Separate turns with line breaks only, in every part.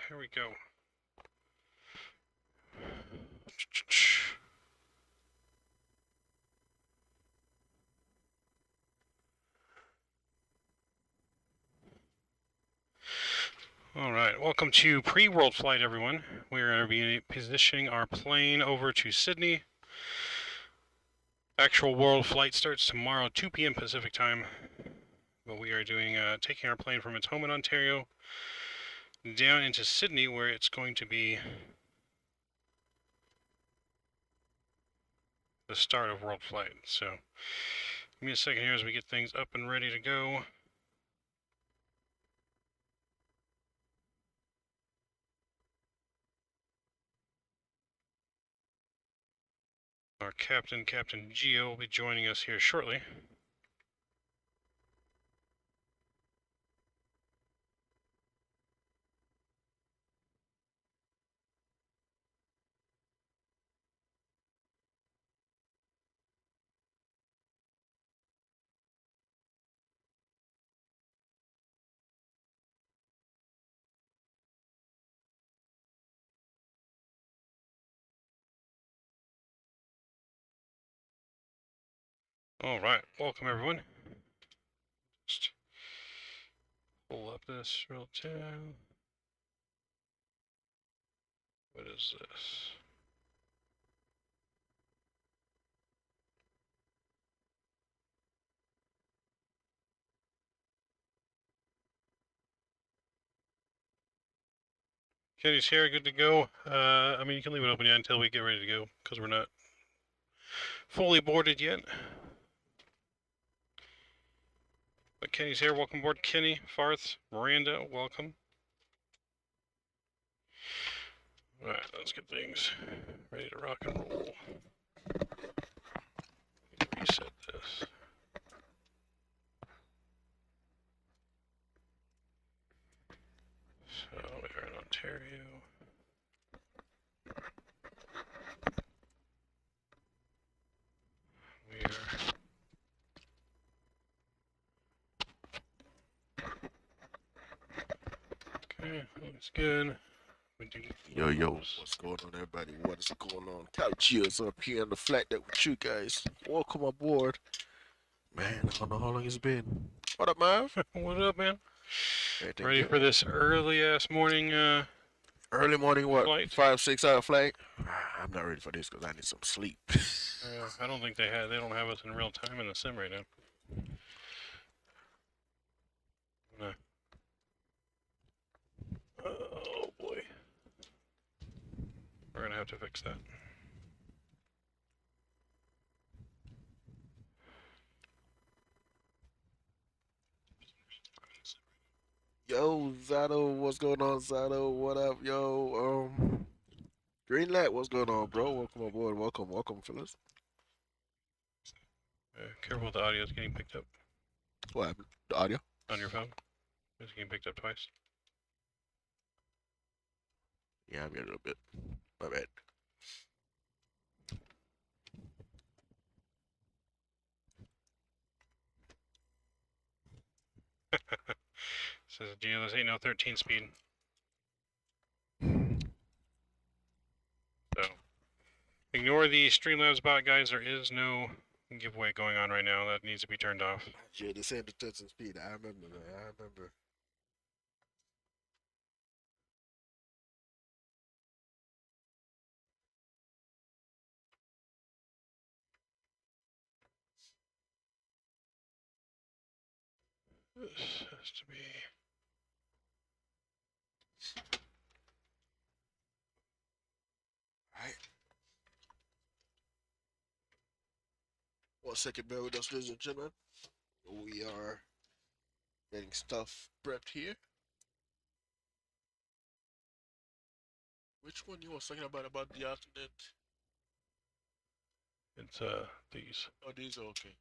here we go. All right, welcome to pre-world flight, everyone. We're going to be positioning our plane over to Sydney. Actual world flight starts tomorrow, 2 p.m. Pacific time. But we are doing taking our plane from its home in Ontario down into Sydney, where it's going to be the start of world flight. So, give me a second here as we get things up and ready to go. Our captain, Captain Geo, will be joining us here shortly. All right, welcome everyone. Just pull up this real tab. What is this? Kenny's here, good to go. I mean, you can leave it open until we get ready to go, because we're not fully boarded yet. But Kenny's here, welcome aboard. Kenny, Farth, Miranda, welcome. Alright, let's get things ready to rock and roll. Reset this. So we are in Ontario. We are... Okay, looks good. We do...
Yo, what's going on, everybody? What is going on? Couchiers up here on the flight deck with you guys. Welcome aboard. Man, I don't know how long it's been. What up, Marv?
What up, man?
Everything
Ready
good?
for this early-ass morning,
Early morning, what?
Flight?
5-6 hour flight? I'm not ready for this because I need some sleep.
I don't think they don't have us in real time in the sim right now. No. Oh boy. We're gonna have to fix that.
Yo, Zato, what's going on, Zato? What up, yo? Greenlight, what's going on, bro? Welcome aboard. Welcome, fellas.
Careful, the audio is getting picked up.
What happened? The audio?
On your phone. It's getting picked up twice.
Yeah, I'm here a little bit. My bad.
Says, Geo, this ain't no 13 speed. So, ignore the Streamlabs bot, guys. There is no giveaway going on right now. That needs to be turned off.
Yeah, they said the touching speed. I remember, man. I remember.
This has to be...
Alright. 1 second, bear with us, ladies and gentlemen. We are getting stuff prepped here. Which one you was talking about the alternate?
It's, these.
Oh, these are okay.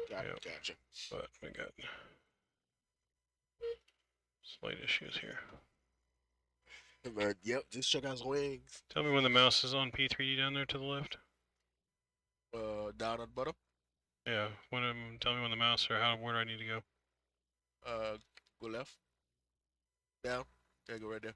Got it, gotcha.
But we got slight issues here.
Man, yep, this truck has wings.
Tell me when the mouse is on P3D down there to the left.
Down on bottom.
Yeah, tell me when the mouse or where do I need to go?
Go left. Down. There you go, right there.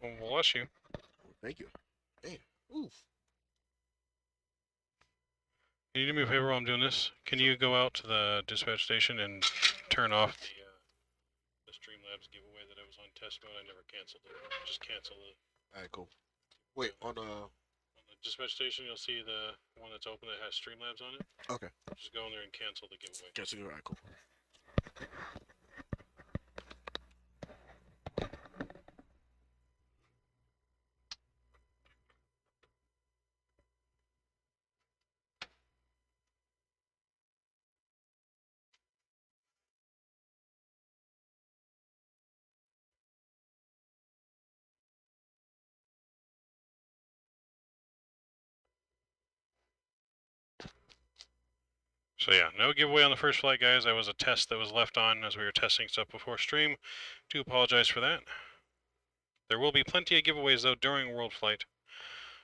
Well, bless you.
Thank you. Damn. Oof.
Can you do me a favor while I'm doing this? Can you go out to the dispatch station and turn off the Streamlabs giveaway that I was on test mode? I never canceled it. Just cancel it.
All right, cool. Wait, on
On the dispatch station, you'll see the one that's open that has Streamlabs on it.
Okay.
Just go in there and cancel the giveaway.
Cancel. All right, cool.
So yeah, no giveaway on the first flight, guys. That was a test that was left on as we were testing stuff before stream. Do apologize for that. There will be plenty of giveaways, though, during World Flight,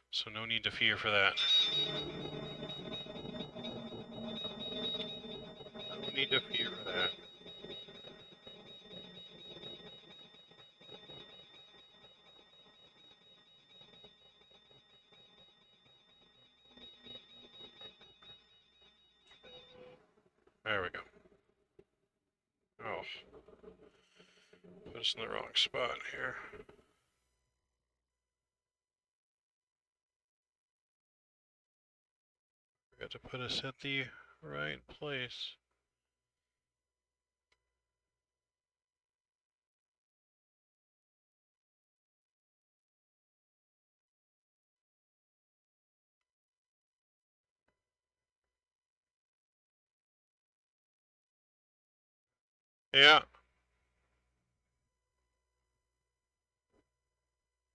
so no need to fear for that. No need to fear for that. There we go. Oh. Put us in the wrong spot here. Forgot to put us at the right place. Yeah.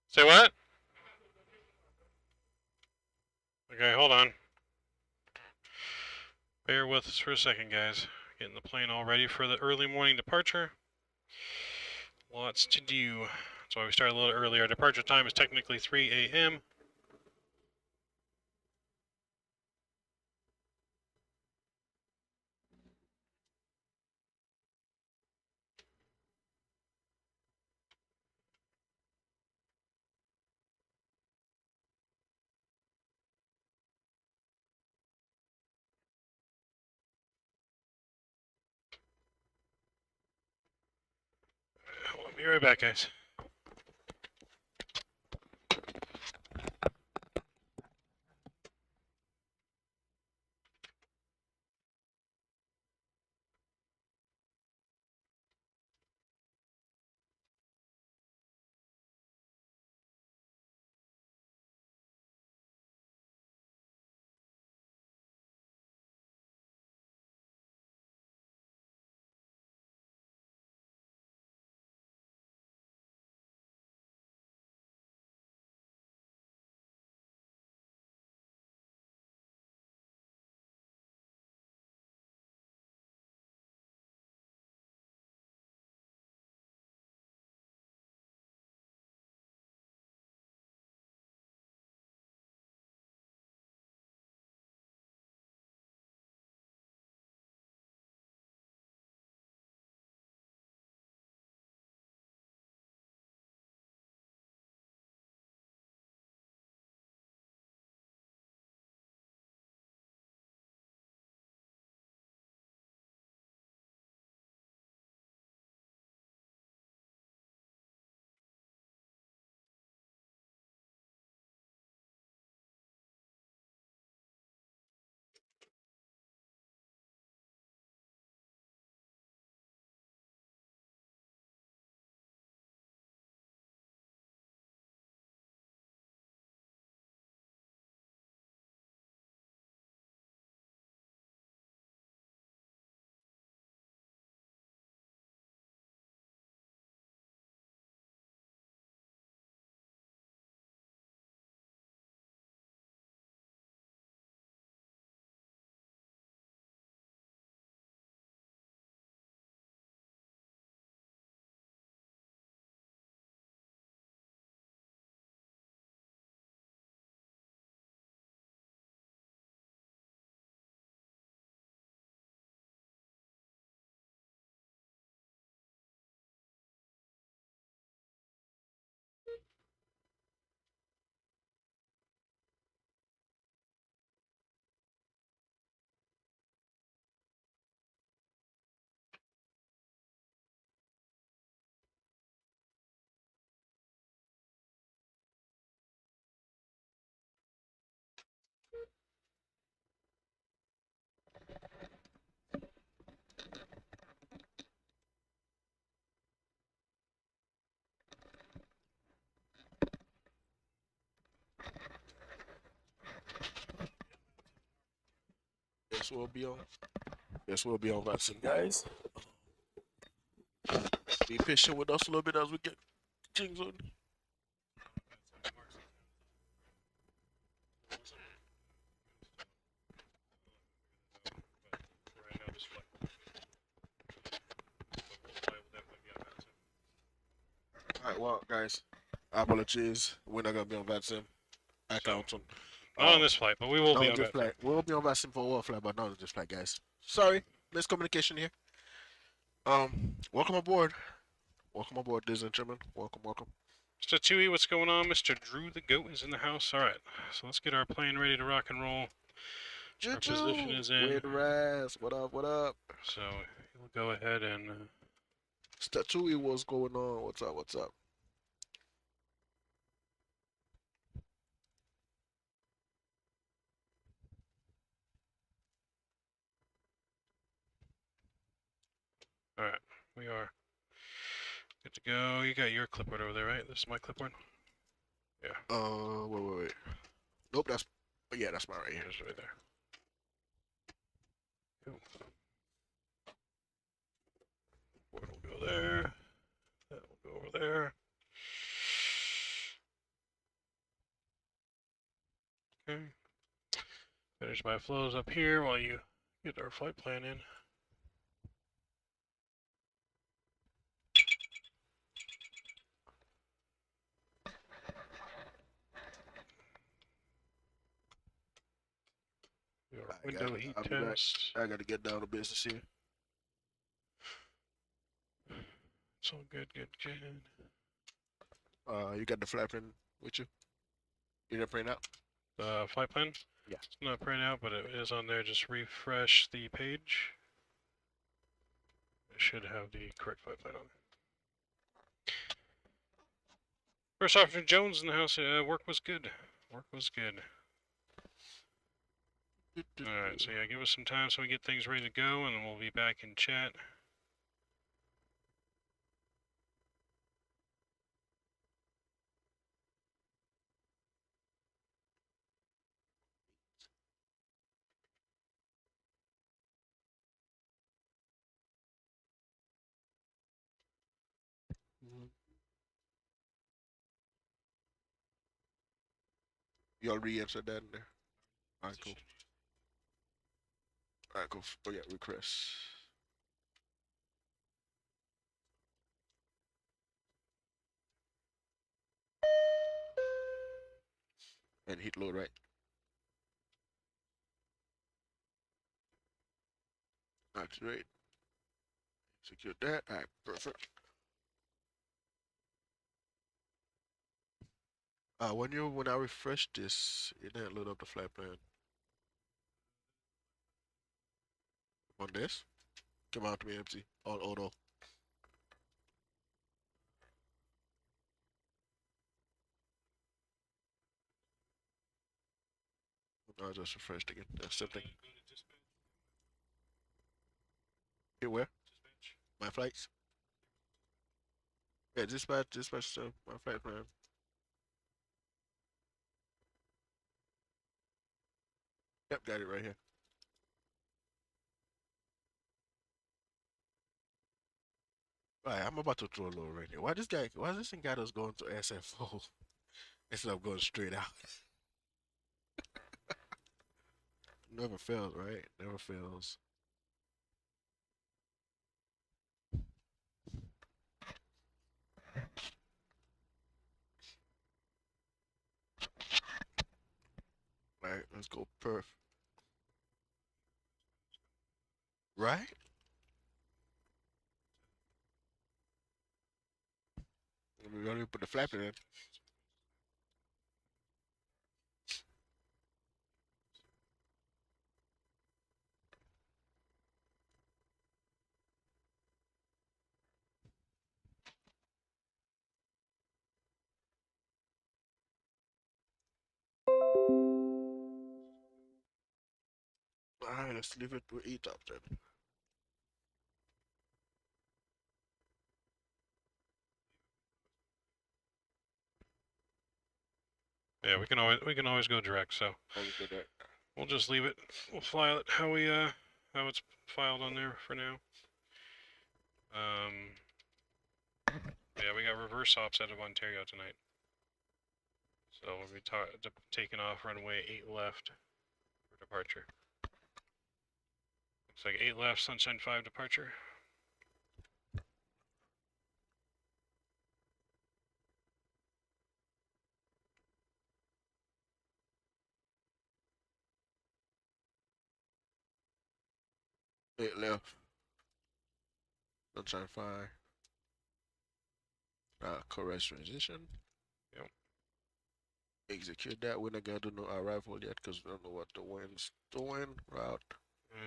Say what? Okay, hold on. Bear with us for a second, guys. Getting the plane all ready for the early morning departure. Lots to do. That's why we started a little early. Our departure time is technically 3 a.m. I'll be right back, guys.
we'll be on. Yes, we'll be on Vatsim, guys. Be patient with us a little bit as we get things on. Alright, well, guys, apologies. We're not gonna be on Vatsim. I count on.
Not on this flight, but we will be on
this
that
flight. We'll be on Vatsim for a flight, but not on this flight, guys. Sorry, miscommunication here. Welcome aboard. Welcome aboard, ladies and gentlemen. Welcome, welcome.
Mr. 2E, what's going on? Mr. Drew the Goat is in the house. Alright, so let's get our plane ready to rock and roll. Our position is in.
Wait, Raz. What up, what up?
So, we'll go ahead and...
Statui, what's going on? What's up, what's up?
Alright, we are good to go. You got your clipboard over there, right? This is my clipboard? Yeah.
Wait. Nope, that's... yeah, that's mine right here.
It's right there. Cool. Board will go there. That will go over there. Okay. Finish my flows up here while you get our flight plan in. Your window heat test.
I gotta get down to business here.
It's all good, good.
You got the flight plan with you? You didn't print out?
The flight plan?
Yeah.
It's not printed out, but it is on there. Just refresh the page. It should have the correct flight plan on it. First Officer Jones in the house. Work was good. Work was good. Alright, so yeah, give us some time so we get things ready to go, and then we'll be back in chat.
You already answered that in there? Alright, cool. Alright, cool. Oh yeah, request. And hit load, right? Activate. Secure that. Alright, perfect. When I refresh this, it didn't load up the flight plan. On this? Come out to me empty. On auto. I just refreshed again. That's something. Here where? My flights? Yeah, dispatch my flight plan. Yep, got it right here. Alright, I'm about to throw a little right here. Why this thing got us going to SFO instead of going straight out? Never fails, right? Never fails. Alright, let's go perf. Right? We're gonna put the flap in. Alright, let's leave it with E-top then.
Yeah, we can always go direct. So.
Always do that.
We'll just leave it. We'll file it how it's filed on there for now. Yeah, we got reverse ops out of Ontario tonight. So we'll be taking off runway 8 left for departure. Looks like 8 left, Sunshine 5 departure.
Eight left. Sunshine 5. Correct transition.
Yep.
Execute that. We're not gonna do no arrival yet because we don't know what the wind's doing. Route.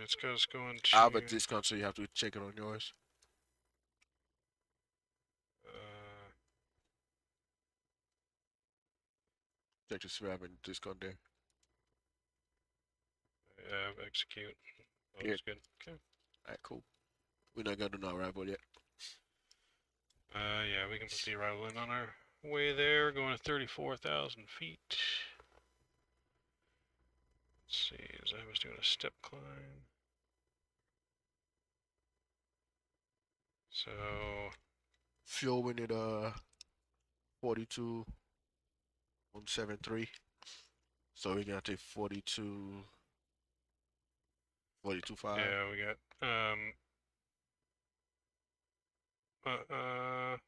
It's going to.
I have a discount, so you have to check it on yours. Check to see if I have any discount there.
Yeah, execute. Oh,
Yeah.
that's good. Okay.
Alright, cool. We're not gonna do no arrival yet.
Yeah, we can put the arrival in on our way there, going to 34,000 feet. Let's see, as I was doing a step climb. So,
Fuel we need 42.173. So we're gonna take 42.5.
yeah, we got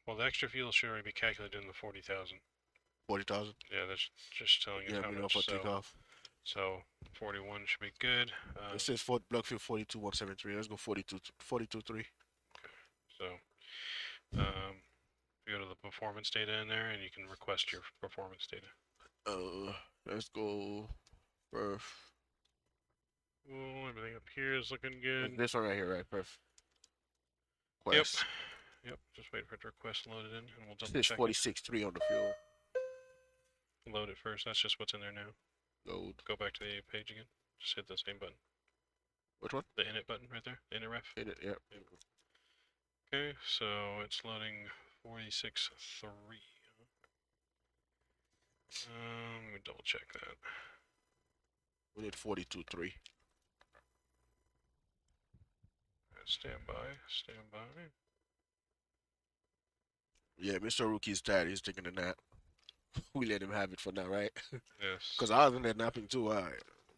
well, the extra fuel should already be calculated in the 40,000.
40,000.
Yeah, that's just telling you
Yeah,
how
we know
much.
for takeoff.
So 41 should be good.
It says block fuel 42.173. Let's go 42.3.
So, you go to the performance data in there, and you can request your performance data.
Let's go perf.
Well, everything up here is looking good.
This one right here, right? Perf.
Quest. Yep. Just wait for it to request loaded in, and we'll double
It says
check
46.3 on the fuel.
Load it first. That's just what's in there now.
Load.
Go back to the page again. Just hit the same button.
Which one?
The init button right there. Init ref.
Init, yep.
Okay, so it's loading 46.3. Let me double check that.
We need 42.3.
Stand by. Stand by.
Yeah, Mr. Rookie's tired. He's taking a nap. We let him have it for now, right?
Yes.
Because I was in there napping too.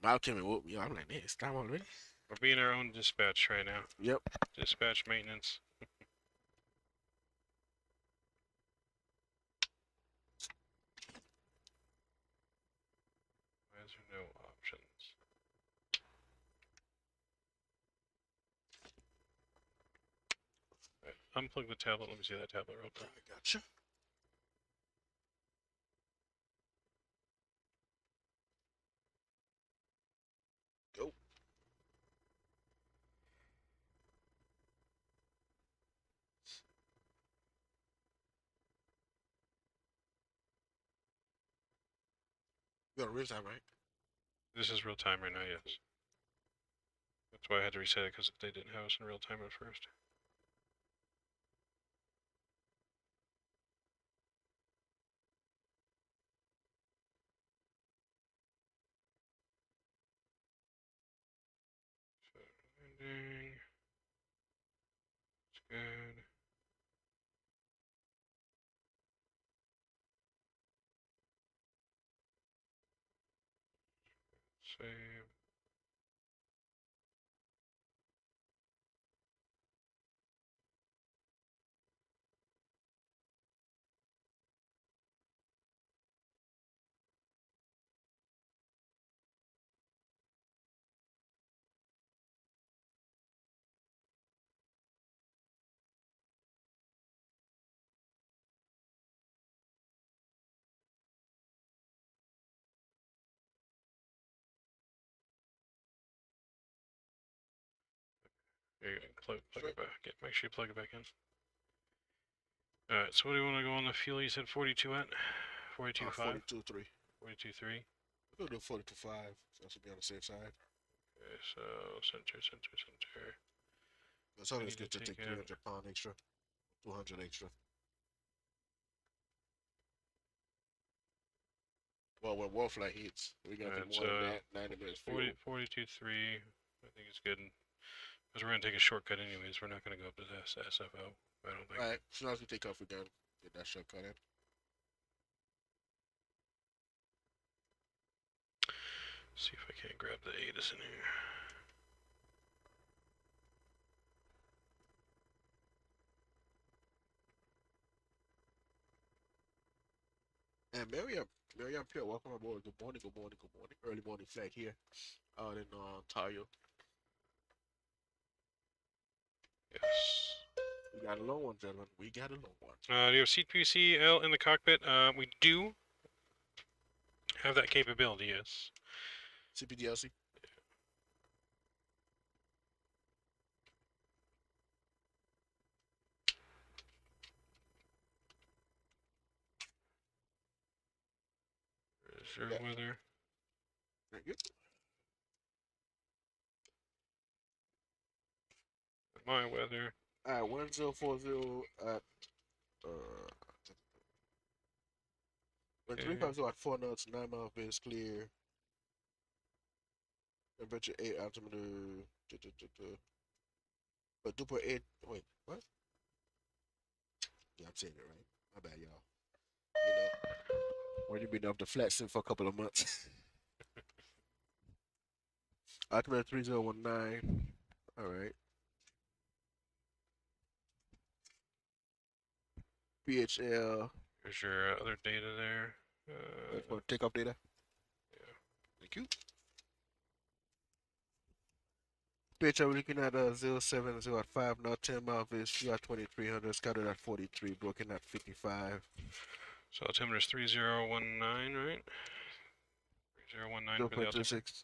Mal came and woke me up. I'm like, man, it's time already.
We're being our own dispatch right now.
Yep.
Dispatch maintenance. Why is there no options? Right, unplug the tablet. Let me see that tablet real quick.
I gotcha. Go. You got real time, right?
This is real time right now, yes. That's why I had to reset it, because they didn't have us in real time at first. So, landing. It's good. Save. Here you go. Plug it back. Yeah, make sure you plug it back in. Alright, so what do you want to go on the fuel? You said 42 at? 42.5?
42.3.
42.3?
We'll do 42.5. So that should be on the safe side.
Okay, so center.
That's always
need
good
to
to take
take
300 pound extra. 200 extra. Well, when Warflight hits, we got to
Alright,
more than that. 90 minutes fuel.
42.3. I think it's good. Because we're going to take a shortcut anyways. We're not going to go up to the SFO. I don't think.
Alright, as soon as we take off, we can get that shortcut in.
See if I can't grab the ATIS in here.
And Miriam Pierre, welcome aboard. Good morning, good morning, good morning. Early morning flight here out in Ontario.
Yes.
We got a long one, gentlemen. We got a long one.
Do you have PCle in the cockpit? We do have that capability, yes.
CPDLC?
Is your weather?
Thank you.
My weather.
Alright, 1040 at when 350 at 4 knots, 9 mile base clear. Temperature 8 altimeter. But duper 8. Wait, what? Yeah, I'm saying it right. My bad, y'all. You know, when you've been off the flat sim for a couple of months. Altimeter 3019. Alright. PHL.
Here's your other data there.
For takeoff data.
Yeah.
Thank you. PHL, we're looking at 070 at 5 knot, 10 mile base, you at 2300, scattered at 43, broken at 55.
So altimeter is 3019, right? 3019 for the altimeter.
0.26.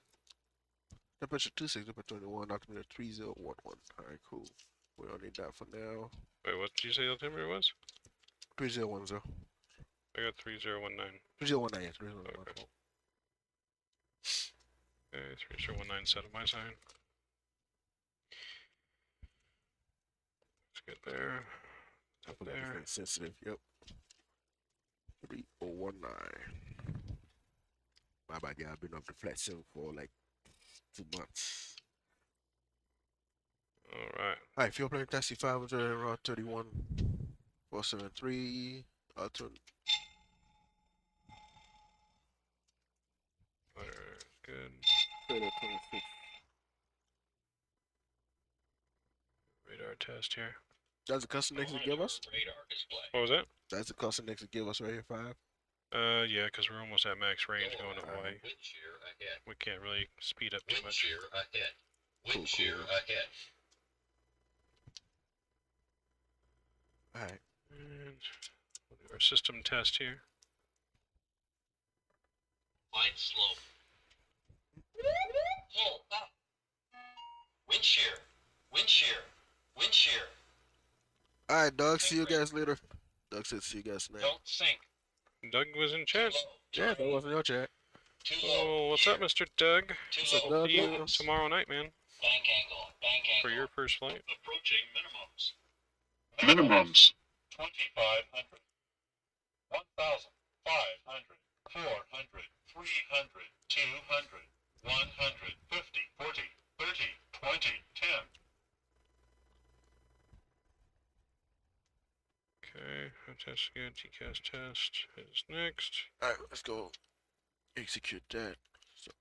Temperature 26, temperature 21, altimeter 3011. Alright, cool. We don't need that for now.
Wait, what did you say the altimeter was?
3010.
I got 3019.
3019, yes, 3019.
Okay, 3019 set on my side. Let's get there. Up there.
Sensitive, yep. 3019. My bad, yeah, I've been up the flat sim for like 2 months.
Alright.
Alright, fuel plane taxi 500, raw 31, 473,
Good.
26.
Radar test here.
That's the custom next to give us?
What was that?
That's the custom next to give us right here, 5.
Yeah, because we're almost at max range going to Hawaii. We can't really speed up too much.
Wind shear ahead. Alright.
And we'll do our system test here.
Line slope. Pull up. Wind shear. Wind shear. Wind shear.
Alright, Doug. See you guys later. Doug said see you guys tonight.
Don't sink.
Doug was in chat.
Yeah, that wasn't your chat.
Too low.
Oh, what's up, Mr. Doug?
Too
What's up,
low.
Doug?
See you tomorrow night, man,
Bank angle. Bank angle.
for your first flight.
Approaching minimums. Minimums. 2,500. 1,500. 400. 300. 200. 100. 50. 40. 30. 20. 10.
Okay, test good. TCAS test is next.
Alright, let's go execute that. So,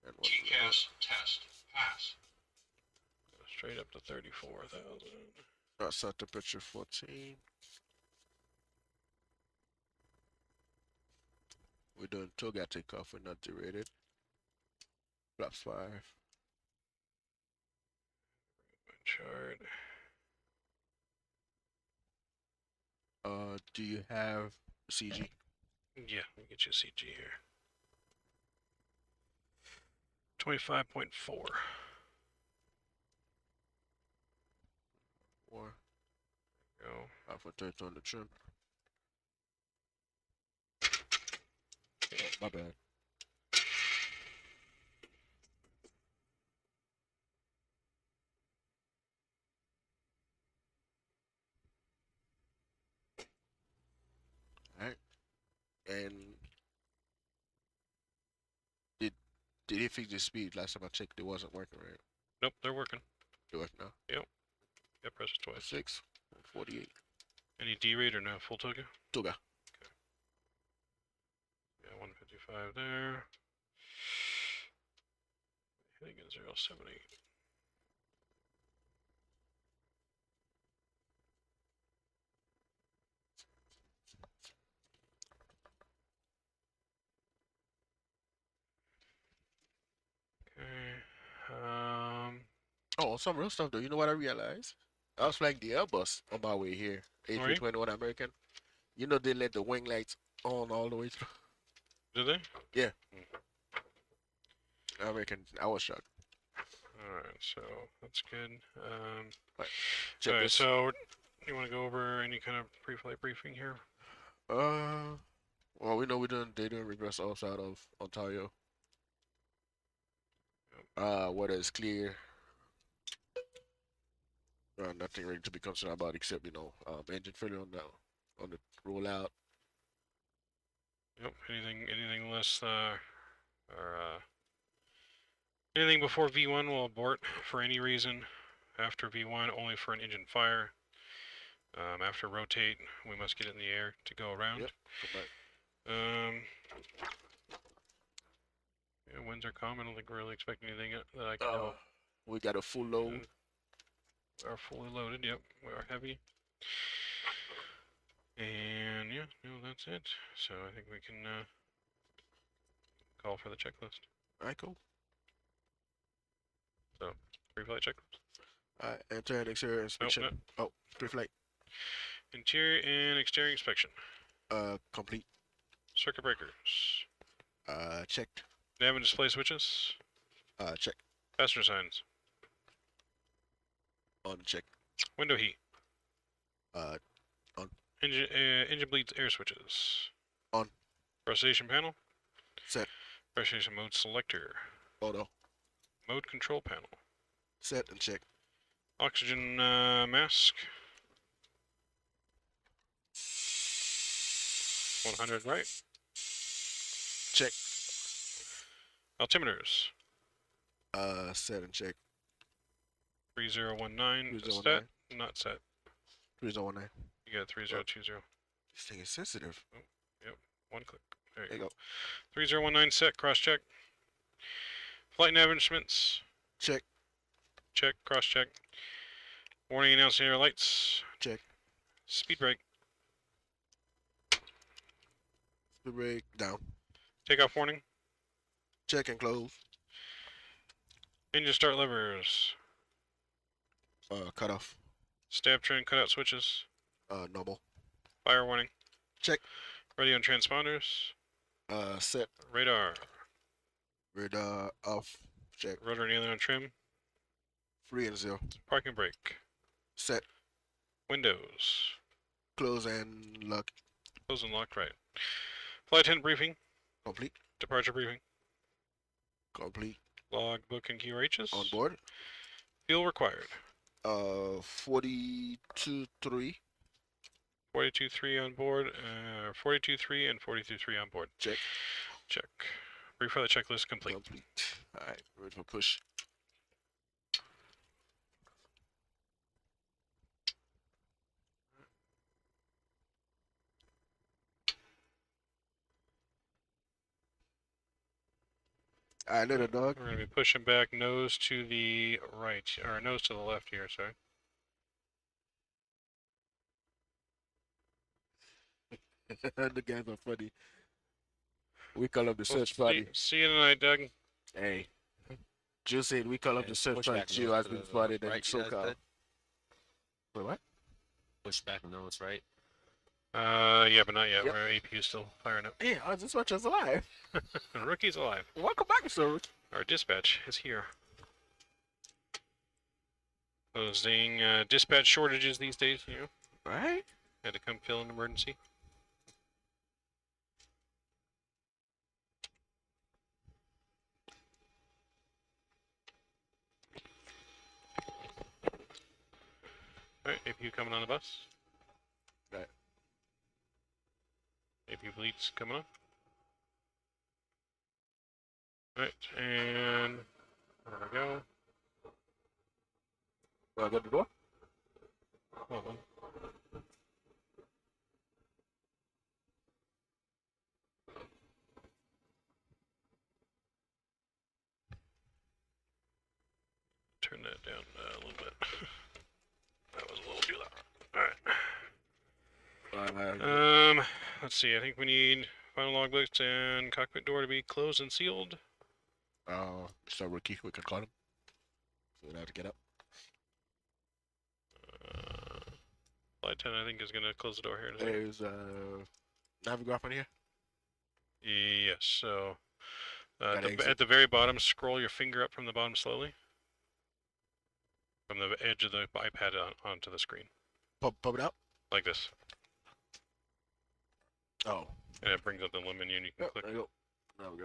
and
TCAS test. Pass.
Straight up to 34,000.
set temperature 14. We're doing toga takeoff. We're not derated. Flaps 5.
Chart.
Do you have CG?
Yeah, let me get you a CG here. 25.4.
4.
Go.
Alpha 30 on the trim. My bad. Alright. And did fix the speed. Last time I checked, it wasn't working right.
Nope, they're working.
It works now.
Yep, press it twice.
6, 48.
Any D-rate or no? Full toga?
Toga.
Yeah, 155 there. Hitting at 078. Okay.
Oh, some real stuff though. You know what I realized? I was flying the Airbus on my way here. A321 American. You know they let the wing lights on all the way through.
Did they?
Yeah. American. I was shocked.
Alright, so that's good.
Check
Alright,
this.
so you want to go over any kind of pre-flight briefing here?
Well, we know they're doing reverse ops out of Ontario. Weather is clear. Nothing really to be concerned about except engine failure on the rollout.
Yep. Anything less anything before V1 will abort for any reason. After V1, only for an engine fire. After rotate, we must get it in the air to go around.
Yep.
Yeah, winds are calm. I don't think we're really expecting anything that I can know.
We got a full load.
We are fully loaded. Yep, we are heavy. And yeah, no, that's it. So I think we can call for the checklist.
Alright, cool.
So, pre-flight checklist.
Alright, enter and exterior inspection.
no.
Oh, pre-flight.
Interior and exterior inspection.
Complete.
Circuit breakers.
Checked.
Nav and display switches.
Check.
Passenger signs.
On check.
Window heat.
On.
Engine bleeds air switches.
On.
Pressurization panel.
Set.
Pressurization mode selector.
Auto.
Mode control panel.
Set and check.
Oxygen mask. 100 right.
Check.
Altimeters.
Set and check.
3019.
3019.
Set. Not set.
3019.
You got 3020.
This thing is sensitive.
Yep. One click. There
There
you
you
go. 3019 set. Cross check. Flight nav instruments.
Check.
Check. Cross check. Warning announcing air lights.
Check.
Speed brake.
Speed brake down.
Takeoff warning.
Check and close.
Engine start levers.
Cut off.
Stab train cutout switches.
Normal.
Fire warning.
Check.
Radio and transponders.
Set.
Radar.
Radar off. Check.
Rotor and aileron trim.
Free and 0.
Parking brake.
Set.
Windows.
Close and lock.
Close and locked right. Flight attendant briefing.
Complete.
Departure briefing.
Complete.
Log book and QRHs.
On board.
Fuel required.
42.3.
42.3 on board. 42.3 and 42.3 on board.
Check.
Check. Brief for the checklist complete.
Complete. Alright, ready for push. Alright, little dog.
We're going to be pushing back nose to the right, or nose to the left here, sorry.
The guys are funny. We call up the search party.
See you tonight, Doug.
Hey. Jill said we call up the search party.
Pushback
Jill
nose
has
to
been
the
spotted in
right, you guys
Socal.
said?
Wait, what?
Pushback nose, right?
Yeah, but not yet.
Yep.
Our AP is still firing up.
Hey, I just watched us alive.
Rookie's alive.
Welcome back, sir.
Our dispatch is here. Closing dispatch shortages these days, you know.
Right?
Had to come fill an emergency. Alright, APU coming on the bus.
Right.
APU bleeds coming on. Right, and there we go.
I got the door.
Hold on. Turn that down a little bit. That was a little too loud. Alright. Let's see. I think we need final logbooks and cockpit door to be closed and sealed.
So Rookie, we can call him. So we have to get up.
Flight 10, I think, is going to close the door here in a second.
There's Navigograph in here.
Yes, so
Got exit.
at the very bottom, scroll your finger up from the bottom slowly. From the edge of the iPad onto the screen.
Pop it out.
Like this.
Oh.
And it brings up the limb menu and you can
Yep,
click.
there you go. There we go.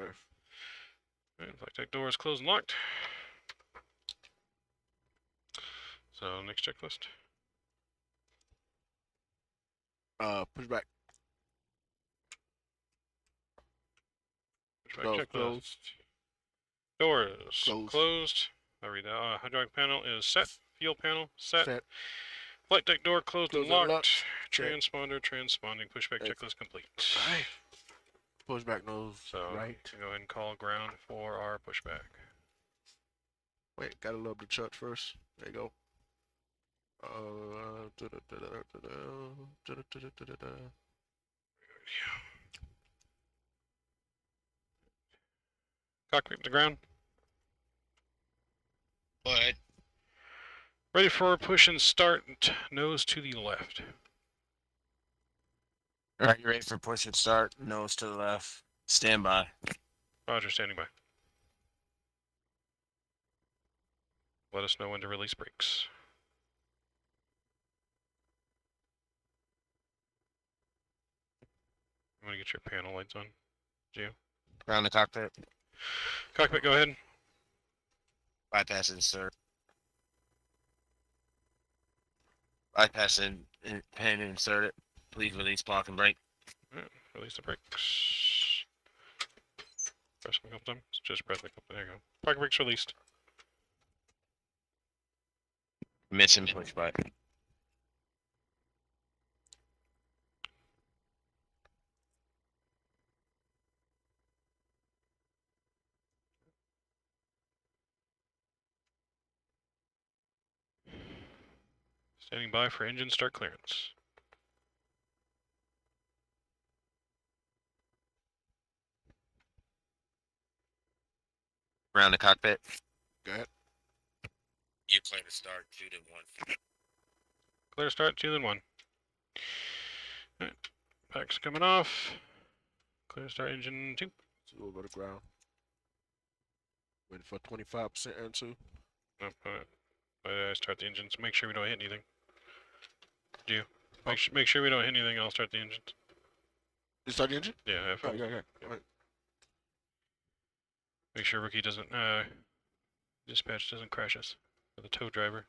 Alright, flight deck door is closed and locked. So, next checklist.
Pushback.
Pushback checklist.
Closed.
Doors
Closed.
closed. I'll read that. Hydraulic panel is set. Fuel panel set.
Set.
Flight deck door closed and
Closed and
locked.
locked.
Transponder transponding. Pushback
Right.
checklist complete.
Right. Pushback nose
So,
right.
you can go ahead and call ground for our pushback.
Wait, gotta load the chart first. There you go.
Cockpit to ground.
Go ahead.
Ready for push and start. Nose to the left.
Alright, you ready for push and start? Nose to the left. Stand by.
Roger, standing by. Let us know when to release brakes. I'm gonna get your panel lights on. Gio.
Ground the cockpit.
Cockpit, go ahead.
Bypass insert. Bypass in pin and insert it. Please release block and brake.
Alright, release the brakes. Press them a couple times. Just press a couple. There you go. Parking brakes released.
Missing pushback.
Standing by for engine start clearance.
Ground the cockpit.
Go ahead.
You clear to start 2 to 1.
Clear start 2 then 1. Alright. Pack's coming off. Clear start engine 2.
So we'll go to ground. Waiting for 25% N2.
Nope, I start the engines. Make sure we don't hit anything. Do make sure we don't hit anything. I'll start the engines.
You start the engine?
Yeah, have
Oh,
fun.
yeah. Right.
Make sure Rookie doesn't dispatch doesn't crash us with a tow driver.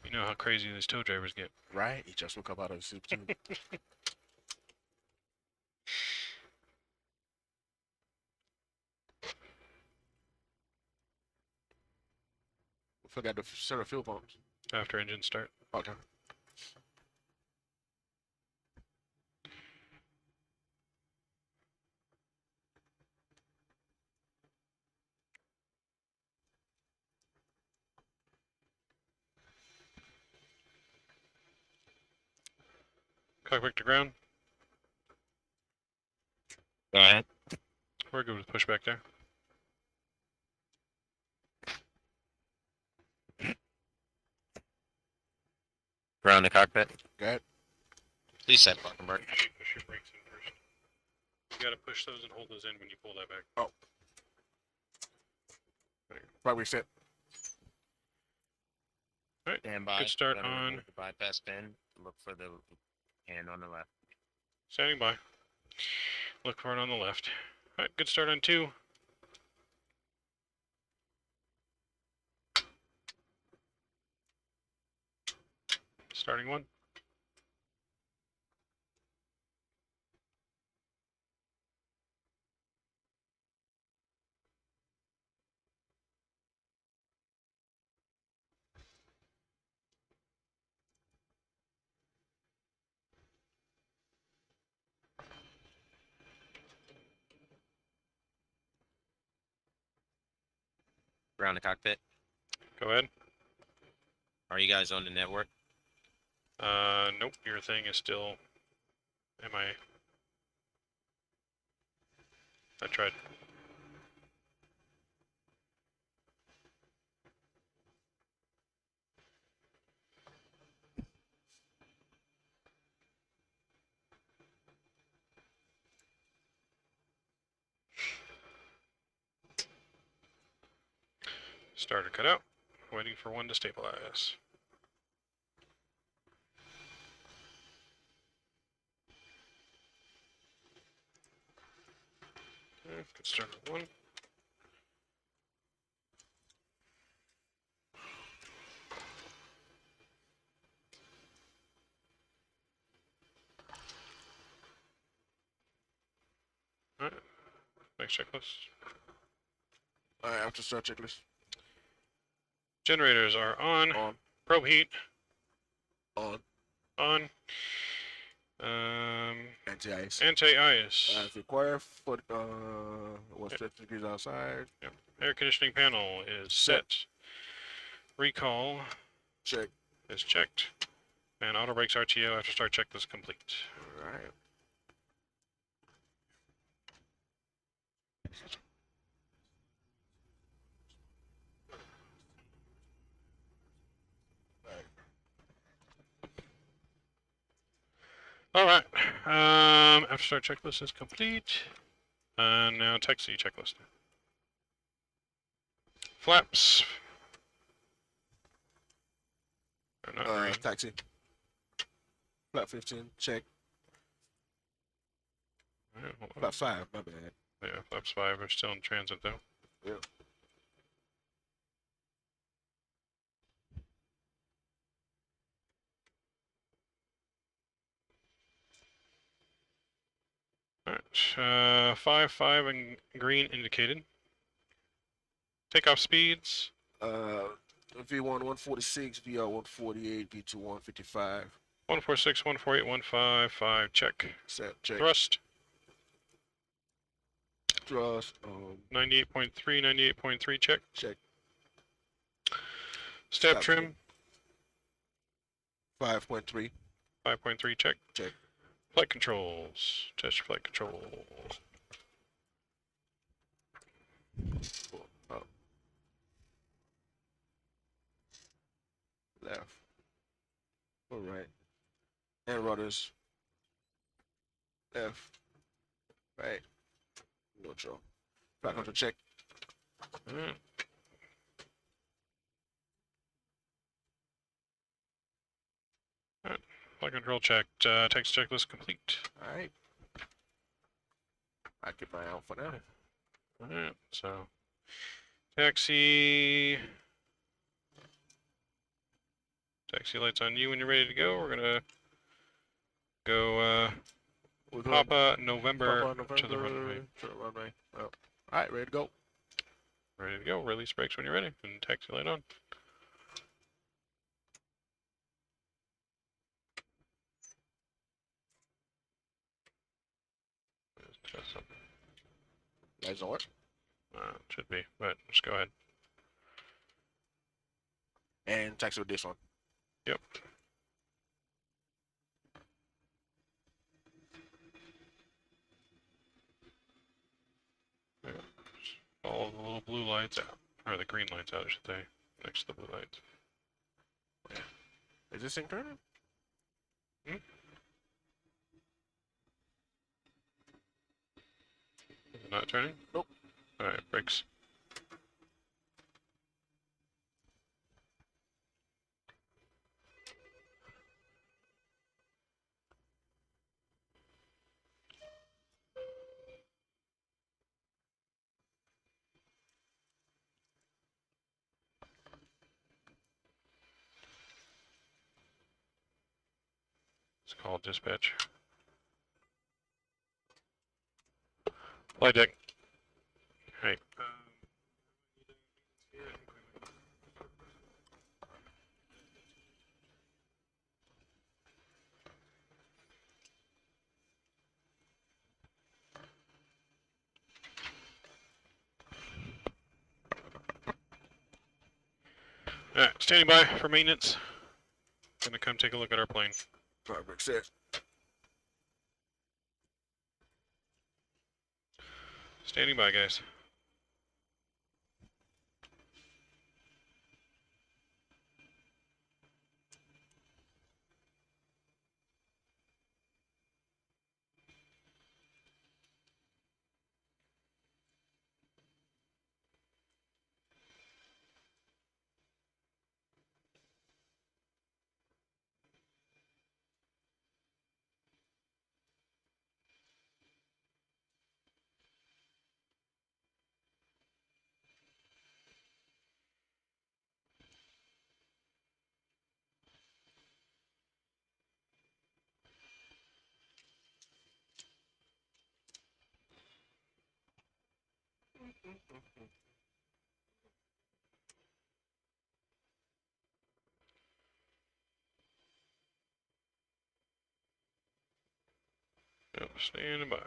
You know how crazy these tow drivers get.
Right. He just woke up out of his soup too. Forgot to set the fuel pumps.
After engine start.
Okay.
Cockpit to ground.
Go ahead.
We're good with pushback there.
Ground the cockpit.
Go ahead.
Please set block and brake.
Push your brakes in first. You gotta push those and hold those in when you pull that back.
Oh. Right, we set.
Alright,
Stand by.
good start
Gotta
on
remove the bypass pin. Look for the hand on the left.
standing by. Look for it on the left. Alright, good start on 2. Starting 1.
around the cockpit?
Go ahead.
Are you guys on the network?
Nope, your thing is still MIA. I tried. Starter cut out. Waiting for one to stabilize. Okay, get started at one. Alright. Next checklist.
Alright, after start checklist.
Generators are on.
On.
Probe heat
On.
on.
Anti-ice.
Anti-ice.
As required for what's 50 degrees outside.
Yep. Air conditioning panel is set. Recall
Check.
is checked. And auto brakes RTO after start checklist complete.
Alright.
Alright. After start checklist is complete. And now taxi checklist. Flaps. They're not green.
Taxi. Flap 15, check.
Alright, hold on.
Flap 5, my bad.
Yeah, flaps 5 are still in transit though.
Yeah.
Alright, 5 and green indicated. Takeoff speeds.
V1 146, VR 148, V2 155.
146, 148, 155, check.
Set, check.
Thrust.
Thrust,
98.3, 98.3, check.
check.
Step
Step
trim.
5.3,
5.3, check.
check.
Flight controls. Test your flight controls.
Up. Left. All right. And rudders. Left. Right. Neutral. Flight control check.
Alright. Alright. Flight control checked. Text checklist complete.
All right. I keep my eye out for now.
Alright, so taxi lights on you when you're ready to go. We're gonna go
We're going
Papa November,
Papa
to the runway.
To the runway. Well, all right, ready to go.
Ready to go. Release brakes when you're ready, and taxi light on. Let's test something.
Lights on what?
Should be, but just go ahead.
And taxi with this one.
Yep. Yeah. All the little blue lights out, or the green lights out, I should say, next to the blue lights.
Is this thing turning?
Is it not turning?
Nope.
Alright, brakes. It's called dispatch. Flight deck. Right. Alright, standing by for maintenance. Gonna come take a look at our plane.
Perfect set.
Standing by, guys. Yep, standing by.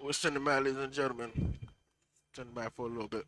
We're standing by, ladies and gentlemen. Standing by for a little bit.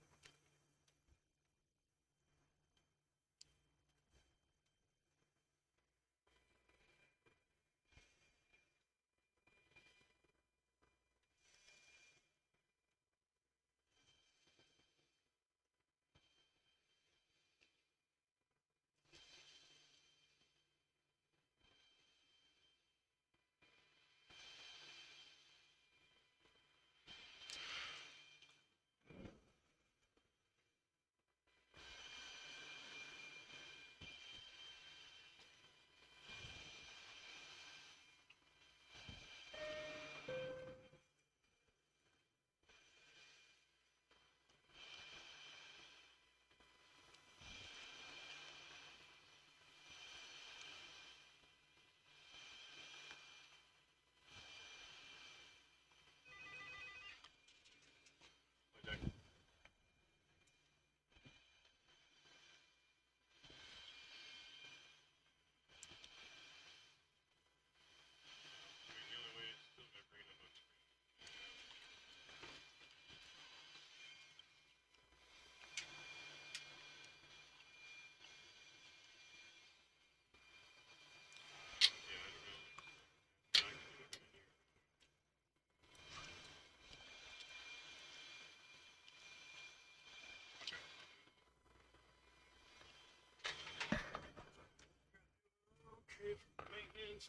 Okay, maintenance.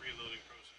Reloading process.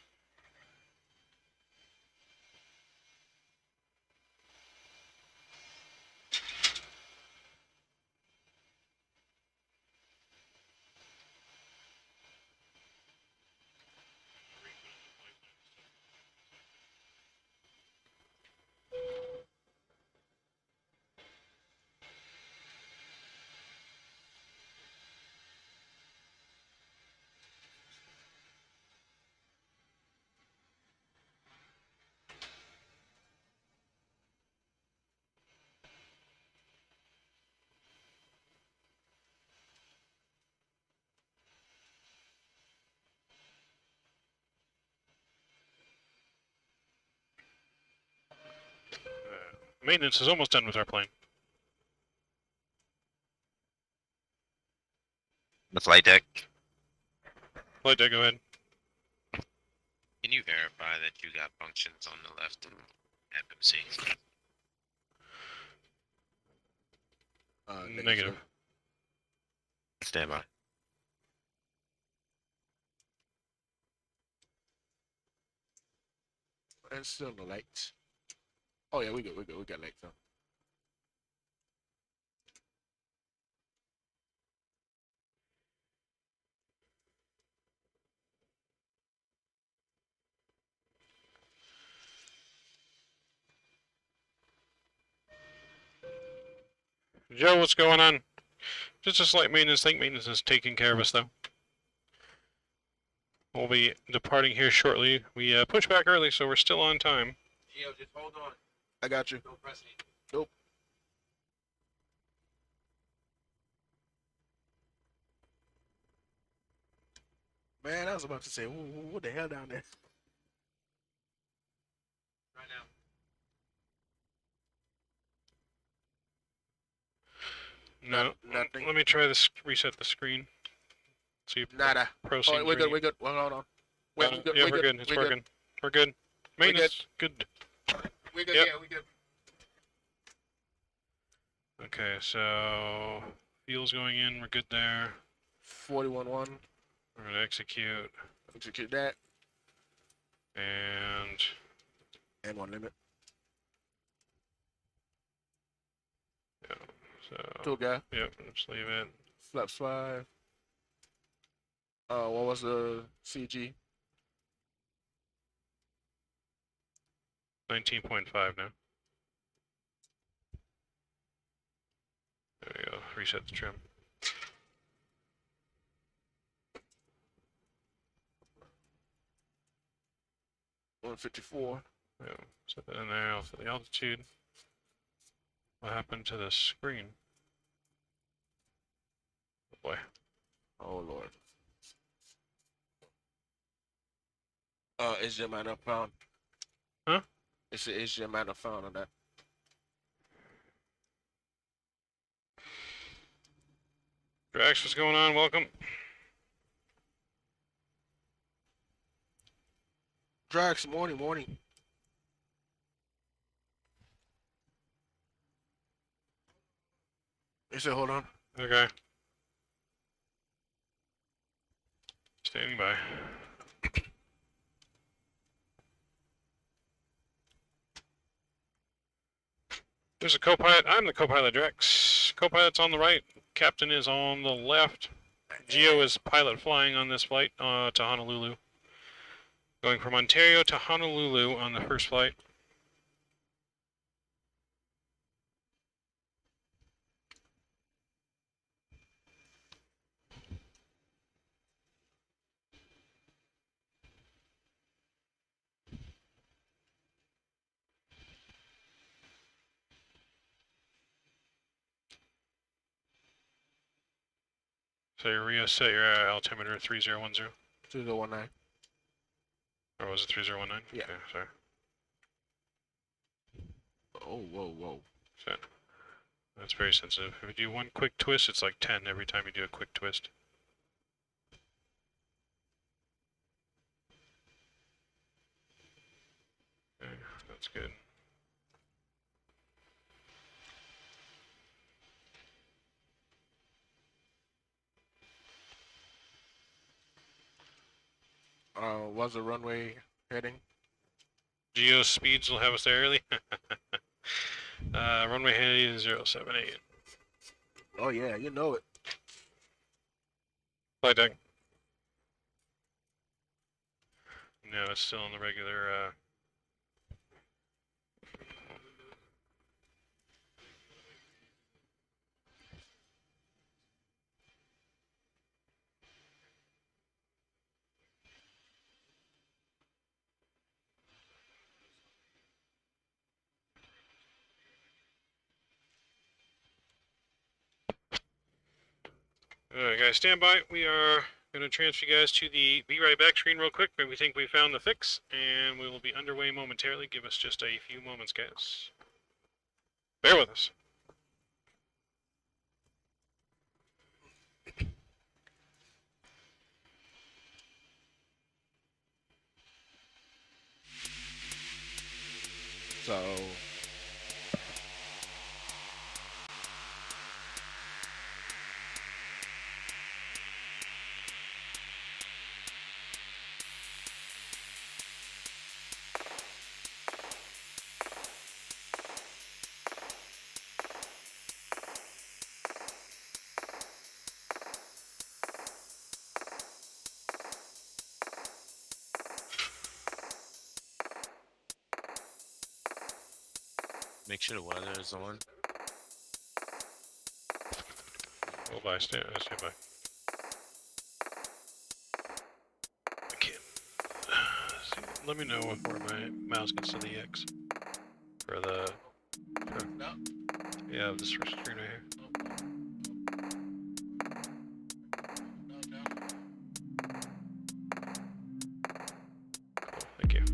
Maintenance is almost done with our plane.
The flight deck.
Flight deck, go ahead.
Can you verify that you got functions on the left and FMC?
Negative.
Stand by.
And still no lights. Oh yeah, we good. We got lights on.
Joe, what's going on? Just a slight maintenance. Think maintenance is taking care of us, though. We'll be departing here shortly. We pushed back early, so we're still on time.
Gio, just hold on.
I got you.
Don't press anything.
Nope. Man, I was about to say, what the hell down there?
Right now.
No,
Nothing.
let me try this. Reset the screen. See,
Nada.
proceed.
Oh, we're good. We're good. Well, hold on. Wait, we're good.
Yeah,
we're
we're good. It's working. We're good. Maintenance, good.
We're good.
Yep.
Yeah, we good.
Okay, so fuel's going in. We're good there.
41-1.
We're gonna execute
Execute that.
and
And one limit.
yeah. So
Tool guy.
yep, just leave it.
Flaps 5. What was the CG?
19.5 now. There we go. Reset the trim.
$154.
Yeah, set that in there. I'll set the altitude. What happened to the screen? Oh boy.
Oh Lord. Is your man not found?
Huh?
Is your man not found on that?
Drax, what's going on? Welcome.
Drax, morning. He said, hold on.
Okay. Standing by. There's a co-pilot. I'm the co-pilot, Drax. Co-pilot's on the right. Captain is on the left. Geo is pilot flying on this flight to Honolulu. Going from Ontario to Honolulu on the first flight. So you reset your altimeter 3010.
2019.
Or was it 3019?
Yeah.
Okay, sorry.
Oh, whoa.
Set. That's very sensitive. If you do one quick twist, it's like 10 every time you do a quick twist. Okay, that's good.
What's the runway heading?
Geo speeds will have us there early. Runway heading is 078.
Oh yeah, you know it.
Flight deck. No, it's still on the regular. Alright guys, stand by. We are going to transfer you guys to the Be Right Back screen real quick, but we think we found the fix, and we will be underway momentarily. Give us just a few moments, guys. Bear with us.
So
Make sure the weather is on.
Hold by, stay by. I can't. See, let me know where my mouse gets to the X. For the. Yeah, this first screen right here. Cool, thank you.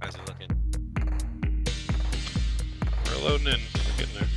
How's it looking?
We're loading in. We're getting there.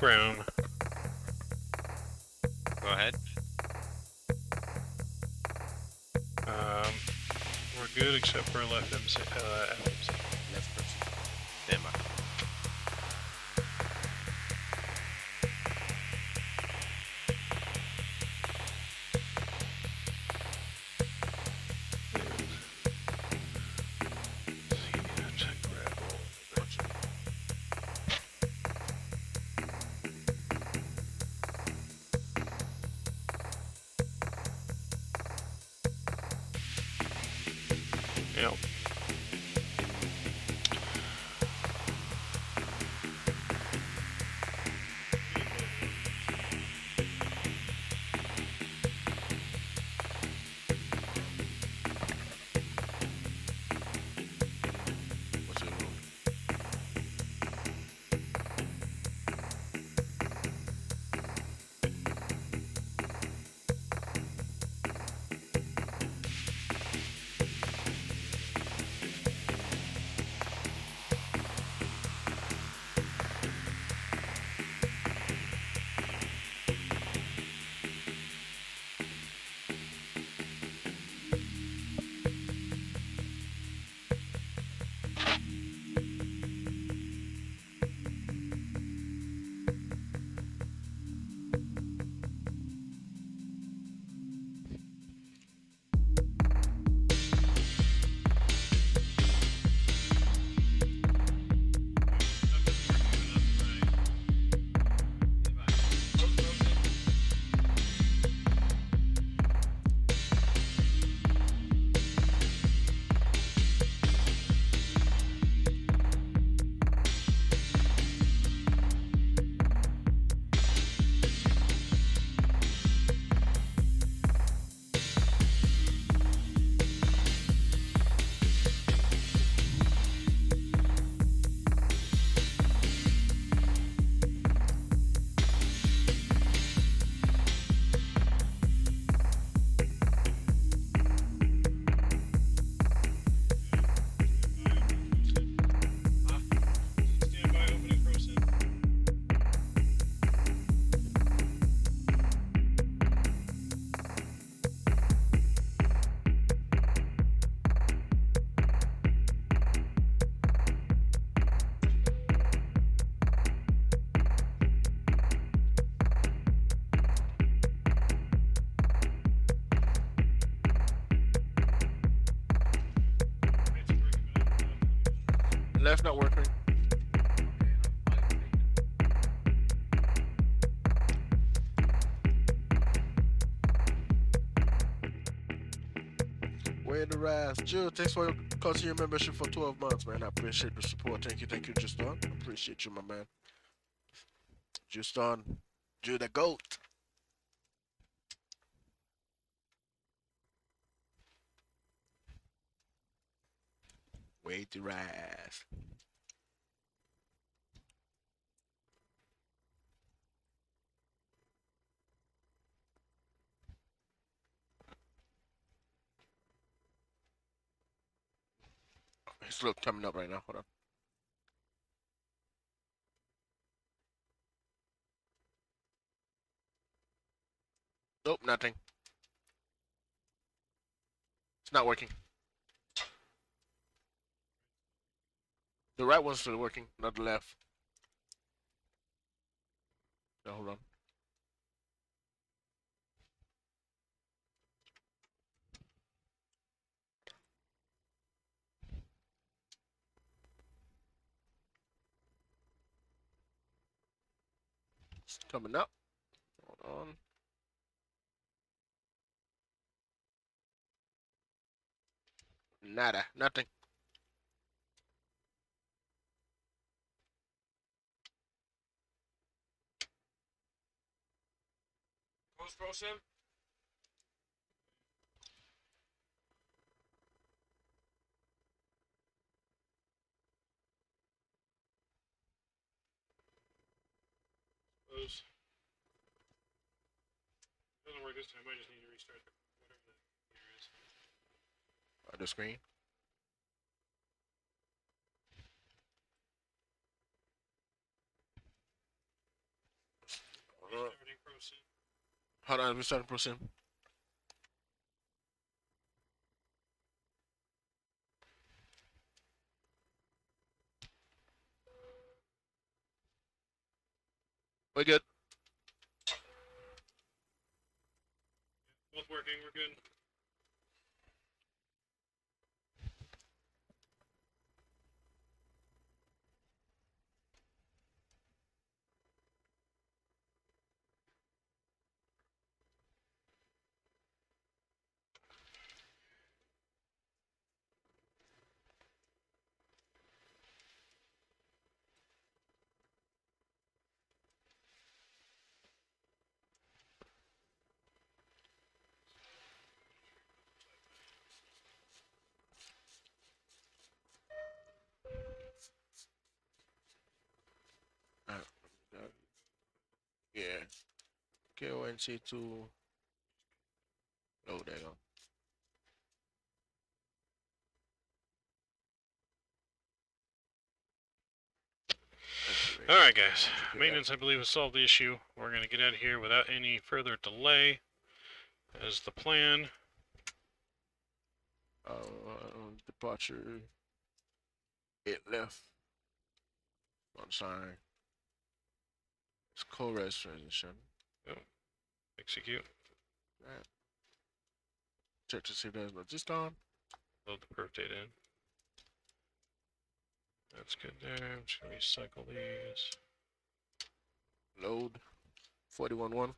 brown.
Go ahead.
We're good except for left MC, LMC.
Left person.
Stand by.
Yep.
What's it on? Left not working. Where the rise? Jill, thanks for continuing your membership for 12 months, man. I appreciate the support. Thank you, Justin. I appreciate you, my man. Justin, Jill the GOAT. Wait the rise. It's look coming up right now. Hold on. Nope, nothing. It's not working. The right one's still working, not the left. No, hold on. It's coming up. Hold on. Nada, nothing.
Post pro sim?
Suppose. Doesn't work this time. I just need to restart whatever the computer is.
The screen. Hold on, we're starting proceed. We're good.
Both working, we're good.
Yeah. KONC2. Oh, there you go.
Alright guys, maintenance I believe has solved the issue. We're going to get out of here without any further delay as the plan.
Departure. 8 left. On sign. It's co-res transition.
Execute.
Right. Check to see if there's no just on.
Load the perf data in. That's good there. I'm just going to recycle these.
Load. 41.1.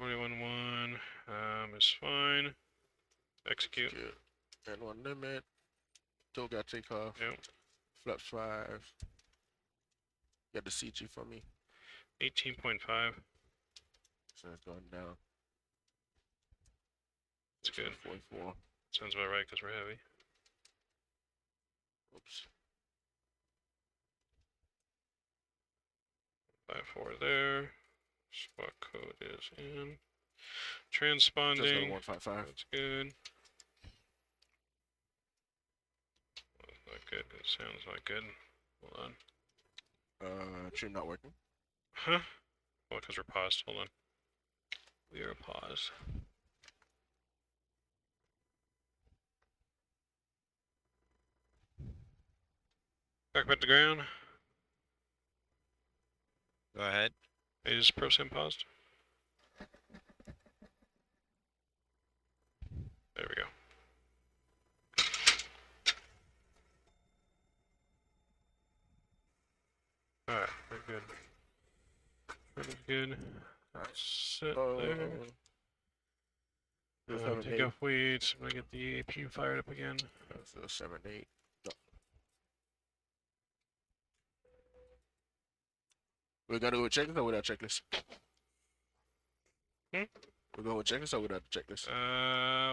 41.1 is fine. Execute.
And 1 limit. Still got takeoff.
Yep.
Flaps 5. Got the CG for me.
18.5.
So it's going down.
That's good.
44.
Sounds about right because we're heavy.
Oops.
5.4 there. Spot code is in.
Just got a
Transponding.
155.
That's good. That's not good. It sounds not good. Hold on.
Trim not working.
Huh? Well, because we're paused. Hold on. We are paused. Cockpit to ground.
Go ahead.
Is ProSim paused? There we go. Alright, we're good. Pretty good. Sit there. Take off weights. I'm gonna get the APU fired up again.
So 7, 8. No. We're gonna go with checklist or without checklist? We're going with checklist or without the checklist?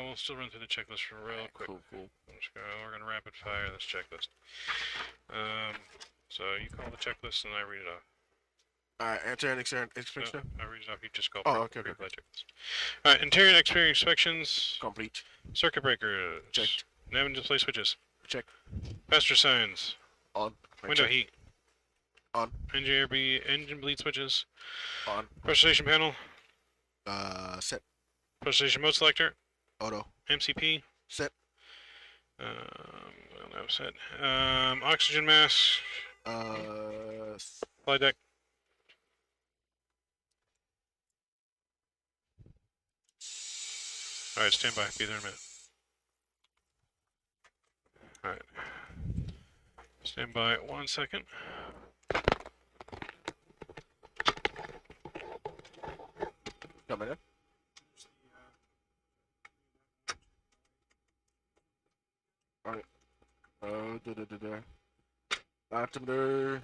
We'll still run through the checklist real quick.
Cool.
We're gonna rapid fire this checklist. So you call the checklist and I read it off.
Alright, interior and exterior
No,
inspection.
I read it off. You just call.
Okay.
Checklist. All right, interior and exterior inspections.
Complete.
Circuit breakers.
Checked.
Nav and display switches.
Check.
Faster signs.
On.
Window
Check.
heat.
On.
Engine bleed switches.
On.
Pressure station panel.
Set.
Pressure station mode selector.
Auto.
MCP.
Set.
Well, that was set. Oxygen mask. Flight deck. All right, stand by. Be there in a minute. All right. Stand by 1 second.
Coming in. Alright. Altimeter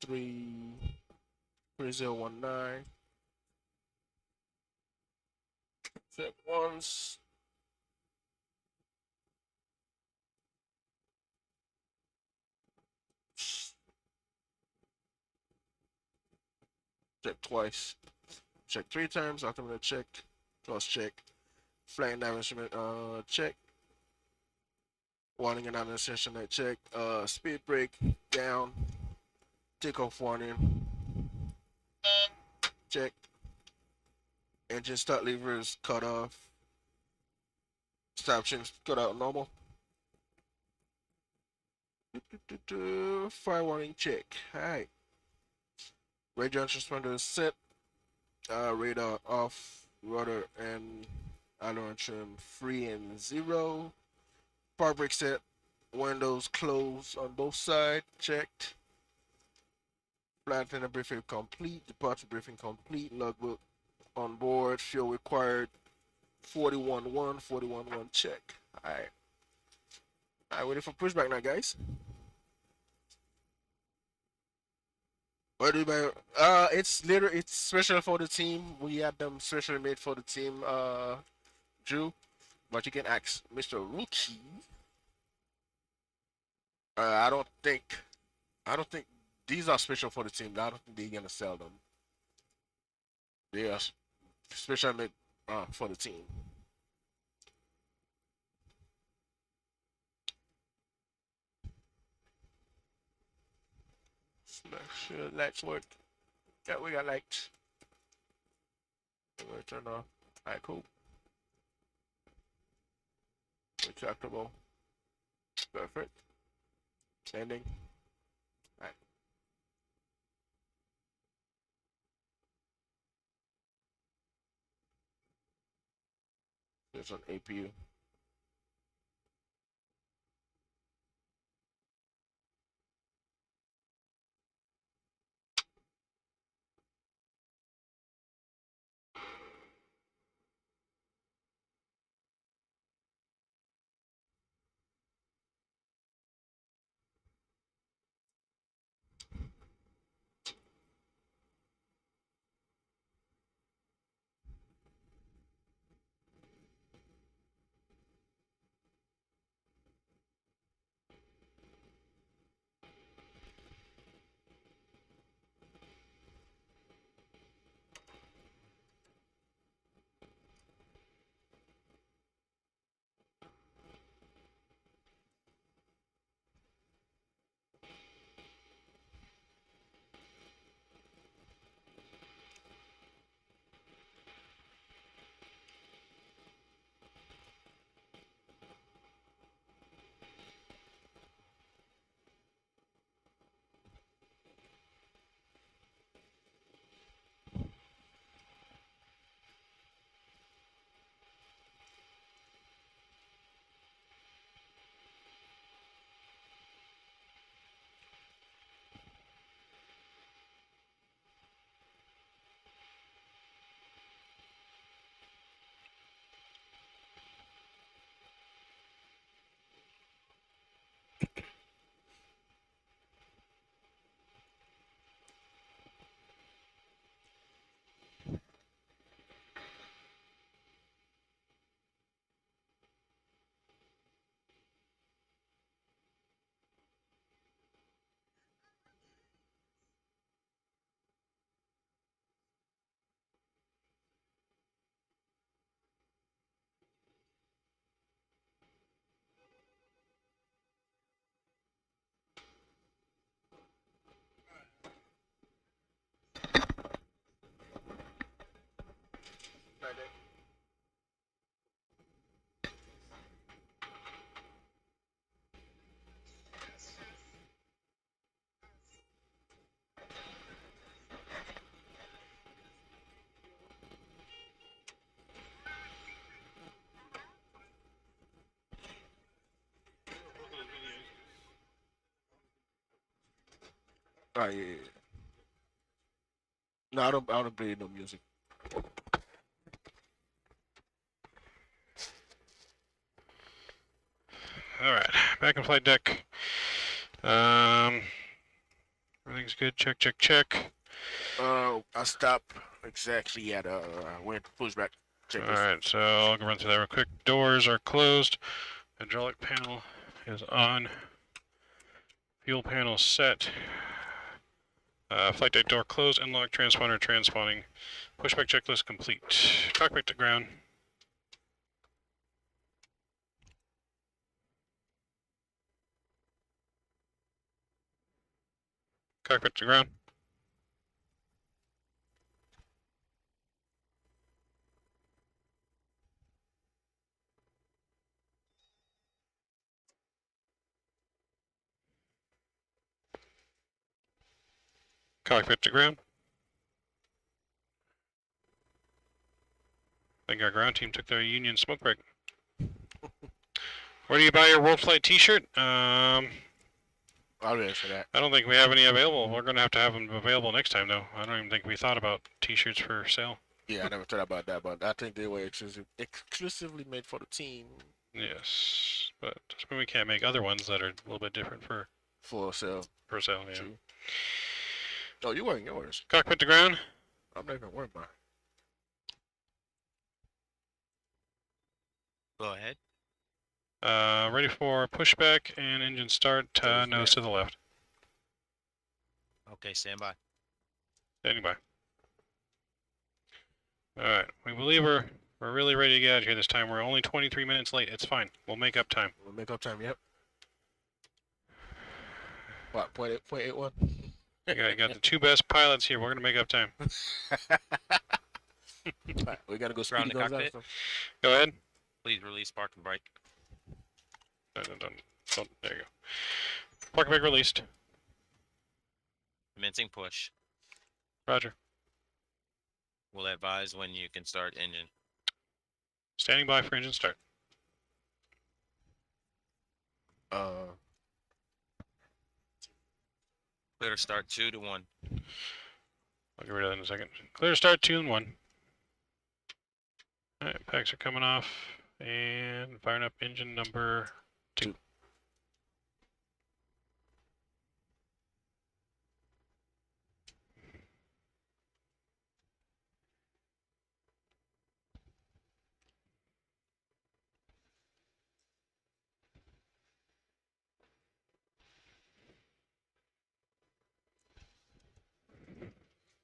3019. Check once. Check twice. Check 3 times. Altimeter check. Cross check. Flying nav instrument check. Warning and nav insertion net check. Speed brake down. Takeoff warning. check. Engine start levers cut off. Stop options cut out normal. Fire warning check. Alright. Radio transponder set. Radar off. Rudder and aileron trim free and 0. Power brake set. Windows closed on both sides. Checked. Flight attendant briefing complete. Departure briefing complete. Logbook on board. Fuel required 41.1. 41.1 check. Alright. Alright, ready for pushback now, guys. What do you buy? It's special for the team. We had them specially made for the team, Drew. But you can ask Mr. Rookie. I don't think these are special for the team. I don't think they're gonna sell them. They are special made for the team. Make sure lights work. Yeah, we got lights. We're turn off. Alright, cool. Retractable. Perfect. Standing. Alright. There's an APU. Oh yeah, yeah. No, I don't play no music.
Alright, back in flight deck. Everything's good. Check, check, check.
I stopped exactly at when pushback. Check this.
Alright, so I'll run through that real quick. Doors are closed. Hydraulic panel is on. Fuel panel set. Flight deck door closed. Unlock transponder transponding. Pushback checklist complete. Cockpit to ground. Cockpit to ground. Cockpit to ground. I think our ground team took their union smoke break. Where do you buy your World Flight T-shirt?
I'll answer that.
I don't think we have any available. We're gonna have to have them available next time, though. I don't even think we thought about T-shirts for sale.
Yeah, I never thought about that, but I think they were exclusively made for the team
Yes, but we can't make other ones that are a little bit different for
sale.
sale. Yeah.
True. Oh, you wearing yours?
Cockpit to ground.
I'm not even wearing mine.
Go ahead.
Ready for pushback and engine start. Nose to the left.
Okay, stand by.
Standing by. All right, we believe we're really ready to get out of here this time. We're only 23 minutes late. It's fine. We'll make up time.
We'll make up time. Yep. What? 0.81.
You got the two best pilots here. We're gonna make up time.
Right, we gotta go
Ground
speedy
the
guns
cockpit.
out.
Go ahead.
Please release park and brake.
Don't. There you go. Park brake released.
Commencing push.
Roger.
We'll advise when you can start engine.
Standing by for engine start.
Clear to start 2 to 1.
I'll get rid of that in a second. Clear to start 2 and 1. All right, packs are coming off and firing up engine number 2.
Uh,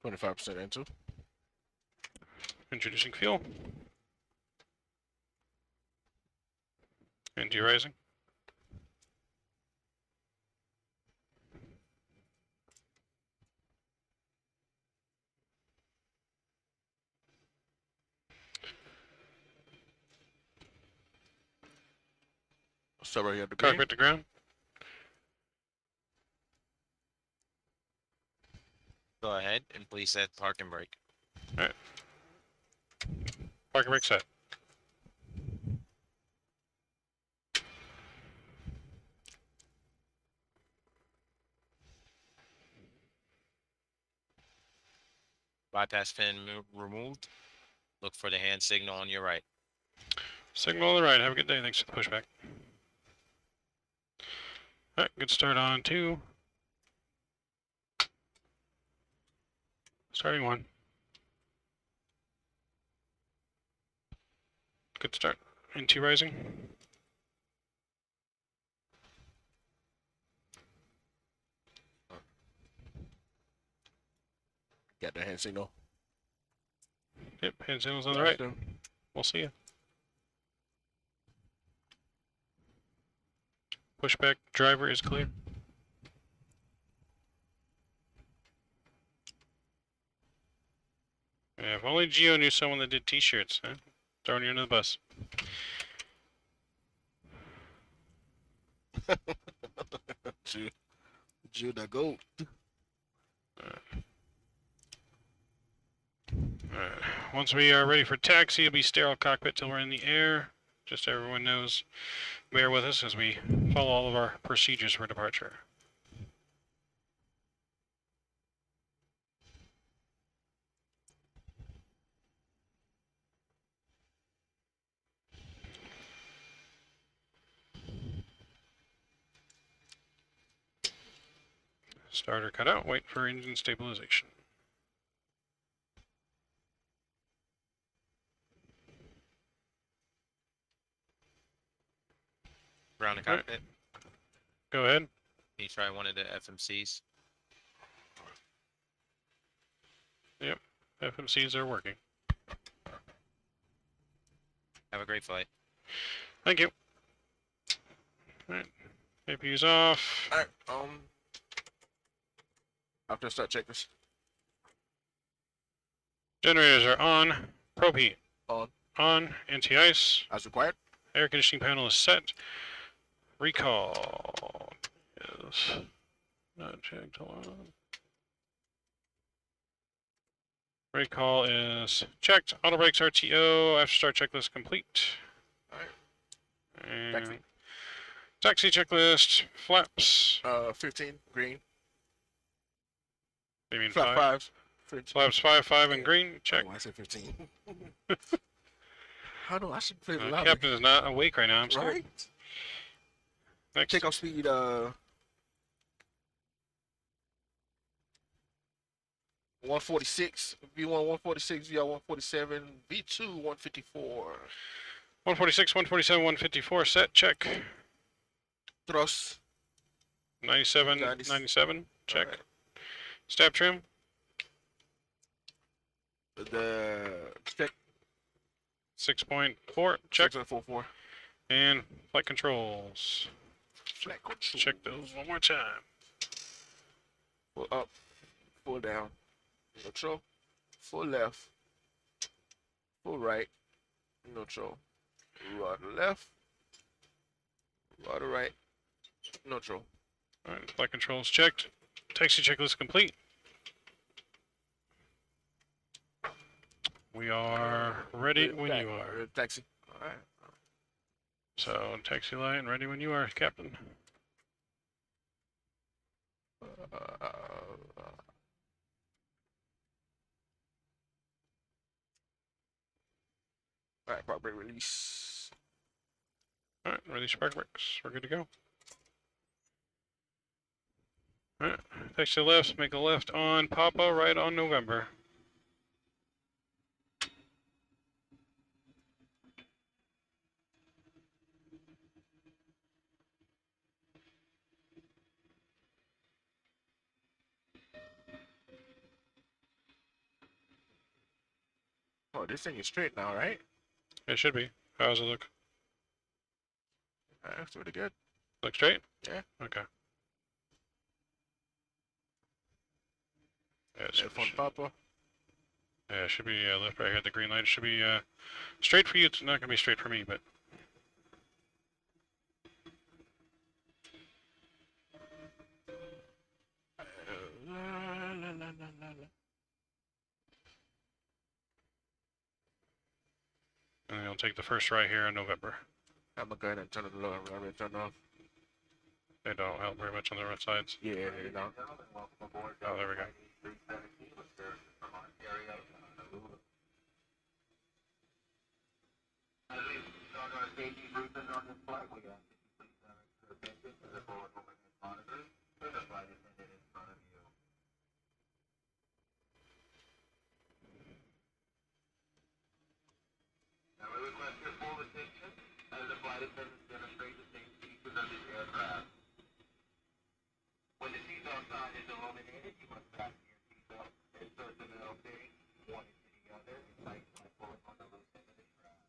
25% into.
Introducing fuel. And de-rising.
Start right here at the green.
Cockpit to ground.
Go ahead and please set park and brake.
Park and brake set.
Bypass fin removed. Look for the hand signal on your right.
Signal on the right. Have a good day. Thanks for the pushback. All right, good start on 2. Starting 1. Good start. Into rising.
Got the hand signal.
Yep, hand signal's on the right. We'll see you. Pushback driver is clear. Yeah, if only Geo knew someone that did t-shirts, huh? Throwing you under the bus.
Jude the goat.
Alright. Once we are ready for taxi, it'll be sterile cockpit till we're in the air. Just so everyone knows, bear with us as we follow all of our procedures for departure. Starter cut out, wait for engine stabilization.
Ground the
Alright.
cockpit.
Go ahead.
Can you try one of the FMCs?
Yep, FMCs are working.
Have a great flight.
Thank you. Alright, APU's off.
Alright, after start checkers.
Generators are on. Probe heat.
On.
On. Anti-ice.
As required.
Air conditioning panel is set. Recall is not checked. Hold on. Brake call is checked. Auto brakes RTO. After start checklist complete.
Alright.
And
Taxi.
taxi checklist. Flaps.
15 green.
You mean
Flap 5. 15.
Flaps 5 and
Yeah.
green. Check.
Oh, I said 15. I know I should play the lobby.
Captain is not awake right now. I'm scared.
Right?
Next.
Takeoff speed 146, V1 146, VR 147, V2 154.
146, 147, 154. Set. Check.
Thrust.
97,
90.
97. Check.
Alright.
Stab trim.
The check
6.4. Check.
6.44.
And flight controls.
Flat control.
Check those one more time.
Full up, full down. Neutral. Full left. Full right. Neutral. Rudder left. Rudder right. Neutral.
Alright, flight controls checked. Taxi checklist complete. We are ready when you are.
Taxi. Alright.
So, taxi light and ready when you are, Captain.
Alright, park brake release.
Alright, release spark brakes. We're good to go. Alright, taxi left, make a left on Papa, right on November.
Oh, this thing is straight now, right?
It should be. How does it look?
That's pretty good.
Look straight?
Yeah.
Okay. Yeah, it
Left on Papa.
yeah, it should be left right here at the green light. It should be straight for you. It's not going to be straight for me, but... And then you'll take the first right here in November.
I'm gonna go ahead and turn it low. I'm gonna turn off.
They don't help very much on the right sides.
Yeah, you know.
Oh, there we go.
Now we request your full attention as the flight attendants demonstrate the safety features of this aircraft. When the seatbelt sign is illuminated, you must fasten your seatbelt, insert the metal fitting, one into the other, and tighten by pulling on the loose end of the strap.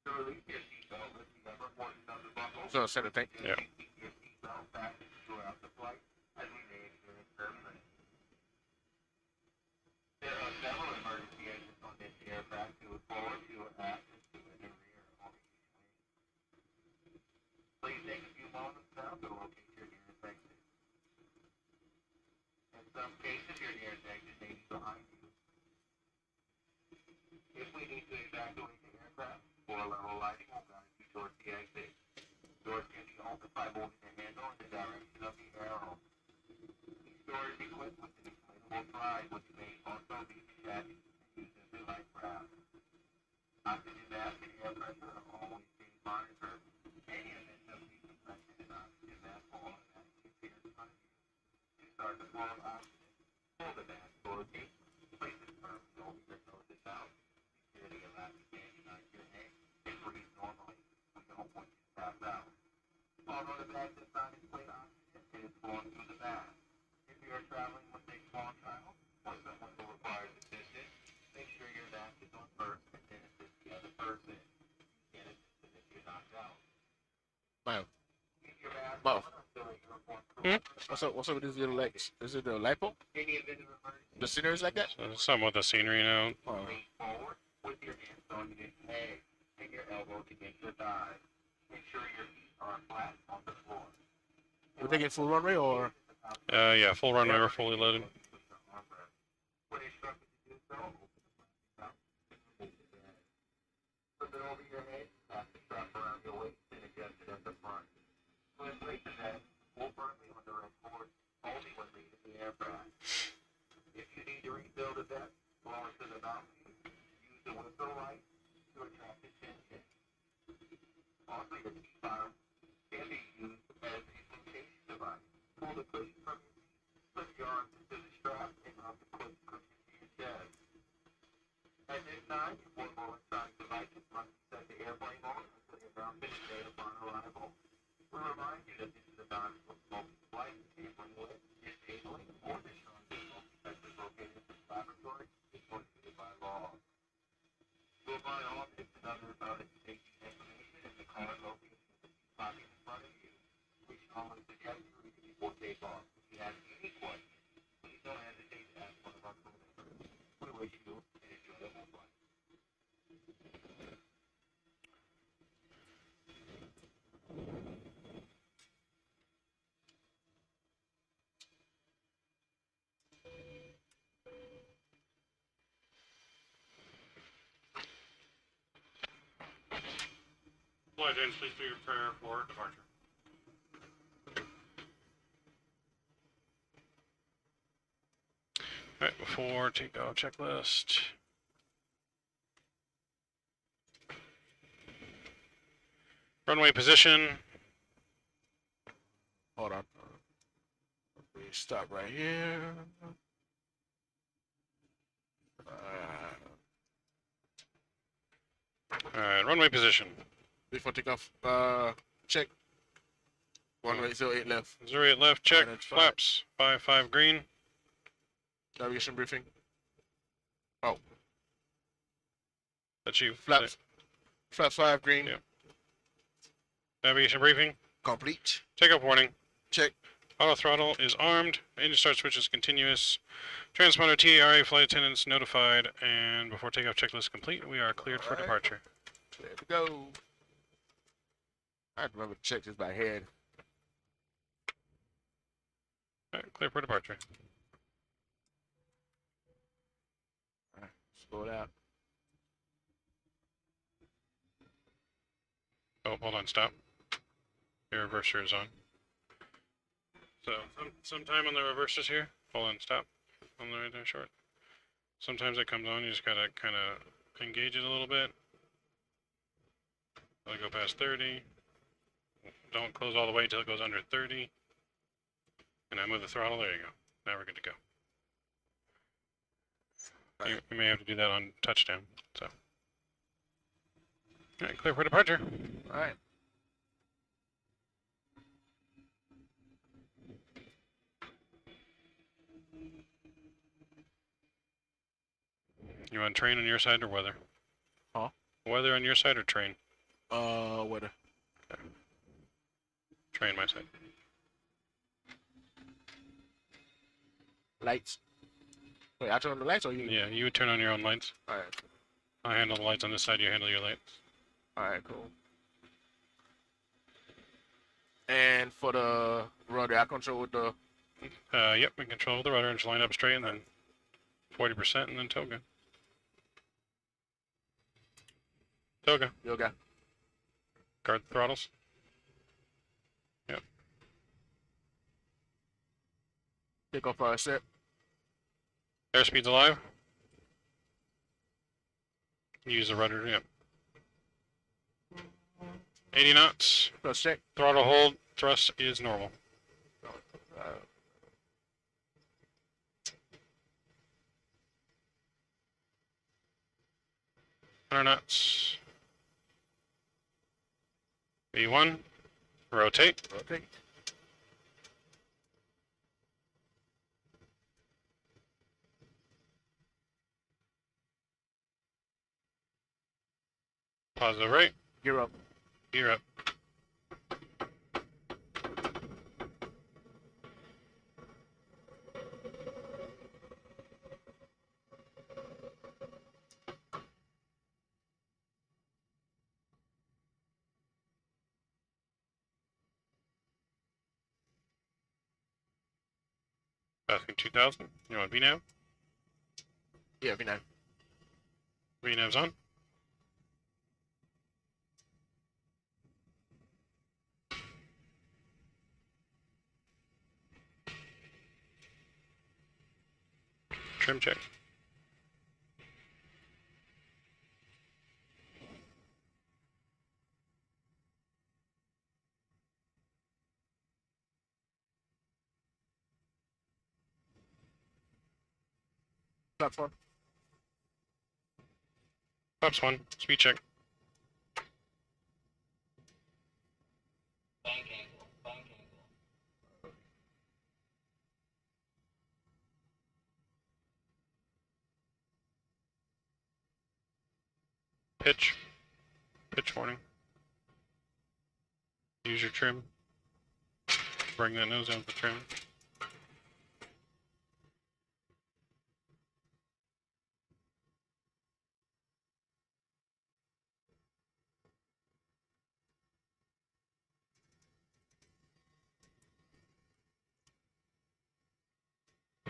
To release your seatbelt, lift the upper portion of the buckle.
So, set the thing.
Yeah.
Keep your seatbelt fastened throughout the flight as we may experience turbulence. There are several emergency exits on this aircraft to forward, to aft, and to the rear on each wing. Please take a few moments now to locate your nearest exit. In some cases, your nearest exit may be behind you. If we need to evacuate the aircraft, floor-level lighting will guide you towards the exit. Doors can be opened by moving the handle in the direction of the arrow. These doors equipped with an inflatable slide, which may also be detached and used as a life raft. Oxygen mask and air pressure are always being monitored. Any event of decompression and oxygen mask will automatically appear in front of you. To start the flow of oxygen, pull the mask toward you. Place it firmly over your nose and mouth. Secure the elastic band behind your neck and breathe normally. We don't want you to pass out. Although the mask does not inflate oxygen, it is flowing through the mask. If you are traveling with a small child or someone who requires assistance, make sure your mask is on first and then assist the other person. You can't assist them if you're knocked out.
Wow.
Keep your mask
Wow.
on until a uniform
What's up with these little legs? Is it the lipo?
Any event of emergency,
The scenery is like that?
Somewhat the scenery now.
Oh.
lean forward with your hands on your head and your elbows against your thighs. Make sure your feet are flat on the floor.
We're taking full runway or?
Yeah, full runway, we're fully loaded.
When instructed to do so, Lastly, the T-bar can be used as a flotation device. Pull the cushion from your seat, slip your arms into the strap, and mount the cushion to your chest. At this time, your portable electronic devices must be set to airplane mode until your ground finish date upon arrival. We remind you that this is a non-smoking flight. Tampering with, disabling, or destroying the smoke detectors located in the laboratory is prohibited by law. You'll find all this and other about safety information in the car located in the seat pocket in front of you. We strongly suggest you read it before takeoff. If you have any questions, please don't hesitate to ask one of our crew members. We wish you an enjoyable flight.
Flight attendants, please prepare for departure. Alright, before takeoff checklist. Runway position.
Hold on. We stop right here.
Alright, runway position.
Before takeoff, check. 108 left.
08 left, check.
And it's fine.
Flaps. 5 green.
Navigation briefing.
That's you.
Flaps. Flaps 5 green.
Yeah. Navigation briefing.
Complete.
Takeoff warning.
Check.
Auto throttle is armed. Engine start switch is continuous. Transponder TARA flight attendants notified. And before takeoff checklist complete, we are cleared for
Alright.
departure.
There we go. I have to remember to check this by head.
Alright, clear for departure.
Alright, slow it out.
Oh, hold on, stop. Your reverser is on. So, sometime on the reversers here. Hold on, stop. On the right there, short. Sometimes it comes on, you just gotta kind of engage it a little bit. Let it go past 30. Don't close all the way until it goes under 30. And I move the throttle, there you go. Now we're good to go. You may have to do that on touchdown, so. Alright, clear for departure.
Alright.
You want train on your side or weather?
Huh?
Weather on your side or train?
Weather.
Train my side.
Lights. Wait, I turn on the lights or you?
Yeah, you would turn on your own lights.
Alright.
I handle the lights on this side, you handle your lights.
Alright, cool. And for the rudder, I control with the.
Yep, we control the rudder and just line up straight and then 40% and then toga. Toga.
Yoga.
Guard the throttles. Yep.
Take off our set.
Airspeed's alive. Use the rudder, yep. 80 knots.
Plus check.
Throttle hold. Thrust is normal. 100 knots. V1. Rotate.
Rotate.
Positive right.
Gear up.
Gear up. Passing 2000. You want VNAV?
Yeah, V9.
VNAV's on. Trim check.
Flaps 1.
Flaps 1. Speed check. Pitch. Pitch warning. Use your trim. Bring that nose down with the trim.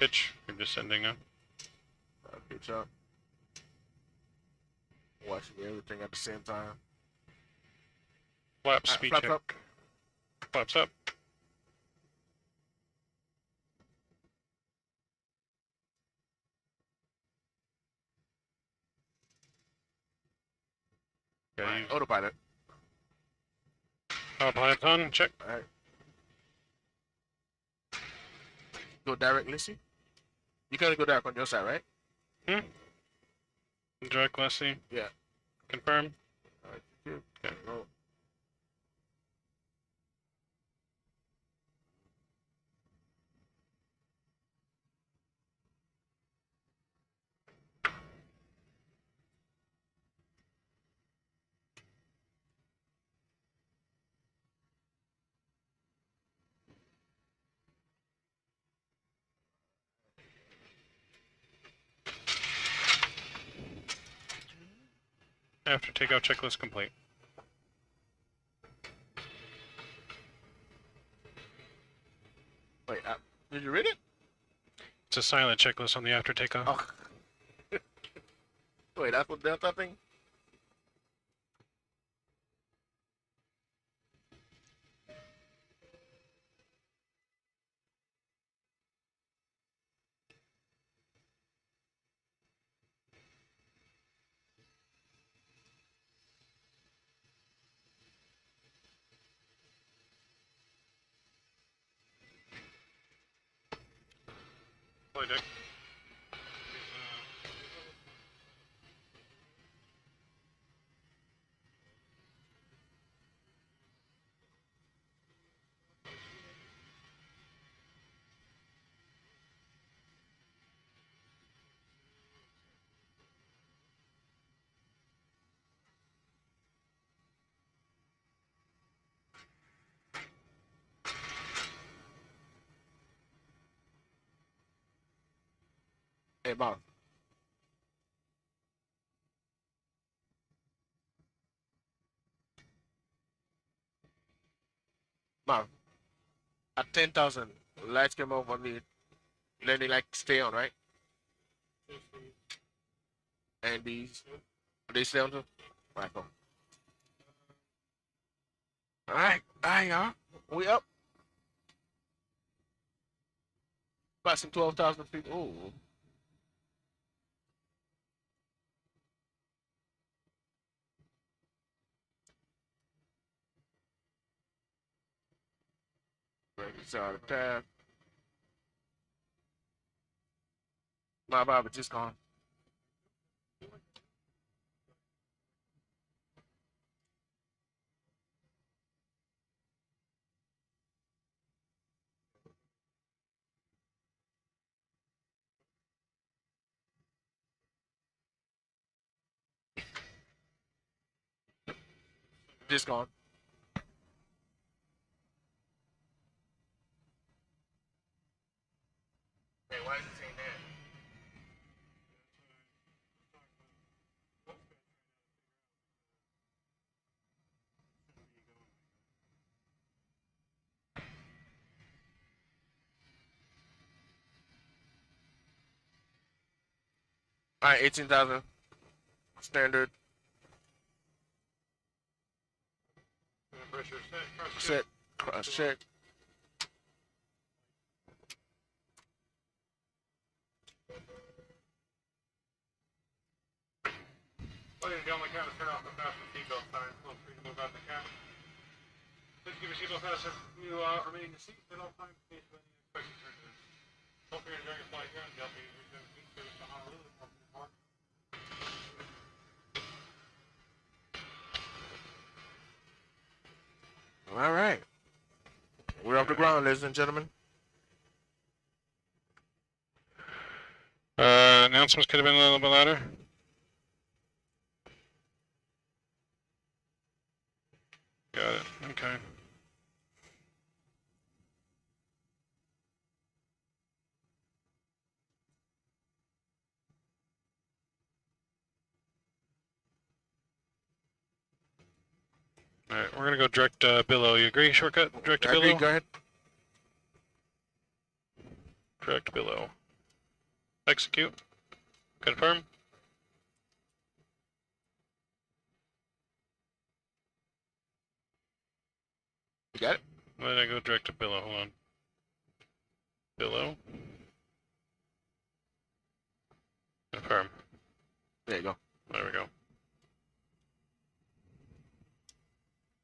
Pitch. You're descending now.
Pitch up. Watching everything at the same time.
Flaps. Speed
flaps
check.
up.
Flaps up. Okay,
Alright, autopilot.
autopilot on. Check.
Alright. Go directly, see? You can only go direct on your side, right?
Direct lessee.
Yeah.
Confirm.
Alright,
Okay.
go.
After takeoff checklist complete.
Wait, did you read it?
It's a silent checklist on the after takeoff.
Oh. Wait, that's what Delta thing?
Play deck.
Hey, Bob. Bob. At 10,000, lights came off on me. Then they like stay on, right? And these, they stay on too? Right, cool. Alright, y'all. We up. Passing 12,000 feet. Ooh. Break this out of tab. My Bob just gone. Just gone. Hey, why is it saying that? Alright, 18,000. Standard.
Pressure set.
Set. Cross check.
Ladies and gentlemen, cabin turn off the fasten seatbelt sign. Feel free to move out of the cabin. Please keep your seatbelt fastened. You remain in the seat at all times in case of any unexpected turns. Hope you're enjoying your flight here on the LP 317 service to Honolulu.
All right. We're off the ground, ladies and gentlemen.
Announcements could have been a little bit louder. Got it. Okay. Alright, we're gonna go direct below. You agree? Shortcut? Direct
I agree.
below?
Go ahead.
Direct below. Execute. Confirm.
You got it?
Why did I go direct to below? Hold on. Below. Confirm.
There you go.
There we go.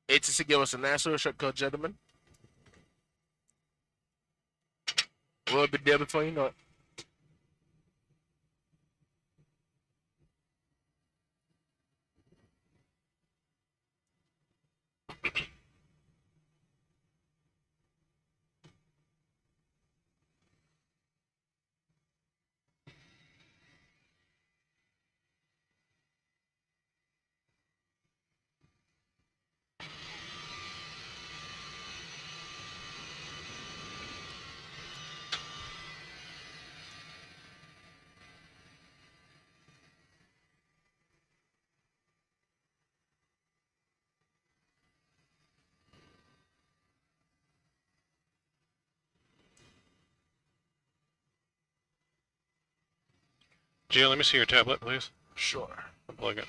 ATC give us an answer, shortcut, gentlemen. We'll be there before you know it.
Gio, let me see your tablet, please.
Sure.
Plug it.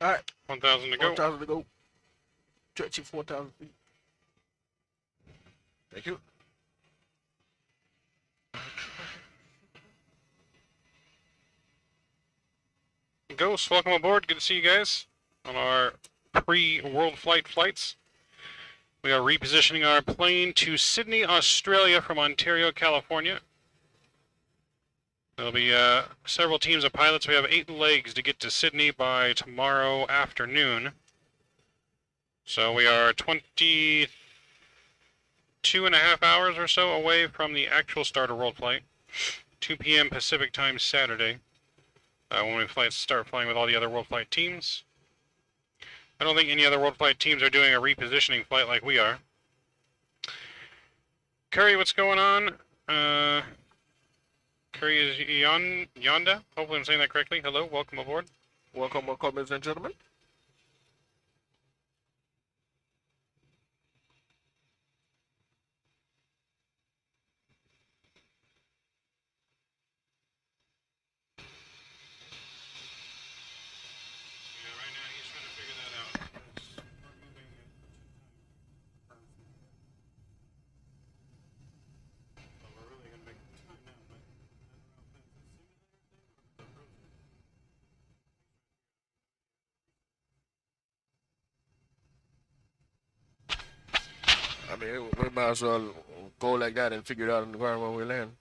All right.
1,000 to go.
1,000 to go. Stretching 4,000 feet. Thank you.
Ghost, welcome aboard. Good to see you guys on our pre-world flight flights. We are repositioning our plane to Sydney, Australia from Ontario, California. There'll be several teams of pilots. We have 8 legs to get to Sydney by tomorrow afternoon. So we are 22.5 hours or so away from the actual start of world flight. 2 p.m. Pacific time Saturday. When we start flying with all the other world flight teams. I don't think any other world flight teams are doing a repositioning flight like we are. Curry, what's going on? Curry is Yonda. Hopefully I'm saying that correctly. Hello, welcome aboard.
Welcome, ladies and gentlemen. I mean, we might as well go like that and figure it out on the ground when we land.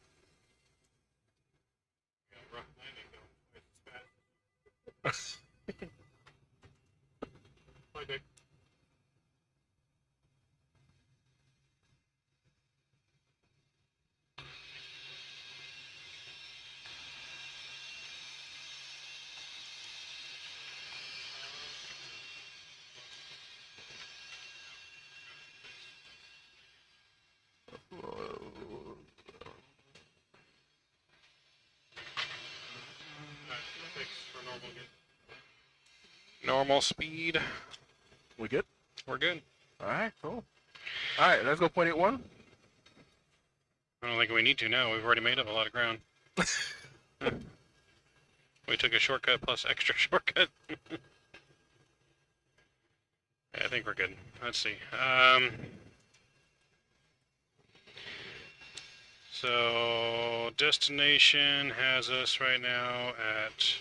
Normal speed.
We good?
We're good.
All right, cool. All right, let's go 0.81.
I don't think we need to now. We've already made up a lot of ground. We took a shortcut plus extra shortcut. I think we're good. Let's see. So destination has us right now at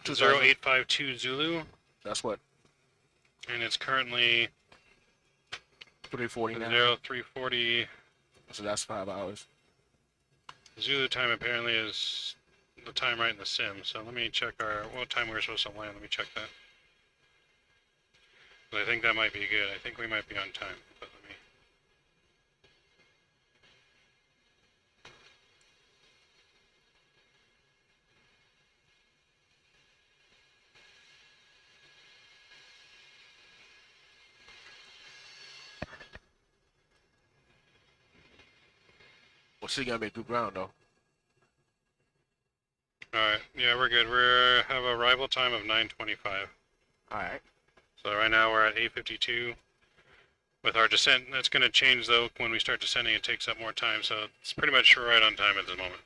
0852 Zulu,
That's what,
and it's currently
3:40 now.
0340.
So that's 5 hours.
Zulu time apparently is the time right in the sim. So let me check what time we were supposed to land. Let me check that. But I think that might be good. I think we might be on time. But let me.
We're still gonna make good ground though.
Alright, yeah, we're good. We have a arrival time of 9:25.
All right.
So right now we're at 8:52. With our descent, that's going to change though. When we start descending, it takes up more time. So it's pretty much right on time at this moment.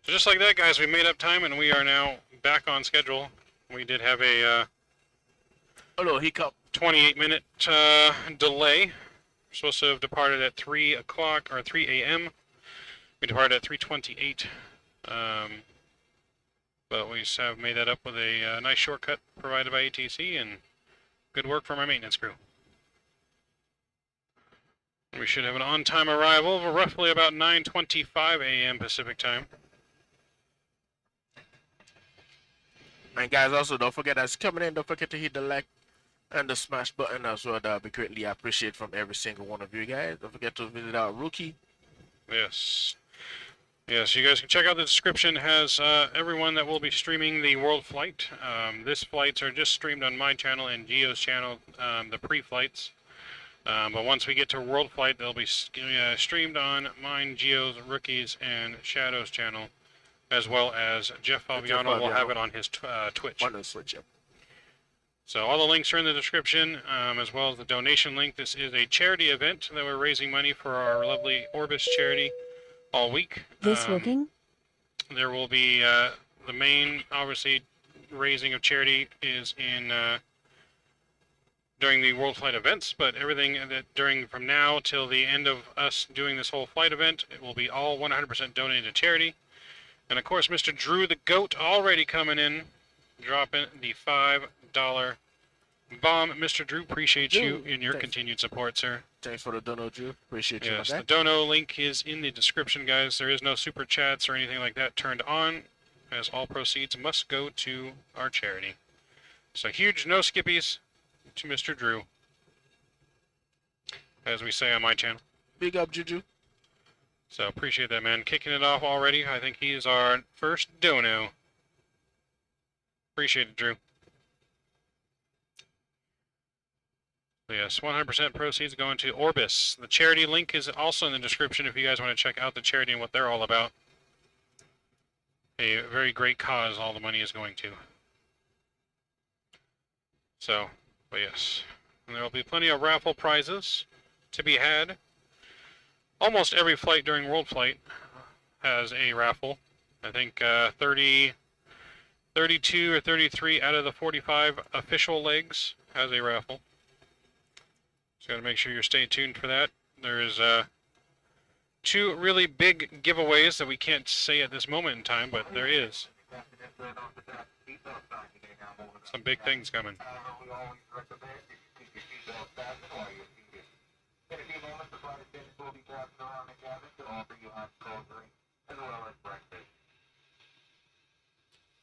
So just like that, guys, we made up time and we are now back on schedule. We did have a
A little hiccup.
28-minute delay. We're supposed to have departed at 3 o'clock or 3 a.m. We departed at 3:28. But we have made that up with a nice shortcut provided by ATC and good work from our maintenance crew. We should have an on-time arrival of roughly about 9:25 a.m. Pacific time.
And guys, also don't forget that's coming in. Don't forget to hit the like and the smash button as well. That would be greatly appreciated from every single one of you guys. Don't forget to visit our rookie.
Yes. Yes, you guys can check out the description. It has everyone that will be streaming the world flight. This flights are just streamed on my channel and Geo's channel, the pre-flights. But once we get to world flight, they'll be streamed on mine, Geo's, Rookie's, and Shadow's channel, as well as Jeff Fabiano will have it on his Twitch.
On the Switch, yep.
So all the links are in the description, as well as the donation link. This is a charity event that we're raising money for our lovely Orbis charity all week.
This working?
There will be the main, obviously, raising of charity is in during the world flight events, but everything that from now till the end of us doing this whole flight event, it will be all 100% donated to charity. And of course, Mr. Drew the Goat already coming in, dropping the $5 bomb. Mr. Drew, appreciate you and your continued support, sir.
Thanks for the dono, Drew. Appreciate you.
Yes, the dono link is in the description, guys. There is no super chats or anything like that turned on, as all proceeds must go to our charity. So huge no skippies to Mr. Drew, as we say on my channel.
Big up, Juju.
So appreciate that, man. Kicking it off already. I think he is our first dono. Appreciate it, Drew. So yes, 100% proceeds going to Orbis. The charity link is also in the description if you guys want to check out the charity and what they're all about. A very great cause all the money is going to. So, but yes. And there will be plenty of raffle prizes to be had. Almost every flight during World Flight has a raffle. I think 32 or 33 out of the 45 official legs has a raffle. So gotta make sure you stay tuned for that. There is 2 really big giveaways that we can't say at this moment in time, but there is. Some big things coming.
In a few moments, the flight attendants will be passing around the cabin to offer you hot cold drinks as well as breakfast.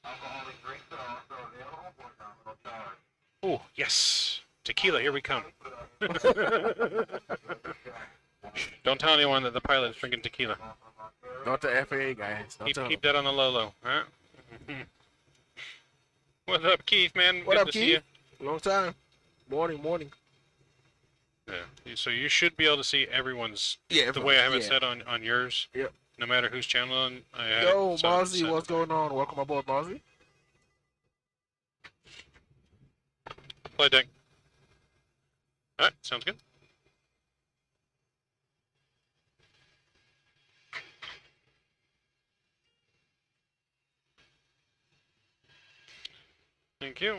Alcoholic drinks are also available for nominal charge.
Oh, yes. Tequila, here we come. Don't tell anyone that the pilot is drinking tequila.
Not the FAA guys. Don't tell
Keep
them.
that on the low, huh? What's up, Keith, man?
What
Good
up,
to see
Keith?
you.
Long time. Morning.
Yeah. So you should be able to see everyone's
Yeah.
the way I have it
yeah.
set on yours.
Yep.
No matter whose channel I had.
Yo,
it set-
Mozzie,
set.
what's going on? Welcome aboard, Mozzie.
Flight deck. Alright, sounds good. Thank you.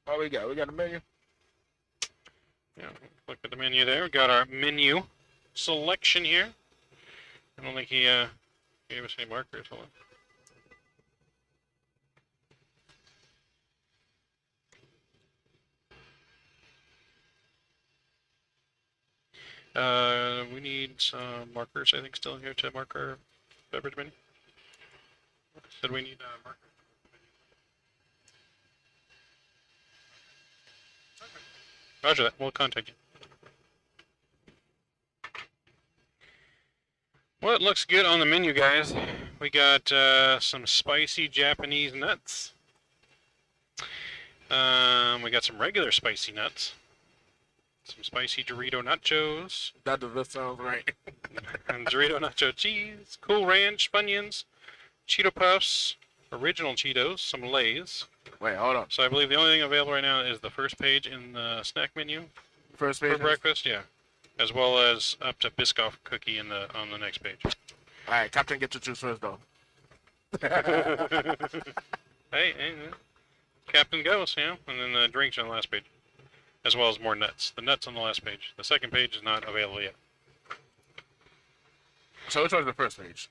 What we got? We got a menu.
Yeah, look at the menu there. We got our menu selection here. I don't think he gave us any markers. Hold on. We need some markers, I think, still here to mark our beverage menu. Said we need markers. Roger that. We'll contact you. Well, it looks good on the menu, guys. We got some spicy Japanese nuts. We got some regular spicy nuts. Some spicy Dorito nachos.
That does sound right.
And Dorito nacho cheese. Cool Ranch, Funyuns, Cheeto Puffs, original Cheetos, some Lay's.
Wait, hold on.
So I believe the only thing available right now is the first page in the snack menu
First
for
page.
breakfast, yeah, as well as up to Biscoff cookie on the next page.
All right, Captain, get to choose first, though.
hey, Captain goes, and then the drinks on the last page, as well as more nuts. The nuts on the last page. The second page is not available yet.
So which one's the first page?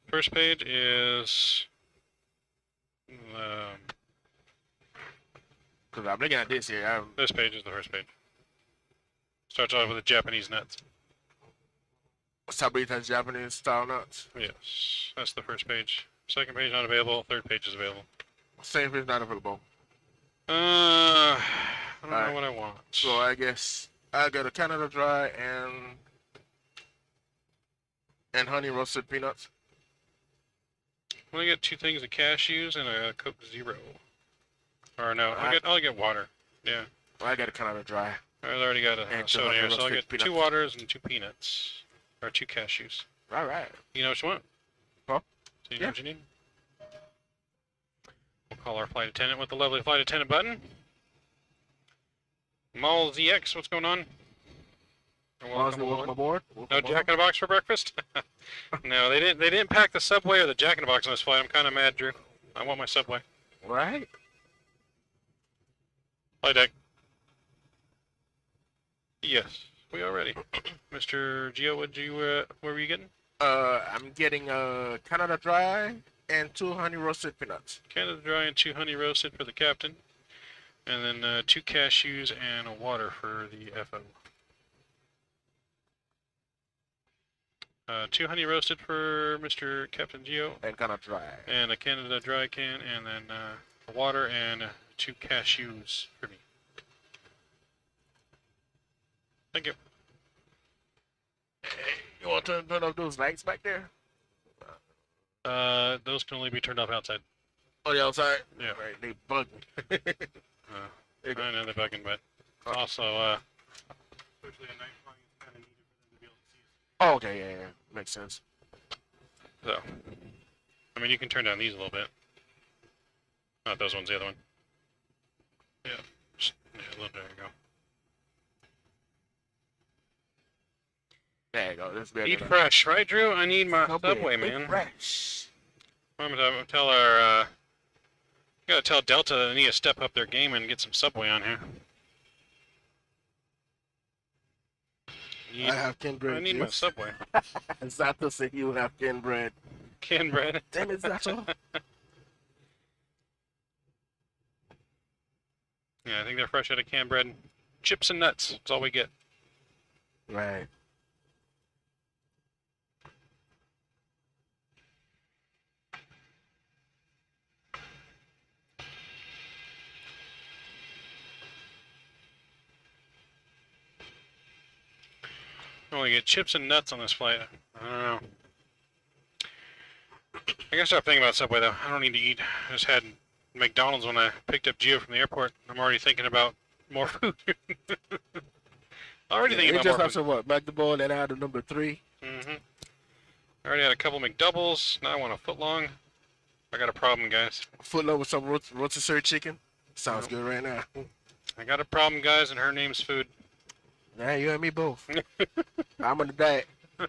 First page is
Because I'm looking at this here.
this page is the first page. Starts off with the Japanese nuts.
Sabrita's Japanese style nuts.
Yes, that's the first page. Second page not available. Third page is available.
Same page not available.
I don't know
Alright.
what I want.
So I guess I got a Canada Dry and honey roasted peanuts.
I'm gonna get 2 things of cashews and a Coke Zero. Or no,
Alright.
I'll get water. Yeah,
I got a Canada Dry.
I already got a
And
soda here, so I'll
roasted
get 2
peanuts.
waters and 2 peanuts. Or 2 cashews.
All right.
You know what you want?
Huh?
So you know
Yeah.
what you need? We'll call our flight attendant with the lovely flight attendant button. Mall ZX, what's going on?
Welcome aboard.
No Jack in a Box for breakfast? No, they didn't pack the Subway or the Jack in a Box on this flight. I'm kind of mad, Drew. I want my Subway.
Right.
Flight deck. Yes, we are ready. Mr. Gio, where were you getting?
I'm getting a Canada Dry and 2 honey roasted peanuts.
Canada Dry and 2 honey roasted for the captain. And then 2 cashews and a water for the FO. 2 honey roasted for Mr. Captain Gio.
And Canada Dry.
And a Canada Dry can, and then water and 2 cashews for me. Thank you.
You want to turn off those lights back there?
Those can only be turned off outside.
On the outside?
Yeah.
Right, they bug me.
I know they're bugging, but also, especially at night flying, it's kind of needed for them to be able to see us.
Oh, okay, yeah. Makes sense.
So, I mean, you can turn down these a little bit. Not those ones, the other one. Yeah, there you go.
There you go. This better
Eat
than-
fresh, right, Drew? I need my Subway,
Eat
man.
fresh.
I'm gonna tell our, gotta tell Delta they need to step up their game and get some Subway on here.
I have canned bread.
I need my
yes.
Subway.
Zato said you would have canned bread.
Canned bread.
Damn it, Zato.
Yeah, I think they're fresh out of canned bread. Chips and nuts. That's all we get.
Right.
I only get chips and nuts on this flight. I don't know. I gotta start thinking about Subway though. I don't need to eat. I just had McDonald's when I picked up Gio from the airport. I'm already thinking about more food. Already thinking
It
about
just
more
have
food.
to what? Back the ball and add the number 3.
Mm-hmm. I already had a couple McDoubles. Now I want a foot long. I got a problem, guys.
Footloaf with some rotisserie chicken. Sounds
Nope.
good right now.
I got a problem, guys, and her name's food.
Nah, you and me both. I'm on the diet.
I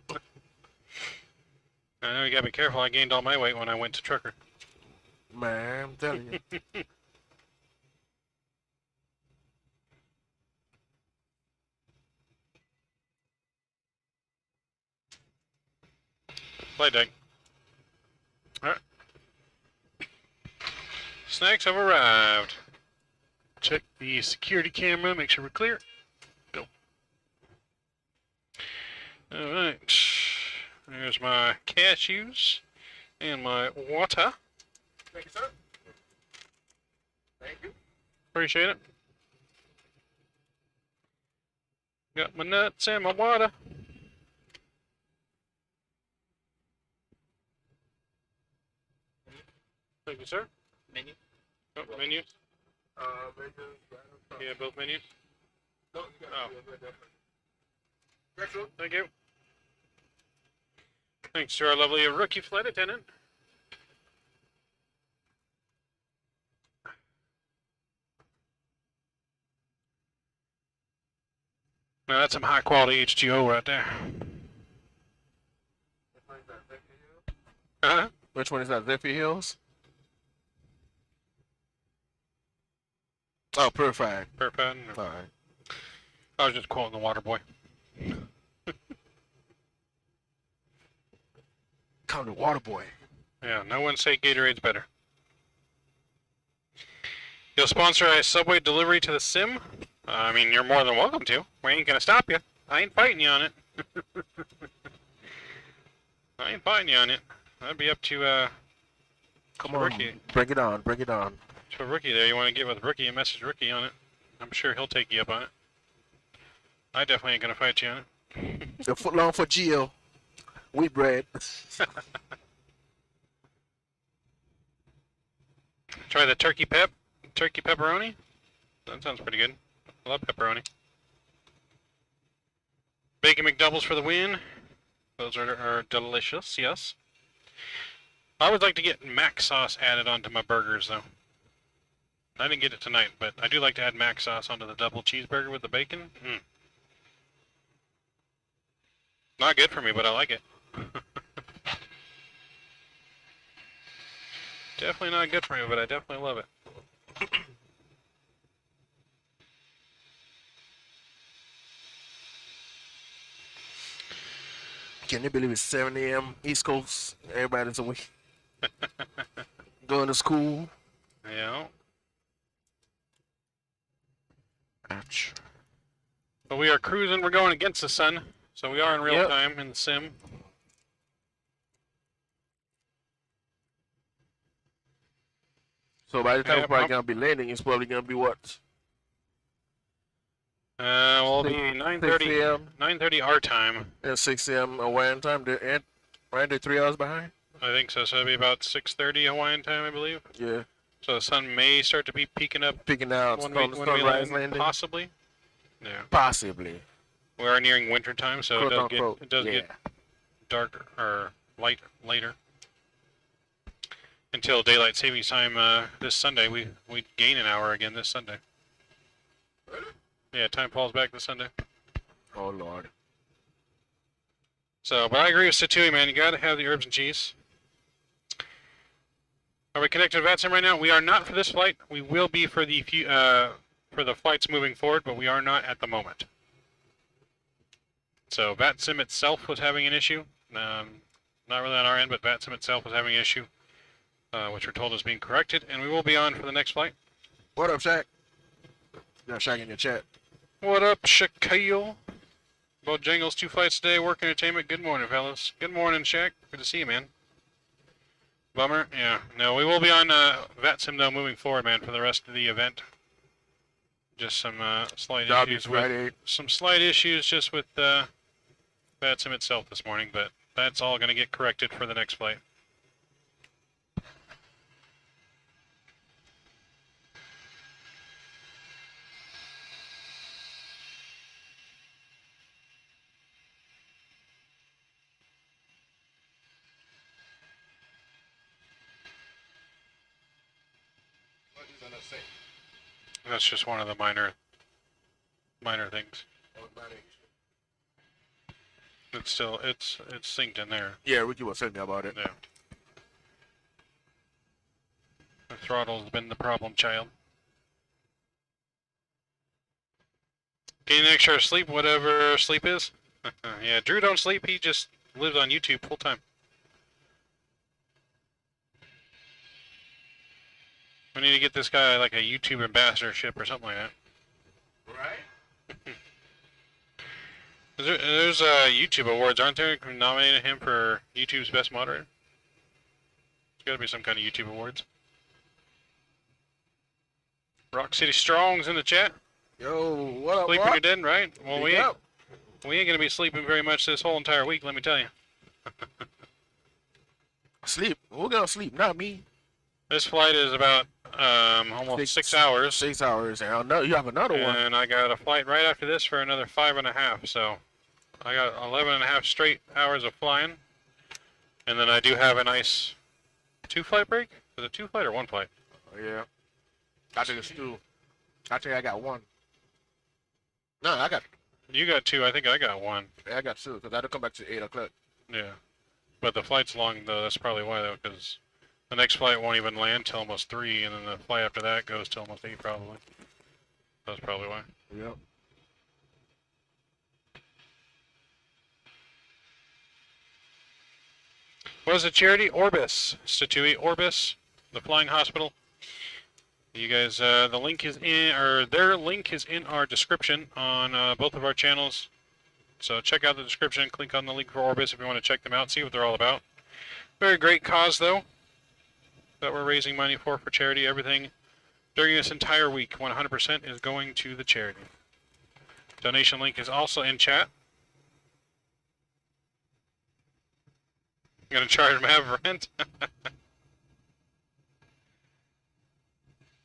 know you gotta be careful. I gained all my weight when I went to Trucker.
Man, I'm telling you.
Flight deck. Alright. Snacks have arrived. Check the security camera, make sure we're clear. Go. Alright. There's my cashews and my water.
Thank you, sir. Thank you.
Appreciate it. Got my nuts and my water. Thank you, sir.
Menu.
Oh, menus?
Menus.
Yeah, both menus.
No, you
Oh.
Retro.
Thank you. Thanks to our lovely rookie flight attendant. Now that's some high quality H2O right there. Uh-huh.
Which one is that? Zephyr Hills? Oh, purified.
Purified.
All right.
I was just quoting the water boy.
Come to Water Boy.
Yeah, no one say Gatorade's better. You'll sponsor a Subway delivery to the sim? I mean, you're more than welcome to. We ain't gonna stop you. I ain't fighting you on it. I ain't fighting you on it. That'd be up to,
Come
to
on.
Ricky.
Bring it on. Bring it on.
To Ricky there. You want to get with Ricky and message Ricky on it. I'm sure he'll take you up on it. I definitely ain't gonna fight you on it.
The foot long for Gio. Wheat bread.
Try the turkey pepperoni. That sounds pretty good. I love pepperoni. Bacon McDoubles for the win. Those are delicious, yes. I would like to get mac sauce added onto my burgers, though. I didn't get it tonight, but I do like to add mac sauce onto the double cheeseburger with the bacon. Not good for me, but I like it. Definitely not good for me, but I definitely love it.
Can you believe it's 7 a.m. East Coast? Everybody's awake. Going to school.
Yeah.
Ouch.
But we are cruising. We're going against the sun, so we are in real
Yep.
time in the sim.
So by the time
Yeah,
we're probably
prob-
going to be landing, it's probably going to be what?
Well, it'll be
6
9:30.
a.m.
9:30 our time.
and 6 a.m. Hawaiian time. Right, they're 3 hours behind?
I think so. So it'll be about 6:30 Hawaiian time, I believe.
Yeah.
So the sun may start to be peeking up
Picking out
when
sun,
we
sunrise
land,
landing.
possibly. Yeah.
Possibly.
We are nearing winter time, so
Quote
it does
unquote.
get
Yeah.
dark or light later. Until daylight savings time this Sunday, we gain an hour again this Sunday. Yeah, time falls back this Sunday.
Oh, Lord.
So, but I agree with Satui, man. You gotta have the herbs and cheese. Are we connected to Vatsim right now? We are not for this flight. We will be for the flights moving forward, but we are not at the moment. So Vatsim itself was having an issue. Not really on our end, but Vatsim itself was having an issue, which we're told is being corrected, and we will be on for the next flight.
What up, Shaq? Got Shaq in your chat.
What up, Shaquille? Bojangles, 2 flights today, work entertainment. Good morning, fellas. Good morning, Shaq. Good to see you, man. Bummer. Yeah. No, we will be on Vatsim, though, moving forward, man, for the rest of the event. Just some slight
Derby
issues with...
Friday.
Some slight issues just with Vatsim itself this morning, but that's all going to get corrected for the next flight.
What is gonna say?
That's just one of the minor things. It's still it's synced in there.
Yeah, Ricky was telling me about it.
Yeah. The throttle's been the problem child. Getting extra sleep, whatever sleep is. Yeah, Drew don't sleep. He just lives on YouTube full time. We need to get this guy like a YouTube ambassadorship or something like that.
Right?
There's YouTube awards, aren't there? Nominating him for YouTube's best moderator. There's got to be some kind of YouTube awards. Rock City Strong's in the chat.
Yo, what up,
Sleeping
Rock?
you're dead, right? Well,
Big up.
we ain't gonna be sleeping very much this whole entire week. Let me tell you.
Sleep. We're gonna sleep, not me.
This flight is about almost 6 hours.
6 hours. And I know you have another one.
And I got a flight right after this for another 5.5. So I got 11.5 straight hours of flying. And then I do have a nice 2-flight break. Was it 2 flight or 1 flight?
Oh, yeah. I think it's 2. I think I got 1. No, I got
You got 2. I think I got 1.
2 because I had to come back to 8 o'clock.
Yeah. But the flight's long though. That's probably why though, because the next flight won't even land till almost 3, and then the flight after that goes till almost 8 probably. That's probably why.
Yep.
What is the charity? Orbis. Statui Orbis, the flying hospital. You guys, the link is in, or their link is in our description on both of our channels. So check out the description, click on the link for Orbis if you want to check them out, see what they're all about. Very great cause though, that we're raising money for charity. Everything during this entire week, 100% is going to the charity. Donation link is also in chat. Gonna charge Mav rent.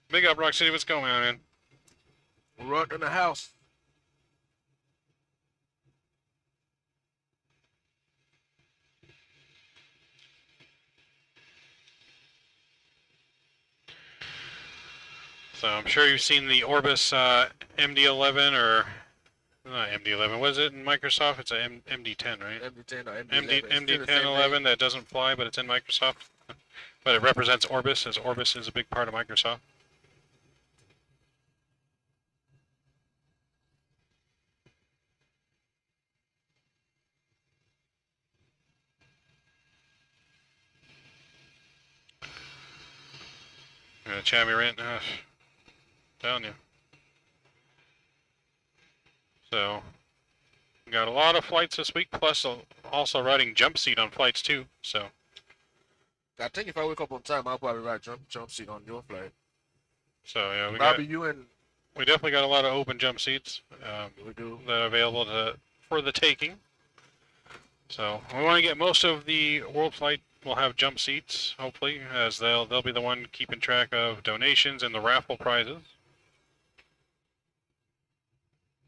Big up, Rock City. What's going on, man?
We're out in the house.
So I'm sure you've seen the Orbis MD11 or not MD11. What is it in Microsoft? It's a MD10, right?
MD10 or MD11.
MD10 11 that doesn't fly, but it's in Microsoft. But it represents Orbis, as Orbis is a big part of Microsoft. Chammy rent, telling you. So, we got a lot of flights this week, plus also riding jump seat on flights too. So,
I think if I wake up on time, I'll probably ride jump seat on your flight.
so yeah,
Probably you and
we definitely got a lot of open jump seats
we do.
that are available for the taking. So we want to get most of the world flight. We'll have jump seats, hopefully, as they'll be the one keeping track of donations and the raffle prizes.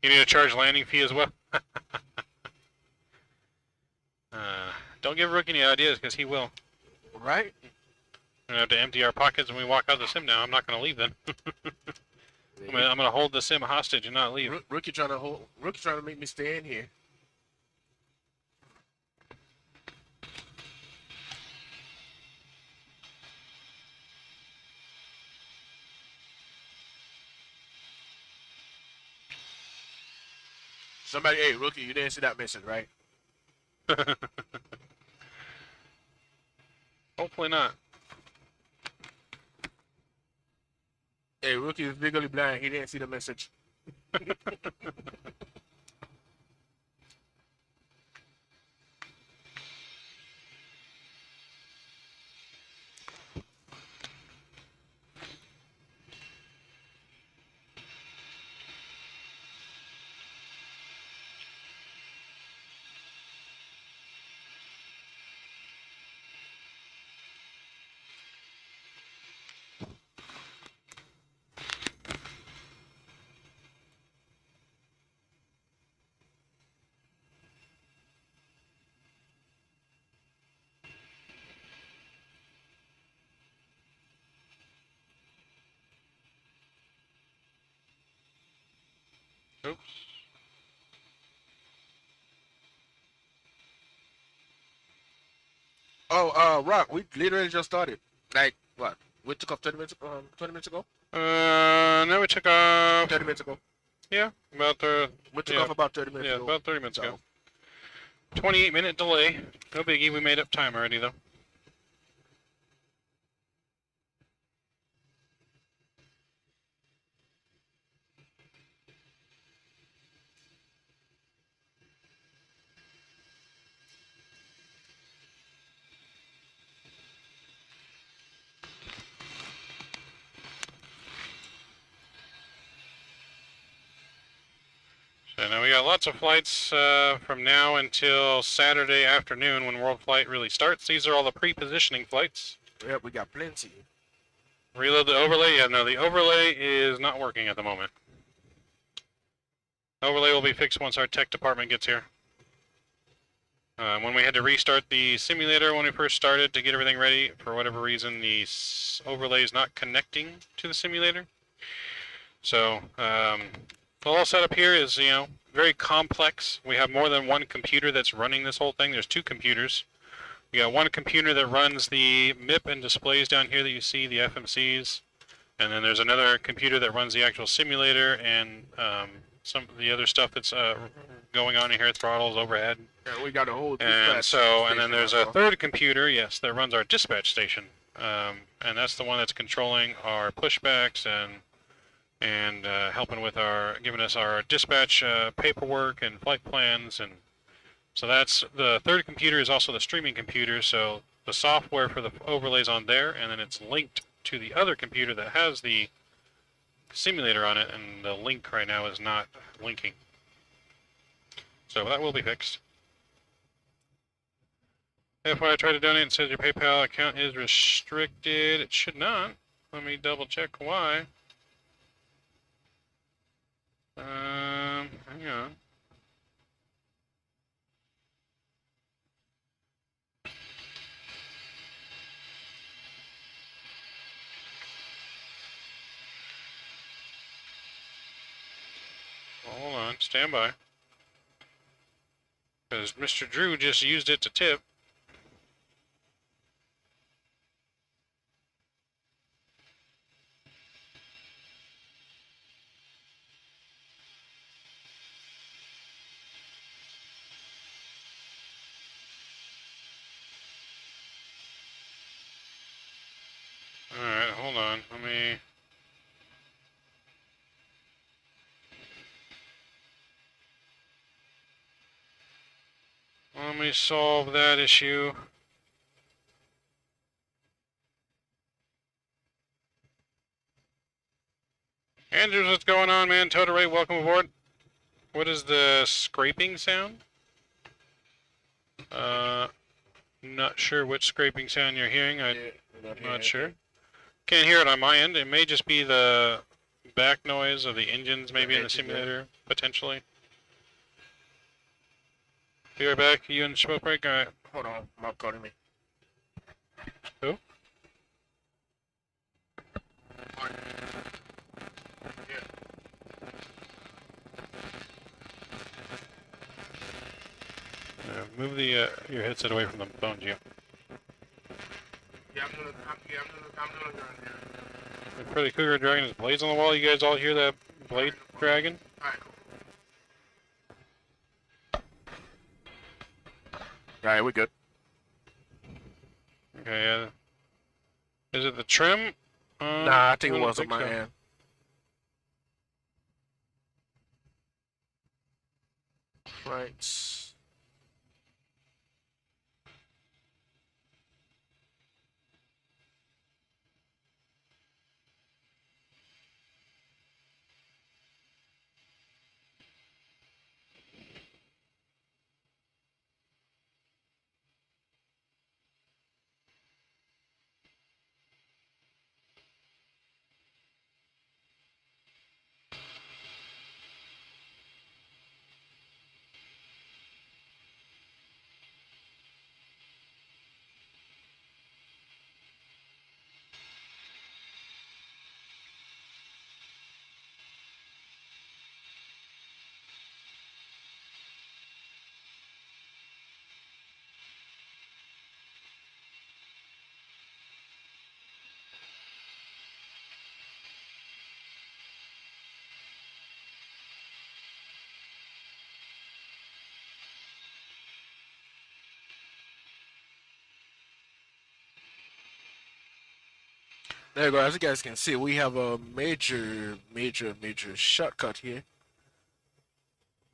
You need to charge landing fee as well. Don't give Rookie any ideas, because he will.
Right?
We're gonna have to empty our pockets when we walk out the sim now. I'm not gonna leave then. I'm gonna hold the sim hostage and not leave.
Rookie trying to make me stay in here. Somebody, hey, Rookie, you didn't see that message, right?
Hopefully not.
Hey, Rookie is legally blind. He didn't see the message.
Oops.
Oh, Rock, we literally just started. Like what? We took off 20 minutes ago.
No, we took off.
30 minutes ago.
Yeah, about
We took
yeah,
off about 30 minutes
yeah,
ago.
about 30 minutes
So,
ago. 28-minute delay. No biggie. We made up time already though. So now we got lots of flights from now until Saturday afternoon when World Flight really starts. These are all the pre-positioning flights.
yep, we got plenty.
Reload the overlay. Yeah, no, the overlay is not working at the moment. Overlay will be fixed once our tech department gets here. When we had to restart the simulator when we first started to get everything ready, for whatever reason, the overlay is not connecting to the simulator. So, the whole setup here is, you know, very complex. We have more than one computer that's running this whole thing. There's two computers. We got one computer that runs the MIP and displays down here that you see, the FMCs. And then there's another computer that runs the actual simulator and some of the other stuff that's going on in here, throttles, overhead.
Yeah, we got a whole
And so, and then there's a third computer, yes, that runs our dispatch station. And that's the one that's controlling our pushbacks and helping with giving us our dispatch paperwork and flight plans. And so that's, the third computer is also the streaming computer. So the software for the overlays on there, and then it's linked to the other computer that has the simulator on it, and the link right now is not linking. So that will be fixed. If I try to donate and says your PayPal account is restricted, it should not. Let me double check why. Hang on. Hold on, stand by. Because Mr. Drew just used it to tip. Alright, hold on. Let me solve that issue. Andrews, what's going on, man? Total Ray, welcome aboard. What is the scraping sound? Not sure which scraping sound you're hearing. I'm not sure. Can't hear it on my end. It may just be the back noise of the engines, maybe in the simulator, potentially. Be right back. You in smoke break? All right.
Hold on, Mark calling me.
Who? Move the your headset away from the phone, Gio.
Yeah, I'm gonna go in there.
For the Cougar dragging his blades on the wall, you guys all hear that blade dragging?
Alright, cool. Alright, we good.
Okay, yeah. Is it the trim?
Nah, I think it
don't
was on
think
my
so.
end. Right. There you go. As you guys can see, we have a major shortcut here.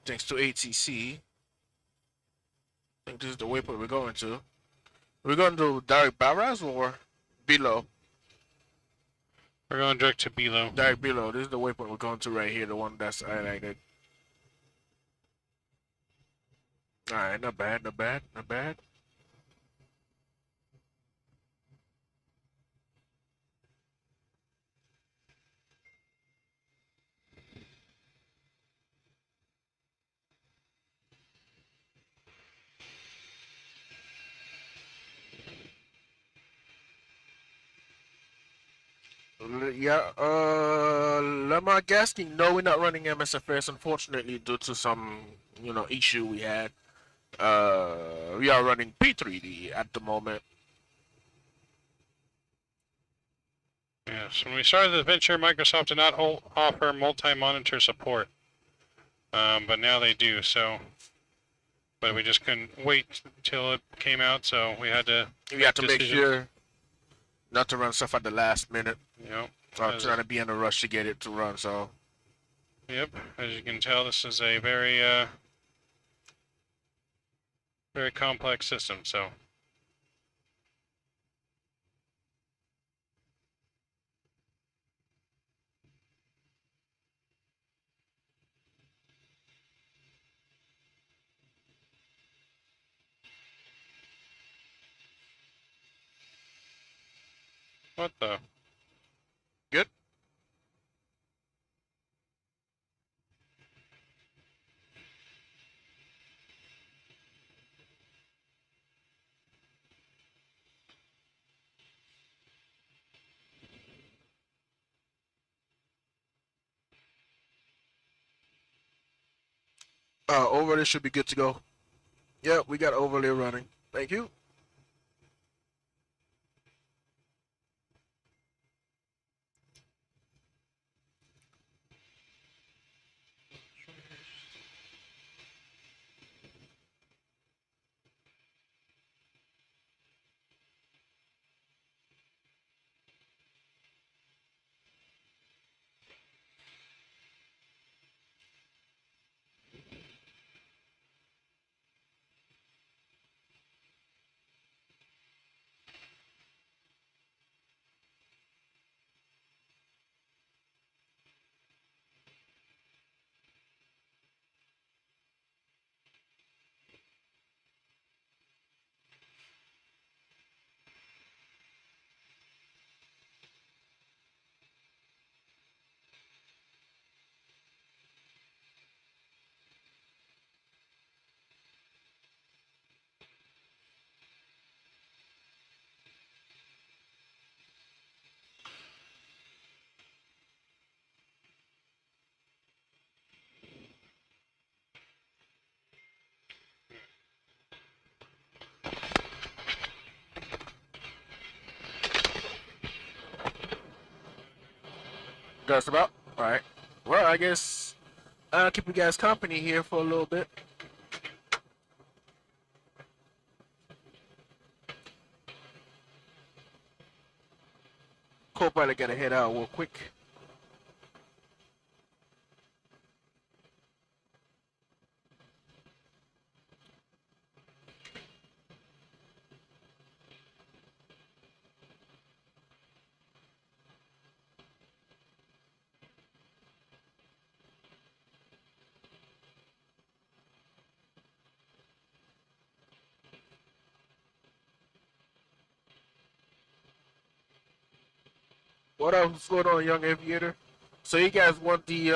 Thanks to ATC. I think this is the waypoint we're going to. We're going to direct barrage or below?
We're going direct to below.
Direct below. This is the waypoint we're going to right here, the one that's highlighted. Alright, not bad, not bad, not bad. Yeah, Lamar Gaskin, no, we're not running MSFS, unfortunately, due to some, issue we had. We are running P3D at the moment.
Yes, when we started the venture, Microsoft did not offer multi-monitor support. But now they do, so... But we just couldn't wait till it came out, so we had to...
We had to make sure not to run stuff at the last minute.
Yep.
Trying to be in a rush to get it to run, so...
Yep, as you can tell, this is a very, very complex system, so... What the?
Good? Overlay should be good to go. Yep, we got overlay running. Thank you. That's about. Alright. Well, I guess I'll keep you guys company here for a little bit. Co-pilot gotta head out real quick. What else is going on, young aviator? So you guys want the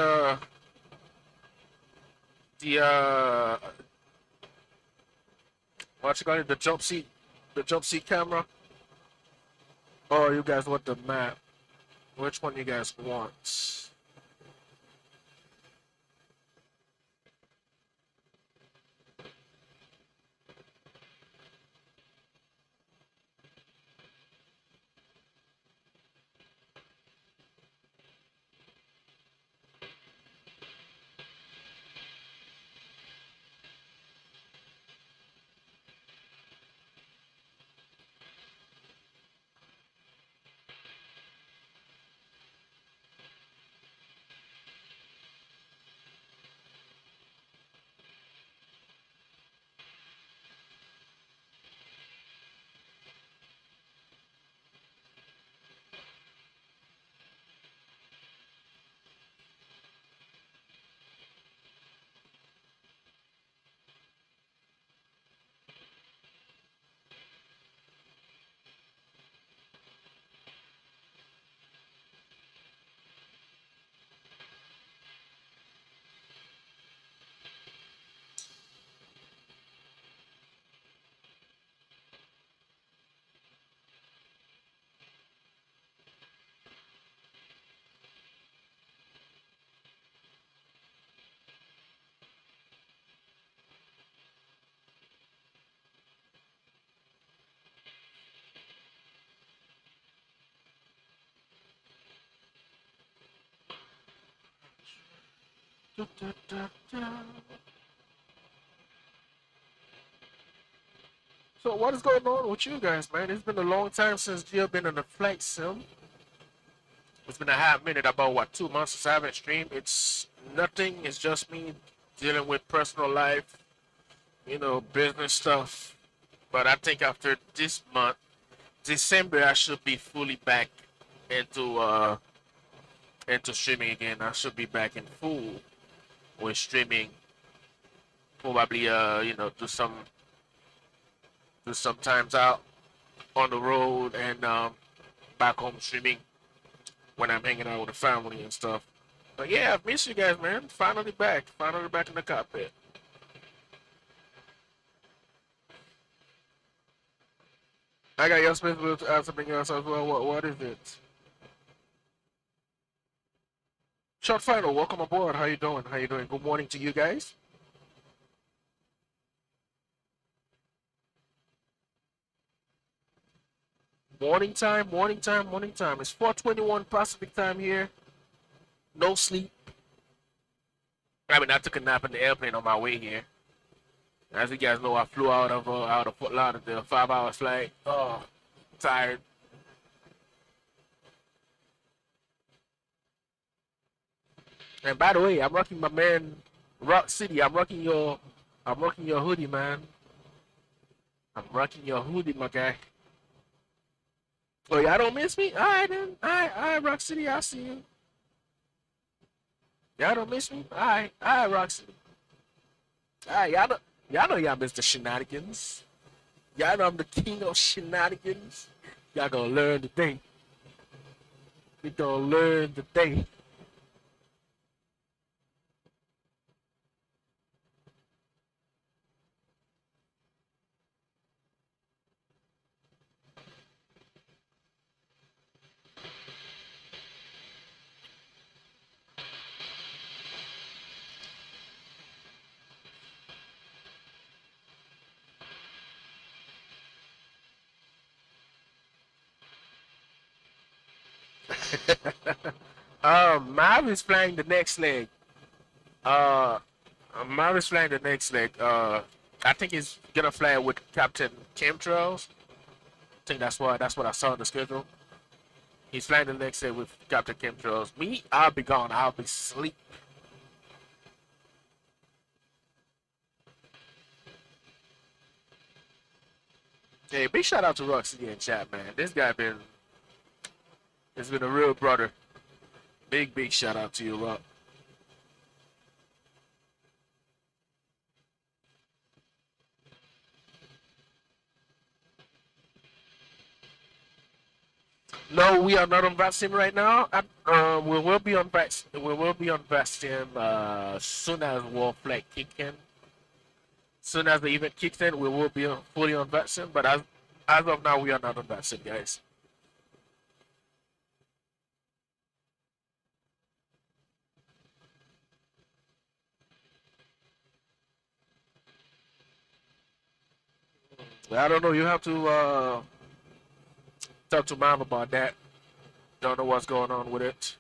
what you call it, the jump seat camera? Or you guys want the map? Which one you guys want? So what is going on with you guys, man? It's been a long time since you've been on the flight sim. It's been a half minute, about what, 2 months since I haven't streamed. It's nothing. It's just me dealing with personal life, you know, business stuff. But I think after this month, December, I should be fully back into streaming again. I should be back in full with streaming. Probably you know, do some times out on the road and back home streaming when I'm hanging out with the family and stuff. But yeah, I've missed you guys, man. Finally back in the cockpit. I got your Smith to add something else as well. What is it? Short final, welcome aboard. How you doing? How you doing? Good morning to you guys. Morning time, morning time, morning time. It's 4:21 Pacific time here. No sleep. I mean, I took a nap in the airplane on my way here. As you guys know, I flew out of Fort Lauderdale, 5 hours flight. Oh, tired. And by the way, I'm rocking my man Rock City. I'm rocking your hoodie, man. I'm rocking your hoodie, my guy. Oh, y'all don't miss me? Alright then. Alright, Rock City, I'll see you. Y'all don't miss me? Alright, Rock City. Alright, y'all know y'all miss the shenanigans. Y'all know I'm the king of shenanigans. Y'all gonna learn today. We gonna learn today. Mav is flying the next leg. Mav is flying the next leg. I think he's gonna fly with Captain Chemtrails. I think that's what I saw on the schedule. He's flying the next leg with Captain Chemtrails. Me, I'll be gone. I'll be asleep. Hey, big shout out to Roxy in chat, man. This guy has been a real brother. Big shout out to you, Rock. No, we are not on Vatsim right now. We will be on Vatsim. We will be on Vatsim soon as World Flight kicks in. Soon as the event kicks in, we will be fully on Vatsim. But as of now, we are not on Vatsim, guys. I don't know. You have to talk to Mom about that. Don't know what's going on with it.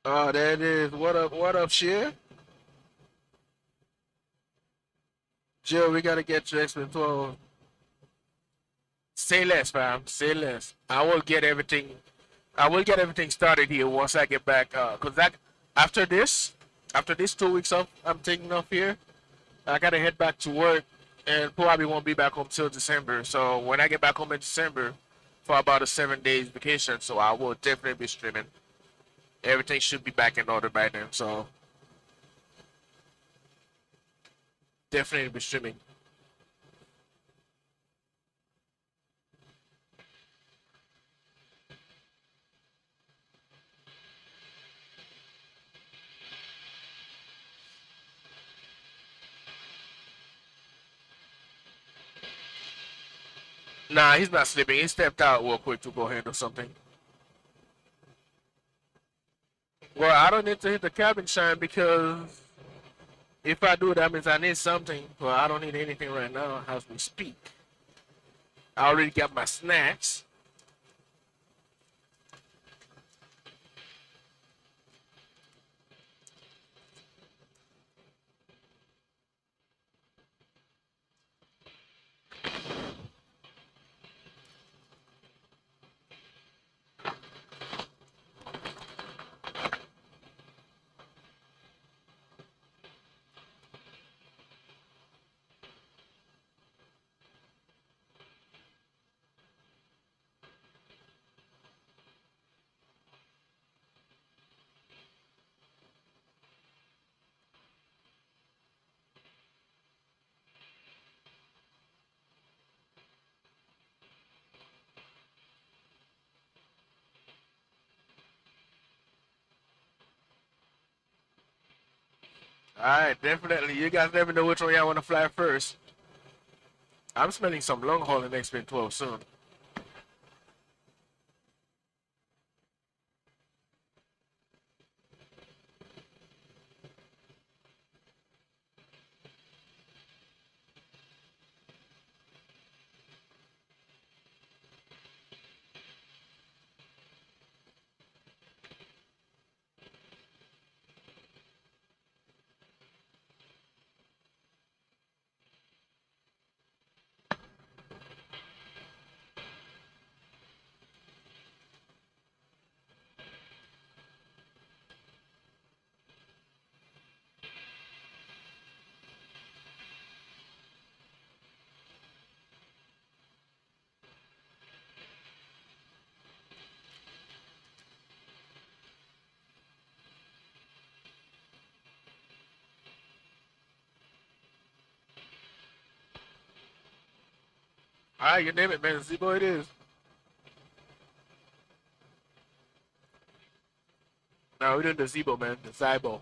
Oh, there it is. What up, Sheer? Jill, we gotta get you X-Men 12. Say less, fam. Say less. I will get everything started here once I get back. Cause after this 2 weeks off I'm taking off here, I gotta head back to work and probably won't be back home till December. So when I get back home in December for about a 7 days vacation, so I will definitely be streaming. Everything should be back in order by then, so definitely be streaming. Nah, he's not sleeping. He stepped out real quick to go handle something. Well, I don't need to hit the cabin shine because if I do, that means I need something. Well, I don't need anything right now as we speak. I already got my snacks. Alright, definitely. You guys never know which one y'all want to fly first. I'm spending some long haul in X-12 soon. Alright, you name it, man. Z-Boy it is. No, we're doing the Zebo, man. The Zybo.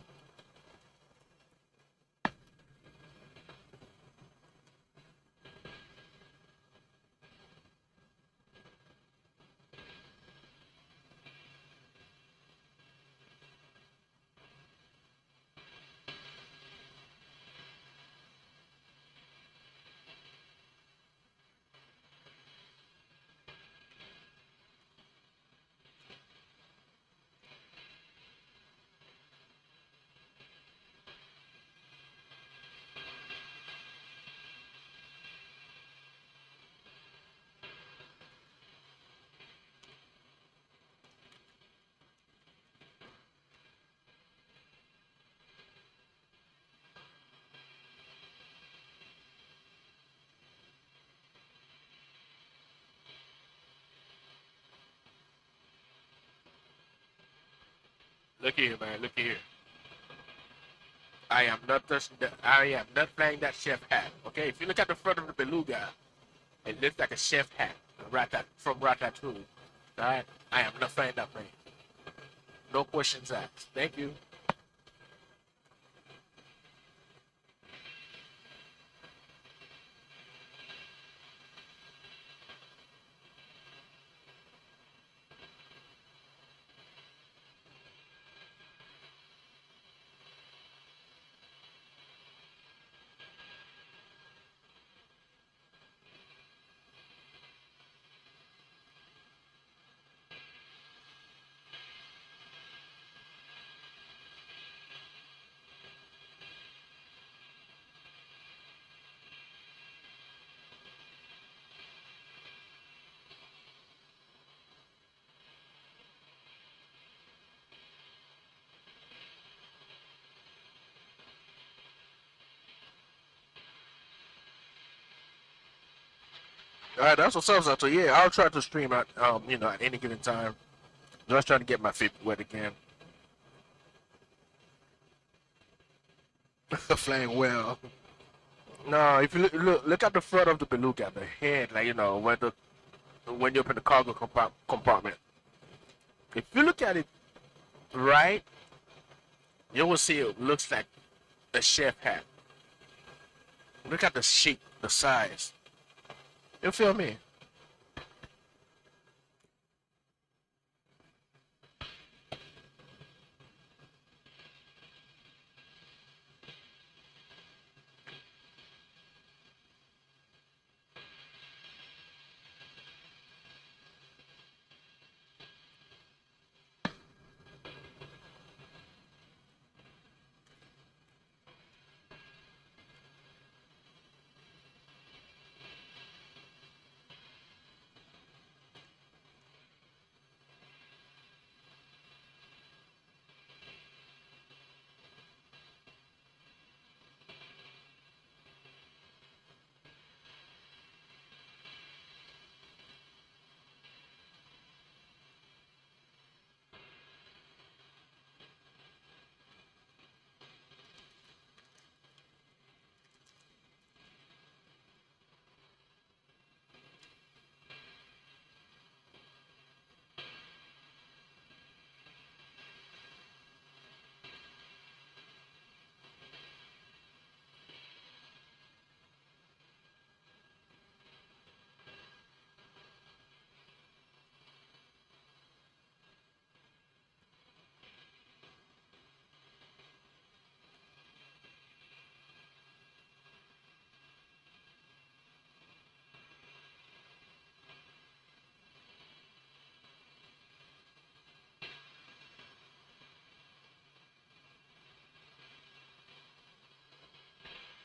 Look here, man. Look here. I am not touching the. I am not flying that chef hat. Okay, if you look at the front of the beluga, it looks like a chef hat, from Ratatouille. All right, I am not flying that plane. No questions asked. Thank you. All right, that's what's up, Zato. Yeah, I'll try to stream at at any given time. Just trying to get my feet wet again. Flying well. No, if you look at the front of the beluga, the head, like when you open the cargo compartment. If you look at it right, you will see it looks like a chef hat. Look at the shape, the size. You feel me?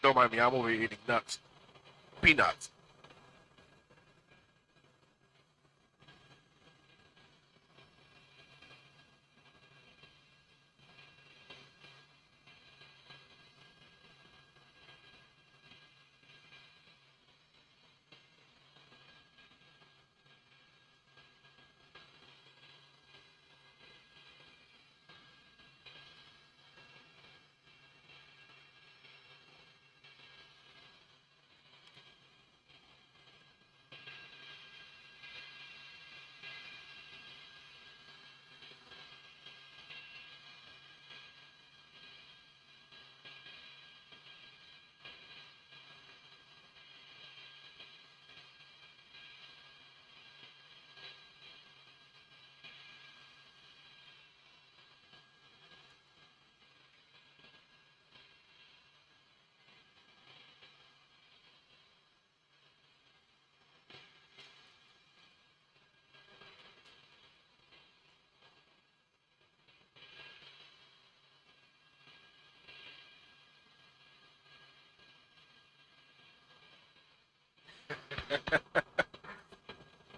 Don't mind me, I'm over here eating nuts. Peanuts.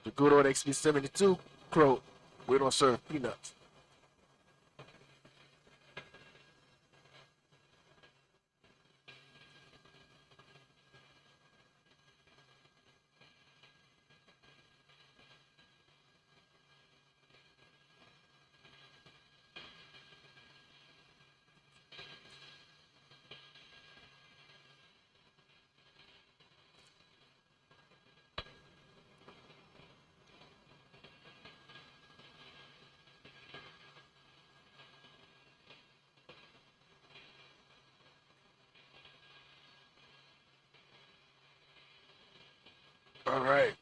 The good old XP72 Crow. We don't serve peanuts. All right.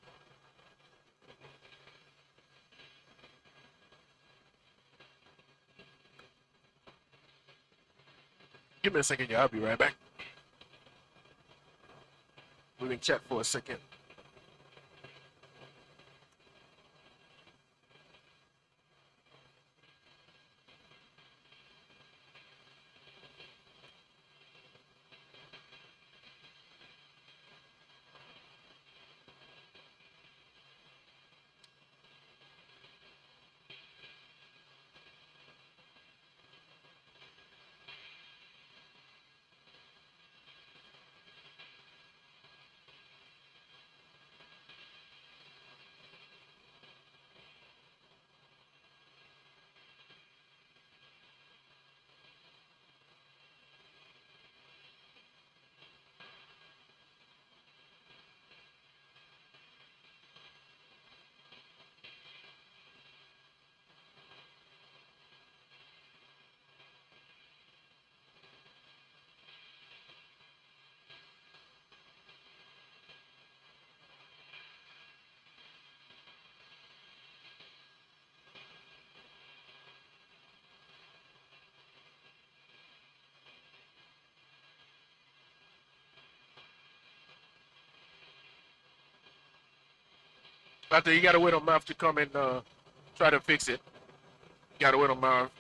Give me a second, yeah. I'll be right back. We can chat for a second. After you gotta wait on Mouth to come and try to fix it. You gotta wait on Mouth.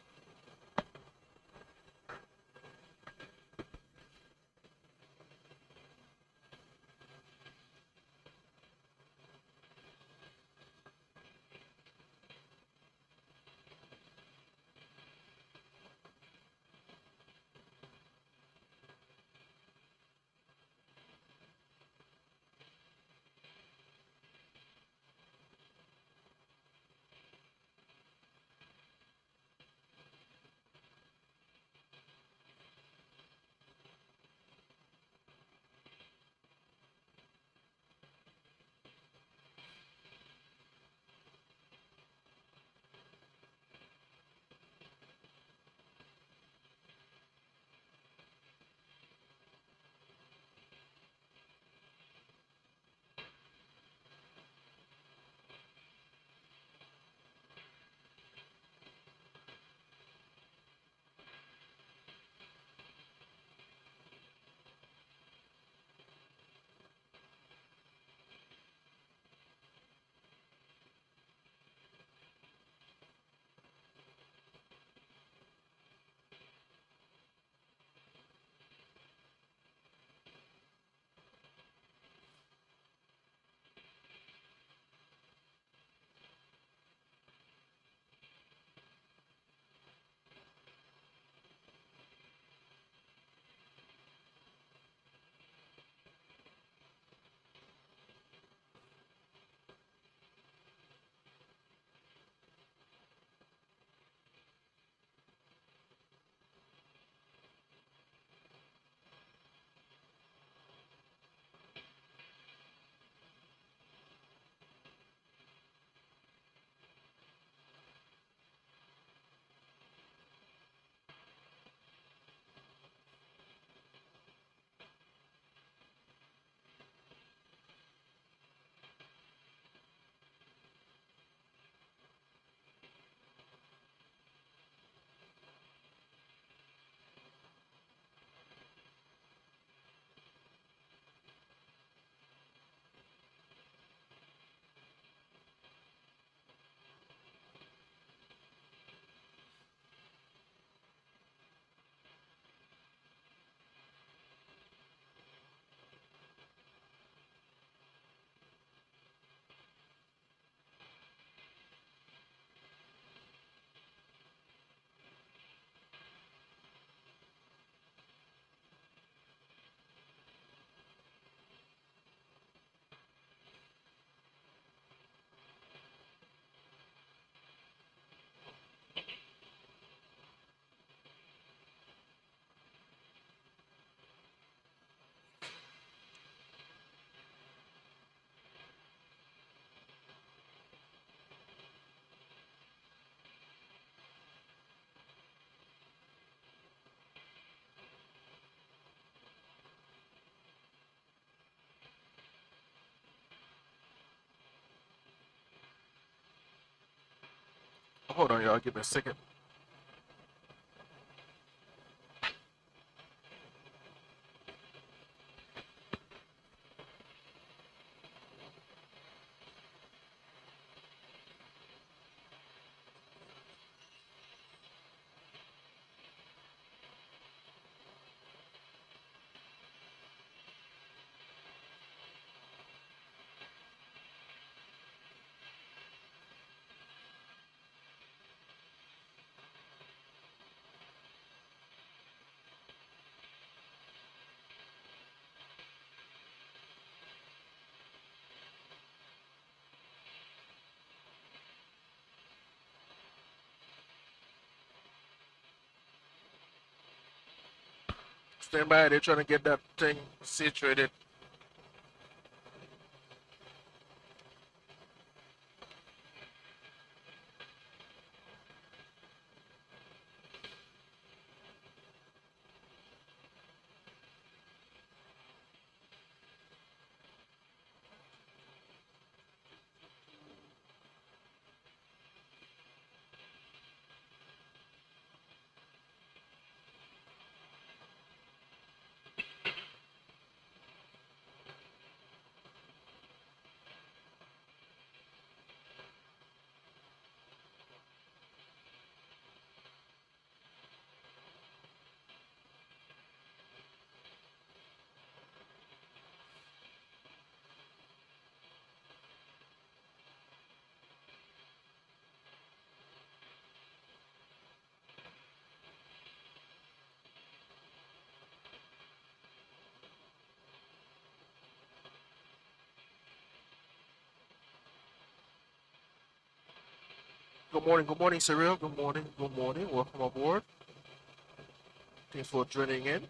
Hold on, y'all. Give me a second. Stand by. They're trying to get that thing situated. Good morning, Cyril. Good morning, welcome aboard. Thanks for joining in.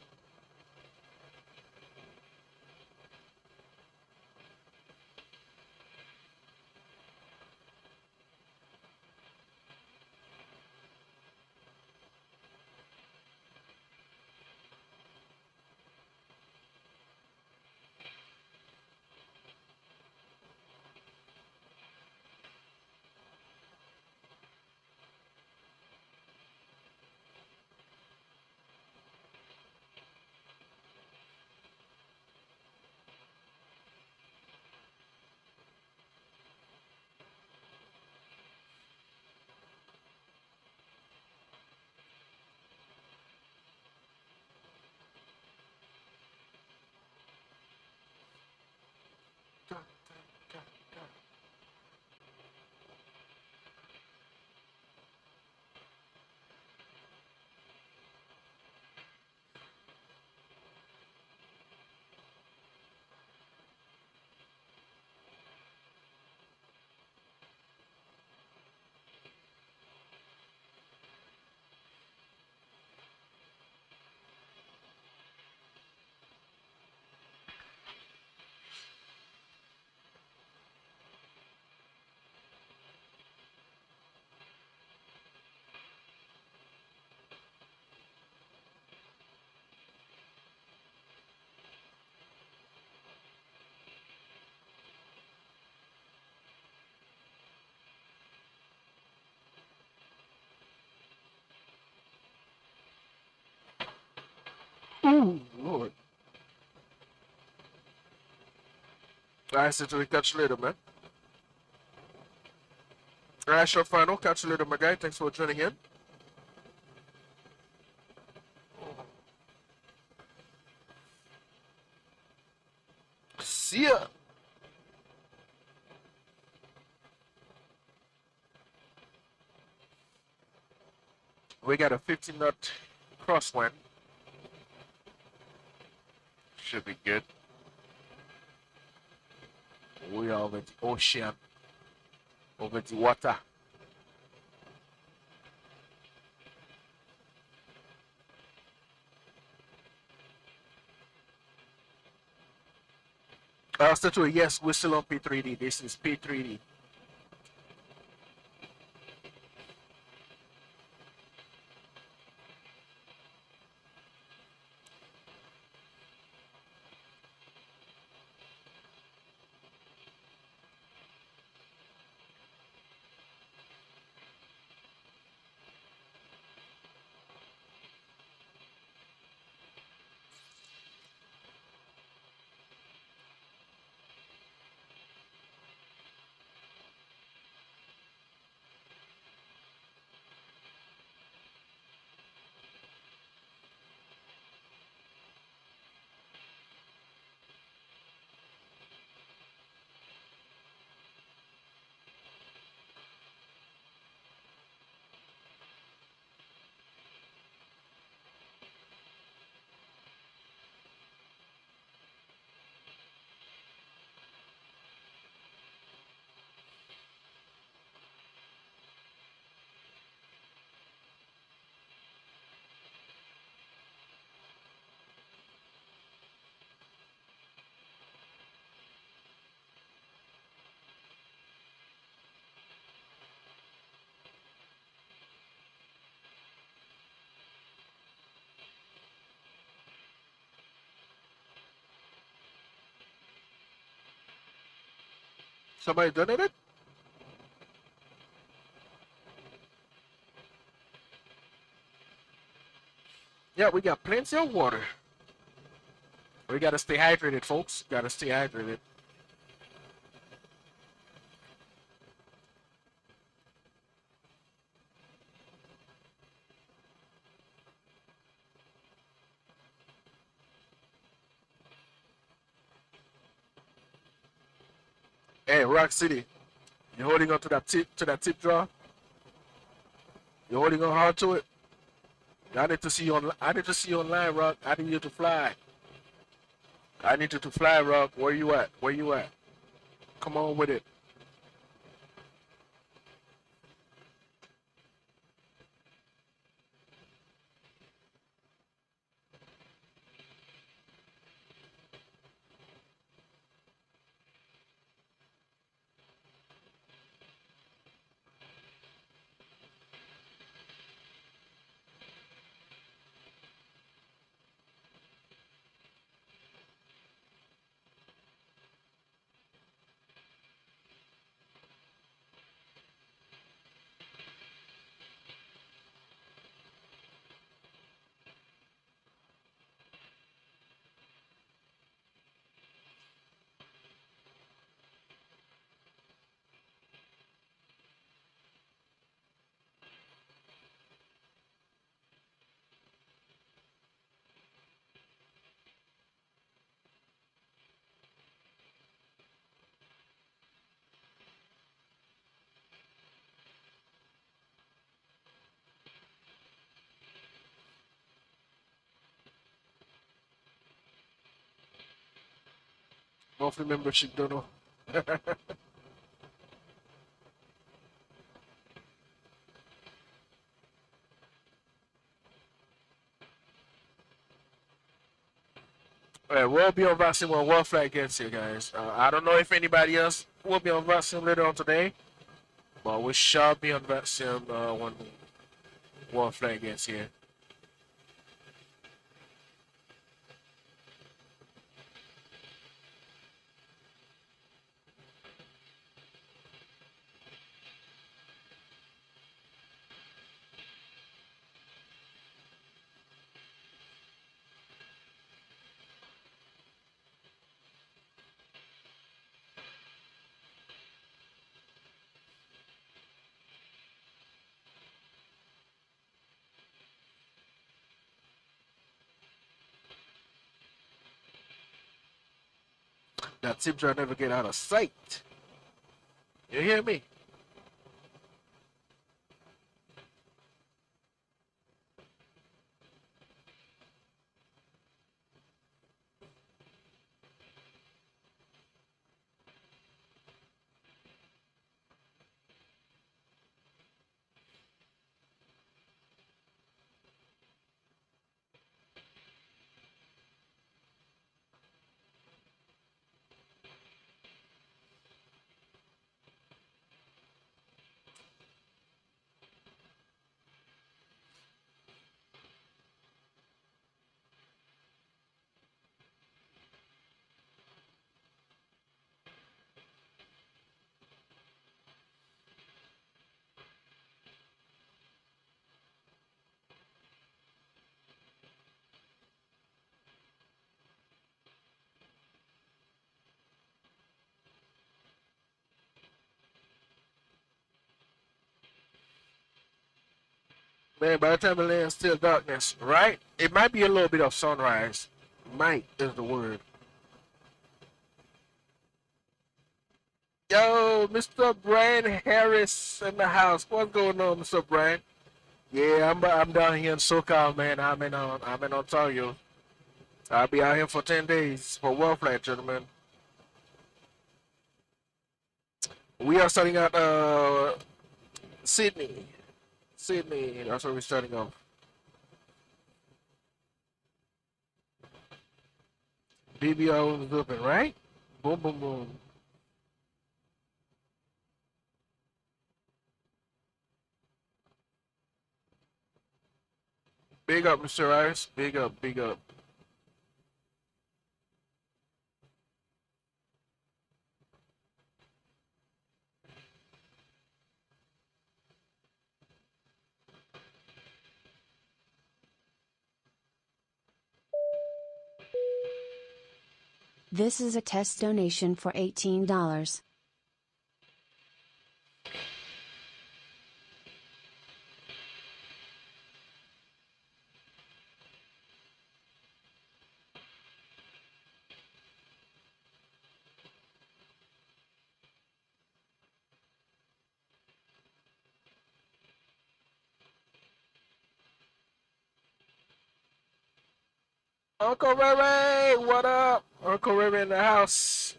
Ooh, Lord. Alright, so we catch you later, man. Alright, short final. Catch you later, my guy. Thanks for joining in. See ya. We got a 15-knot crosswind. Should be good. We are over the ocean, over the water. I'll start with yes, we're still on P3D. This is P3D. Somebody donated? Yeah, we got plenty of water. We gotta stay hydrated, folks. Gotta stay hydrated. Hey, Rock City, you holding on to that tip jar? You holding on hard to it? I need to see you on. I need to see you online, Rock. I need you to fly. I need you to fly, Rock. Where you at? Where you at? Come on with it. Monthly membership, don't know. Alright, we'll be on Vatsim when World Flag gets here, guys. I don't know if anybody else will be on Vatsim later on today, but we shall be on Vatsim when World Flag gets here. That tip jar never get out of sight. You hear me? Man, by the time it lands, still darkness, right? It might be a little bit of sunrise. Might is the word. Yo, Mr. Brian Harris in the house. What's going on, Mr. Brian? Yeah, I'm down here in Socal, man. I'm in Ontario. I'll be out here for 10 days for World Flight, gentlemen. We are starting at Sydney. Sydney, that's where we're starting off. BBO is open, right? Boom, boom, boom. Big up, Mr. Iris. Big up, big up.
This is a test donation for $18.
Uncle Ray Ray, what up? Uncle Ray Ray in the house.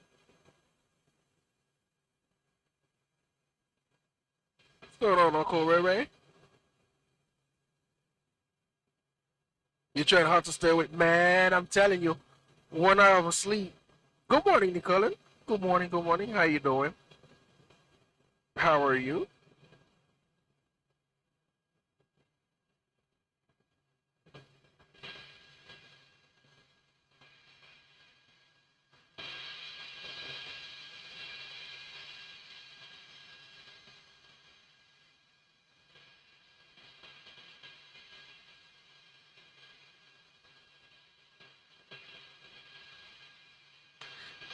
What's going on, Uncle Ray Ray? You trying hard to stay awake? Man, I'm telling you, 1 hour of sleep. Good morning, Nicolin. Good morning, good morning. How you doing? How are you?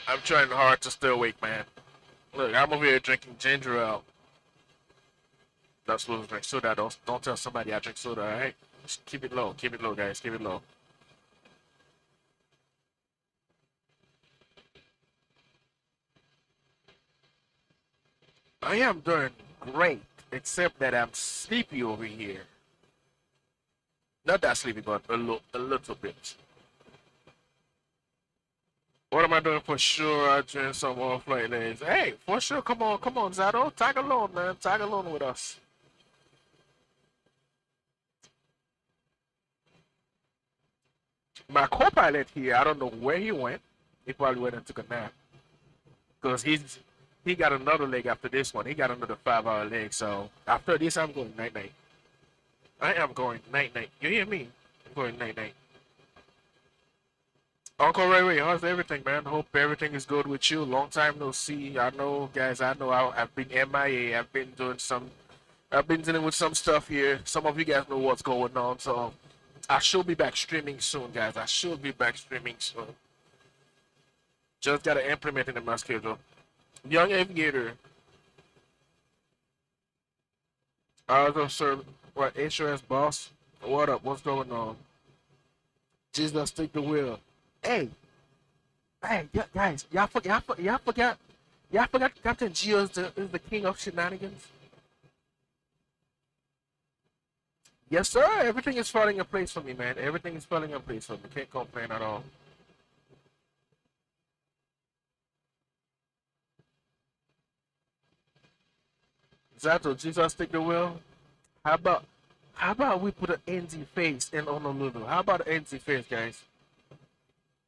I'm trying hard to stay awake, man. Look, I'm over here drinking ginger ale. Not supposed to drink soda. Don't tell somebody I drink soda, alright? Just keep it low, guys. Keep it low. I am doing great, except that I'm sleepy over here. Not that sleepy, but a little bit. What am I doing for sure? I drink some more flight days. Hey, for sure, come on, Zato. Tag along, man. Tag along with us. My co-pilot here, I don't know where he went. He probably went and took a nap. Because he got another leg after this one. He got another 5-hour leg. So after this, I'm going night-night. I am going night-night. You hear me? I'm going night-night. Uncle Ray Ray, how's everything, man? Hope everything is good with you. Long time no see. I know, guys, I've been MIA. I've been dealing with some stuff here. Some of you guys know what's going on. So I should be back streaming soon, guys. I should be back streaming soon. Just got to implement it in my schedule. Young Aviator. Sir, what, HOS boss? What up? What's going on? Jesus, take the wheel. Hey, guys, y'all forgot Captain Geo is the king of shenanigans. Yes, sir. Everything is falling in place for me, man. Everything is falling in place for me. Can't complain at all. Zato, Jesus, take the wheel. How about we put an NZ face in Honolulu? How about an NZ face, guys?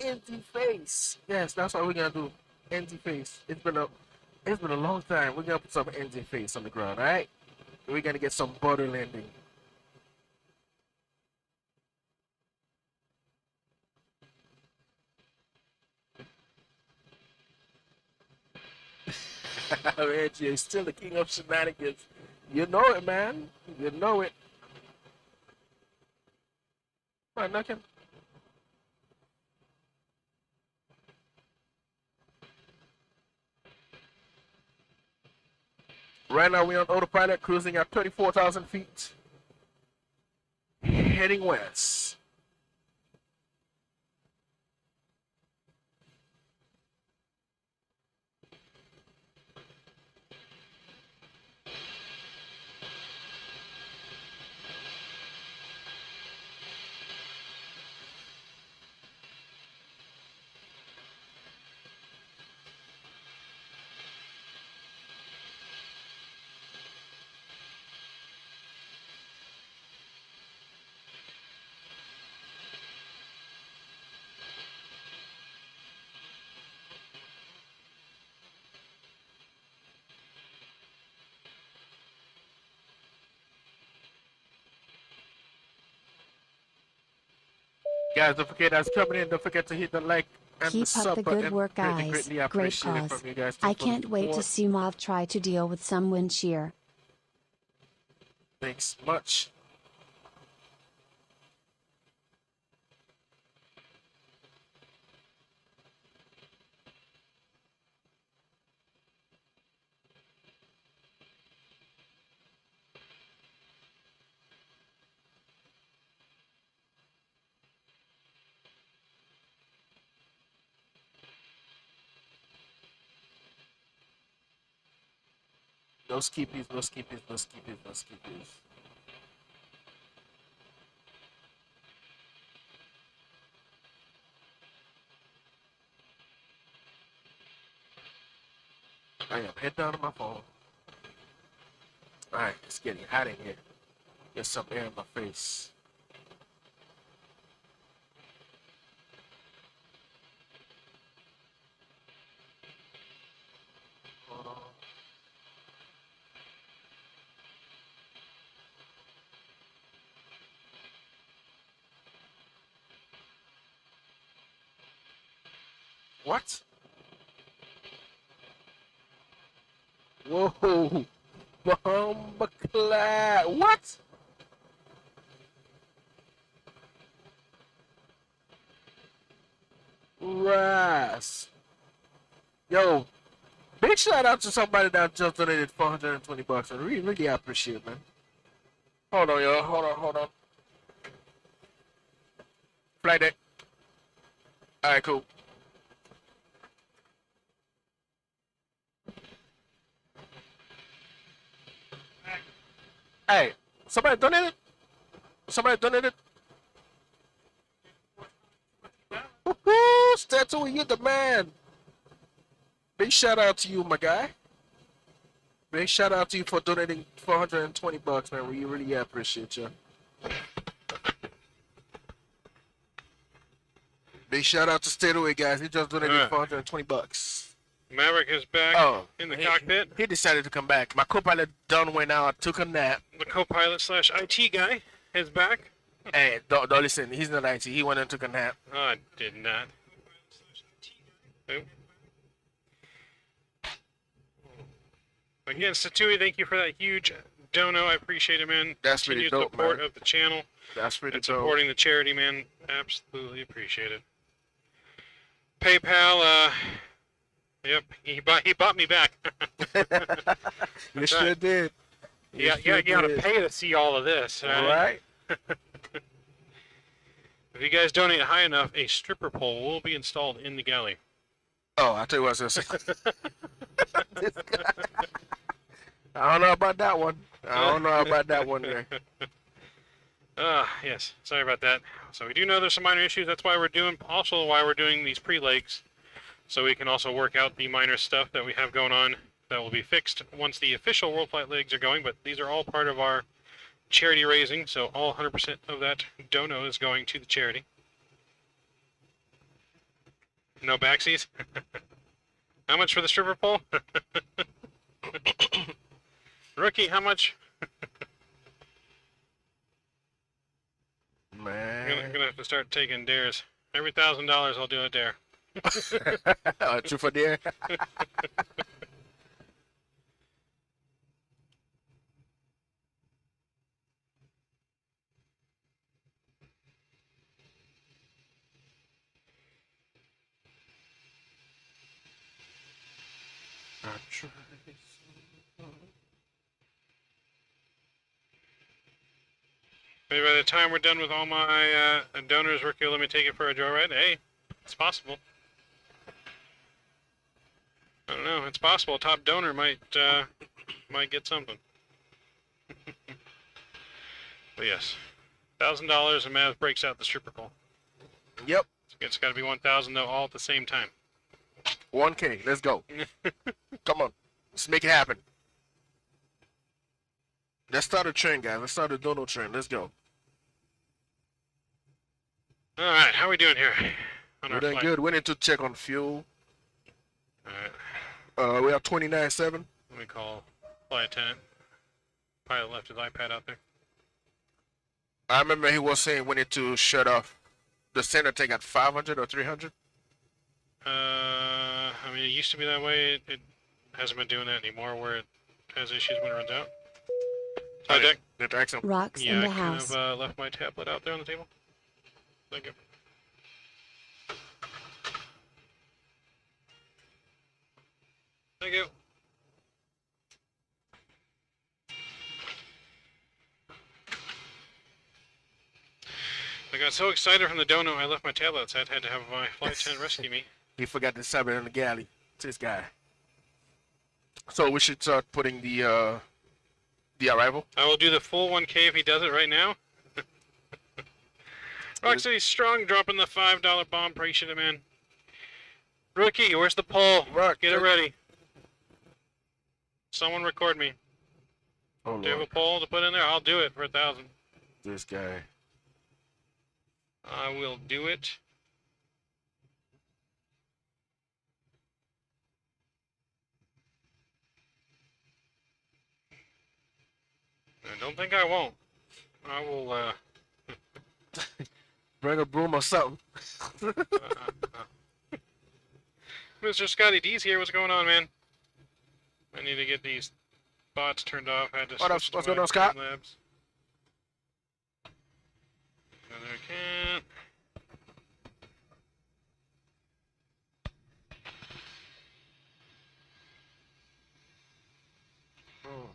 NZ face. Yes, that's what we're gonna do. NZ face. It's been a long time. We're gonna put some NZ face on the ground, alright? We're gonna get some butter landing. Reggie is still the king of shenanigans. You know it, man. You know it. Come on, knock him. Right now we're on autopilot, cruising at 34,000 feet. Heading west. Guys, don't forget that's coming in. Don't forget to hit the like and the
Keep up
sub
the
button.
good work, guys.
Greatly
Great
appreciate it
cause.
from you guys.
I can't wait to see Mauve try to deal with some wind shear.
Thanks much. No skippies, no skippies, no skippies, no skippies. I am head down to my phone. Alright, it's getting hot in here. Get some air in my face. What? Whoa! Bomba clad. What? Ras. Yo, big shout out to somebody that just donated $420. I really appreciate it, man. Hold on, yo. Hold on. Flight deck. Alright, cool. Hey, somebody donated? Somebody donated? Woohoo! Statue, you're the man. Big shout out to you, my guy. Big shout out to you for donating $420, man. We really appreciate you. Big shout out to Statue, guys. He just donated $420.
Maverick is back in the cockpit.
He decided to come back. My co-pilot done went out, took a nap.
The co-pilot / IT guy is back.
Hey, don't listen. He's not IT. He went and took a nap.
Oh, I did not. Nope. Again, Satui, thank you for that huge dono. I appreciate it, man.
That's really
Continued
dope,
support
man.
of the channel
That's pretty
and
dope.
supporting the charity, man. Absolutely appreciate it. PayPal, yep, he bought me back.
You sure did.
You gotta pay to see all of this,
Right?
If you guys donate high enough, a stripper pole will be installed in the galley.
Oh, I'll tell you what I was gonna say. I don't know about that one. There.
Yes. Sorry about that. So we do know there's some minor issues. That's why we're doing these pre-legs, so we can also work out the minor stuff that we have going on that will be fixed once the official World Flight legs are going. But these are all part of our charity raising, so all 100% of that dono is going to the charity. No backsies. How much for the stripper pole? Rookie, how much?
Man.
I'm gonna have to start taking dares. Every $1,000, I'll do a dare.
True for dare.
Maybe by the time we're done with all my donors, Rookie, let me take it for a joyride. Hey, it's possible. I don't know. It's possible. A top donor might get something. But yes, $1,000 and Mav breaks out the stripper pole.
Yep.
It's got to be 1,000 though, all at the same time.
1K. Let's go. Come on. Let's make it happen. Let's start a trend, guys. Let's start a dono trend. Let's go.
All right, how are we doing here? On
We're
our
doing
flight?
good. We need to check on fuel.
All right,
We are 29.7.
let me call flight attendant. Pilot left his iPad out there.
I remember he was saying we need to shut off the center tank at 500 or 300.
I mean, it used to be that way. It hasn't been doing that anymore, where it has issues when it runs out. Hi, Dick.
Did accent.
Rocks
Yeah,
in the
I
house.
kind of left my tablet out there on the table. Thank you. Thank you. I got so excited from the dono, I left my tablet outside. Had to have my flight attendant rescue me.
He forgot to sub it in the galley. It's this guy. So we should start putting the arrival.
I will do the full 1K if he does it right now. Rock City Strong dropping the $5 bomb. Appreciate it, man. Rookie, where's the poll?
Rock,
Get it ready. Someone record me.
Oh,
Do you have a
Lord.
poll to put in there? I'll do it for 1,000.
This guy.
I will do it. I don't think I won't. I will,
Bring a broom or something.
Mr. Scotty D's here. What's going on, man? I need to get these bots turned off. I had to
What up?
switch to
What's
my
going on, Scott?
Labs. Another can't.
Oh.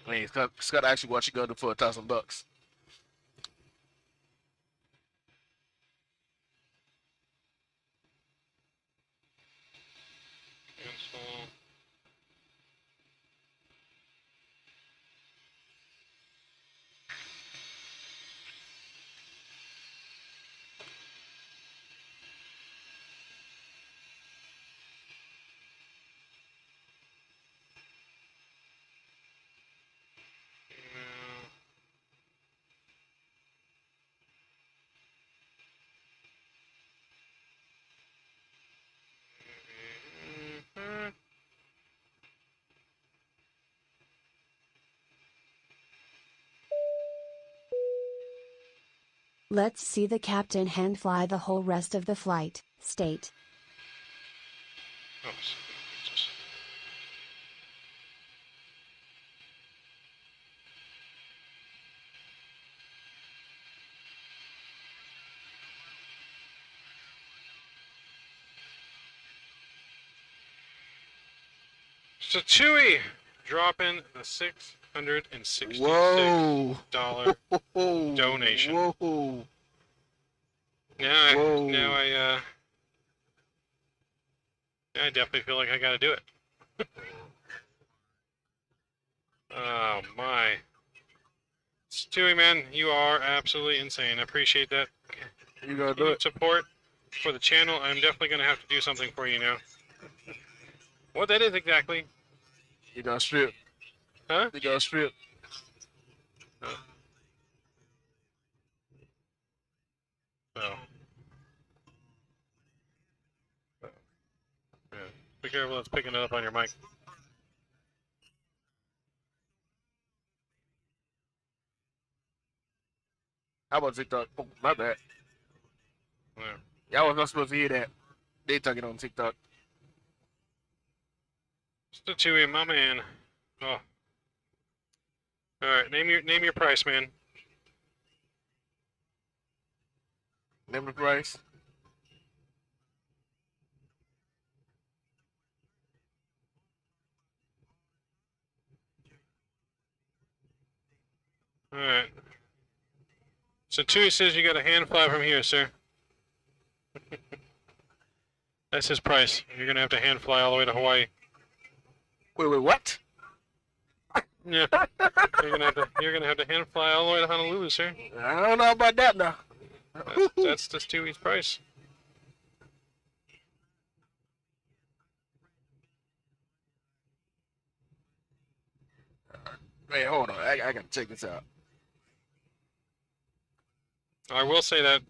Hey, Scott actually what you gonna do for $1,000.
Cancel. Email. Mhm.
Let's see the captain hand fly the whole rest of the flight. State.
Oh, just. So Chewy dropping the $666
Whoa.
donation.
Whoa.
Now
Whoa.
I definitely feel like I gotta do it. Oh my. Stewie, man, you are absolutely insane. I appreciate that.
You gonna do
Continued
it?
support for the channel. I'm definitely gonna have to do something for you now. What that is exactly?
You gonna strip?
Huh?
You gonna strip?
So. Yeah. Be careful, it's picking it up on your mic.
How about TikTok? Oh, my bad.
Yeah.
Y'all was not supposed to hear that. They talking on TikTok.
Still Chewy, my man. Oh. Alright, name your price, man.
Name the price.
Alright. So Chewy says you got a hand fly from here, sir. That's his price. You're gonna have to hand fly all the way to Hawaii.
Wait, what?
Yeah. You're gonna have to hand fly all the way to Honolulu, sir.
I don't know about that now.
That's the Stewie's price.
Wait, hold on. I gotta check this out.
I will say that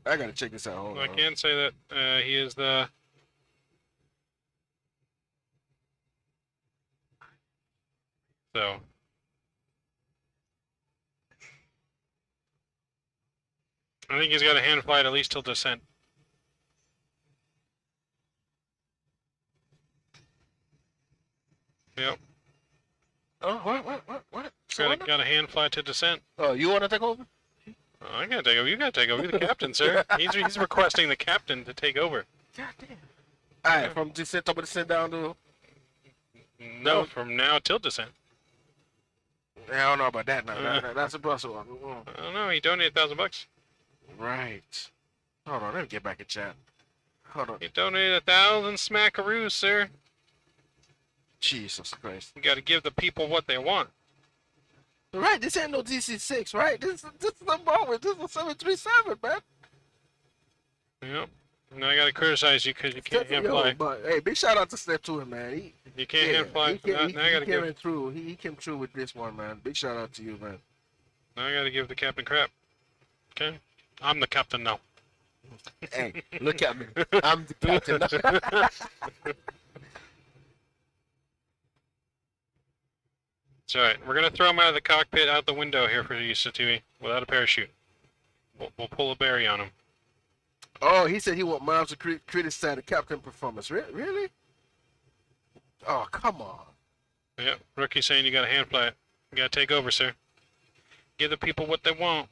I gotta check this out. Hold
I
on.
can say that he is the so. I think he's got a hand flight at least till descent. Yep.
Oh, what?
Got a hand flight to descent.
Oh, you wanna take over?
Oh, I gotta take over. You gotta take over. You're the captain, sir. He's requesting the captain to take over.
God damn. Alright, from descent, I'm gonna descent down to.
No, from now till descent.
I don't know about that now. That's a plus one.
I don't know. He donated $1,000.
Right. Hold on, let me get back in chat. Hold on.
He donated 1,000 smackaroos, sir.
Jesus Christ.
You got to give the people what they want.
Right, this ain't no DC6, right? This is a moment. This is a 737, man.
Yep. Now I got to criticize you because you can't hand fly.
But hey, big shout out to Step to him, man.
You can't hand fly. Now I got to give.
He came through with this one, man. Big shout out to you, man.
Now I got to give the captain crap. Okay. I'm the captain now.
Hey, look at me. I'm the captain now.
It's alright. We're going to throw him out of the cockpit out the window here for you, Satui, without a parachute. We'll pull a berry on him.
Oh, he said he want Miles to criticize the captain performance. Really? Oh, come on.
Yep. Rookie's saying you got to hand fly it. You got to take over, sir. Give the people what they want.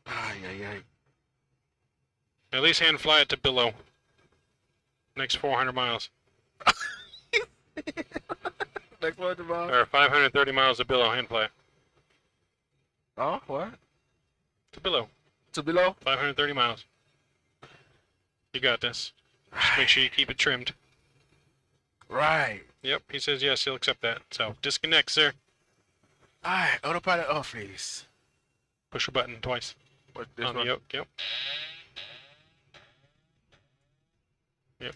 Ay.
At least hand fly it to Billow. Next 400 miles.
Next 400 miles?
Or 530 miles to Billow, hand fly it.
Oh, what?
To Billow.
To below?
530 miles. You got this. Just make sure you keep it trimmed.
Right.
Yep, he says yes, he'll accept that. So, disconnect, sir.
Alright, autopilot off, please.
Push a button twice.
What, this
On
one?
the yoke, yep. Yep.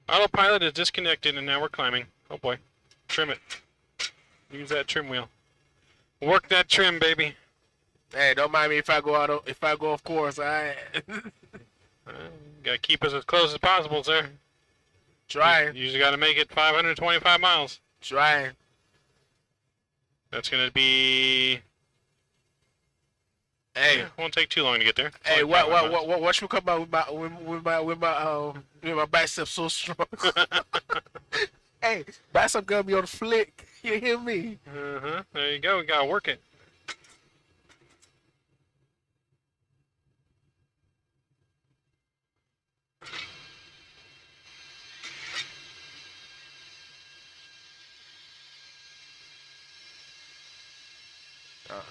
Autopilot is disconnected and now we're climbing. Oh boy. Trim it. Use that trim wheel. Work that trim, baby.
Hey, don't mind me if I go off course, alright?
Gotta keep us as close as possible, sir.
Trying.
You just gotta make it 525 miles.
Trying.
That's gonna be...
Hey,
yeah, won't take too long to get there. It's
hey,
only 500 miles.
what should come out with my biceps so strong? Hey, bicep gonna be on the flick. You hear me?
There you go. We gotta work it.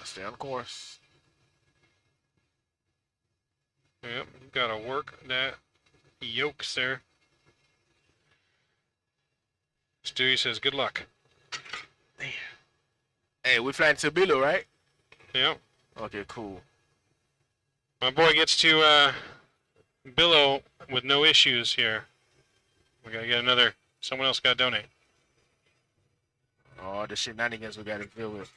Stay on course.
Yep, gotta work that yoke, sir. Stewie says, good luck.
Damn. Hey, we flying to Billow, right?
Yep.
Okay, cool.
My boy gets to Billow with no issues here. We gotta get another. Someone else gotta donate.
Oh, the shenanigans we gotta deal with.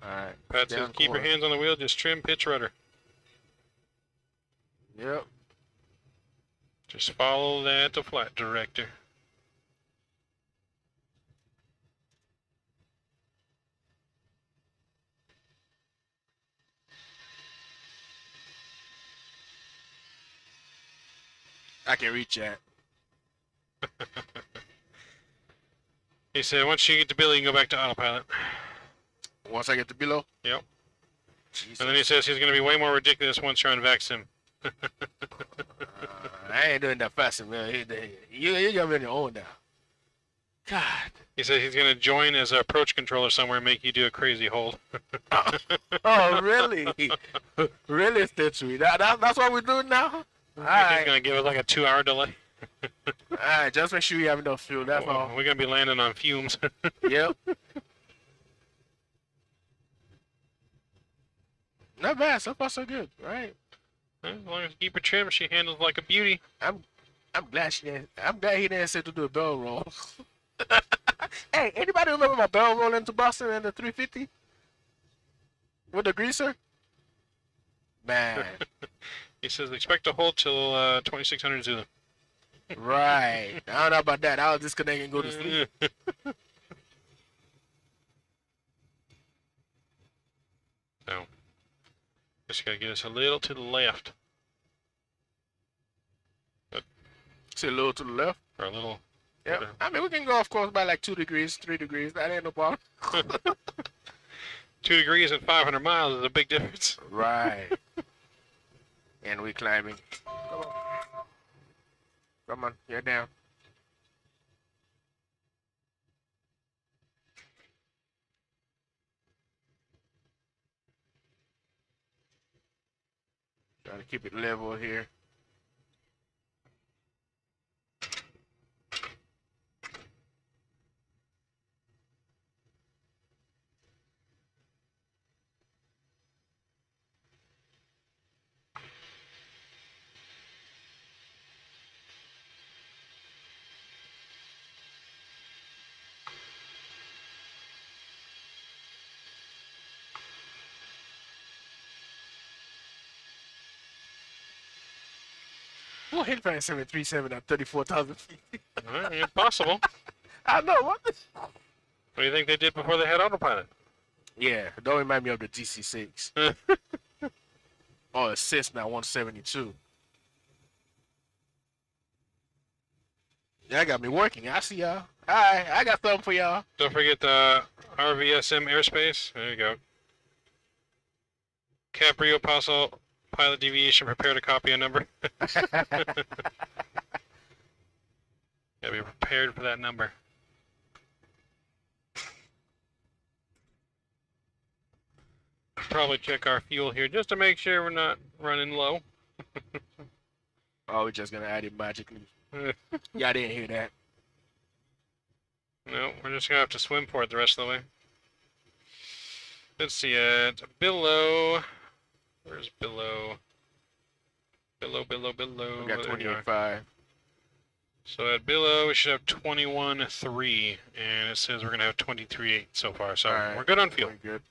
Alright.
Pat says, keep your hands on the wheel, just trim pitch rudder.
Yep.
Just follow that to flight director.
I can reach that.
He said, once you get to Billy, you can go back to autopilot.
Once I get to Billow?
Yep.
Jesus.
And then he says he's going to be way more ridiculous once you're on Vatsim.
I ain't doing that fast, man. You got me on your own now. God.
He said he's going to join as an approach controller somewhere and make you do a crazy hold.
Oh, really? Really, Stitchy? That's what we're doing now?
He's
Alright.
going to give us like a 2-hour delay.
Alright, just make sure you have enough fuel. That's all.
We're going to be landing on fumes.
Yep. Not bad. So far, so good. Right.
As long as you keep her trim, she handles like a beauty.
I'm glad he didn't say to do a barrel roll. Hey, anybody remember my barrel roll into Boston in the 350? With the greaser? Man.
He says expect to hold till 2600 Zulu.
Right. I don't know about that. I'll disconnect and go to sleep.
So, just gotta get us a little to the left.
See a little to the left.
Or a little.
Yeah. I mean, we can go off course by like 2 degrees, 3 degrees. That ain't no problem.
2 degrees at 500 miles is a big difference.
Right. And we climbing. Come on. Come on. You're down. Trying to keep it level here. Well, hit by 737 at 34,000 feet.
Impossible.
I know, what the...
What do you think they did before they had autopilot?
Yeah, don't remind me of the DC-6. Oh, assist now 172. Yeah, I got me working. I see y'all. Hi, I got something for y'all.
Don't forget the RVSM airspace. There you go. Caprio pilot deviation. Prepare to copy a number. Gotta be prepared for that number. Probably check our fuel here just to make sure we're not running low.
Oh, we're just gonna add it magically. Yeah, I didn't hear that.
No, we're just gonna have to swim for it the rest of the way. Let's see it. Below. Where's below? Below.
We got
There you are.
28.5.
So at below we should have 21.3, and it says we're gonna have 23.8 so far. So
Alright,
we're good on fuel.
very good.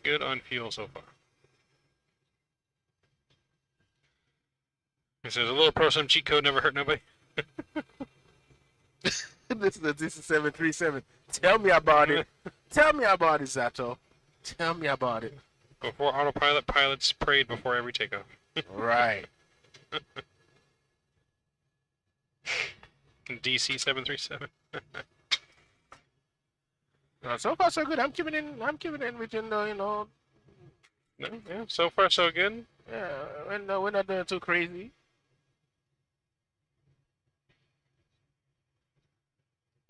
Good on fuel so far. It says a little pro some cheat code never hurt nobody.
This is 737. Tell me about it. Tell me about it, Zato. Tell me about it.
Before autopilot, pilots prayed before every takeoff.
Right.
DC 737.
So far so good. I'm keeping in within the, you know.
No, yeah, so far so good.
Yeah, we're not doing too crazy.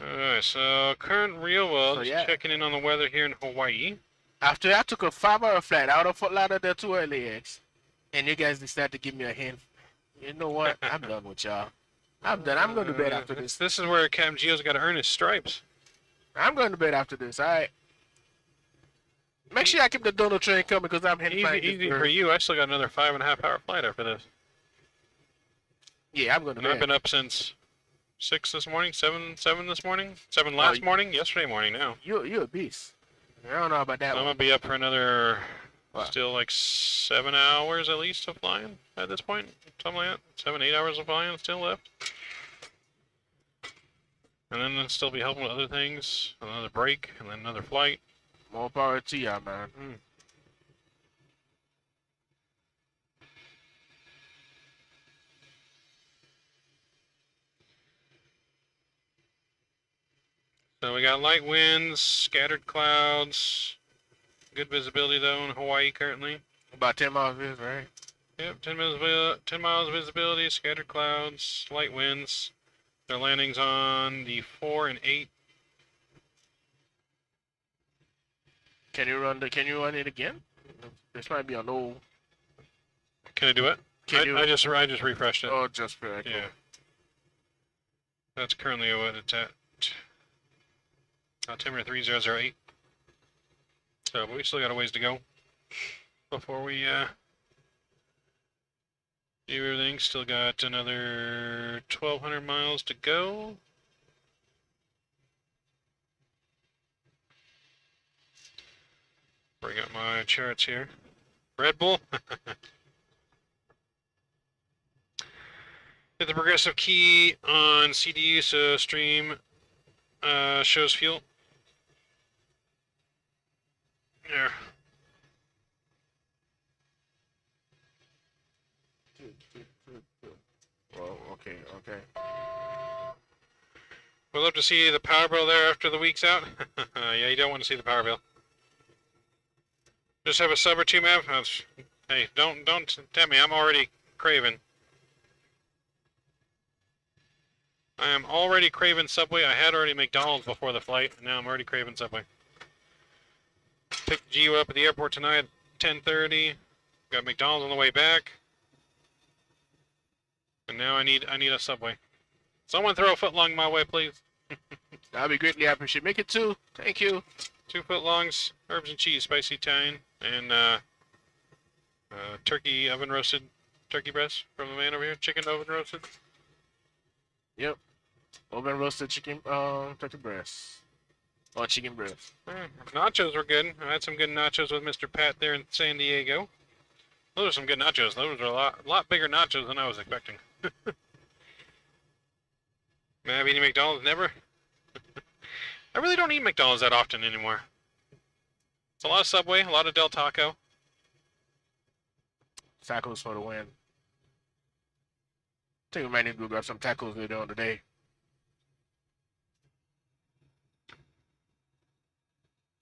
Alright, so current real world,
So,
is
yeah.
checking in on the weather here in Hawaii.
After I took a 5-hour flight out of Fort Lauderdale to LAX, and you guys decided to give me a hint. You know what? I'm done with y'all. I'm done. I'm going to bed after this.
This is where Captain Geo's got to earn his stripes.
I'm going to bed after this. All right. Make sure I keep the donut train coming because I'm heading
Easy for you. I still got another 5.5 hour flight after this.
Yeah, I'm going to
And I've
bed.
been up since 6 this morning, 7 this morning, 7 last morning, yesterday morning now.
You're a beast. I don't know about that
So I'm
one.
going to be up for another,
What?
still like 7 hours at least of flying at this point. Something like that. 7, 8 hours of flying still left. And then I'll still be helping with other things. Another break, and then another flight.
More power to y'all, man.
So we got light winds, scattered clouds. Good visibility though in Hawaii currently.
About 10 miles is right.
Yep, 10 miles visibility, scattered clouds, light winds. Their landings on the 4 and 8.
Can you run it again? This might be a low.
Can I do it? I just refreshed it.
Oh, just for that.
Yeah. That's currently what it's at. Altimeter 3008. So, but we still got a ways to go before we do everything. Still got another 1,200 miles to go. Bring up my charts here. Red Bull. Hit the progressive key on CDU so stream shows fuel. There.
Well, okay.
We'll love to see the power bill there after the week's out. Yeah, you don't want to see the power bill. Just have a sub or two, man. Hey, don't tell me. I'm already craving. I am already craving Subway. I had already McDonald's before the flight, and now I'm already craving Subway. Picked Gio up at the airport tonight at 10:30. Got McDonald's on the way back. And now I need a subway. Someone throw a footlong my way, please.
That'd be greatly appreciated. Make it 2. Thank you.
2 footlongs, herbs and cheese, spicy Italian, and turkey oven roasted turkey breast from the man over here. Chicken oven roasted.
Yep. Oven roasted chicken, turkey breast. Or chicken breast.
Nachos were good. I had some good nachos with Mr. Pat there in San Diego. Those are some good nachos. Those are a lot bigger nachos than I was expecting. Man, have you eaten McDonald's? Never. I really don't eat McDonald's that often anymore. It's a lot of Subway, a lot of Del Taco.
Tacos for the win. I think we might need to go grab some tacos later on today.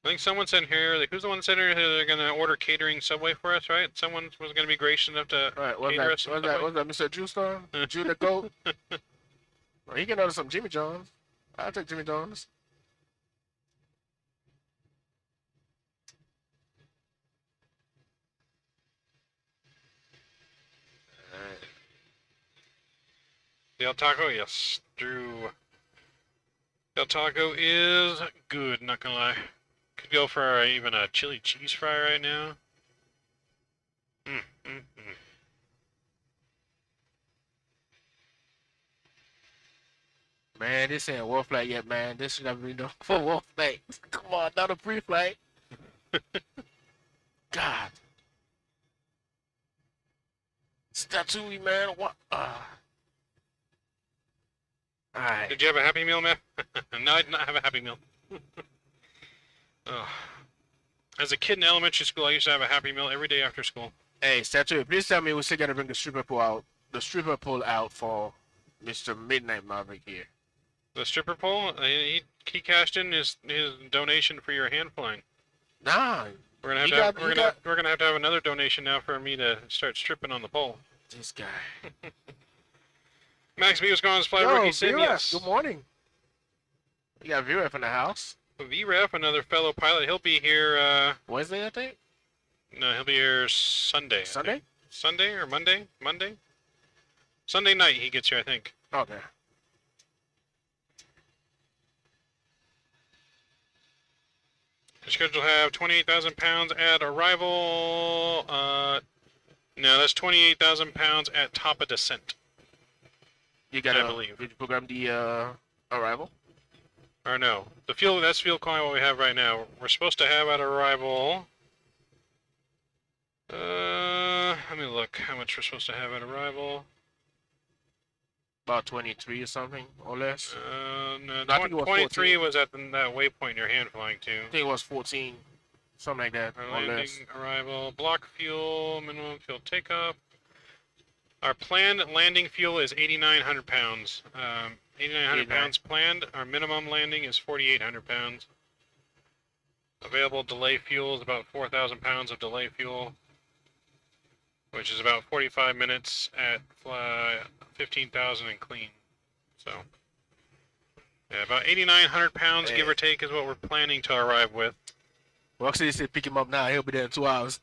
I think someone said here, like, who's the one that said here they're going to order catering Subway for us, right? Someone was going to be gracious enough to
All right, what's
cater
that?
us some
What's that?
Subway.
What's that? Mr. Juice Star? Jew the Goat? Well, he can order some Jimmy John's. I'll take Jimmy John's.
Del Taco, yes. Drew. Del Taco is good, not gonna lie. Could go for even a chili cheese fry right now.
Man, this ain't a war flight yet, man. This should have been done for war flight. Come on, not a pre-flight. God. Statue, man. What? Alright.
Did you have a Happy Meal, man? No, I did not have a Happy Meal. Oh. As a kid in elementary school, I used to have a Happy Meal every day after school.
Hey, Statue, please tell me we still gotta bring the stripper pole out for Mr. Midnight Maverick here.
The stripper pole, he cashed in his donation for your hand flying.
Nah.
We're gonna have we're gonna have to have another donation now for me to start stripping on the pole.
This guy.
Max B was going on flight
Yo,
rookie sim,
VREF,
yes.
good morning. We got VREF in the house.
VREF, another fellow pilot, he'll be here.
Wednesday, I think.
No, he'll be here Sunday. I
Sunday?
think. Sunday or Monday? Monday? Sunday night he gets here, I think.
Okay.
The schedule have 28,000 pounds at arrival. No, that's 28,000 pounds at top of descent.
You gotta
I believe.
Did you program the arrival?
Or no, that's fuel economy what we have right now. We're supposed to have at arrival. Let me look how much we're supposed to have at arrival.
About 23 or something, or less.
No,
I think it was
23
14.
was at that waypoint you're hand flying to.
I think it was 14, something like that,
Our
or
landing,
less.
arrival, block fuel, minimum fuel takeoff. Our planned landing fuel is 8,900 pounds. 8,900 pounds planned. Our minimum landing is 4,800 pounds. Available delay fuel is about 4,000 pounds of delay fuel, which is about 45 minutes at 15,000 and clean. So, yeah, about 8,900 pounds, give or take, is what we're planning to arrive with.
Well, actually, they said pick him up now. He'll be there in 2 hours.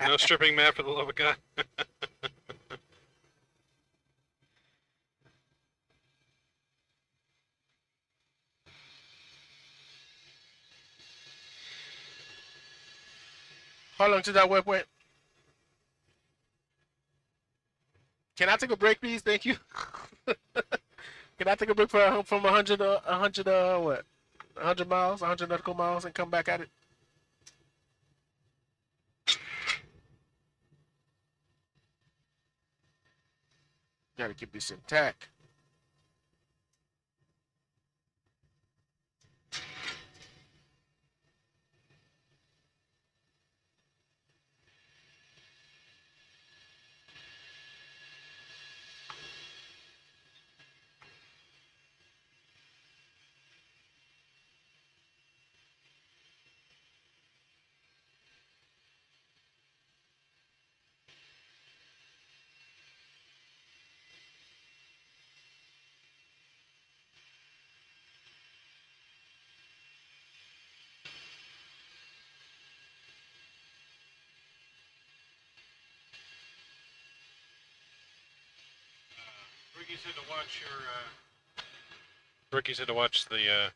No stripping, Matt, for the love of God.
How long to that waypoint? Can I take a break, please? Thank you. Can I take a break from 100 miles, 100 nautical miles, and come back at it? Gotta keep this intact.
Ricky said to watch your. Ricky said to watch the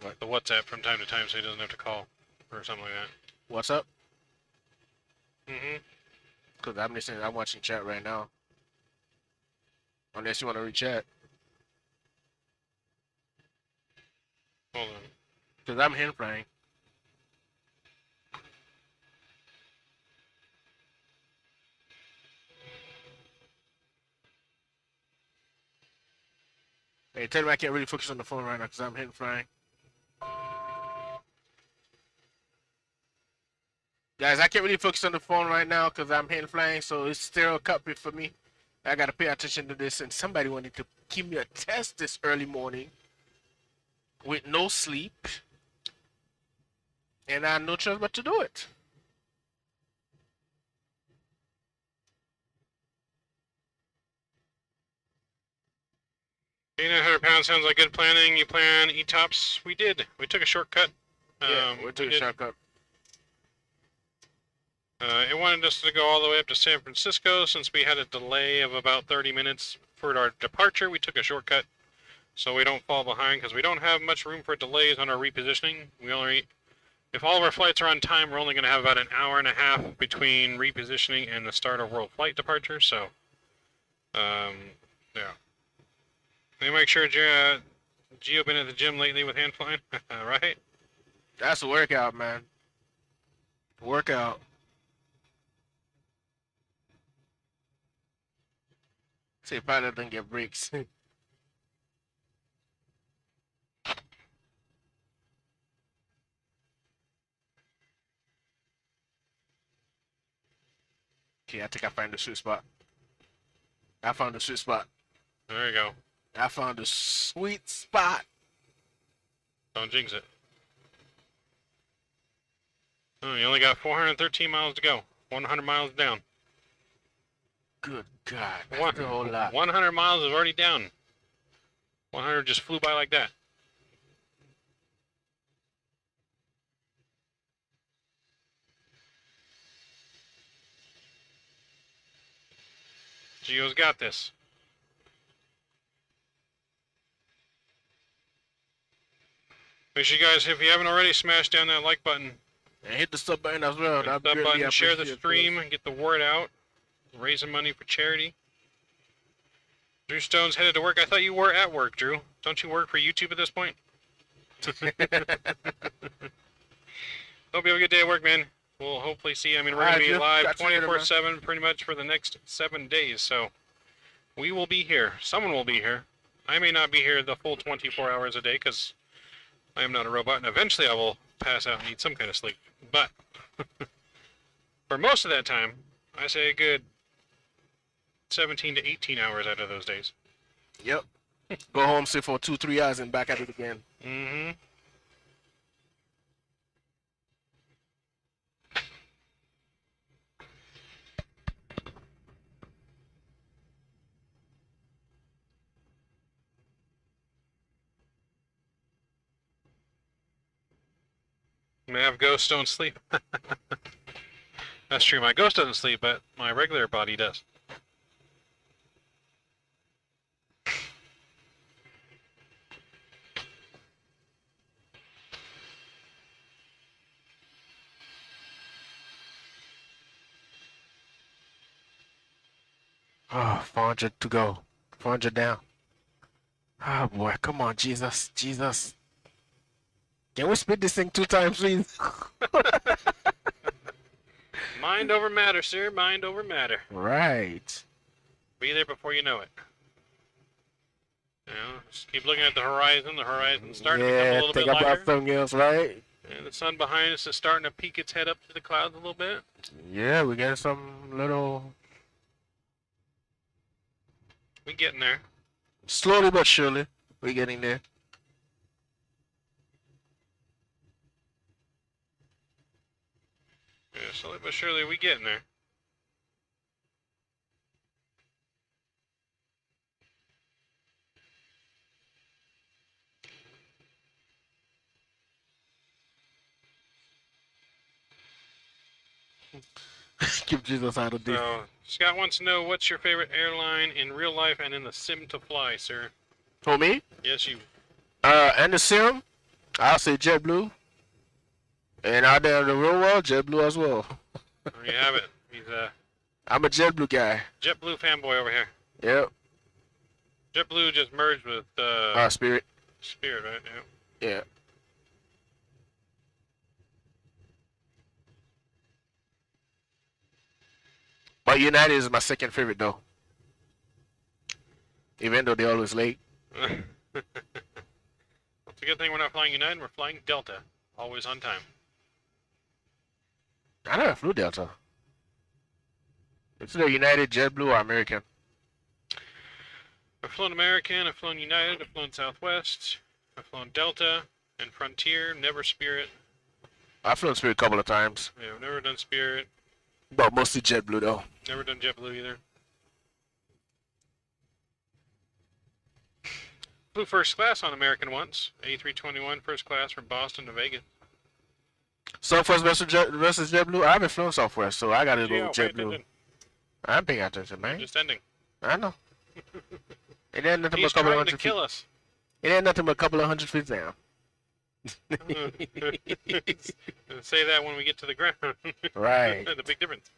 What?
the WhatsApp from time to time, so he doesn't have to call or something like that.
What's up?
Mm-hmm.
Because I'm listening. I'm watching chat right now. Unless you want to read chat.
Hold on.
Because I'm hand flying. Hey, tell me I can't really focus on the phone right now because I'm hand flying. Guys, I can't really focus on the phone right now because I'm hand flying, so it's still a cockpit for me. I gotta pay attention to this, and somebody wanted to give me a test this early morning with no sleep, and I had no choice but to do it.
£800 sounds like good planning. You plan ETOPS? We did. We took a shortcut.
Yeah, we took a
did.
shortcut.
It wanted us to go all the way up to San Francisco. Since we had a delay of about 30 minutes for our departure, we took a shortcut so we don't fall behind, because we don't have much room for delays on our repositioning. We only, if all of our flights are on time, we're only going to have about an hour and a half between repositioning and the start of world flight departure. So, yeah. Let me make sure Gio been at the gym lately with hand flying, right?
That's a workout, man. Workout. Say pilot doesn't get breaks. Okay, I think I found the sweet spot. I found the sweet spot.
There you go.
I found the sweet spot.
Don't jinx it. Oh, you only got 413 miles to go. 100 miles down.
Good God, that's a whole lot.
100 miles is already down. 100 just flew by like that. Gio's got this. Make sure you guys, if you haven't already, smash down that like button.
And hit the sub button as well.
Sub button, share the stream, and get the word out. Raising money for charity. Drew Stone's headed to work. I thought you were at work, Drew. Don't you work for YouTube at this point? Hope you have a good day at work, man. We'll hopefully see you. I mean, we're going to be live 24/7 pretty much for the next 7 days. So we will be here. Someone will be here. I may not be here the full 24 hours a day because I am not a robot. And eventually I will pass out and need some kind of sleep. But for most of that time, I say a good 17 to 18 hours out of those days.
Yep. Go home, sit for 2-3 hours, and back at it again.
Mm-hmm. May have ghosts don't sleep. That's true. My ghost doesn't sleep, but my regular body does.
Oh, 400 to go. 400 down. Oh boy, come on, Jesus, Jesus. Can we split this thing 2 times, please?
Mind over matter, sir. Mind over matter.
Right.
Be there before you know it. You know, just keep looking at the horizon. The horizon's starting to become a little bit
think
lighter.
about something else, right?
And the sun behind us is starting to peek its head up to the clouds a little bit.
Yeah, we got some little...
We getting there.
Slowly but surely, we're getting there.
Yeah, slowly but surely we getting there.
Keep Jesus out of this.
So Scott wants to know what's your favorite airline in real life and in the sim to fly, sir.
For me,
Yes, you.
and the sim, I'll say JetBlue. And out there in the real world, JetBlue as well.
There you have it. He's a
I'm a JetBlue guy.
JetBlue fanboy over here.
Yep.
JetBlue just merged with
Spirit.
Spirit, right? Yeah.
Yeah. But United is my second favorite though. Even though they're always late.
It's a good thing we're not flying United. We're flying Delta, always on time.
I never flew Delta. It's either United, JetBlue, or American.
I've flown American. I've flown United. I've flown Southwest. I've flown Delta and Frontier. Never Spirit.
I've flown Spirit a couple of times.
Yeah, I've never done Spirit.
But mostly JetBlue though.
Never done JetBlue either. Flew first class on American once. A321 first class from Boston to Vegas.
Southwest versus JetBlue. I haven't flown Southwest, so I gotta go
Yeah,
with
pay
JetBlue.
attention.
I'm paying attention, man.
Just ending.
I know. It ain't nothing but
He's
a couple of
trying to
hundred
kill
feet.
us.
It ain't nothing but a couple of 100 feet down.
Say that when we get to the ground.
Right.
The big difference.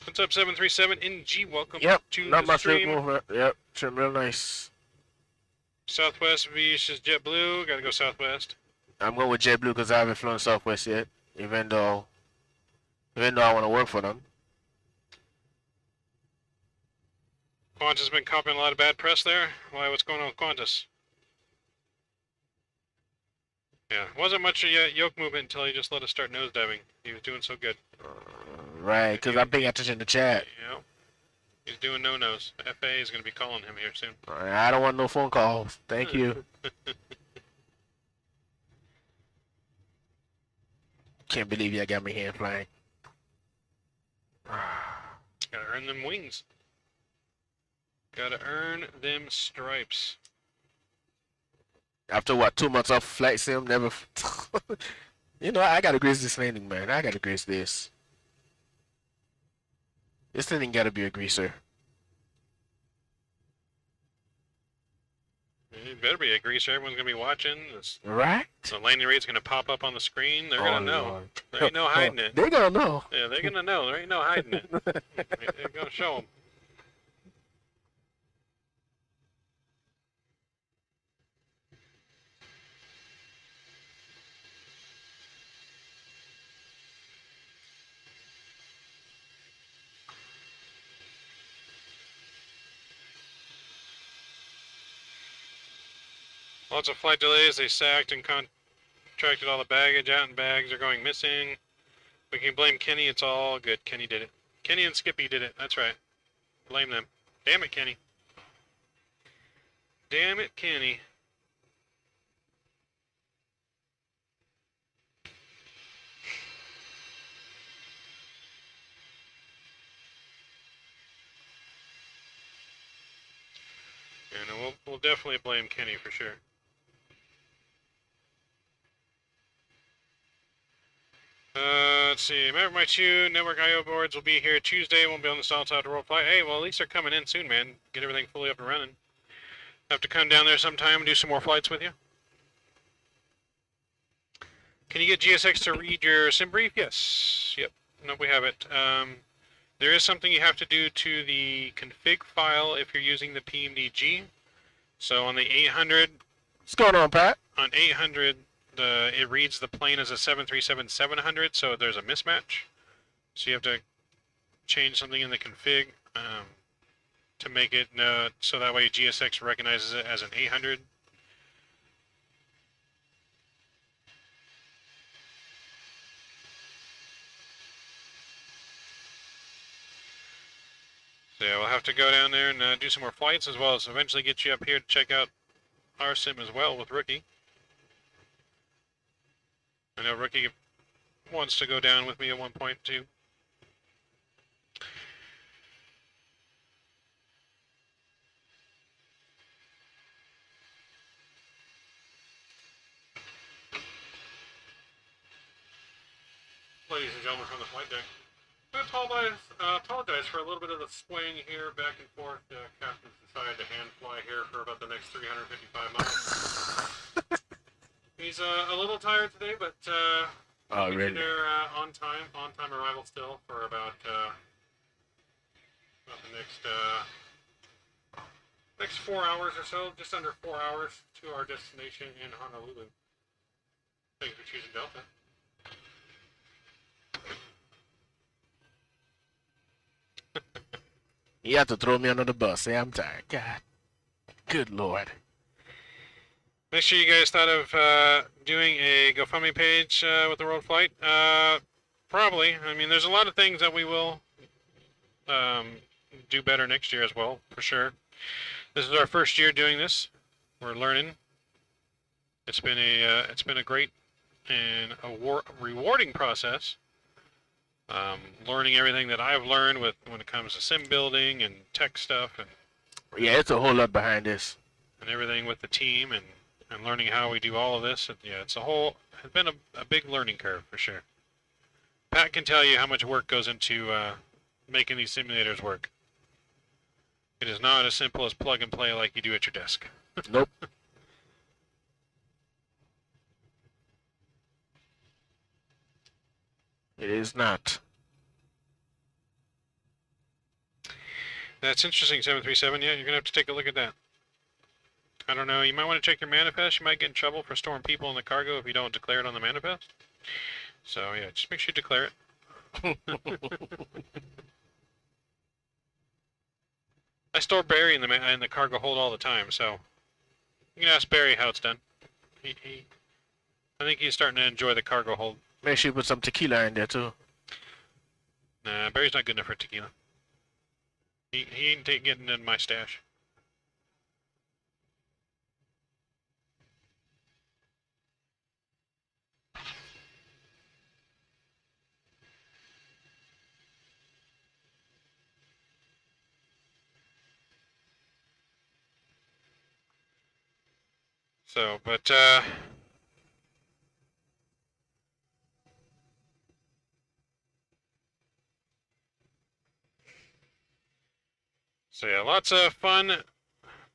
What's up, 737NG? Welcome
Yep.
to
Not
the
much
stream.
movement. Yep. Trim real nice.
Southwest versus JetBlue. Gotta go Southwest.
I'm going with JetBlue because I haven't flown Southwest yet, even though I want to work for them.
Qantas has been copying a lot of bad press there. Why? What's going on with Qantas? Yeah, wasn't much of a yoke movement until he just let us start nosediving. He was doing so good.
Right, because I'm paying attention to chat.
You know, he's doing no-nos. The FAA is going to be calling him here soon.
I don't want no phone calls. Thank you. Can't believe y'all got me hand flying.
Gotta earn them wings. Gotta earn them stripes.
After what, 2 months off flight sim, never. You know, I gotta grace this landing, man. I gotta grace this. This landing gotta be a greaser.
It better be a greaser. Everyone's gonna be watching.
Right?
The landing rate's gonna pop up on the screen. They're gonna know.
Lord.
There ain't no hiding it.
They're gonna know.
Yeah, they're gonna know. There ain't no hiding it. They're gonna show them. Lots of flight delays. They sacked and contracted all the baggage out, and bags are going missing. We can blame Kenny. It's all good. Kenny did it. Kenny and Skippy did it. That's right. Blame them. Damn it, Kenny. Damn it, Kenny. Yeah, no, we'll definitely blame Kenny for sure. Let's see. Remember my 2 network I/O boards will be here Tuesday. Won't be on the south side of World Flight. Hey, well, at least they're coming in soon, man. Get everything fully up and running. Have to come down there sometime and do some more flights with you. Can you get GSX to read your sim brief? Yes. Yep. Nope, we have it. There is something you have to do to the config file if you're using the PMDG. So on the 800,
What's going on, Pat?
on 800, it reads the plane as a 737-700, so there's a mismatch. So you have to change something in the config to make it so that way GSX recognizes it as an 800. So yeah, we'll have to go down there and do some more flights, as well as eventually get you up here to check out our sim as well with Rookie. I know Rookie wants to go down with me at one point too. ladies and gentlemen, from the flight deck. I apologize for a little bit of the swaying here, back and forth. Captain's decided to hand fly here for about the next 355 miles. He's a little tired today, but
Oh,
we'll
really?
be there on time arrival still for about the next 4 hours or so, just under 4 hours to our destination in Honolulu. Thank you for choosing Delta.
You have to throw me under the bus. Say I'm tired. God. Good Lord.
Make sure you guys thought of doing a GoFundMe page with the World Flight. Probably. I mean, there's a lot of things that we will do better next year as well, for sure. This is our first year doing this. We're learning. It's been a great and rewarding process. Learning everything that I've learned when it comes to sim building and tech stuff and
Yeah, it's a whole lot behind this.
everything with the team and learning how we do all of this. Yeah, it's been a big learning curve for sure. Pat can tell you how much work goes into making these simulators work. It is not as simple as plug and play like you do at your desk.
Nope. It is not.
That's interesting, 737. Yeah, you're going to have to take a look at that. I don't know. You might want to check your manifest. You might get in trouble for storing people in the cargo if you don't declare it on the manifest. So, yeah, just make sure you declare it. I store Barry in the cargo hold all the time, so you can ask Barry how it's done. I think he's starting to enjoy the cargo hold.
Make sure you put some tequila in there too.
Nah, Barry's not good enough for tequila. He ain't getting in my stash. So, but so yeah, lots of fun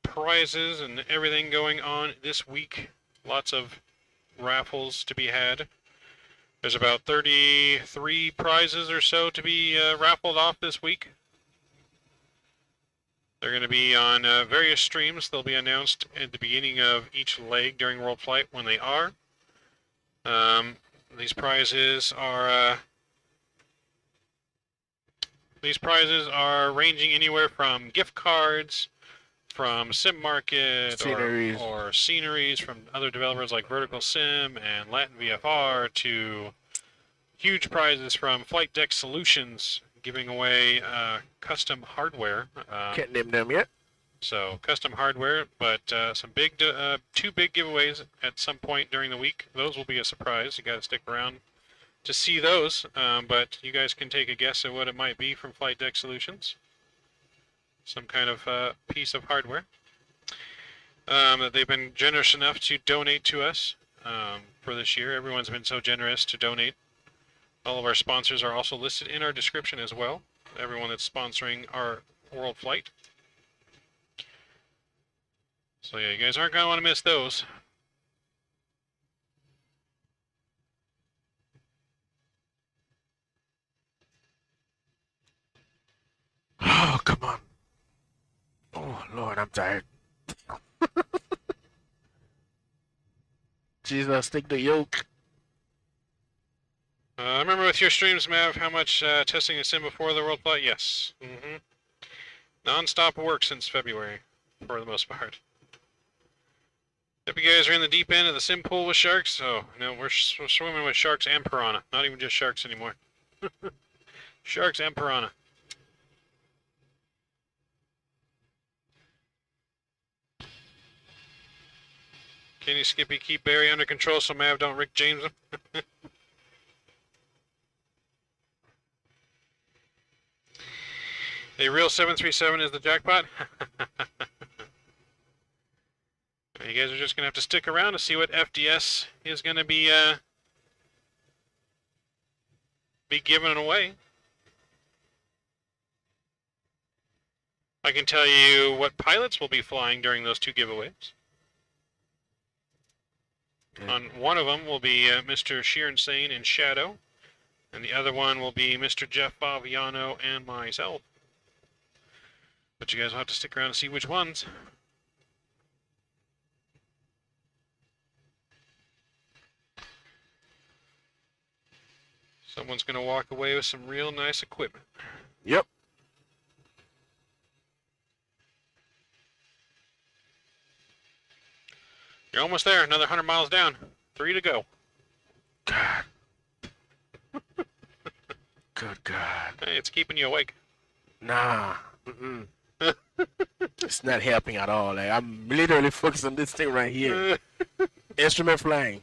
prizes and everything going on this week. Lots of raffles to be had. There's about 33 prizes or so to be raffled off this week. They're going to be on various streams. They'll be announced at the beginning of each leg during World Flight when they are. These prizes are ranging anywhere from gift cards, from Sim Market,
Sceneries.
or sceneries from other developers like Vertical Sim and Latin VFR, to huge prizes from Flight Deck Solutions, giving away custom hardware.
Can't name them yet.
So custom hardware, but some two big giveaways at some point during the week. Those will be a surprise. You got to stick around to see those. But you guys can take a guess at what it might be from Flight Deck Solutions. Some kind of piece of hardware that they've been generous enough to donate to us for this year. Everyone's been so generous to donate. All of our sponsors are also listed in our description as well. Everyone that's sponsoring our World Flight. So yeah, you guys aren't going to want to miss those.
Oh, come on. Oh, Lord, I'm tired. Jesus, stick the yoke.
I remember with your streams, Mav, how much testing is in before the World Flight? Yes. Non-stop work since February, for the most part. If you guys are in the deep end of the sim pool with sharks, so we're swimming with sharks and piranha. Not even just sharks anymore. Sharks and piranha. Can you, Skippy, keep Barry under control so Mav don't Rick James him? A real 737 is the jackpot? You guys are just going to have to stick around to see what FDS is going to be be given away. I can tell you what pilots will be flying during those 2 giveaways.
Okay.
On one of them will be Mr. Sheeran Sane in Shadow, and the other one will be Mr. Jeff Faviano and myself. But you guys will have to stick around and see which ones. Someone's going to walk away with some real nice equipment.
Yep.
You're almost there. Another 100 miles down. 3 to go.
God. Good God.
Hey, it's keeping you awake.
Nah. Mm-mm. It's not helping at all. Like, I'm literally focused on this thing right here. Instrument flying.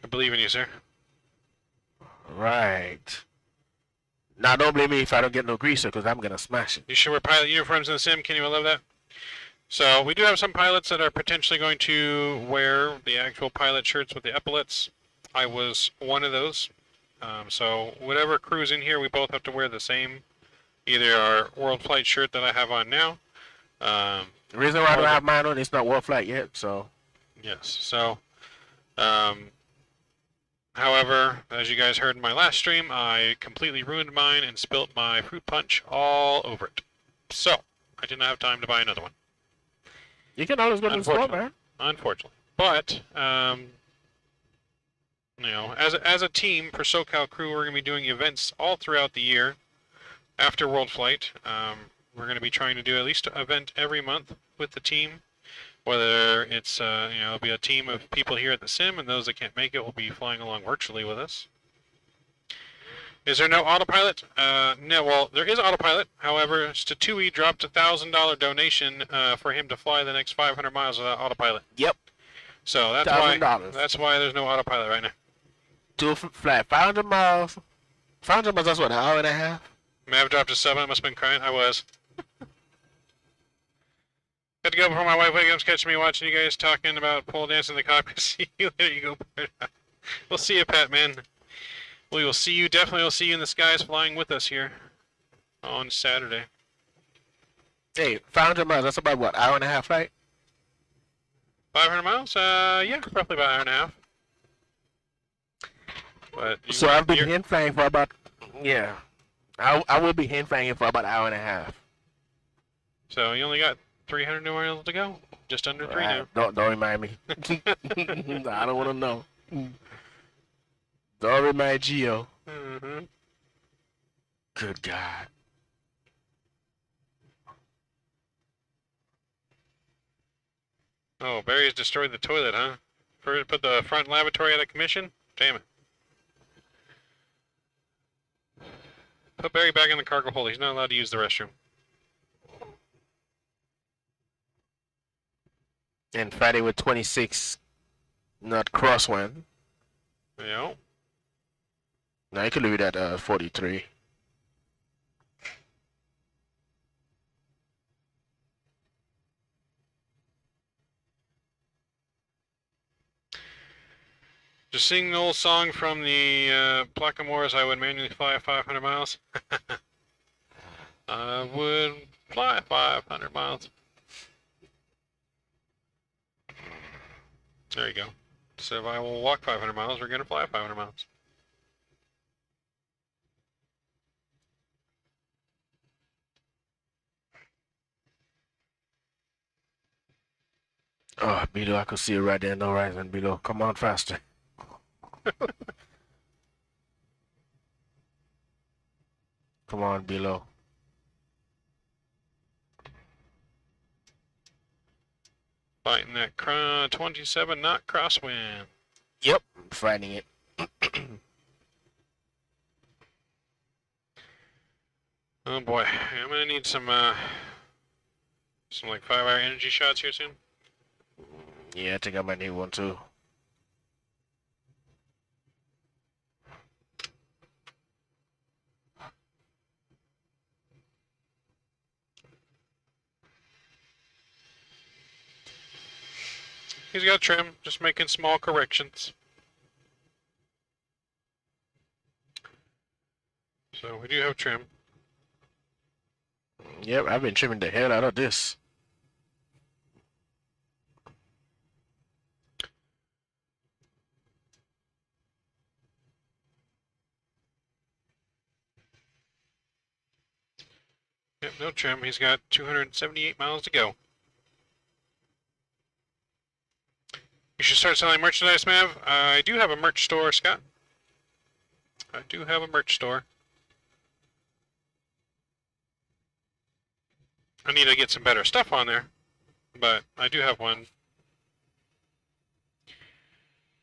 I believe in you, sir.
Right. Now, don't blame me if I don't get no greaser, because I'm going to smash it.
You should wear pilot uniforms in the sim. Kenny will love that. So we do have some pilots that are potentially going to wear the actual pilot shirts with the epaulets. I was one of those. So whatever crew's in here, we both have to wear the same. Either our world flight shirt that I have on now.
The reason why I don't have mine on, it's not World Flight yet, so.
Yes. So, however, as you guys heard in my last stream, I completely ruined mine and spilt my fruit punch all over it. So, I did not have time to buy another one.
You can always go to the store, man.
Unfortunately. But, you know, as a team for Socal crew, we're going to be doing events all throughout the year after World Flight. We're going to be trying to do at least an event every month with the team. Whether it's, you know, it'll be a team of people here at the sim, and those that can't make it will be flying along virtually with us. Is there no autopilot? No, well, there is autopilot. However, Statui dropped a $1,000 donation for him to fly the next 500 miles without autopilot.
Yep.
So that's
$1,000.
that's why there's no autopilot right now.
To fly 500 miles. 500 miles, that's what, an hour and a half?
Mav dropped to 7. I must have been crying. I was. Got to go before my wife wakes up, catching me watching you guys talking about pole dancing in the cockpit. See you later, you go. We'll see you, Pat, man. We will see you. Definitely will see you in the skies flying with us here on Saturday.
Hey, 500 miles, that's about what, hour and a half flight?
500 miles? Yeah, roughly about an hour and a half. But
So I've been hand flying for about, yeah. I will be hand flying for about an hour and a half.
So you only got 300 miles to go? Just under 3 now.
Don't remind me. I don't want to know. Don't remind Gio.
Mm-hmm.
Good God.
Oh, Barry's destroyed the toilet, huh? Put the front lavatory out of commission? Damn it. Put Barry back in the cargo hold. He's not allowed to use the restroom.
And Friday with 26, not crosswind.
Yeah.
No, you can leave it at 43.
Just sing the old song from the Placamoras, I would manually fly 500 miles. I would fly 500 miles. There you go. So if I will walk 500 miles, we're going to fly 500 miles.
Oh, below, I could see it right there in the horizon below. Come on, faster. Come on, below.
Fighting that 27 knot crosswind.
Yep, I'm fighting it.
Oh boy, I'm gonna need some like 5-hour energy shots here soon.
Yeah, I think I might need one too.
He's got trim, just making small corrections. So we do have trim.
Yep, I've been trimming the hell out of this.
Yep, no trim. He's got 278 miles to go. You should start selling merchandise, Mav. I do have a merch store, Scott. I do have a merch store. I need to get some better stuff on there, but I do have one.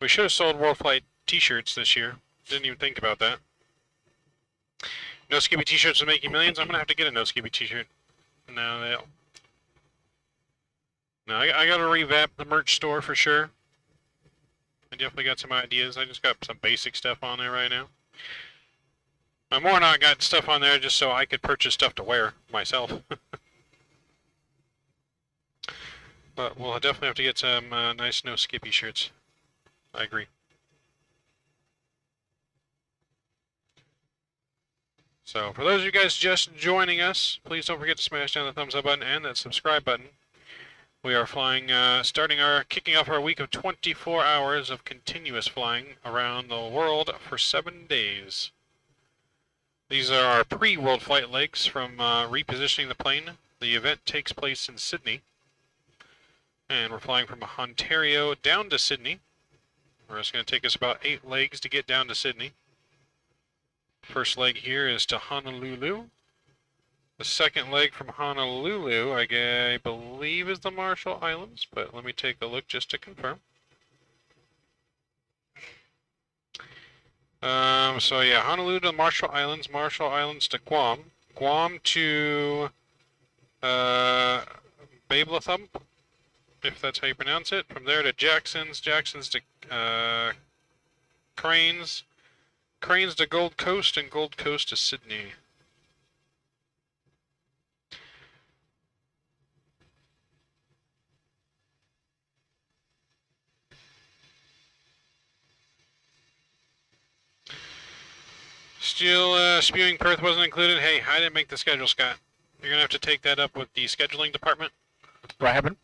We should have sold World Flight t-shirts this year. Didn't even think about that. No Skippy t-shirts will make you millions. I'm going to have to get a No Skippy t-shirt. No, I got to revamp the merch store for sure. I definitely got some ideas. I just got some basic stuff on there right now. I'm more not got stuff on there just so I could purchase stuff to wear myself. But we'll definitely have to get some nice No Skippy shirts. I agree. So for those of you guys just joining us, please don't forget to smash down the thumbs up button and that subscribe button. We are flying, kicking off our week of 24 hours of continuous flying around the world for 7 days. These are our pre-world flight legs from repositioning the plane. The event takes place in Sydney. And we're flying from Ontario down to Sydney. It's going to take us about 8 legs to get down to Sydney. First leg here is to Honolulu. The second leg from Honolulu, I believe, is the Marshall Islands, but let me take a look just to confirm. So yeah, Honolulu to Marshall Islands to Guam, Guam to Babelathump, if that's how you pronounce it. From there to Jackson's to Cranes to Gold Coast, and Gold Coast to Sydney. Still spewing Perth wasn't included. Hey, I didn't make the schedule, Scott. You're going to have to take that up with the scheduling department.
What happened?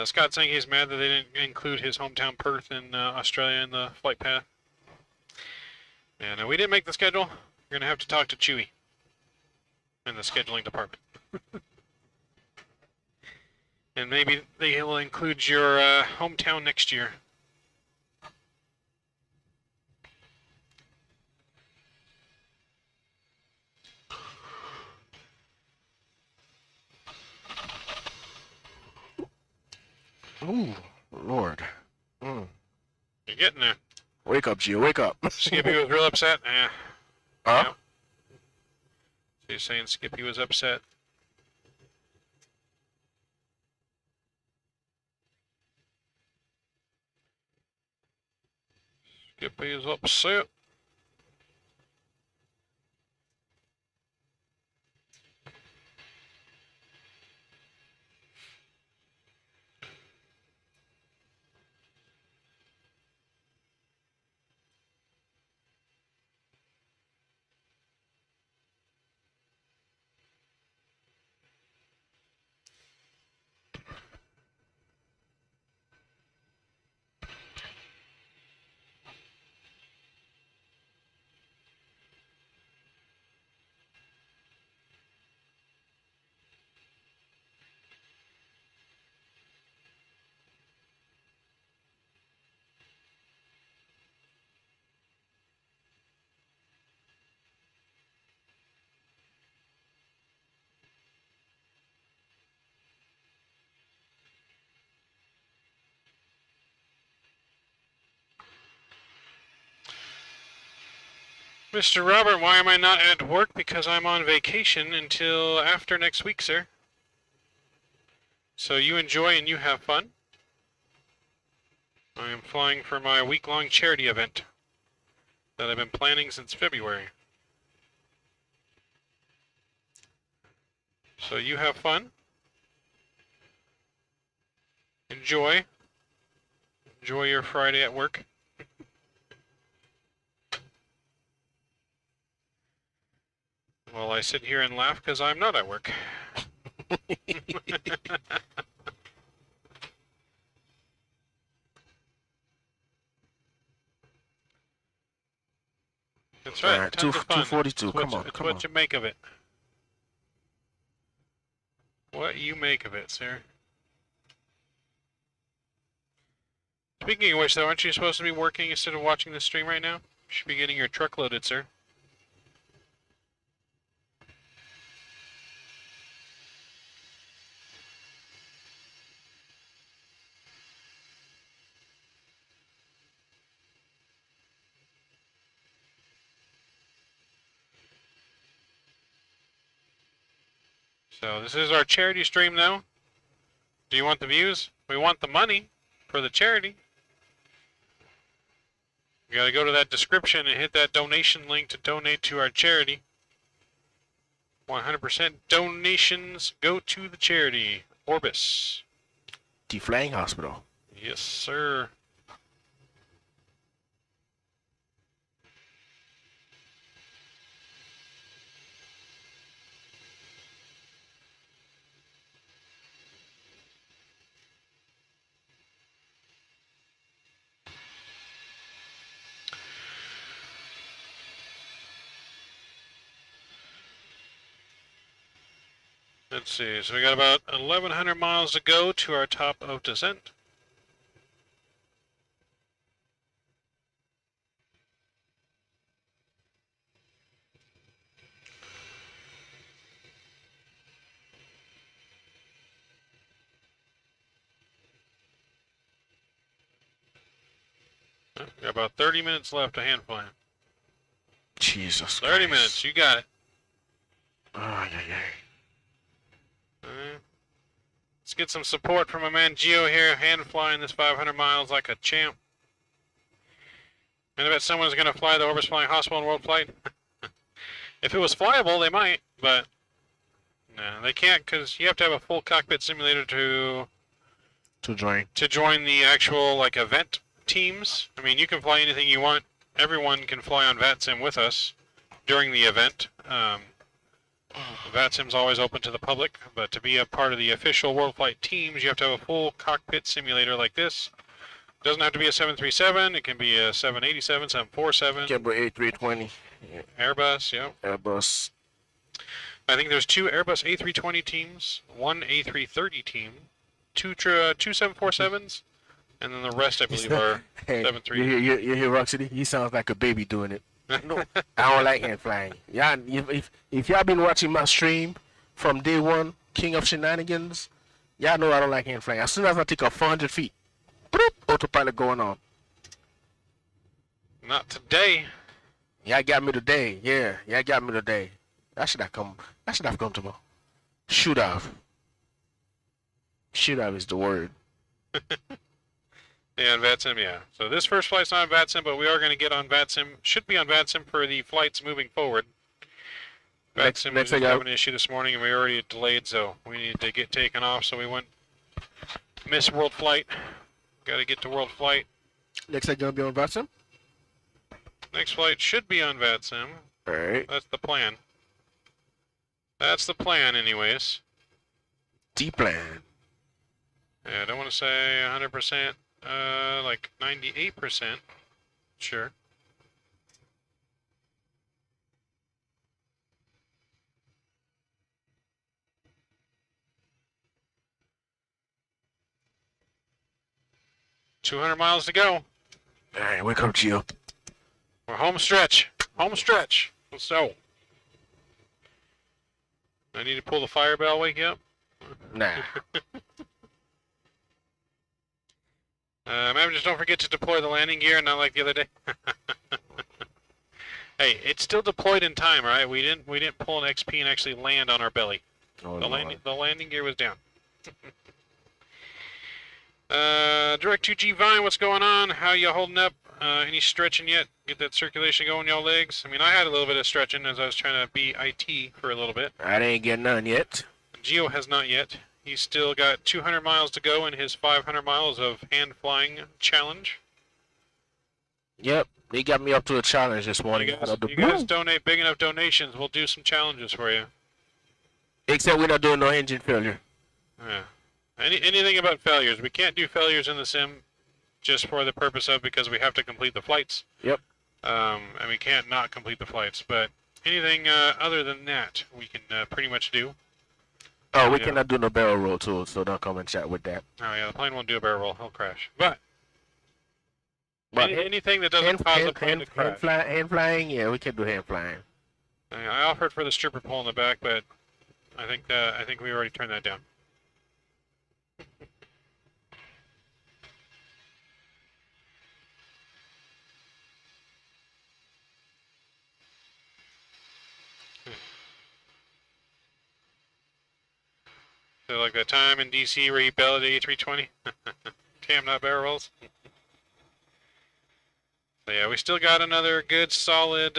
Scott's saying he's mad that they didn't include his hometown Perth in Australia in the flight path. And we didn't make the schedule. You're going to have to talk to Chewy in the scheduling department. And maybe they'll include your hometown next year.
Ooh, Lord.
You're getting there.
Wake up, Gio, wake up.
Skippy was real upset.
Huh?
Yeah. So you're saying Skippy was upset. Skippy is upset. Mr. Robert, why am I not at work? Because I'm on vacation until after next week, sir. So you enjoy and you have fun. I am flying for my week-long charity event that I've been planning since February. So you have fun. Enjoy. enjoy your Friday at work. Well, I sit here and laugh because I'm not at work. That's right.
Alright,
Tons of fun.
242. Come on,
It's
come
what
on.
you make of it. What you make of it, sir. Speaking of which, though, aren't you supposed to be working instead of watching the stream right now? You should be getting your truck loaded, sir. So this is our charity stream now. Do you want the views? We want the money for the charity. You gotta go to that description and hit that donation link to donate to our charity. 100% donations go to the charity. Orbis.
The Flying Hospital.
Yes, sir. Let's see, so we got about 1,100 miles to go to our top of descent. Got about 30 minutes left to hand flying.
Jesus
30
Christ.
minutes, you got it.
Oh, yeah, yeah.
Let's get some support from my man Geo here, hand flying this 500 miles like a champ. And I bet someone's going to fly the Orbis Flying Hospital in world flight. If it was flyable, they might, but no, they can't because you have to have a full cockpit simulator to join the actual like event teams. I mean, you can fly anything you want. Everyone can fly on Vatsim with us during the event. Vatsim's always open to the public, but to be a part of the official world flight teams, you have to have a full cockpit simulator like this. It doesn't have to be a 737, it can be a 787, 747.
Capital A320.
Airbus, yeah.
Airbus.
I think there's 2 Airbus A320 teams, 1 A330 team, 2 747s, and then the rest, I believe, are
Hey,
737.
you hear Roxy? He sounds like a baby doing it. No, I don't like hand flying. Yeah, if y'all been watching my stream from day one, King of Shenanigans, y'all know I don't like hand flying. As soon as I take off 400 feet, bloop, autopilot going on.
Not today.
Y'all got me today. Yeah, y'all got me today. That should have come tomorrow. Should have. Should have is the word.
Yeah, on Vatsim, yeah. So this first flight's not on Vatsim, but we are going to get on Vatsim. Should be on Vatsim for the flights moving forward. Vatsim was just having an issue this morning, and we already delayed, so we needed to get taken off, so we went miss world flight. Got to get to world flight.
Next time gonna be on Vatsim?
Next flight should be on Vatsim.
Alright.
That's the plan. That's the plan, anyways.
D-plan.
Yeah, I don't want to say 100%. Like 98%. Sure. $200 miles to go.
Alright, wake up, Gio.
We're home stretch. Home stretch. Let's go. I need to pull the fire bell, wake you up?
Nah.
Maybe just don't forget to deploy the landing gear, not like the other day. Hey, it's still deployed in time, right? We didn't pull an XP and actually land on our belly.
Oh,
The landing gear was down. Direct2G Vine, what's going on? How you holding up? Any stretching yet? Get that circulation going, y'all legs? I mean, I had a little bit of stretching as I was trying to be IT for a little bit.
I didn't get none yet.
Geo has not yet. He's still got 200 miles to go in his 500 miles of hand flying challenge.
Yep, they got me up to a challenge this morning.
You guys donate big enough donations, we'll do some challenges for you.
Except we're not doing no engine failure.
Yeah. Anything about failures. We can't do failures in the sim just for the purpose of because we have to complete the flights.
Yep.
And we can't not complete the flights. But anything other than that, we can pretty much do.
Oh, we cannot do no barrel roll too, so don't come and chat with that.
Oh yeah, the plane won't do a barrel roll. He'll crash. But anything that doesn't cause the plane to crash.
Hand flying, yeah, we can do hand flying.
I offered for the stripper pole in the back, but I think we already turned that down. So like that time in DC where you bailed at A320? Damn, not barrel rolls. So yeah, we still got another good solid,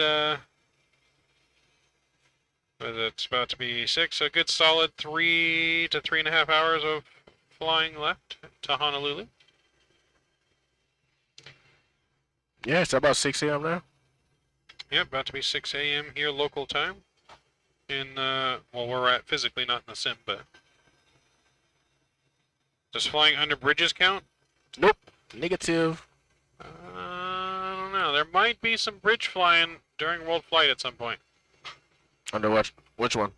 it's about to be 6, a good solid 3 to 3.5 hours of flying left to Honolulu.
Yeah, it's about 6 a.m. now.
Yep, about to be 6 a.m. here local time. In, well, we're at physically, not in the sim, but... Does flying under bridges count?
Nope. Negative.
I don't know. There might be some bridge flying during world flight at some point.
Under what? Which one?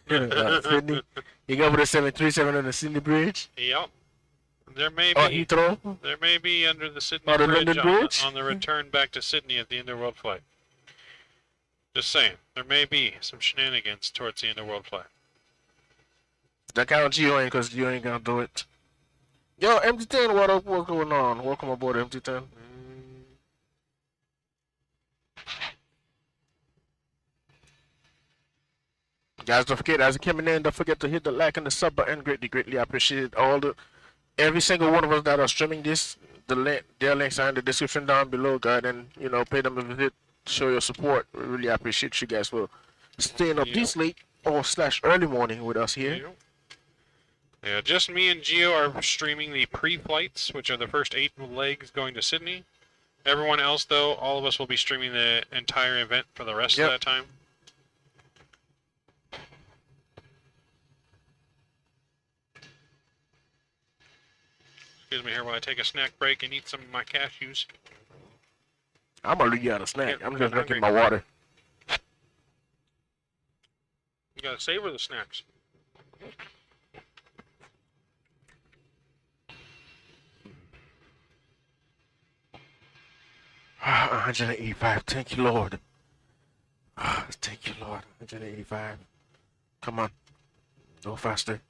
Sydney. You go for the 737 on the Sydney Bridge?
Yep. There may be.
Oh, Heathrow?
There may be under the Sydney
the
Bridge,
London Bridge?
On the return back to Sydney at the end of world flight. Just saying. There may be some shenanigans towards the end of world flight.
That counts you in because you ain't gonna do it. Yo, MT10, what up? What's going on? Welcome aboard, MT10. Guys, don't forget, as you're coming in, don't forget to hit the like and the sub button. Greatly appreciate every single one of us that are streaming this. Their links are in the description down below, guys, and pay them a visit, show your support. We really appreciate you guys for staying up this late or / early morning with us here.
Yeah, just me and Gio are streaming the pre-flights, which are the first 8 legs going to Sydney. Everyone else, though, all of us will be streaming the entire event for the rest of that time. Excuse me here while I take a snack break and eat some of my cashews.
I'm gonna leave you out a snack. I'm just drinking my water.
You gotta savor the snacks.
$185. Thank you, Lord. Thank you, Lord. 185. Come on. Go faster.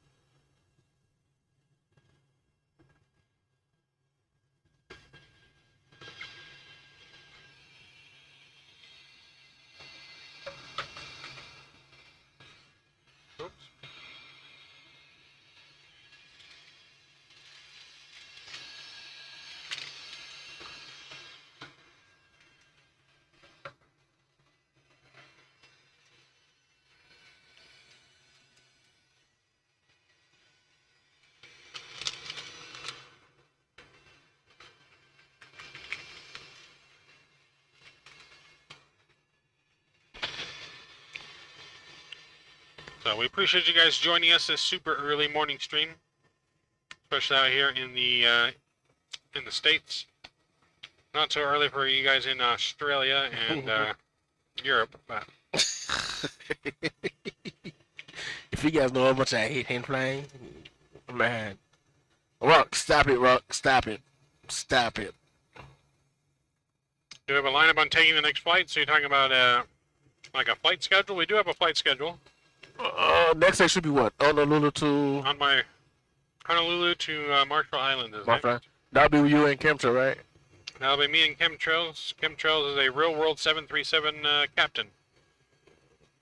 Oops. So we appreciate you guys joining us this super early morning stream, especially out here in the States. Not so early for you guys in Australia and Europe, but
if you guys know how much I hate hand flying, man. Rock, stop it, Rock, stop it. Stop it.
Do we have a lineup on taking the next flight? So you're talking about like a flight schedule? We do have a flight schedule.
Next day should be what? Honolulu to...
On my Honolulu to Marshall Island, isn't it?
That'll be you and Chemtrail, right?
That'll be me and Chemtrails. Chemtrails is a real-world 737 captain.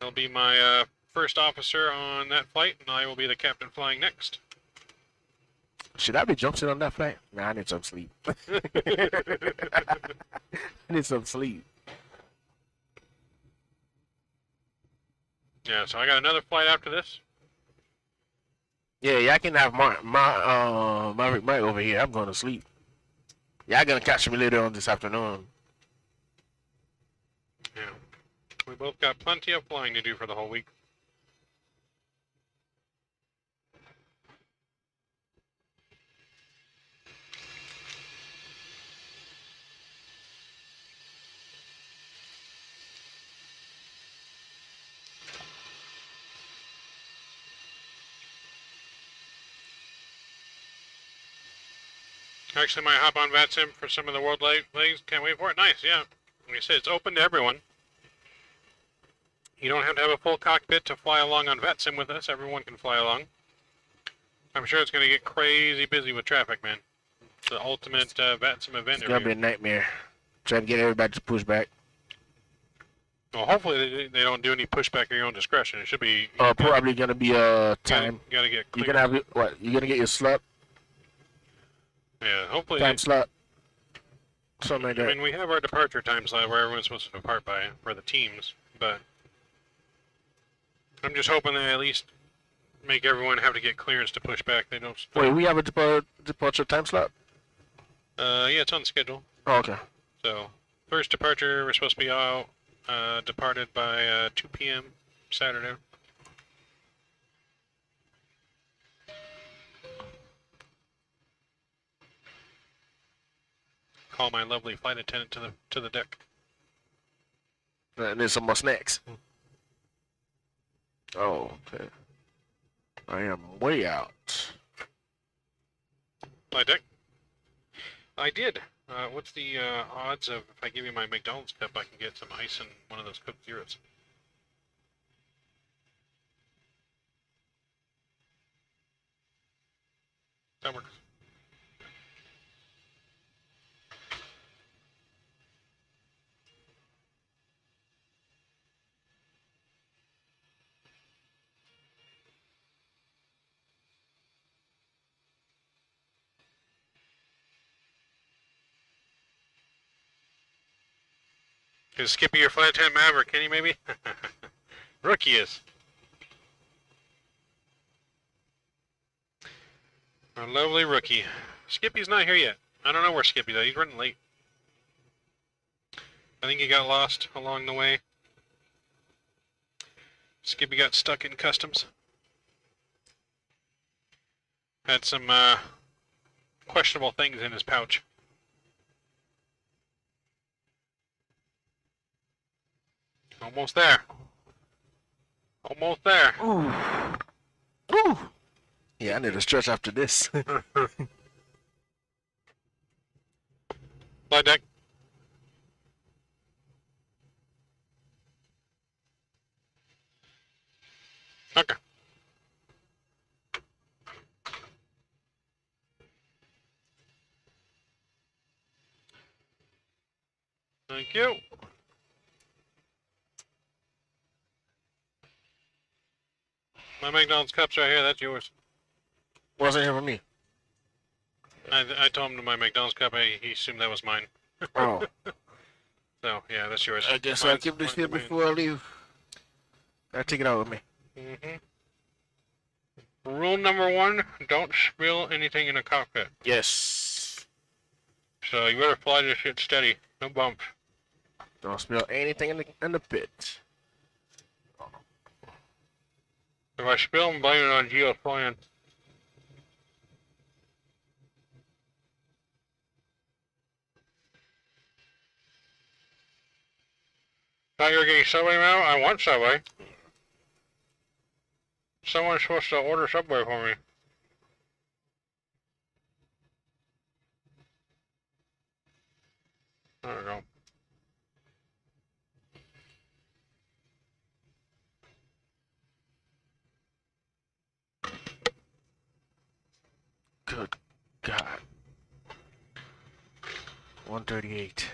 He'll be my first officer on that flight, and I will be the captain flying next.
Should I be jumping on that flight? Nah, I need some sleep. I need some sleep.
Yeah, so I got another flight after this.
Yeah, y'all can have my mic over here. I'm going to sleep. Y'all gonna catch me later on this afternoon.
Yeah. We both got plenty of flying to do for the whole week. Actually, might hop on Vatsim for some of the world legs. Can't wait for it. Nice, yeah. Like I said, it's open to everyone. You don't have to have a full cockpit to fly along on Vatsim with us. Everyone can fly along. I'm sure it's going to get crazy busy with traffic, man. It's the ultimate Vatsim event.
It's gonna be a nightmare. Trying to get everybody to push back.
Well, hopefully they don't do any pushback at your own discretion. It should be.
Probably gonna be a time.
Gotta get.
You're gonna have what? You're gonna get your slot.
Yeah, hopefully.
Time slot. Something like that.
I mean, we have our departure time slot where everyone's supposed to depart by for the teams, but I'm just hoping they at least make everyone have to get clearance to push back. They don't.
Wait, we have a departure time slot?
Yeah, it's on schedule.
Oh, okay.
So, first departure, we're supposed to be out, departed by 2 p.m. Saturday. Call my lovely flight attendant to the deck.
And then some more snacks. Oh, okay. I am way out.
Flight deck. I did. What's the odds of if I give you my McDonald's cup, I can get some ice and one of those cooked zeros? That works. Is Skippy your flight attendant Maverick? Can he maybe? Rookie is. Our lovely rookie. Skippy's not here yet. I don't know where Skippy's at. He's running late. I think he got lost along the way. Skippy got stuck in customs. Had some questionable things in his pouch. Almost there. Almost there.
Ooh. Ooh. Yeah, I need a stretch after this.
Flight deck. Okay. Thank you. My McDonald's cup's right here. That's yours.
Wasn't here for me.
I told him to my McDonald's cup. He assumed that was mine.
Oh.
So yeah, that's yours.
I guess I'll keep this here before I leave. I'll take it out with me.
Rule number 1, don't spill anything in a cockpit.
Yes.
So you better fly this shit steady. No bumps.
Don't spill anything in the pit.
If I spill, I'm blaming it on Geo's plan. Thought you were getting Subway now? I want Subway. Someone's supposed to order Subway for me. There we go.
Good God. 138.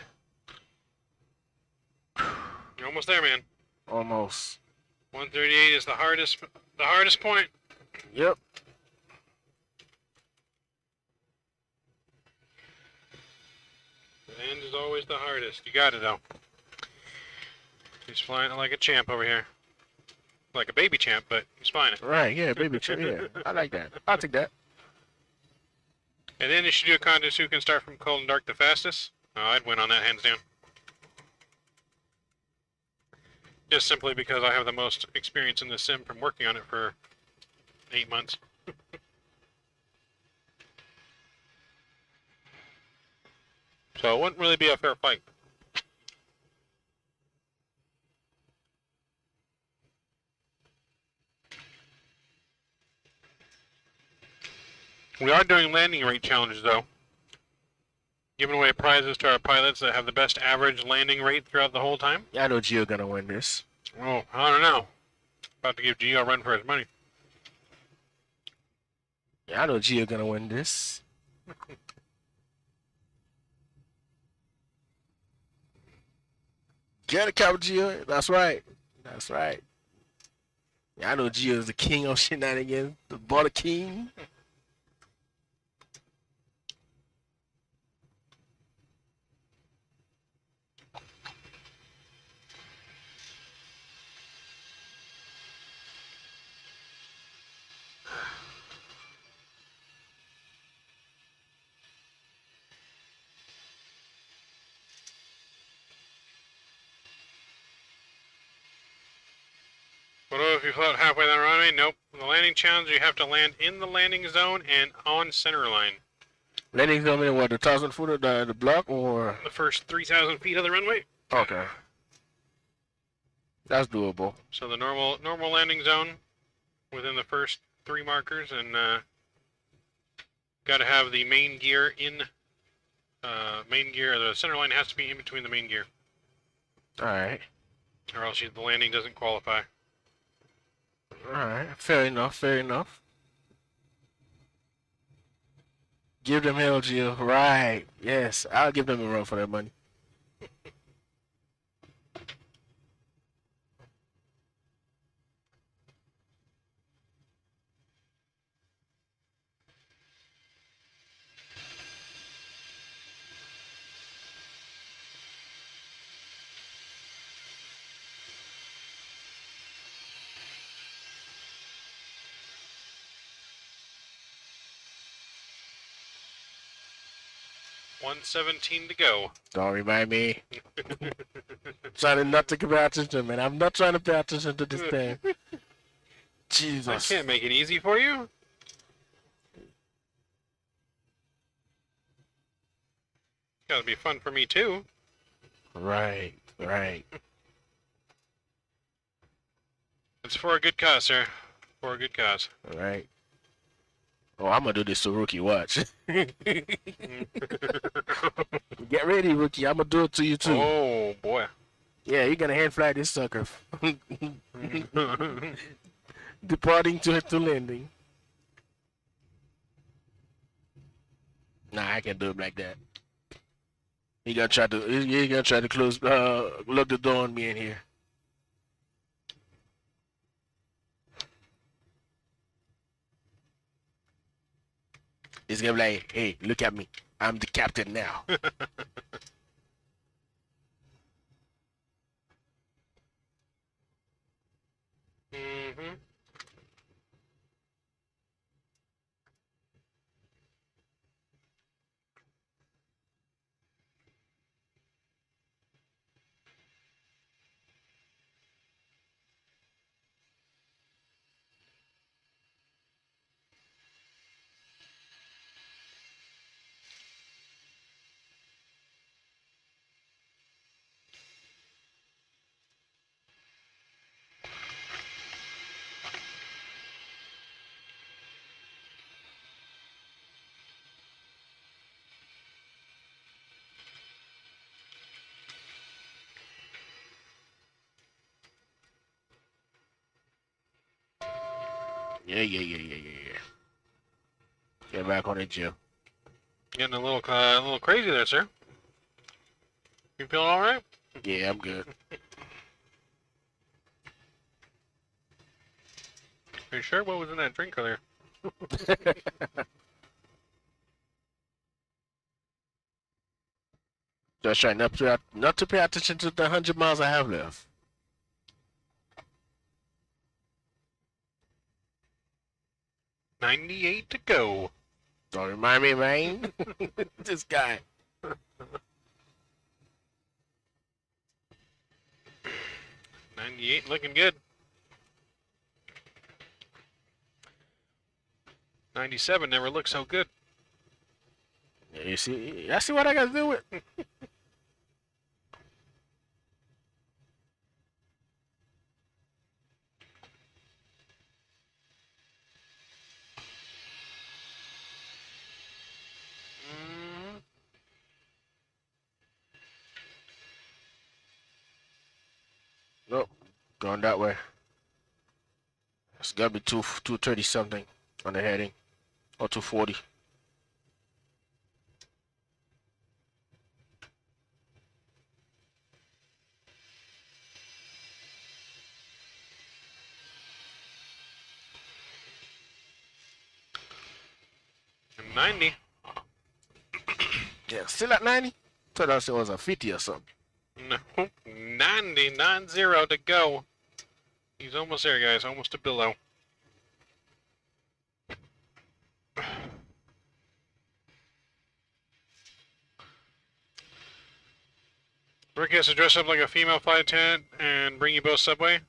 You're almost there, man.
Almost.
138 is the hardest point.
Yep.
The end is always the hardest. You got it, though. He's flying it like a champ over here. like a baby champ, but he's fine.
Right, yeah, baby champ, yeah. I like that. I'll take that.
And then you should do a contest who can start from cold and dark the fastest. I'd win on that, hands down. Just simply because I have the most experience in the sim from working on it for 8 months. So it wouldn't really be a fair fight. We are doing landing rate challenges, though. Giving away prizes to our pilots that have the best average landing rate throughout the whole time.
Yeah, I know Gio gonna win this.
Oh, I don't know. About to give Gio a run for his money.
Yeah, I know Gio gonna win this. Get a count, Gio. That's right. That's right. Yeah, I know Gio is the king of shenanigans. The border king.
What if you float halfway down the runway? Nope. The landing challenge, you have to land in the landing zone and on center line.
Landing zone in what, the 1,000 foot of the block or?
The first 3,000 feet of the runway.
Okay. That's doable.
So the normal landing zone within the first 3 markers, and got to have the main gear in main gear. The center line has to be in between the main gear,
All right.
or else the landing doesn't qualify.
All right. Fair enough. Fair enough. Give them hell, Gio. Right. Yes. I'll give them a run for their money.
$117 to go.
Don't remind me. Trying not to pay attention, man. I'm not trying to pay attention to this thing.
I
Jesus.
can't make it easy for you. Gotta be fun for me too.
Right. Right.
It's for a good cause, sir. For a good cause.
Right. Oh, I'm gonna do this to Rookie. Watch. Get ready, Rookie. I'm gonna do it to you too.
Oh boy.
Yeah, you're gonna hand fly this sucker. Departing to landing. Nah, I can't do it like that. You gotta try to close lock the door on me in here. It's gonna be like, hey, look at me. I'm the captain now.
Mm-hmm.
Yeah. Get back on it, Joe.
Getting a little crazy there, sir. You feeling all right?
Yeah, I'm good.
Are you sure? What was in that drink earlier?
Just trying not to pay attention to the 100 miles I have left.
98 to go.
Don't remind me, man. This guy.
98 looking good. 97 never looked so good.
Yeah, you see, I see what I got to do with. Nope, going that way. It's got to be 230 something on the heading, or 240.
And 90.
Yeah, still at 90? Thought I said it was a 50 or something.
No, 90 to go. He's almost there, guys. Almost to below. Ricky has to dress up like a female flight attendant and bring you both subway.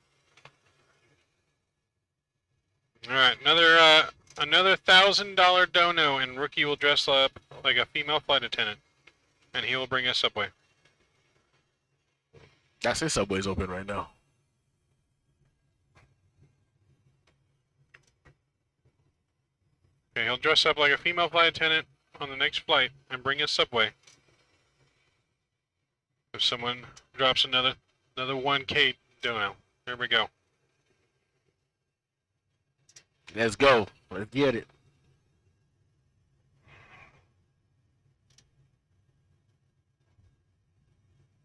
All right, another $1,000 dono, and Rookie will dress up like a female flight attendant, and he will bring us subway.
That's his subway's open right now.
Okay, he'll dress up like a female flight attendant on the next flight and bring us subway. If someone drops another 1K dono, there we go.
Let's go. Let's get it.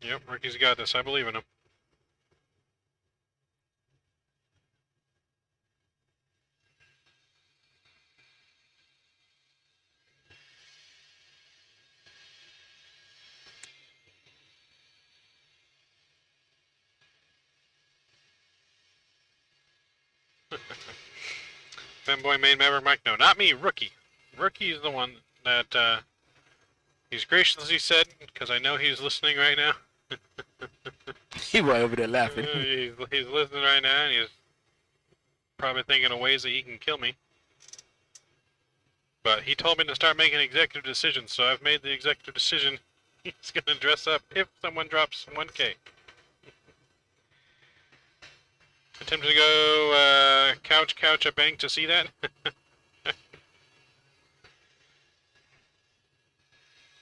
Yep, Ricky's got this. I believe in him. Fanboy main member Mike, no, not me, Rookie. Rookie is the one that he's graciously said, because I know he's listening right now.
He right over there laughing.
He's listening right now, and he's probably thinking of ways that he can kill me. But he told me to start making executive decisions, so I've made the executive decision. He's going to dress up if someone drops 1K. Attempting to go couch a bank to see that.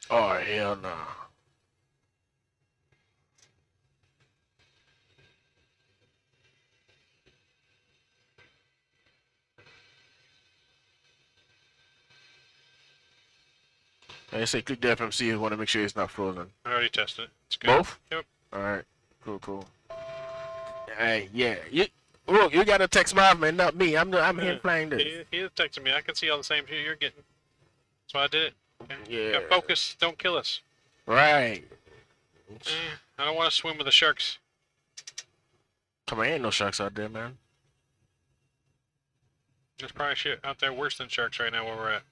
Oh, hell no. I say click the FMC. You want to make sure it's not frozen.
I already tested it. It's good.
Both?
Yep.
Alright. Cool. Hey, yeah. Look, you gotta text Marv, man, not me. I'm here playing this.
He is texting me. I can see all the same shit you're getting. That's why I did it. Okay?
Yeah.
Got focus. Don't kill us.
Right.
I don't want to swim with the sharks.
Come on, ain't no sharks out there, man.
There's probably shit out there worse than sharks right now where we're at.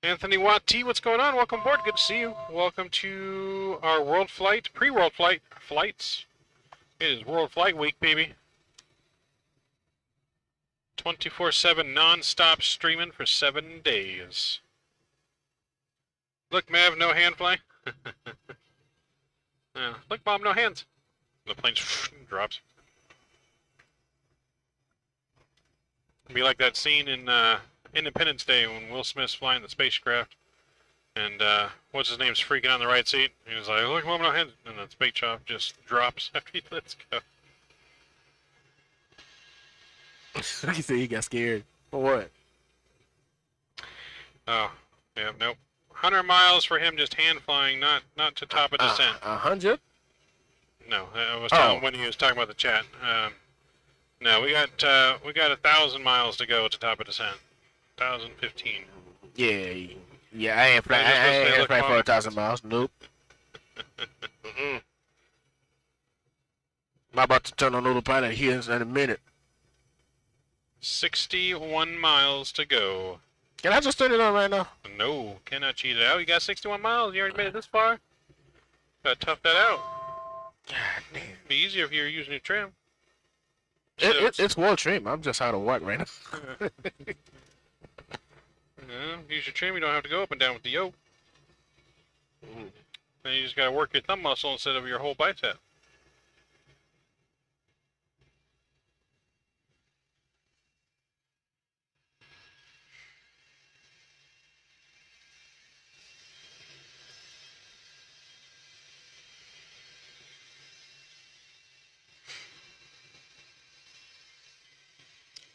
Anthony Watt T, what's going on? Welcome aboard. Good to see you. Welcome to our World Flight, pre-World Flight flights. It is World Flight Week, baby. 24/7 non-stop streaming for 7 days. Look, Mav, no hand fly. Look, Mom, no hands. The plane drops. It'd be like that scene in Independence Day when Will Smith's flying the spacecraft, and what's his name's freaking on the right seat. He was like, "Look, Mom, no hands," and the space chop just drops after he lets go.
He said he got scared. For what?
Oh, yeah, nope. 100 miles for him, just hand flying, not to top of descent.
100?
No, I was telling him when he was talking about the chat. No, we got 1,000 miles to go to top of descent. 1,015.
Yeah, I ain't flying for 1,000 miles. Nope. I'm about to turn on autopilot here in a minute.
61 miles to go.
Can I just turn it on right now?
No, cannot cheat it out. You got 61 miles. You already made it this far. Gotta tough that out.
God damn.
It'd be easier if you were using your trim.
It's well trimmed. I'm just out of work right now.
Use your trim. You don't have to go up and down with the yoke. Then you just gotta work your thumb muscle instead of your whole bicep.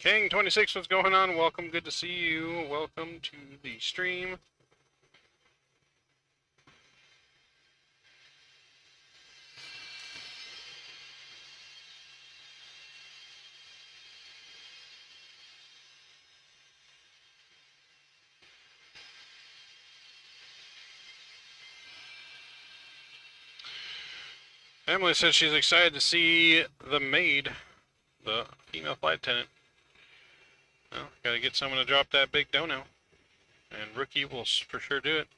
King 26, what's going on? Welcome, good to see you. Welcome to the stream. Emily says she's excited to see the maid, the female flight attendant. Well, gotta get someone to drop that big dono. And Rookie will for sure do it.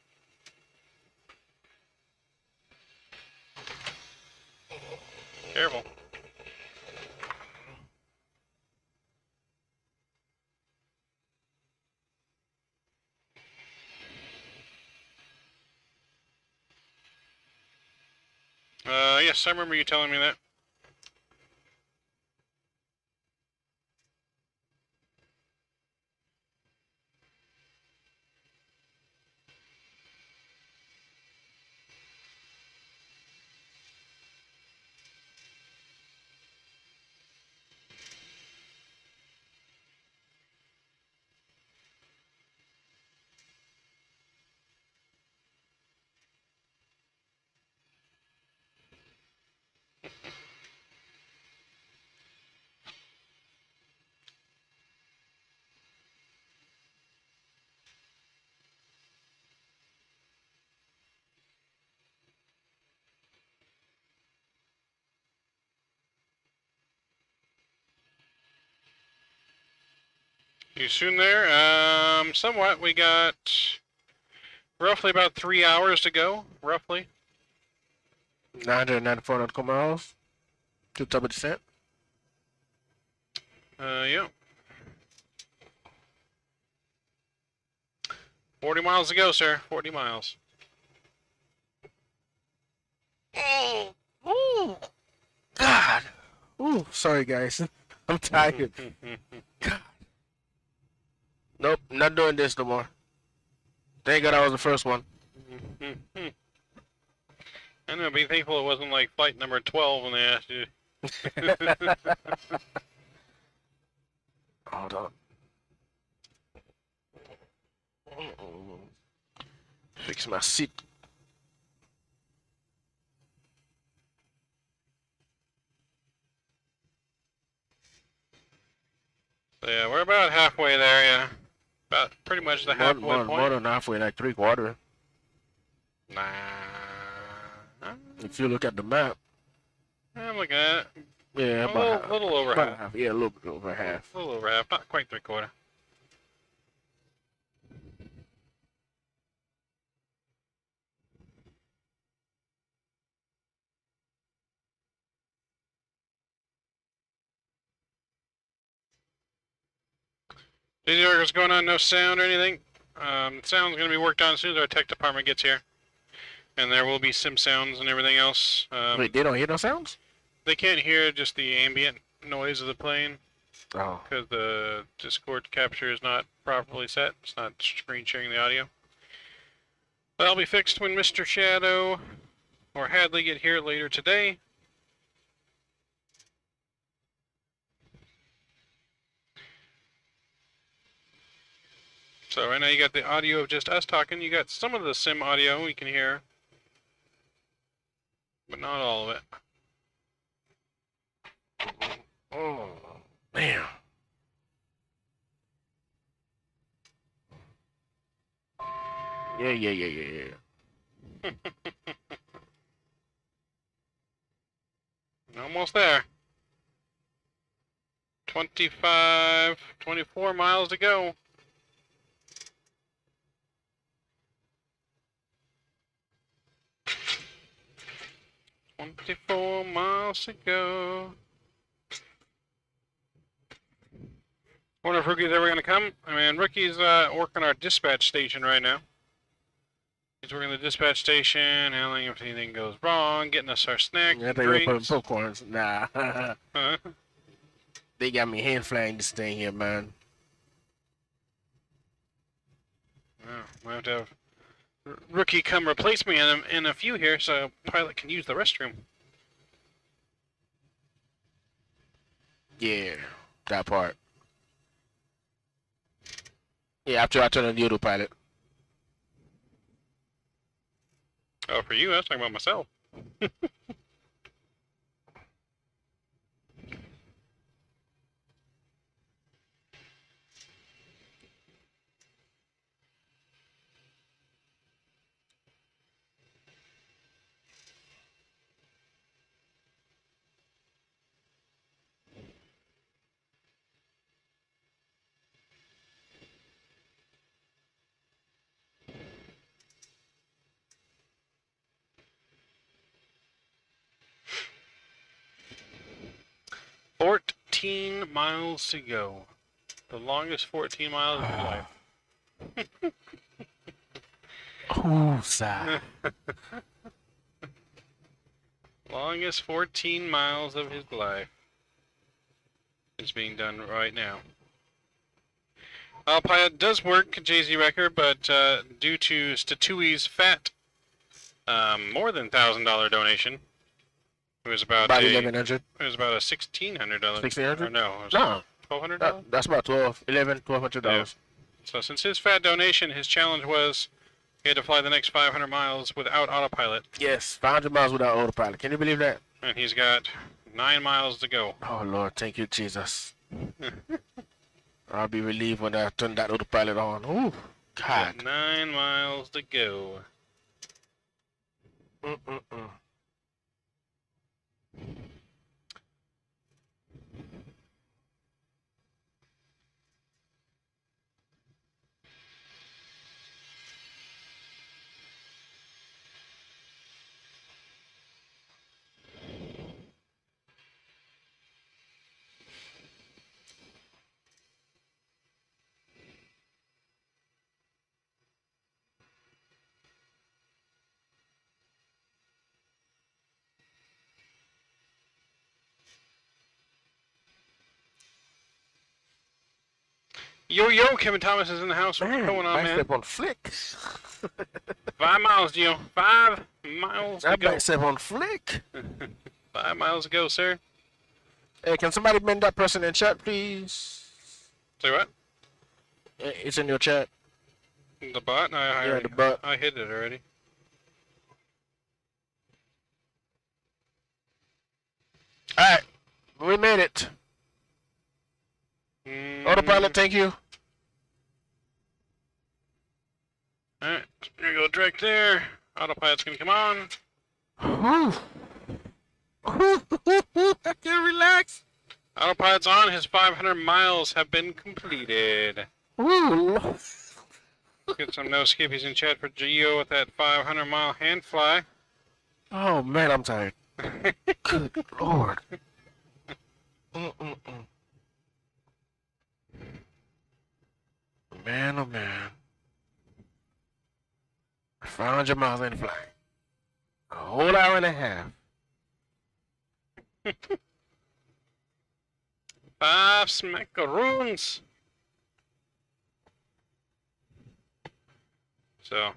Careful. Yes, I remember you telling me that. You soon there? Somewhat. We got roughly about 3 hours to go, roughly.
994 nautical miles. 2 double descent.
Yeah. 40 miles to go, sir. 40 miles.
Ooh, God. Ooh, sorry guys. I'm tired. God. Nope, not doing this no more. Thank God I was the first one.
I know, be thankful it wasn't like flight number 12 when they asked you.
Hold on. Fix my seat.
So yeah, we're about halfway there, yeah. About pretty much the halfway point.
More than halfway, like 3/4.
Nah.
If you look at the map.
I'm looking at it.
Yeah,
A
about half.
little over
About
half.
Yeah, a little bit over half.
A little over half, not quite 3/4. What's going on? No sound or anything? The sound's going to be worked on as soon as our tech department gets here. And there will be sim sounds and everything else.
Wait, they don't hear no sounds?
They can't hear just the ambient noise of the plane.
Oh.
Because the Discord capture is not properly set. It's not screen sharing the audio. That'll be fixed when Mr. Shadow or Hadley get here later today. So right now you got the audio of just us talking. You got some of the sim audio we can hear, but not all of it.
Oh, man. Yeah.
Almost there. 24 miles to go. "24 miles to go." Wonder if Rookie's ever gonna come. I mean, Rookie's working our dispatch station right now. He's working the dispatch station, handling if anything goes wrong, getting us our snacks,
Yeah, they were putting
drinks.
popcorns. Nah.
Huh?
They got me hand flying this thing here, man.
Oh, we have to have Rookie come replace me in a few here, so pilot can use the restroom.
Yeah, that part. Yeah, after I turn on the autopilot.
Oh, for you, I was talking about myself. 14 miles to go. The longest 14 miles of your life.
Ooh, sigh.
Longest 14 miles of his life is being done right now. Pilot does work, JZ Wrecker, but due to Statui's fat, more than $1,000 donation, it was about
About
a
$1,100.
it was about a $1,600.
$1,600?
Or no, it was
No,
$1,200.
that's about $1,200.
Yeah. So since his fat donation, his challenge was he had to fly the next 500 miles without autopilot,
Yes, 500 miles without autopilot. Can you believe that?
and he's got 9 miles to go.
Oh, Lord, thank you, Jesus. I'll be relieved when I turn that autopilot on. Ooh, God.
Got 9 miles to go.
Mm-mm-mm.
Yo, Kevin Thomas is in the house. What's
Man,
going on,
I
man?
step on flick.
5 miles, Gio. 5 miles to
I
go.
might step on flick.
5 miles to go, sir.
Hey, can somebody bend that person in chat, please?
Say what?
It's in your chat.
The bot?
Yeah, the bot.
I hit it already.
Alright, we made it. Autopilot, thank you.
Alright, here you go, direct there. Autopilot's gonna come on.
Whew. I can't relax.
Autopilot's on. His 500 miles have been completed.
Ooh.
Get some no skippies in chat for Geo with that 500 mile hand fly.
Oh man, I'm tired. Good Lord. Mm-mm-mm. Man, oh man. 500 miles in flight. A whole hour and a half.
5 smackaroons. So,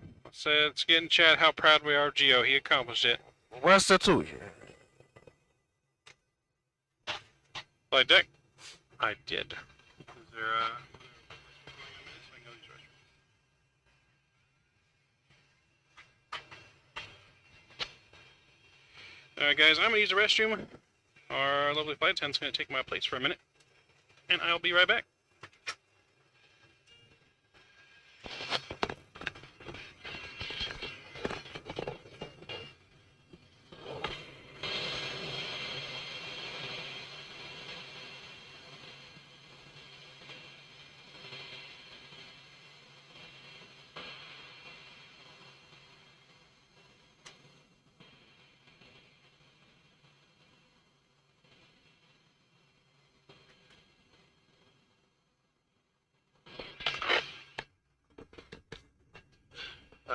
let's get in chat how proud we are of Geo. He accomplished it.
What's the two?
Flight deck? I did. Is there Alright guys, I'm gonna use the restroom. Our lovely flight attendant's gonna take my place for a minute. And I'll be right back.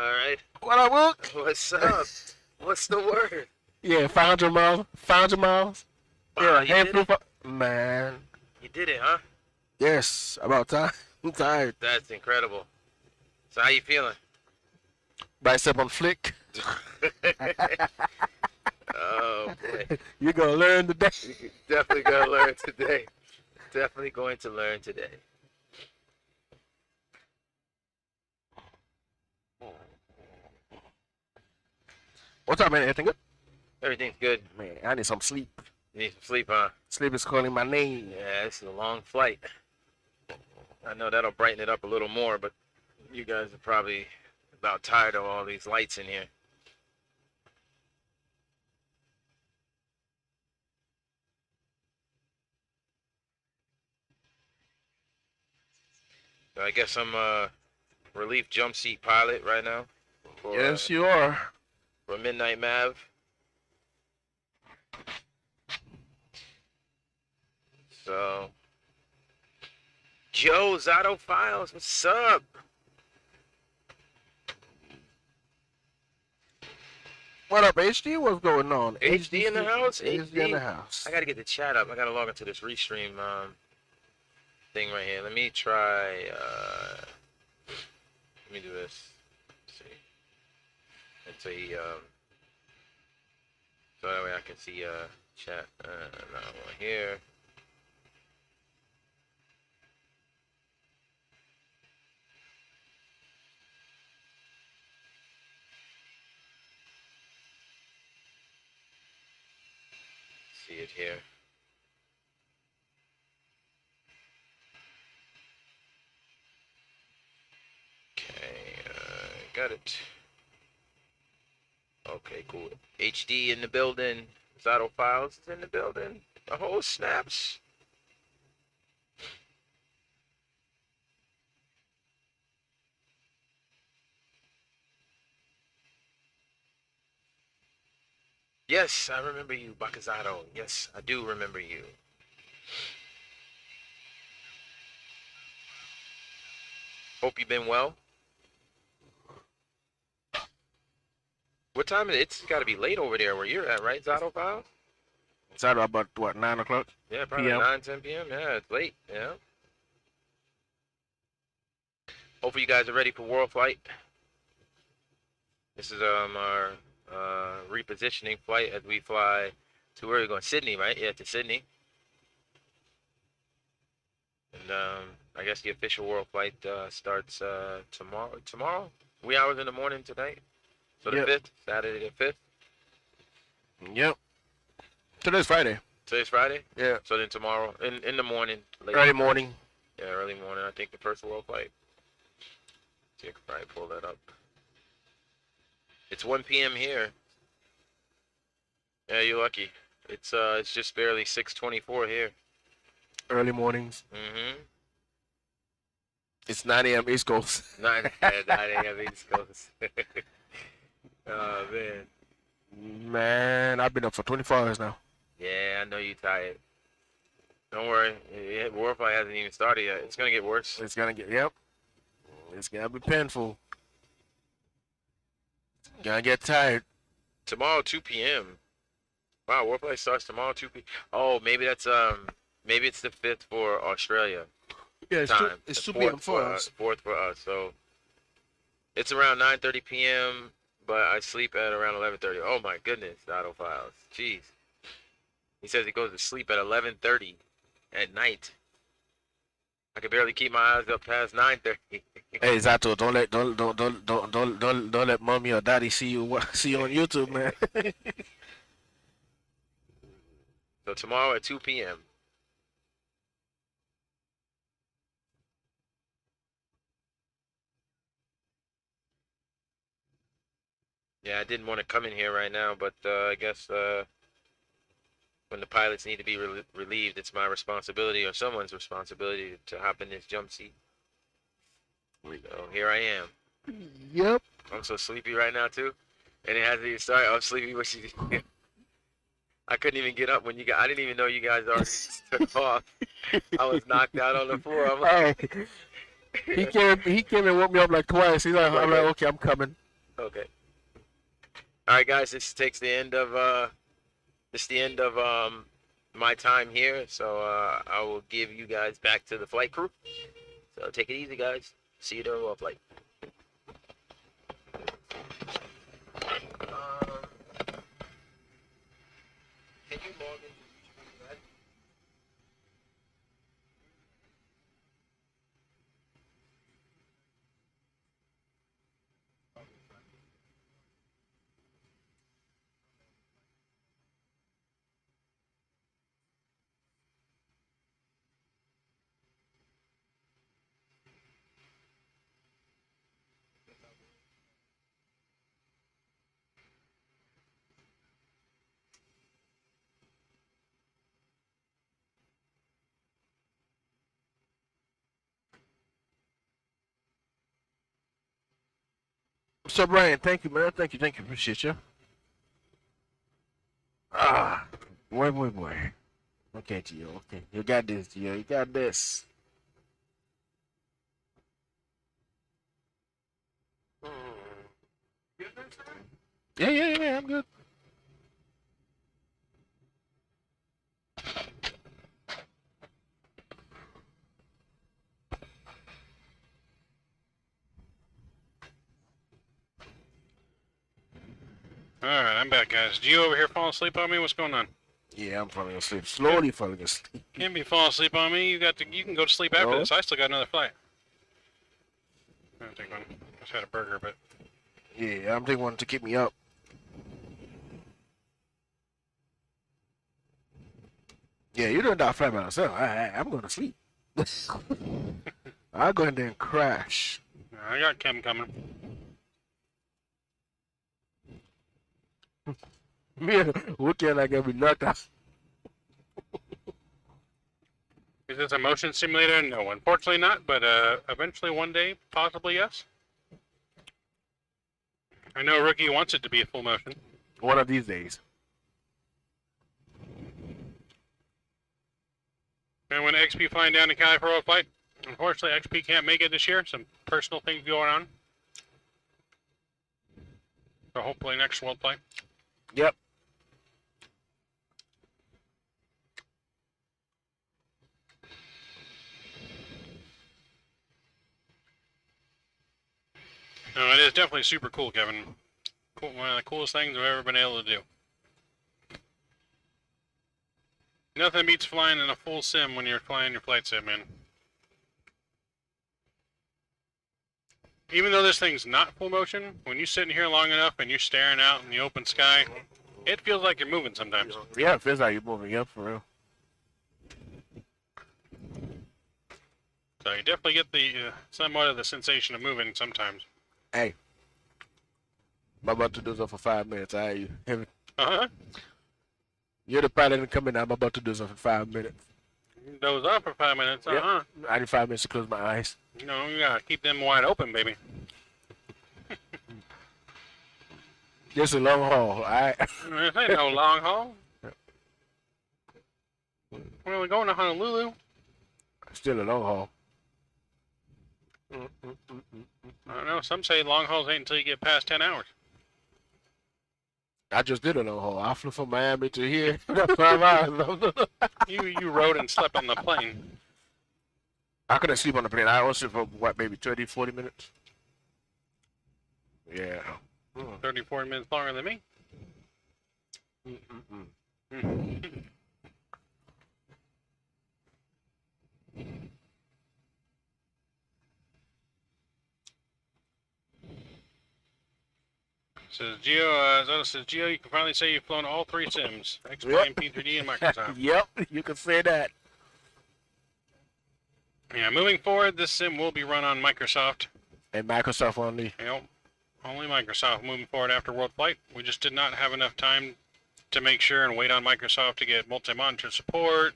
right.
What up, Wook?
What's up? What's the word?
Yeah, 500 miles. 500 miles.
Wow,
Yeah,
you
hand
did
proof.
it?
Man.
You did it, huh?
Yes, about time. I'm tired.
That's incredible. So how you feeling?
Bicep on flick.
Oh boy.
You're gonna learn today.
Definitely gonna learn today. Definitely going to learn today.
What's up, man? Everything good?
Everything's good.
Man, I need some sleep.
You need some sleep, huh?
Sleep is calling my name.
Yeah, this is a long flight. I know that'll brighten it up a little more, but you guys are probably about tired of all these lights in here. So I guess I'm relief jump seat pilot right now. For,
Yes, you are.
for Midnight Mav. So, Joe Zato Files, what's up?
What up, HD? What's going on?
HD in the house?
HD in the house.
I gotta get the chat up. I gotta log into this restream thing right here. Let me try. Let me do this. Let's see. It's a so that way I can see chat. Now we're here. See it here. Okay, got it. Okay, cool. HD in the building. Zato Files is in the building. The whole snaps. Yes, I remember you, Bakazato. Yes, I do remember you. Hope you've been well. What time is it? It's got to be late over there where you're at, right, Zato Files?
It's out about, what, 9 o'clock?
Yeah, probably
PM.
9, 10 p.m. Yeah, it's late. Yeah. Hopefully you guys are ready for World Flight. This is our repositioning flight as we fly to where we're going, Sydney, right? Yeah, to Sydney. And I guess the official World Flight starts tomorrow. Wee hours in the morning tonight. So the
Yep.
5th, Saturday the 5th.
Yep. Today's Friday.
Today's Friday.
Yeah.
So then tomorrow in the morning. Late
Early morning.
Yeah, early morning. I think the first World Flight. See, I can probably pull that up. It's 1 p.m. here. Yeah, you're lucky. It's just barely 6:24 here.
Early mornings.
Mm-hmm.
It's 9 a.m. East Coast.
9 a.m. East Coast. Oh man.
Man, I've been up for 24 hours now.
Yeah, I know you tired. Don't worry. World Flight hasn't even started yet. It's gonna get worse.
It's gonna get, yep. It's gonna be painful. Gonna get tired.
Tomorrow 2 p.m. Wow, World Flight starts tomorrow 2 p.m. Oh, maybe that's maybe it's the 5th for Australia.
Yeah,
Time.
it's
The
2 p.m.
4th
for us.
4th for us. So it's around 9:30 p.m. But I sleep at around 11:30. Oh my goodness, Auto Files. Jeez. He says he goes to sleep at 11:30 at night. I can barely keep my eyes up past 9:30.
Hey Zato, don't let mommy or daddy see you on YouTube, man.
So tomorrow at 2 p.m. Yeah, I didn't want to come in here right now, but I guess when the pilots need to be relieved, it's my responsibility or someone's responsibility to hop in this jump seat. So here I am.
Yep.
I'm so sleepy right now too, and it hasn't even started. I'm sleepy. What you? I couldn't even get up when you got. I didn't even know you guys already took off. I was knocked out on the floor. I'm like,
Hey, he came and woke me up like twice. I'm like, okay, I'm coming.
Okay. All right, guys. This takes the end of my time here. So I will give you guys back to the flight crew. So take it easy, guys. See you during roll flight. Can you log into YouTube?
So Brian, thank you, man. Thank you, appreciate you. Ah, boy. Okay, Gio. Okay, you got this, Gio. You got this. Yeah. I'm good.
Alright, I'm back, guys. You over here falling asleep on me? What's going on?
Yeah, I'm falling asleep. Slowly falling asleep.
Can't be falling asleep on me. You can go to sleep after
No.
this. I still got another flight. I'll take one. Just had a burger, but
Yeah, I'm taking one to keep me up. Yeah, you're doing that flight by yourself. I'm going to sleep. I'll go ahead and crash.
I got Kim coming.
Me and Wookie like gonna be knocked out.
Is this a motion simulator? No, unfortunately not, but eventually one day, possibly yes. I know Rookie wants it to be a full motion.
One of these days.
And when XP flying down to Cali for a flight, unfortunately XP can't make it this year. Some personal things going on. So hopefully next world flight.
Yep.
No, it is definitely super cool, Kevin. Cool, one of the coolest things I've ever been able to do. Nothing beats flying in a full sim when you're flying your flight sim, man. Even though this thing's not full motion, when you sit in here long enough and you're staring out in the open sky, it feels like you're moving sometimes.
Yeah, it feels like you're moving up for real.
So you definitely get the somewhat of the sensation of moving sometimes.
Hey, I'm about to do something for 5 minutes. You.
Uh-huh.
You're the pilot and come in. I'm about to do something for 5 minutes.
Doze off for 5 minutes, uh-huh.
Yep. I need 5 minutes to close my eyes.
No, you gotta keep them wide open, baby.
Just a long haul, alright?
This ain't no long haul. We're only going to Honolulu.
Still a long haul.
I don't know, some say long hauls ain't until you get past 10 hours.
I just did a long haul. I flew from Miami to here. That's 5 hours.
You rode and slept on the plane.
I couldn't sleep on the plane. I was sleep for, what, maybe 30, 40 minutes? Yeah.
30, 40 minutes longer than me. Says Gio, Zoto says, Gio, you can finally say you've flown all 3 sims. X-Plane, P3D, and Microsoft.
Yep, you can say that.
Yeah, moving forward, this sim will be run on Microsoft.
And Microsoft only.
Yep, only Microsoft moving forward after World Flight. We just did not have enough time to make sure and wait on Microsoft to get multi-monitor support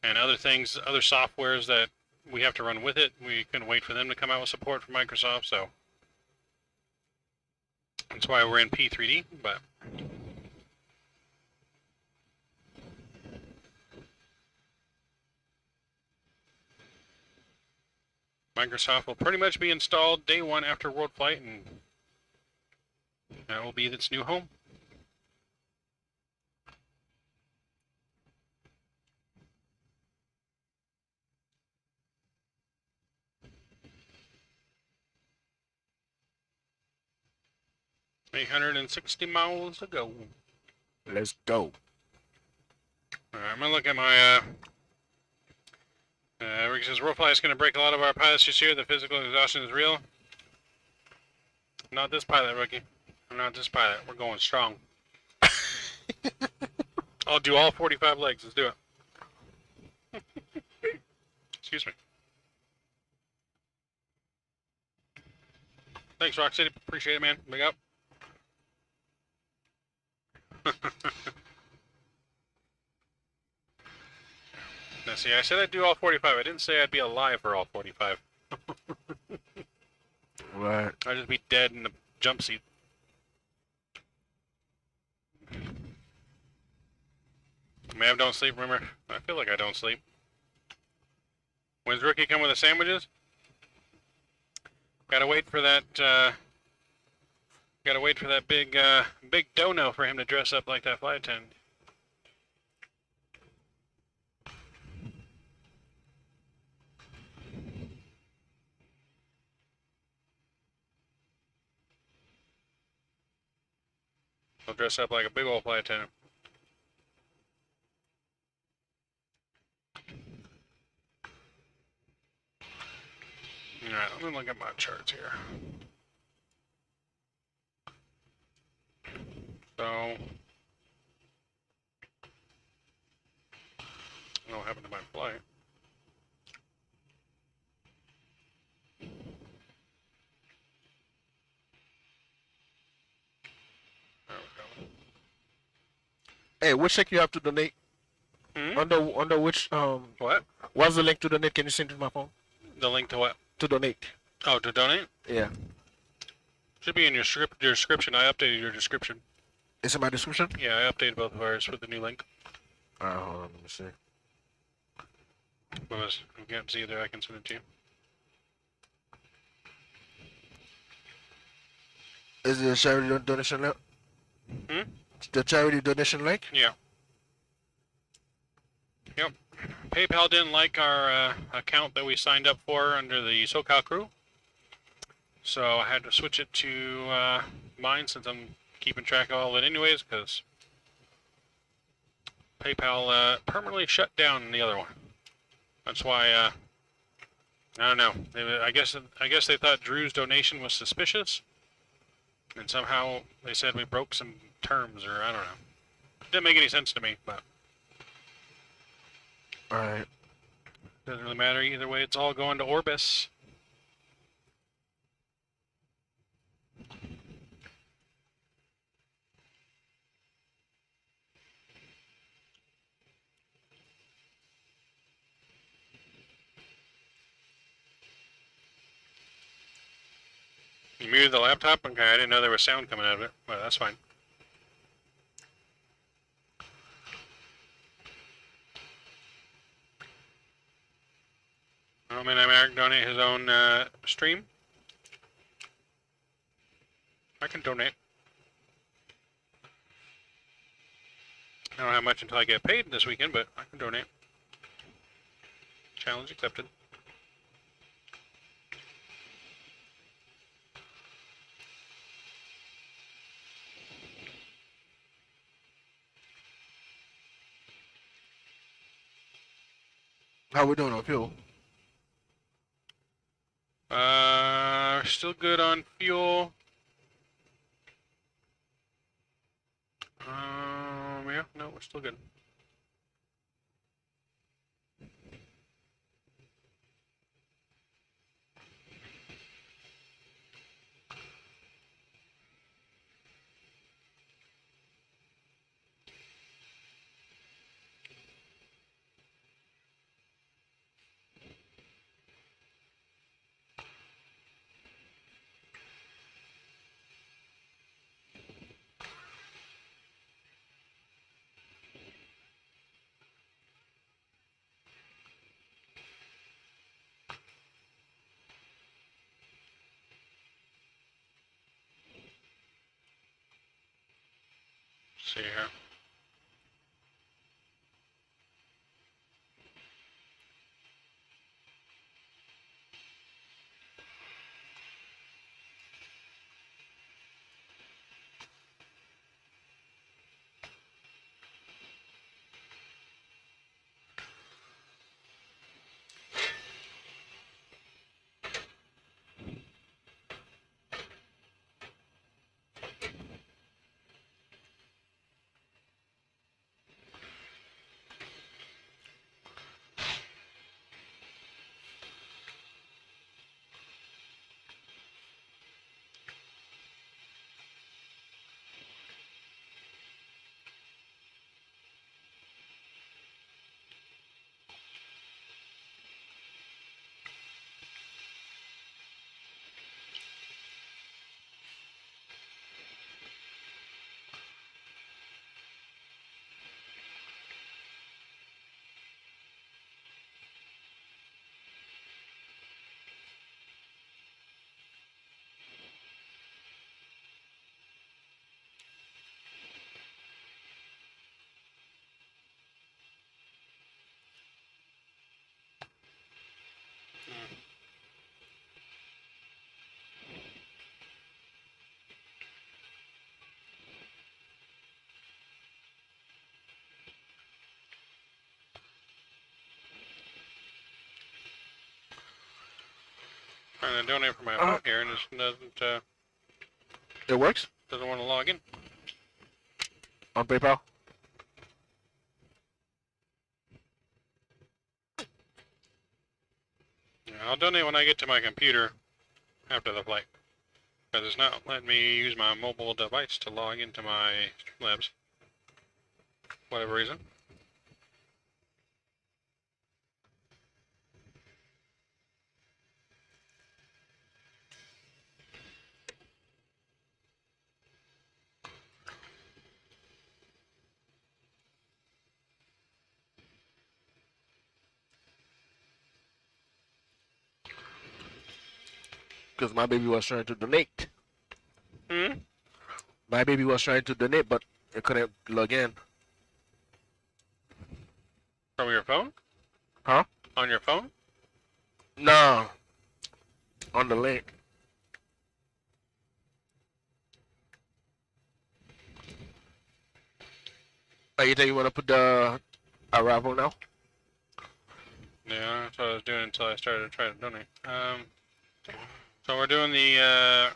and other things, other softwares that we have to run with it. We couldn't wait for them to come out with support for Microsoft, so that's why we're in P3D, but Microsoft will pretty much be installed day 1 after World Flight, and That will be its new home. $860 miles to go.
Let's go.
Alright, I'm gonna look at my Rick says Rollfly is gonna break a lot of our pilots this year. The physical exhaustion is real. Not this pilot, rookie. Not this pilot. We're going strong. I'll do all 45 legs. Let's do it. Excuse me. Thanks, Rock City. Appreciate it, man. Big up. Now, see, I said I'd do all 45. I didn't say I'd be alive for all 45.
Right.
I'd just be dead in the jump seat. Mav don't sleep, remember? I feel like I don't sleep. When's Rookie come with the sandwiches? Gotta wait for that, big dono for him to dress up like that flight attendant. He'll dress up like a big old flight attendant. Alright, let me look at my charts here. So, I don't know what happened to my flight. There we go.
Hey, which check you have to donate?
Hmm?
Under which
What?
what's the link to donate? Can you send it to my phone?
The link to what?
To donate.
Oh, to donate?
Yeah.
Should be in your description. I updated your description.
It's in my description?
Yeah, I updated both of ours with the new link.
Alright, hold on, let me see.
What was? I can't see either. I can send it to you.
Is it a charity donation link?
Hmm?
The charity donation link?
Yeah. Yep. PayPal didn't like our account that we signed up for under the Socal crew, so I had to switch it to mine since I'm keeping track of all of it anyways, because PayPal permanently shut down the other one. That's why I don't know. I guess they thought Drew's donation was suspicious, and somehow they said we broke some terms, or I don't know. Didn't make any sense to me, but
Alright.
doesn't really matter either way. It's all going to Orbis. You muted the laptop? Okay, I didn't know there was sound coming out of it. Well, that's fine. Eric donate his own stream. I can donate. I don't have much until I get paid this weekend, but I can donate. Challenge accepted.
How we doing on fuel?
Still good on fuel. Yeah, no, we're still good. see here. Trying to donate for my phone here, and it
It works
doesn't want to log in.
on PayPal.
Yeah, I'll donate when I get to my computer after the flight, because it's not letting me use my mobile device to log into my Streamlabs. Whatever reason.
Because my baby was trying to donate.
Hmm?
My baby was trying to donate, but it couldn't log in.
From your phone?
Huh?
On your phone?
No. On the link. Oh, you think you want to put the arrival now?
Yeah, that's what I was doing until I started to try to donate. So we're doing the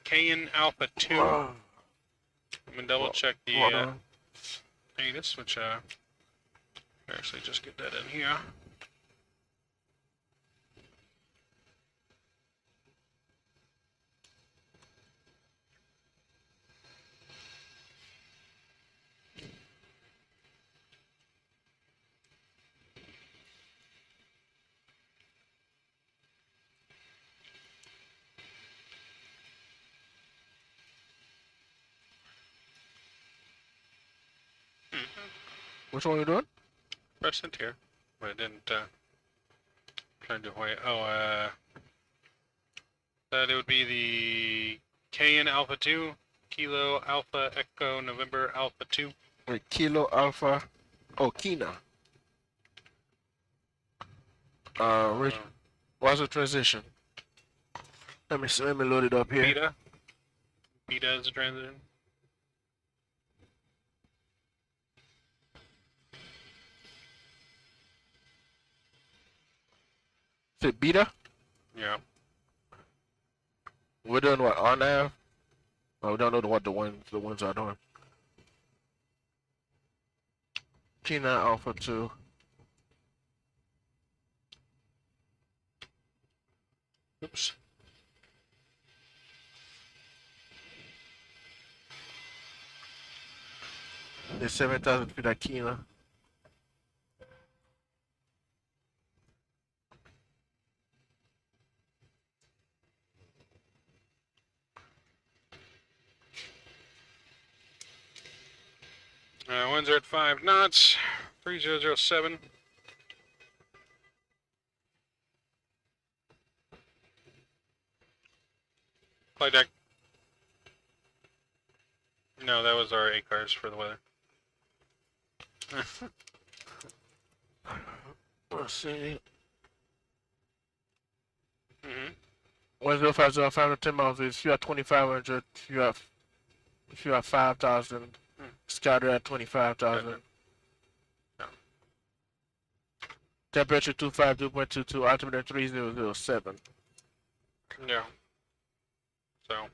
Cayenne Alpha 2. I'm gonna double check the status, which actually just get that in here.
Which one are you doing?
Press it here, but it didn't try to do away. That it would be the Cayenne Alpha 2, Kilo Alpha Echo November Alpha 2.
Wait, Kilo Alpha. Oh, Kina. Rich, what's the transition? Let me see. Let me load it up here.
Beta. Beta is the transition.
Is it beta?
Yeah.
We're doing what? On nav? Oh, we don't know what the ones are doing. Kina Alpha 2.
Oops.
There's 7,000 feet at Kina.
Winds are at 5 knots. 3007. Flight deck. No, that was our ACARs for the weather.
Let's see.
Mm-hmm.
1050 510 miles. If you have 2500, if you have 5000, scattered at 25,000.
Okay. Yeah.
Temperature 252.22, altimeter 3007.
Yeah. So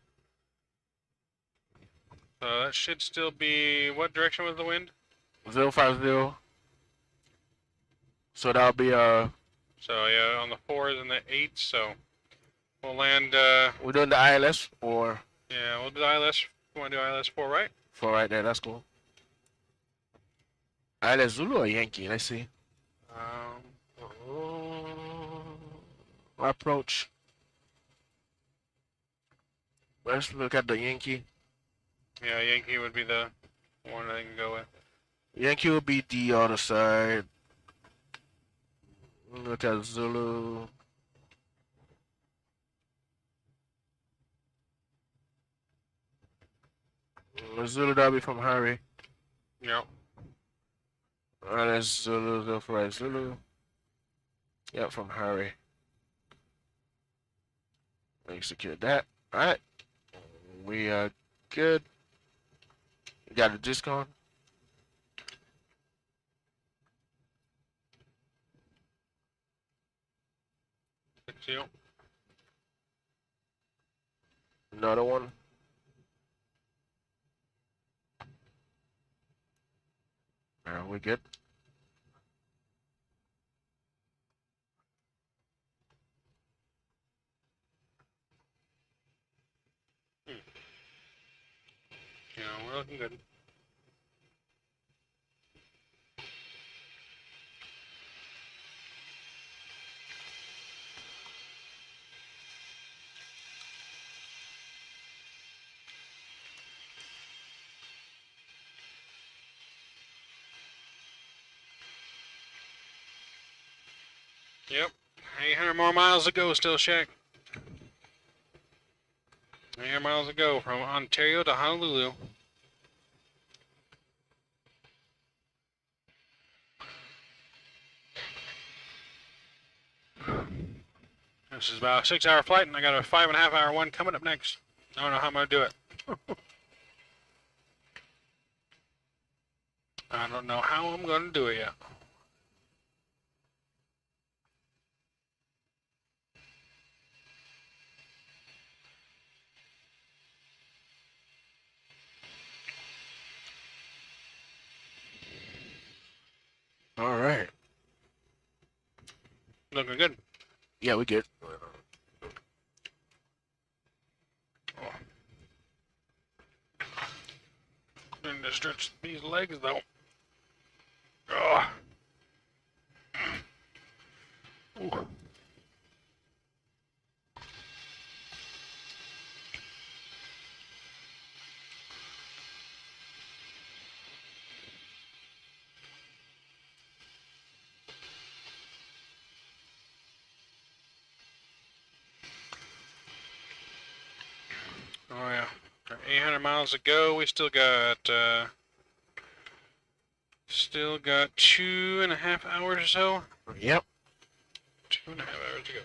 that should still be. What direction was the wind?
050. So that'll be
So yeah, on the 4s and the 8s. So we'll land.
we're doing the ILS or
Yeah, we'll do ILS. You want to do ILS 4, right?
for right there. That's cool. ILS Zulu or Yankee? Let's see. Approach. Let's look at the Yankee.
Yeah, Yankee would be the one I can go with.
Yankee will be the other side. Look at Zulu. Zulu, that'll be from Harry.
Yep.
That's Zulu, go for right. Zulu. Yep, from Harry. Execute that. Alright. We are good. You got a disc on?
Good deal.
Another one. Alright, we good.
Yeah, we're looking good. Yep. 800 more miles to go still, Shaq. 800 miles to go from Ontario to Honolulu. This is about a 6-hour flight, and I got a 5.5-hour one coming up next. I don't know how I'm going to do it. I don't know how I'm going to do it yet.
Alright.
Looking good.
Yeah, we good.
Need to stretch these legs, though. Ugh. Ooh. Oh yeah, got 800 miles to go. We still got 2.5 hours or so.
Yep.
2.5 hours to go.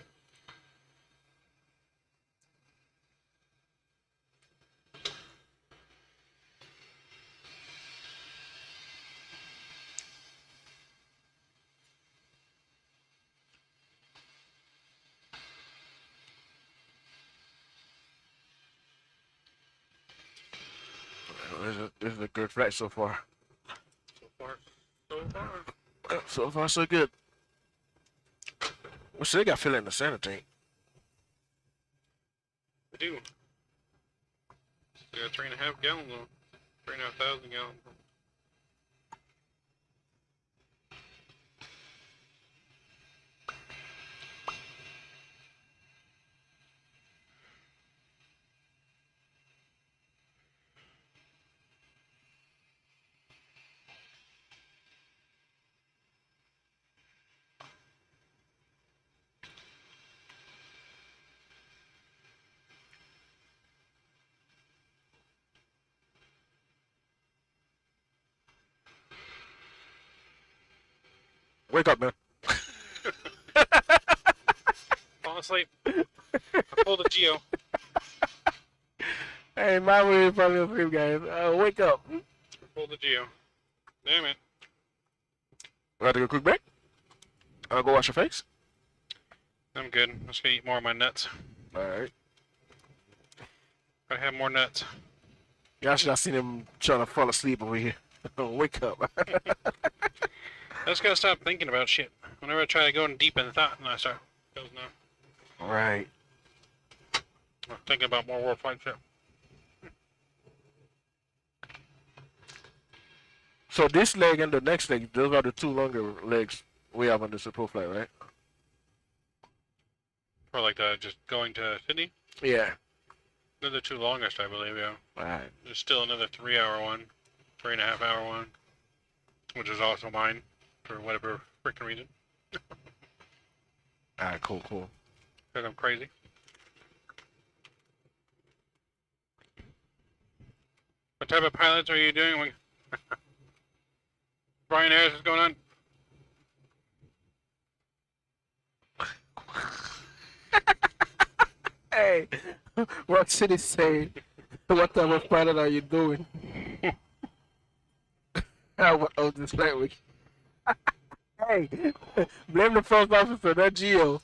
This is a good flight so far.
So far, so far.
So far, so good. We still got fill in the center tank.
We do. We got 3.5 gallons on. 3,500 gallons.
Wake up, man.
Fall asleep. I pulled a Geo.
Hey, my way probably asleep, guys. Wake up.
Pulled a Geo. Damn it.
Gotta take a quick break. Go wash your face.
I'm good. I'm just gonna eat more of my nuts.
Alright.
I have more nuts.
Y'all should have seen him trying to fall asleep over here. Wake up.
I just gotta stop thinking about shit. Whenever I try to go in deep in thought, and I start goes now.
Right.
I'm thinking about more World Flight shit.
So this leg and the next leg, those are the two longer legs we have on the Pro flight, right?
Or like the just going to Sydney.
Yeah.
They're the two longest, I believe. Yeah.
Alright.
There's still another 3-hour one, 3.5-hour one, which is also mine for whatever freaking reason.
Alright, cool.
Because I'm crazy. What type of pilots are you doing? Brian Harris is going on.
Hey, what City saying? What type of pilot are you doing? What else this flight week? Hey, blame the first officer, not Geo.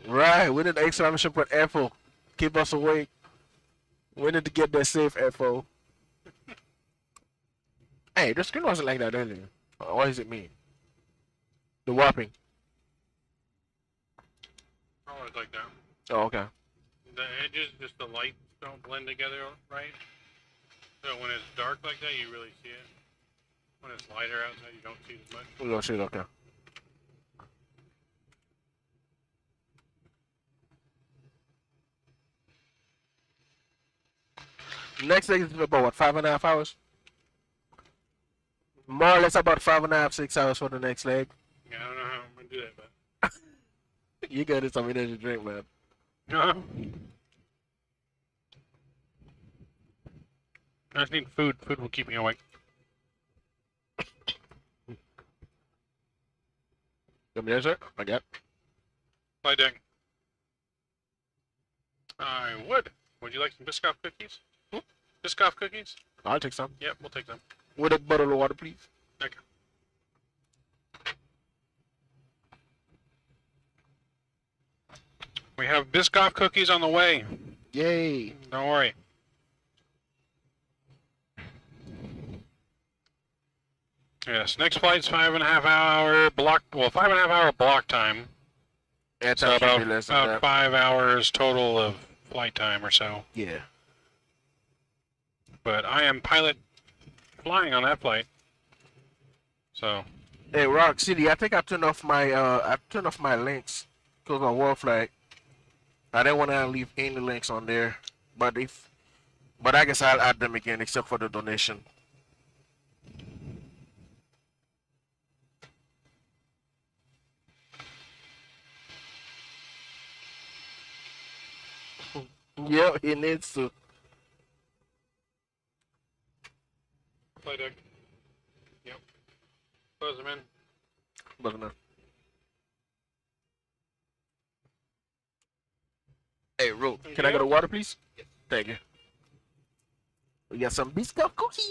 Right, we need exclamation point FO. Keep us awake. We need to get that safe FO. Hey, the screen wasn't like that earlier. What does it mean? The warping.
Always like that.
Oh, okay.
The edges, just the lights don't blend together right. So when it's dark like that, you really see it. When it's lighter outside, you don't see it as much.
We gonna see it, okay. Next leg is about what, 5.5 hours? More or less about 5.5, 6 hours for the next leg.
Yeah, I don't know how I'm gonna do that, but
You got it, something to drink, man.
I just need food. Food will keep me awake.
Let me answer. I got.
Flight deck. I would. Would you like some Biscoff cookies? Biscoff cookies?
I'll take some.
Yep, we'll take them.
With a bottle of water, please.
Okay. We have Biscoff cookies on the way.
Yay.
Don't worry. Yes, next flight's 5.5 hour block. Well, 5.5 hour block time.
And
So
time should be less than
about
that.
5 hours total of flight time or so.
Yeah.
But I am pilot flying on that flight. So
Hey, ROG City, I think I turned off my links because on World Flight. I didn't want to leave any links on there, but I guess I'll add them again except for the donation. Yep, he needs to.
flight deck. Yep. Close them in.
But no. Hey, Ro, can I get a water, please? Yes. Thank you. We got some biscuit cookies.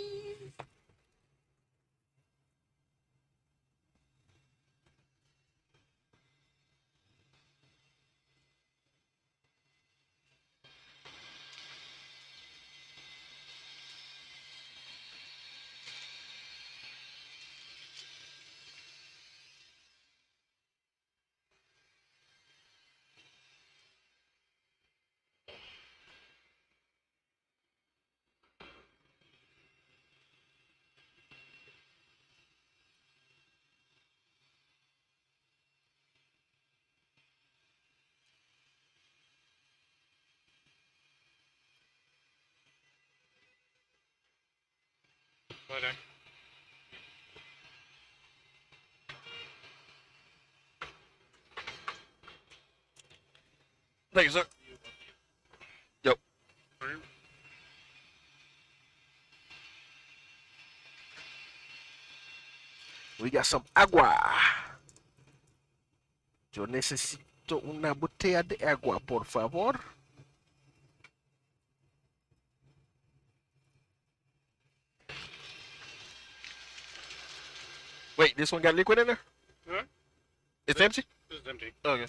Flight deck.
Thank you, sir. Yep.
Alright.
We got some agua. Yo necesito una botella de agua, por favor. Wait, this one got liquid in there?
Huh?
It's empty?
This is empty.
Okay.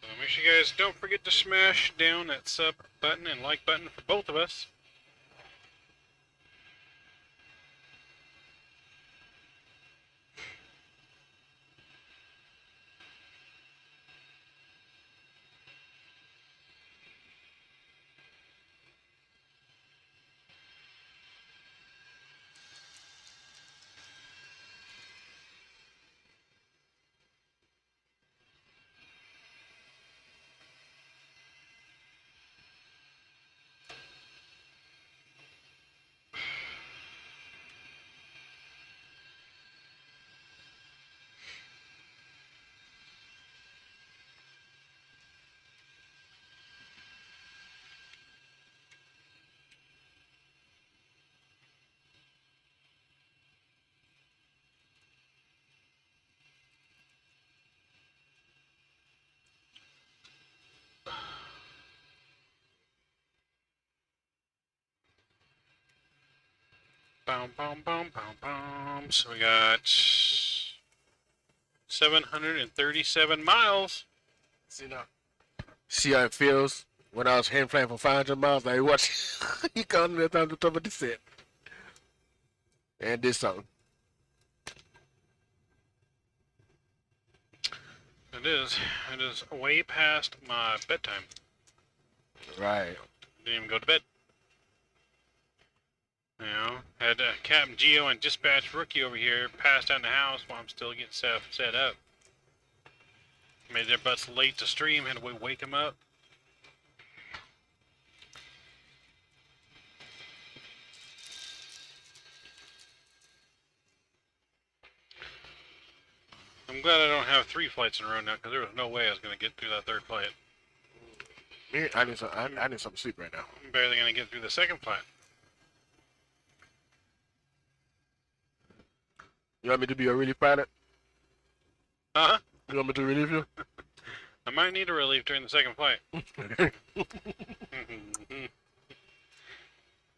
So make sure you guys don't forget to smash down that sub button and like button for both of us. Boom, boom, boom, boom, boom. So we got 737 miles.
See now. See how it feels when I was hand flying for 500 miles? Like, watch. He comes me down the top of the set. And did something.
It is. It is way past my bedtime.
Right.
Didn't even go to bed. You know, had Captain Geo and Dispatch Rookie over here passed out in the house while I'm still getting stuff set up. Made their butts late to stream, had to wake them up. I'm glad I don't have 3 flights in a row now, because there was no way I was going to get through that 3rd flight.
Me, I need some sleep right now.
I'm barely going to get through the 2nd flight.
You want me to be a relief pilot?
Huh?
You want me to relieve you?
I might need a relief during the 2nd flight.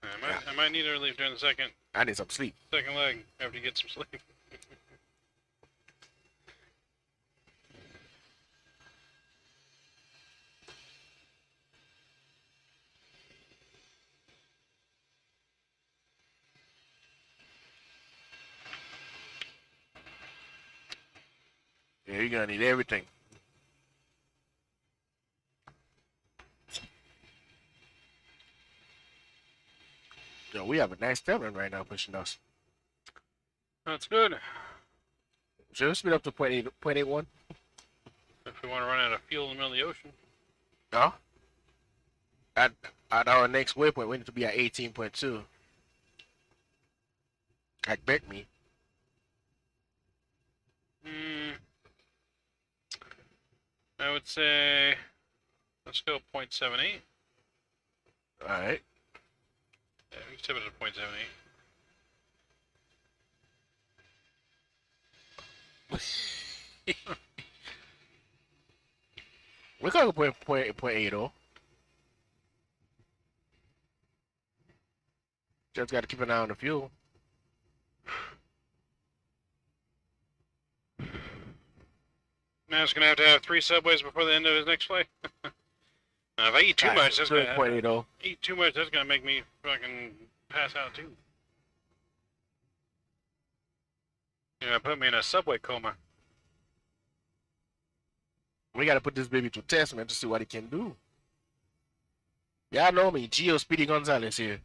I might need a relief during the second
I need some sleep.
leg after you get some sleep.
Yeah, you're gonna need everything. Yo, we have a nice tailwind right now pushing us.
That's good.
Should we speed up to 0.81?
If we want to run out of fuel in the middle of the ocean.
No. At our next waypoint, we need to be at 18.2. Like bet me.
I would say, let's go 0.78.
All right.
Yeah, we can tip it at 0.78.
We're going to go 0.80. Just got to keep an eye on the fuel.
Now it's gonna have to have 3 subways before the end of his next flight. Now, if I eat too much, that's
Good
gonna
point, though.
eat too much. That's gonna make me fucking pass out too. Yeah, put me in a subway coma.
We gotta put this baby to test, man, to see what it can do. Y'all know me, Gio Speedy Gonzalez here.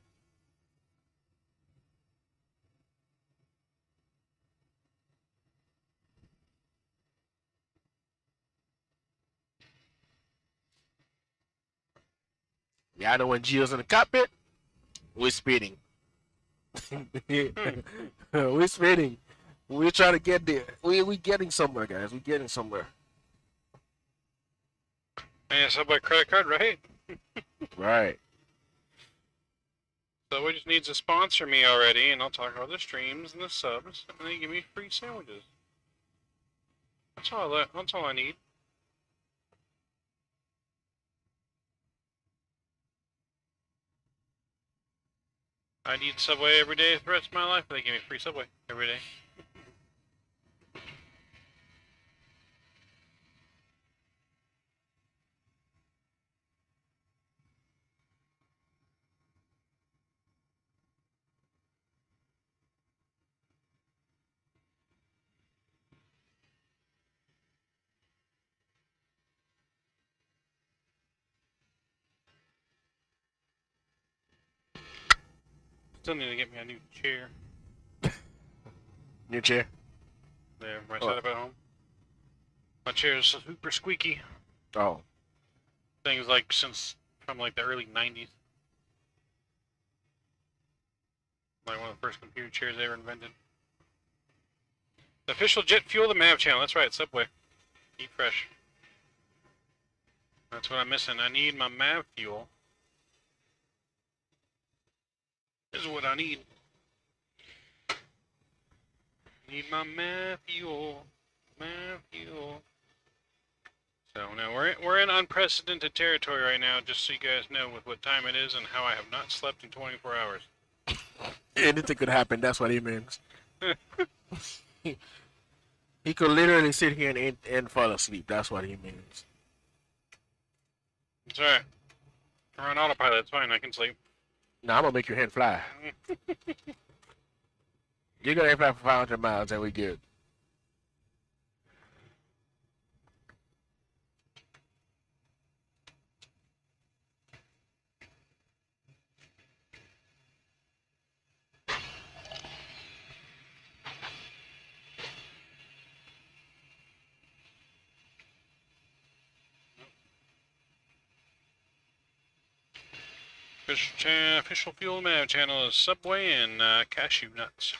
Y'all know when Gio's in the cockpit, we're speeding. We're speeding. We're trying to get there. We getting somewhere, guys. We're getting somewhere.
And subway credit card, right?
Right.
Subway just needs to sponsor me already, and I'll talk about the streams and the subs, and they give me free sandwiches. That's all. That's all I need. I need Subway every day for the rest of my life. They give me free Subway every day. Still need to get me a new chair.
New chair.
There, my setup at home. My chair is super squeaky.
Oh.
Things like since from like the early 90s. Like one of the first computer chairs they ever invented. The official jet fuel, the MAV channel. That's right, Subway. Eat fresh. That's what I'm missing. I need my MAV fuel. This is what I need. Need my MAV fuel. MAV fuel. So now we're in unprecedented territory right now, just so you guys know with what time it is and how I have not slept in 24 hours.
Anything could happen, that's what he means. He could literally sit here and fall asleep, that's what he means.
It's alright. We're on autopilot, it's fine, I can sleep.
Now I'm gonna make your head fly. You're gonna fly for 500 miles and we good.
Official fuel MAV channel is Subway and cashew nuts.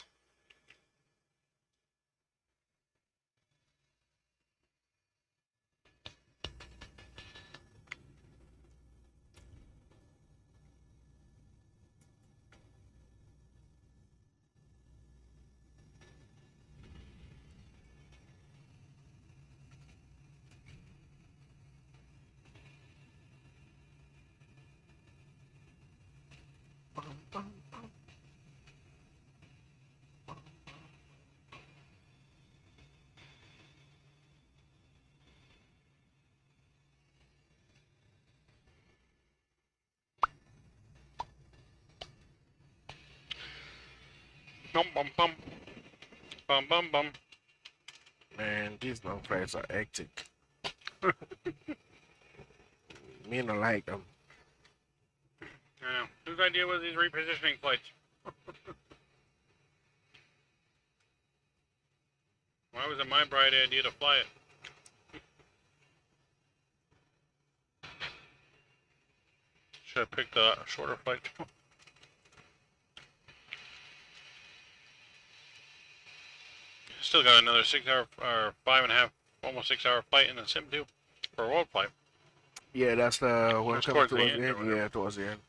Bum bum bum. Bum bum bum.
Man, these long flights are hectic. Me and I like them.
Yeah. Whose idea was these repositioning flights? Why was it my bright idea to fly it? Should have picked a shorter flight. Still got another 6 hour or 5.5, almost 6 hour flight in the sim too, for a world flight.
Yeah, that's the one
That's
coming
towards the
towards
end
the
or
end.
whatever.
Yeah, towards the end.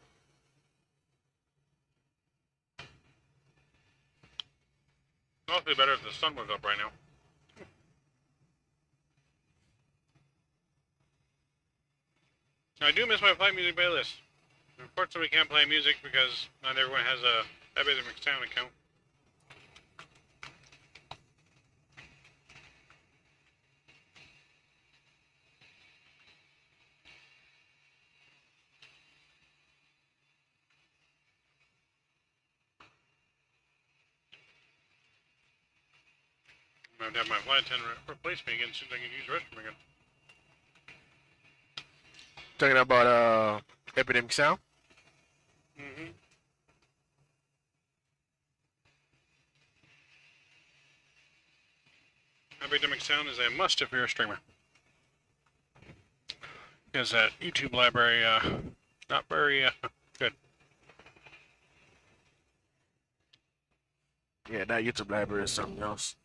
Mostly better if the sun was up right now. I do miss my flight music playlist. Unfortunately, we can't play music because not everyone has a Sound account. I have to have my flight attendant replace me again as soon as I can use the restroom again.
Talking about epidemic sound.
Mm-hmm. Epidemic sound is a must if you're a streamer. Because that YouTube library, not very good.
Yeah, that YouTube library is something else.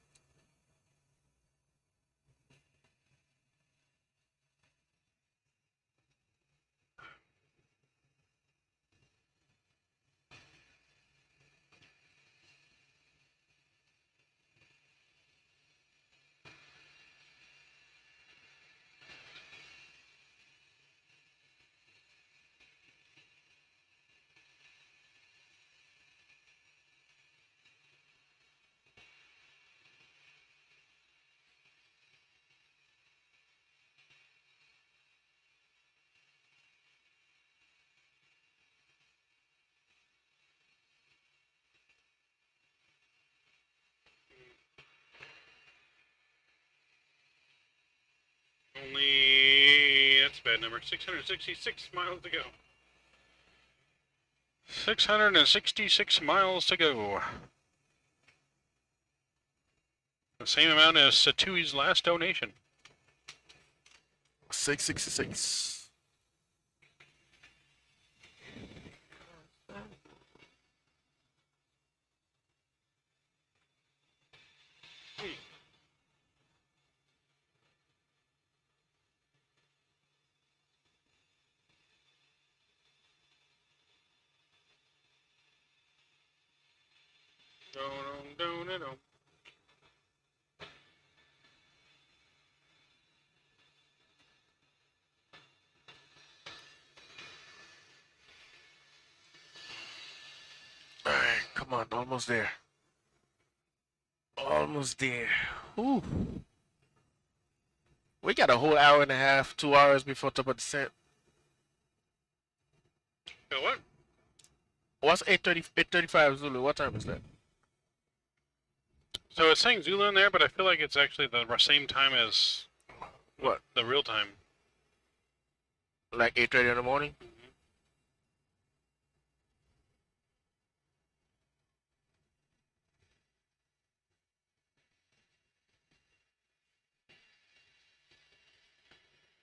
Only, that's a bad number, 666 miles to go. 666 miles to go. The same amount as Satui's last donation.
666. Alright, come on, almost there. Almost there. Ooh. We got a whole hour and a half, 2 hours before top of descent.
What?
What's 8:35 Zulu? What time is that?
So it's saying Zulu in there, but I feel like it's actually the same time as
What?
the real time.
Like 8:30 in the morning?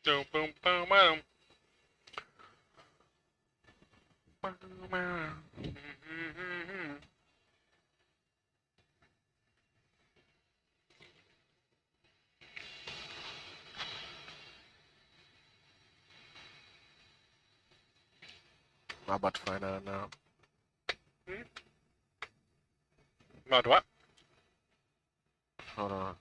Boom, boom, boom, boom.
I'm about to find out now.
About what?
Hold on.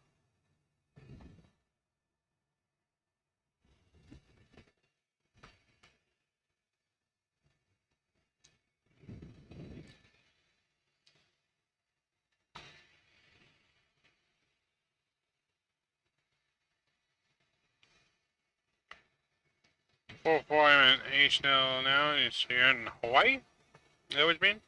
I'm in H now. You're in Hawaii? Is that what you mean?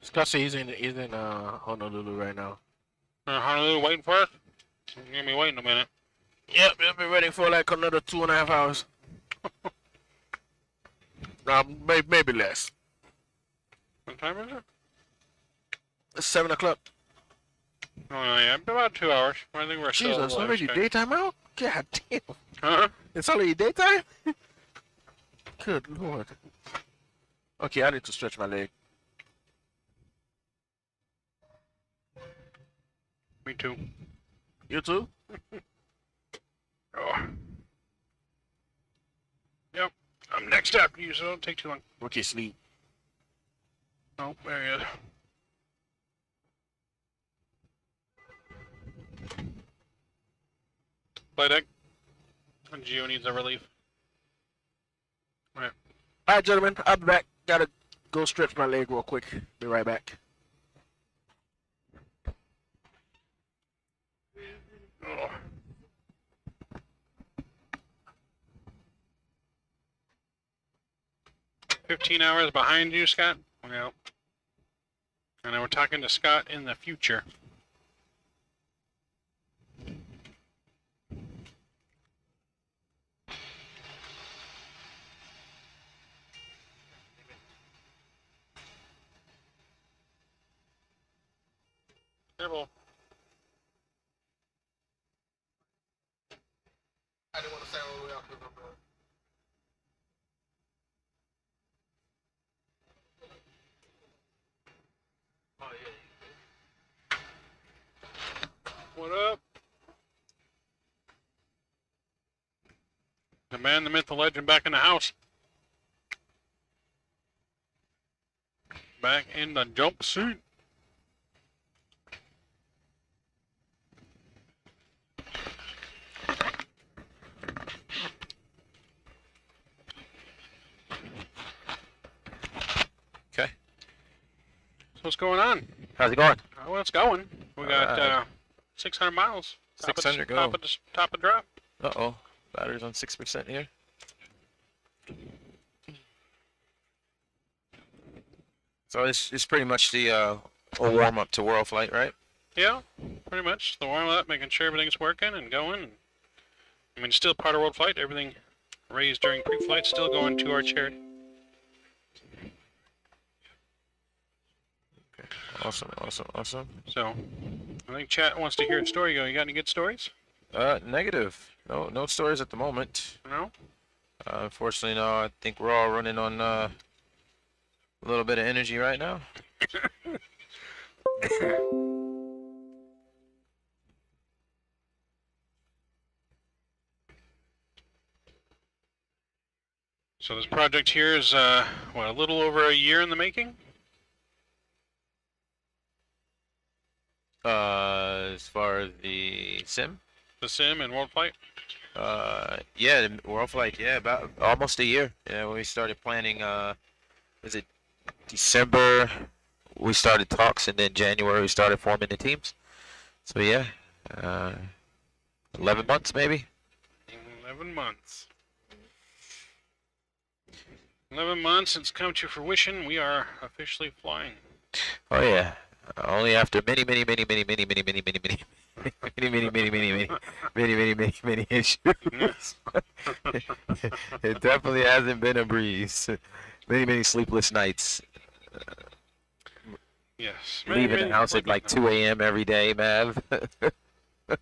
Scott says he's in Honolulu right now.
Honolulu waiting for us? You're gonna be waiting a minute.
Yep, we'll be ready for like another 2.5 hours. Maybe less.
What time is it?
It's 7 o'clock.
Oh yeah, about 2 hours. I think we're still
Jesus, already daytime out? God damn.
Huh?
It's already daytime? Good lord. Okay, I need to stretch my leg.
Me too.
You too?
Oh. Yep. I'm next after you, so don't take too long.
Okay, sleep.
Oh, there he is. Play deck. And Geo needs a relief. Right.
All right, gentlemen, I'll be back. Gotta go stretch my leg real quick. Be right back.
Oh. "15 hours behind you, Scott?" Well, and then we're talking to Scott in the future. Careful.
I didn't want to say all the way up.
What up? The man, the myth, the legend back in the house. Back in the jumpsuit.
Okay.
So what's going on?
How's it going?
Well, it's going. We got
Alright.
600 miles.
600 go.
Top of drop.
Uh-oh. Battery's on 6% here. So this is pretty much the a warm-up to World Flight, right?
Yeah, pretty much. The warm up, making sure everything's working and going. I mean, still part of World Flight. Everything raised during pre-flight still going to our charity.
Okay. Awesome, awesome, awesome.
So, I think chat wants to hear a story. You got any good stories?
Negative. No stories at the moment.
No?
Unfortunately, no. I think we're all running on a little bit of energy right now.
So this project here is, what, a little over a year in the making?
As far as the sim?
The sim and World Flight?
Yeah, the World Flight, yeah, about almost a year. Yeah, when we started planning, was it December? We started talks, and then January we started forming the teams. So yeah, 11 months maybe.
11 months. 11 months since come to fruition, we are officially flying.
Oh yeah, only after many issues. It definitely hasn't been a breeze. Many sleepless nights.
Yes.
Leaving the house at like 2 a.m. every day, man.
At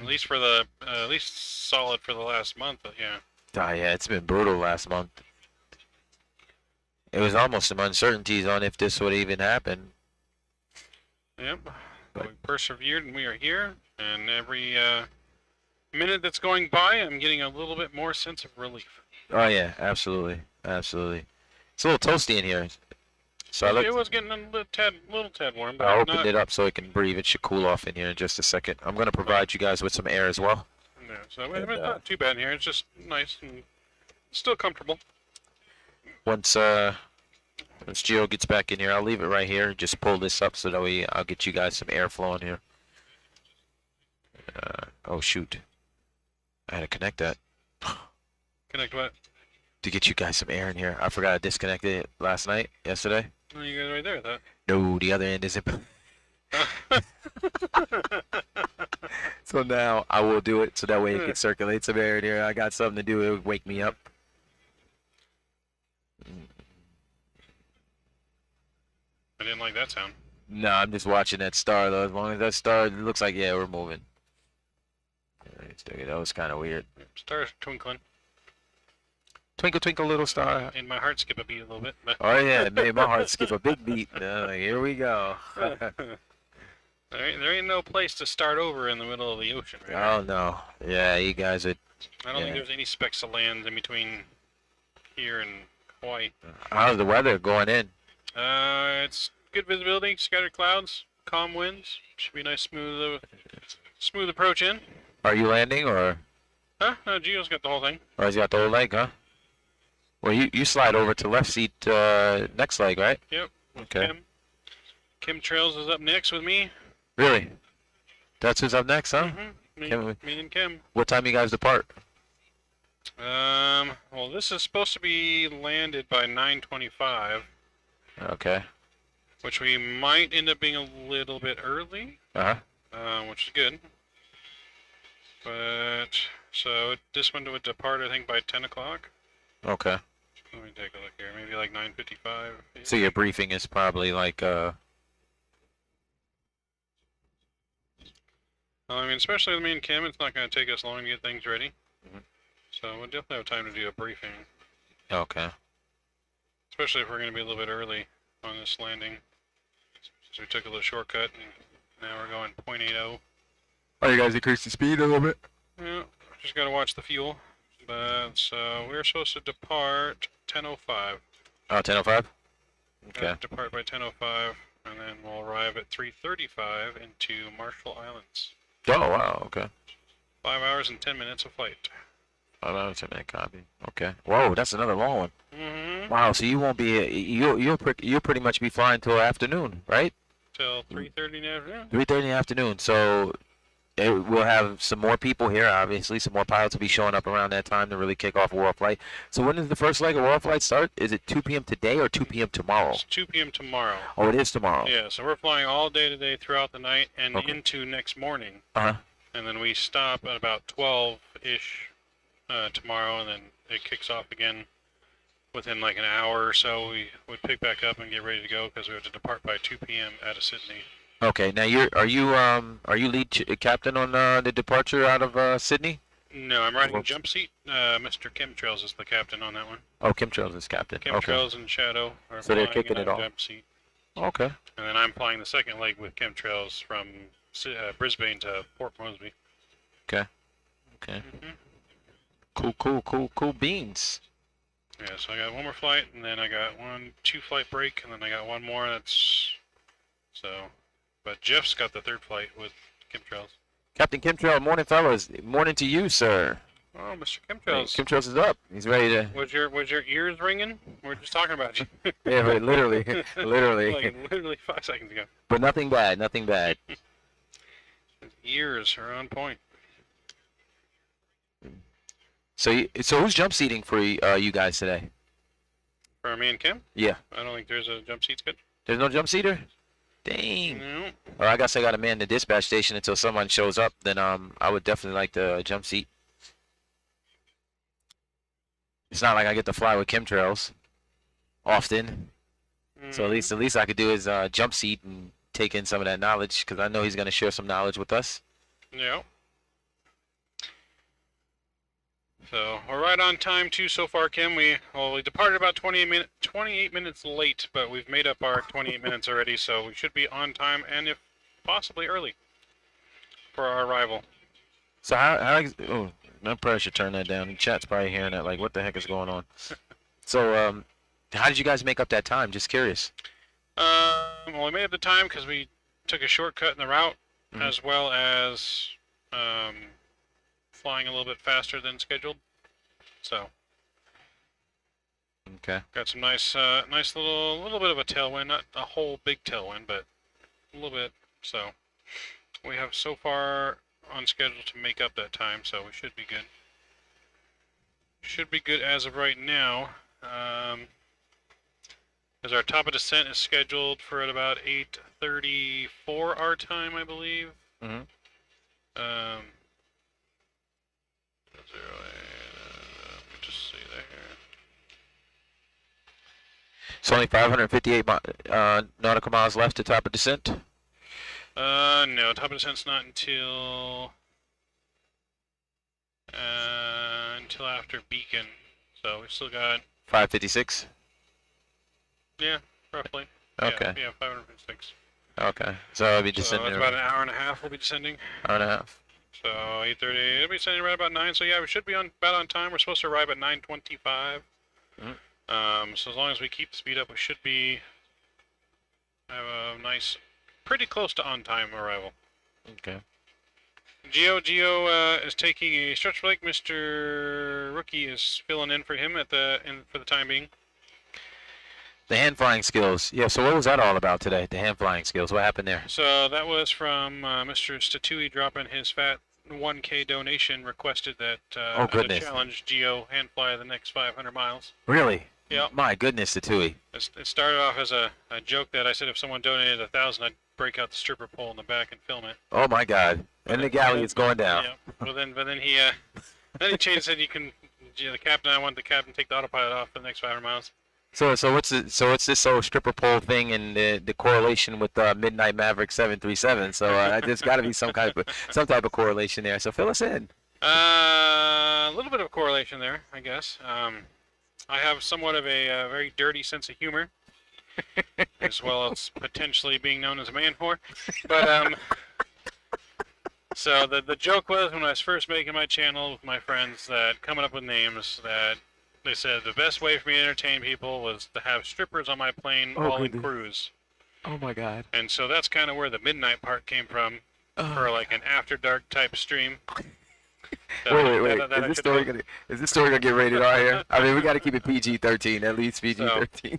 least for the, at least solid for the last month, but yeah.
Oh yeah, it's been brutal last month. It was almost some uncertainties on if this would even happen.
Yep. But we persevered and we are here, and every minute that's going by, I'm getting a little bit more sense of relief.
Oh yeah, absolutely, absolutely. It's a little toasty in here, so I
It was getting a little tad warm, but
I opened
not,
it up so it can breathe. It should cool off in here in just a second. I'm gonna provide you guys with some air as well.
no, so it's not too bad in here. It's just nice and still comfortable.
Once Gio gets back in here, I'll leave it right here. Just pull this up so that I'll get you guys some airflow in here. Oh shoot, I had to connect that
Connect what?
to get you guys some air in here. I forgot I disconnected it yesterday.
Oh, you guys right there, I thought.
No, the other end isn't. So now I will do it so that way it can circulate some air in here. I got something to do. It would wake me up.
I didn't like that sound.
No, I'm just watching that star though. As long as that star, it looks like, yeah, we're moving. That was kind of weird.
Stars twinkling.
Twinkle, twinkle, little star.
Made my heart skip a beat a little bit. But
Oh yeah, it made my heart skip a big beat. Like, here we go.
There ain't no place to start over in the middle of the ocean. Right?
Oh no. Yeah, you guys are.
I don't think
yeah.
there's any specks of land in between here and Hawaii.
How's the weather going in?
It's good visibility, scattered clouds, calm winds. Should be a nice smooth approach in.
Are you landing or?
Huh? No, Gio's got the whole thing.
Or has he got the whole leg, huh? Well, you slide over to left seat next leg, right?
Yep.
Okay.
Kim Trails is up next with me.
Really? That's who's up next, huh?
Mm-hmm. Me and Kim.
What time you guys depart?
Well, this is supposed to be landed by 9:25.
Okay.
Which we might end up being a little bit early. Which is good. But so this one would depart, I think, by 10 o'clock.
Okay.
Let me take a look here. Maybe like 9:55.
So your briefing is probably like
I mean, especially with me and Kim, it's not going to take us long to get things ready. So we'll definitely have time to do a briefing.
Okay.
Especially if we're going to be a little bit early on this landing. So we took a little shortcut, and now we're going 0.80.
Oh, you guys increased the speed a little bit?
Yeah, just got to watch the fuel. But so we're supposed to depart 10:05.
Oh, 10:05? Okay.
Depart by 10:05, and then we'll arrive at 3:35 into Marshall Islands.
Oh, wow, okay.
5 hours and 10 minutes of flight.
5 hours, 10 minute copy. Okay. Whoa, that's another long one.
Mm-hmm.
Wow, so you won't be, you'll pretty much be flying till afternoon, right?
Till 3:30 in the afternoon.
3:30 in the afternoon, so we'll have some more people here, obviously. Some more pilots will be showing up around that time to really kick off World Flight. So when does the first leg of World Flight start? Is it 2 p.m. today or 2 p.m. tomorrow?
It's 2 p.m. tomorrow.
Oh, it is tomorrow.
Yeah, so we're flying all day today throughout the night and
Okay.
into next morning.
Uh-huh.
And then we stop at about 12-ish tomorrow, and then it kicks off again within like an hour or so. We would pick back up and get ready to go because we have to depart by 2 p.m. out of Sydney.
Okay, now are you lead captain on the departure out of Sydney?
No, I'm riding jump seat. Mr. Chemtrails is the captain on that one.
Oh, Chemtrails is captain.
Chemtrails and Shadow are
So they're
flying
kicking
in
it
a
off.
jump seat.
Okay.
And then I'm flying the second leg with Chemtrails from Brisbane to Port Moresby.
Okay. Cool beans.
Yeah, so I got one more flight, and then I got 2 flight break, and then I got one more. That's so. But Jeff's got the 3rd flight with Chemtrails.
Captain Chemtrail, morning fellas. Morning to you, sir.
Oh, Mr. Chemtrails.
Chemtrails is up. He's ready to.
Was your ears ringing? We're just talking about you.
Yeah, but literally.
Like literally 5 seconds ago.
But nothing bad.
His ears are on point.
So who's jump seating for you guys today?
For me and Kim?
Yeah.
I don't think there's a jump seat schedule.
There's no jump seater? Dang.
No.
Or I guess I gotta man the dispatch station until someone shows up. Then I would definitely like the jump seat. It's not like I get to fly with chemtrails often. So at least I could do is jump seat and take in some of that knowledge because I know he's gonna share some knowledge with us.
Yeah. So we're right on time too so far, Kim. We departed about 28 minutes late, but we've made up our 28 minutes already, so we should be on time and if possibly early for our arrival.
So oh, no pressure, turn that down. The chat's probably hearing that, like, what the heck is going on? So how did you guys make up that time? Just curious.
Well, we made up the time because we took a shortcut in the route, as well as flying a little bit faster than scheduled. So
okay,
got some nice little bit of a tailwind, not a whole big tailwind, but a little bit. So we have so far on schedule to make up that time, so we should be good. Should be good as of right now. As our top of descent is scheduled for at about 8:34 our time, I believe.
Mhm.
Let me just see there.
It's only 558 nautical miles left to top of descent.
No, top of descent's not until after Beacon, so we still got
556.
yeah, roughly.
Okay.
Yeah, 556.
Okay. So I'll be
So
descending
it's about an hour and a half we'll be descending.
hour and a half.
So 8:30, it'll be descending right about 9. So yeah, we should be about on time. We're supposed to arrive at 9:25. So as long as we keep the speed up, we should have a nice, pretty close to on-time arrival.
Okay.
Geo is taking a stretch break. Mr. Rookie is filling in for him for the time being.
The hand flying skills. Yeah, so what was that all about today? The hand flying skills. What happened there?
So that was from Mr. Statui dropping his fat 1K donation, requested that
Oh,
as a
goodness.
challenge, Geo hand fly the next 500 miles.
Really?
Yeah.
My goodness, the Tui.
It started off as a joke that I said if someone donated 1,000, I'd break out the stripper pole in the back and film it.
Oh my God. And the galley is going down.
Yeah. But then he changed and said the captain. I want the captain to take the autopilot off for the next 500 miles.
So what's this whole stripper pole thing and the correlation with Midnight Maverick 737? So there's got to be some type of correlation there. So fill us in.
A little bit of correlation there, I guess. I have somewhat of a very dirty sense of humor, as well as potentially being known as a man whore. But so the joke was when I was first making my channel with my friends that coming up with names that they said the best way for me to entertain people was to have strippers on my plane while in cruise.
Oh my God.
And so that's kind of where the midnight part came from, for like an after dark type stream.
Wait. Is this story gonna get rated R here? I mean, we got to keep it PG-13, at least PG-13.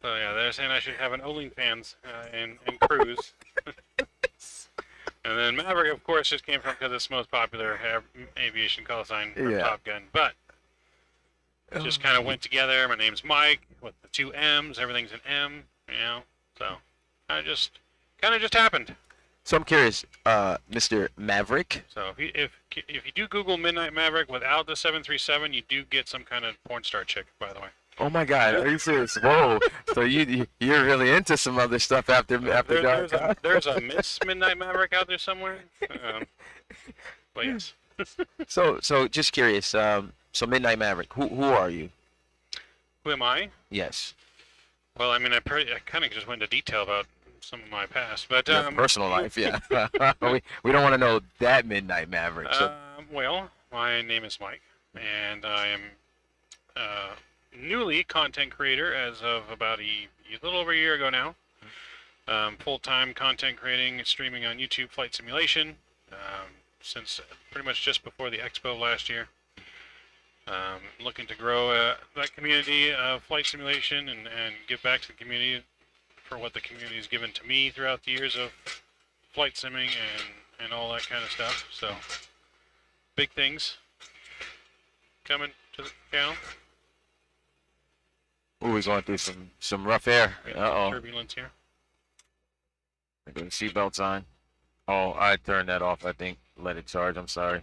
So yeah, they're saying I should have an OnlyFans in cruise. And then Maverick, of course, just came from because it's the most popular aviation call sign for
Yeah.
Top Gun. But it just kind of went together. My name's Mike with the 2 M's. Everything's an M, So kind of just happened.
So I'm curious, Mr. Maverick.
So if you do Google Midnight Maverick without the 737, you do get some kind of porn star chick, by the way.
Oh my God, are you serious? Whoa! So you're really into some other stuff after dark?
There's a Miss Midnight Maverick out there somewhere. But yes.
So just curious. So Midnight Maverick, who are you?
Who am I?
Yes.
Well, I mean, I kind of just went into detail about some of my past, but
Your personal life, yeah. we don't want to know that Midnight Maverick. So.
Well, my name is Mike, and I am newly content creator as of about a little over a year ago now. Full-time content creating, streaming on YouTube flight simulation since pretty much just before the expo last year. Looking to grow that community of flight simulation and give back to the community for what the community has given to me throughout the years of flight simming and all that kind of stuff. So, big things coming to the channel.
Ooh, we're going through some rough air.
Turbulence here.
I got the seatbelts on. Oh, I turned that off, I think. Let it charge, I'm sorry.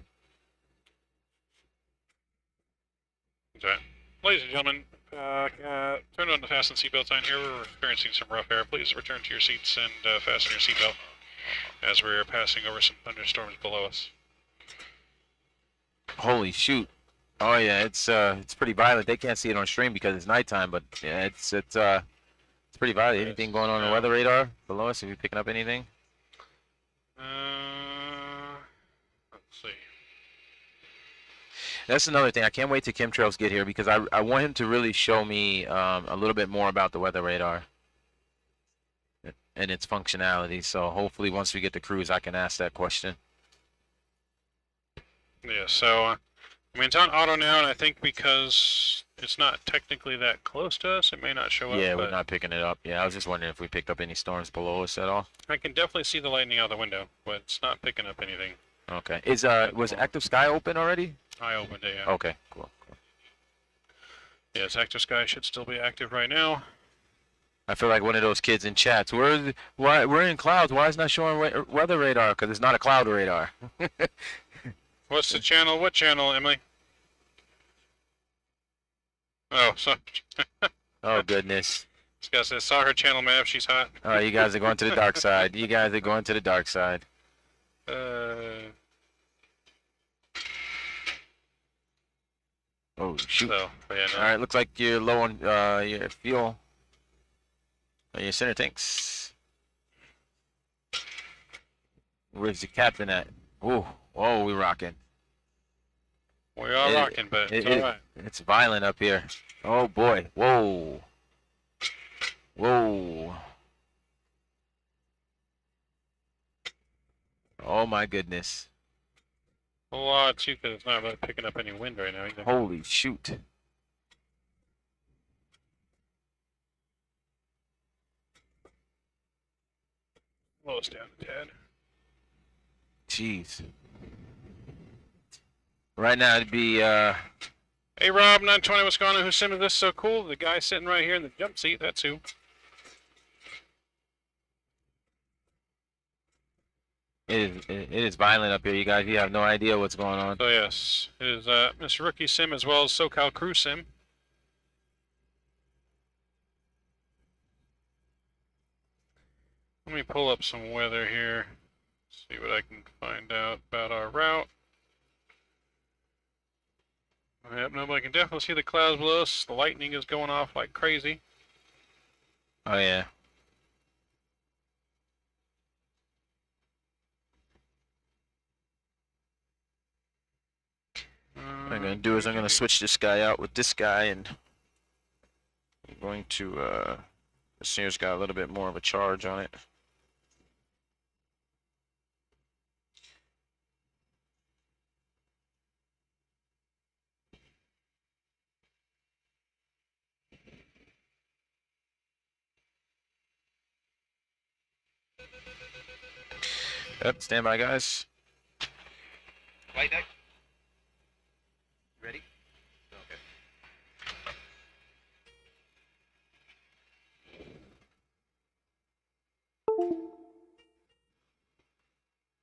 That's right. Ladies and gentlemen, turn on the fasten seatbelt sign here. We're experiencing some rough air. Please return to your seats and fasten your seatbelt as we're passing over some thunderstorms below us.
Holy shoot. Oh yeah, it's pretty violent. They can't see it on stream because it's nighttime, but yeah, it's pretty violent. Anything going on the weather radar below us? Are you picking up anything?
Let's see.
That's another thing. I can't wait till chemtrails get here because I want him to really show me a little bit more about the weather radar and its functionality. So hopefully once we get to cruise, I can ask that question.
Yeah, so, I mean, it's on auto now, and I think because it's not technically that close to us, it may not show up.
Yeah, we're not picking it up. Yeah, I was just wondering if we picked up any storms below us at all.
I can definitely see the lightning out the window, but it's not picking up anything.
Okay. Was Active Sky open already?
I opened it, yeah.
Okay, cool.
Yes, Active Sky should still be active right now.
I feel like one of those kids in chats. We're in clouds. Why is it not showing weather radar? Because it's not a cloud radar.
What's the channel? What channel, Emily? Oh, so.
Oh, goodness.
This guy says, saw her channel map, she's hot.
Oh, you guys are going to the dark side. You guys are going to the dark side. Oh, shoot.
So, but yeah, no.
All right, looks like you're low on your fuel. Your center tanks. Where's the captain at? Ooh, whoa, we rocking.
We are rocking, but it's alright.
It's violent up here. Oh boy, whoa. Whoa. Oh my goodness.
A lot too, because it's not really picking up any wind right now either.
Holy shoot.
Slow us down a tad.
Jeez. Right now it'd be
Hey Rob, 920, what's going on? Whose sim is this? So cool. The guy sitting right here in the jump seat, that's who.
it is violent up here, you guys. You have no idea what's going on.
So yes, it is Mr. Rookie Sim as well as Socal Crew Sim. Let me pull up some weather here. See what I can find out about our route. Yep, no, but I can definitely see the clouds below us. The lightning is going off like crazy.
Oh yeah. What I'm gonna do is I'm gonna switch this guy out with this guy, and I'm going to this here's got a little bit more of a charge on it. Yep, stand by, guys.
Flight deck. Ready? Okay.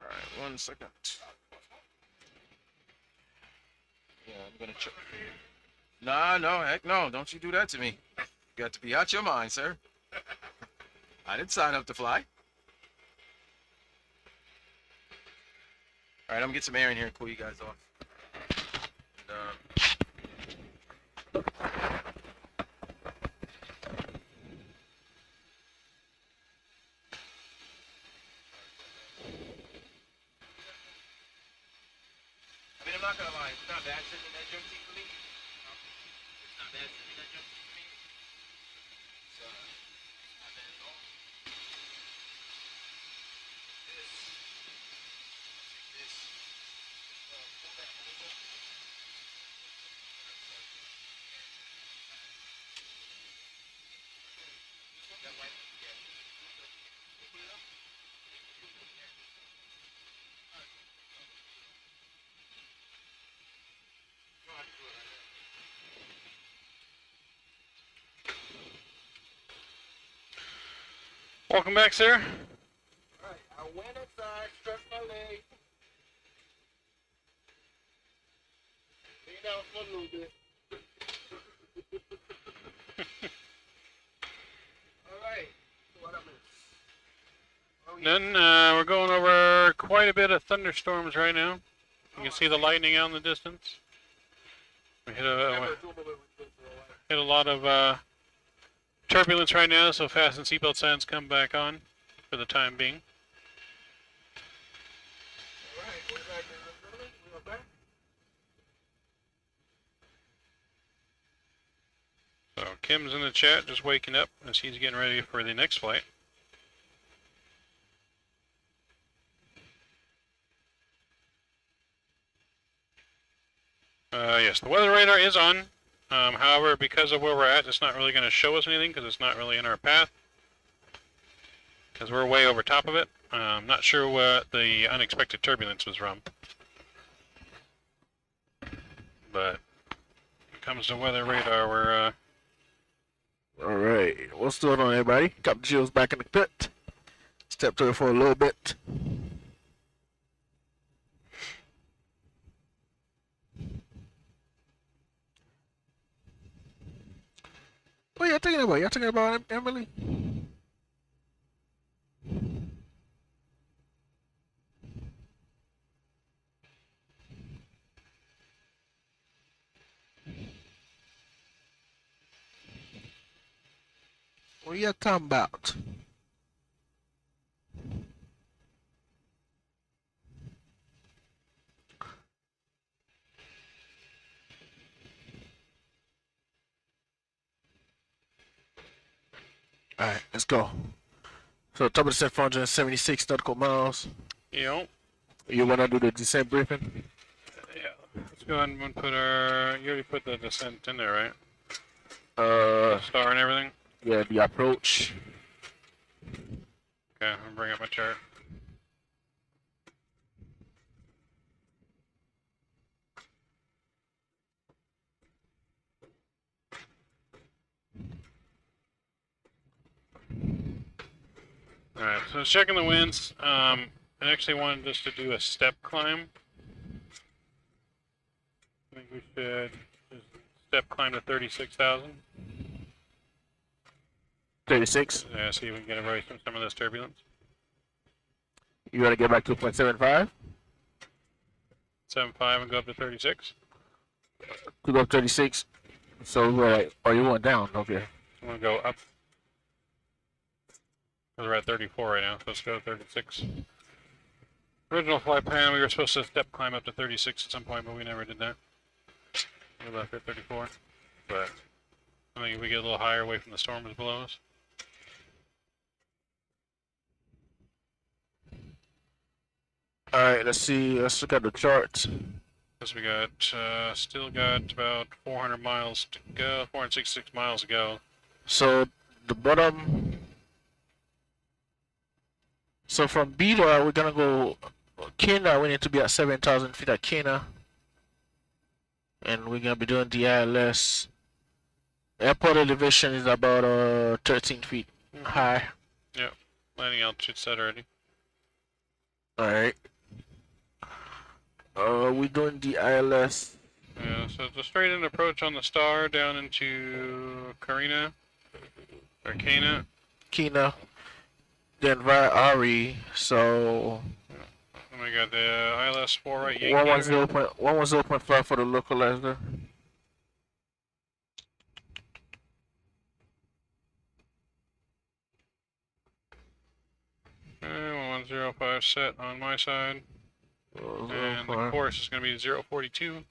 All right, 1 second. Yeah, I'm gonna check. Nah, no, heck no! Don't you do that to me. You got to be out your mind, sir. I didn't sign up to fly. All right, I'm gonna get some air in here and cool you guys off. And, I mean, I'm not gonna lie, it's not bad sitting in that jump seat for me. It's not bad sitting in that jump seat for me. It's not bad at all. This. Take this. Pull that over. That white? Yeah. Put it up. No, I can do it right there.
Welcome back, sir.
Alright, I went inside, stretched my leg. Lean down for a little bit. Alright, what I miss? Oh, yeah.
Then we're going over quite a bit of thunderstorms right now. You can see the lightning out in the distance. We hit a lot of turbulence right now, so fasten seatbelt signs come back on for the time being.
Alright, we're back in the building. We're back.
So Kim's in the chat, just waking up as he's getting ready for the next flight. Yes, the weather radar is on. However, because of where we're at, it's not really going to show us anything because it's not really in our path. Because we're way over top of it. I'm not sure what the unexpected turbulence was from. But when it comes to weather radar, we're
Alright, what's going on, everybody? Captain Jill's back in the pit. Step to it for a little bit. What y'all thinking about? Y'all thinking about Emily? What y'all talking about? Alright, let's go. So top of the set 476 nautical miles.
Yep.
You wanna do the descent briefing?
Yeah. Let's go ahead and put our. You already put the descent in there, right?
Uh,
Star and everything.
yeah, the approach.
Okay, I'll bring up my chart. Alright, so I was checking the winds. I actually wanted us to do a step climb. I think we should just step climb to 36,000.
36.
Yeah, see if we can get away from some of this turbulence.
You wanna get back to 2.75?
7.5 and go up to 36.
To go 36. So we're like, oh, you went down. Okay.
I'm gonna go up. We're at 34 right now, so let's go to 36. Original flight plan, we were supposed to step climb up to 36 at some point, but we never did that. We left at 34. But I think if we get a little higher away from the storms below us.
Alright, let's see. Let's look at the charts.
Because we got, still got about 400 miles to go, 466 miles to go.
So the bottom. So from Beta, we're gonna go Kena. We need to be at 7,000 feet at Kena, and we're gonna be doing the ILS. Airport elevation is about 13 feet high.
Yep, landing altitude set already.
All right. We're doing the ILS.
Yeah, so it's a straight in approach on the Star down into Karina or Kana.
Kena. Then via RE. So
And we got the ILS 4 right.
110.5 for the localizer.
Okay, 1105 set on my side. And the course is going to be 042.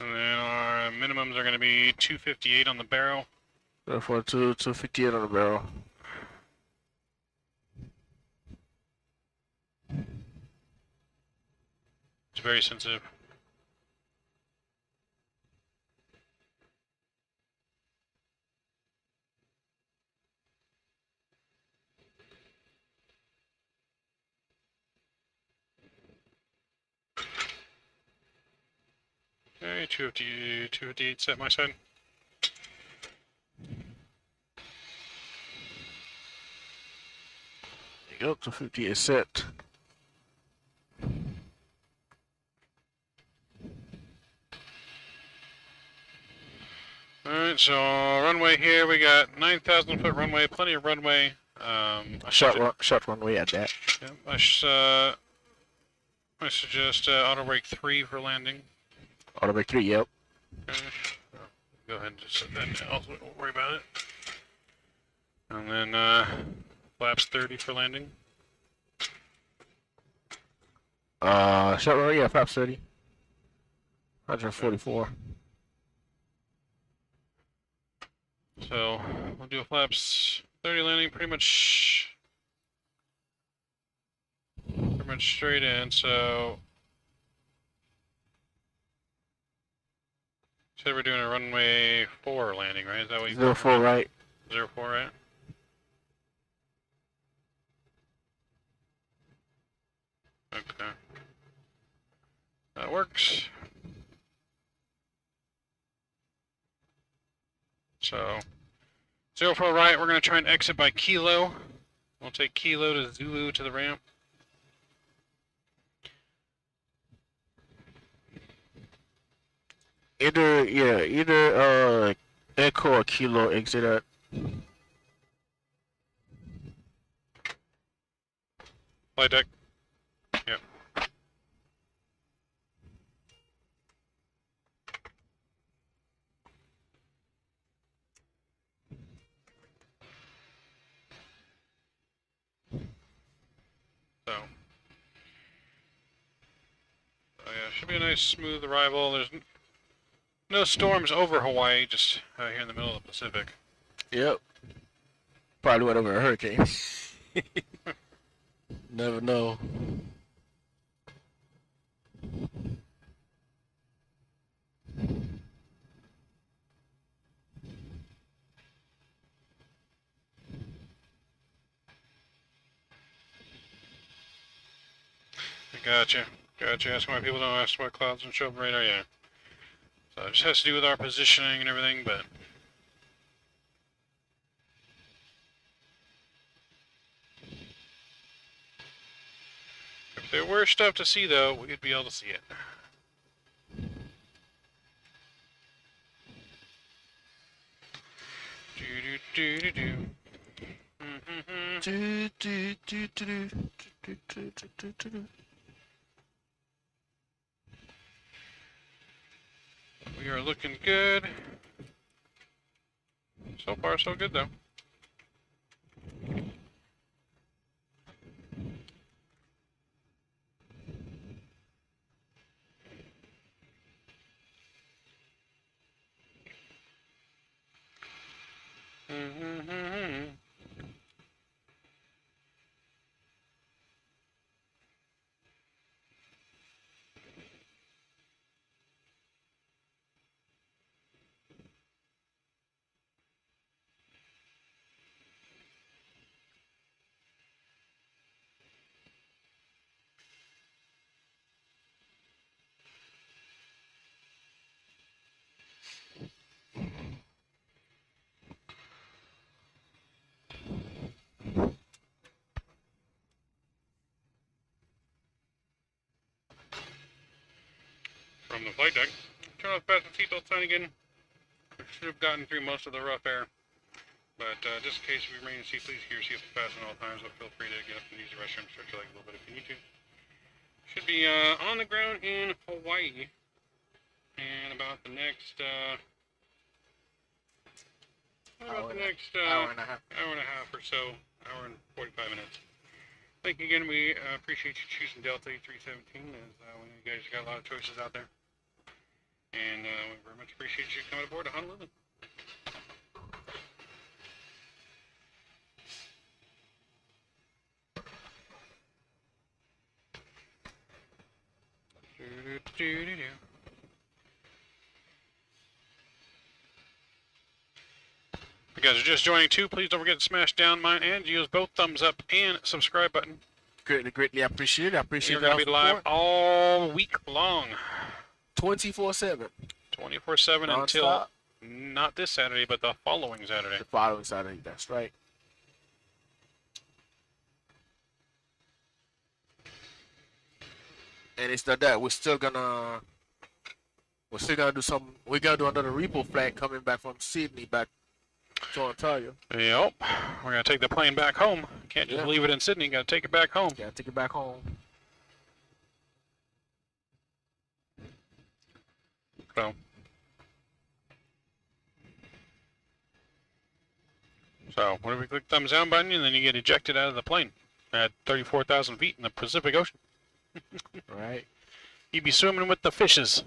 And then our minimums are going to be 258 on the barrel.
042, 258 on the barrel.
It's very sensitive. Okay, 258 set my side.
There you go, 258 set.
Alright, so runway here, we got 9,000 foot runway, plenty of runway.
Short runway at that.
Yeah, I suggest auto brake 3 for landing.
Auto brake 3, yep.
Okay. Go ahead and just set that down so we don't worry about it. And then flaps 30 for landing.
Short runway, yeah, flaps 30. 144.
So we'll do a flaps 30 landing, pretty much straight in. So said we're doing a runway 4 landing, right? Is that what you
04 right.
04, right? Okay. That works. So 04 right, we're going to try and exit by Kilo. We'll take Kilo to Zulu to the ramp.
Either Echo or Kilo exit at.
Flight deck. Yep. So yeah, should be a nice smooth arrival. There's No storms over Hawaii, just here in the middle of the Pacific.
Yep. Probably went over a hurricane. Never know.
Gotcha. Asking why people don't ask why clouds don't show up radar, yeah. So it just has to do with our positioning and everything, but if there were stuff to see though, we'd be able to see it. We are looking good. So far, so good though. From the flight deck, turn off the seatbelt sign again. We should have gotten through most of the rough air. But just in case we remain in seat, please keep your seatbelt fastened at all times, but feel free to get up and use the restroom, stretch your legs a little bit if you need to. Should be on the ground in Hawaii. And about the next,
hour and a half.
Hour and a half or so, hour and 45 minutes. Thank you again. We appreciate you choosing Delta 317, as you guys got a lot of choices out there. And we very much appreciate you coming aboard to Honolulu. If you guys are just joining too, please don't forget to smash down mine and use both thumbs up and subscribe button.
Greatly appreciate it. I appreciate
We're going to be live all week long.
24/7.
24/7 until
Non-stop.
not this Saturday, but the following Saturday.
The following Saturday, that's right. And it's not that we're still gonna do some. We're gonna do another repo flight coming back from Sydney back to Ontario.
Yep. We're going to take the plane back home. Can't just
Yeah.
leave it in Sydney. Got to take it back home.
Gotta take it back home.
So, what if we click thumbs down button and then you get ejected out of the plane at 34,000 feet in the Pacific Ocean?
Right.
You'd be swimming with the fishes.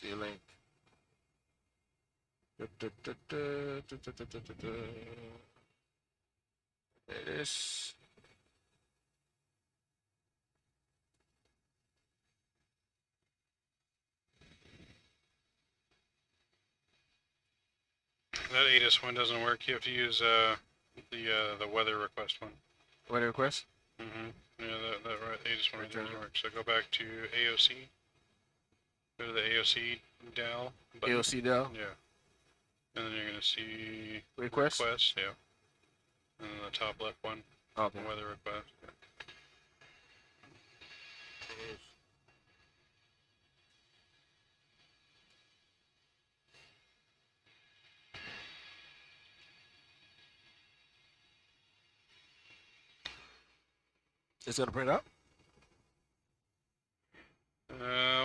See you link. There it is.
That ATIS one doesn't work. You have to use the weather request one.
Weather request?
Mm-hmm. Yeah, that ATIS one doesn't work. So go back to AOC. Go to the AOC DAL button.
AOC Dell?
Yeah. And then you're going to see
Request?
yeah. And then the top left one,
Okay.
weather request. Yeah.
It's gonna print out?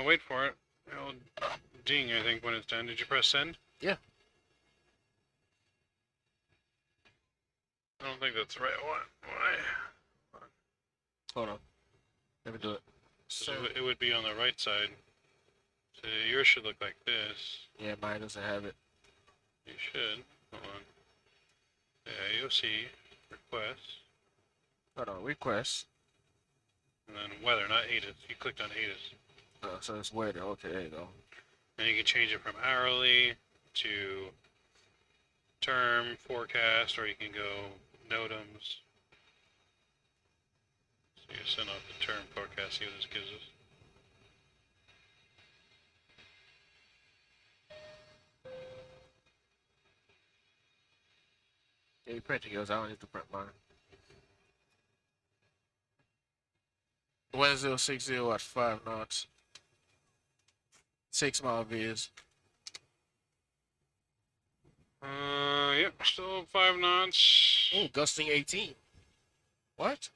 Wait for it. It'll ding, I think, when it's done. Did you press send?
Yeah.
I don't think that's the right one. Why?
Hold on. Let me do it.
So it would be on the right side. So yours should look like this.
Yeah, mine doesn't have it.
You should. Hold on. Yeah, you'll see requests.
Hold on, request.
And then weather, not ATIS. You clicked on ATIS.
Oh, so it's weather. Okay, there you go.
And you can change it from hourly to term, forecast, or you can go NOTAMs. So you send off the term forecast, see what this gives us.
Yeah, you printing yours. I don't need to print mine. 1060 at 5 knots. 6 mile Vs.
Yep, still 5 knots.
Oh, gusting 18. What?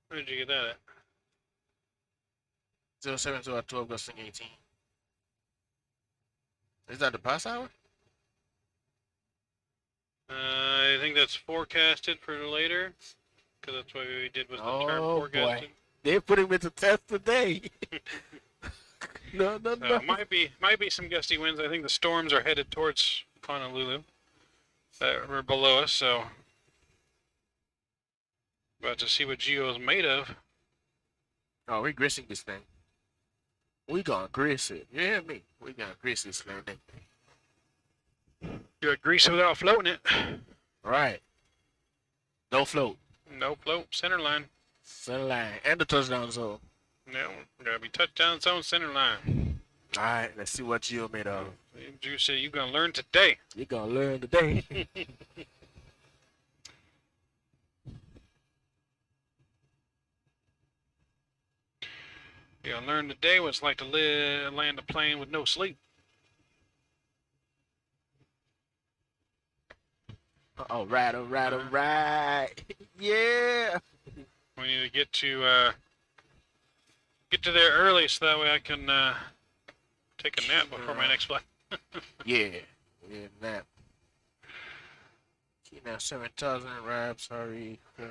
Where did you get that at?
072 at 12, gusting 18. Is that the pass hour?
I think that's forecasted for later, because that's what we did was the term
Oh,
forecasted.
boy. They're putting me to test today. No.
Might be some gusty winds. I think the storms are headed towards Honolulu. That were below us, so about to see what Geo is made of.
Oh, we're greasing this thing. We gonna grease it. You hear me? We gonna grease this thing.
You got grease without floating it.
Right. No float.
No float, center line.
Center line. And the touchdown zone.
No, gotta be touchdown zone, center line.
Alright, let's see what Gio made of.
You said you're gonna learn today.
You're gonna learn today.
You're gonna learn today what it's like to land a plane with no sleep.
Alright. Yeah.
We need to get to there early so that way I can take a nap before my next flight.
Yeah, nap. Okay, now 7,000 wraps, sorry, 4.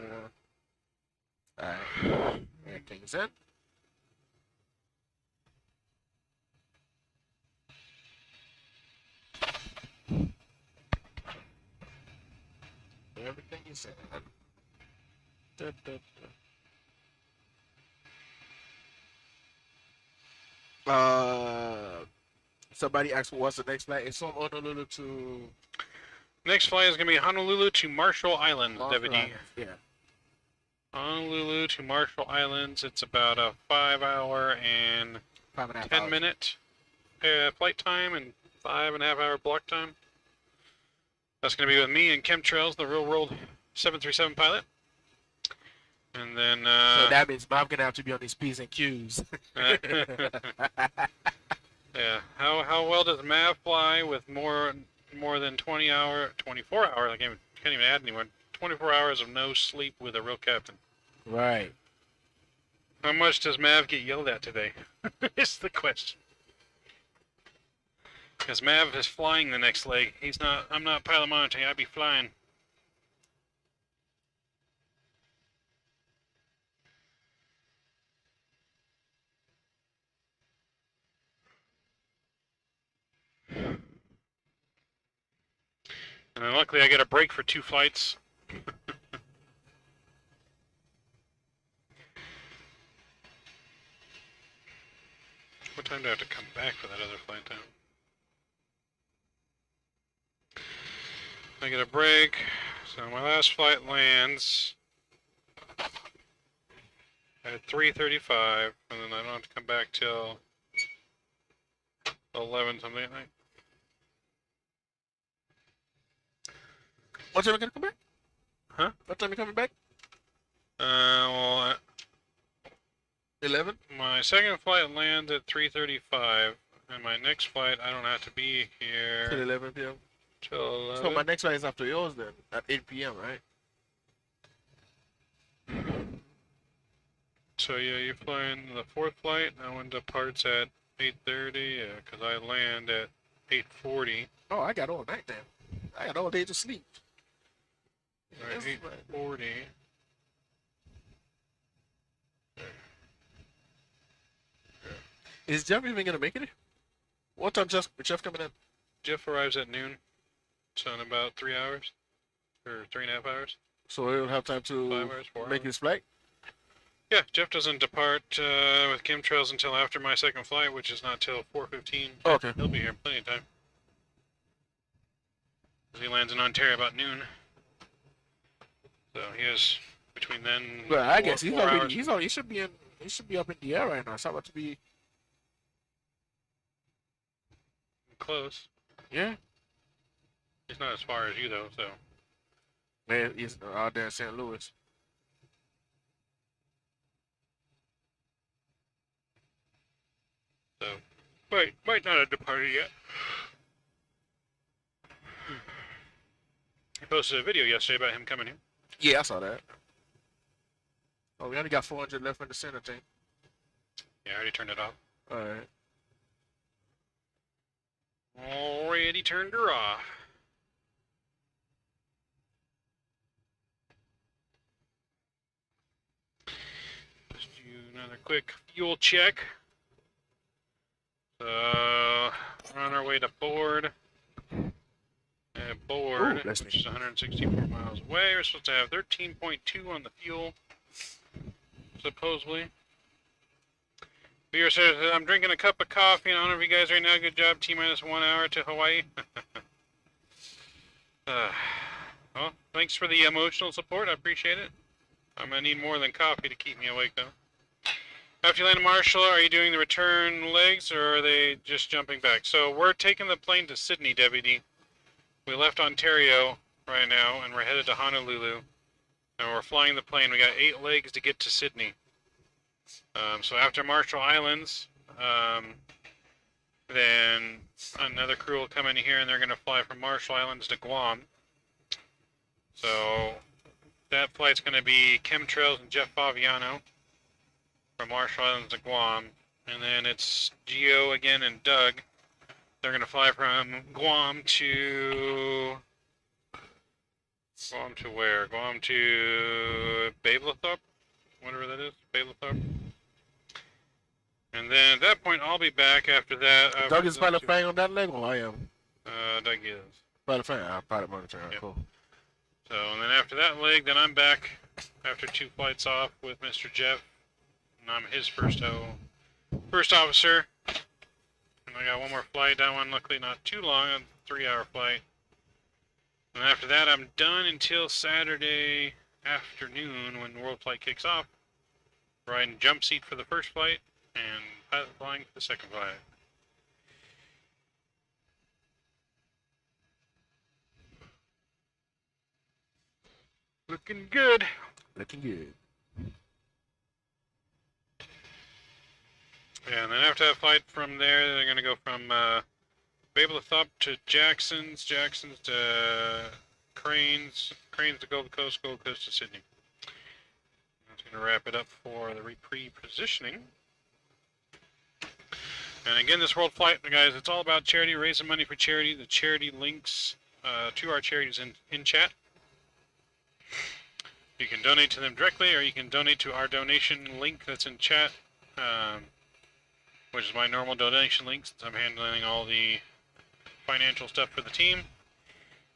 Alright, everything's in. Everything is in. Somebody asked me what's the next flight. It's from Honolulu to
Next flight is gonna be Honolulu to Marshall Islands,
Marshall
Deputy.
Islands. Yeah.
Honolulu to Marshall Islands. It's about a 5-hour and
5.5
10
hours.
minute flight time and 5.5 hour block time. That's going to be with me and Chemtrails, the real world 737 pilot. And then
So that means Bob's gonna have to be on his P's and Q's.
yeah. How well does Mav fly with more than 24 hours? I can't even add anymore. 24 hours of no sleep with a real captain.
Right.
How much does Mav get yelled at today? Is the question. Because Mav is flying the next leg. I'm not pilot monitoring. I'd be flying. And then luckily I get a break for 2 flights. What time do I have to come back for that other flight time? I get a break, so my last flight lands at 3:35, and then I don't have to come back till 11 something at night.
What time are you gonna come back?
Huh?
What time are you coming back?
Well,
11?
my second flight lands at 3:35, and my next flight I don't have to be
Till
here
11 p.m.
till 11.
So my next flight is after yours then, at 8 p.m., right?
So yeah, you're flying the 4th flight. That one departs at 8:30, yeah, because I land at 8:40.
Oh, I got all night then. I got all day to sleep.
Right, 8:40.
Is Jeff even gonna make it? What time Jeff coming in?
Jeff arrives at noon, so in about 3 hours, or 3.5 hours,
So he'll have time
5
to
hours, 4
make
hours.
his flight.
Yeah, Jeff doesn't depart with chemtrails until after my second flight, which is not till 4:15.
Okay.
He'll be here in plenty of time. He lands in Ontario about noon. So he has between then.
Well, I guess
four hours.
he should be up in the air right now. It's about to be.
Close.
Yeah.
He's not as far as you though, so.
Man, he's out there in St. Louis.
So might not have departed yet. He posted a video yesterday about him coming here.
Yeah, I saw that. Oh, we only got 400 left in the center thing.
Yeah, I already turned it off.
All right.
Already turned her off. Just do another quick fuel check. So we're on our way to board. Board,
Ooh, that's
which is 164 miles away. We're supposed to have 13.2 on the fuel, supposedly. Beer says, I'm drinking a cup of coffee in honor of you guys right now. Good job. T-minus 1 hour to Hawaii. Well, thanks for the emotional support. I appreciate it. I'm going to need more than coffee to keep me awake, though. After you land in Marshall, are you doing the return legs, or are they just jumping back? So we're taking the plane to Sydney, WD. We left Ontario right now, and we're headed to Honolulu. And we're flying the plane. We got 8 legs to get to Sydney. So after Marshall Islands, then another crew will come in here, and they're going to fly from Marshall Islands to Guam. So that flight's going to be Chemtrails and Jeff Faviano from Marshall Islands to Guam. And then it's Gio again and Doug. They're going to fly from Guam to where? Guam to Babelthorpe, whatever that is, Babelthorpe. And then at that point, I'll be back after that.
Doug is pilot flying on that leg, or I am?
Doug is.
Pilot flying? Pilot monitor.
Yep.
Cool.
So, and then after that leg, then I'm back after 2 flights off with Mr. Jeff. And I'm his first officer. And I got one more flight. That one, luckily, not too long, a 3-hour flight. And after that, I'm done until Saturday afternoon when World Flight kicks off. Riding jump seat for the first flight and pilot flying for the second flight. Looking good.
Looking good.
Yeah, and then after that flight from there, they're going to go from Babelthorpe to Jackson's to Cranes to Gold Coast to Sydney. That's going to wrap it up for the pre-positioning. And again, this World Flight, guys, it's all about charity, raising money for charity. The charity links to our charities in chat. You can donate to them directly, or you can donate to our donation link that's in chat. Which is my normal donation link, since I'm handling all the financial stuff for the team.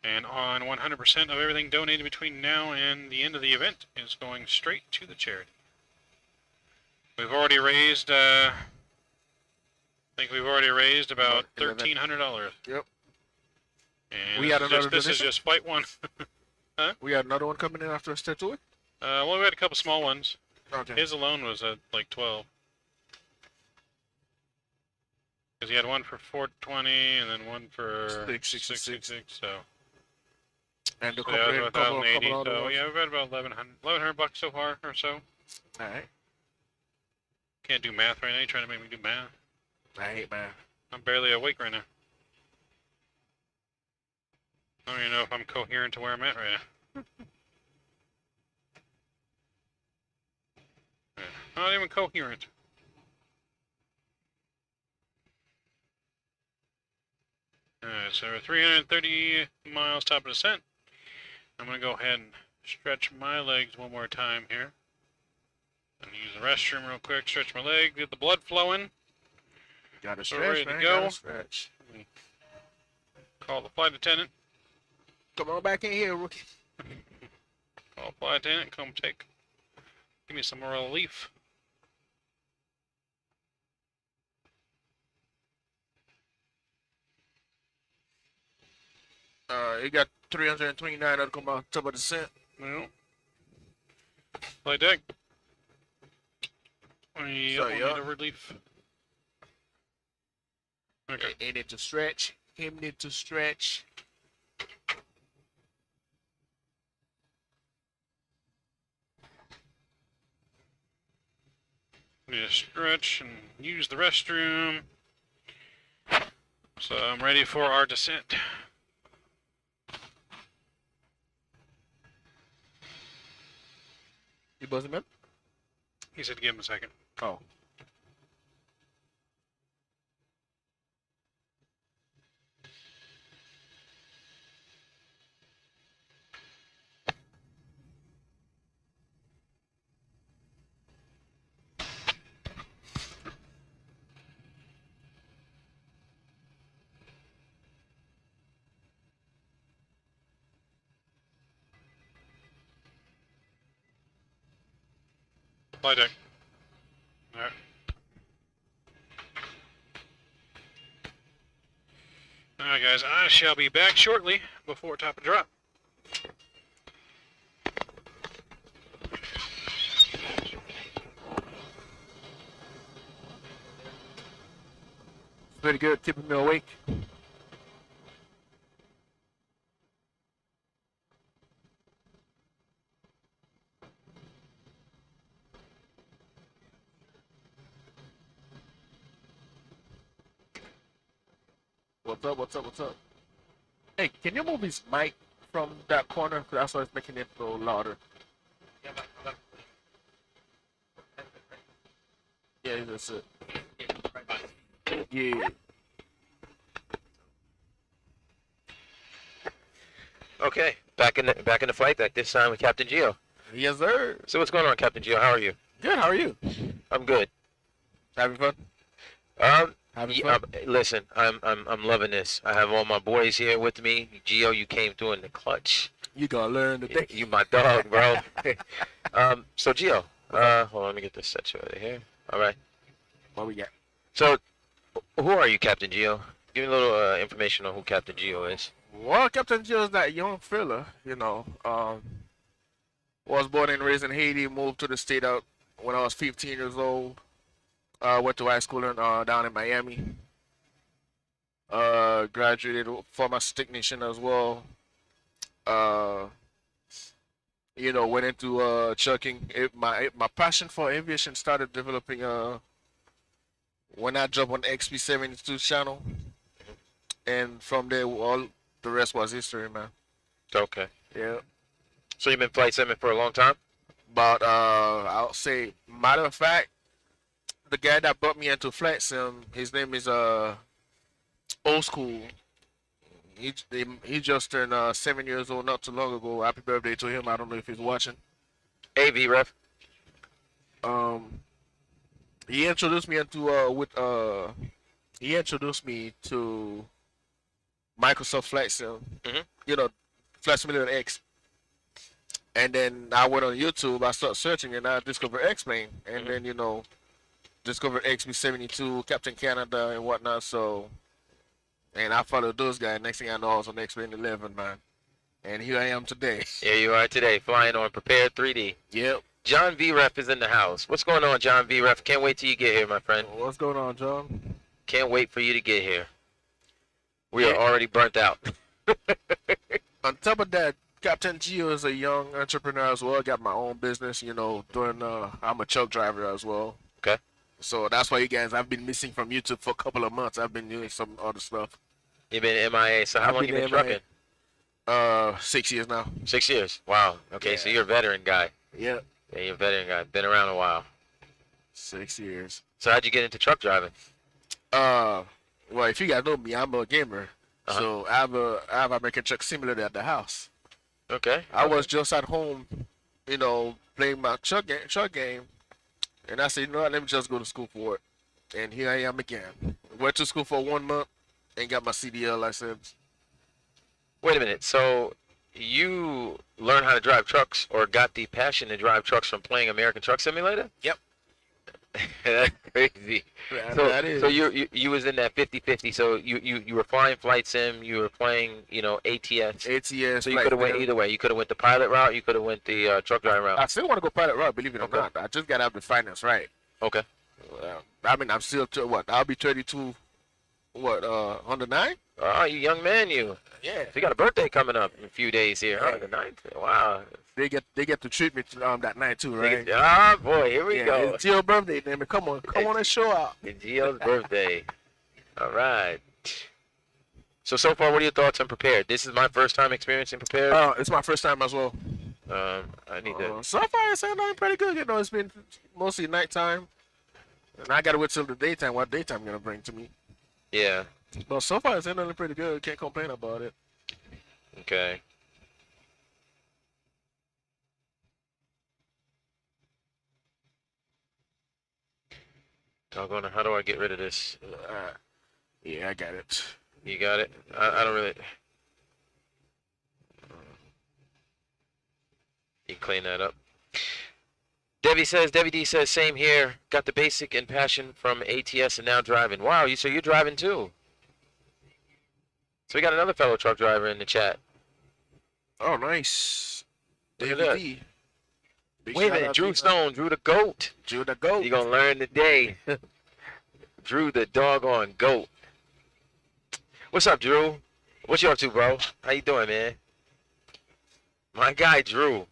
And on 100% of everything donated between now and the end of the event is going straight to the charity. We've already raised, I think we've already raised about $1,300.
Yep.
And
We had another
this is
donation?
just flight 1.
We had another one coming in after a step to it?
Well, we had a couple small ones.
Okay.
His alone was at like 12. Because he had one for 420 and then one for 666, so.
And the
So yeah, it was about 1,080.
couple
So
other
yeah, we've had about 1,100 bucks so far or so.
Alright.
Can't do math right now. You're trying to make me do math.
I hate man.
I'm barely awake right now. I don't even know if I'm coherent to where I'm at right now. Yeah, not even coherent. Alright, so we're 330 miles top of descent. I'm going to go ahead and stretch my legs one more time here. I'm going to use the restroom real quick, stretch my leg, get the blood flowing.
Gotta
So
stretch,
ready to
man.
go.
Gotta stretch.
Call the flight attendant.
Come on back in here, rookie.
Call flight attendant. Come take. Give me some relief.
You got 329 that'll come out top of the descent.
Well, flight deck. We
So,
need
yeah.
a relief. Okay.
He need to stretch. Him need to stretch.
Need to stretch and use the restroom. So I'm ready for our descent.
You buzzing, man?
He said give him a second.
Oh.
Flight deck. Alright. Alright guys, I shall be back shortly before top of drop.
Pretty good, keeping me awake. What's up, what's up, what's up? Hey, can you move his mic from that corner? 'Cause that's why it's making it go louder. Yeah, that's it. Yeah.
Okay, back in the flight deck. This time with Captain Geo.
Yes, sir.
So what's going on, Captain Geo? How are you?
Good, how are you?
I'm good.
Having fun? Having
Yeah,
fun?
listen, I'm loving this. I have all my boys here with me. Geo, you came through in the clutch.
You gotta learn today.
You my dog, bro. So Geo, hold on, let me get this set you out of here. All right.
What we got?
So, who are you, Captain Geo? Give me a little information on who Captain Geo is.
Well, Captain Joe's that young fella, you know. Was born and raised in Haiti, moved to the state out when I was 15 years old. Went to high school down in Miami. Graduated pharmacy technician as well. You know, went into trucking. My passion for aviation started developing when I jumped on the XP72 channel, and from there, all the rest was history, man.
Okay.
Yeah.
So you've been flight simming for a long time?
But I'll say, matter of fact, the guy that brought me into flight sim, his name is Old School. He just turned 7 years old not too long ago. Happy birthday to him. I don't know if he's watching.
AV ref.
He introduced me he introduced me to Microsoft Flight Sim.
Mhm.
You know, Flight Simulator X. And then I went on YouTube. I started searching, and I discovered X-Plane, and then you know, discovered XB72, Captain Canada, and whatnot. So, and I followed those guys. Next thing I know, I was on X-Plane 11, man. And here I am today.
Here you are today, flying on Prepared 3D.
Yep.
John V Ref is in the house. What's going on, John V Ref? Can't wait till you get here, my friend.
What's going on, John?
Can't wait for you to get here. We
Yeah.
are already burnt out.
On top of that, Captain Geo is a young entrepreneur as well. I got my own business, you know, doing I'm a truck driver as well.
Okay.
So that's why you guys, I've been missing from YouTube for a couple of months. I've been doing some other stuff.
You've been MIA. So how
I've
long you been
MIA.
trucking?
6 years now.
6 years. Wow. Okay, so
Yeah.
you're a veteran guy.
Yeah.
Yeah, you're a veteran guy. Been around a while.
6 years.
So how'd you get into truck driving?
Well, if you guys know me, I'm a gamer.
Uh-huh.
So I have a American Truck Simulator at the house.
Okay.
I was just at home, you know, playing my truck game, and I said, you know what, let me just go to school for it. And here I am again, Went to school for 1 month and got my CDL license.
Wait a minute. So you learned how to drive trucks, or got the passion to drive trucks from playing American Truck Simulator?
Yep.
That's crazy.
That is.
So you was in that 50-50. So you were flying flight sim. You were playing, you know, ATS.
ATS.
So you could have went either way. You could have went the pilot route. You could have went the truck driving route.
I still want to go pilot route, believe it or
Okay.
not. I just got to have the finance right.
Okay.
I mean, I'm still I'll be 32. Under 9?
Oh, you young man, you.
Yeah.
So you got a birthday coming up in a few days here, huh? The 9th. Wow.
They get to treat me that night too, right?
Ah, boy, here we go.
It's your birthday, damn it. Come on and show out.
It's Gio's birthday. All right. So far, what are your thoughts on Prepared? This is my first time experiencing Prepared.
It's my first time as well.
I need to.
So far, it's sounding pretty good. You know, it's been mostly nighttime, and I gotta wait till the daytime. What daytime gonna bring to me?
Yeah.
But so far, it's sounding pretty good. Can't complain about it.
Okay. Doggone it, how do I get rid of this?
Yeah, I got it.
You got it? I don't really. You can clean that up. Debbie D says, same here. Got the basic and passion from ATS and now driving. Wow, so you're driving too. So we got another fellow truck driver in the chat.
Oh, nice.
Look at
David
that.
D. Big
Wait a
shout
minute,
out
Drew
to
Stone, Drew the GOAT.
Drew the GOAT.
You're gonna learn today. Drew the doggone GOAT. What's up, Drew? What you up to, bro? How you doing, man? My guy, Drew.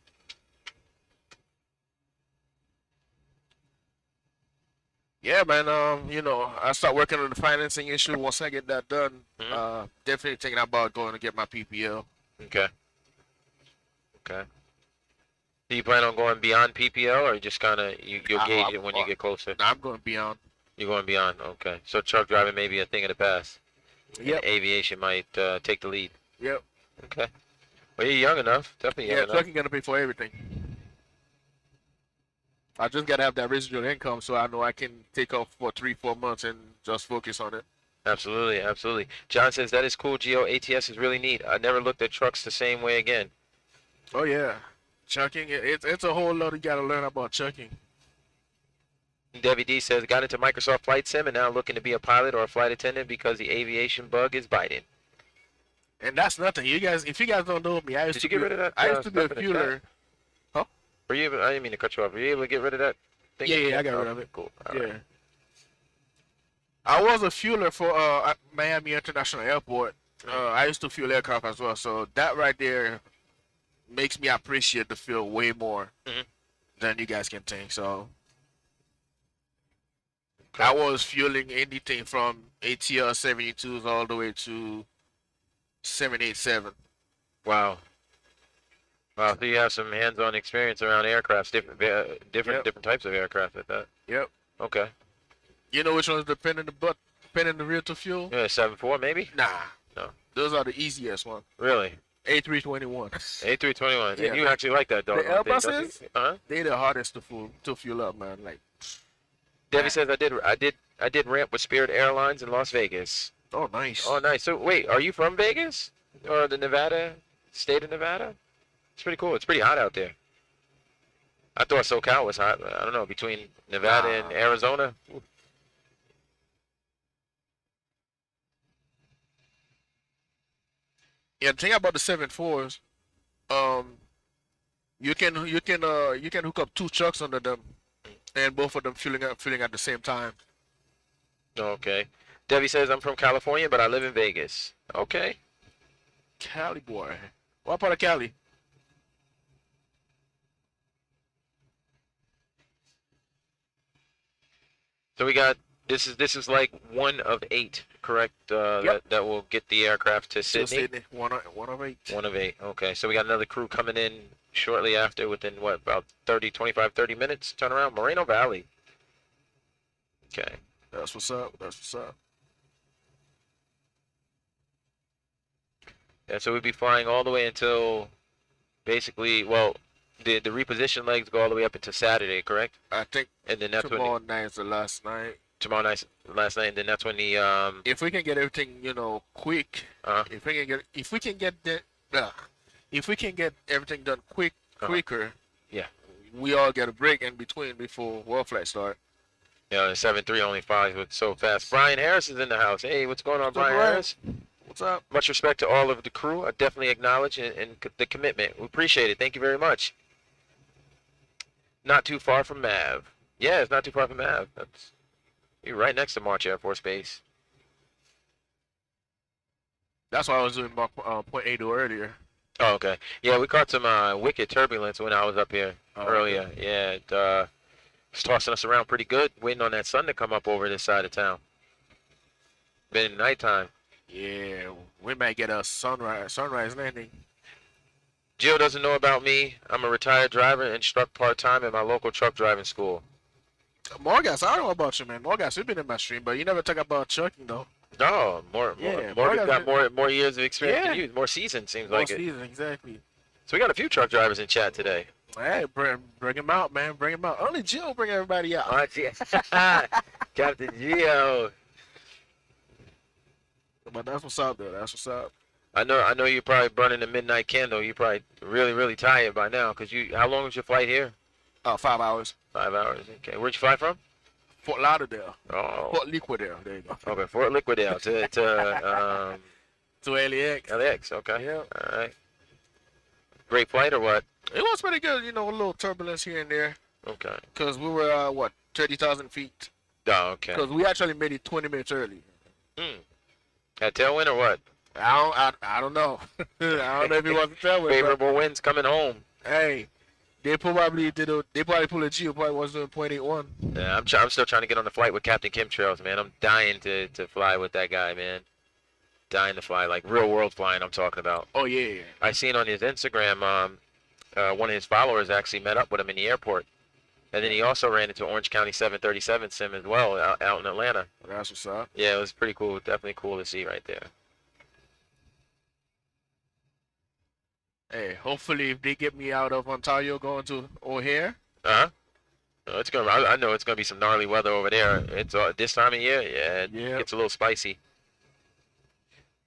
Yeah, man. You know, I start working on the financing issue. Once I get that done, definitely thinking about going to get my PPL.
Okay. Okay. Do you plan on going beyond PPL, or you just kind of you'll gauge it when you get closer?
I'm going beyond.
You're going beyond. Okay. So truck driving may be a thing of the past.
Yep.
And aviation might take the lead.
Yep.
Okay. Well, you're young enough. Definitely young
Yeah,
enough.
trucking gonna pay for everything. I just gotta have that residual income so I know I can take off for 3-4 months and just focus on it.
Absolutely, absolutely. John says that is cool, Gio. ATS is really neat. I never looked at trucks the same way again.
Oh yeah, chucking. It's a whole lot you gotta learn about chucking.
Debbie D says got into Microsoft Flight Sim and now looking to be a pilot or a flight attendant because the aviation bug is biting.
And that's nothing. You guys, if you guys don't know me, I used
Did
to
you get
be,
rid of that?
I used to be a
stuff in the
fueler.
chat? Were you able, I didn't mean to cut you off. Were you able to get rid of that thing?
Yeah, I got rid of it.
Cool. All
Yeah.
right.
I was a fueler for at Miami International Airport. I used to fuel aircraft as well, so that right there makes me appreciate the fuel way more than you guys can think. So I was fueling anything from ATL 72s all the way to 787.
Wow. Wow. So you have some hands-on experience around aircrafts, different types of aircraft at that.
Yep.
Okay.
You know which one's the pin in the rear to fuel?
Yeah, 7.4 maybe?
Nah.
No.
Those are the easiest ones.
Really?
A321.
A321.
Yeah.
And you actually like that dog.
The Airbuses?
Uh-huh.
They're the hardest to fuel up, man. Like,
Debbie says I did ramp with Spirit Airlines in Las Vegas.
oh, nice.
Oh, nice. So wait, are you from Vegas or the Nevada state of Nevada? It's pretty cool. It's pretty hot out there. I thought SoCal was hot. But I don't know, between Nevada and Arizona.
Yeah, the thing about the 7.4s, you can hook up 2 trucks under them, and both of them filling at the same time.
Okay. Debbie says I'm from California, but I live in Vegas. Okay.
Cali boy. What part of Cali?
So we got this is like 1 of 8, correct?
Yep.
That will get the aircraft to
Still
Sydney.
Sydney. One of 8.
1 of 8. Okay. So we got another crew coming in shortly after, within what, about 30 minutes turnaround. Moreno Valley. Okay.
That's what's up. That's what's up.
Yeah, so we'd be flying all the way until basically, well, the reposition legs go all the way up until Saturday, correct?
I think
And then that's when
tomorrow night is the last night.
tomorrow night, last night, and then that's when the
If we can get everything, quick,
uh
if we can get everything done quicker,
Yeah.
we all get a break in between before world flight start.
the 7-3 only flies with so fast. Brian Harris is in the house. Hey, what's going on,
What's up,
Brian
Brian?
Harris?
What's up?
Much respect to all of the crew. I definitely acknowledge the commitment. We appreciate it. Thank you very much. Not too far from Mav. Yeah, it's not too far from Mav. You're right next to March Air Force Base.
That's why I was doing Mach 0.80 earlier.
Oh, okay. Yeah, we caught some wicked turbulence when I was up here earlier.
Okay.
Yeah, it was tossing us around pretty good, waiting on that sun to come up over this side of town. Been nighttime.
Yeah, we might get a sunrise landing.
Jill doesn't know about me. I'm a retired driver and instruct part-time at my local truck driving school.
Morgas, I don't know about you, man. Morgas, you've been in my stream, but you never talk about trucking though.
No,
Yeah,
Morgan's
Morgan's
got more years of experience
Yeah.
than you. More seasoned, seems
More
like it.
season, exactly.
So we got a few truck drivers in chat today.
Hey, bring him out, man. Bring him out. Only Jill bring everybody out.
Oh, gee. Captain Geo.
But that's what's up, though. That's what's up.
I know you're probably burning the midnight candle. You're probably really tired by now. How long was your flight here?
5 hours.
5 hours. Okay. Where'd you fly from?
Fort Lauderdale.
Oh.
Fort Liquidaire. There you go.
Okay, Fort Liquidaire to
To LAX.
LAX. Okay.
Yeah.
All right. Great flight or what?
It was pretty good, a little turbulence here and there.
Okay.
Because we were, 30,000 feet.
Oh, okay.
Because we actually made it 20 minutes early.
Had tailwind or what?
I don't know. I don't know if it was a tailwind.
Favorable winds coming home.
Hey, they probably pulled a G. Probably was doing 0.81.
Yeah, I'm still trying to get on the flight with Captain Chemtrails, man. I'm dying to fly with that guy, man. Dying to fly, like real world flying I'm talking about.
Oh, yeah.
I seen on his Instagram, one of his followers actually met up with him in the airport. And then he also ran into Orange County 737 sim as well out in Atlanta.
That's what's up.
Yeah, it was pretty cool. Definitely cool to see right there.
Hey, hopefully if they get me out of Ontario going to O'Hare.
No, I know it's gonna be some gnarly weather over there. It's this time of year. Yeah, it gets a little spicy.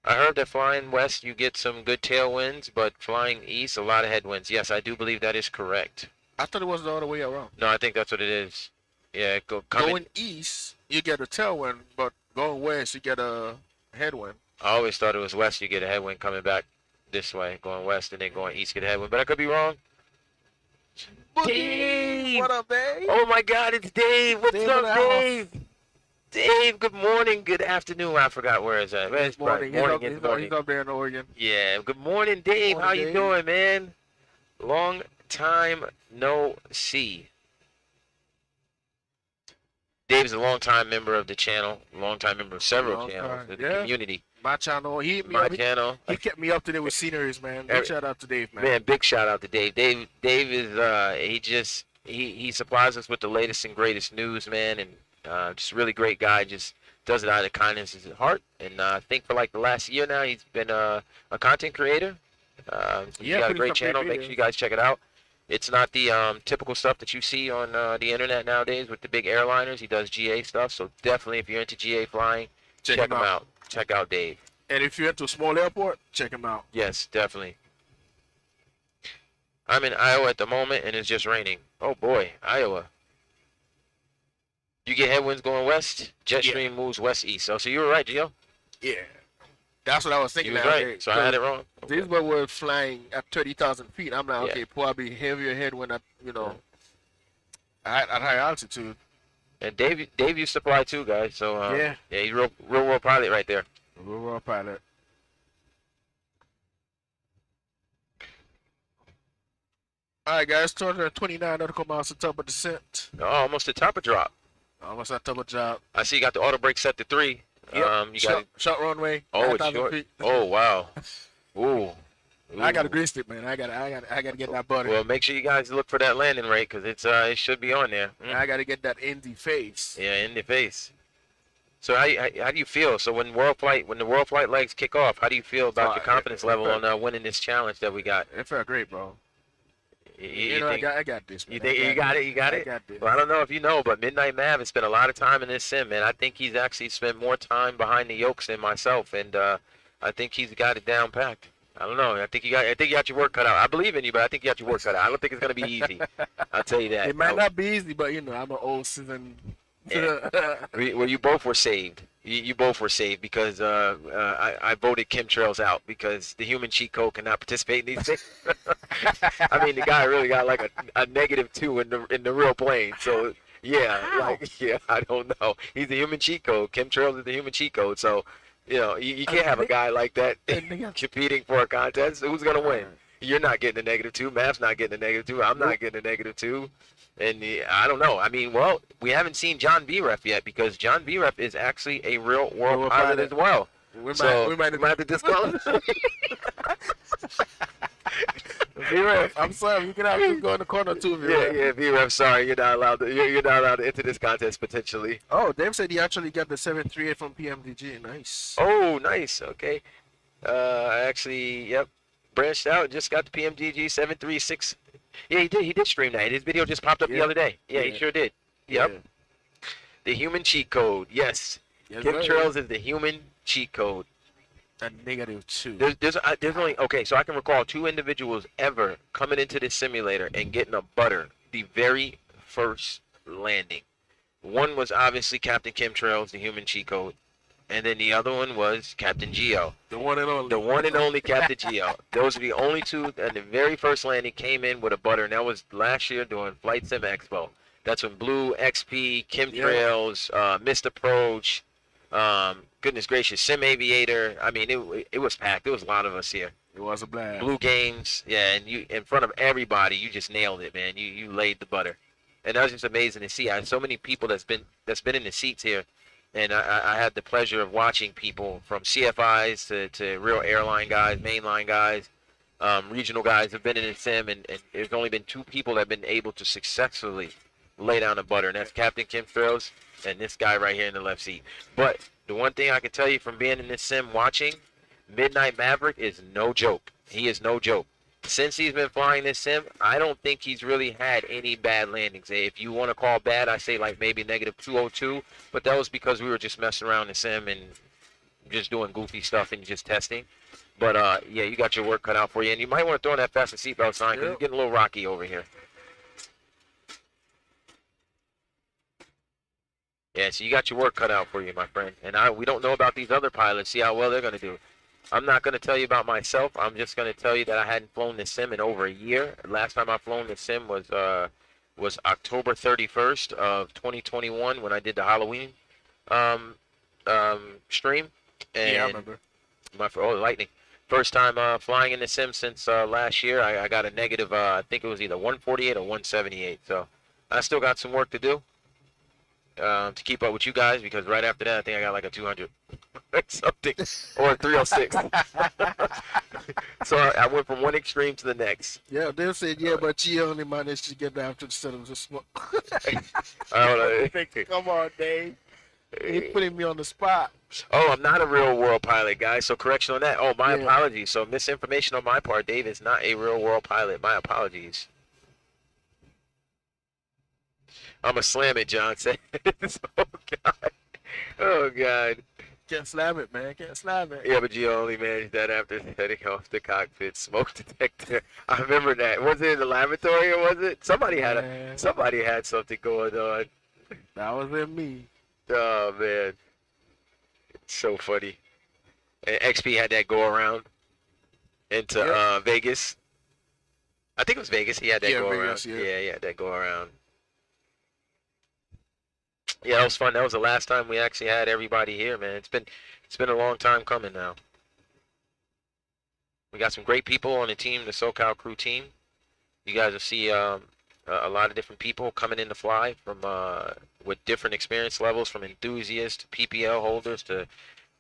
I heard that flying west you get some good tailwinds, but flying east a lot of headwinds. Yes, I do believe that is correct.
I thought it was the other way around.
No, I think that's what it is. Yeah,
going east, you get a tailwind, but going west, you get a headwind.
I always thought it was west. You get a headwind coming back this way, going west, and then going east, get a headwind. But I could be wrong. Dave!
What up, Dave?
Oh my God, it's Dave. What's up, Dave? Dave, good morning, good afternoon. I forgot where it's at. It's
morning.
morning.
He's up there in Oregon.
Yeah. Good morning, Dave. How you doing, man? Long time no see. Dave's a long-time member of the channel, long-time member of several channels of the community.
My channel, he kept me up to date with sceneries, man. Big shout out to Dave, man.
Man, big shout out to Dave. Dave is he supplies us with the latest and greatest news, man, and just a really great guy. Just does it out of kindness of his heart. And I think for like the last year now, he's been a content creator. He's got a great channel. Make sure you guys check it out. It's not the typical stuff that you see on the internet nowadays with the big airliners. He does GA stuff, so definitely if you're into GA flying, check him out. Check out Dave.
And if you're into a small airport, check him out.
Yes, definitely. I'm in Iowa at the moment, and it's just raining. Oh boy, Iowa. You get headwinds going west, jet stream moves west-east. So you were right, Gio.
Yeah. That's what I was thinking.
You was right, so I had it wrong.
These were flying at 30,000 feet. I'm like, okay, probably heavier headwind at, at high altitude.
And Dave used to fly too, guys. So
yeah,
he's real world pilot right there.
Real world pilot. All right, guys, 229 nautical miles to top of descent.
Oh, almost the top of drop.
Almost at top of drop.
I see you got the auto brake set to 3.
Yep.
You got
short runway.
Oh, it's short.
Feet.
Oh, wow. Ooh.
I got a grease stick, man. I got to get that butter.
Well, make sure you guys look for that landing rate because it should be on there.
I got to get that in the face.
Yeah, in the face. So how do you feel? So when the world flight legs kick off, how do you feel about your confidence level on winning this challenge that we got?
It felt great, bro.
You
know,
think,
I got this. Man.
you think you got it? You got
I
it?
got this.
Well, I don't know if you know, but Midnight Mav has spent a lot of time in this sim, man. I think he's actually spent more time behind the yokes than myself, and I think he's got it down packed. I don't know. I think you got your work cut out. I believe in you, but I think you got your work cut out. I don't think it's gonna be easy. I'll tell you that.
It might not be easy, but you know, I'm an old seasoned.
Well, you both were saved. You both were saved because I voted chemtrails out because the human cheat code cannot participate in these things. I mean, the guy really got like a -2 in the real plane. So yeah, I don't know. He's the human cheat code. Chemtrails is the human cheat code. So you know, you can't have a guy like that competing for a contest. Who's gonna win? You're not getting a -2. Mav's not getting a -2. I'm not getting a -2. And I don't know. I mean, well, we haven't seen John V-Ref yet because John V-Ref is actually a real world pilot as well.
We
So
might
have to disqualify.
V-Ref, I'm sorry, you can have to go in the corner too, V-Ref.
Yeah, V-Ref. Sorry, you're not allowed to. You're not allowed to enter this contest potentially.
Oh, Dave said he actually got the 738 from PMDG. Nice.
Oh, nice. Okay. I actually, yep, branched out. Just got the PMDG 736. Yeah, he did. He did stream that. His video just popped up the other day. Yeah, he sure did. Yep.
Yeah.
The human cheat code. Yes.
Yes,
Chemtrails is the human cheat code.
A -2.
There's only okay. So I can recall 2 individuals ever coming into this simulator and getting a butter the very first landing. One was obviously Captain Chemtrails, the human cheat code, and then the other one was Captain Geo.
The one and only.
The one and only Captain Geo. Those are the only 2 and the very first landing came in with a butter, and that was last year during Flight Sim Expo. That's when Blue, XP, Chemtrails, Missed Approach, goodness gracious, Sim Aviator. I mean, it was packed. There was a lot of us here.
It was a blast.
Blue Games, yeah, and you in front of everybody, you just nailed it, man. You laid the butter, and that was just amazing to see. I had so many people that's been in the seats here. And I had the pleasure of watching people from CFIs to real airline guys, mainline guys, regional guys have been in the sim, and there's only been 2 people that have been able to successfully lay down the butter, and that's Captain Chemtrails and this guy right here in the left seat. But the one thing I can tell you from being in this sim watching, Midnight Maverick is no joke. He is no joke. Since he's been flying this sim, I don't think he's really had any bad landings. If you want to call bad, I say like maybe -202, but that was because we were just messing around the sim and just doing goofy stuff and just testing. But yeah, you got your work cut out for you, and you might want to throw in that fasten seatbelt sign because it's getting a little rocky over here. Yeah, so you got your work cut out for you, my friend. And we don't know about these other pilots. See how well they're going to do. I'm not going to tell you about myself. I'm just going to tell you that I hadn't flown this sim in over a year. Last time I flown this sim was October 31st of 2021 when I did the Halloween stream. And
Yeah, I remember.
Lightning. First time flying in the sim since last year. I got a negative, I think it was either 148 or 178. So I still got some work to do to keep up with you guys, because right after that I think I got like a 200 something or a 306. So I went from one extreme to the next.
Yeah, they said, yeah, but you only managed to get down to the center of the smoke.
I don't know.
Come on, Dave. He putting me on the spot.
Oh, I'm not a real world pilot, guys. So correction on that. Oh, my
Yeah.
apologies. So misinformation on my part. Dave is not a real world pilot. My apologies. I'm a slam it, John said. Oh God. Oh God.
Can't slam it, man. Can't slam it.
Yeah, but you only managed that after heading off the cockpit smoke detector. I remember that. Was it in the laboratory or was it? Somebody had something going on.
That wasn't me.
Oh man. It's so funny. And XP had that go around into
Yep.
Vegas. I think it was Vegas. He had that go
Vegas,
around.
yeah.
Yeah, he had that go around. Yeah, that was fun. That was the last time we actually had everybody here, man. It's been a long time coming now. We got some great people on the team, the Socal crew team. You guys will see a lot of different people coming in to fly from with different experience levels, from enthusiasts to PPL holders to,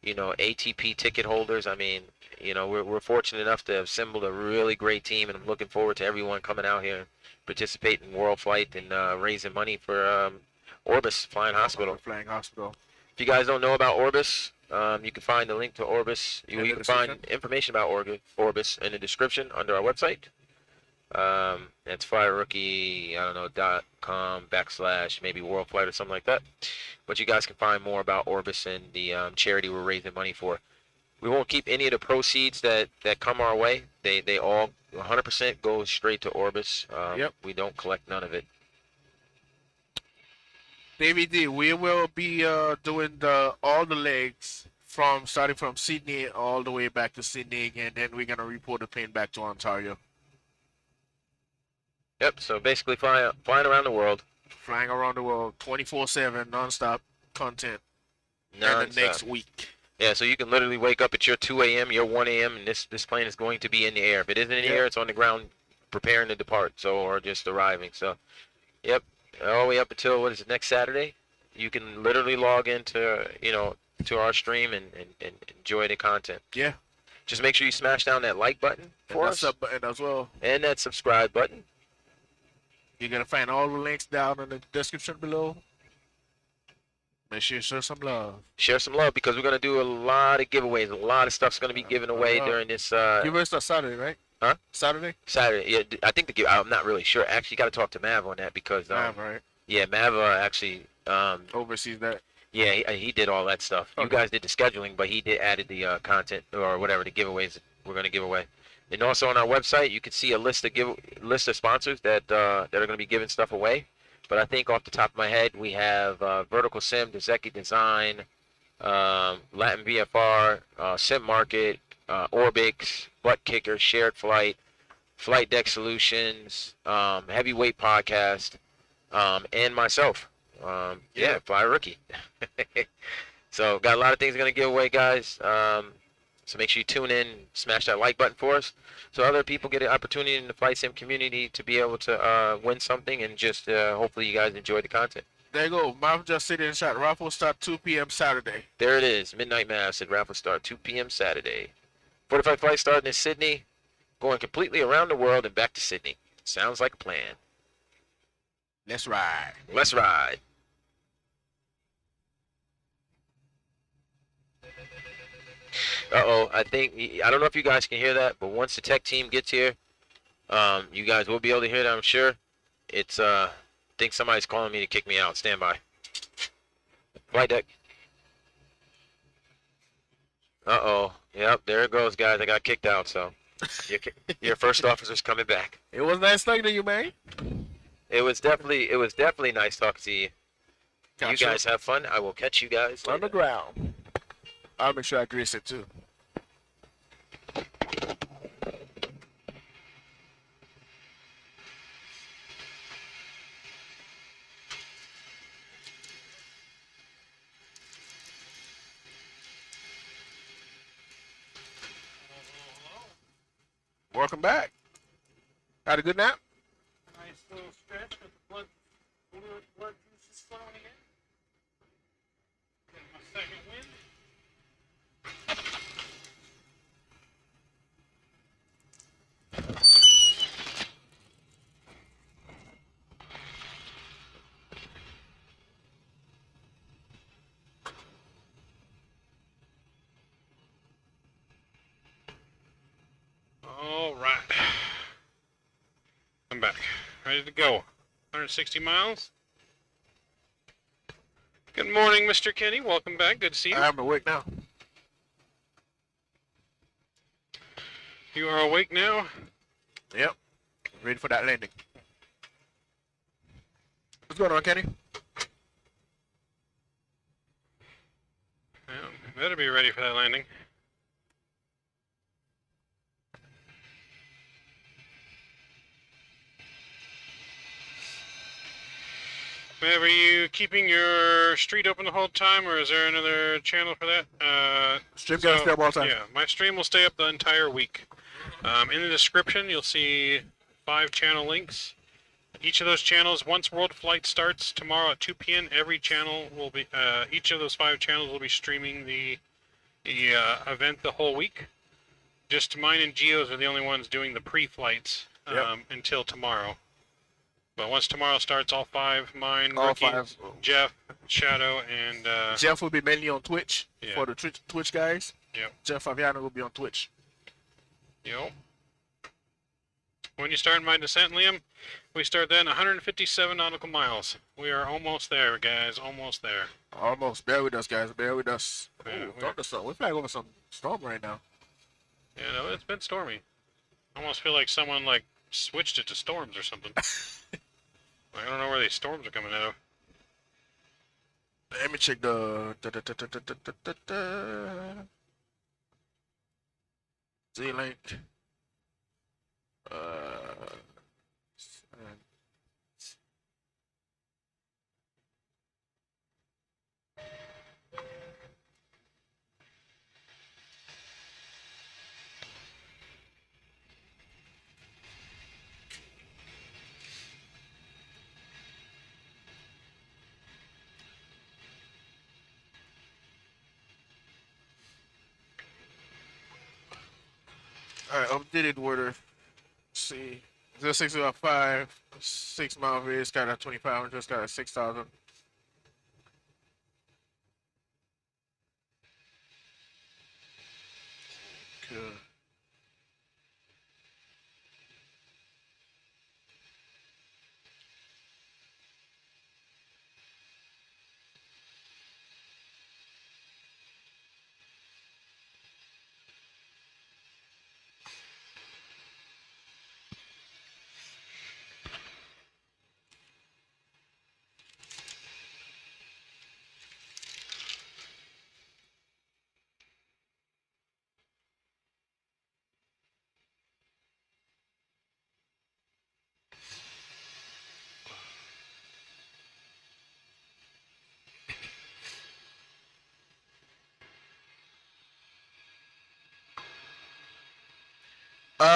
you know, ATP ticket holders. I mean, you know, we're fortunate enough to have assembled a really great team, and I'm looking forward to everyone coming out here and participating in World Flight and raising money for Orbis Flying Hospital.
Flying Hospital.
If you guys don't know about Orbis, you can find the link to Orbis. You
In the
can find
description.
information about Orbis in the description under our website. It's FlyRookie, I don't know, .com / maybe World Flight or something like that. But you guys can find more about Orbis and the charity we're raising money for. We won't keep any of the proceeds that come our way. They all 100% go straight to Orbis.
Yep.
We don't collect none of it.
David D, we will be doing all the legs starting from Sydney all the way back to Sydney, and then we're gonna report the plane back to Ontario.
Yep. So basically, flying around the world.
Flying around the world 24/7 non-stop content. And the next week.
Yeah, so you can literally wake up at your 2 a.m., your 1 a.m., and this plane is going to be in the air. If it isn't in the air, it's on the ground preparing to depart, or just arriving. So, yep, all the way up until, what is it, next Saturday? You can literally log into, to our stream and enjoy the content.
Yeah.
Just make sure you smash down that like button for us.
Sub button as well.
And that subscribe button.
You're going to find all the links down in the description below. Make sure you share some love.
Share some love, because we're going to do a lot of giveaways. A lot of stuff's going to be given away during this.
Giveaways start Saturday, right?
Huh?
Saturday?
Saturday. Yeah, I think I'm not really sure. Actually, got to talk to Mav on that, because.
Mav, right?
Yeah, Mav actually.
Oversees that.
Yeah, he did all that stuff.
Okay.
You guys did the scheduling, but he added the content or whatever, the giveaways that we're going to give away. And also on our website, you can see a list of sponsors that are going to be giving stuff away. But I think off the top of my head, we have Vertical Sim, Dezeki Design, Latin VFR, Sim Market, Orbix, Butt Kicker, Shared Flight, Flight Deck Solutions, Heavyweight Podcast, and myself. Yeah, FlyRookie. So got a lot of things going to give away, guys. So make sure you tune in, smash that like button for us, so other people get an opportunity in the Flight Sim community to be able to win something, and just hopefully you guys enjoy the content.
There you go. Mav just said in chat. Raffle start 2 p.m. Saturday.
There it is. Midnight Mav said raffle start 2 p.m. Saturday. 45 flight starting in Sydney, going completely around the world and back to Sydney. Sounds like a plan.
Let's ride.
Let's ride. Uh-oh, I don't know if you guys can hear that, but once the tech team gets here, you guys will be able to hear that, I'm sure. It's, I think somebody's calling me to kick me out. Stand by. Flight deck. Uh-oh. Yep, there it goes, guys. I got kicked out, so your first officer's coming back.
It was nice talking to you, man.
It was definitely nice talking to you.
Gotcha.
You guys have fun. I will catch you guys later.
On the ground. I'll make sure I grease it too. Welcome back. Had a good nap?
Nice little stretch with the blood juices flowing again. Getting my second wind. All right. I'm back. Ready to go. 160 miles. Good morning, Mr. Kenny. Welcome back. Good to see you.
I'm awake now.
You are awake now?
Yep. Ready for that landing. What's going on, Kenny?
Well, better be ready for that landing. Mav, are you keeping your street open the whole time, or is there another channel for that?
Stream gonna stay up all the time.
Yeah, my stream will stay up the entire week. In the description, you'll see 5 channel links. Each of those channels, once World Flight starts tomorrow at 2 p.m., every channel will be, each of those 5 channels will be streaming the event the whole week. Just mine and Geo's are the only ones doing the pre-flights until tomorrow. But once tomorrow starts, all 5, mine,
All
Rookie,
5.
Jeff, Shadow, and
Jeff will be mainly on Twitch
Yeah.
for the Twitch guys.
Yep.
Jeff Fabiano will be on Twitch.
Yo. When you start my descent, Liam, we start then 157 nautical miles. We are almost there, guys. Almost there.
Almost. Bear with us, guys. Bear with us.
Yeah,
Ooh,
we're-
thunderstorm. We're flying over some storm right now.
Yeah, no, it's been stormy. I almost feel like someone like switched it to storms or something. I don't know where these storms are coming out of.
Let me check the Z-Link. Alright, updated order. See, 0605, 6 mile radius, got a 2500, got a 6000. Good.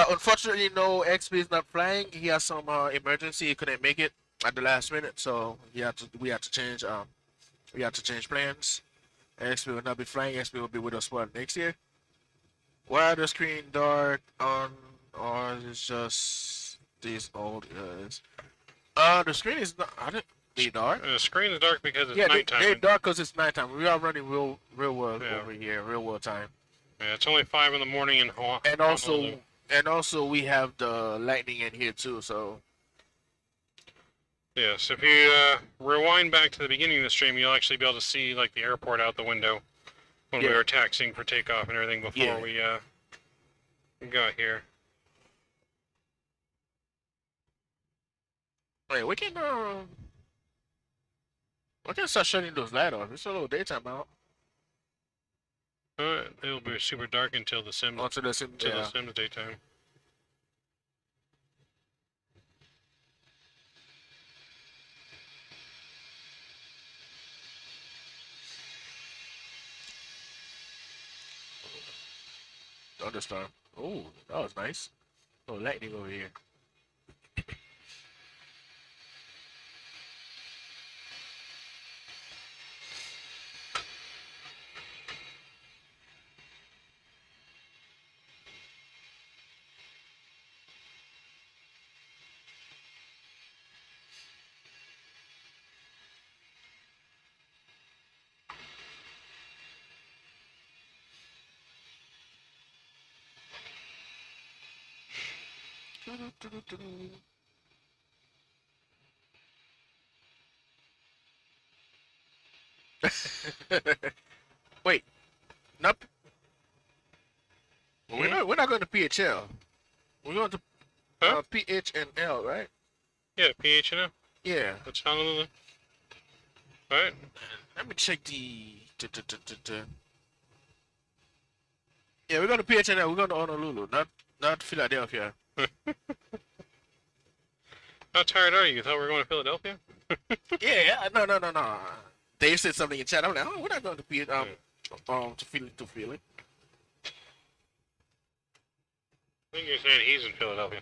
Unfortunately, no. XP is not flying. He has some emergency. He couldn't make it at the last minute, so we had to change plans. XP will not be flying. XP will be with us for next year. Why are the screen dark on, or is it just these old guys? The screen is not. I didn't. They dark?
The screen is dark because it's
Yeah,
nighttime.
they're dark because it's nighttime. We are running real world
Yeah.
over here, real world time.
Yeah, it's only 5 in the morning in Hawaii.
And also we have the lightning in here too. So
Yes, if you rewind back to the beginning of the stream, you'll actually be able to see like the airport out the window when we
Yeah.
were taxiing for takeoff and everything before
Yeah.
we got here.
wait, we can start shutting those lights off. It's a little daytime out.
It'll be super dark until the sim
Onto the sim.
until
Yeah.
the sim's daytime.
Thunderstorm. Oh, that was nice. Oh, lightning over here. Wait, not. We're not going to PHL. We're going to
Huh?
PH and L, right?
Yeah, PH and L.
Yeah.
That's Honolulu. Alright.
Let me check the. Yeah, we're going to PH and L. We're going to Honolulu, not Philadelphia.
How tired are you? You thought we were going to Philadelphia?
Yeah, no. Dave said something in chat. I'm like, oh, we're not going to PH to Philly.
I think you're saying he's in Philadelphia.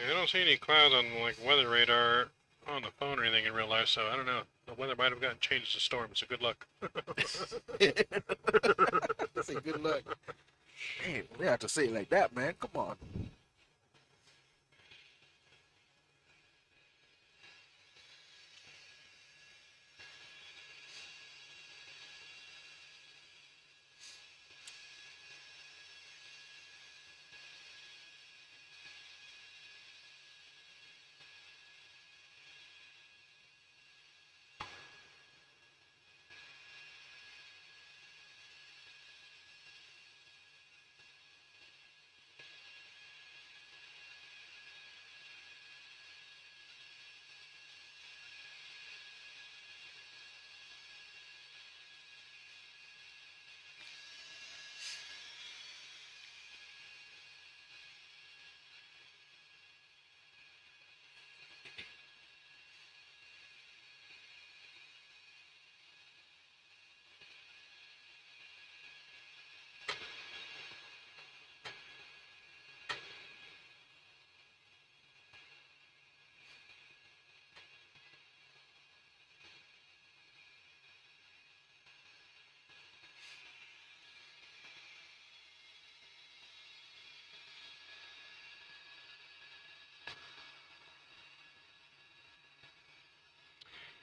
I don't see any clouds on like weather radar on the phone or anything in real life, so I don't know. The weather might have gotten changed to storm, so good luck.
Say good luck. Hey, they have to say it like that, man. Come on.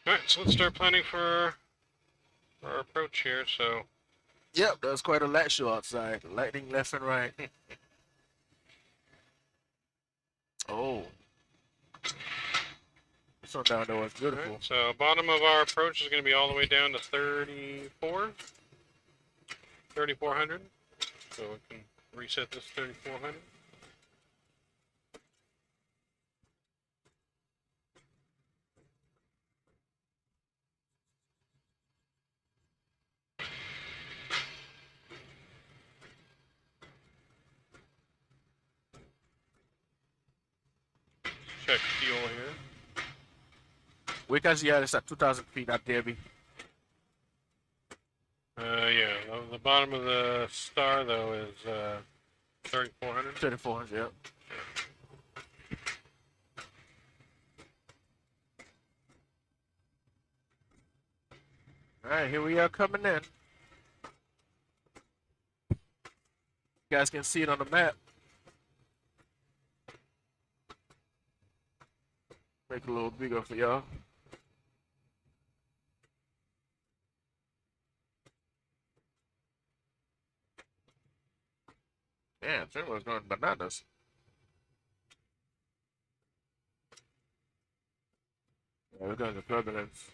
Alright, so let's start planning for our approach here. So,
Yep, that was quite a light show outside. Lightning left and right. Oh. This one down there was beautiful.
alright, so bottom of our approach is going to be all the way down to 3,400. So we can reset this 3,400. Check fuel here.
We can see it's at 2,000 feet up there, B.
Yeah, the bottom of the star though is 3,400.
3,400, yep. Alright, here we are coming in. You guys can see it on the map. Make it a little bigger for y'all. Yeah, Finland's going bananas. Yeah, we're going to turbulence.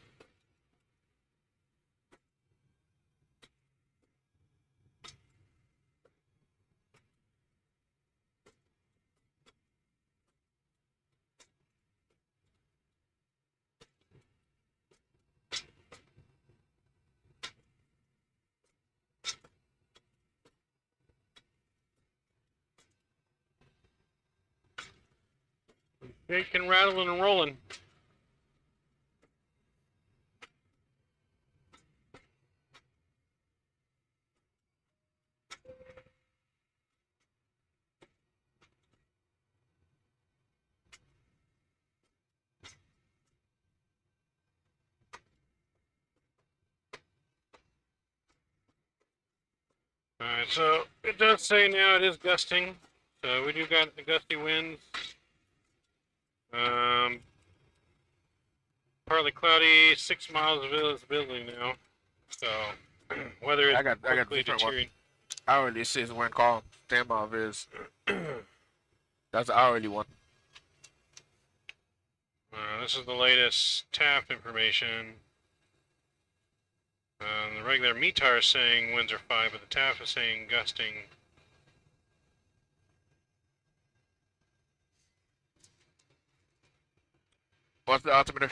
Shaking, rattling, and rolling. Alright, so it does say now it is gusting. So we do got the gusty winds. Partly cloudy, 6 miles of visibility now. So weather is
I got
quickly
different one.
deteriorating.
Hourly says when call. Standby is. That's the hourly one.
This is the latest TAF information. The regular METAR is saying winds are 5, but the TAF is saying gusting.
What's the altimeter?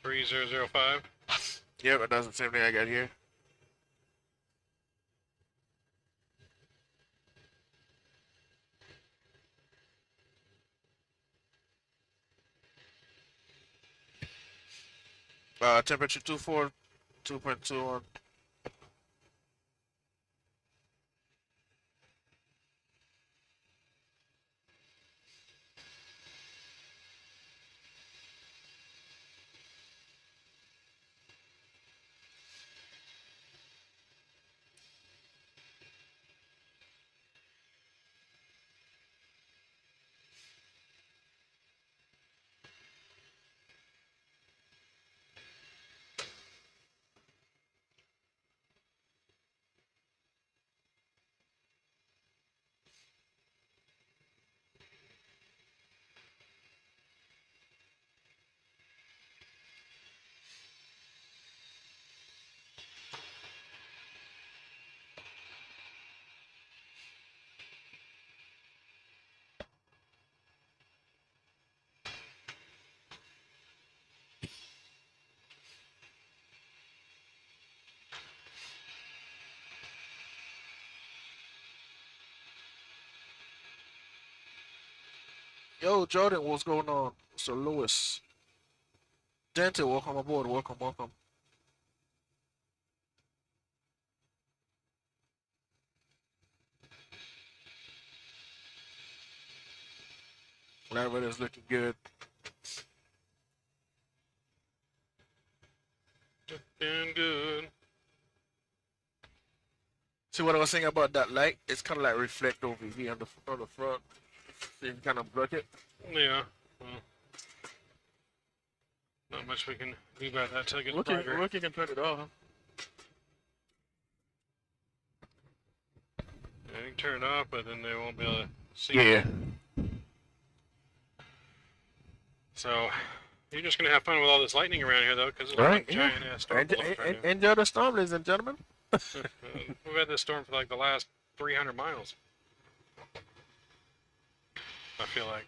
3005.
Yep, it does the same thing I got here. Temperature 24, 2.2 on. Yo, Jordan, what's going on? Mr. Lewis. Dante, welcome aboard. Welcome, welcome. Everybody's looking good.
Looking good.
See what I was saying about that light? It's kind of like reflect over here on the front. So you can kind of block it.
Yeah. Well, not much we can do about that till it gets brighter.
Look, you can turn it off.
Yeah, you can turn it off, but then they won't be able to see.
Yeah.
So you're just gonna have fun with all this lightning around here, though, because it's
Right,
a giant ass storm. blowing right now.
Enjoy the storm, ladies and gentlemen.
We've had this storm for like the last 300 miles. I feel like.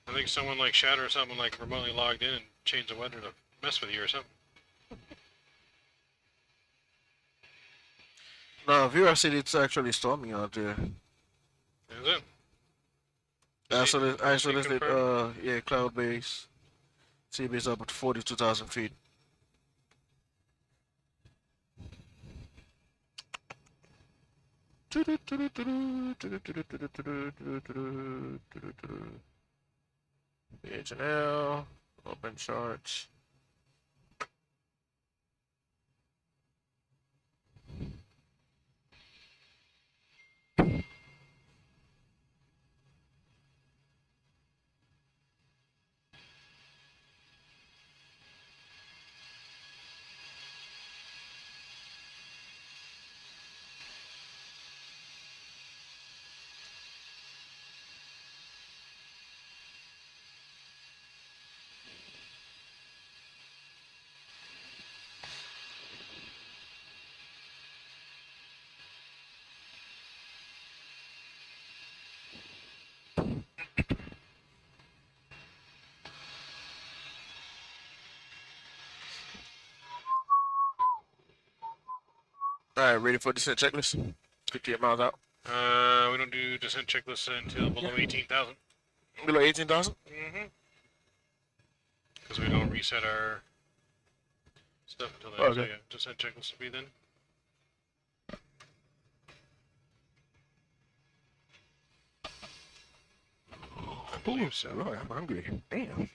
I think someone like Shatter or something like remotely logged in and changed the weather to mess with you or something.
No, viewer said it's actually storming out there.
Is it?
I saw this, yeah, cloud base. CB's up at 42,000 feet. H&L, open charts. All right, ready for descent checklist? 58 miles out.
We don't do descent checklists until below 18,000.
Below 18,000?
Mm-hmm. Because we don't reset our stuff until then.
Okay.
So yeah, descent checklist will be then. I believe so.
Lord, I'm hungry. Damn.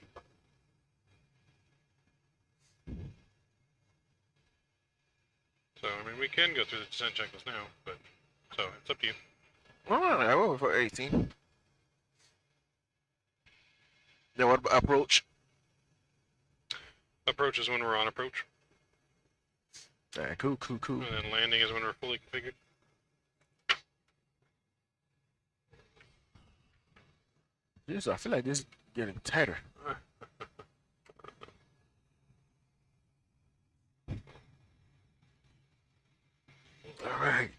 So, I mean, we can go through the descent checklist now, but, so, it's up to you.
All right, I went for 18. Then what about approach?
Approach is when we're on approach,
All right, cool.
and then landing is when we're fully configured.
This, I feel like this is getting tighter. All right.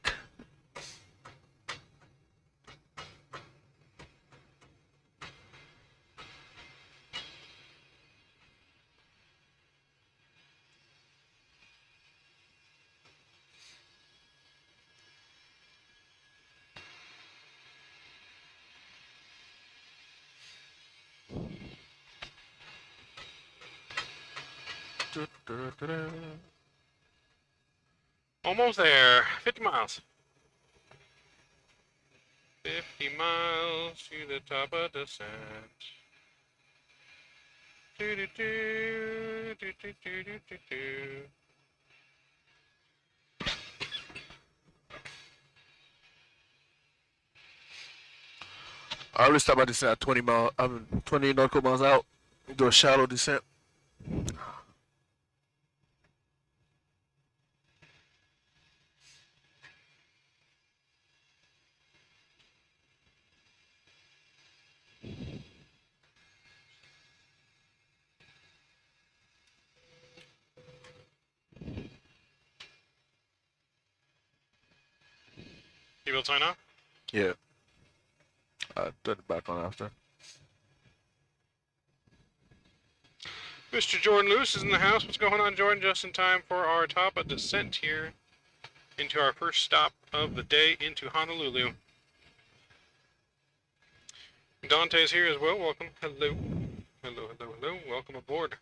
Almost there. 50 miles. 50 miles to the top of descent. Do do do do do do do do do.
I always start my descent at 20 nautical miles out. Do a shallow descent.
You will sign off?
Yeah. I'll turn it back on after.
Mr. Jordan Lewis is in the house. What's going on, Jordan? Just in time for our top of descent here into our first stop of the day into Honolulu. Dante's here as well. Welcome. Hello. Hello, hello, hello. Welcome aboard.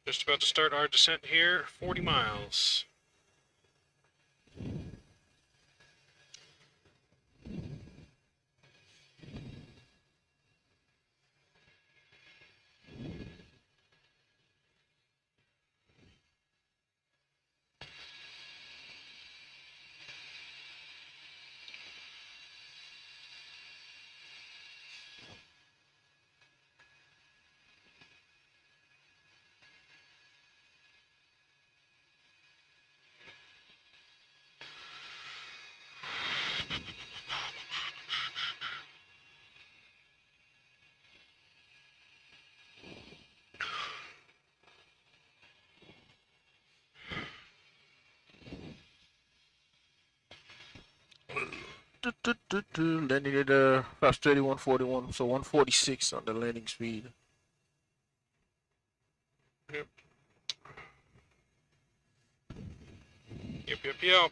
Just about to start our descent here. 40 miles.
Landing at flaps 3141, so 146 on the landing speed.
Yep. Yep.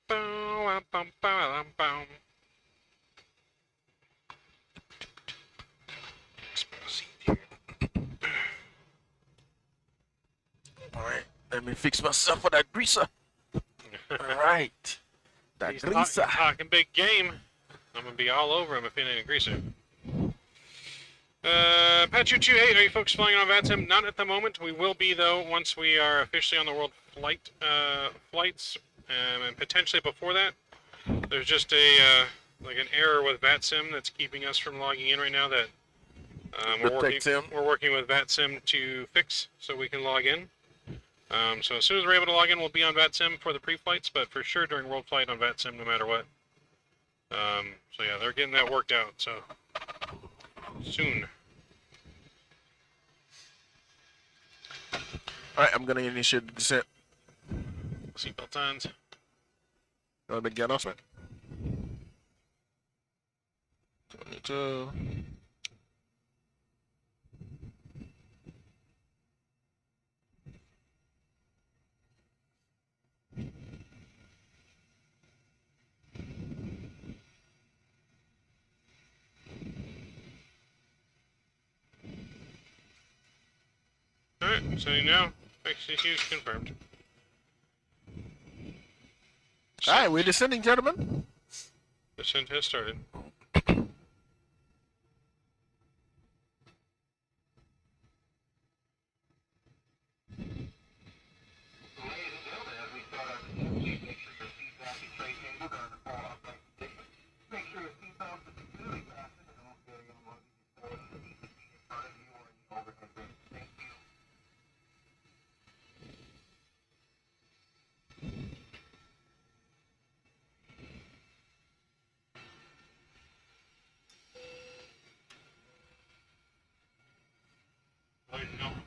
Bow, bow, bow, bow.
Alright, let me fix myself with that greaser. Alright. That
He's
greaser.
talking big game. I'm gonna be all over him if he ain't a greaser. Pat228, are you folks flying on Vatsim? Not at the moment. We will be though once we are officially on the world flights, and potentially before that. There's just a like an error with Vatsim that's keeping us from logging in right now. That we're working with Vatsim to fix so we can log in. So as soon as we're able to log in, we'll be on Vatsim for the pre-flights, but for sure during world flight on Vatsim no matter what. So yeah, they're getting that worked out. So soon.
Alright, I'm gonna initiate the descent.
Seatbelt signs.
Let me get announcement. 22.
Alright, so now, execution confirmed.
Alright, we're descending, gentlemen.
Descent has started.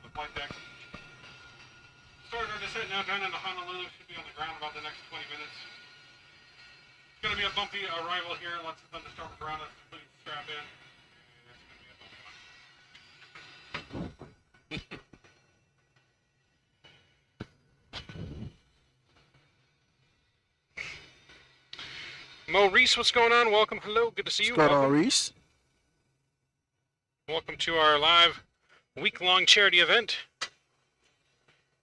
The flight deck. Starting our descent now down into Honolulu. Should be on the ground about the next 20 minutes. It's going to be a bumpy arrival here. Lots of thunderstorms around us. Please strap in. And it's going to be a bumpy one. Maurice, what's going on? Welcome. Hello. Good to see you.
What's going on,
Welcome.
Reese?
Welcome to our live week-long charity event.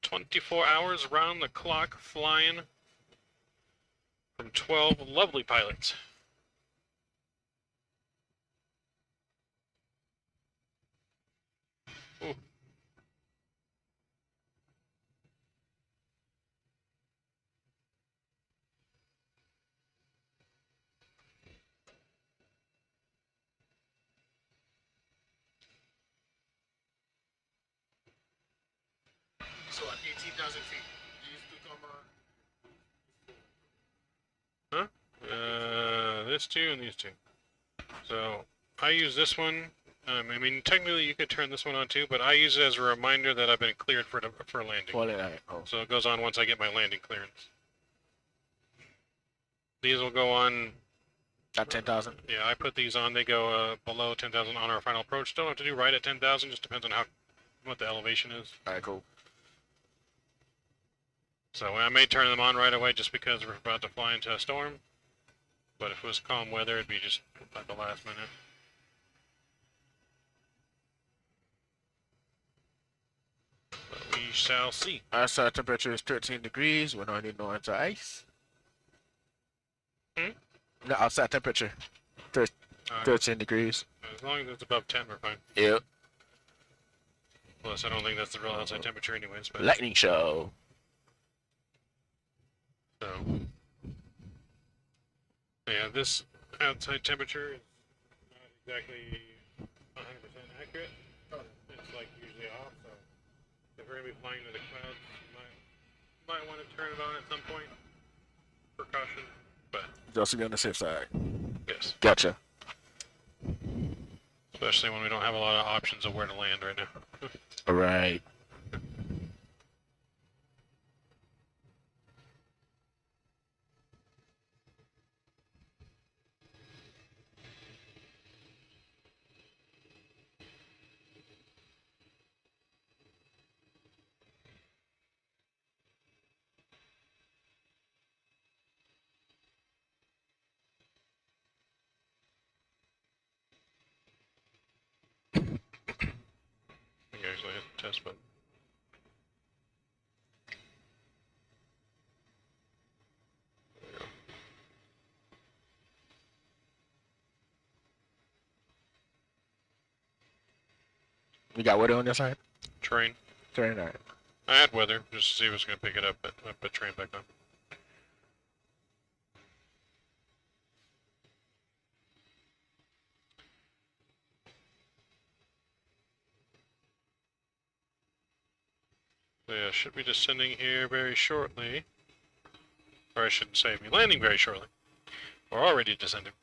24 hours round the clock flying from 12 lovely pilots. Ooh.
So at 18,000 feet, these two come
Huh? This two and these two. So I use this one I mean, technically you could turn this one on too, but I use it as a reminder that I've been cleared for landing.
Well, alright. Oh.
So it goes on once I get my landing clearance. These will go on.
At 10,000.
Yeah, I put these on. They go below 10,000 on our final approach. Don't have to do right at 10,000. Just depends on what the elevation is.
Alright, cool.
So I may turn them on right away just because we're about to fly into a storm. But if it was calm weather, it'd be just at the last minute. But we shall see.
Outside temperature is 13 degrees. We're not need no into ice.
Hmm?
No, outside temperature. 13 degrees.
As long as it's above 10, we're fine.
Yep.
Plus, I don't think that's the real outside temperature anyways. But
Lightning show.
So, yeah, this outside temperature is not exactly 100% accurate. It's like usually off, so if we're going to be flying to the clouds, you might want to turn it on at some point. Precaution, but
Just to be on the safe side.
yes.
Gotcha.
Especially when we don't have a lot of options of where to land right now.
Alright.
You guys hit the test button. There we go.
You got weather on your side?
Train.
Turn alright.
I had weather just to see if it's going to pick it up, but I put train back on. So yeah, should be descending here very shortly. Or I shouldn't say, be landing very shortly. We're already descending.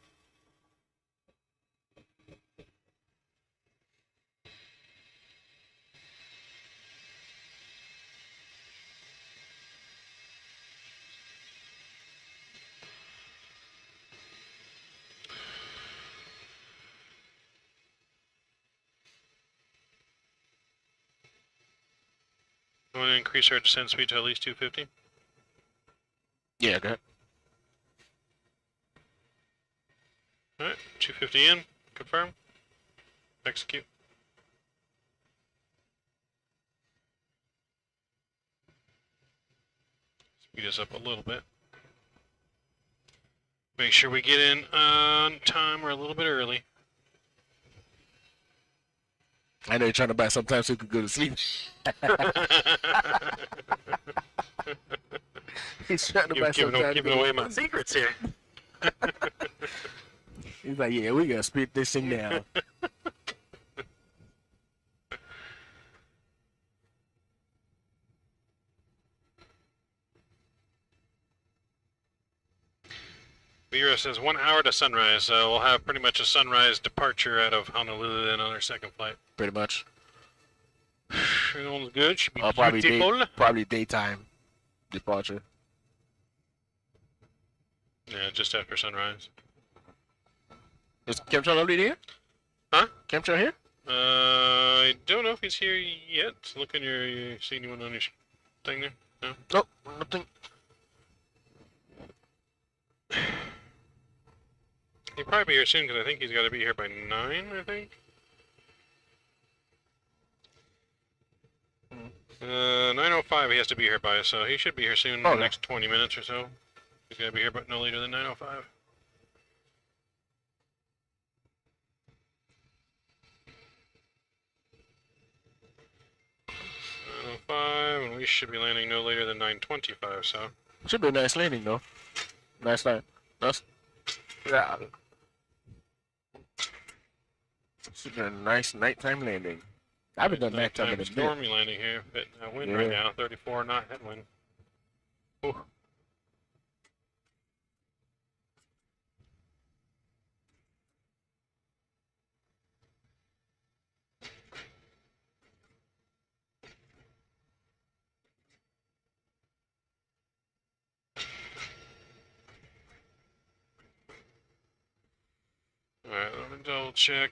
We want to increase our descent speed to at least 250.
Yeah, good.
Alright, 250 in. Confirm. Execute. Speed us up a little bit. Make sure we get in on time or a little bit early.
I know you're trying to buy some time so you can go to sleep. He's trying to buy some time.
Giving away my secrets here.
He's like, yeah, we gotta speed this thing down.
Vera says 1 hour to sunrise, so we'll have pretty much a sunrise departure out of Honolulu then on our second flight.
Pretty much.
Everyone's good. Should be
Probably
beautiful.
daytime departure.
Yeah, just after sunrise.
Is Chemtrail already here?
Huh?
Chemtrail here?
I don't know if he's here yet. Look in you see anyone on your thing there? No?
Nope, nothing.
He'll probably be here soon because I think he's got to be here by 9, I think. 9:05 he has to be here by, so he should be here soon in the next 20 minutes or so. He's got to be here but no later than 9:05. And we should be landing no later than 9:25, so.
Should be a nice landing though. Nice night. Nice. Yeah. Should be a nice nighttime landing. I haven't done nighttime in a bit.
Stormy landing here, but wind right now, 34 knot headwind. Ooh. Double check.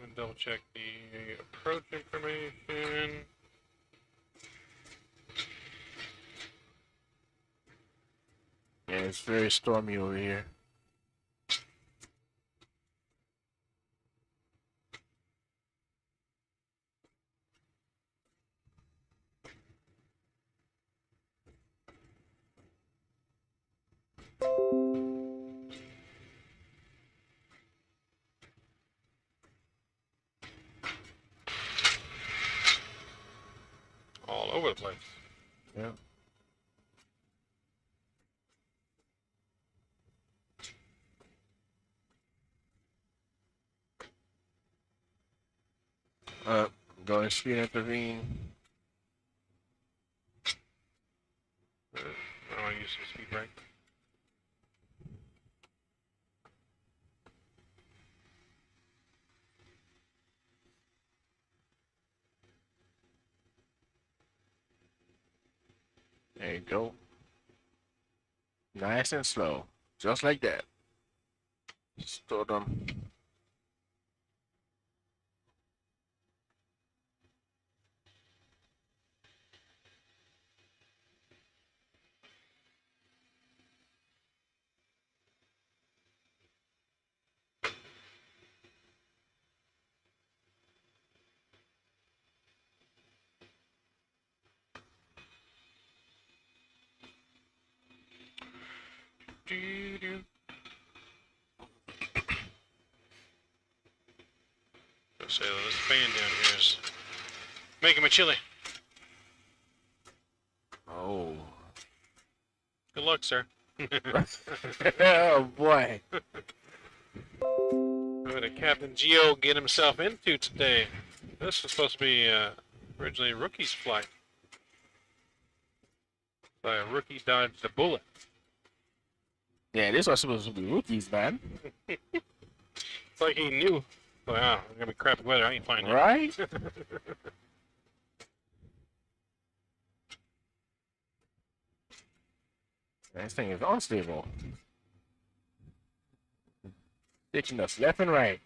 And double check the approach information.
Yeah, it's very stormy over here.
All over the place.
Yeah. Going speed intervene.
I want to use some speed brake.
There you go. Nice and slow. Just like that. Store them.
Doo-doo. Let's say this fan down here is making me chilly.
Oh.
Good luck, sir.
Oh boy.
What did Captain Geo get himself into today? This was supposed to be originally a rookie's flight. But a rookie dodged a bullet.
Yeah, this was supposed to be rookies, man.
It's like he knew. Wow, it's gonna be crappy weather. I ain't flying it.
Right? This thing is unstable. Ditching us left and right.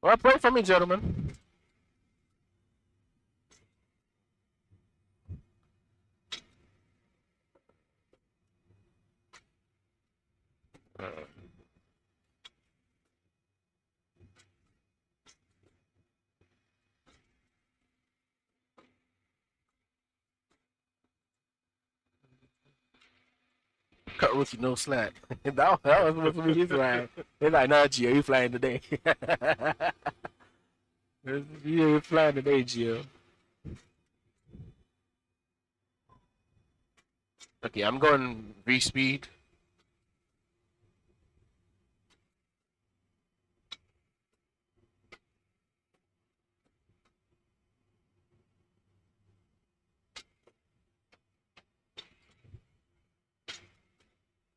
Well, pray for me, gentlemen. Cut rookie no slack. that was supposed to be his line. He's like, nah, Gio, you flying today. You flying today, Gio. Okay, I'm going V-speed.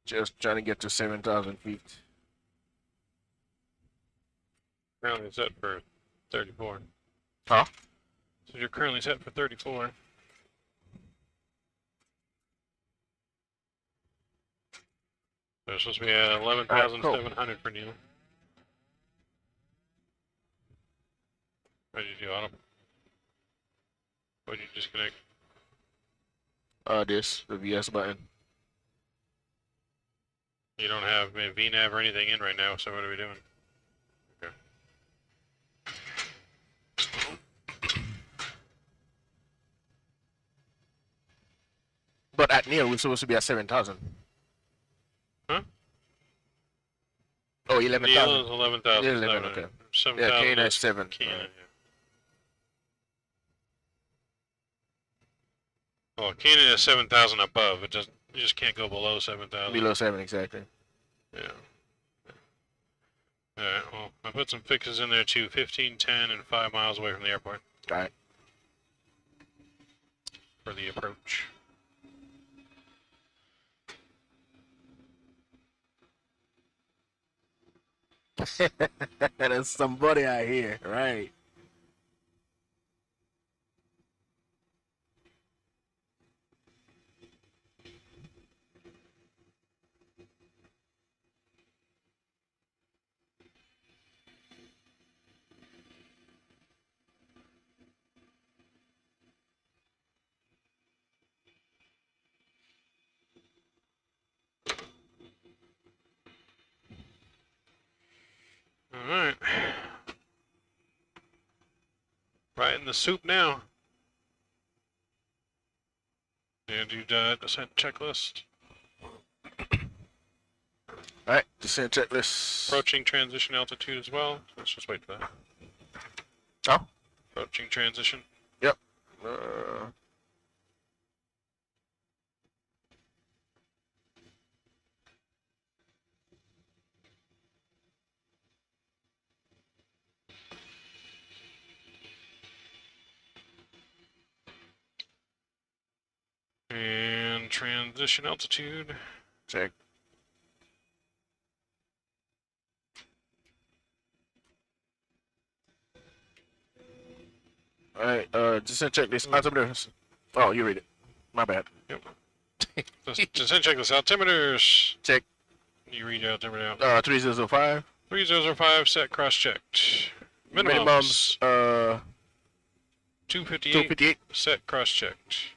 Just trying to get to 7,000 feet.
Currently set for 34.
Huh?
So you're currently set for 34. So it's supposed to be at 11,700 for Neil. What did you do, Autumn? What did you disconnect?
The VS button.
You don't have VNAV or anything in right now, so what are we doing? Okay.
But at Neil, we're supposed to be at 7,000.
Huh?
Oh,
Neil
11,000.
is 11,000.
11, okay.
7,000
Yeah, Kane
is
is 7.
Keenan,
Right.
yeah. Well, Keenan is 7,000 above. It doesn't. You just can't go below 7,000.
Below 7, exactly.
Yeah. Alright, well, I put some fixes in there too. 15, 10, and 5 miles away from the airport.
Alright.
For the approach.
There's somebody out here, right?
Right in the soup now. And do descent checklist.
Alright, descent checklist.
Approaching transition altitude as well. Let's just wait for that.
Oh.
Approaching transition.
Yep.
And transition altitude.
Check. Alright, descent checklist. Altimeters. Oh, you read it. My bad.
Yep. Descent checklist. Altimeters.
Check.
You read your altimeter out.
3005.
3005 set cross checked.
Minimums,
258
258.
set cross checked.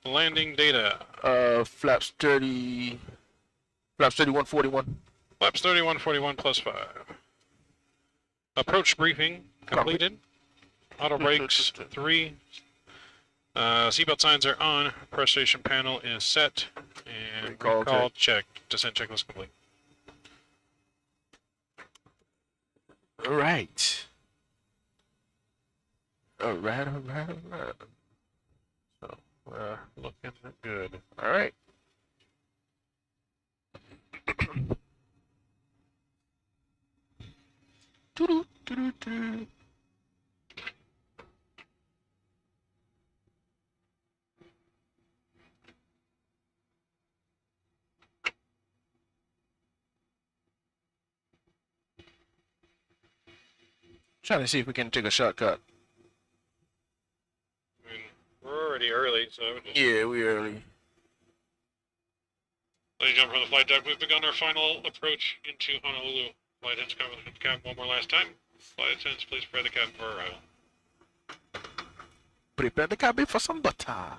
Landing data.
Flaps 3141.
Flaps 3141 plus 5. Approach briefing completed. Auto brakes 3. Seatbelt signs are on. Press station panel is set. And recall checked. Descent checklist complete.
Alright. Alright.
So, looking good.
Alright. Trying to see if we can take a shortcut.
I mean, we're already early, so I would just
Yeah, we early.
let you jump from the flight deck. We've begun our final approach into Honolulu. Flight attendants come with the cabin one more last time. Flight attendants, please prepare the cabin for arrival.
Prepare the cabin for some butter.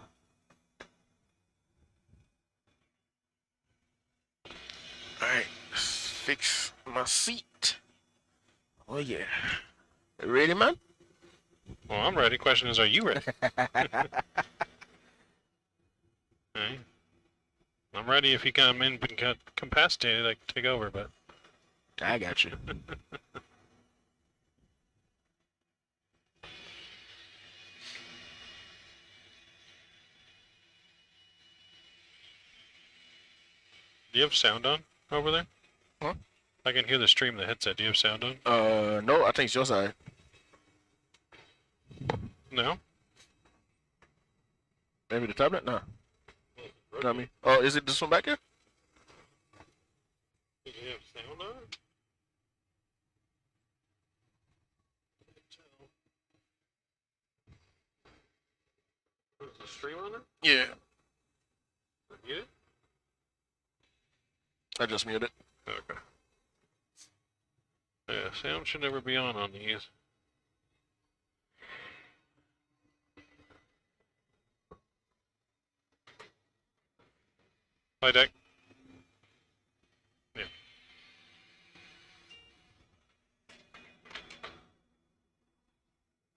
Alright, fix my seat. Oh yeah. Ready, man?
Well, I'm ready. Question is, are you ready? Okay. I'm ready if you come in and capacitated, I can take over, but...
I got you.
Do you have sound on over there?
Huh?
I can hear the stream of the headset. Do you have sound on?
No, I think it's your side.
No?
Maybe the tablet? Nah. Got me. Oh, is it this one back here?
Does it have sound on? Is the stream on there?
Yeah.
Mute it?
I just muted.
Okay. Yeah, sound should never be on these. Hi, deck. Yeah.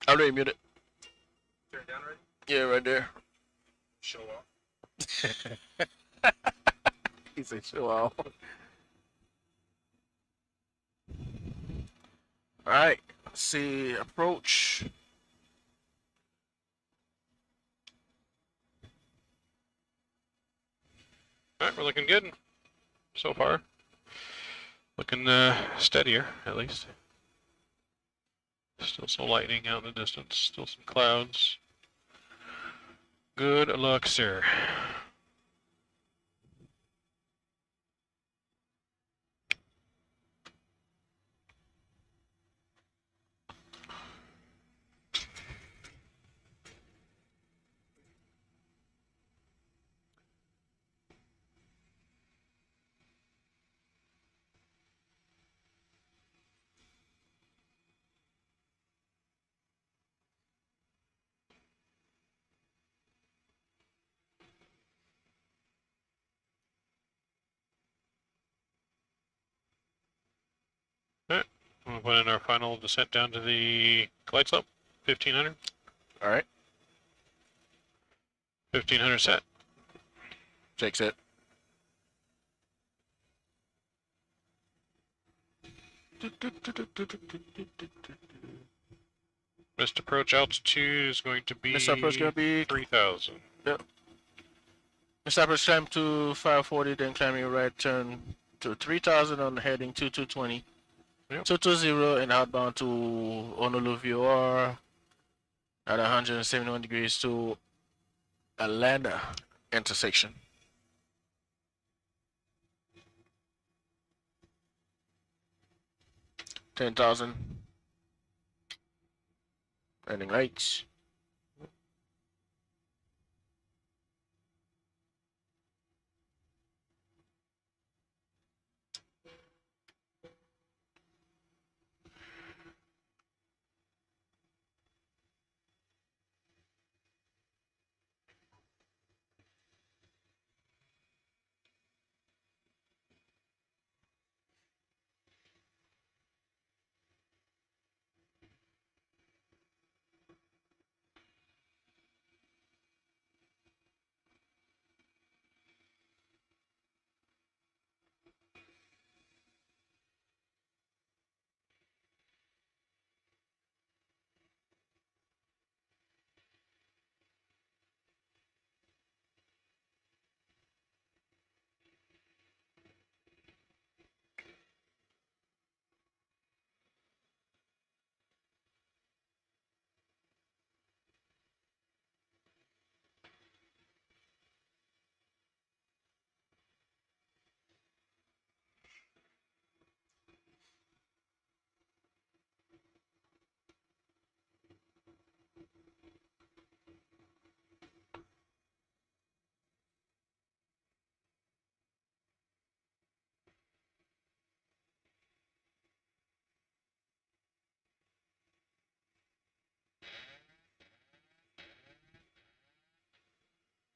I already muted.
Turn it down already?
Yeah, right there.
Show off.
He said show off. Alright, let's see, approach.
Alright, we're looking good so far. Looking steadier, at least. Still some lightning out in the distance, still some clouds. Good luck, sir. Alright, we'll put in our final descent down to the glide slope. 1500.
All right.
1500 set.
Takes it.
Missed approach altitude is going to be
Missed approach gonna be
3000.
Missed approach climb to 540, then climbing right turn to 3000 on heading 2220.
Yep.
220 and outbound to Honolulu VOR at 171 degrees to Atlanta intersection. $10,000. Ending lights.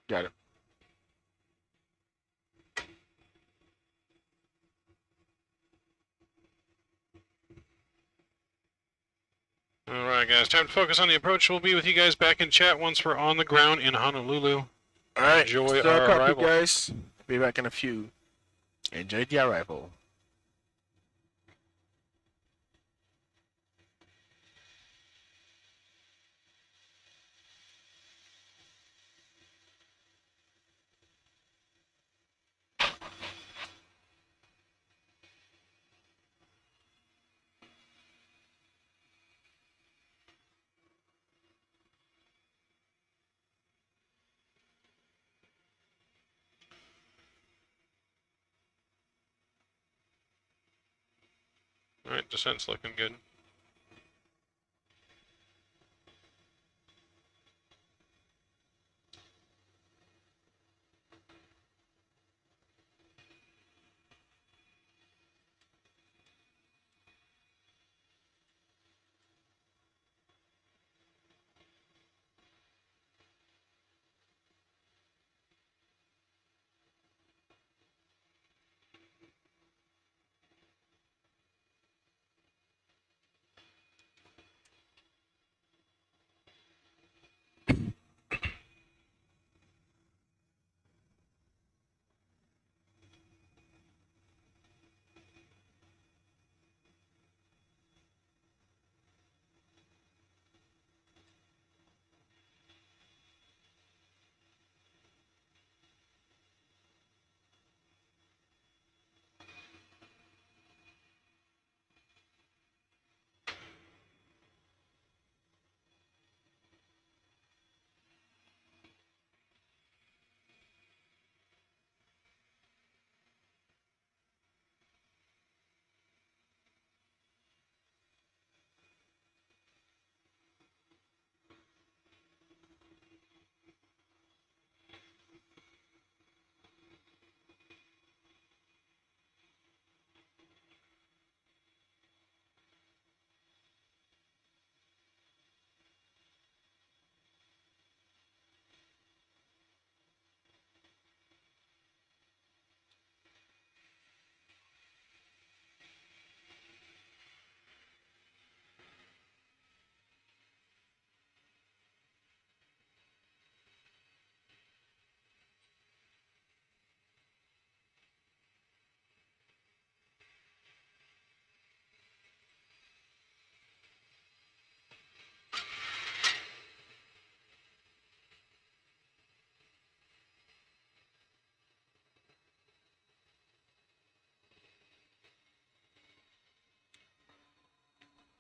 Got it.
Alright, guys, time to focus on the approach. We'll be with you guys back in chat once we're on the ground in Honolulu.
All right.
Enjoy
So
our
copy,
arrival.
guys. Be back in a few. Enjoy the arrival.
Alright, descent's looking good.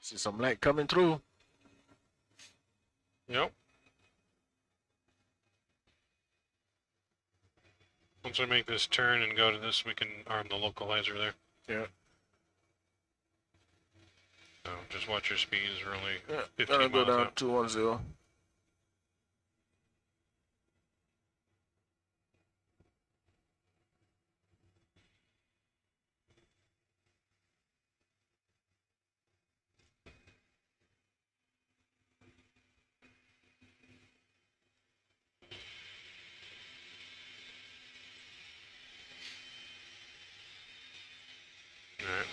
See some light coming through.
Yep. Once we make this turn and go to this, we can arm the localizer there.
Yeah.
So just watch your speeds. We're only
Yeah.
15
Gonna go
miles
down
out.
210.
Alright.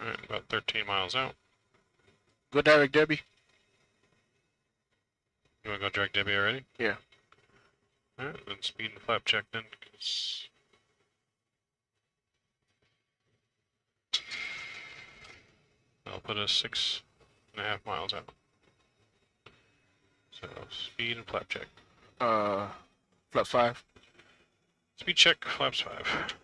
Alright, about 13 miles out.
Go direct, Debbie.
You wanna go direct Debbie already?
Yeah.
Alright, then speed and flap check then, 'cause I'll put us 6.5 miles out. So speed and flap check.
Flaps 5.
Speed check, flaps 5.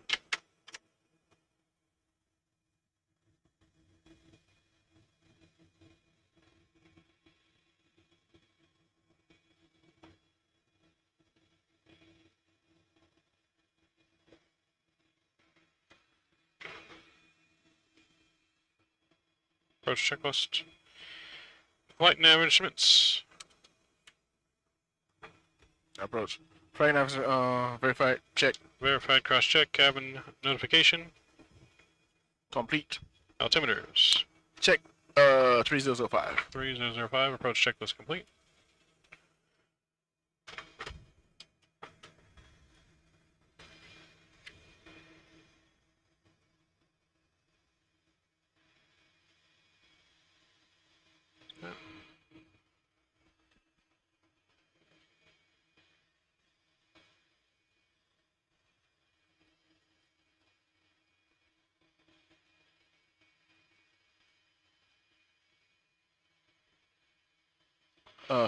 Approach checklist. Flight nav instruments.
Approach. Flight nav, verified. Check.
Verified cross check. Cabin notification.
Complete.
Altimeters.
Check. 3005.
3005. Approach checklist complete.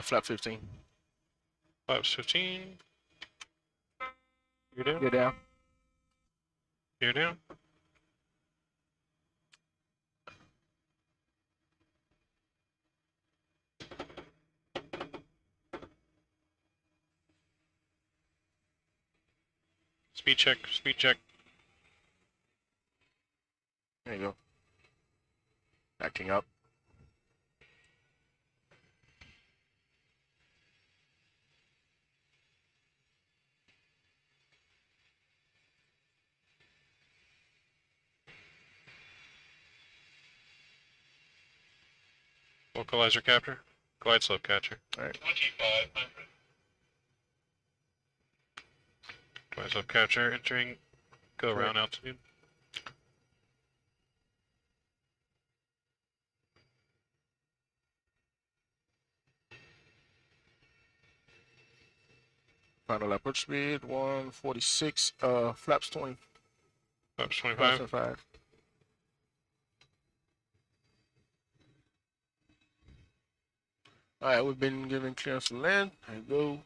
Flap 15.
Flaps 15. You're down.
Get down.
You're down. Speed check. Speed check.
There you go. Acting up.
Localizer capture. Glide slope catcher.
Alright.
2500.
Glide slope capture entering. Go around altitude.
Final approach speed 146. Flaps 20.
Flaps 25.
Flaps 25. Alright, we've been given clearance to land. There you go.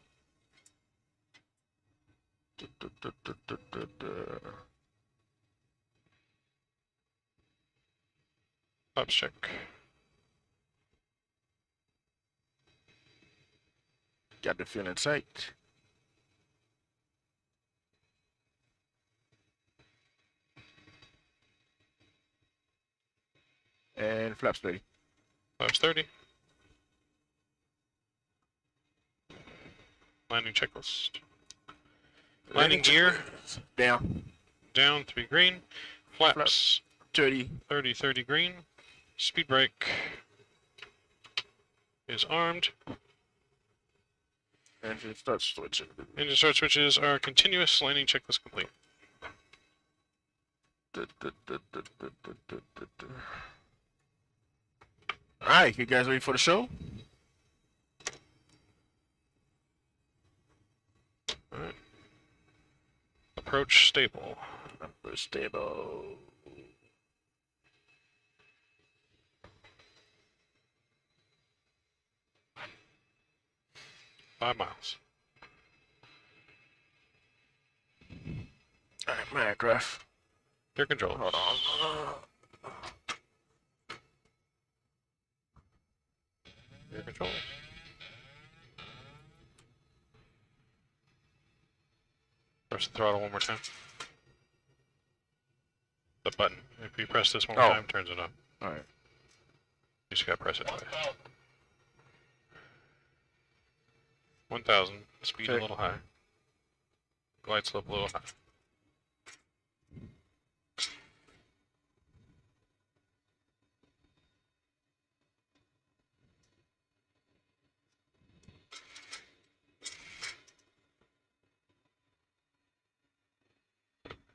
Flaps check.
Got the fuel in sight. And flaps 30.
Flaps 30. Landing checklist. Landing gear.
Down.
Down to be green. Flaps
30.
30 green. Speed brake is armed.
Engine start switching.
Engine start switches are continuous. Landing checklist complete.
Alright, you guys ready for the show?
Alright. Approach stable.
Number stable.
Five miles.
Alright, Minecraft.
Air control.
Hold on.
Air control. Press the throttle one more time. The button. If you press this one more time, turns it on.
Alright.
You just gotta press it twice. 1,000. Speed a little high. Glide slope a little high.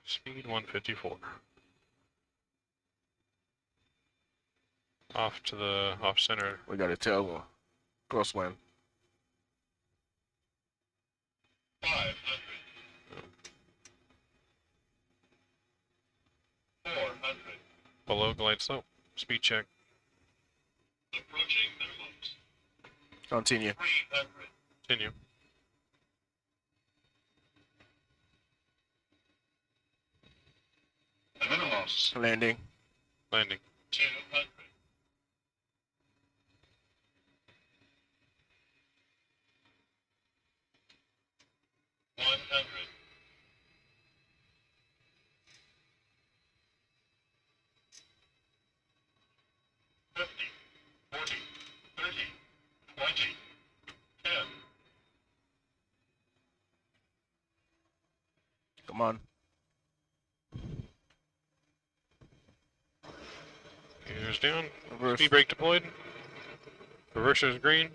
Speed 154. Off to the off center.
We got a tail crosswind.
500. 400.
Below glide slope. Speed check.
Approaching minimums.
Continue.
300.
Continue.
Minimums.
Landing.
Landing.
200. 100. 50. 40. 30. 20. 10.
Come on.
Gears down.
Reverse.
Speed brake deployed. Reverser is green.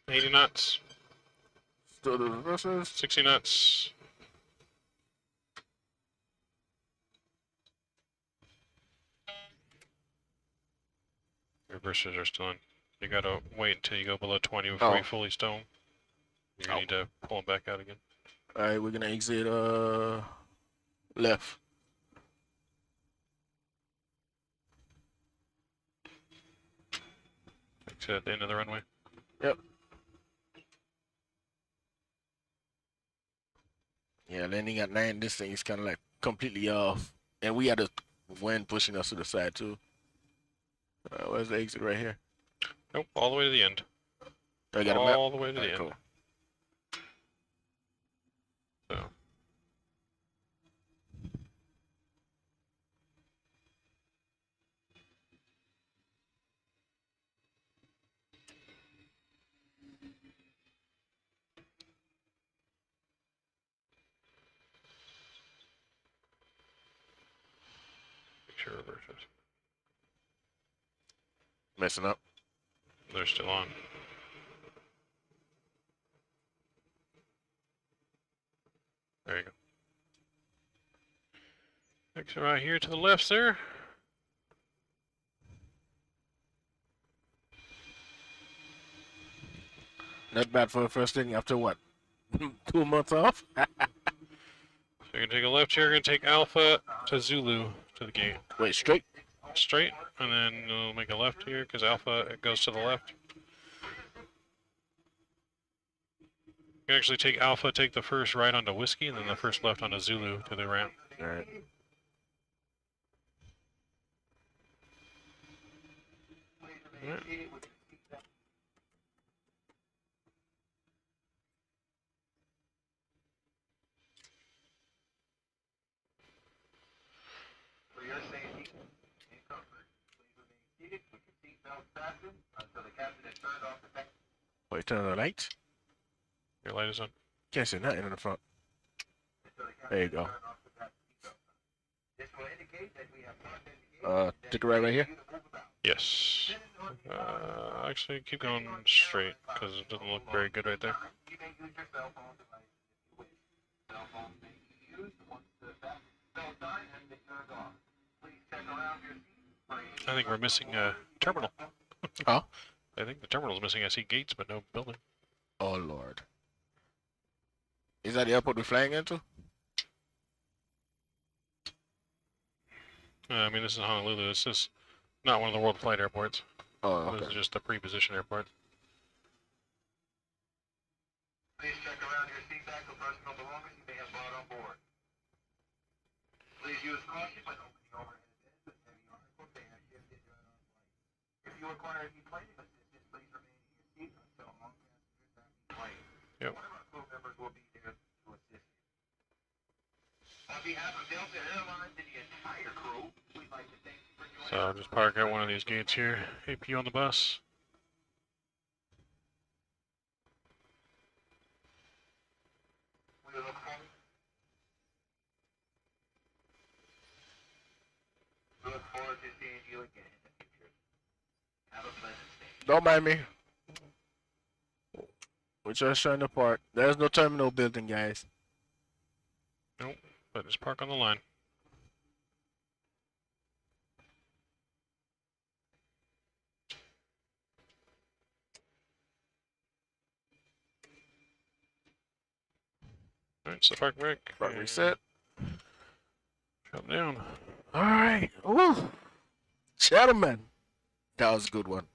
80 knots.
Still the reversers.
60 knots. Reversers are still on. You gotta wait until you go below 20 before you fully stow them. You're gonna need to pull them back out again.
Alright, we're gonna exit left.
Exit at the end of the runway.
Yep. Yeah, landing at 9, this thing is kind of like completely off. And we had a wind pushing us to the side too. Where's the exit right here?
Nope, all the way to the end.
I got a map.
All the way to the
Alright,
end.
cool.
So. Make sure reversers.
Messing up.
They're still on. There you go. Exit right here to the left, sir.
Not bad for the first thing after what? 2 months off?
So you're gonna take a left here, you're gonna take Alpha to Zulu to the gate.
Wait, straight?
Straight, and then you'll make a left here, because Alpha it goes to the left. You can actually take Alpha, take the first right onto Whiskey, and then the first left onto Zulu to the ramp.
Alright.
Alright.
For your safety and comfort, please remain seated with your seatbelt fastened until the captain has turned off the tech.
Wait, turn on the lights?
Your light is on.
Can't see nothing in the front. There you go. Take it right here.
Yes. Actually, keep going straight because it doesn't look very good right there. I think we're missing a terminal.
Huh?
I think the terminal's missing. I see gates, but no building.
Oh Lord. Is that the airport we're flying into?
I mean, this is Honolulu. This is not one of the world flight airports.
Oh,
This
okay.
is just a pre-position airport.
Please check around your seat back for personal belongings you may have brought on board. Please use caution when opening overhead bins with heavy articles they have shifted during our flight. If you require any planing assistance, please remain in your seat until all passengers have been plane.
Yep.
One of our crew members will be there to assist you. On behalf of Delta Airlines and the entire crew, we'd like to thank you for joining
So I'll just park at one of these gates here. AP on the bus.
We look forward. We look forward to seeing you again in the future. Have a pleasant stay.
Don't mind me. We're just trying to park. There's no terminal building, guys.
But just park on the line. Alright, so park brake.
Park
and
reset.
Drop down.
All right. Ooh. Gentlemen. That was a good one.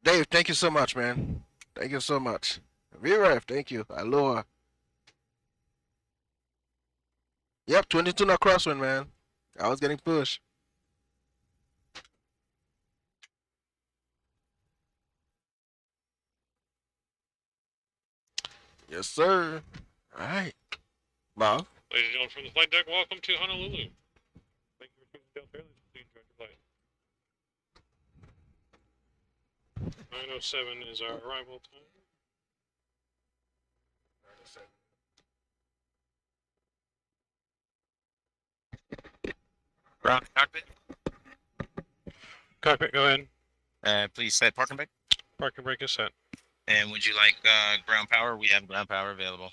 Dave, thank you so much, man. Thank you so much. VRF, thank you. Aloha. Yep, 22 knot crosswind, man. I was getting pushed. Yes, sir. All right. Bob.
Ladies and gentlemen from the flight deck, welcome to Honolulu. Thank you for choosing Delta Airlines. Please enjoy your flight. 9:07 is our arrival time.
Ground cockpit.
Cockpit, go ahead.
Please set parking brake.
Parking brake is set.
And would you like ground power? We have ground power available.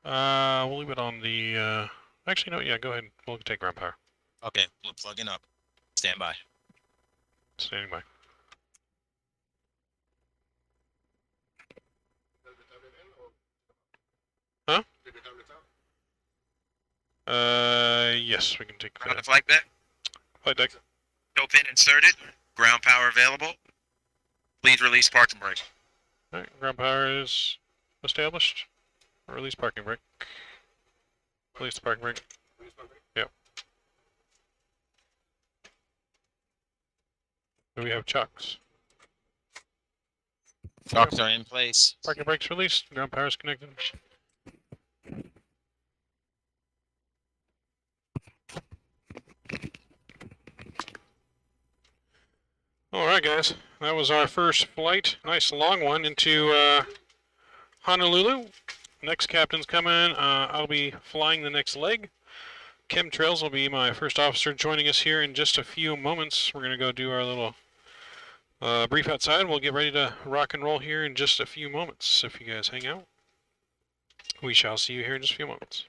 We'll leave it on the, actually, no, yeah, go ahead. We'll take ground power.
Okay, we're plugging up. Stand by.
Standing by. Huh? Yes, we can take
Ground
the
to flight deck.
flight deck.
Tow pin inserted. Ground power available. Please release parking brake.
Alright, ground power is established. Release parking brake. Release the parking brake. Yep. Do we have chocks?
Chocks are in place.
Parking brake's released. Ground power is connected. Alright guys, that was our first flight. Nice long one into Honolulu. Next captain's coming. I'll be flying the next leg. Chemtrails will be my first officer joining us here in just a few moments. We're going to go do our little brief outside. We'll get ready to rock and roll here in just a few moments. If you guys hang out, we shall see you here in just a few moments.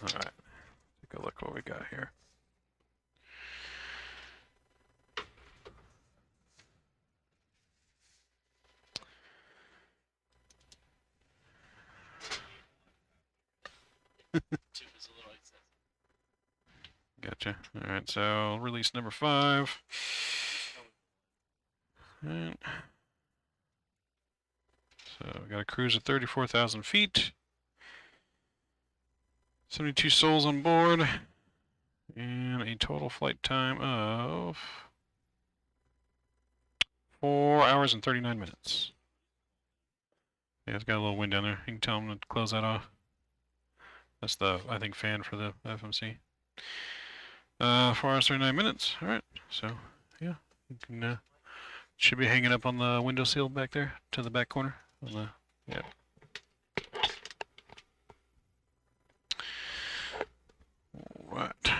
All right. Take a look what we got here. Gotcha. All right, so release number 5. And so we got a cruise at 34,000 feet. 72 souls on board. And a total flight time of 4 hours and 39 minutes. Yeah, it's got a little wind down there. You can tell them to close that off. That's the, I think, fan for the FMC. 4 hours, 39 minutes. All right. So, yeah, you can, should be hanging up on the windowsill back there to the back corner. On the, yeah. All right.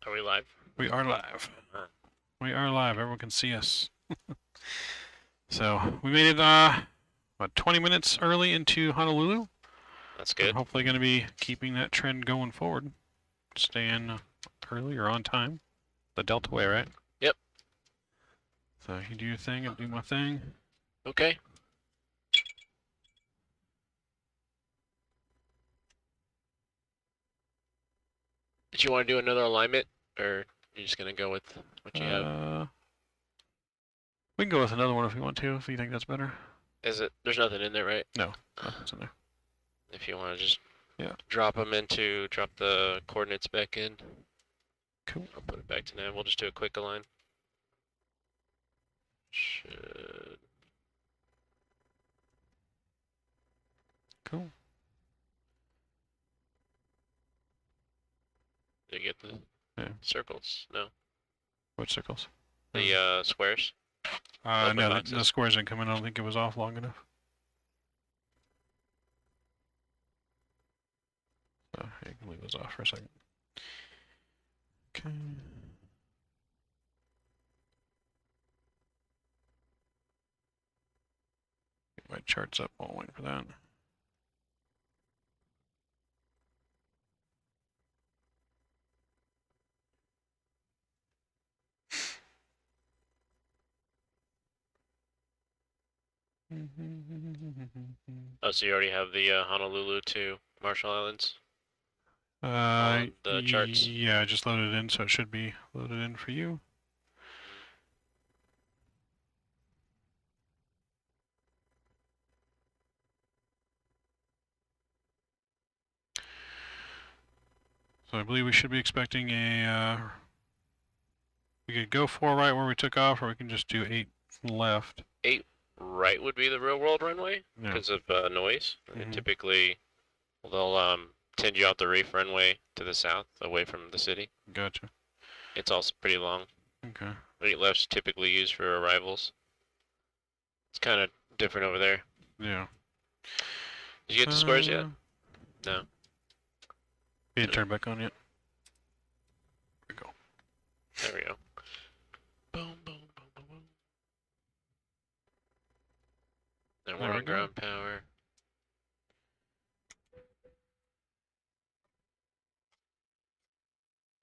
Are we live?
We are live. We are live. Everyone can see us. So we made it what, 20 minutes early into Honolulu.
That's good.
I'm hopefully going to be keeping that trend going forward. Staying early or on time. The Delta way, right?
Yep.
So you do your thing, I'll do my thing.
Okay. Did you want to do another alignment, or you're just gonna go with what you have?
We can go with another one if we want to, if you think that's better.
Is it? There's nothing in there, right?
No, nothing's in there.
If you want to just
drop
the coordinates back in.
Cool.
I'll put it back to nav. We'll just do a quick align. Should.
Cool.
Did you get the circles? No.
Which circles?
The squares?
No, the squares didn't come in. I don't think it was off long enough. So you can leave those off for a second. Okay. Get my charts up while waiting for that.
Oh, so you already have the Honolulu to Marshall Islands? The charts?
Yeah, I just loaded it in, so it should be loaded in for you. So I believe we should be expecting a, we could go 4 right where we took off, or we can just do 8 left.
8 right would be the real world runway
Yeah.
because of noise.
Mhm.
Typically, they'll tend you out the reef runway to the south, away from the city.
Gotcha.
It's also pretty long.
Okay.
8 left's typically used for arrivals. It's kind of different over there.
Yeah.
Did you get the squares yet? No.
You didn't turn back on yet? There we go.
There we go. Boom, boom, boom, boom, boom. And we're
There we
on
go.
ground power.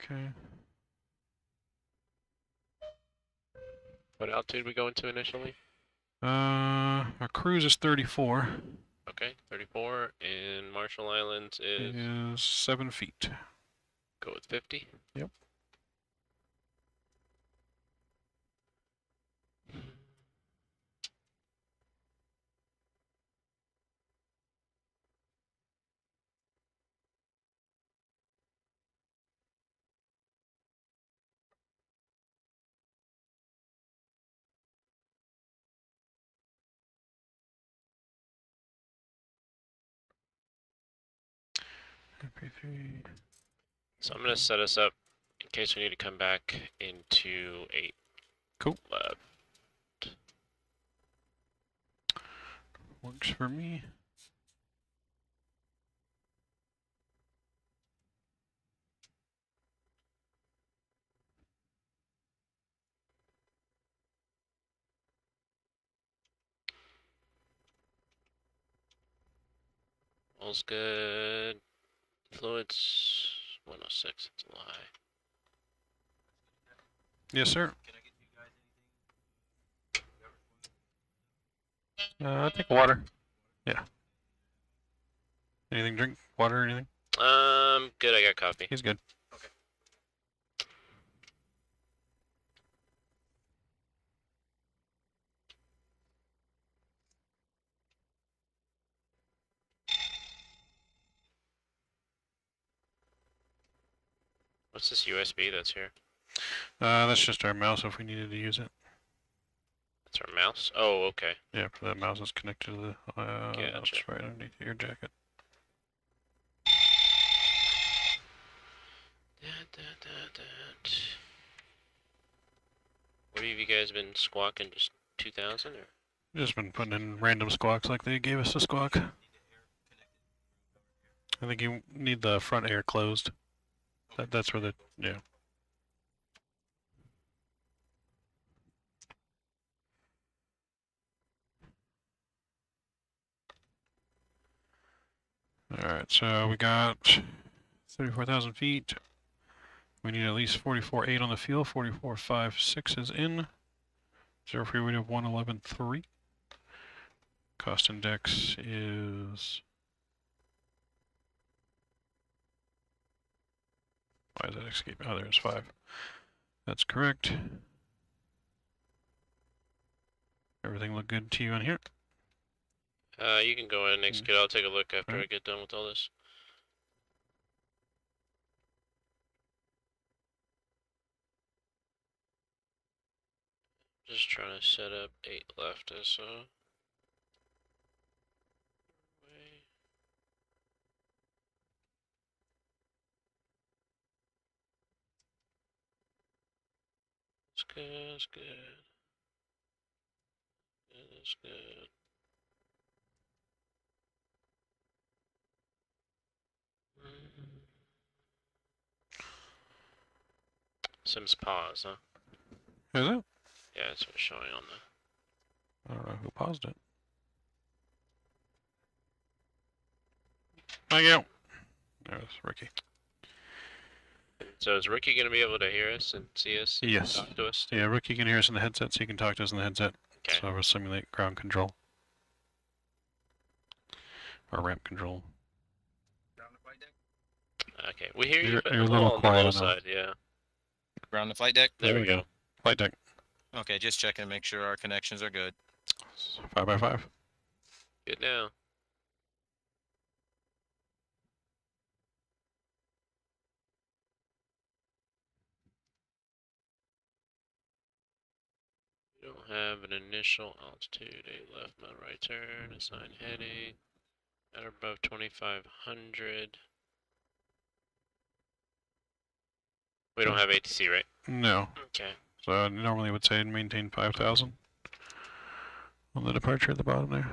Okay.
What altitude we going to initially?
Our cruise is 34.
Okay, 34, and Marshall Islands is
Is 7 feet.
go with 50.
Yep. MP3.
So I'm gonna set us up in case we need to come back into 8
Cool.
left.
Works for me.
All's good. Fluids 106. It's a lie.
Yes, sir. I think water. Yeah. Anything drink? Water or anything?
Good. I got coffee.
He's good.
What's this USB that's here?
That's just our mouse if we needed to use it.
That's our mouse. Oh, okay.
Yeah, for that mouse is connected to the.
Gotcha.
That's right underneath your jacket.
What have you guys been squawking? Just 2,000 or?
Just been putting in random squawks like they gave us a squawk. I think you need the front air closed. That's where the yeah. Alright, so we got 34,000 feet. We need at least 44.8 on the fuel. 44.56 is in. Zero free weight of 111.3. Cost index is. Why is that escaping? Oh, there's 5. That's correct. Everything look good to you on here?
You can go in next kid. I'll take a look after I get done with all this. Just trying to set up 8 left as It's good, it's good. It's good. Sims pause, huh?
Is it?
Yeah, it's what's showing on the.
I don't know who paused it. Thank you. There's Ricky.
So is Ricky going to be able to hear us and see us? And
Yes.
talk to us?
Yeah, Ricky can hear us in the headset, so you can talk to us in the headset.
Okay.
So we'll simulate ground control. Or ramp control.
Okay, we hear you,
You're-
but
you're a
a
little
little on the
quiet
low
on that.
side, yeah.
Ground the flight deck.
There we go.
Flight deck.
Okay, just checking, make sure our connections are good.
5x5.
Good now. We don't have an initial altitude. 8 left, my right turn. Assign heading. At or above 2,500. We don't have ATC, right?
No.
Okay.
So I normally would say maintain 5,000 on the departure at the bottom there.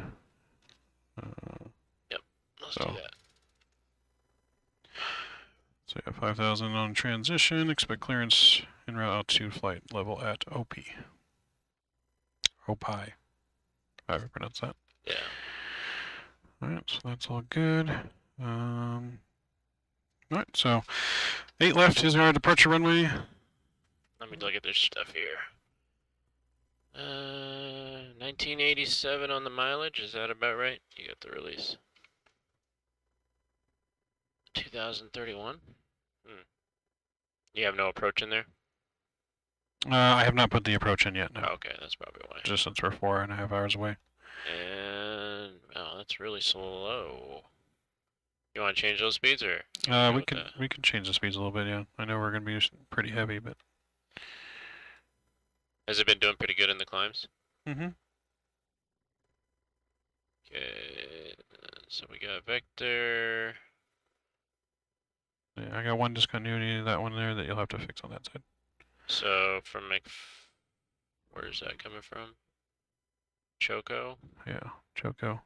Let's
So.
do that.
So yeah, 5,000 on transition. Expect clearance en route altitude flight level at OP. OPI. However pronounce that.
Yeah.
Alright, so that's all good. Alright, so 8 left is our departure runway.
Let me look at their stuff here. 1987 on the mileage. Is that about right? You got the release. 2031. You have no approach in there?
I have not put the approach in yet, no.
Oh, okay, that's probably why.
Just since we're 4.5 hours away.
And oh, that's really slow. You want to change those speeds or?
We can change the speeds a little bit, yeah. I know we're gonna be pretty heavy, but.
Has it been doing pretty good in the climbs?
Mm-hmm.
Okay, so we got vector.
Yeah, I got one discontinuity, that one there that you'll have to fix on that side.
So from where's that coming from? Choco.
Yeah, Choco.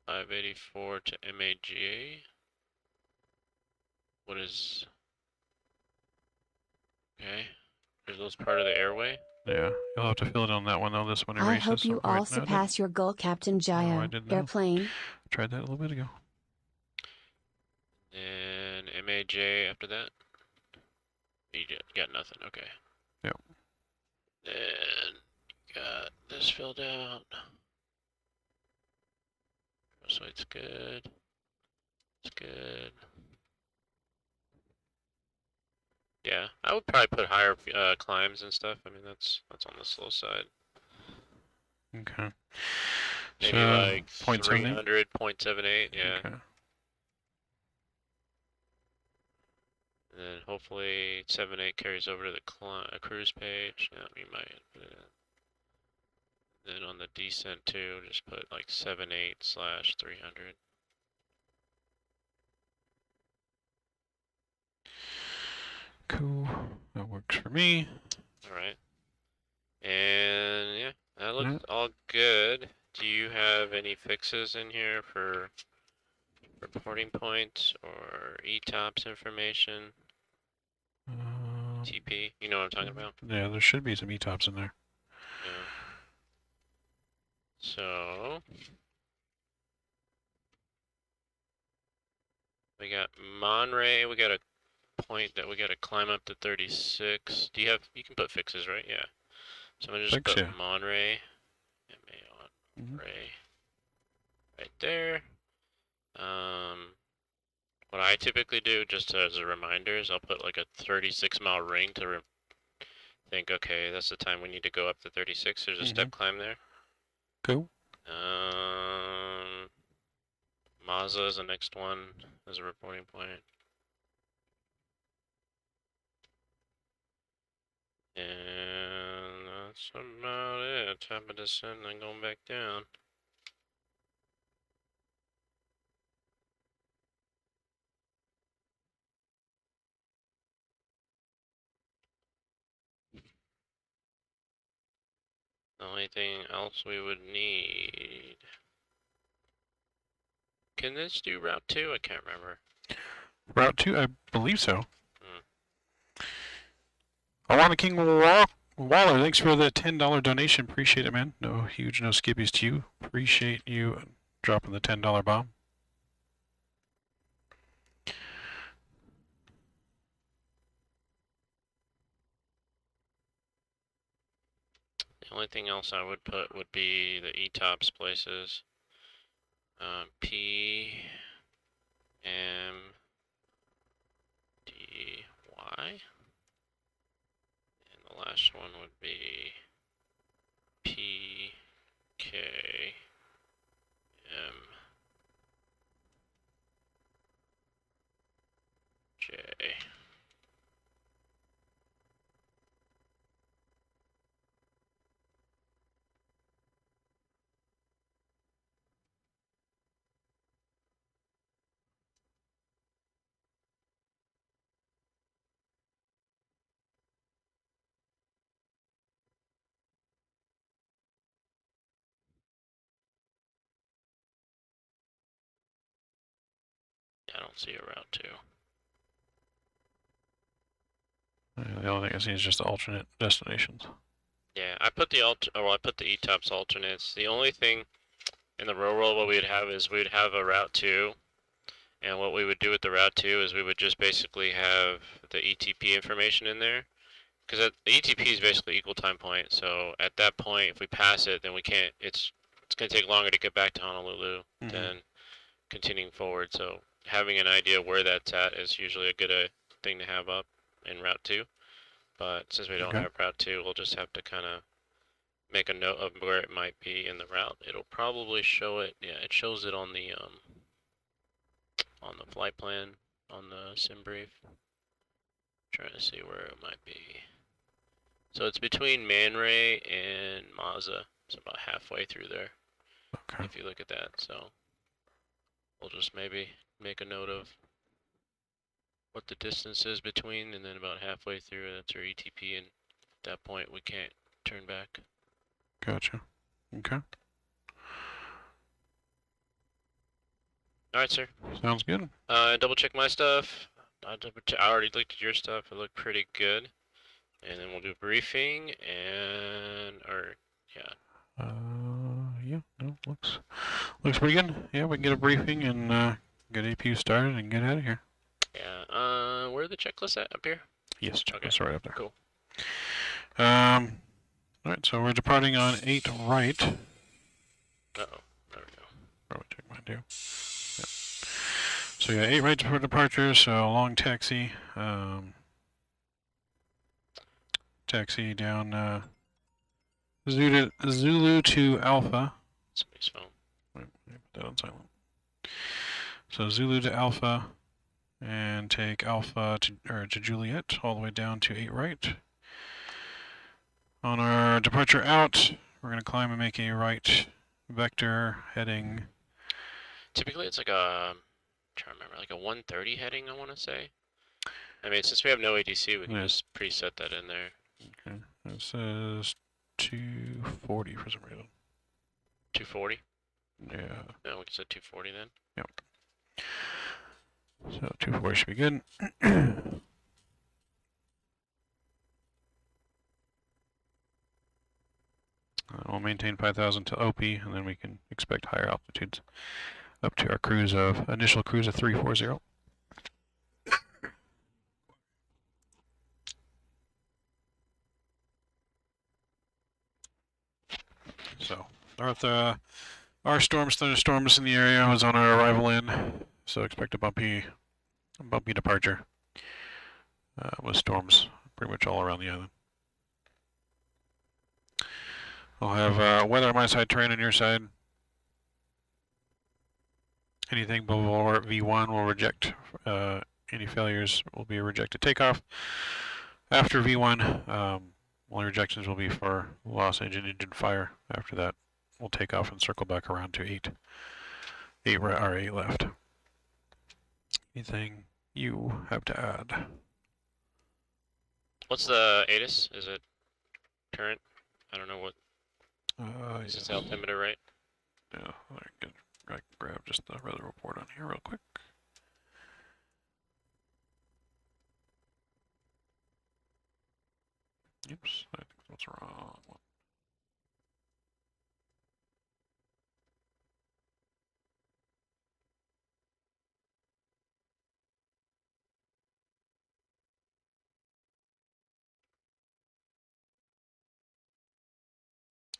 584 to MAGA. What is? Okay, are those part of the airway?
Yeah, you'll have to fill it on that one though. This one erases.
I hope you
so wait,
all
no, I
surpass your goal, Captain
I
Gio.
didn't know.
Airplane.
tried that a little bit ago.
And MAJ after that. You got nothing. Okay.
Yep.
Then got this filled out. So it's good. It's good. Yeah, I would probably put higher climbs and stuff. I mean, that's on the slow side.
Okay.
Maybe
So,
like
0.78?
300, 0.78, yeah.
Okay.
And then hopefully 7.8 carries over to the cruise page. Yeah, we might put it in. Then on the descent too, just put like 7.8/300.
Cool. That works for me.
All right. And yeah, that looks
Yeah.
all good. Do you have any fixes in here for reporting points or ETOPS information? TP, you know what I'm talking about?
Yeah, there should be some ETOPS in there.
Yeah. So we got Monterey. We got a point that we got to climb up to 36. Do you have? You can put fixes, right? Yeah. So I'm gonna just
Fix,
put
yeah.
Monterey. Monterey. Right there. What I typically do, just as a reminder, is I'll put like a 36-mile ring to think, okay, that's the time we need to go up to 36. There's a step climb there.
Cool.
Mazda is the next one as a reporting point. And that's about it. Top of descent and then going back down. The only thing else we would need. Can this do Route 2? I can't remember.
Route 2, I believe so. Alana King Waller, thanks for the $10 donation. Appreciate it, man. No huge, no skippies to you. Appreciate you dropping the $10 bomb.
The only thing else I would put would be the ETOPS places. P M D Y. And the last one would be P K M J. I don't see a Route 2.
The only thing I see is just the alternate destinations.
Yeah, I put the ETOPS alternates. The only thing in the real world what we would have is we would have a Route 2, and what we would do with the Route 2 is we would just basically have the ETP information in there, because the ETP is basically equal time point. So at that point, if we pass it, then we can't. It's going to take longer to get back to Honolulu than continuing forward. So having an idea where that's at is usually a good thing to have up in Route 2. But since we don't have Route 2, we'll just have to kind of make a note of where it might be in the route. It'll probably show it. Yeah, it shows it on the flight plan on the sim brief. Trying to see where it might be. So it's between Man Ray and Mazda. It's about halfway through there.
Okay.
If you look at that, so we'll just maybe make a note of what the distance is between, and then about halfway through, that's our ETP, and at that point we can't turn back.
Gotcha. Okay.
All right, sir.
Sounds good.
Double check my stuff. I already looked at your stuff. It looked pretty good. And then we'll do briefing and, yeah.
Yeah, no, looks pretty good. Yeah, we can get a briefing and get APU started and get out of here.
Yeah, where are the checklists at? Up here?
Yes,
Okay.
checklist right up there.
Cool.
Alright, so we're departing on 8 right.
Uh-oh. There we go.
Probably check mine too. Yep. So yeah, 8 right for departure, so long taxi. Taxi down Zulu to Alpha.
Somebody's phone.
Wait, put that on silent. So Zulu to Alpha, and take Alpha to Juliet all the way down to 8 right. On our departure out, we're gonna climb and make a right vector heading.
Typically, it's like a, I'm trying to remember, like a 130 heading, I want to say. I mean, since we have no ADC, we can
Yeah.
just preset that in there.
Okay, it says 240 for some reason.
240?
Yeah.
No, we can set 240 then.
So 240 should be good. We'll maintain 5,000 to OP, and then we can expect higher altitudes up to our initial cruise of 340. So, our storms, thunderstorms in the area was on our arrival in, so expect a bumpy departure with storms pretty much all around the island. We'll have weather on my side, terrain on your side. Anything below V1 will reject. Any failures will be a rejected takeoff. After V1, only rejections will be for lost engine fire. After that, we'll take off and circle back around to 8 left. Anything you have to add?
What's the ATIS? Is it current? I don't know what. Is
Yes.
this altimeter right?
Yeah, I can grab just the weather report on here real quick. Oops, I think that's wrong one.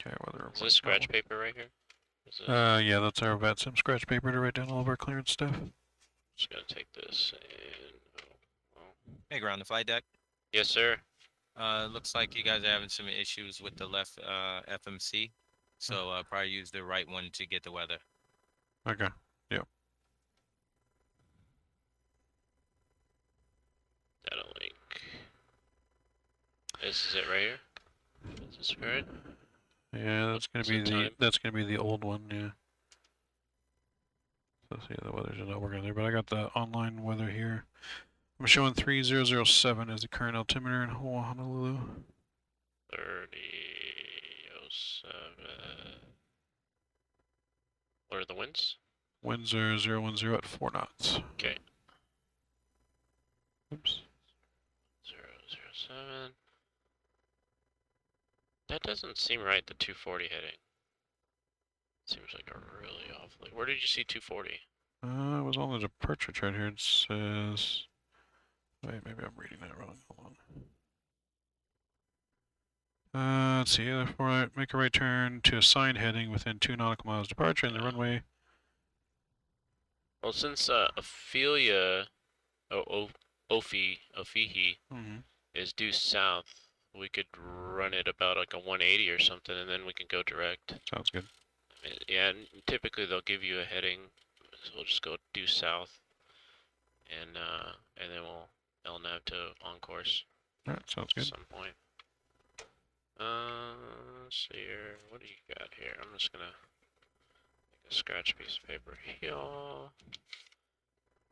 Okay, weather report.
Is this scratch paper right here? Is this,
Yeah, that's our Vatsim scratch paper to write down all of our clearance stuff.
just gonna take this and. Oh.
Hey, ground the flight deck.
Yes, sir.
Looks like you guys are having some issues with the left FMC, so probably use the right one to get the weather.
Okay. Yep.
Data link. This is it right here. Is this right?
Yeah, that's gonna be the old one. Yeah. So see, the weather's not working there, but I got the online weather here. I'm showing 3007 as the current altimeter in Honolulu.
3007. What are the winds?
Winds are 010 at 4 knots.
Okay.
Oops.
007. That doesn't seem right, the 240 heading. Seems like a really off. Like, where did you see 240?
It was on the departure chart here. It says. Wait, maybe I'm reading that wrong. Hold on. Let's see. Make a right turn to assigned heading within 2 nautical miles departure in the runway.
Well, since Ophelia, Ophihi is due south, we could run it about like a 180 or something, and then we can go direct.
Sounds good.
I mean, yeah, and typically they'll give you a heading, so we'll just go due south, and then we'll LNAV to on course.
All right, sounds
At
good.
some point. Let's see here. What do you got here? I'm just gonna make a scratch piece of paper here.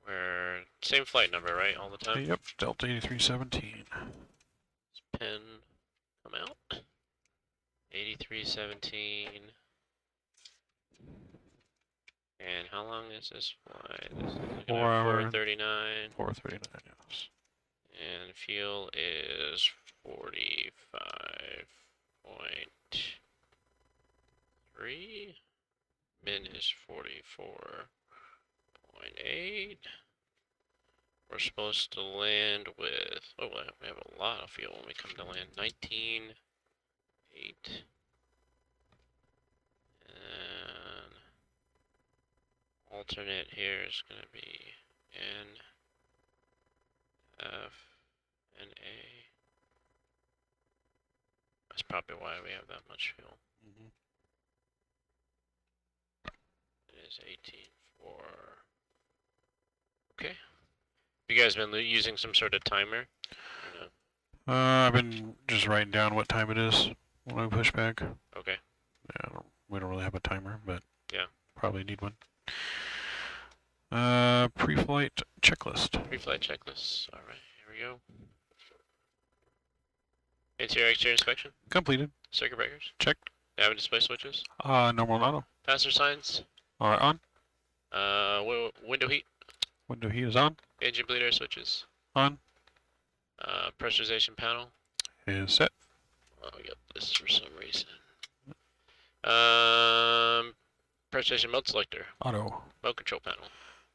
Where same flight number, right? All the time.
Yep, Delta 8317.
Does pen come out? 8317. And how long is this flight? This is
4 hours.
439.
439, yes.
And fuel is 45.3. Min is 44.8. We're supposed to land with, oh, we have a lot of fuel when we come to land. 19.8. And alternate here is going to be N, F, and A. That's probably why we have that much fuel. It is 18.4. Okay. You guys been using some sort of timer? No?
I've been just writing down what time it is when I push back.
Okay.
Yeah, we don't really have a timer, but
yeah,
probably need one. Pre-flight checklist.
Pre-flight checklist. All right, here we go. Interior exterior inspection.
Completed.
Circuit breakers.
Checked.
Nav and display switches.
Normal auto.
Passenger signs.
Alright, on.
Window heat.
Window heat is on.
Engine bleed air switches.
On.
Pressurization panel.
Is set.
Oh, we got this for some reason. Pressurization mode selector.
Auto.
Mode control panel.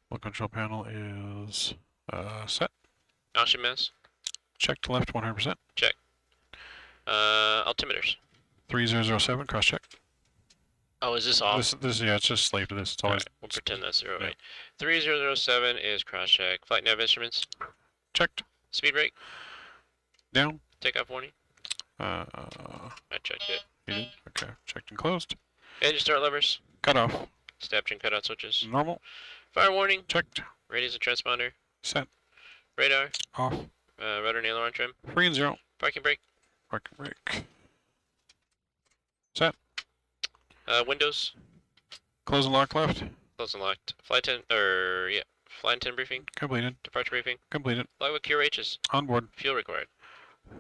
Mode control panel is set.
Oxygen mask.
Checked left 100%.
Check. Altimeters.
3007 cross check.
Oh, is this off?
This yeah, it's just slave to this. It's always.
Right, we'll pretend that's 08. 3007 is cross check. Flight nav instruments.
Checked.
Speed brake.
Down.
Takeoff warning.
I
checked it.
You did? Okay. Checked and closed.
Engine start levers.
Cut off.
Step and cutout switches.
Normal.
Fire warning.
Checked.
Radius and transponder.
Set.
Radar.
Off.
Rudder and aileron trim.
Free and zero.
Parking brake.
Parking brake. Set.
Windows.
Close and lock left.
Close and locked. Flight 10 briefing.
Completed.
Departure briefing.
Completed.
Flight with QRHs.
On board.
Fuel required.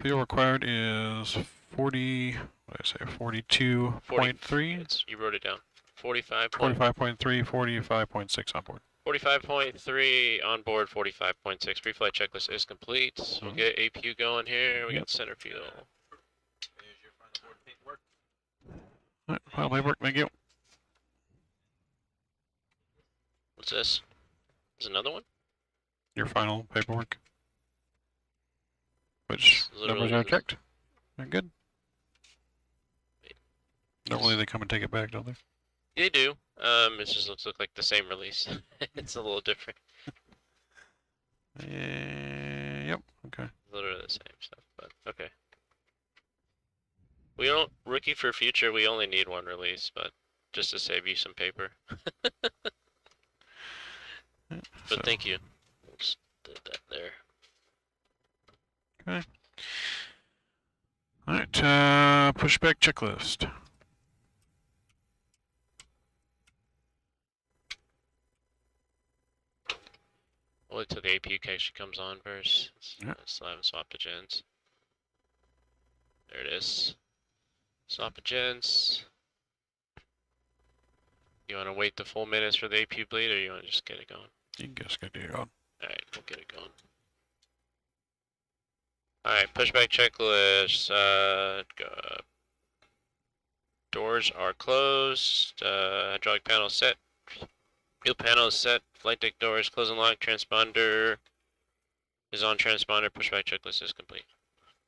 Fuel required is 40. What did I say? 42.3.
You wrote it down. 45.
45.3. 45.6 on board.
45.3 on board. 45.6. Pre-flight checklist is complete. So we'll get APU going here. We got center fuel.
Alright, final paperwork, thank you.
What's this? There's another one?
Your final paperwork. Which numbers are checked. They're good. Normally they come and take it back, don't they?
They do. It just looks like the same release. It's a little different.
Yep, okay.
Literally the same stuff, but okay. We don't, rookie for future, we only need one release, but just to save you some paper. But thank you. Just did that there.
Okay. Alright, pushback checklist.
We'll wait till the APU actually comes on first. Still haven't swapped the gens. There it is. Swap the gens. You want to wait the full minutes for the APU bleed, or you want to just get it going?
You can just get it going.
Alright, we'll get it going. Alright, pushback checklist. Doors are closed. Hydraulic panel set. Fuel panel is set. Flight deck doors close and lock. Transponder is on transponder. Pushback checklist is complete.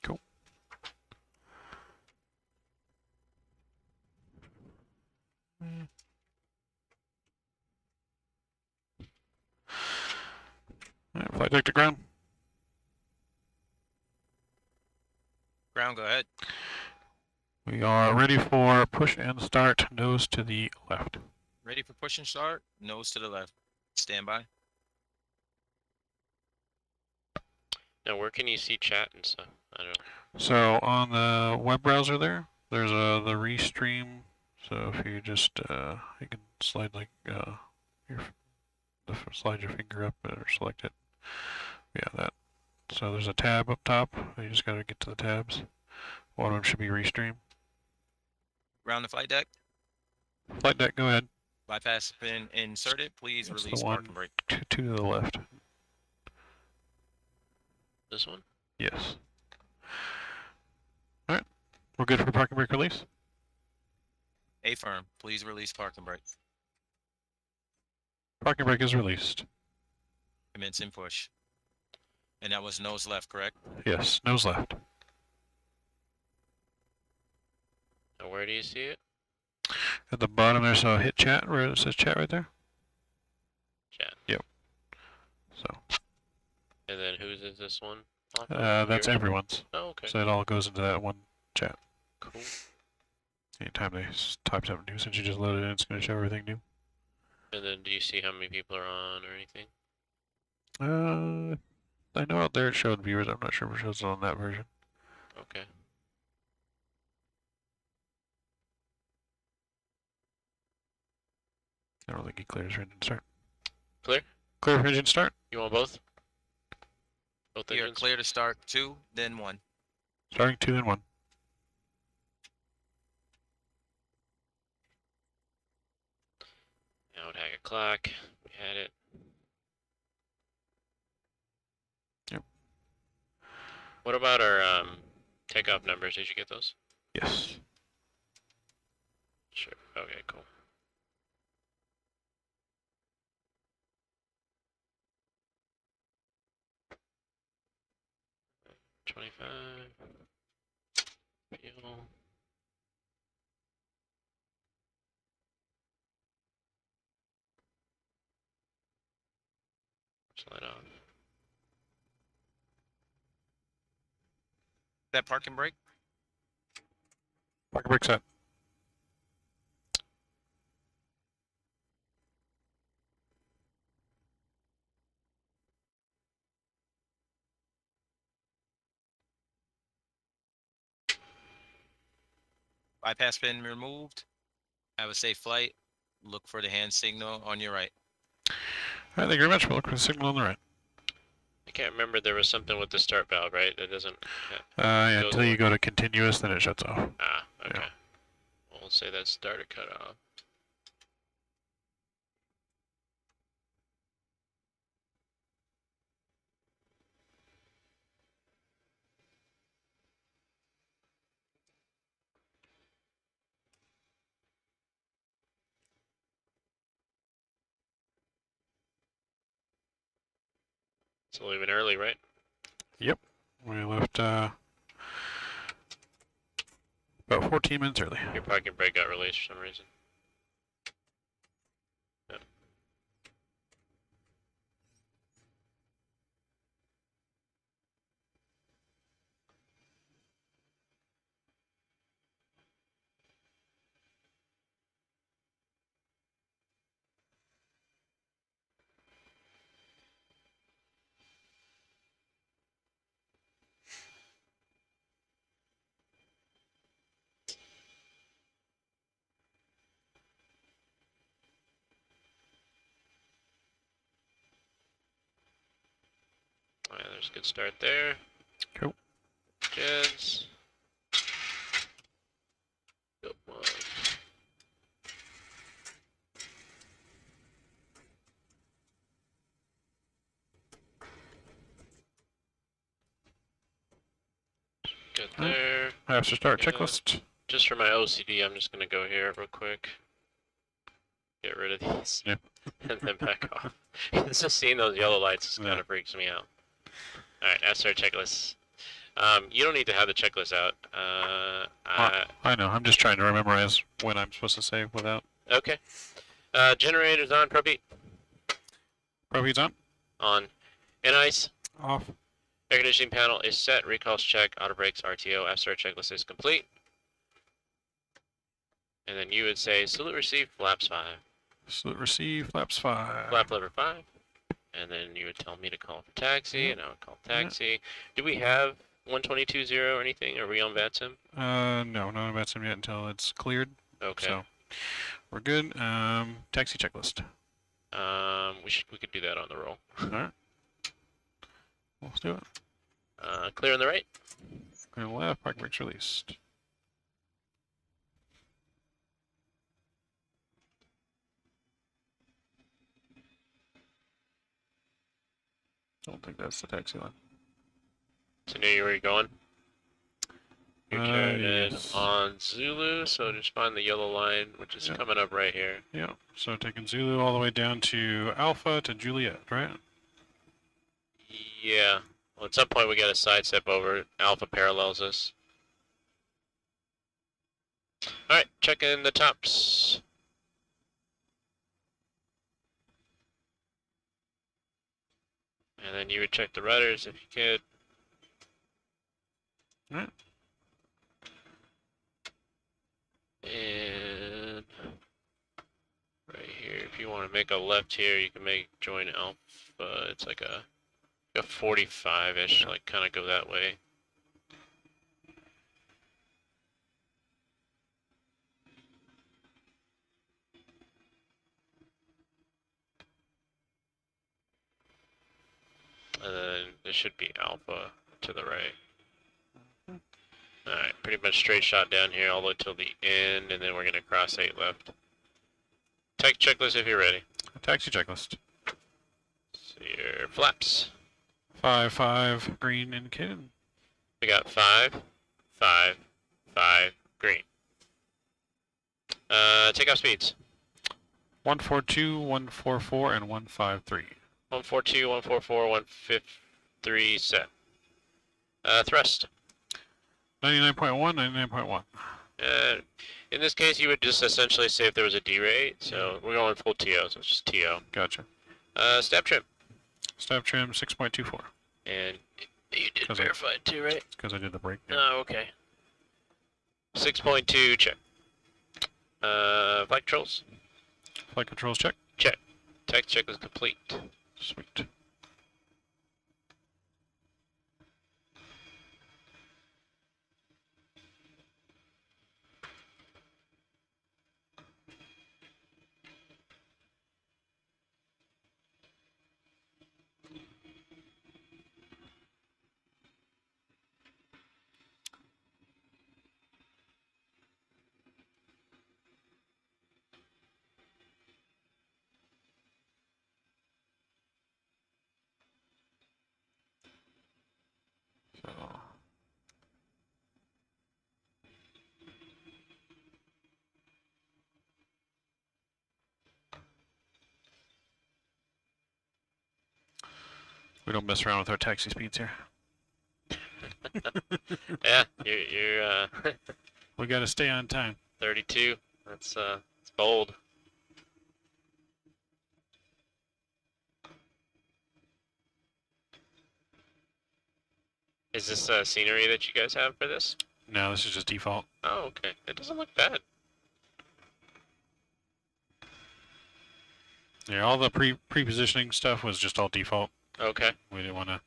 Cool. Alright, flight deck to ground.
Ground, go ahead.
We are ready for push and start, nose to the left.
Ready for push and start, nose to the left. Stand by.
Now, where can you see chat and stuff? I don't know.
So on the web browser there's the restream. So if you just you can slide like slide your finger up or select it. Yeah, that. So there's a tab up top. You just gotta get to the tabs. One of them should be restream.
Round the flight deck.
Flight deck, go ahead.
Bypass has been inserted. Please
That's
release
the one
parking brake.
to the left.
This one?
Yes. We're good for parking brake release?
Affirm. Please release parking brake.
Parking brake is released.
Commencing push. And that was nose left, correct?
Yes, nose left.
Now where do you see it?
At the bottom there's a hit chat where it says chat right there.
Chat.
Yep. So.
And then whose is this one?
That's
Yours?
everyone's.
Oh, okay.
So it all goes into that one chat.
Cool.
Anytime they type something new, since you just loaded it in, it's going to show everything new.
And then do you see how many people are on or anything?
I know out there it showed viewers. I'm not sure if it shows it on that version.
Okay.
I don't think he clears for engine start.
Clear?
Clear for engine start.
You want both? Both
You're
engines?
clear to start 2, then 1.
Starting 2 then 1.
Now tag a clock. We had it.
Yep.
What about our takeoff numbers? Did you get those?
Yes.
Sure. Okay, cool. $25. Fuel. Slide off.
That parking brake?
Parking brake set.
Bypass pin removed. Have a safe flight. Look for the hand signal on your right.
All right, thank you very much. We'll look for the signal on the right.
I can't remember. There was something with the start valve, right? It doesn't.
Yeah,
goes
until you
away.
go to continuous, then it shuts off.
Ah, okay.
Yeah.
Well, we'll say that starter cut off. So leaving early, right?
Yep. We left about 14 minutes early.
Your parking brake got released for some reason. Yep. Alright, there's a good start there.
Cool.
Jets. Good one. Good
Alright.
there.
After start
Yeah.
checklist.
Just for my OCD, I'm just gonna go here real quick. Get rid of these.
Yep.
And then back off. Just seeing those yellow lights just kind of freaks me out. Alright, that's our checklist. You don't need to have the checklist out.
I know. I'm just trying to memorize when I'm supposed to save without.
Okay. Generators on, ProBeat.
Probeats on.
On. N-Ice.
Off.
Air conditioning panel is set. Recalls check. Auto brakes, RTO. After checklist is complete. And then you would say salute receive flaps 5.
Salute receive flaps 5.
Flap lever 5. And then you would tell me to call for taxi, and I would call taxi. Do we have 122.0 or anything? Are we on Vatsim?
No, not about some yet until it's cleared.
Okay.
So we're good. Taxi checklist.
We could do that on the roll.
Alright. Let's do it.
Clear on the right.
Clear on the left, parking brakes released. Don't think that's the taxi line.
So knew you were going. You're turning
yes.
on Zulu, so just find the yellow line, which is
Yep.
coming up right here.
Yeah, so taking Zulu all the way down to Alpha to Juliet, right?
Yeah. Well, at some point we got to sidestep over. Alpha parallels us. Alright, check in the tops. And then you would check the rudders if you could.
Alright.
And right here, if you want to make a left here, you can make join Alpha. It's like a 45-ish, like kind of go that way. And then there should be Alpha to the right. Alright, pretty much straight shot down here all the way till the end, and then we're going to cross 8 left. Tech checklist if you're ready.
Taxi checklist.
So your flaps.
5-5 green indicated.
We got 5, 5, 5, green. Takeoff speeds.
142, 144, and 153.
142, 144, 153 set. Thrust.
99.1, 99.1.
In this case, you would just essentially say if there was a D-rate, so we're going full TO, so it's just TO.
Gotcha.
Step trim.
Step trim 6.24.
And you did
'Cause
verified too, right?
Because I did the break.
Oh, okay. 6.2, check. Flight controls.
Flight controls check.
Check. Tech check is complete.
Sweet. So, we don't mess around with our taxi speeds here.
Yeah, you're
We got to stay on time.
32. That's it's bold. Is this scenery that you guys have for this?
No, this is just default.
Oh, okay. It doesn't look bad.
Yeah, all the pre-positioning stuff was just all default.
Okay.
We didn't want to,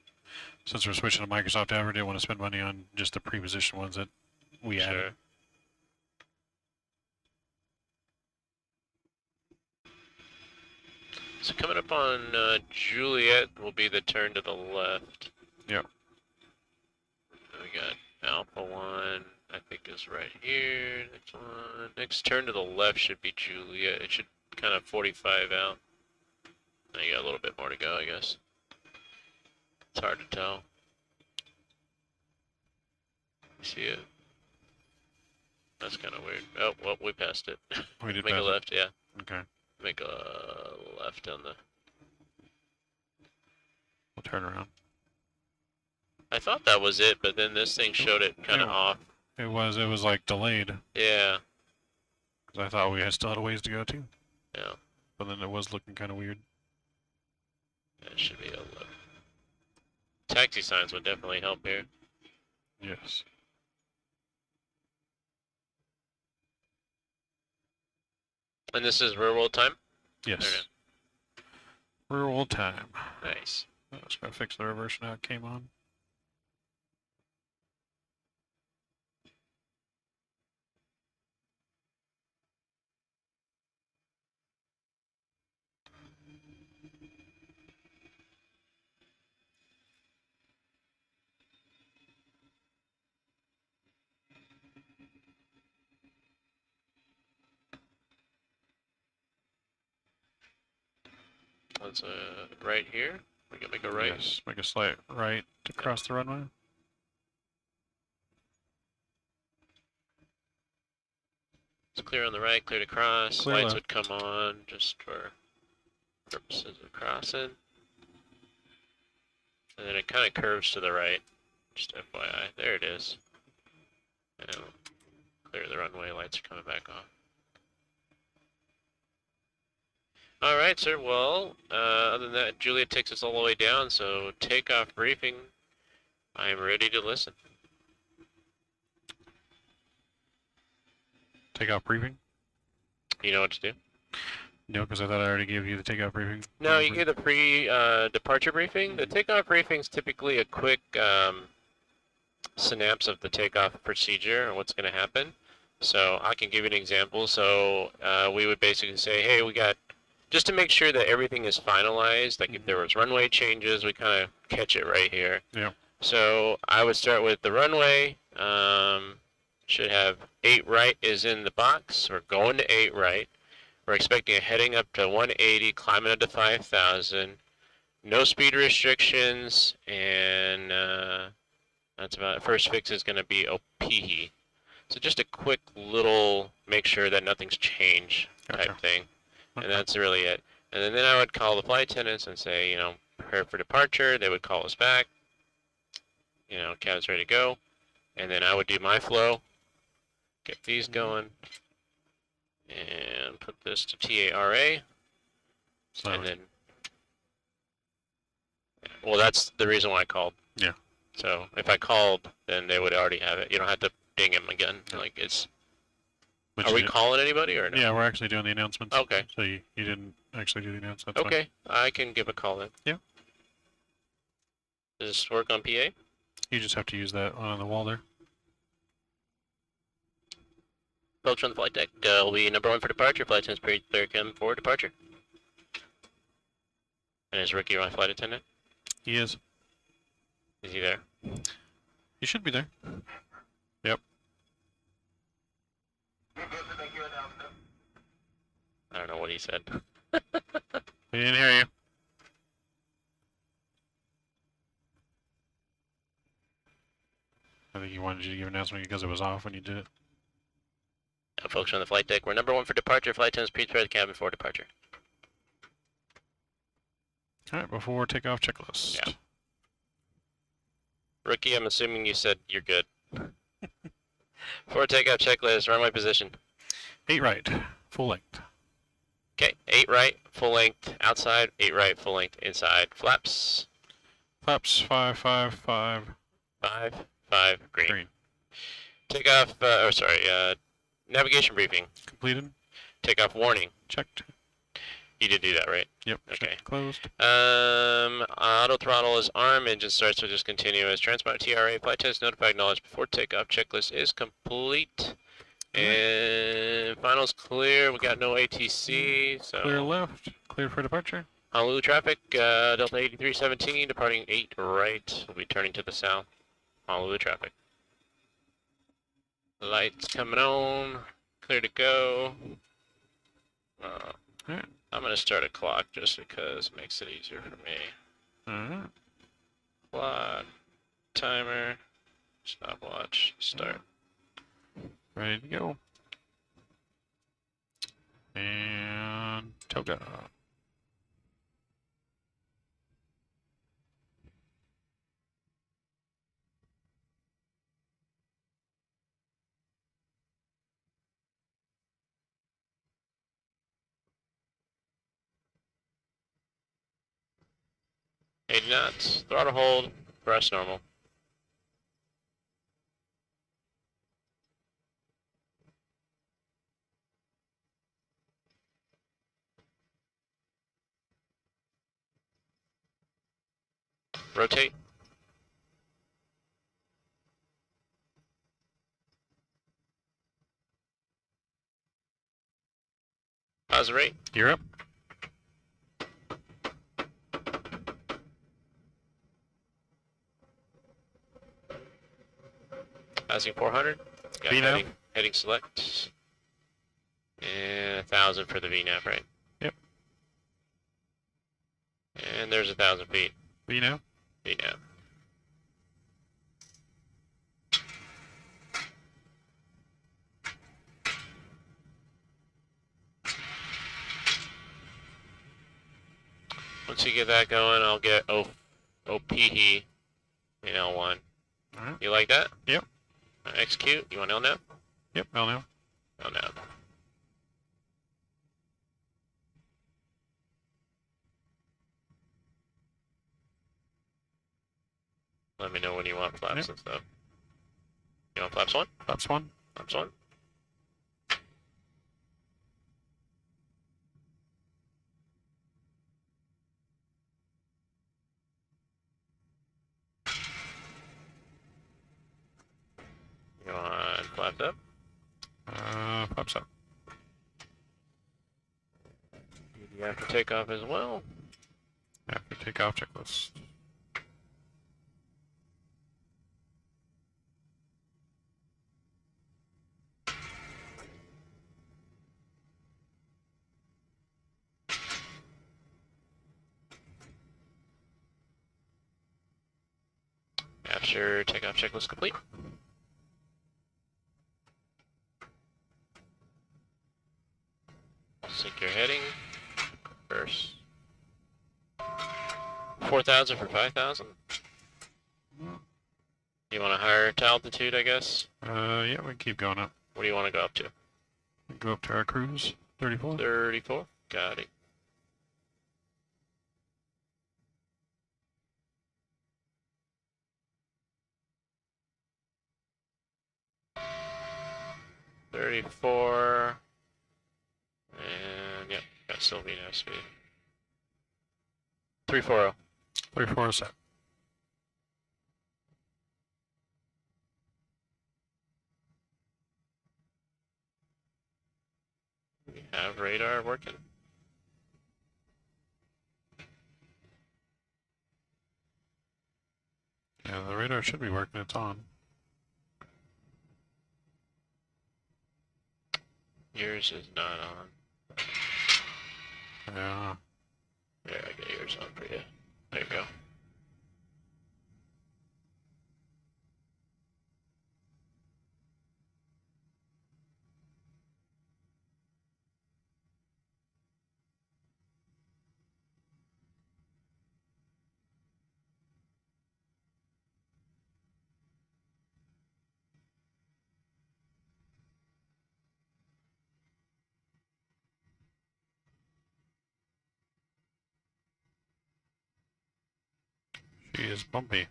since we're switching to Microsoft ever, didn't want to spend money on just the pre-positioned ones that we
Sure.
added.
So coming up on Juliet will be the turn to the left.
Yep.
We got Alpha 1, I think is right here. Next one. Next turn to the left should be Juliet. It should kind of 45 out. Now you got a little bit more to go, I guess. It's hard to tell. See it? That's kind of weird. Oh, well, we passed it.
We did
Make a
pass it.
left, yeah.
Okay.
Make a left on the...
We'll turn around.
I thought that was it, but then this thing showed it kind of
Yeah.
off.
It was like delayed.
Yeah,
Because I thought we had still had a ways to go too.
yeah.
But then it was looking kind of weird.
That should be a left. Taxi signs would definitely help here.
Yes.
And this is real world time?
Yes. Rural time.
Nice.
I was going to fix the reverse now it came on.
Let's right here. We can make a right.
Yes. Make a slight right to cross the runway.
clear on the right, clear to cross.
Clear
Lights
left.
would come on just for purposes of crossing. And then it kind of curves to the right. Just FYI. There it is. And clear the runway, lights are coming back off. Alright, sir. Well, other than that, Juliet takes us all the way down, so takeoff briefing. I am ready to listen.
Takeoff briefing?
You know what to do?
No, because I thought I already gave you the takeoff briefing.
No, you get the pre-departure briefing. The takeoff briefing is typically a quick synapse of the takeoff procedure and what's going to happen. So I can give you an example. So we would basically say, hey, we got, just to make sure that everything is finalized, like if there was runway changes, we kind of catch it right here.
Yeah.
So I would start with the runway. Should have 8 right is in the box. We're going to 8 right. We're expecting a heading up to 180, climbing up to 5,000. No speed restrictions, and that's about it. First fix is going to be OPE. So just a quick little make sure that nothing's changed type thing.
Okay.
And that's really it. And then I would call the flight attendants and say, you know, prepare for departure. They would call us back. You know, cab's ready to go. And then I would do my flow. Get these going. And put this to TARA.
So,
And then, well, that's the reason why I called.
Yeah.
So if I called, then they would already have it. You don't have to ding them again. Like it's. Are we calling anybody or no?
Yeah, we're actually doing the announcements.
Okay.
So you didn't actually do the announcement.
Okay, I can give a call then.
Yeah.
Does this work on PA?
You just have to use that on the wall there.
Folks on the flight deck will be number 1 for departure. Flight attendants prepare cam for departure. And is Ricky my flight attendant?
He is.
Is he there?
He should be there. Yep.
I don't know what he said.
We didn't hear you. I think he wanted you to give an announcement because it was off when you did it.
Folks on the flight deck, we're number 1 for departure. Flight attendants prepare the cabin for departure.
Alright, before takeoff checklist.
Yeah. Rookie, I'm assuming you said you're good. For takeoff checklist, runway position.
8 right, full length.
Okay, 8 right, full length outside, 8 right, full length inside. Flaps.
Flaps 5, 5, 5.
5, 5, green.
Green.
Takeoff, navigation briefing.
Completed.
Takeoff warning.
Checked.
You did do that, right?
Yep.
Okay.
Checked. Closed.
Auto throttle is arm. Engine starts with discontinuous. Transponder TRA. Flight test notified. Acknowledged before takeoff. Checklist is complete. And finals clear. We got no ATC. So
Clear left. Clear for departure.
Honolulu traffic. Delta 8317 departing 8 right. We'll be turning to the south. Honolulu traffic. Lights coming on. Clear to go.
Alright.
I'm going to start a clock just because it makes it easier for me.
Alright.
Clock. Timer. Stopwatch. Start.
Ready to go. And toga.
Eighty knots. Throttle hold. Press normal. Rotate. Pause the rate.
You're up.
Passing 400. Got
VNAV.
heading select. And 1,000 for the VNAV, right?
Yep.
And there's 1,000 feet.
You know?
VNAV. Once you get that going, I'll get OPE in L1.
Alright.
You like that?
Yep.
Execute. You want LNAV?
Yep, I'll know.
LNAV. Let me know when you want flaps
Yep.
and stuff. You want flaps 1?
That's one.
Flaps 1. You want flaps up?
Flaps up.
You have to take off as well.
After takeoff checklist.
After takeoff checklist complete. Sync your heading. First. 4,000 for 5,000. You want a higher altitude, I guess?
Yeah, we can keep going up.
What do you want to go up to?
Go up to our cruise, 34.
34. Got it. $34. And yep, got Sylvie now speed. 340.
34 set.
We have radar working.
Yeah, the radar should be working. It's on.
Yours is not on.
Yeah.
Yeah, I get yours on for you. There you go.
She is bumpy.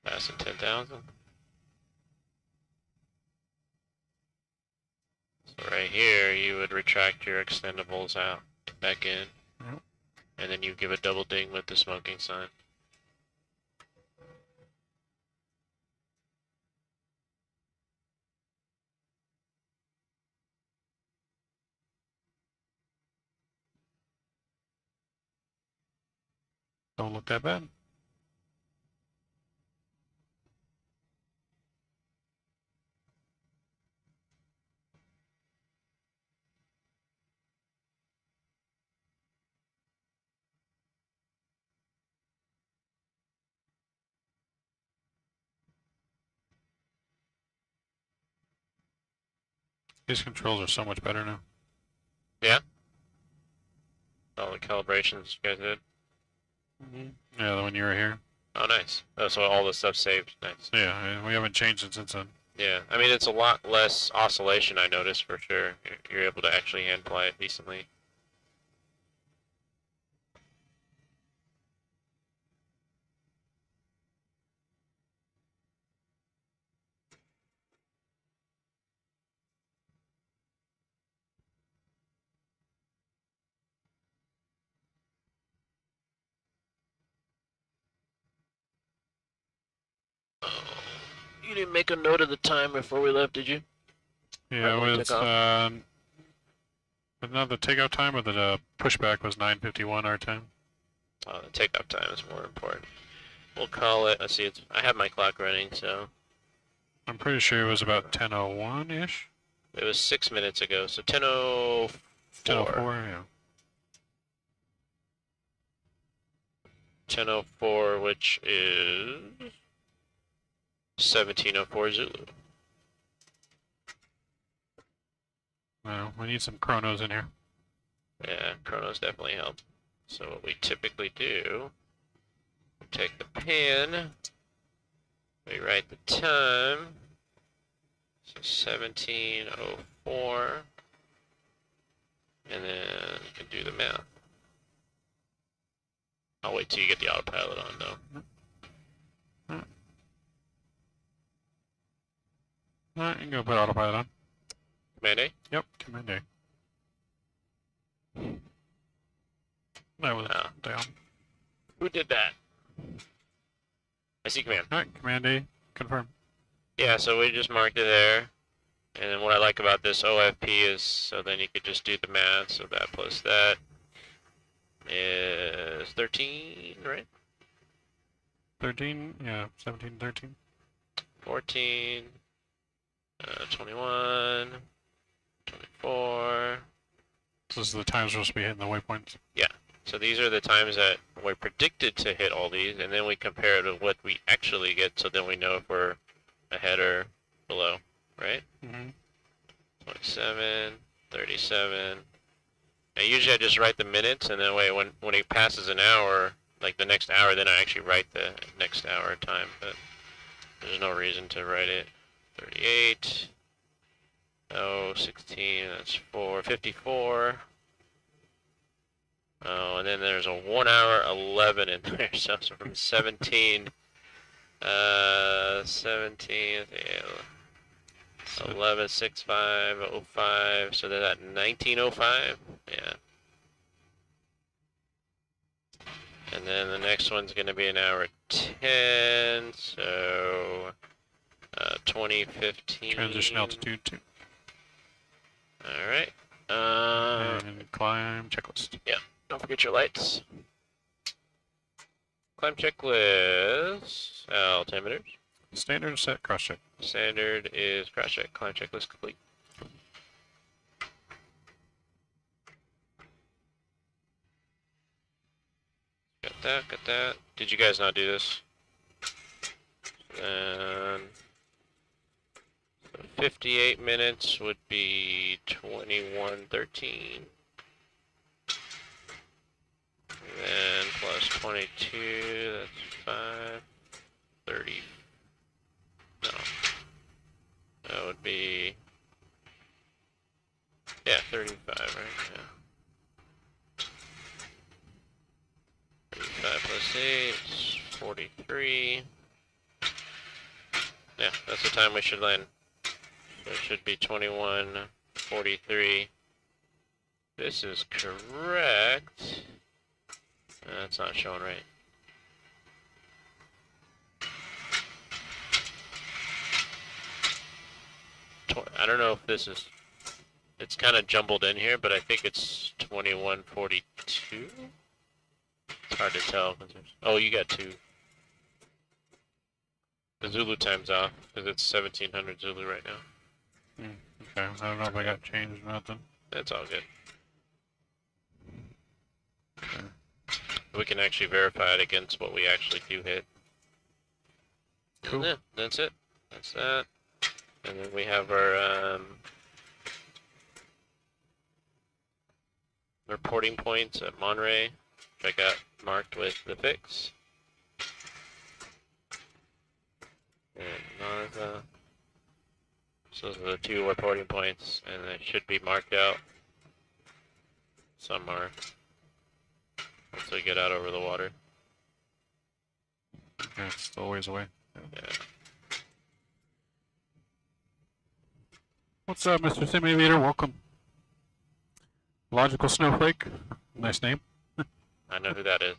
Passing 10,000. So right here, you would retract your extendables out, back in,
Yep.
and then you give a double ding with the smoking sign.
Don't look that bad. These controls are so much better now.
All the calibrations you guys did.
Yeah, the one you were here.
Oh, nice. Oh, so all the stuff saved. Nice.
Yeah, we haven't changed it since then.
Yeah, I mean, it's a lot less oscillation, I noticed, for sure. You're able to actually hand fly it decently. You didn't make a note of the time before we left, did you?
Yeah,
Right when we
with
took off?
but no, the takeout time or the pushback was 9:51 our time.
Oh, the takeoff time is more important. We'll call it. Let's see. I have my clock running, so
I'm pretty sure it was about 10:01 ish.
It was 6 minutes ago, so 10:04.
10:04, yeah.
10:04, which is 17:04 Zulu.
Well, we need some chronos in here.
Yeah, chronos definitely help. So what we typically do, we take the pan, we write the time, so 17:04, and then you can do the math. I'll wait till you get the autopilot on though.
Alright, you can go put autopilot on.
Command A?
Yep, command A. That was
Ah.
down.
Who did that? I see command.
Alright, command A, confirm.
Yeah, so we just marked it there. And then what I like about this OFP is, so then you could just do the math, so that plus that is 13, right?
13, yeah, 17, 13.
14, 21, 24.
This is the times we're supposed to be hitting the waypoints.
So these are the times that we're predicted to hit all these, and then we compare it to what we actually get, so then we know if we're ahead or below, right?
Mm-hmm.
27, 37. Now usually I just write the minutes, and then when it passes an hour, like the next hour, then I actually write the next hour time, but there's no reason to write it. 38. Oh, 16, that's 4. 54. Oh, and then there's a 1 hour 11 in there, so from 17, 17th, yeah, 11, 6, 5, 05, so they're at 1905, yeah. And then the next one's going to be an hour 10, so 2015.
Transition altitude 2.
Alright.
And climb checklist.
Yeah, don't forget your lights. Climb checklist. Altimeters.
Standard set cross check.
Standard is cross check. Climb checklist complete. Got that, got that. Did you guys not do this? And 58 minutes would be 21:13. Then plus 22, that's 5, 30. No. That would be, yeah, 35, right? Yeah. 35 plus 8 is 43. Yeah, that's the time we should land. So it should be 21:43. This is correct. That's not showing right. I don't know if this is, it's kind of jumbled in here, but I think it's 21:42. It's hard to tell. 'Cause oh, you got 2. The Zulu time's off because it's 1700 Zulu right now.
Okay, I don't know if I got changed or nothing.
That's all good.
Okay.
We can actually verify it against what we actually do hit.
Cool.
Yeah, that's it. That's that. And then we have our reporting points at Monterey, which I got marked with the fix. And Naza. So those are the 2 reporting points, and they should be marked out. Some are. Once they get out over the water.
Okay, it's still a ways away.
Yeah.
What's up, Mr. Simulator? Welcome. Logical Snowflake. Nice name.
I know who that is.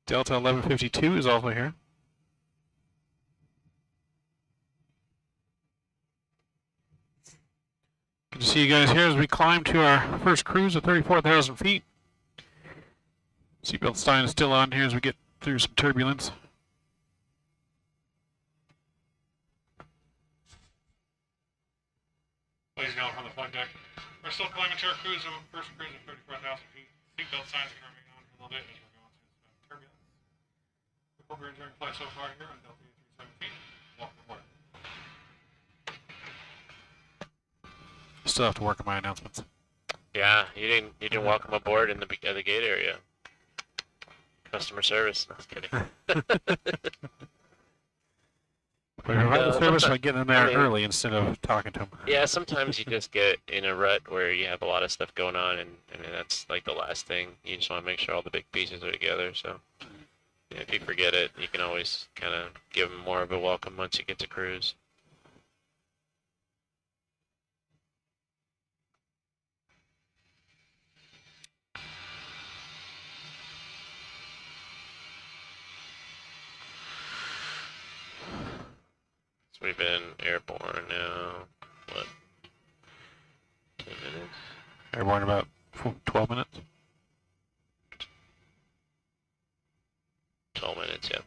Delta 1152 is also here. Good to see you guys here as we climb to our first cruise of 34,000 feet. Seatbelt sign is still on here as we get through some turbulence. Ladies and gentlemen from the flight deck. We're still climbing to our cruise of first cruise of 34,000 feet. Seatbelt signs are going to remain on for a little bit as we're going to turbulence. We hope you're enjoying flight so far here on Delta 317. Welcome aboard. Still have to work on my announcements.
Yeah, you didn't welcome aboard in the at the gate area. Customer service. No, I was kidding.
We provide the service by
sometimes-
getting them there
I mean-
early instead of talking to them.
Yeah, sometimes you just get in a rut where you have a lot of stuff going on, and I mean that's like the last thing. You just want to make sure all the big pieces are together. So yeah, if you forget it, you can always kind of give them more of a welcome once you get to cruise. So we've been airborne now, what, 10 minutes?
Airborne about 12 minutes.
12 minutes, yeah.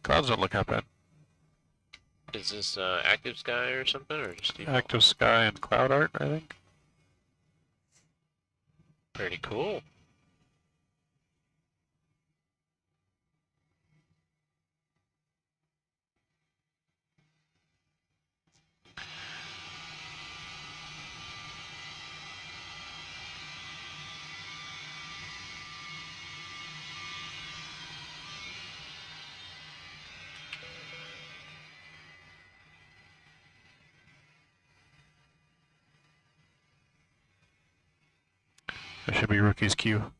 Clouds don't look that bad.
Is this active sky or something, or just default?
Active sky and cloud art, I think.
Pretty cool.
That should be rookie's queue.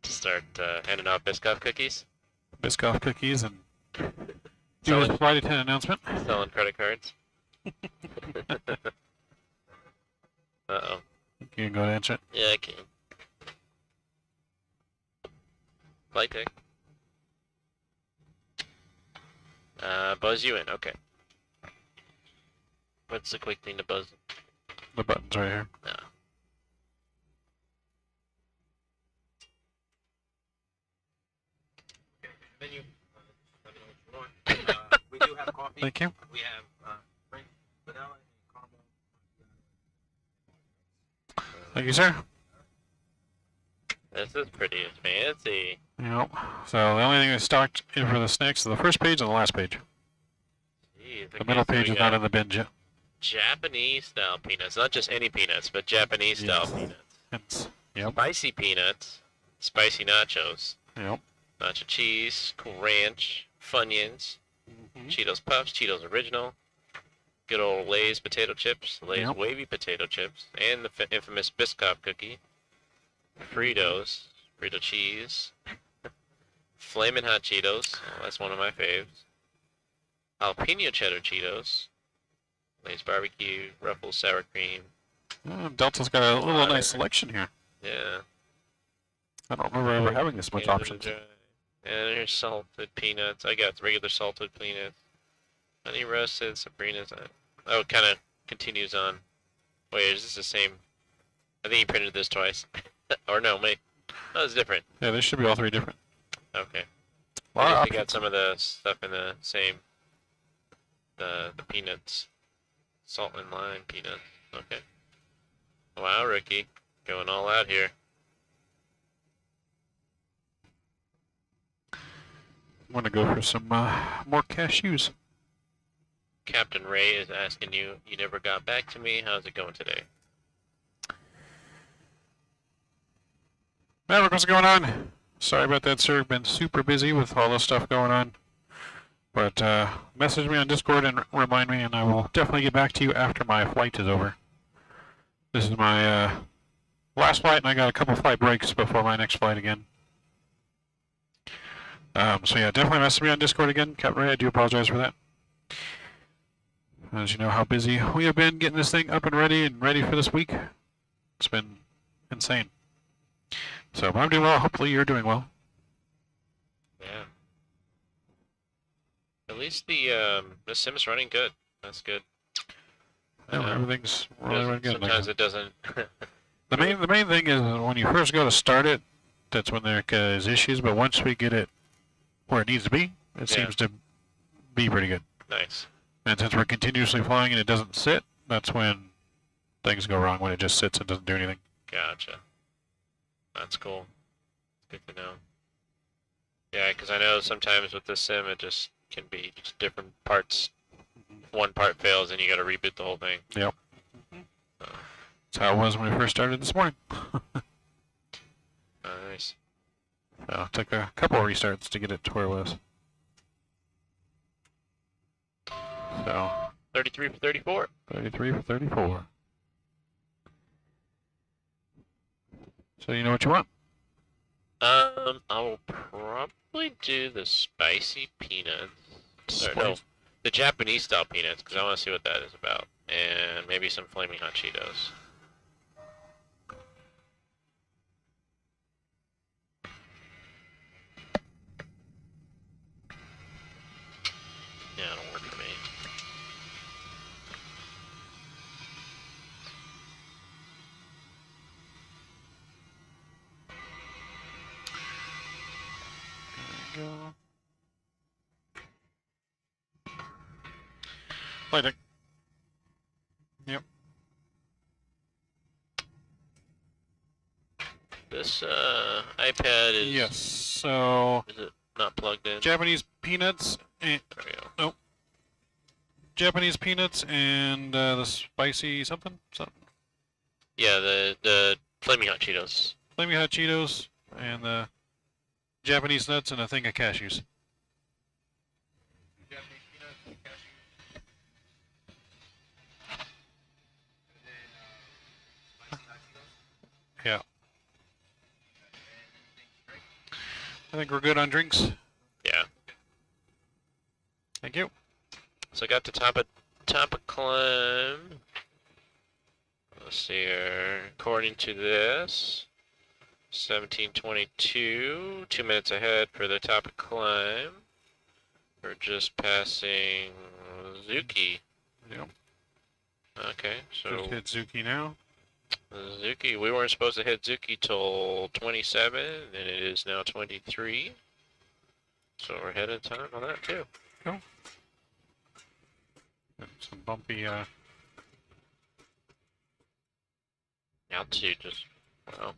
To start handing out Biscoff cookies,
Biscoff cookies and do
Selling-
his flight attendant announcement.
selling credit cards. Uh-oh.
You can go to answer it.
Yeah, I can. Flight deck. Buzz you in, okay. What's the quick thing to buzz?
The button's right here.
No.
Menu. Let me know what you want. We do have coffee.
Thank you.
We have French vanilla and caramel.
Thank you, sir.
This is pretty fancy.
Yep. So the only thing that's stocked in for the snacks is the first page and the last page.
Jeez,
The
okay,
middle
so we
page is
got
not in the bin yet.
Japanese style peanuts. Not just any peanuts, but Japanese style
Yes.
peanuts.
It's, yep.
Spicy peanuts. Spicy nachos.
Yep.
Nacho cheese. Cool ranch. Funyuns. Cheetos Puffs. Cheetos Original. Good old Lay's potato chips. Lay's
Yep.
wavy potato chips. And the infamous Biscoff cookie. Fritos. Frito cheese. Flamin' Hot Cheetos. Oh, that's one of my faves. Jalapeno cheddar Cheetos. Lay's barbecue. Ruffles sour cream.
Delta's got a little nice selection here.
Yeah.
I don't remember ever having this much
Canada
options.
Dry. And there's salted peanuts. I got regular salted peanuts. Honey roasted Sabrina's. Oh, it kind of continues on. Wait, is this the same? I think you printed this twice. Or no, maybe. No, it's different.
Yeah, this should be all three different.
Okay.
A lot
I
of
guess they got
options.
some of the stuff in the same. The peanuts. Salt and lime peanuts. Okay. Wow, rookie. Going all out here.
I'm gonna go for some more cashews.
Captain Ray is asking you, you never got back to me. How's it going today?
Maverick, what's going on? Sorry about that, sir. Been super busy with all this stuff going on. But message me on Discord and remind me, and I will definitely get back to you after my flight is over. This is my last flight, and I got a couple flight breaks before my next flight again. So yeah, definitely message me on Discord again, Captain Ray. I do apologize for that. As you know how busy we have been getting this thing up and ready for this week. It's been insane. So, but I'm doing well. Hopefully you're doing well.
Yeah. At least the sim is running good. That's good.
Yeah, everything's really good.
Sometimes it doesn't.
The main thing is when you first go to start it, that's when there is issues. But once we get it where it needs to be, it seems to be pretty good.
Nice.
And since we're continuously flying and it doesn't sit, that's when things go wrong, when it just sits and doesn't do anything.
Gotcha. That's cool. Good to know. Yeah, because I know sometimes with this sim, it just can be just different parts. One part fails and you got to reboot the whole thing.
Yep.
So,
That's how it was when we first started this morning.
nice.
So it took a couple of restarts to get it to where it was. So
33 for 34.
33 for 34. So you know what you want?
I will probably do the spicy peanuts. Or no, the Japanese style peanuts, because I want to see what that is about. And maybe some flaming hot Cheetos. Yeah, it'll work for me.
There you go. Lighting. Yep.
This iPad is.
Yes. So
Is it not plugged in?
Japanese peanuts and
There we go.
nope. Japanese peanuts and the spicy something.
Yeah, the flaming hot Cheetos.
Flaming hot Cheetos and the Japanese nuts and a thing of cashews. Yeah. I think we're good on drinks.
Yeah.
Thank you.
So I got to top of climb. Let's see here. According to this, 1722, 2 minutes ahead for the top of climb. We're just passing Zuki.
Yep.
Okay, so
Just hit Zuki now.
Zuki, we weren't supposed to hit Zuki till 27, and it is now 23. So we're ahead of time on that too.
Cool. Some bumpy
Altitude just, wow.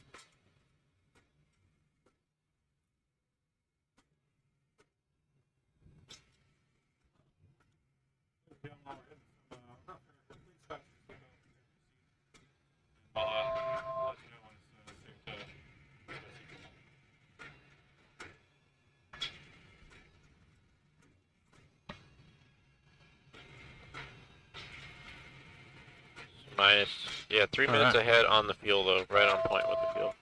Minus, yeah, 3 minutes
Alright.
ahead on the fuel though, right on point with the fuel.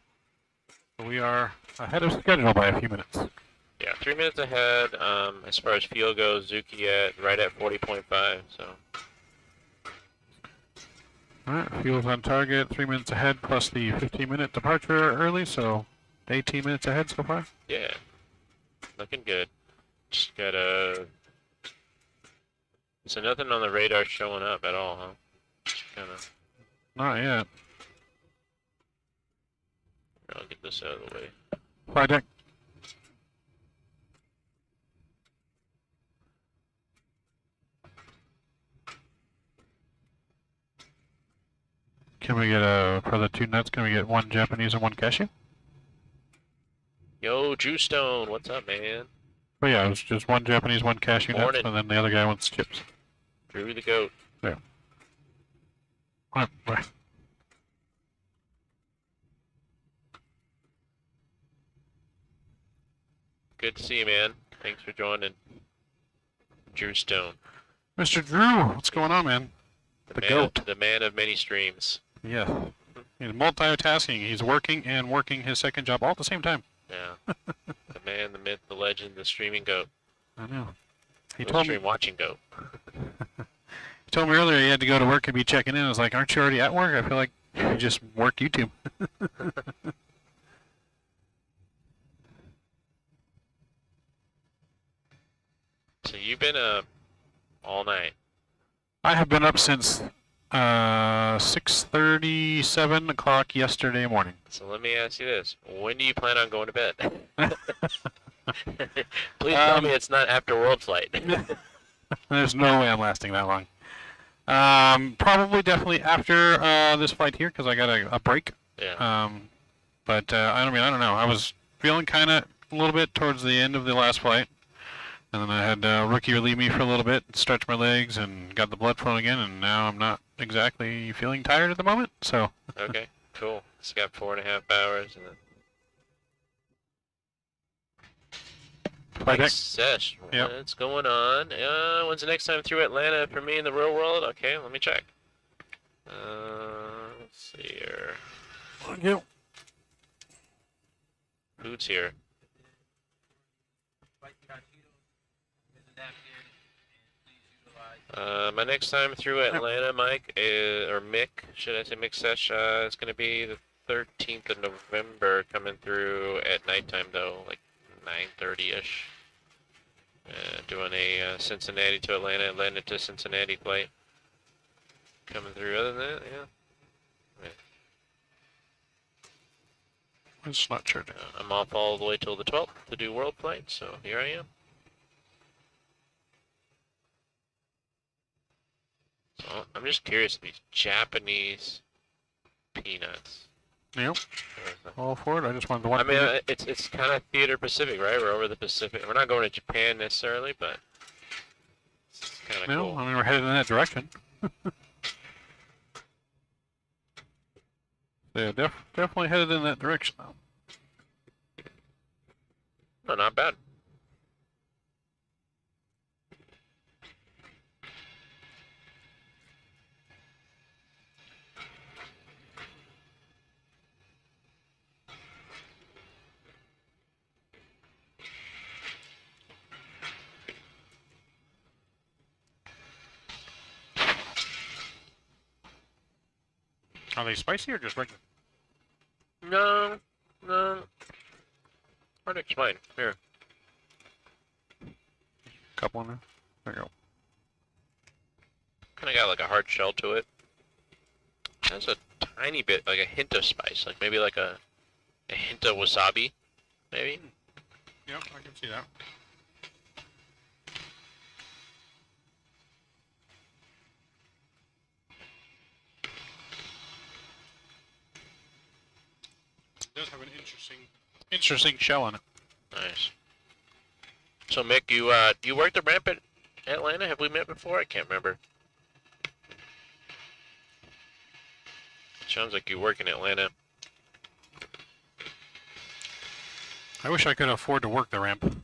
We are ahead of schedule by a few minutes.
Yeah, 3 minutes ahead. As far as fuel goes, Zuki right at 40.5. So
Alright, fuel's on target, 3 minutes ahead plus the 15-minute departure early, so 18 minutes ahead so far.
yeah, looking good. Just gotta. So nothing on the radar showing up at all, huh? Just kind of.
Not yet.
I'll get this out of the way.
Fly deck. Can we get for the two nuts, can we get one Japanese and one cashew?
Yo, Juice Stone, what's up, man?
Oh yeah, it was just one Japanese, one cashew nuts,
Morning.
and then the other guy wants chips.
Drew the goat.
Right.
Good to see you, man. Thanks for joining. Drew Stone.
Mr. Drew, what's going on, man? The goat.
The man of many streams.
Yeah. He's multitasking. He's working and working his second job all at the same time.
Yeah. The man, the myth, the legend, the streaming goat.
I know. He
The
told me.
stream watching goat.
He told me earlier he had to go to work and be checking in. I was like, "Aren't you already at work?" I feel like you just work YouTube.
So you've been up all night.
I have been up since 6:37 o'clock yesterday morning.
So let me ask you this: when do you plan on going to bed? Please tell me it's not after World Flight.
There's no way I'm lasting that long. Probably definitely after this flight here, because I got a break.
Yeah.
But I don't know. I was feeling kind of a little bit towards the end of the last flight, and then I had Rookie relieve me for a little bit, stretch my legs, and got the blood flowing again, and now I'm not exactly feeling tired at the moment. So.
Okay. Cool. It's got 4.5 hours and then.
Flight deck.
Success.
Yep.
What's going on? When's the next time through Atlanta for me in the real world? Okay, let me check. Let's see here.
Yep.
Who's here? My next time through Atlanta, Mike, or Mick, should I say Mick Sesh, it's going to be the 13th of November, coming through at nighttime though, like 9:30ish. Doing a Cincinnati to Atlanta, Atlanta to Cincinnati flight. Coming through. Other than that, yeah.
It's not charging.
I'm off all the way till the 12th to do world flight, so here I am. So I'm just curious, these Japanese peanuts.
Yep. All for it. I just wanted to watch.
I mean, it's kind of theater Pacific, right? We're over the Pacific. We're not going to Japan necessarily, but it's kind of
No,
cool.
I mean we're headed in that direction. Yeah, definitely headed in that direction now.
No, not bad.
Are they spicy or just regular?
No. Hard to explain. Here.
Couple in there. There you go.
Kind of got like a hard shell to it. Has a tiny bit, like a hint of spice, like maybe like a hint of wasabi, maybe.
Yep, I can see that. It does have an interesting shell on it.
Nice. So Mick, you worked the ramp at Atlanta? Have we met before? I can't remember. Sounds like you work in Atlanta.
I wish I could afford to work the ramp.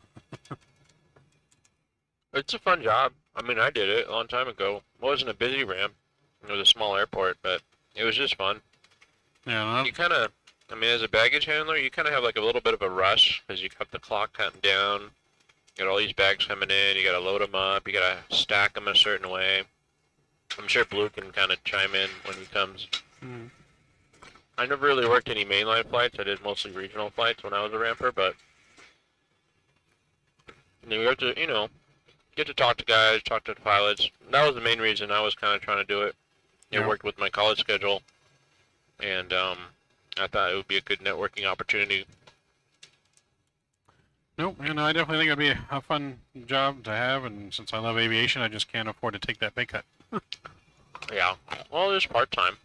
It's a fun job. I mean, I did it a long time ago. It wasn't a busy ramp. It was a small airport, but it was just fun.
Yeah,
You kind of, I mean, as a baggage handler, you kind of have like a little bit of a rush because you got the clock counting down. You got all these bags coming in. You got to load them up. You got to stack them a certain way. I'm sure Blue can kind of chime in when he comes.
Mm.
I never really worked any mainline flights. I did mostly regional flights when I was a ramper, but you have to, get to talk to guys, talk to the pilots. That was the main reason I was kind of trying to do it. It worked with my college schedule, and I thought it would be a good networking opportunity.
Nope, I definitely think it'd be a fun job to have, and since I love aviation, I just can't afford to take that pay cut.
Yeah, well, it's part-time.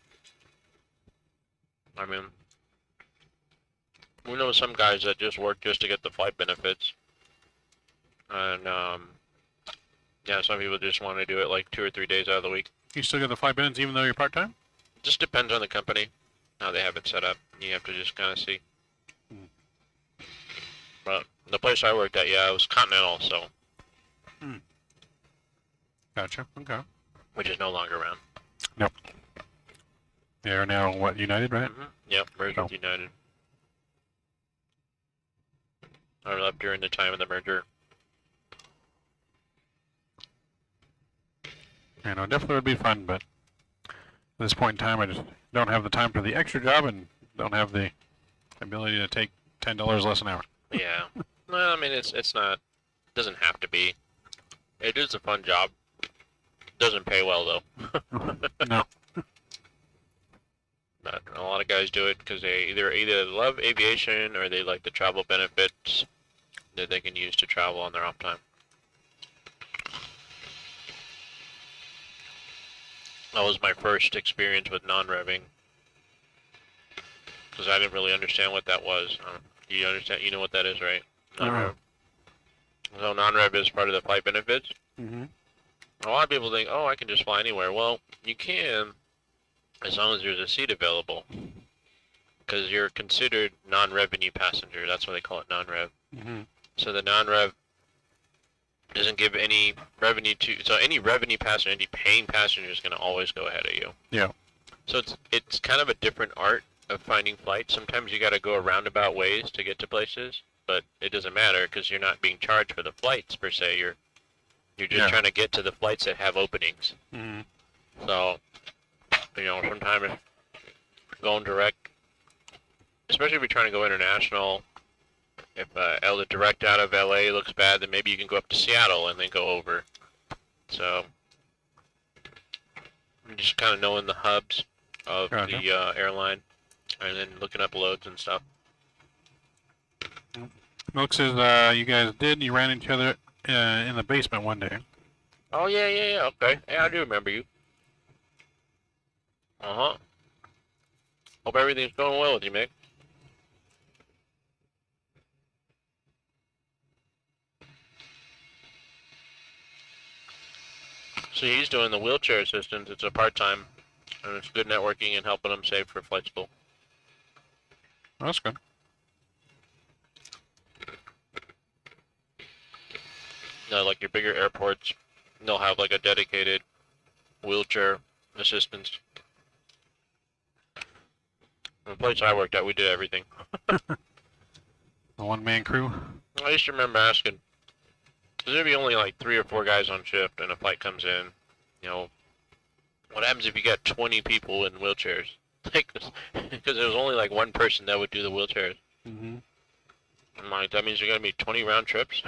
I mean, we know some guys that just work just to get the flight benefits. And, yeah, some people just want to do it like 2 or 3 days out of the week.
You still get the flight benefits even though you're part-time?
Just depends on the company, how they have it set up. You have to just kind of see. But the place I worked at, yeah, it was Continental, so.
Gotcha, okay.
Which is no longer around.
Nope. They are now, what, United, right?
Yep, merged with United. I left during the time of the merger.
Definitely would be fun, but at this point in time, I just don't have the time for the extra job and don't have the ability to take $10 less an hour.
Yeah. Well, I mean, it's not, doesn't have to be. It is a fun job. Doesn't pay well, though.
No.
lot of guys do it because they either love aviation or they like the travel benefits that they can use to travel on their off time. That was my first experience with non-revving because I didn't really understand what that was. Do you understand? You know what that is, right? Non-rev. So non-rev is part of the flight benefits.
Mm-hmm.
A lot of people think, oh, I can just fly anywhere. Well, you can, as long as there's a seat available, because you're considered non-revenue passenger. That's why they call it non-rev.
Mm-hmm.
So the non-rev doesn't give any revenue to. So any revenue passenger, any paying passenger is going to always go ahead of you.
Yeah.
So it's kind of a different art of finding flights. Sometimes you got to go roundabout ways to get to places, but it doesn't matter because you're not being charged for the flights per se. You're just trying to get to the flights that have openings.
Mm-hmm.
So, you know, sometimes going direct, especially if you're trying to go international, if the direct out of LA looks bad, then maybe you can go up to Seattle and then go over. So, just kind of knowing the hubs of the airline and then looking up loads and stuff.
Milk says you guys you ran into each other in the basement one day.
Oh, yeah, okay. Yeah, I do remember you. Uh-huh. Hope everything's going well with you, Mick. So he's doing the wheelchair assistance. It's a part-time, and it's good networking and helping them save for flight school.
Oh, that's good.
Like your bigger airports, they'll have like a dedicated wheelchair assistance. The place I worked at, we did everything.
The one-man crew?
I used to remember asking, because there'd be only like 3 or 4 guys on shift, and a flight comes in, you know, what happens if you got 20 people in wheelchairs? Like, because there was only like one person that would do the wheelchairs.
Mm-hmm.
I'm like, that means you're going to be 20 round trips?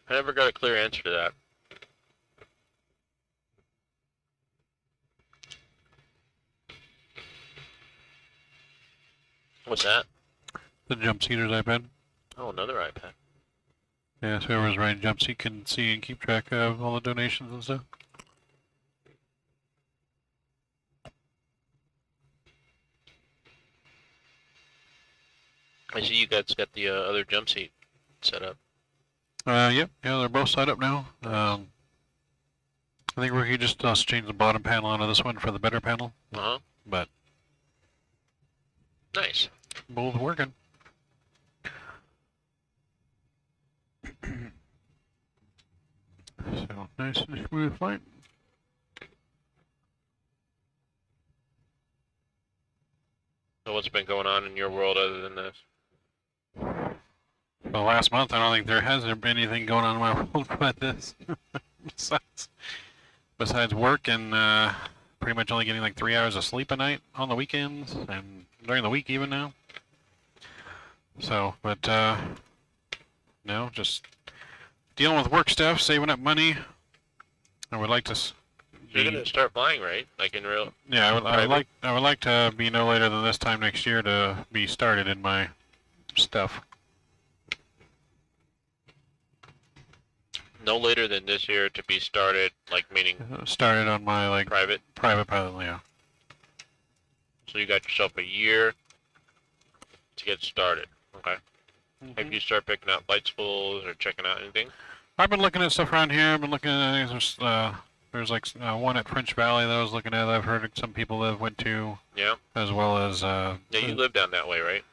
I never got a clear answer to that. What's that?
The jump seaters iPad.
Oh, another iPad.
Yeah, so whoever's riding jump seat can see and keep track of all the donations and stuff.
I see you guys got the other jump seat set up.
Yep, yeah, they're both set up now. I think Ricky just changed the bottom panel onto this one for the better panel.
Uh-huh.
But
nice.
Both working. So nice and smooth flight.
So what's been going on in your world other than this?
Well, last month I don't think there has been anything going on in my world but this. besides work and pretty much only getting like 3 hours of sleep a night on the weekends and during the week even now. So, but no, just dealing with work stuff, saving up money. I would like to.
You're gonna start flying, right? Like in real.
Yeah, I would like to be no later than this time next year to be started in my stuff.
No later than this year to be started, like meaning.
Started on my like
private
pilot, yeah.
So you got yourself a year to get started. Okay.
Mm-hmm.
Have you start picking out flight schools or checking out anything?
I've been looking at stuff around here. I've been looking at there's like one at French Valley that I was looking at. I've heard some people that went to.
Yeah.
As well as.
Yeah, you live down that way, right?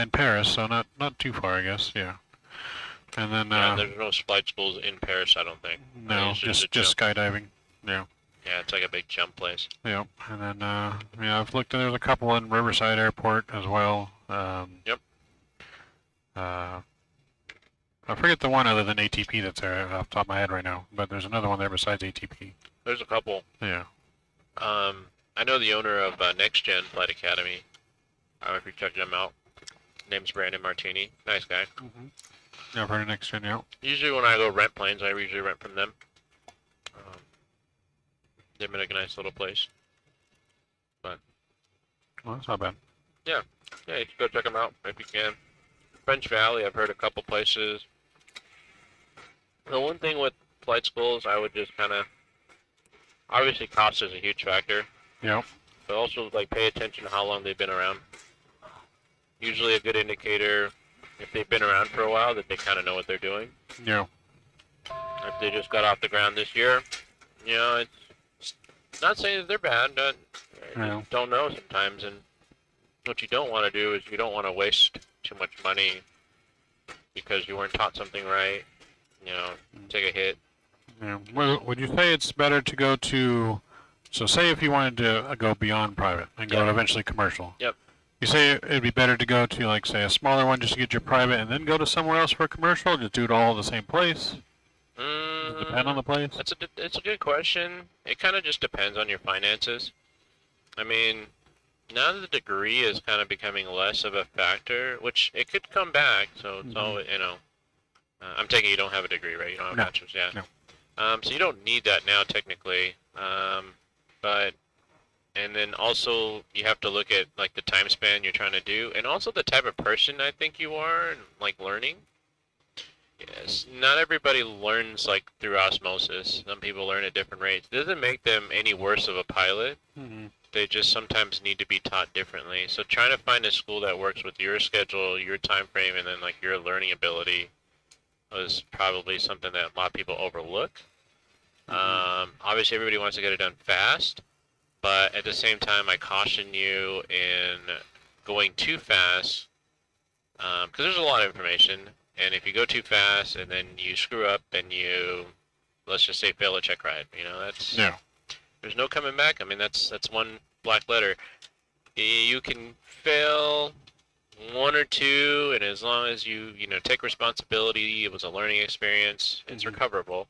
In Paris, so not too far, I guess. Yeah. And then.
Yeah, there's no flight schools in Paris, I don't think.
No, just skydiving. Yeah.
Yeah, it's like a big jump place.
Yep. And then yeah, I've looked. There's a couple in Riverside Airport as well.
Yep.
I forget the one other than ATP that's there off the top of my head right now, but there's another one there besides ATP.
There's a couple.
Yeah.
I know the owner of Next Gen Flight Academy. I don't know if you checked them out. Name's Brandon Martini. Nice guy.
Mm-hmm. Yeah, I've heard of Next Gen, yeah.
Usually when I go rent planes, I usually rent from them. They've been a nice little place. But
Well, that's not bad.
Yeah, you should go check them out if you can. French Valley, I've heard a couple places. The one thing with flight schools, I would just kind of, obviously cost is a huge factor,
Yep.
but also like pay attention to how long they've been around. Usually a good indicator, if they've been around for a while, that they kind of know what they're doing.
Yeah.
If they just got off the ground this year, you know, it's not saying that they're bad, but you
Yeah.
just don't know sometimes. And what you don't want to do is you don't want to waste too much money because you weren't taught something right. You know, take a hit.
Yeah. Well, would you say it's better to go to, so say if you wanted to go beyond private and go
Yep.
to eventually commercial.
Yep.
You say it'd be better to go to, like, say, a smaller one just to get your private and then go to somewhere else for a commercial? Just do it all at the same place? Does it depend on the place?
It's a good question. It kind of just depends on your finances. I mean, now that the degree is kind of becoming less of a factor, which it could come back, so it's always, you know, I'm taking you don't have a degree, right? You don't have a
No.
bachelor's, yeah.
No.
So you don't need that now, technically. But, and then also you have to look at like the time span you're trying to do, and also the type of person I think you are, and like learning. Yes, not everybody learns like through osmosis. Some people learn at different rates. It doesn't make them any worse of a pilot.
Mm-hmm.
They just sometimes need to be taught differently. So trying to find a school that works with your schedule, your time frame, and then like your learning ability was probably something that a lot of people overlook. Obviously, everybody wants to get it done fast, but at the same time, I caution you in going too fast because there's a lot of information, and if you go too fast and then you screw up and you, let's just say, fail a check ride, you know, that's there's no coming back. I mean, that's one black letter. You can fail one or two, and as long as you take responsibility, it was a learning experience, it's recoverable.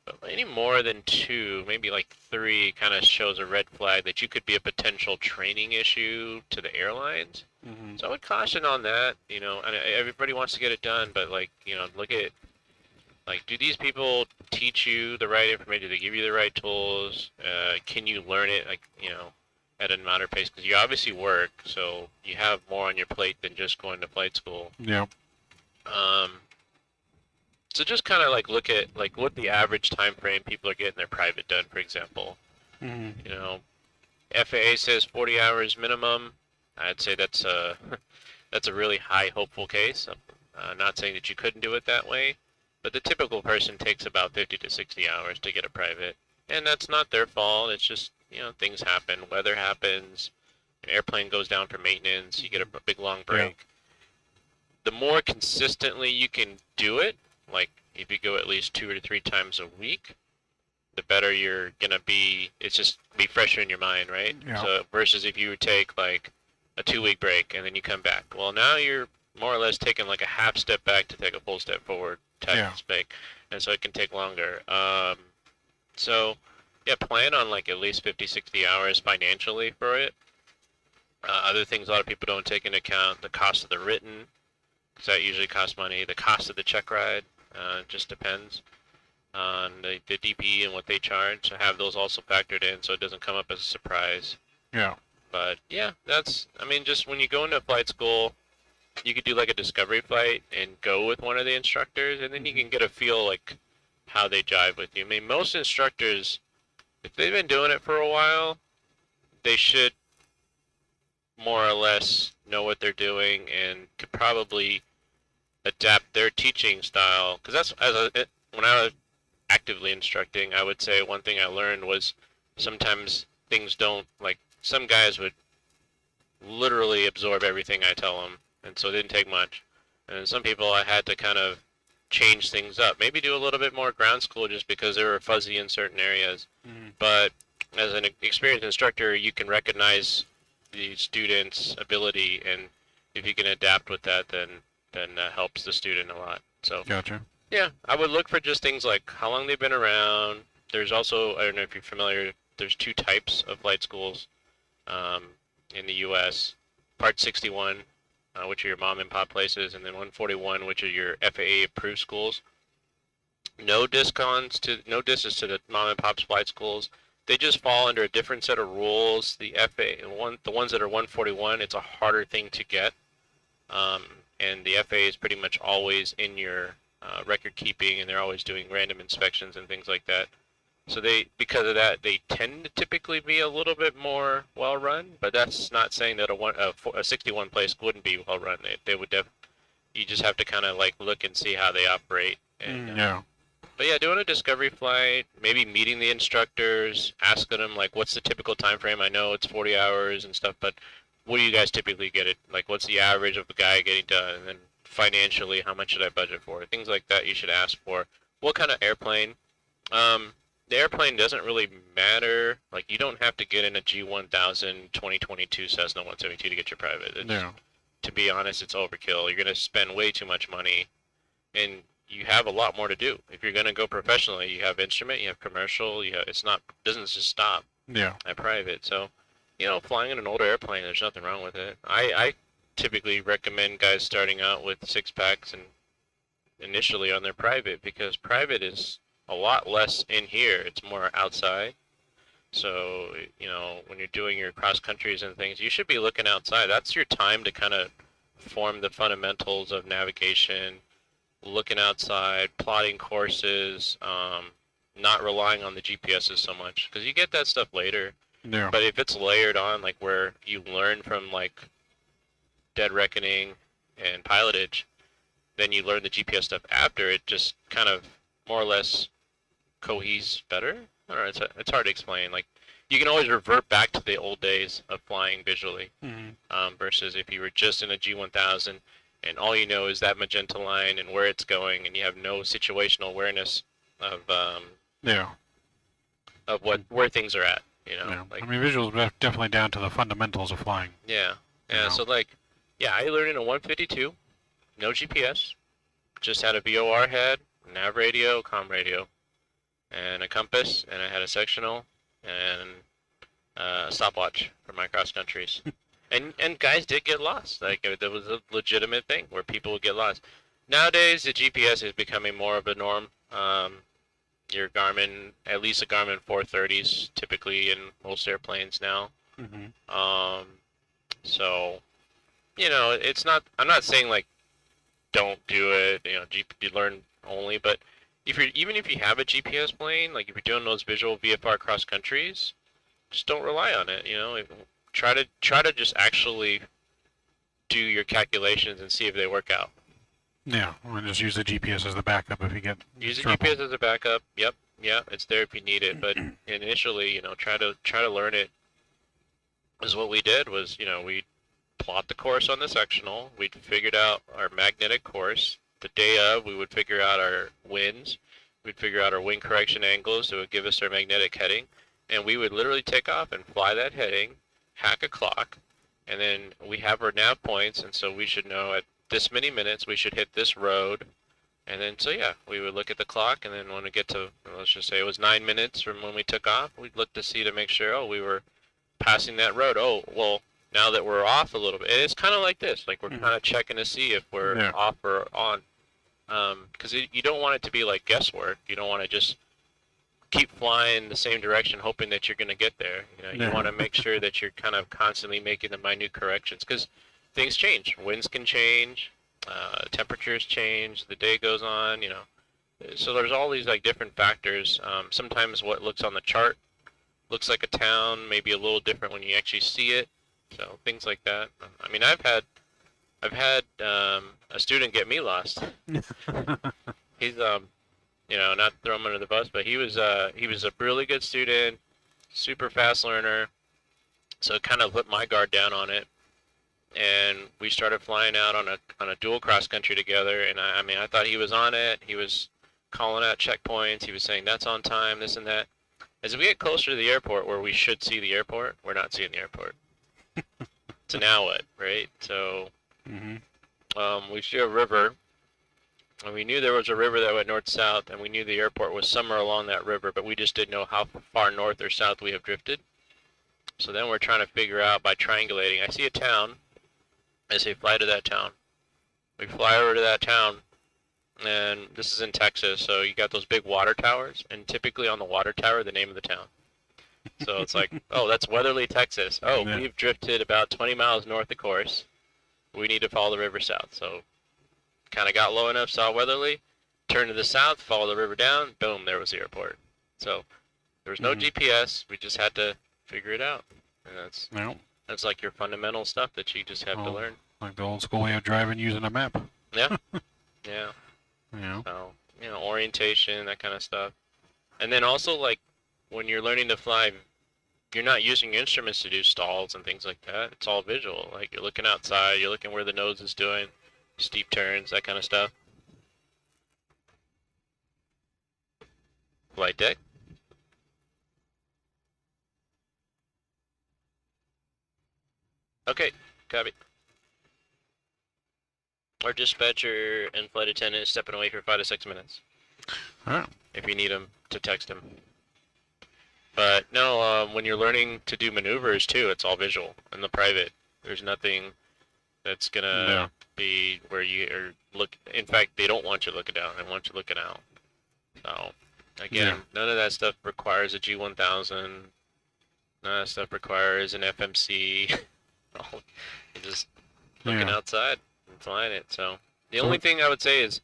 But any more than two, maybe like three, kind of shows a red flag that you could be a potential training issue to the airlines. So I would caution on that. You know, and everybody wants to get it done, but like, you know, look at, like, do these people teach you the right information? Do they give you the right tools? Can you learn it, like, you know, at a moderate pace? Because you obviously work, so you have more on your plate than just going to flight school.
Yeah.
So just kind of like look at like what the average time frame people are getting their private done, for example. You know, FAA says 40 hours minimum. I'd say that's a really high hopeful case. I'm not saying that you couldn't do it that way, but the typical person takes about 50 to 60 hours to get a private, and that's not their fault. It's just, you know, things happen, weather happens, an airplane goes down for maintenance, you get a big long break. The more consistently you can do it, like if you go at least 2 or 3 times a week, the better you're gonna be. It's just be fresher in your mind, right?
Yeah.
So versus if you take like a 2-week break and then you come back, well, now you're more or less taking like a half step back to take a full step forward type of spec, and so it can take longer. So yeah, plan on like at least 50, 60 hours financially for it. Other things a lot of people don't take into account: the cost of the written, because that usually costs money. The cost of the check ride just depends on the DP and what they charge. So have those also factored in so it doesn't come up as a surprise.
Yeah.
But yeah, that's, I mean, just when you go into flight school, you could do like a discovery flight and go with one of the instructors, and then you can get a feel like how they jive with you. I mean, most instructors, if they've been doing it for a while, they should more or less know what they're doing and could probably adapt their teaching style. Because that's, when I was actively instructing, I would say one thing I learned was sometimes things don't, like, some guys would literally absorb everything I tell them, and so it didn't take much. And some people I had to kind of change things up, maybe do a little bit more ground school just because they were fuzzy in certain areas. But as an experienced instructor, you can recognize the student's ability, and if you can adapt with that, then that helps the student a lot. So
Gotcha.
yeah, I would look for just things like how long they've been around. There's also, I don't know if you're familiar, there's 2 types of flight schools in the U.S. Part 61, which are your mom and pop places, and then 141, which are your FAA approved schools. No disses to the mom and pop's flight schools. they just fall under a different set of rules. The the ones that are 141, it's a harder thing to get, and the FA is pretty much always in your record keeping, and they're always doing random inspections and things like that. So because of that, they tend to typically be a little bit more well run. But that's not saying that a 61 place wouldn't be well run. They would you just have to kind of like look and see how they operate. And,
Yeah.
But yeah, doing a discovery flight, maybe meeting the instructors, asking them like, what's the typical time frame? I know it's 40 hours and stuff, but what do you guys typically get it? Like, what's the average of the guy getting done? And then financially, how much should I budget for? Things like that you should ask for. What kind of airplane? The airplane doesn't really matter. Like, you don't have to get in a G1000 2022 Cessna 172 to get your private.
Yeah.
To be honest, it's overkill. You're going to spend way too much money, and you have a lot more to do. If you're going to go professionally, you have instrument, you have commercial, doesn't just stop
Yeah.
at private. So, flying in an older airplane, there's nothing wrong with it. I typically recommend guys starting out with 6-packs and initially on their private, because private is a lot less in here. It's more outside. So, when you're doing your cross countries and things, you should be looking outside. That's your time to kind of form the fundamentals of navigation, looking outside, plotting courses, not relying on the GPSs so much, because you get that stuff later.
Yeah.
But if it's layered on, like where you learn from like Dead Reckoning and pilotage, then you learn the GPS stuff after, it just kind of more or less coheses better. I don't know, it's hard to explain. Like, you can always revert back to the old days of flying visually, versus if you were just in a G1000 and all you know is that magenta line and where it's going, and you have no situational awareness of
Yeah.
of where things are at.
Yeah.
Like,
I mean, visuals are definitely down to the fundamentals of flying.
yeah. Yeah,
know.
so like, yeah, I learned in a 152, no GPS, just had a VOR head, nav radio, comm radio, and a compass, and I had a sectional, and a stopwatch for my cross countries. and guys did get lost. Like, there was a legitimate thing where people would get lost. Nowadays, the GPS is becoming more of a norm. Your Garmin, at least a Garmin 430s, typically in most airplanes now. So, it's not. I'm not saying like, don't do it. You learn only. But even if you have a GPS plane, like if you're doing those visual VFR cross countries, just don't rely on it. Try to just actually do your calculations and see if they work out.
Yeah. And just use the GPS as the backup if you get
Use the
trouble.
GPS as a backup. Yep. Yeah, it's there if you need it. But initially, try to learn it. Is what we did was, we plot the course on the sectional. We'd figured out our magnetic course. The day of, we would figure out our winds. We'd figure out our wind correction angles that would give us our magnetic heading. And we would literally take off and fly that heading, hack a clock, and then we have our nav points, and so we should know at this many minutes we should hit this road. And then, so yeah, we would look at the clock, and then when we get to, let's just say it was 9 minutes from when we took off, we'd look to see to make sure, we were passing that road. Oh, well, now that we're off a little bit, it's kind of like this, like we're kind of checking to see if we're off or on, because you don't want it to be like guesswork. You don't want to just keep flying the same direction hoping that you're going to get there. You want to make sure that you're kind of constantly making the minute corrections, because things change. Winds can change, temperatures change, the day goes on, so there's all these like different factors. Sometimes what looks on the chart looks like a town, maybe a little different when you actually see it. So things like that. I mean, I've had a student get me lost. He's not throw him under the bus, but he was a really good student, super fast learner. So it kind of put my guard down on it, and we started flying out on a dual cross country together. And I thought he was on it. He was calling out checkpoints. He was saying that's on time, this and that. As we get closer to the airport, where we should see the airport, we're not seeing the airport. So now what, right? So we see a river, and we knew there was a river that went north-south, and we knew the airport was somewhere along that river, but we just didn't know how far north or south we have drifted. So then we're trying to figure out by triangulating. I see a town. I say fly to that town. We fly over to that town, and this is in Texas, so you got those big water towers, and typically on the water tower, the name of the town. So it's like, oh, that's Weatherly, Texas. Oh,
Yeah.
we've drifted about 20 miles north of course. We need to follow the river south. So kind of got low enough, saw Weatherly, turned to the south, follow the river down, boom, there was the airport. So there was no
Mhm.
GPS. We just had to figure it out. And
No,
that's like your fundamental stuff that you just have to
Oh.
learn.
like the old school way of driving using a map.
Yeah. Yeah.
You know.
So, orientation, that kind of stuff. And then also, like, when you're learning to fly, you're not using instruments to do stalls and things like that. It's all visual. Like, you're looking outside, you're looking where the nose is doing, steep turns, that kind of stuff. Flight deck. Okay, copy. Our dispatcher and flight attendant is stepping away for 5 to 6 minutes.
Alright.
If you need him, to text him. But no, when you're learning to do maneuvers too, it's all visual in the private. There's nothing that's gonna
Yeah.
be where you are look. In fact, they don't want you looking down. They want you looking out. So again,
Yeah.
none of that stuff requires a G1000. None of that stuff requires an FMC. You're just looking
Yeah.
outside and flying it. So the
So
only
what-
thing I would say is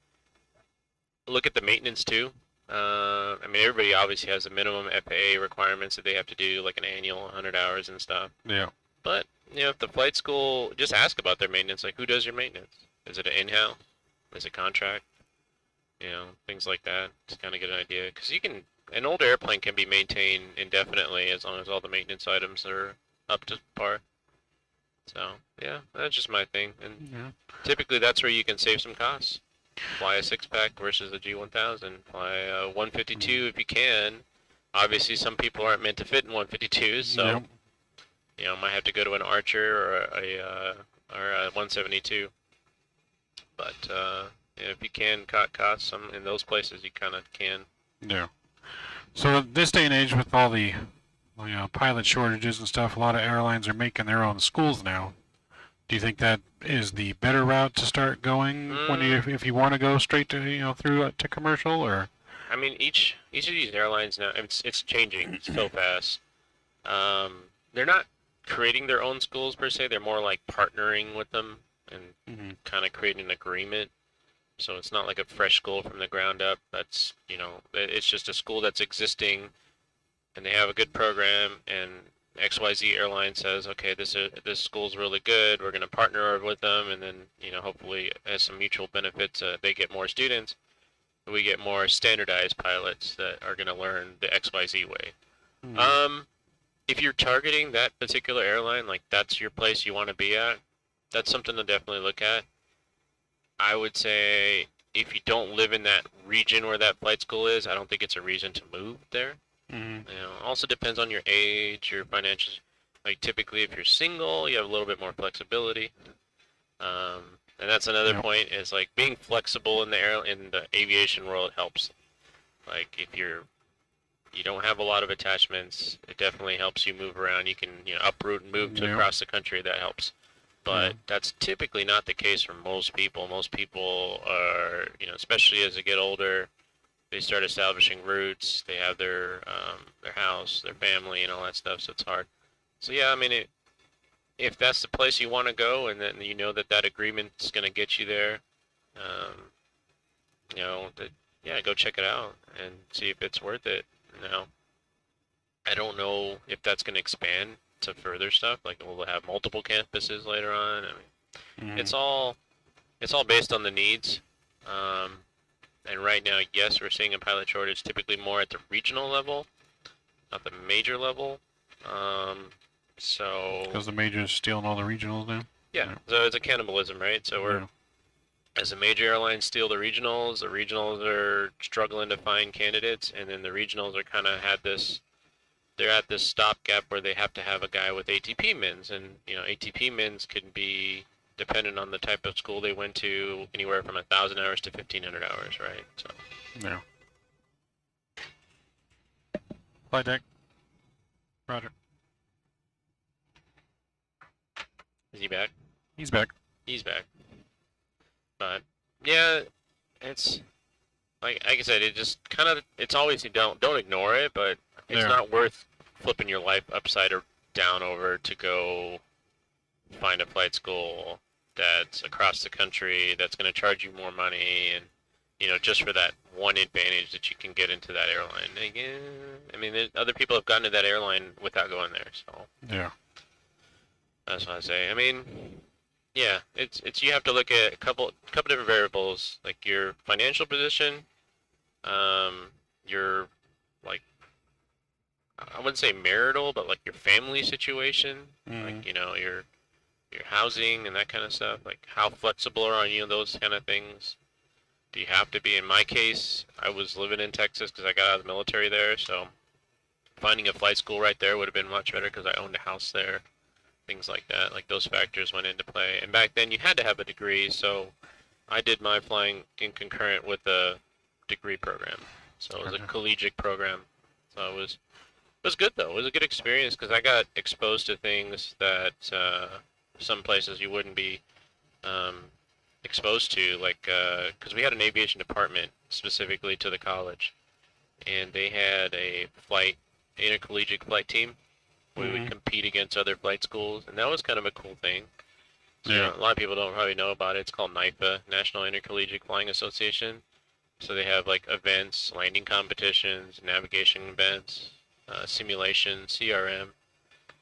look at the maintenance too. I mean, everybody obviously has a minimum FAA requirements that they have to do, like an annual 100 hours and stuff.
Yeah.
But, if the flight school, just ask about their maintenance. Like, who does your maintenance? Is it an in-house? Is it contract? Things like that to kind of get an idea. Because an older airplane can be maintained indefinitely as long as all the maintenance items are up to par. So, yeah, that's just my thing. And
Yeah.
typically that's where you can save some costs. Fly a 6-pack versus a G1000. Fly a 152 if you can. Obviously, some people aren't meant to fit in 152s, so
Yep.
might have to go to an Archer or a 172. But if you can cut costs in those places, you kind of can.
Yeah. So this day and age, with all the pilot shortages and stuff, a lot of airlines are making their own schools now. Do you think that is the better route to start going if you want to go straight to through to commercial, or?
I mean, each of these airlines now, it's changing so fast. They're not creating their own schools per se. They're more like partnering with them and kind of creating an agreement. So it's not like a fresh school from the ground up. That's it's just a school that's existing, and they have a good program, and XYZ airline says, okay, this school's really good. We're going to partner with them, and then hopefully as some mutual benefits, they get more students. We get more standardized pilots that are going to learn the XYZ way. If you're targeting that particular airline, like that's your place you want to be at, that's something to definitely look at. I would say if you don't live in that region where that flight school is, I don't think it's a reason to move there. Also depends on your age, your financials. Like typically, if you're single, you have a little bit more flexibility. And that's another point is like being flexible in the aviation world helps. Like if you don't have a lot of attachments, it definitely helps you move around. You can uproot and move to across the country. That helps. But that's typically not the case for most people. Most people are, especially as they get older, they start establishing roots. They have their house, their family, and all that stuff. So it's hard. So yeah, I mean, if that's the place you want to go, and then that agreement's going to get you there, go check it out and see if it's worth it. Now, I don't know if that's going to expand to further stuff. Like we'll have multiple campuses later on. I mean, it's all based on the needs. And right now, yes, we're seeing a pilot shortage typically more at the regional level, not the major level. So
Because the majors stealing all the regionals now.
yeah, so it's a cannibalism, right? So as a major airline steal the regionals are struggling to find candidates, and then the regionals are kind of they're at this stopgap where they have to have a guy with ATP mins, and ATP mins can be dependent on the type of school they went to, anywhere from 1,000 hours to 1,500 hours, right? So
Yeah. Flight deck. Roger.
is he back?
He's back.
He's back. But yeah, it's like I said, it just kind of it's always don't ignore it, but it's not worth flipping your life upside or down over to go find a flight school that's across the country that's going to charge you more money, and just for that one advantage that you can get into that airline. Again, I mean, other people have gotten to that airline without going there, so
Yeah.
that's what I say. I mean, yeah, it's you have to look at a couple different variables, like your financial position, your, like, I wouldn't say marital, but like your family situation, like your housing and that kind of stuff. Like, how flexible are you on those kind of things? Do you have to be? In my case, I was living in Texas because I got out of the military there, so finding a flight school right there would have been much better because I owned a house there. Things like that, like those factors went into play. And back then you had to have a degree, so I did my flying in concurrent with a degree program. So it was a collegiate program. So it was good though. It was a good experience because I got exposed to things that some places you wouldn't be exposed to, like because we had an aviation department specifically to the college, and they had a intercollegiate flight team. We would compete against other flight schools, and that was kind of a cool thing. So,
Yeah.
a lot of people don't probably know about it. It's called NIFA, National Intercollegiate Flying Association. So they have like events, landing competitions, navigation events, simulation, CRM.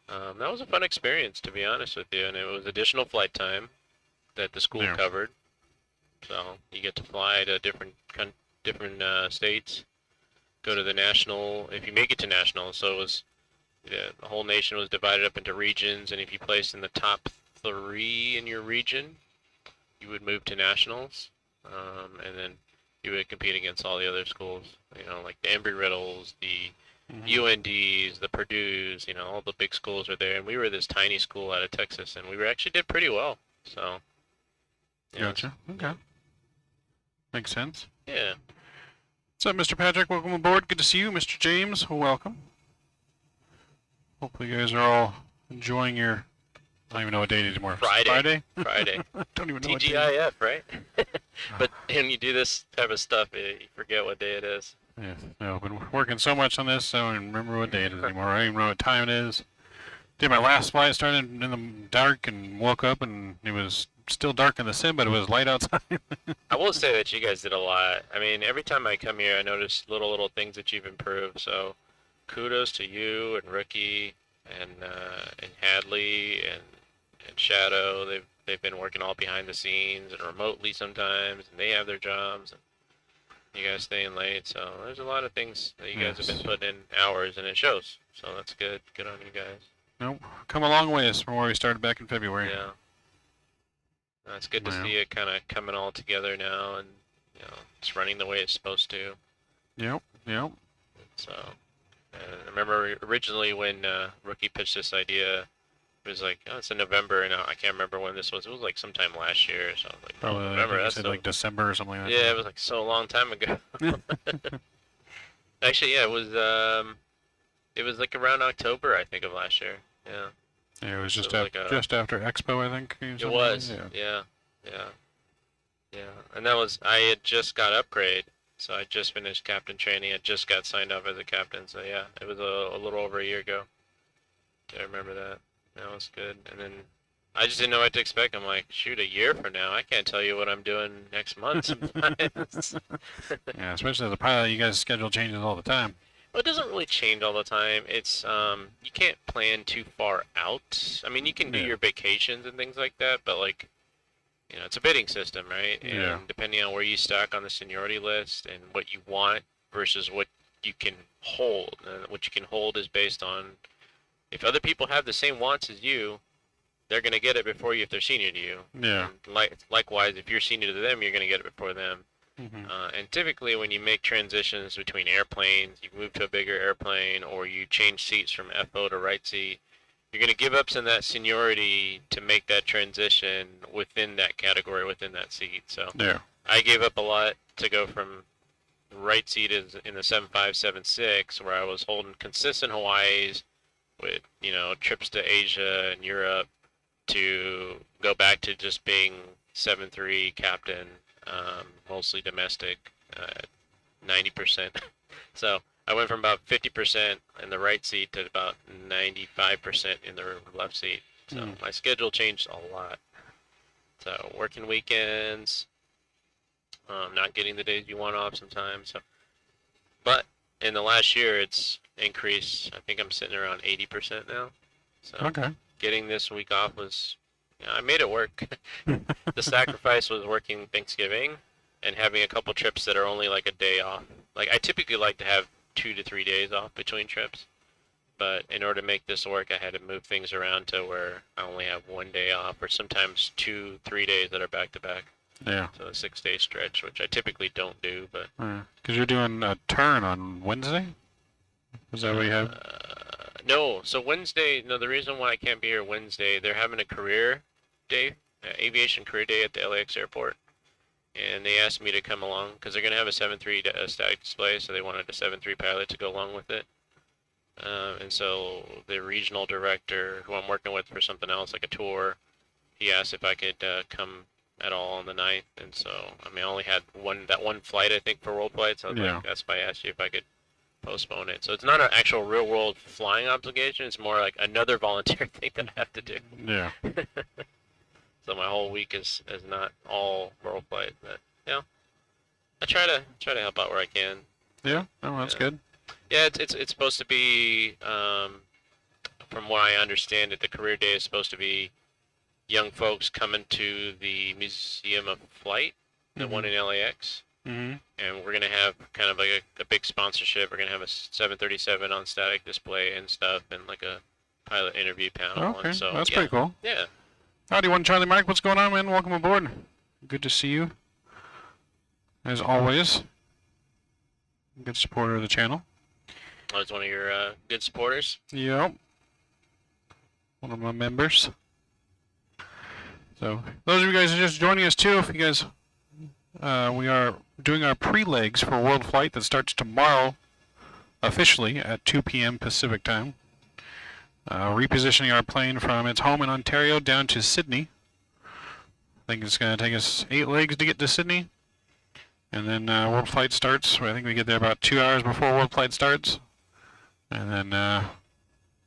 That was a fun experience, to be honest with you, and it was additional flight time that the school covered. So you get to fly to different states, go to the national, if you make it to national. So it was, the whole nation was divided up into regions, and if you placed in the top 3 in your region, you would move to nationals, and then you would compete against all the other schools, like the Embry-Riddles, the UNDs, the Purdue's, all the big schools are there, and we were this tiny school out of Texas, and we actually did pretty well, so.
Gotcha. Okay. Makes sense.
Yeah.
What's up, Mr. Patrick? Welcome aboard. Good to see you. Mr. James, welcome. Hopefully you guys are all enjoying your, I don't even know what date it is anymore.
Friday.
Friday? I don't even know what day.
TGIF, right? But when you do this type of stuff, you forget what day it is.
Yeah, no, I've been working so much on this, I don't even remember what day it is anymore. I don't even know what time it is. Did my last flight, started in the dark and woke up and it was still dark in the sim, but it was light outside.
I will say that you guys did a lot. I mean, every time I come here, I notice little things that you've improved, so kudos to you and Rookie and Hadley and Shadow. They've been working all behind the scenes and remotely sometimes, and they have their jobs. And you guys staying late, so there's a lot of things that you guys have been putting in hours, and it shows. So that's good. Good on you guys.
Nope, come a long ways from where we started back in February.
Yeah. It's good to see it kind of coming all together now, and it's running the way it's supposed to.
Yep.
So, I remember originally when Rookie pitched this idea, it was like, oh, it's in November, and I can't remember when this was. It was like sometime last year or something. Like,
probably
November.
That's like December or something like that.
Yeah, it was like so long time ago. Actually, yeah, it was like around October, I think, of last year. Yeah.
Yeah, it was just
So it was
after, just after Expo, I think.
It was. Yeah. And that was, I had just got upgrade, so I just finished captain training. I just got signed off as a captain, so yeah, it was a little over a year ago. I remember that. That was good. And then I just didn't know what to expect. I'm like, shoot, a year from now, I can't tell you what I'm doing next month sometimes.
Yeah, especially as a pilot, you guys' schedule changes all the time.
Well, it doesn't really change all the time. It's you can't plan too far out. I mean, you can do your vacations and things like that, but like, it's a bidding system, right? And depending on where you stack on the seniority list and what you want versus what you can hold, and what you can hold is based on if other people have the same wants as you, they're gonna get it before you if they're senior to you.
Yeah.
And likewise, if you're senior to them, you're gonna get it before them. And typically when you make transitions between airplanes, you move to a bigger airplane, or you change seats from FO to right seat, you're going to give up some of that seniority to make that transition within that category, within that seat. So I gave up a lot to go from right seat in the 7576, where I was holding consistent Hawaiis with, trips to Asia and Europe, to go back to just being 7-3 captain, mostly domestic, 90%. So I went from about 50% in the right seat to about 95% in the left seat. So my schedule changed a lot. So working weekends, not getting the days you want off sometimes. So, but in the last year, it's increased. I think I'm sitting around 80% now. So
Okay.
getting this week off was, I made it work. The sacrifice was working Thanksgiving and having a couple trips that are only like a day off. Like I typically like to have 2 to 3 days off between trips, but in order to make this work, I had to move things around to where I only have 1 day off, or sometimes 2, 3 days that are back to back.
Yeah.
So a 6-day stretch, which I typically don't do, but.
Because you're doing a turn on Wednesday? Is that what you have?
No, so Wednesday, no, the reason why I can't be here Wednesday, they're having a career day, aviation career day at the LAX airport. And they asked me to come along because they're going to have a 7.3 static display, so they wanted a 7.3 pilot to go along with it. And so the regional director, who I'm working with for something else, like a tour, he asked if I could come at all on the 9th. And so, I mean, I only had that one flight, I think, for world flights. I was like, that's why I asked you if I could postpone it. So it's not an actual real world flying obligation. It's more like another volunteer thing that I have to do.
Yeah.
So my whole week is not all world flight, but yeah, I try to help out where I can.
Yeah. Oh, that's good.
Yeah, it's supposed to be, from what I understand it, the career day is supposed to be young folks coming to the Museum of Flight, the one in LAX.
Mm-hmm.
And we're going to have kind of like a big sponsorship. We're going to have a 737 on static display and stuff, and like a pilot interview panel.
Okay,
and so,
that's pretty cool.
Yeah.
Howdy, one Charlie Mike. What's going on, man? Welcome aboard. Good to see you. As always. Good supporter of the channel.
I was one of your good supporters.
Yep. One of my members. So, those of you guys who are just joining us too, if you guys, we are doing our pre-legs for World Flight that starts tomorrow, officially at 2 p.m. Pacific time. Repositioning our plane from its home in Ontario down to Sydney. I think it's going to take us 8 legs to get to Sydney. And then World Flight starts. I think we get there about 2 hours before World Flight starts. And then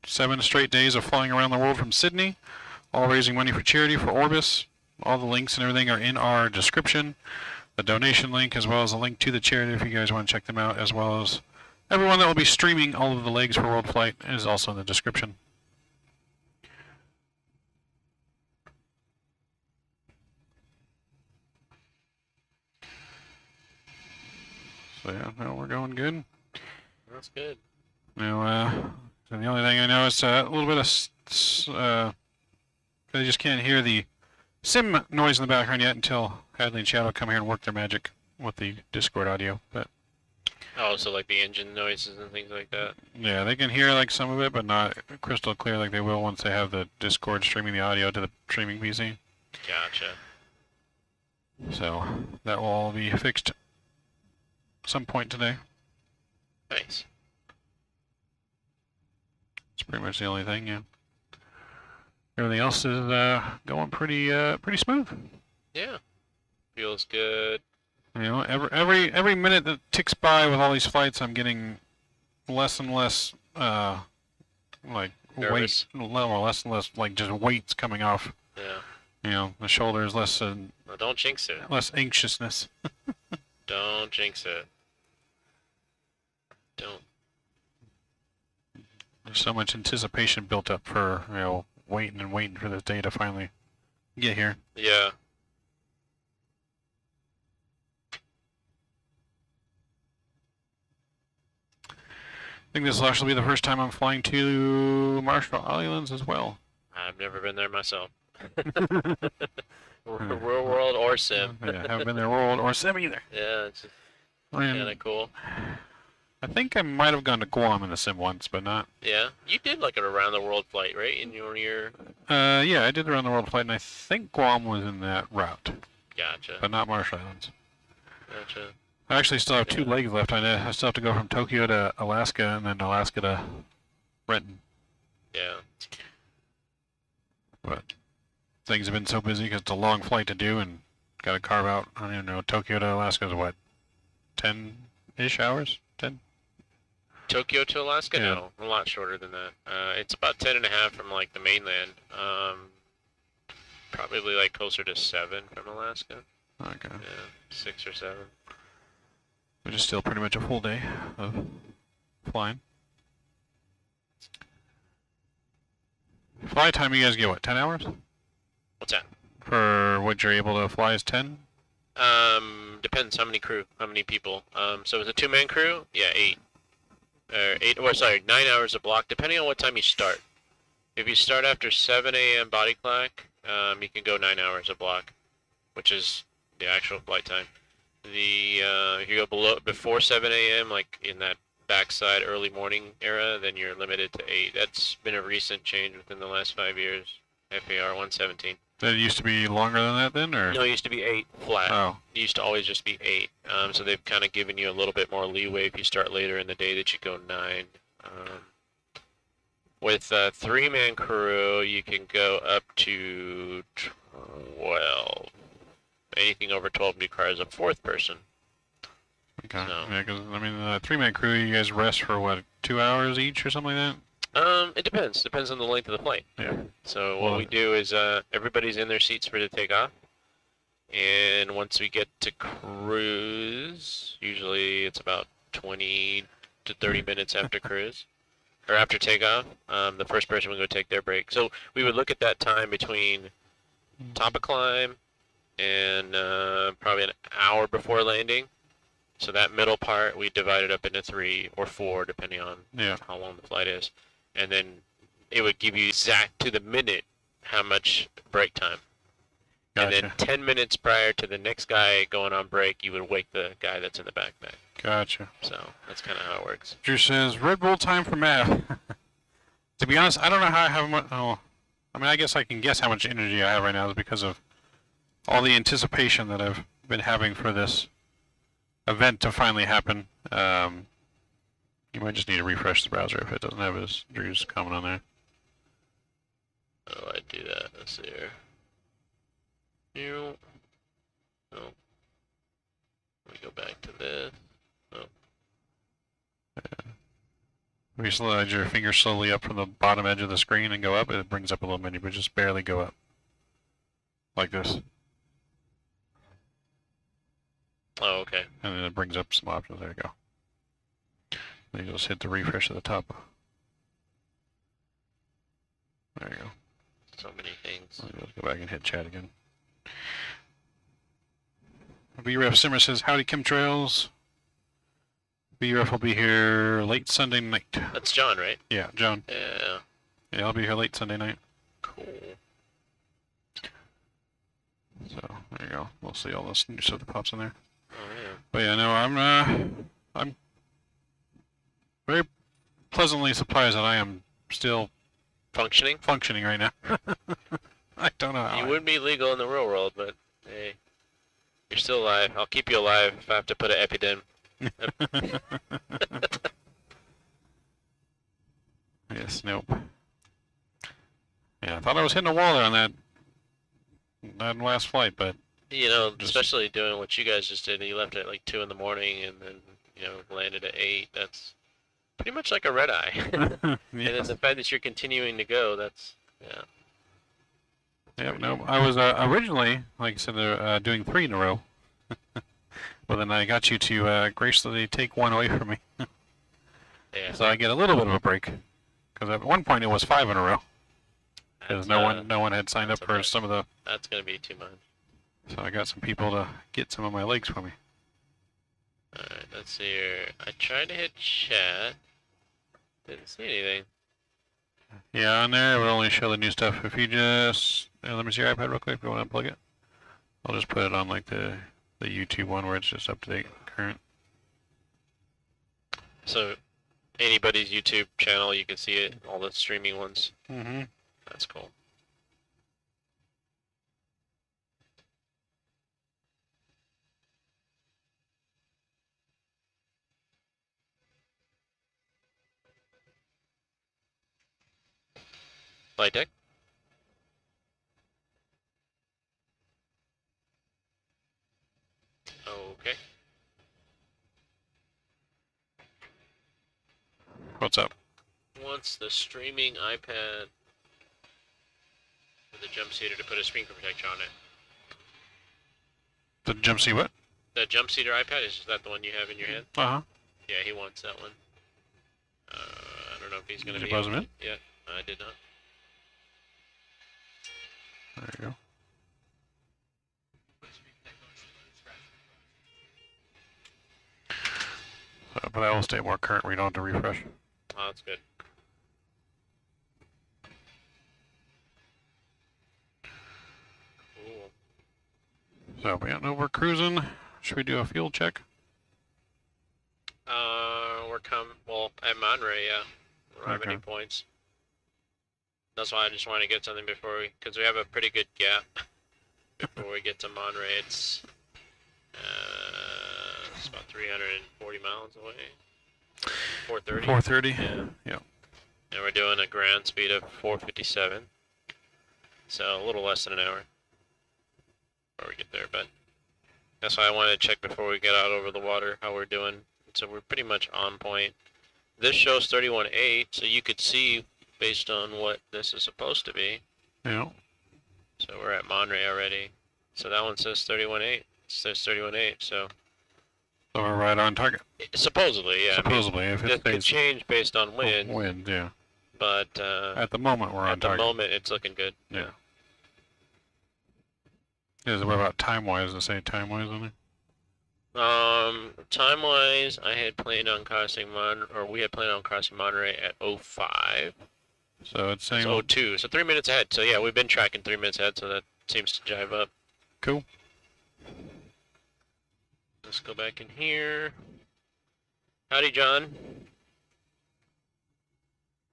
7 straight days of flying around the world from Sydney, all raising money for charity for Orbis. All the links and everything are in our description. The donation link, as well as a link to the charity if you guys want to check them out, as well as everyone that will be streaming all of the legs for World Flight is also in the description. So yeah, no, we're going good.
That's good.
Now, so the only thing I know is a little bit of, I just can't hear the sim noise in the background yet until Hadley and Shadow come here and work their magic with the Discord audio. But
oh, so like the engine noises and things like that?
Yeah, they can hear like some of it, but not crystal clear like they will once they have the Discord streaming the audio to the streaming PC.
Gotcha.
So that will all be fixed some point today.
Nice.
It's pretty much the only thing, yeah. Everything else is going pretty smooth.
Yeah. Feels good.
You know, every minute that ticks by with all these flights, I'm getting less and less like
Nervous.
weight, less and less like just weights coming off.
Yeah.
You know, the shoulders less
Well, don't jinx it.
less anxiousness.
Don't jinx it. Don't.
There's so much anticipation built up for, you know, waiting and waiting for this day to finally get here.
Yeah.
I think this will actually be the first time I'm flying to Marshall Islands as well.
I've never been there myself. Real world or sim.
Yeah, haven't been there world or sim either.
Yeah, it's
And
kind of cool.
I think I might have gone to Guam in a sim once, but not.
Yeah, you did like an around the world flight, right? In your year.
Yeah, I did the around the world flight, and I think Guam was in that route,
Gotcha.
but not Marshall Islands.
Gotcha.
I actually still have 2 legs left. I still have to go from Tokyo to Alaska, and then Alaska to Renton.
Yeah.
But things have been so busy because it's a long flight to do, and got to carve out. I don't even know. Tokyo to Alaska is what, 10-ish hours? 10?
Tokyo to Alaska?
Yeah.
No, a lot shorter than that. It's about 10.5 from like the mainland. Probably like closer to 7 from Alaska.
Okay.
Yeah, 6 or 7.
Which is still pretty much a full day of flying. Fly time, you guys get what, 10 hours?
What's that?
For what you're able to fly is 10?
Depends how many crew, how many people. So it's a 2-man crew, yeah, 8. 8, or sorry, 9 hours a block, depending on what time you start. If you start after 7 a.m. body clock, you can go 9 hours a block, which is the actual flight time. If you go before 7 a.m., like in that backside early morning era, then you're limited to 8. That's been a recent change within the last 5 years. FAR 117.
That used to be longer than that then, or?
No, it used to be 8 flat.
Oh.
It used to always just be 8. So they've kind of given you a little bit more leeway if you start later in the day that you go 9. With a 3-man crew, you can go up to 12. Anything over 12 requires a 4th person.
Okay.
So.
Yeah, because, I mean, the 3-man crew, you guys rest for, what, 2 hours each or something like that?
It depends. Depends on the length of the flight.
Yeah.
So
Well,
what we do is everybody's in their seats for the takeoff. And once we get to cruise, usually it's about 20 to 30 minutes after cruise. Or after takeoff, the first person would go take their break. So we would look at that time between top of climb and probably an hour before landing. So that middle part, we divide it up into 3 or 4, depending on how long the flight is. And then it would give you exact to the minute how much break time.
Gotcha.
And then 10 minutes prior to the next guy going on break, you would wake the guy that's in the backpack.
Gotcha.
So that's kind of how it works.
Drew says, Red Bull time for math. To be honest, I don't know how I have much. Oh, I mean, I guess I can guess how much energy I have right now is because of all the anticipation that I've been having for this event to finally happen. You might just need to refresh the browser if it doesn't have his Drew's comment on there.
How do I do that? Let's see here. No. Let me go back to this.
If you slide your finger slowly up from the bottom edge of the screen and go up, it brings up a little menu, but just barely go up. Like this.
Oh, okay.
And then it brings up some options. There you go. Then you just hit the refresh at the top. There you go.
So many things.
Let's go back and hit chat again. VREF Simmer says, howdy chemtrails. VREF will be here late Sunday night.
That's John, right?
Yeah, John.
Yeah.
Yeah, I'll be here late Sunday night.
Cool.
So, there you go. We'll see all this new stuff that pops in there.
Oh, yeah.
But yeah, no, I'm very pleasantly surprised that I am still
functioning
right now. I don't know how.
You wouldn't be legal in the real world, but hey, you're still alive. I'll keep you alive if I have to put an EpiDen.
Yes, nope. Yeah, I thought I was hitting a wall there on that last flight, but
you know, especially doing what you guys just did. You left at like 2 in the morning and then, you know, landed at 8. That's pretty much like a red eye.
Yes.
And then the fact that you're continuing to go, that's, yeah.
Yep, no, I was originally, like I said, doing 3 in a row. But then I got you to graciously take 1 away from me.
Yeah.
So I get a little bit of a break. Because at one point it was 5 in a row. Because no one had signed up for some of the...
That's going to be too much.
So I got some people to get some of my legs for me.
Alright, let's see here. I tried to hit chat. Didn't see anything.
Yeah, on there it will only show the new stuff. If you just... let me see your iPad real quick if you want to unplug it. I'll just put it on like the YouTube one where it's just up to date, current.
So, anybody's YouTube channel, you can see it, all the streaming ones.
Mm-hmm.
That's cool. Flight deck? Okay.
What's up?
Wants the streaming iPad with a jump seater to put a screen protector on it.
The jump seat what?
The jump seater iPad, is that the one you have in your hand?
Uh-huh.
Yeah, he wants that one. I don't know if he's going
Did
to
you
be
buzz
able
him
to- Yeah, I did not.
There you go. But that will stay more current. We don't have to refresh.
Oh, that's good. Cool.
So, yeah, no, we're cruising. Should we do a fuel check?
Well, at Monterey, yeah. We don't have any
Okay.
points. That's why I just want to get something before because we have a pretty good gap before we get to Monterey. It's about 340 miles away. 430.
430?
Yeah.
Yeah.
And we're doing a ground speed of 457. So a little less than an hour before we get there, but that's why I wanted to check before we get out over the water how we're doing. So we're pretty much on point. This shows 31.8, so you could see based on what this is supposed to be.
Yeah.
So we're at Monterey already. So that one says 31.8. It says 31.8, so
So we're right on target.
supposedly, yeah.
Supposedly, if
I mean,
it
this could
stays
change based on wind,
wind, yeah.
but
At the moment, we're on
at the
target.
moment it's looking good.
Yeah. What about time-wise? Does it say time-wise on there?
Time-wise, I had planned on crossing we had planned on crossing Monterey at 05.
So it's saying...
It's 02, so 3 minutes ahead. So yeah, we've been tracking 3 minutes ahead, so that seems to jive up.
Cool.
Let's go back in here. Howdy, John.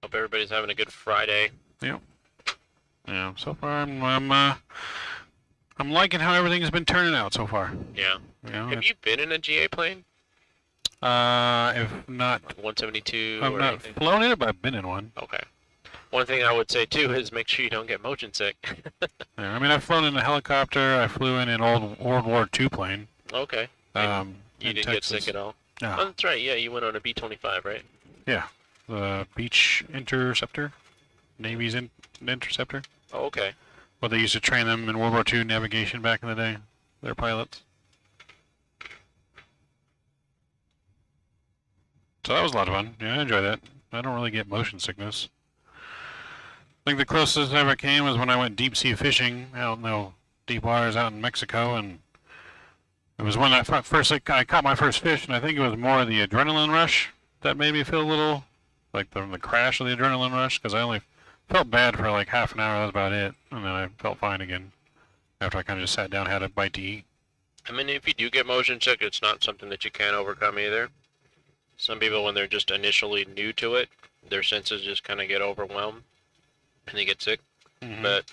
Hope everybody's having a good Friday.
Yeah. Yeah, so far I'm liking how everything's been turning out so far.
Yeah.
You know,
Have you been in a GA plane?
if not,
Like 172
I've
or
not
anything?
flown in it, but I've been in one.
Okay. One thing I would say too is make sure you don't get motion sick.
Yeah, I mean, I've flown in a helicopter. I flew in an old World War II plane.
Okay. And you
in
didn't
Texas.
get sick at all?
No.
Oh, that's right. Yeah, you went on a B-25, right?
Yeah, the Beach Interceptor, Navy's Interceptor.
Oh, okay.
Well, they used to train them in World War II navigation back in the day. They're pilots. So that was a lot of fun. Yeah, I enjoy that. I don't really get motion sickness. I think the closest I ever came was when I went deep sea fishing out in the deep waters out in Mexico, and it was when I caught my first fish, and I think it was more the adrenaline rush that made me feel a little like the crash of the adrenaline rush, because I only felt bad for like half an hour. That was about it, and then I felt fine again after I kind of just sat down, had a bite to eat.
I mean, if you do get motion sick, it's not something that you can overcome either. Some people, when they're just initially new to it, their senses just kind of get overwhelmed and they get sick.
Mhm.
But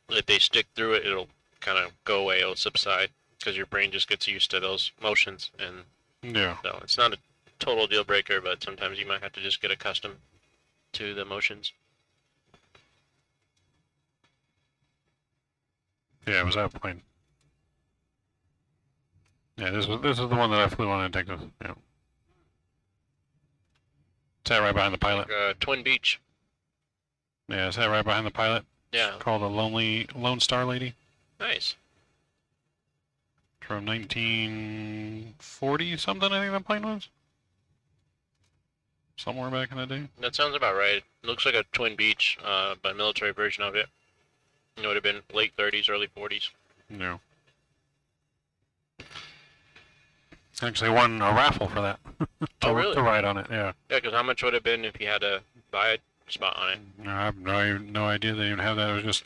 if they stick through it, it'll kind of go away, it'll subside, because your brain just gets used to those motions. And
Yeah.
so it's not a total deal breaker, but sometimes you might have to just get accustomed to the motions.
Yeah, it was that plane. Yeah, this is the one that I flew on in Texas. Yeah. Sat right behind the pilot.
Twin Beach.
Yeah, sat right behind the pilot.
Yeah.
Called a Lone Star Lady
Nice.
from 1940 something. I think that plane was. Somewhere back in the day.
That sounds about right. It looks like a Twin Beach, but military version of it. It would have been late 30s, early 40s.
No. Actually won a raffle for that.
Oh, really?
To ride on it, yeah.
Yeah, because how much would it have been if you had to buy a spot on it?
No, I have no idea they even have that. It was just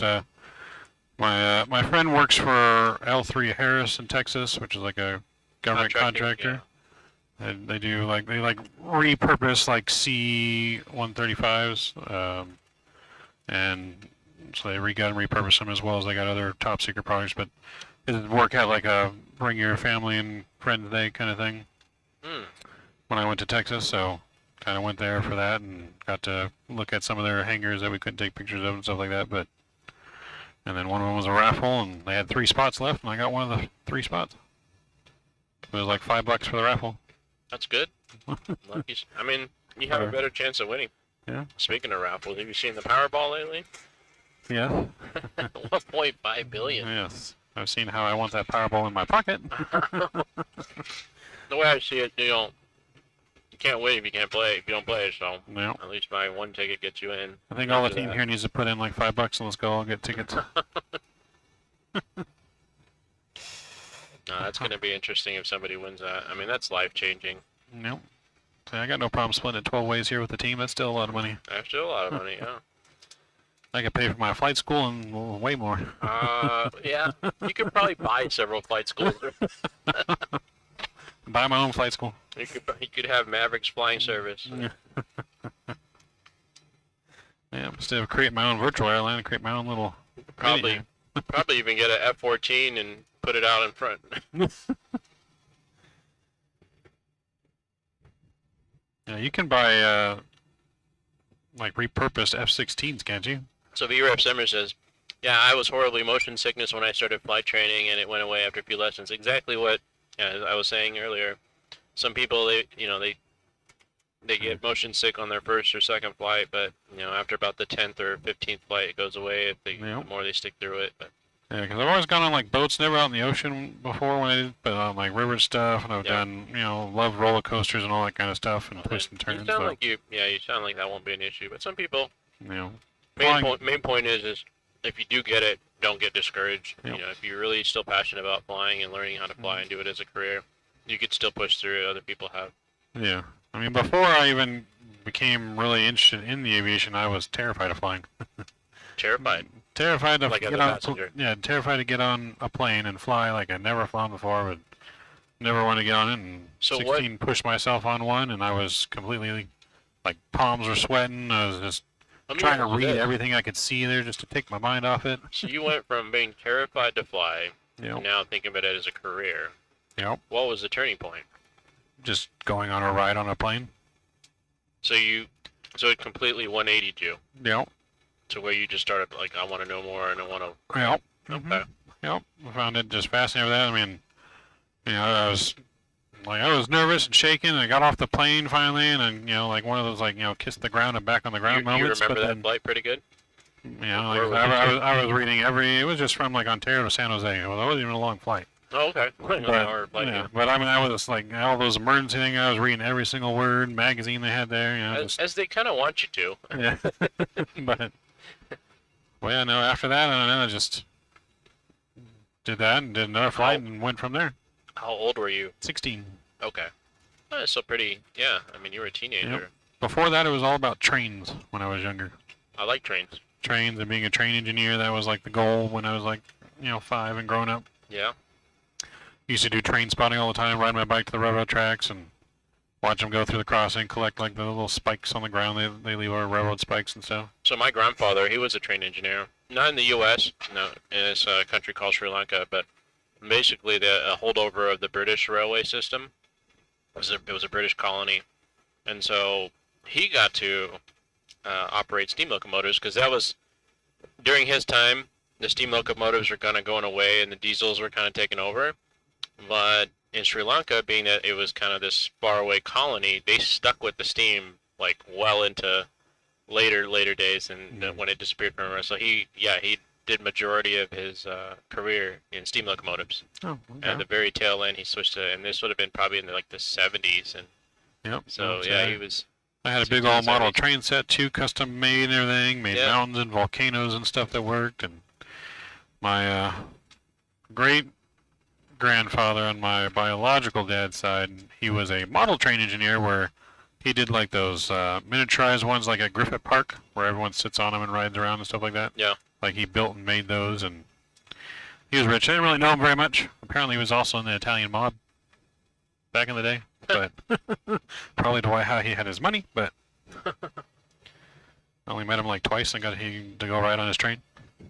my friend works for L3 Harris in Texas, which is like a government contractor. And they do like repurpose like C-135s, and so they got and repurpose them as well as they got other top secret products. But it would work out like a bring your family and friends day kind of thing. When I went to Texas, so kind of went there for that and got to look at some of their hangars that we couldn't take pictures of and stuff like that. And then one of them was a raffle, and they had 3 spots left, and I got one of the 3 spots. It was like $5 for the raffle.
That's good. Lucky. I mean, You have a better chance of winning.
Yeah.
Speaking of raffles, have you seen the Powerball lately?
Yes.
1.5 billion.
Yes. I've seen how I want that Powerball in my pocket.
The way I see it, you can't win if you can't play. If you don't play, so
Yeah.
at least my one ticket gets you in.
I think all the
After
team
that.
here needs to put in like $5 and let's go all get tickets.
No, that's going to be interesting if somebody wins that. I mean, that's life-changing.
Nope. So I got no problem splitting it 12 ways here with the team. That's still a lot of money.
That's still a lot of money, yeah.
I could pay for my flight school and way more.
Yeah, you could probably buy several flight schools.
Buy my own flight school.
You could have Mavericks flying service.
Yeah, instead of creating my own virtual airline, create my own little.
Probably even get an F-14 and put it out in front.
Yeah, you can buy like repurposed F-16s, can't you?
So VREF Simmer says, yeah, I was horribly motion sickness when I started flight training, and it went away after a few lessons. Exactly what I was saying earlier. Some people, they get motion sick on their first or second flight, but after about the 10th or 15th flight, it goes away the more they stick through it. But
yeah, because I've always gone on like boats, never out in the ocean before when I did, but on like river stuff, and I've done, love roller coasters and all that kind of stuff, and twists and turns.
You sound like you sound like that won't be an issue, but some people.
Flying-
Main point is if you do get it, don't get discouraged.
Yep.
If you're really still passionate about flying and learning how to fly and do it as a career, you could still push through it. Other people have.
Yeah, I mean, before I even became really interested in the aviation, I was terrified of flying.
Terrified.
Terrified to
Like
get
as a
on.
passenger.
Yeah, terrified to get on a plane and fly like I'd never flown before, but never wanted to get on it. And
So
16 pushed myself on one, and I was completely like palms were sweating. I was just trying to read everything I could see there just to take my mind off it.
So you went from being terrified to fly,
Yep.
to now thinking of it as a career.
Yep.
What was the turning point?
Just going on a ride on a plane.
So it completely 180'd you
Yep.
to where you just started like, I want to know more and I want to.
Yep.
Okay.
Yep. I found it just fascinating with that. I mean, I was nervous and shaking, and I got off the plane finally, and then, like one of those kiss the ground and back on the ground
You
moments.
remember
but
that
then,
flight pretty good?
I was reading it was just from like Ontario to San Jose. Well, that wasn't even a long flight.
Oh, okay.
But, but I mean, I was like all those emergency things. I was reading every single word, magazine they had there.
As they kind of want you to.
Yeah. But after that, I just did that and did another flight and went from there.
How old were you?
16.
Okay. So pretty. Yeah. I mean, you were a teenager.
Yep. Before that, it was all about trains when I was younger.
I like trains.
Trains and being a train engineer, that was like the goal when I was like 5 and growing up.
Yeah.
Used to do train spotting all the time, ride my bike to the railroad tracks and watch them go through the crossing, collect like the little spikes on the ground. They leave our railroad spikes and stuff.
So my grandfather, he was a train engineer. Not in the U.S. No, in this country called Sri Lanka, but basically a holdover of the British railway system. It was a British colony, and so he got to operate steam locomotives because that was during his time. The steam locomotives were kind of going away, and the diesels were kind of taking over. But in Sri Lanka, being that it was kind of this faraway colony, they stuck with the steam like well into later days, and when it disappeared from everywhere. So he did majority of his career in steam locomotives.
Oh, okay.
At the very tail end, he switched to, and this would have been probably in the 70s. And
yep.
so he was.
I had a big old model train set too, custom made and everything, made mountains and volcanoes and stuff that worked. And my great grandfather on my biological dad's side, he was a model train engineer where he did like those miniaturized ones like at Griffith Park where everyone sits on them and rides around and stuff like that.
Yeah.
Like he built and made those, and he was rich. I didn't really know him very much. Apparently he was also in the Italian mob back in the day, but probably how he had his money, but I only met him like twice and got him to go ride on his train.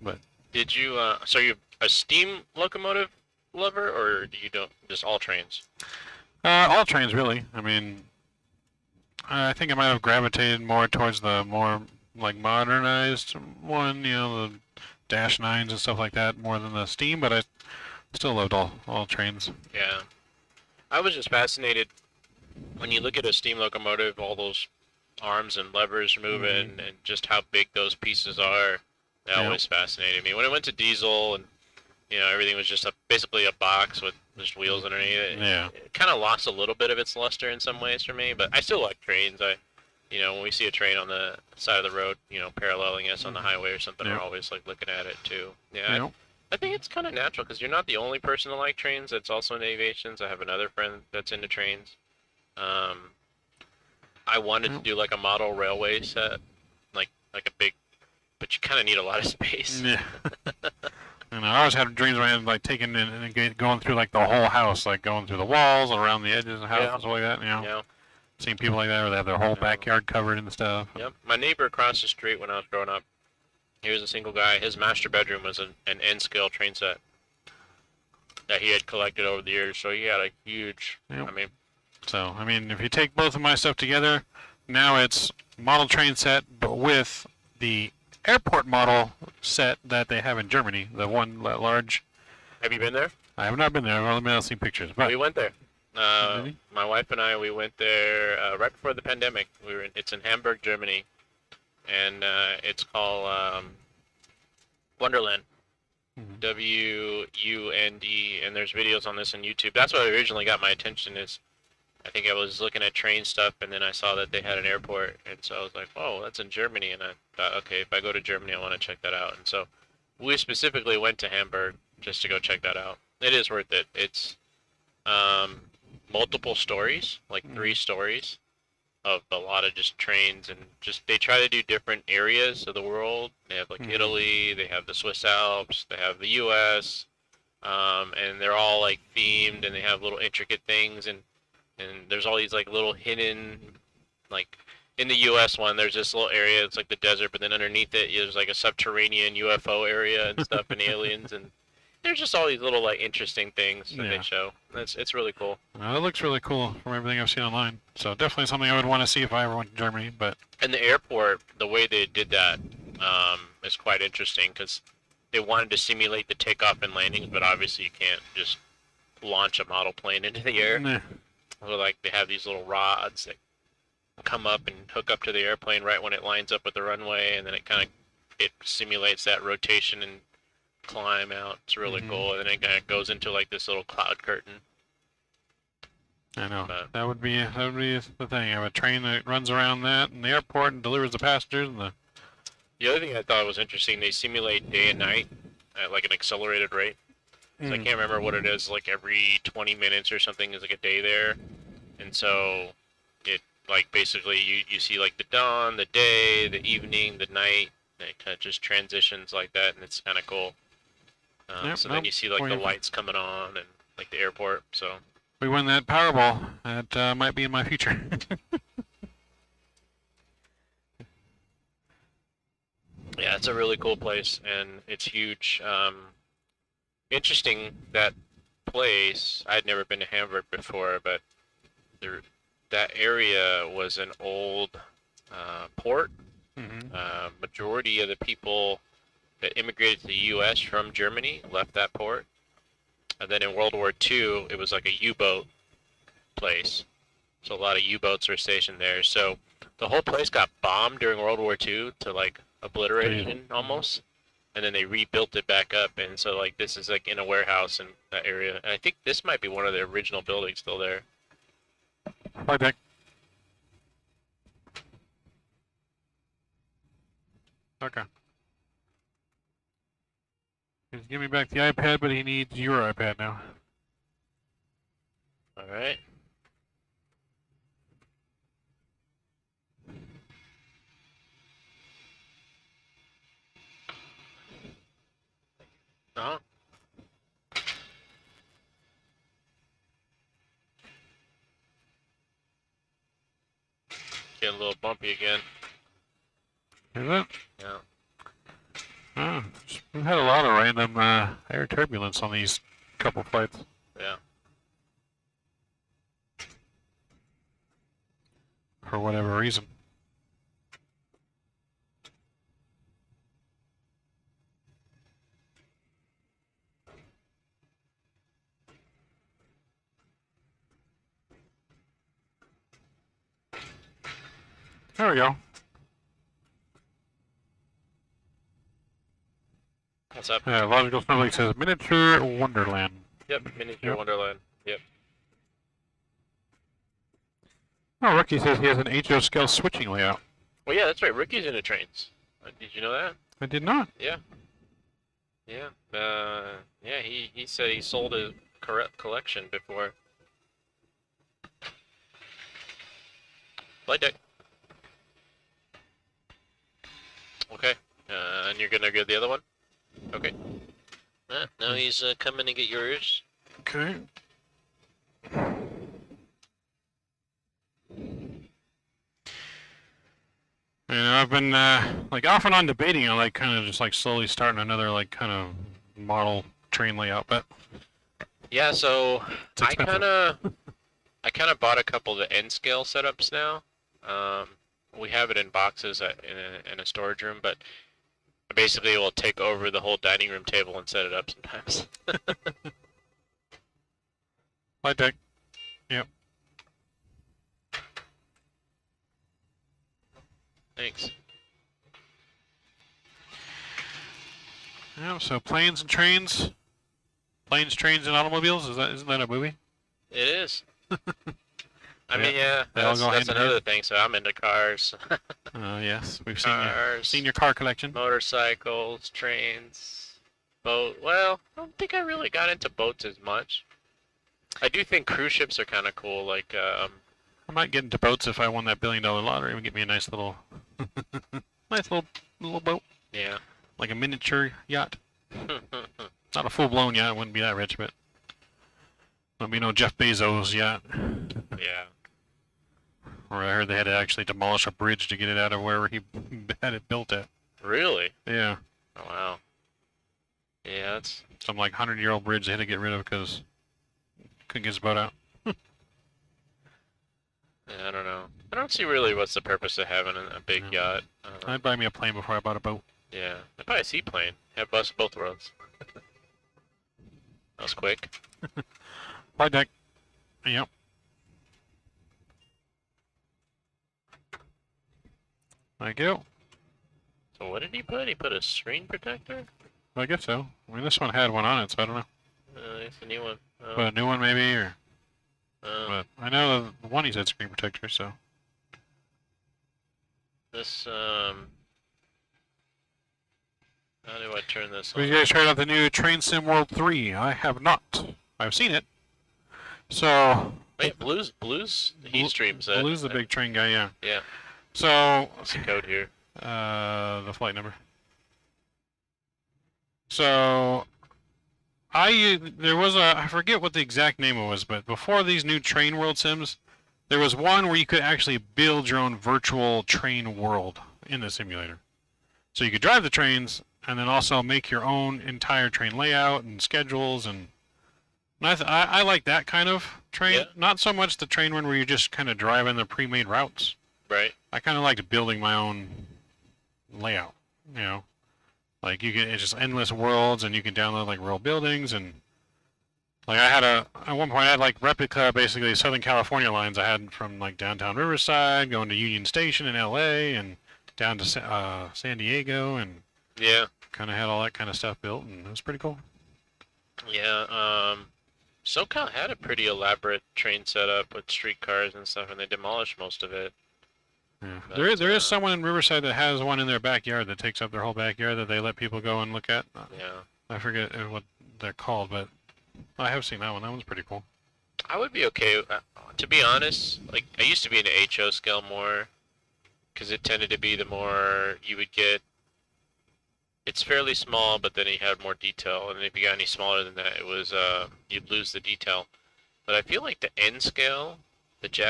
But
did you, so you a steam locomotive lover, or do you don't, just all trains?
All trains, really. I mean, I think I might have gravitated more towards the more like modernized one, the Dash 9s and stuff like that, more than the steam, but I still loved all trains.
Yeah. I was just fascinated when you look at a steam locomotive, all those arms and levers moving and just how big those pieces are. That always fascinated me. When it went to diesel and everything was just basically a box with just wheels underneath it. It kind of lost a little bit of its luster in some ways for me, but I still like trains. When we see a train on the side of the road, paralleling us on the highway or something, we're always like looking at it too. I think it's kind of natural because you're not the only person to like trains that's also into aviations. I have another friend that's into trains. I wanted to do like a model railway set, like a big, but you kind of need a lot of space.
Yeah. And I always had dreams where I had like taking and going through like the whole house, like going through the walls and around the edges of the house and stuff like that. Seeing people like that where they have their whole backyard covered and stuff.
Yep. My neighbor across the street when I was growing up, he was a single guy. His master bedroom was an N-scale train set that he had collected over the years. So he had a huge.
So if you take both of my stuff together, now it's model train set, but with the airport model set that they have in Germany, the one large.
Have you been there?
I have not been there. I've only been able to see pictures. But
we went there. My wife and I, we went there right before the pandemic. It's in Hamburg, Germany, and it's called Wonderland. W-U-N-D, and there's videos on this on YouTube. That's what originally got my attention. I think I was looking at train stuff, and then I saw that they had an airport, and so I was like, "Oh, that's in Germany." And I thought, okay, if I go to Germany, I want to check that out. And so we specifically went to Hamburg just to go check that out. It is worth it. It's multiple stories, like 3 stories of a lot of just trains, and just they try to do different areas of the world. They have like Italy, they have the Swiss Alps, they have the U.S., and they're all like themed, and they have little intricate things, and there's all these like little hidden, like in the U.S. one, there's this little area, it's like the desert, but then underneath it, there's like a subterranean UFO area and stuff, and aliens, and there's just all these little like interesting things that they show. It's really cool.
Well, it looks really cool from everything I've seen online. So definitely something I would want to see if I ever went to Germany. But
and the airport, the way they did that is quite interesting because they wanted to simulate the takeoff and landings, but obviously you can't just launch a model plane into the air. So like they have these little rods that come up and hook up to the airplane right when it lines up with the runway, and then it simulates that rotation and climb out. It's really cool, and then it kind of goes into like this little cloud curtain.
I know. That would be the thing. Have a train that runs around that in the airport and delivers the passengers. And
the other thing I thought was interesting, they simulate day and night at like an accelerated rate. So I can't remember what it is, like every 20 minutes or something is like a day there. And so it like basically you see like the dawn, the day, the evening, the night, and it kind of just transitions like that, and it's kind of cool. Then you see like the lights coming on and like the airport. So
we win that Powerball. That might be in my future.
Yeah, it's a really cool place, and it's huge. Interesting, that place, I'd never been to Hamburg before, but that area was an old port. Majority of the people that immigrated to the U.S. from Germany left that port. And then in World War II, it was like a U-boat place. So a lot of U-boats were stationed there. So the whole place got bombed during World War II to like obliteration almost. And then they rebuilt it back up. And so like this is like in a warehouse in that area. And I think this might be one of the original buildings still there.
Hi, Dick. Okay. He's giving me back the iPad, but he needs your iPad now.
All right. Uh-huh. Getting a little bumpy again.
Is it?
Yeah.
Oh, we've had a lot of random air turbulence on these couple flights.
Yeah.
For whatever reason. There we go.
What's up?
Logical Snowflake says miniature Wonderland.
Yep, miniature
Yep.
Wonderland. Yep.
Oh, Ricky says he has an HO scale switching layout.
Well, yeah, that's right. Ricky's into trains. Did you know that?
I did not.
Yeah. Yeah. Yeah. He said he sold a collection before. Flight deck. Okay. And you're gonna get the other one? Okay. Now he's coming to get yours.
Okay. You know, I've been like off and on debating on like kind of just like slowly starting another like kind of model train layout, but
Yeah, so
it's
I
expensive.
kind of bought a couple of the N scale setups now. We have it in boxes in a storage room, but basically we'll take over the whole dining room table and set it up sometimes.
Flight deck. Yep.
Thanks.
Yeah, so planes and trains. Planes, trains, and automobiles. Isn't that a movie?
It is. I
Yeah,
mean, yeah,
they all
that's
go hand in
another
hand.
thing. So I'm into cars,
Yes, we've
cars,
seen your car collection.
motorcycles, trains, boat. Well, I don't think I really got into boats as much. I do think cruise ships are kind of cool. Like,
I might get into boats if I won that $1 billion lottery and get me a nice little, little boat,
yeah.
like a miniature yacht. Not a full-blown yacht. I wouldn't be that rich, but let me know Jeff Bezos yacht.
Yeah.
Or I heard they had to actually demolish a bridge to get it out of wherever he had it built at.
Really?
Yeah,
Oh wow. Yeah, that's
some like 100-year-old bridge they had to get rid of because couldn't get his boat out.
yeah, I don't know. I don't see really what's the purpose of having a big
Yeah.
yacht.
I'd buy me a plane before I bought a boat.
Yeah, I'd buy a seaplane. Have bus both worlds. That was quick.
Flight deck. Yep. Thank you.
So what did he put? He put a screen protector?
I guess so. I mean, this one had one on it, so I don't know.
It's a new one. Oh,
But a new one maybe, or
oh.
but I know the one he said screen protector, so.
This how do I turn this
So
on?
you guys tried out the new Train Sim World 3. I have not. I've seen it. So.
Wait, Blue's he streams that.
Blue's the big train guy, yeah.
Yeah.
So.
What's the code here?
The flight number. So. There was I forget what the exact name was, but before these new Train World Sims, there was one where you could actually build your own virtual train world in the simulator. So you could drive the trains and then also make your own entire train layout and schedules, and I like that kind of train.
Yeah.
Not so much the train one where you're just kind of driving the pre-made routes.
Right.
I kind of liked building my own layout, you know. Like it's just endless worlds, and you can download like real buildings, and like at one point I had like replica basically Southern California lines I had from like downtown Riverside going to Union Station in LA and down to San Diego, and
Yeah.
kind of had all that kind of stuff built, and it was pretty cool.
Yeah. Socal had a pretty elaborate train setup with streetcars and stuff, and they demolished most of it.
Yeah.
But,
There is someone in Riverside that has one in their backyard that takes up their whole backyard that they let people go and look at.
Yeah.
I forget what they're called, but I have seen that one. That one's pretty cool.
I would be okay. To be honest, like I used to be into HO scale more, because it tended to be the more you would get. It's fairly small, but then you had more detail, and if you got any smaller than that, it was you'd lose the detail. But I feel like the N scale,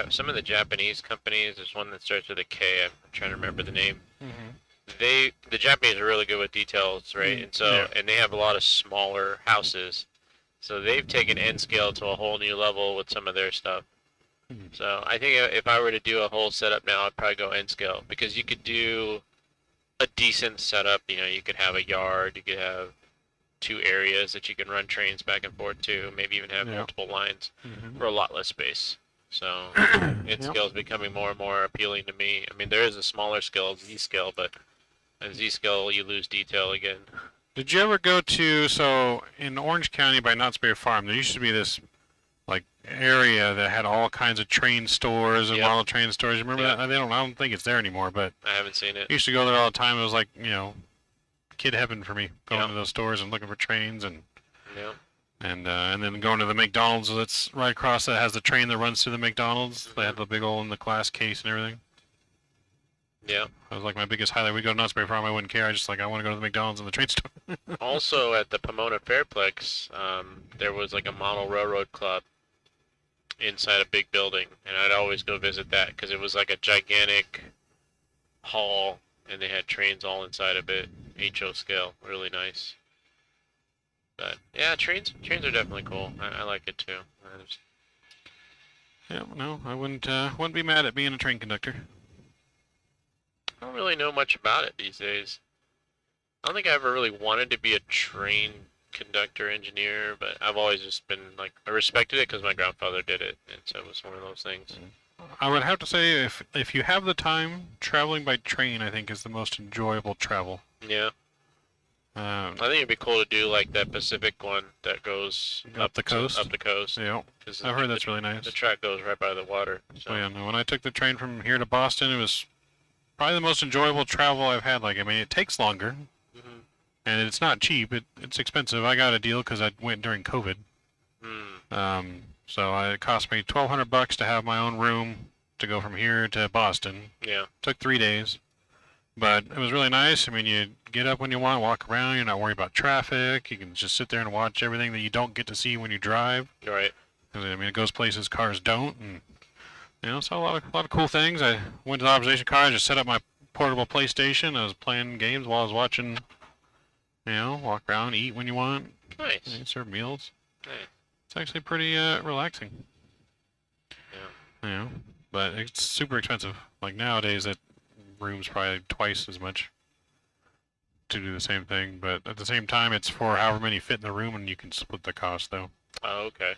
some of the Japanese companies, there's one that starts with a K. I'm trying to remember the name.
Mm-hmm.
The Japanese are really good with details, right? And so
Yeah.
and they have a lot of smaller houses, so they've taken N scale to a whole new level with some of their stuff.
Mhm.
So I think if I were to do a whole setup now, I'd probably go N scale, because you could do a decent setup. You know, you could have a yard, you could have 2 areas that you can run trains back and forth to, maybe even have
Yeah.
multiple lines
Mm-hmm.
for a lot less space. So its
Yep.
scale is becoming more and more appealing to me. I mean, there is a smaller scale, Z scale, but at Z scale you lose detail again.
Did you ever go to, so in Orange County by Knott's Berry Farm, there used to be this like area that had all kinds of train stores and
Yep.
model train stores. You remember
Yep.
that? I don't think it's there anymore, but
I haven't seen it.
I used to go there all the time. It was like, kid heaven for me, going
Yep.
to those stores and looking for trains and
Yeah.
and then going to the McDonald's that's right across that has the train that runs through the McDonald's. They had the big old in the glass case and everything.
Yeah.
That was like my biggest highlight. We go to Knott's Berry Farm, I wouldn't care. I just like I want to go to the McDonald's and the train store.
Also at the Pomona Fairplex, there was like a model railroad club inside a big building, and I'd always go visit that because it was like a gigantic hall, and they had trains all inside of it, HO scale, really nice. But yeah, trains are definitely cool. I like it too.
Yeah, no, I wouldn't be mad at being a train conductor.
I don't really know much about it these days. I don't think I ever really wanted to be a train conductor engineer, but I've always just been like, I respected it because my grandfather did it, and so it was one of those things.
I would have to say if you have the time, traveling by train I think is the most enjoyable travel.
Yeah, I think it'd be cool to do like that Pacific one that goes
Up the coast?
Up the coast.
Yeah,
'Cause
I've heard that's really nice.
The track goes right by the water. So.
Oh yeah, no, when I took the train from here to Boston, it was probably the most enjoyable travel I've had. Like, I mean, it takes longer,
Mhm.
and it's not cheap. It's expensive. I got a deal because I went during COVID. So it cost me $1,200 to have my own room to go from here to Boston.
Yeah.
Took 3 days, but it was really nice. I mean, you get up when you want, walk around. You're not worried about traffic. You can just sit there and watch everything that you don't get to see when you drive.
Right.
'Cause, I mean, it goes places cars don't, and saw a lot of cool things. I went to the observation car. I just set up my portable PlayStation. I was playing games while I was watching. Walk around, eat when you want.
Nice.
Serve meals.
Nice.
It's actually pretty relaxing.
Yeah.
But it's super expensive. Like nowadays, that room's probably twice as much to do the same thing. But at the same time, it's for however many fit in the room, and you can split the cost though.
Oh, okay.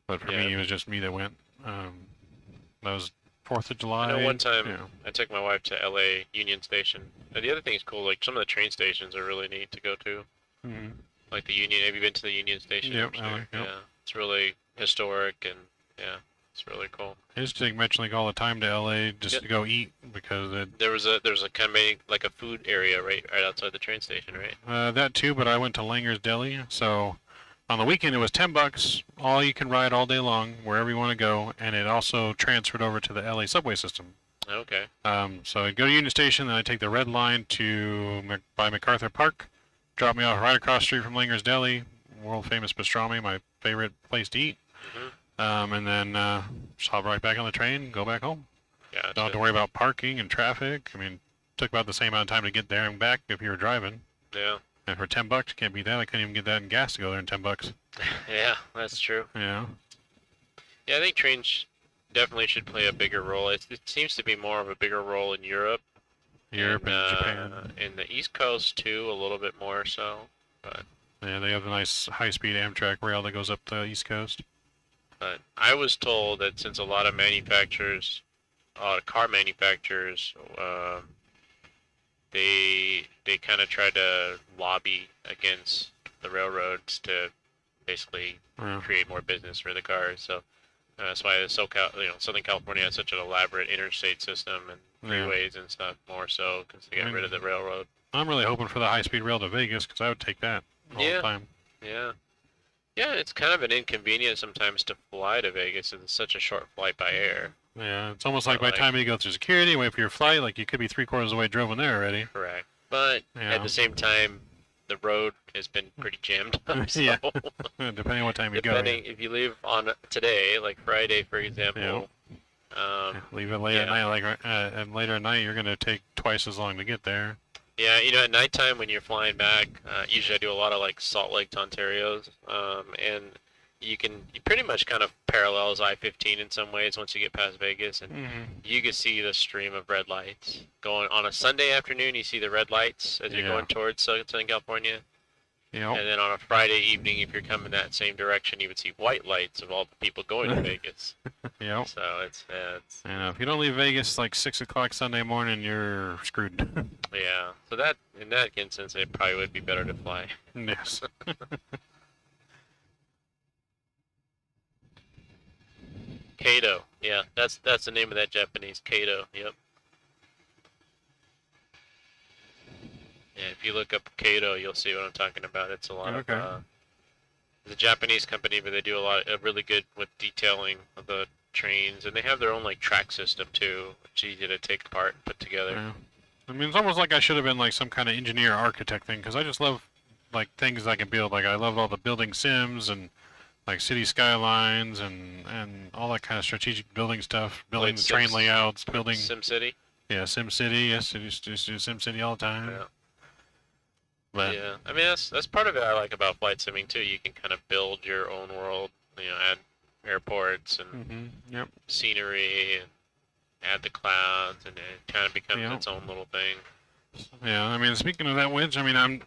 But for
Yeah.
me, it was just me that went. That was 4th of July.
I know one time
Yeah.
I took my wife to LA Union Station. And the other thing is cool, like some of the train stations are really neat to go to.
Mm-hmm.
Like the Union, have you been to the Union Station?
Yep,
Sure.
yep.
Yeah. It's really historic and yeah, it's really cool.
I used to take Metrolink all the time to LA just
Yep.
to go eat because
There's a kind of like a food area right outside the train station, right?
that too. But I went to Langer's Deli, so on the weekend it was $10, all you can ride all day long wherever you want to go, and it also transferred over to the LA subway system.
Okay.
So I'd go to Union Station, then I'd take the red line to by MacArthur Park, drop me off right across the street from Langer's Deli, world famous pastrami, my favorite place to eat. And then just hop right back on the train, go back home.
Gotcha.
Don't have to worry about parking and traffic. I mean, it took about the same amount of time to get there and back if you were driving.
Yeah.
And for $10, you can't beat that. I couldn't even get that in gas to go there in $10.
Yeah, that's true.
Yeah.
Yeah, I think trains definitely should play a bigger role. It seems to be more of a bigger role in Europe.
Europe and Japan.
In the East Coast too, a little bit more so. But
Yeah, they have a nice high-speed Amtrak rail that goes up the East Coast.
But I was told that since a lot of car manufacturers, they kind of tried to lobby against the railroads to basically create more business for the cars. So that's why the Socal, Southern California has such an elaborate interstate system and freeways and stuff more so because they got rid of the railroad.
I'm really hoping for the high-speed rail to Vegas because I would take that all the time.
Yeah. Yeah, it's kind of an inconvenience sometimes to fly to Vegas. It's such a short flight by air.
Yeah, it's almost like by the time you go through security, wait for your flight, like you could be 3/4 of the way driven there already.
Correct. But at the same time, the road has been pretty jammed up. So
Yeah, depending on what time you go.
if you leave on today, like Friday, for example,
leave it late at night, and later at night, you're going to take twice as long to get there.
Yeah, at nighttime when you're flying back, usually I do a lot of like Salt Lake to Ontario's, and you pretty much kind of parallels I-15 in some ways once you get past Vegas, and you can see the stream of red lights going on a Sunday afternoon. You see the red lights as you're going towards Southern California,
Yep.
And then on a Friday evening, if you're coming that same direction, you would see white lights of all the people going to Vegas.
Yep.
So it's
And if you don't leave Vegas like 6 o'clock Sunday morning, you're screwed.
yeah. So that in that instance, it probably would be better to fly.
Yes.
Kato. Yeah, that's the name of that Japanese Kato. Yep. Yeah, if you look up Kato, you'll see what I'm talking about. It's a lot
Okay.
of it's a Japanese company, but they do a lot really good with detailing of the trains, and they have their own like track system too, which is easy to take apart and put together.
Yeah. I mean, it's almost like I should have been like some kind of engineer architect thing, because I just love like things I can build. Like I love all the building sims and like city skylines and all that kind of strategic building stuff, building
Like
the train layouts, building.
SimCity.
Yeah, SimCity. Yes, I used to do SimCity all the time.
Yeah.
But
Yeah, I mean that's part of it I like about flight simming too. You can kind of build your own world, you know, add airports and
Yep.
scenery, and add the clouds, and it kind of becomes
Yeah.
its own little thing.
Yeah, I mean, speaking of that, Wedge, I mean, I'm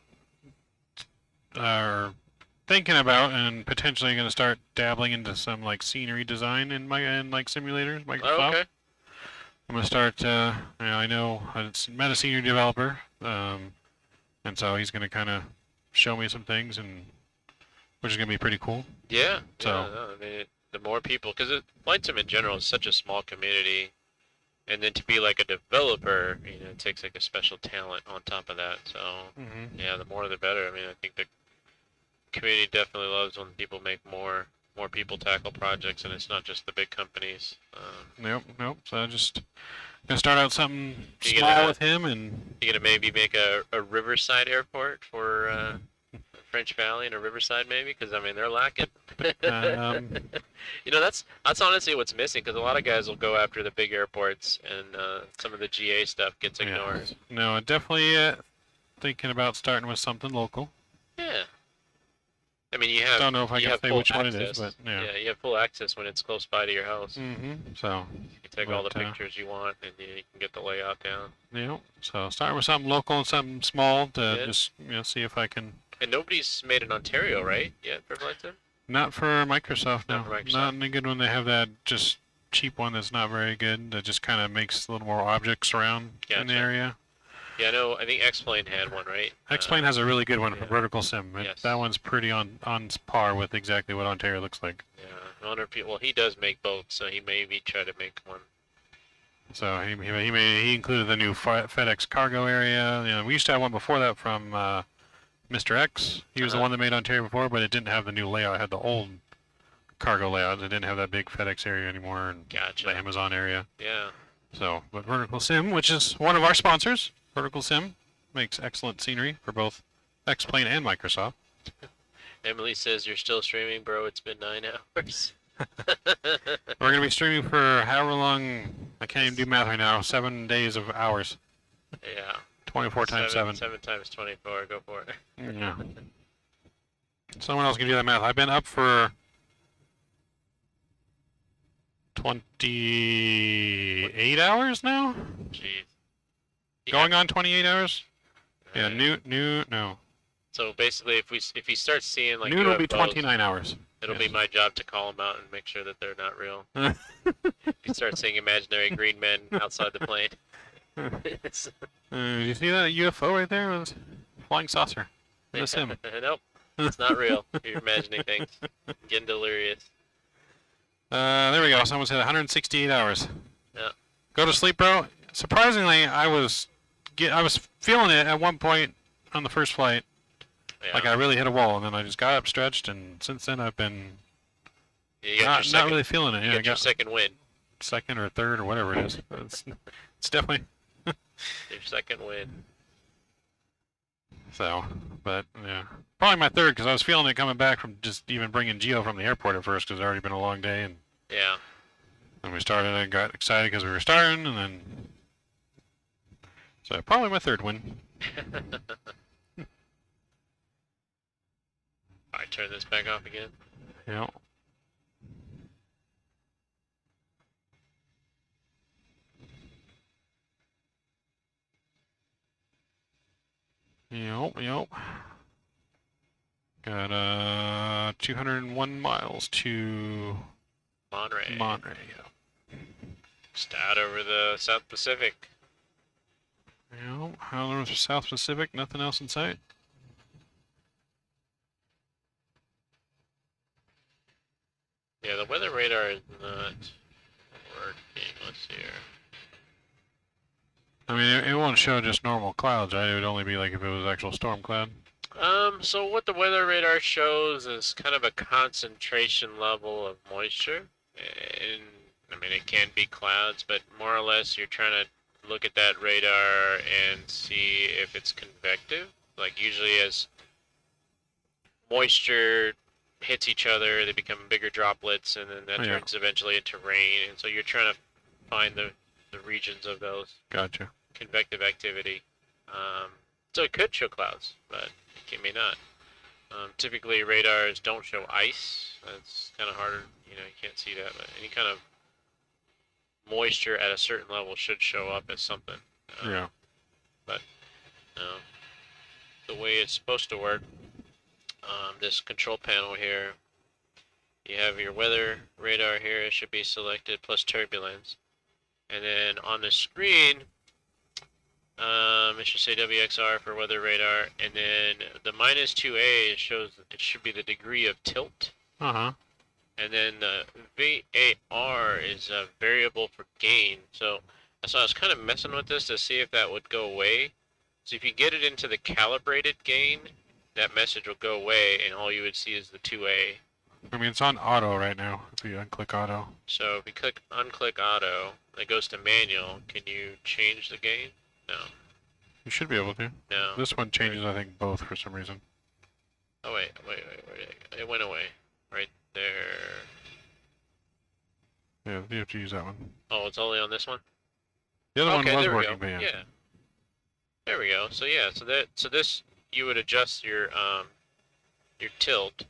thinking about and potentially going to start dabbling into some like scenery design in like simulators, Microsoft.
Oh, okay.
I'm going to start. I know I met a senior developer, and so he's going to kind of show me some things, and which is going to be pretty cool.
Yeah.
So-
Yeah, no, I mean, the more people, because flight sim in general is such a small community, and then to be like a developer, you know, it takes like a special talent on top of that. So yeah, the more the better. I mean, I think the community definitely loves when people make more people tackle projects, and it's not just the big companies.
Nope. So I just gonna start out something
You
small
gonna-
with him, and
You gonna maybe make a Riverside airport for French Valley and a Riverside maybe? Because I mean they're lacking. You know that's honestly what's missing, because a lot of guys will go after the big airports, and some of the GA stuff gets ignored.
no, definitely thinking about starting with something local.
Yeah. I mean, you have.
Don't know if I
you
can
have
say
full
which one it is,
access.
but yeah.
you have full access when it's close by to your house.
So
You can take all the
but,
pictures you want, and you can get the layout down.
so starting with something local and something small to
Yeah.
just see if I can.
And nobody's made an Ontario, right? Yet for flight sim?
Not for Microsoft, no.
Not for Microsoft.
Not any good when they have that just cheap one that's not very good. That just kind of makes a little more objects around in the
Gotcha.
area.
Yeah, I know. I think X-Plane had one, right?
X-Plane has a really good one for
yeah.
vertical sim.
Yes.
That one's pretty on par with exactly what Ontario looks like.
Yeah, I wonder if well, he does make both, so he maybe try to make one.
So he included the new FedEx cargo area. You know, we used to have one before that from Mr. X. He was the one that made Ontario before, but it didn't have the new layout. It had the old cargo layout. It didn't have that big FedEx area anymore and
Gotcha.
the Amazon area.
Yeah.
So, but Vertical Sim, which is one of our sponsors, Vertical Sim, makes excellent scenery for both X-Plane and Microsoft.
Emily says you're still streaming, bro. It's been 9 hours.
We're going to be streaming for however long, I can't even do math right now, 7 days of hours.
Yeah.
24 times 7.
7 times 24. Go for it.
Yeah. Someone else can do that math. I've been up for 28 hours now?
Jeez.
Going on 28 hours? Yeah,
Alright.
no.
So basically, if you start seeing like
Noon will be
UFOs,
29 hours.
it'll
Yes.
be my job to call them out and make sure that they're not real. If you start seeing imaginary green men outside the plane. It's-
You see that UFO right there? It was flying saucer. That's him.
Nope, it's not real. You're imagining things. Getting delirious.
There we go. Someone said 168 hours.
Yeah.
Go to sleep, bro. Surprisingly, I was feeling it at one point on the first flight.
Yeah.
Like I really hit a wall, and then I just got up, stretched, and since then I've been
You got your
not really feeling it.
You
Yeah, I
got your
got
second win.
second or third or whatever it is. It's definitely
Your second win.
so. But yeah, probably my third because I was feeling it coming back from just even bringing Gio from the airport at first because it's already been a long day, and
Yeah.
then we started and got excited because we were starting, and then so probably my third win.
I turn this back off again.
Yeah. Yep. Got 201 miles to
Monterey.
Monterey. Yeah.
Just out over the South Pacific.
Yeah, Howler for South Pacific, nothing else in sight.
Yeah, the weather radar is not working. Let's see here.
I mean, it won't show just normal clouds, right? It would only be like if it was actual storm cloud.
So what the weather radar shows is kind of a concentration level of moisture. And, I mean, it can be clouds, but more or less you're trying to look at that radar and see if it's convective. Like usually as moisture hits each other, they become bigger droplets, and then that turns eventually into rain. And so you're trying to find the regions of those
Gotcha.
convective activity. So it could show clouds, but it may not. Typically radars don't show ice. That's kind of harder, you can't see that, but any kind of moisture at a certain level should show up as something.
Yeah.
But the way it's supposed to work, this control panel here, you have your weather radar here, it should be selected, plus turbulence. And then on the screen, it should say WXR for weather radar, and then the -2A shows it should be the degree of tilt.
Uh-huh.
And then the VAR is a variable for gain. So I was kind of messing with this to see if that would go away. So if you get it into the calibrated gain, that message will go away, and all you would see is the 2A.
I mean, it's on auto right now, if you unclick auto.
So if you unclick auto, it goes to manual. Can you change the gain? No.
You should be able to.
No.
This one changes, I think, both for some reason.
Oh, wait. It went away. Right there.
Yeah, you have to use that one.
Oh, it's only on this one?
The other one was
there we
working,
go.
but
Yeah. There we go. So yeah, so this you would adjust your tilt.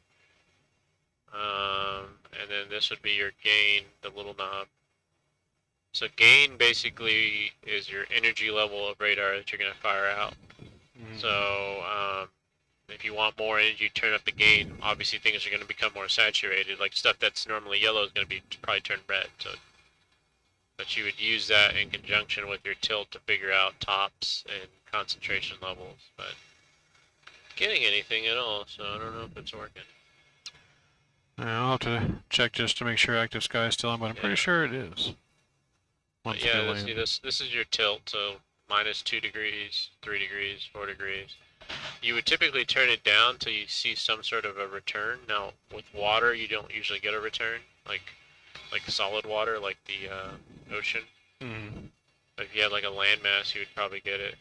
And then this would be your gain, the little knob. So gain basically is your energy level of radar that you're going to fire out. So if you want more energy, turn up the gain. Obviously things are going to become more saturated. Like stuff that's normally yellow is going to be probably turn red. So, but you would use that in conjunction with your tilt to figure out tops and concentration levels. But getting anything at all, so I don't know if it's working.
I'll have to check just to make sure active sky is still on, but I'm pretty sure it is.
But yeah, let's see this. This is your tilt, so -2 degrees, 3 degrees, 4 degrees. You would typically turn it down till you see some sort of a return. Now, with water, you don't usually get a return, like solid water, like the ocean. But if you had like a landmass, you would probably get it.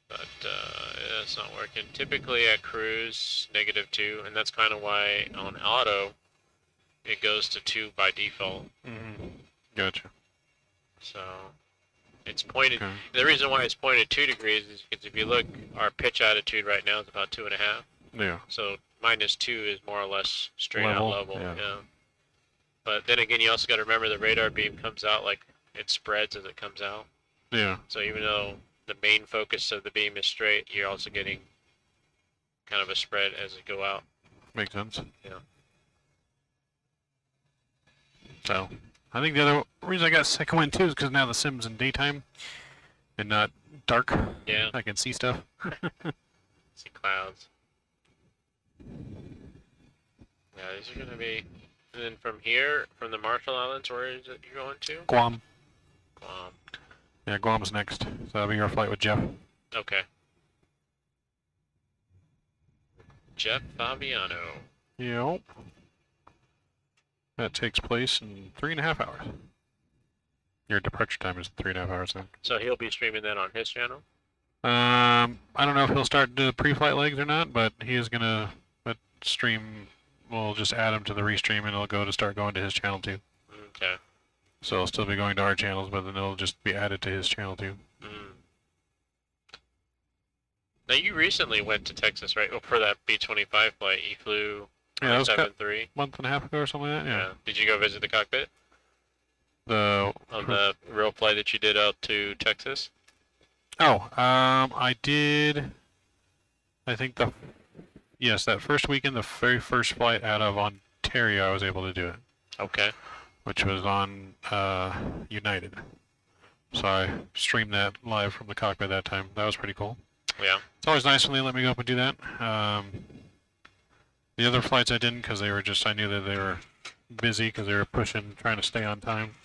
But yeah, it's not working. Typically at cruise, -2, and that's kind of why on auto, it goes to 2 by default.
Gotcha.
So it's pointed.
Okay.
The reason why it's pointed 2 degrees is because if you look, our pitch attitude right now is about 2.5.
Yeah.
So -2 is more or less straight out level.
Yeah.
But then again, you also got to remember the radar beam comes out like it spreads as it comes out.
Yeah.
So even though the main focus of the beam is straight, you're also getting kind of a spread as it go out.
Makes sense.
Yeah.
So, I think the other reason I got second wind too is because now the sim's in daytime and not dark.
Yeah.
I can see stuff.
See clouds. Yeah, these are gonna be. And then from here, from the Marshall Islands, where is it you're going to?
Guam.
Guam.
Yeah, Guam's next. So that'll be your flight with Jeff.
Okay. Jeff Fabiano.
Yep. That takes place in 3.5 hours. Your departure time is 3.5 hours then.
So he'll be streaming that on his channel?
I don't know if he'll start the pre-flight legs or not, but he is gonna stream. We'll just add him to the restream, and it'll start going to his channel too.
Okay.
So it'll still be going to our channels, but then it'll just be added to his channel too.
Now you recently went to Texas, right? Well, for that B-25 flight, you flew 7-3.
A month and a half ago or something like that. Yeah.
Did you go visit the cockpit? On the real flight that you did out to Texas?
Oh, I did. I think the yes, that first weekend, the very first flight out of Ontario, I was able to do it,
Okay.
which was on United. So I streamed that live from the cockpit that time. That was pretty cool.
Yeah.
It's always nice when they let me go up and do that. The other flights I didn't because they were just, I knew that they were busy because they were pushing, trying to stay on time.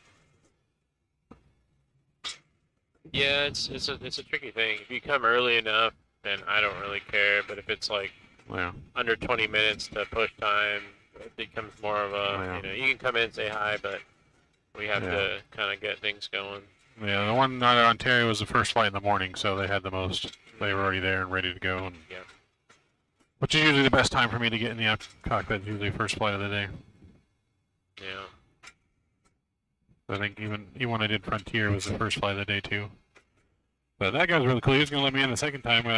Yeah, it's a tricky thing. If you come early enough, then I don't really care. But if it's like
Yeah.
under 20 minutes to push time, it becomes more of a,
Yeah.
you know, you can come in and say hi, but we have
Yeah.
to kind of get things going.
Yeah, the one out of Ontario was the first flight in the morning, so they had the most. They were already there and ready to go. And
Yeah.
which is usually the best time for me to get in the cockpit, usually first flight of the day.
Yeah.
I think even when I did Frontier was the first flight of the day too. But that guy was really cool. He was gonna let me in the second time, but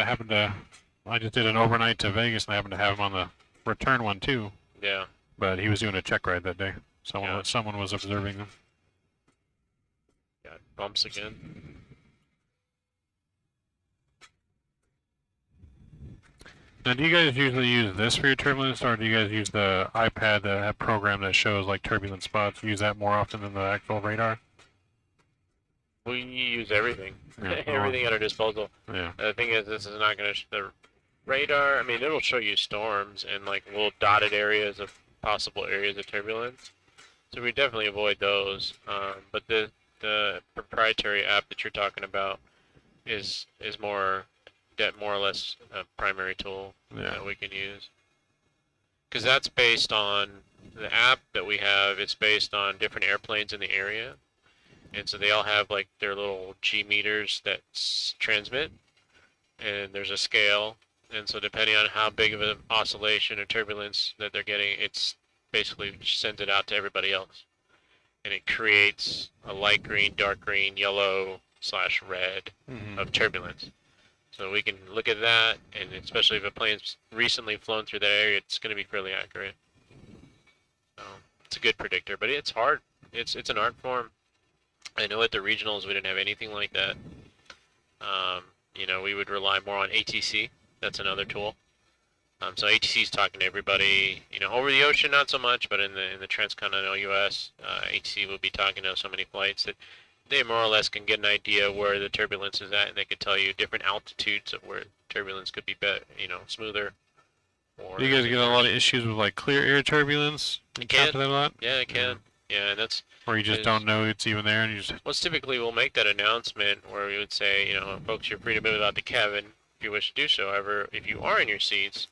I just did an overnight to Vegas, and I happened to have him on the return one too.
Yeah.
But he was doing a check ride that day.
Yeah.
Someone was observing him.
Got bumps again.
Now, do you guys usually use this for your turbulence, or do you guys use the iPad that program that shows like turbulence spots? Use that more often than the actual radar?
We use everything.
Yeah.
Everything at our disposal.
Yeah.
The thing is, this is not going to the radar. I mean, it'll show you storms and like little dotted areas of possible areas of turbulence. So we definitely avoid those. But the proprietary app that you're talking about is more or less a primary tool that we can use. Because that's based on the app that we have. It's based on different airplanes in the area. And so they all have like their little G meters that transmit, and there's a scale. And so depending on how big of an oscillation or turbulence that they're getting, it's basically sends it out to everybody else. And it creates a light green, dark green, yellow / red of turbulence. So we can look at that, and especially if a plane's recently flown through that area, it's going to be fairly accurate. So it's a good predictor, but it's hard. It's an art form. I know at the regionals we didn't have anything like that. You know, we would rely more on ATC. That's another tool. So ATC is talking to everybody. You know, over the ocean not so much, but in the transcontinental U.S., ATC will be talking to so many flights that they more or less can get an idea where the turbulence is at, and they can tell you different altitudes of where turbulence could be smoother. Or
Do you guys get a lot of issues with like clear air turbulence?
It can.
That a lot?
Yeah, it can. Yeah, and that's.
Or you just don't know it's even there, and you just.
Well, typically we'll make that announcement where we would say, you know, folks, you're free to move out the cabin if you wish to do so. However, if you are in your seats,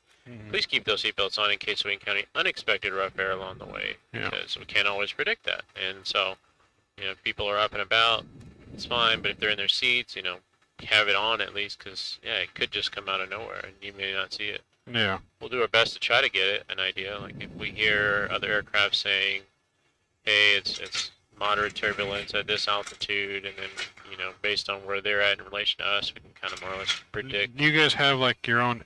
please keep those seatbelts on in case we encounter unexpected rough air along the way, because we can't always predict that. And so, you know, if people are up and about, it's fine. But if they're in their seats, you know, have it on at least, because it could just come out of nowhere and you may not see it.
Yeah.
We'll do our best to try to get an idea. Like if we hear other aircraft saying, hey, it's moderate turbulence at this altitude, and then, you know, based on where they're at in relation to us, we can kind of more or less predict.
Do you guys have like your own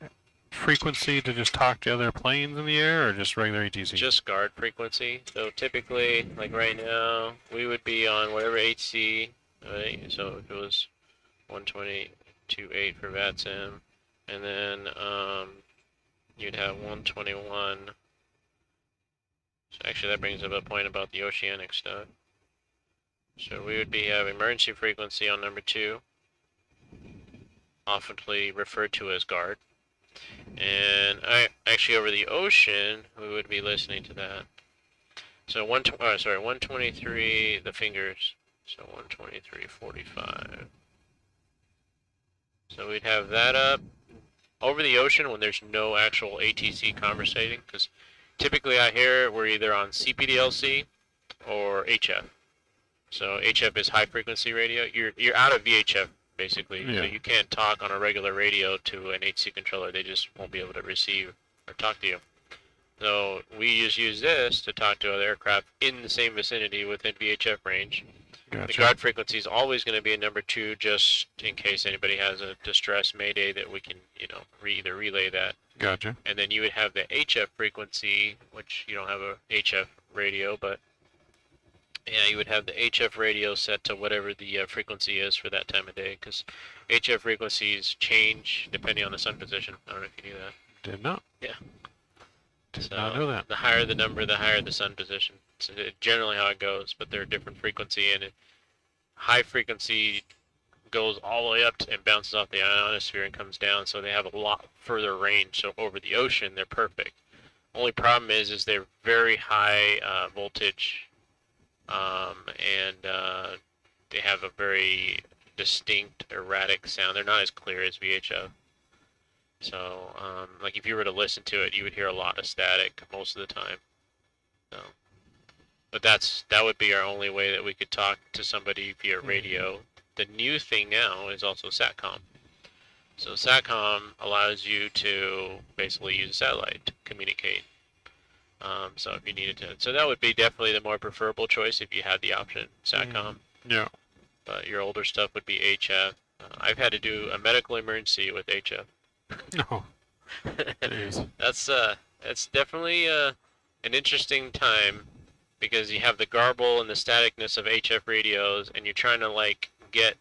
frequency to just talk to other planes in the air, or just regular ATC?
Just guard frequency. So typically, like right now, we would be on whatever HC, right? So if it was 120.28 for Vatsim, and then you'd have 121. So actually, that brings up a point about the oceanic stuff. So we would be having emergency frequency on number 2, oftenly referred to as guard. And actually over the ocean, we would be listening to that. So 123, the fingers. So 123.45. So we'd have that up over the ocean when there's no actual ATC conversating, because typically I hear we're either on CPDLC or HF. So HF is high frequency radio. You're out of VHF basically, so you can't talk on a regular radio to an HC controller. They just won't be able to receive or talk to you. So we just use this to talk to other aircraft in the same vicinity within VHF range.
Gotcha.
The guard frequency is always going to be a number 2, just in case anybody has a distress mayday that we can, you know, either relay that.
Gotcha.
And then you would have the HF frequency, which you don't have a HF radio, but yeah, you would have the HF radio set to whatever the frequency is for that time of day, because HF frequencies change depending on the sun position. I don't know if you knew that.
Did not.
Yeah.
Did
So
not know that.
the higher the number, the higher the sun position. It's generally how it goes, but they're different frequency, and high frequency goes all the way up and bounces off the ionosphere and comes down, so they have a lot further range. So over the ocean, they're perfect. Only problem is they're very high voltage, and they have a very distinct erratic sound. They're not as clear as VHF. So, like if you were to listen to it, you would hear a lot of static most of the time. So, but that would be our only way that we could talk to somebody via radio. The new thing now is also SATCOM. So SATCOM allows you to basically use a satellite to communicate. So if you needed to, so that would be definitely the more preferable choice if you had the option, SATCOM.
Yeah.
But your older stuff would be HF. I've had to do a medical emergency with HF.
No. Jeez.
That's definitely an interesting time because you have the garble and the staticness of HF radios, and you're trying to like get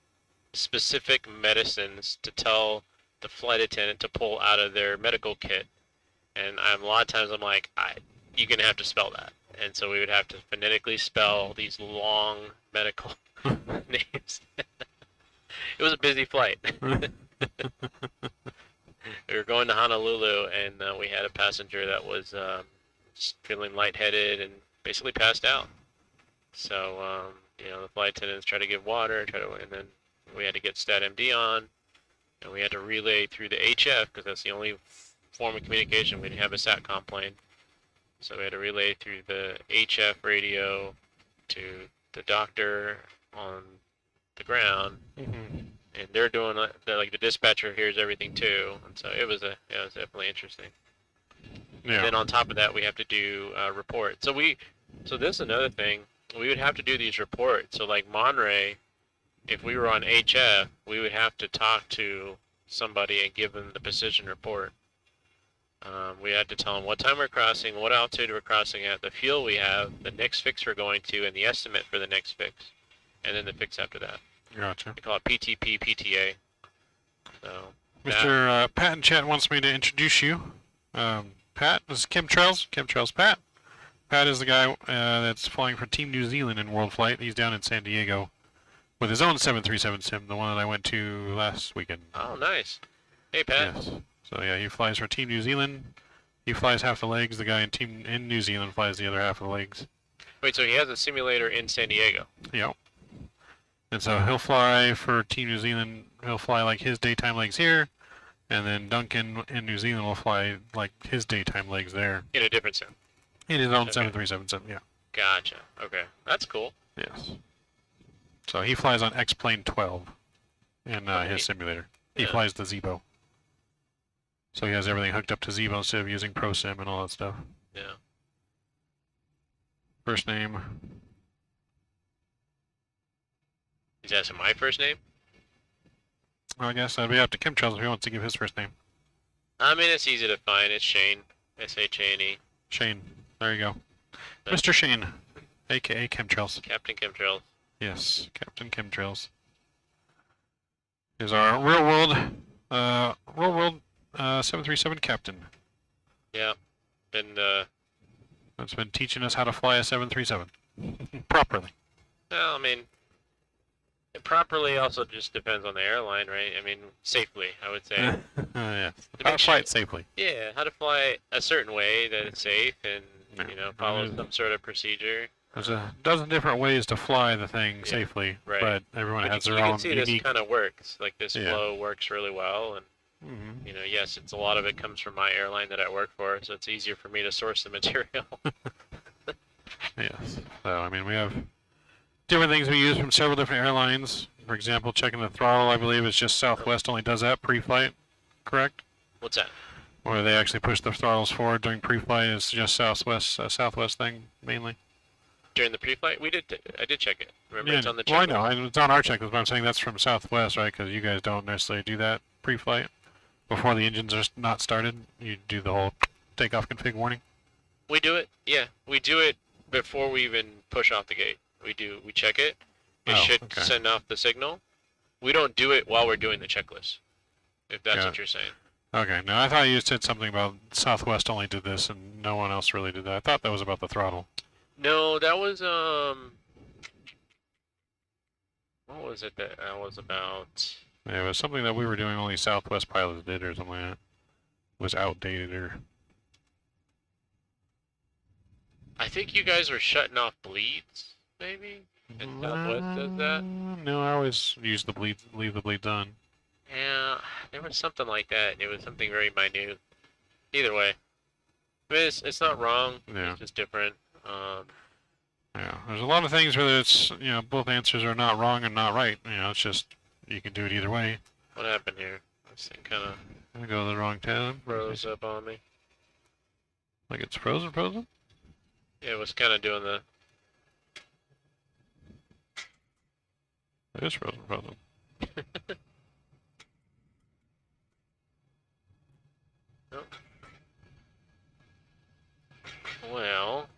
specific medicines to tell the flight attendant to pull out of their medical kit. And a lot of times I'm like, you're gonna have to spell that, and so we would have to phonetically spell these long medical names. It was a busy flight. We were going to Honolulu, and we had a passenger that was feeling lightheaded and basically passed out. So, the flight attendants tried to give water, and then we had to get StatMD on, and we had to relay through the HF because that's the only form of communication. We didn't have a SATCOM plane, so we had to relay through the HF radio to the doctor on the ground.
Mm-hmm.
And they're doing like the dispatcher hears everything too, and so it was definitely interesting.
Yeah.
And then on top of that, we have to do reports. So this is another thing. We would have to do these reports. So like Monterey, if we were on HF, we would have to talk to somebody and give them the precision report. We had to tell them what time we're crossing, what altitude we're crossing at, the fuel we have, the next fix we're going to, and the estimate for the next fix, and then the fix after that.
Gotcha.
They call it PTP, PTA. So,
Mr. Pat in chat wants me to introduce you. Pat, this is Chemtrails. Chemtrails Pat. Pat is the guy that's flying for Team New Zealand in World Flight. He's down in San Diego with his own 737 sim, the one that I went to last weekend.
Oh, nice. Hey, Pat.
Yes. So yeah, he flies for Team New Zealand. He flies half the legs. The guy in New Zealand flies the other half of the legs.
Wait, so he has a simulator in San Diego?
Yep. And so he'll fly for Team New Zealand. He'll fly like his daytime legs here, and then Duncan in New Zealand will fly like his daytime legs there.
In a different sim?
In his own 737 sim, yeah.
Gotcha. Okay. That's cool.
Yes. So he flies on X-Plane 12 in his simulator. He flies the Zebo. So he has everything hooked up to Zebo instead of using ProSim and all that stuff.
Yeah.
First name.
Is that my first name?
Well, I guess that'd be up to Chemtrails if he wants to give his first name.
I mean, it's easy to find. It's Shane. S-H-A-N-E.
Shane. There you go. Mr. Shane, a.k.a. Chemtrails.
Captain Chemtrails.
Yes, Captain Chemtrails. Is our real world 737 captain.
Yeah.
That's been teaching us how to fly a 737 properly.
Well, I mean, it properly also just depends on the airline, right? I mean, safely, I would say.
Yeah. How to fly it safely.
Yeah, how to fly a certain way that it's safe and, follow some sort of procedure.
There's a dozen different ways to fly the thing safely,
right.
But everyone has their
you
own
can see
unique...
this kind of works. Like, this flow works really well, and yes, it's a lot of it comes from my airline that I work for, so it's easier for me to source the material.
Yes. So, I mean, we have different things we use from several different airlines. For example, checking the throttle, I believe it's just Southwest only does that pre-flight, correct?
What's that?
Where they actually push the throttles forward during pre-flight is just Southwest thing, mainly.
During the pre-flight? I did check it. Remember,
Yeah,
it's on the
well, I
checklist.
know. It's on our checklist, but I'm saying that's from Southwest, right? Because you guys don't necessarily do that pre-flight. Before the engines are not started, you do the whole takeoff config warning.
We do it, yeah. We do it before we even push off the gate. We check it. It should send off the signal. We don't do it while we're doing the checklist, if that's what you're saying.
Okay, no, I thought you said something about Southwest only did this and no one else really did that. I thought that was about the throttle.
No, that was what was it that was about?
Yeah, it was something that we were doing only Southwest pilots did or something like that. It was outdated or...
I think you guys were shutting off bleeds, maybe? And Southwest does that?
No, I always use the bleed, leave the bleeds on.
Yeah, there was something like that. It was something very minute. Either way, I mean, it's not wrong.
Yeah.
It's just different.
Yeah, there's a lot of things where it's, you know, both answers are not wrong and not right. You know, it's just, you can do it either way.
What happened here? This thing kind of
I go to the wrong tab.
froze up on me.
Like it's frozen?
Yeah, it was kind of doing the...
It is frozen.
Nope. Well...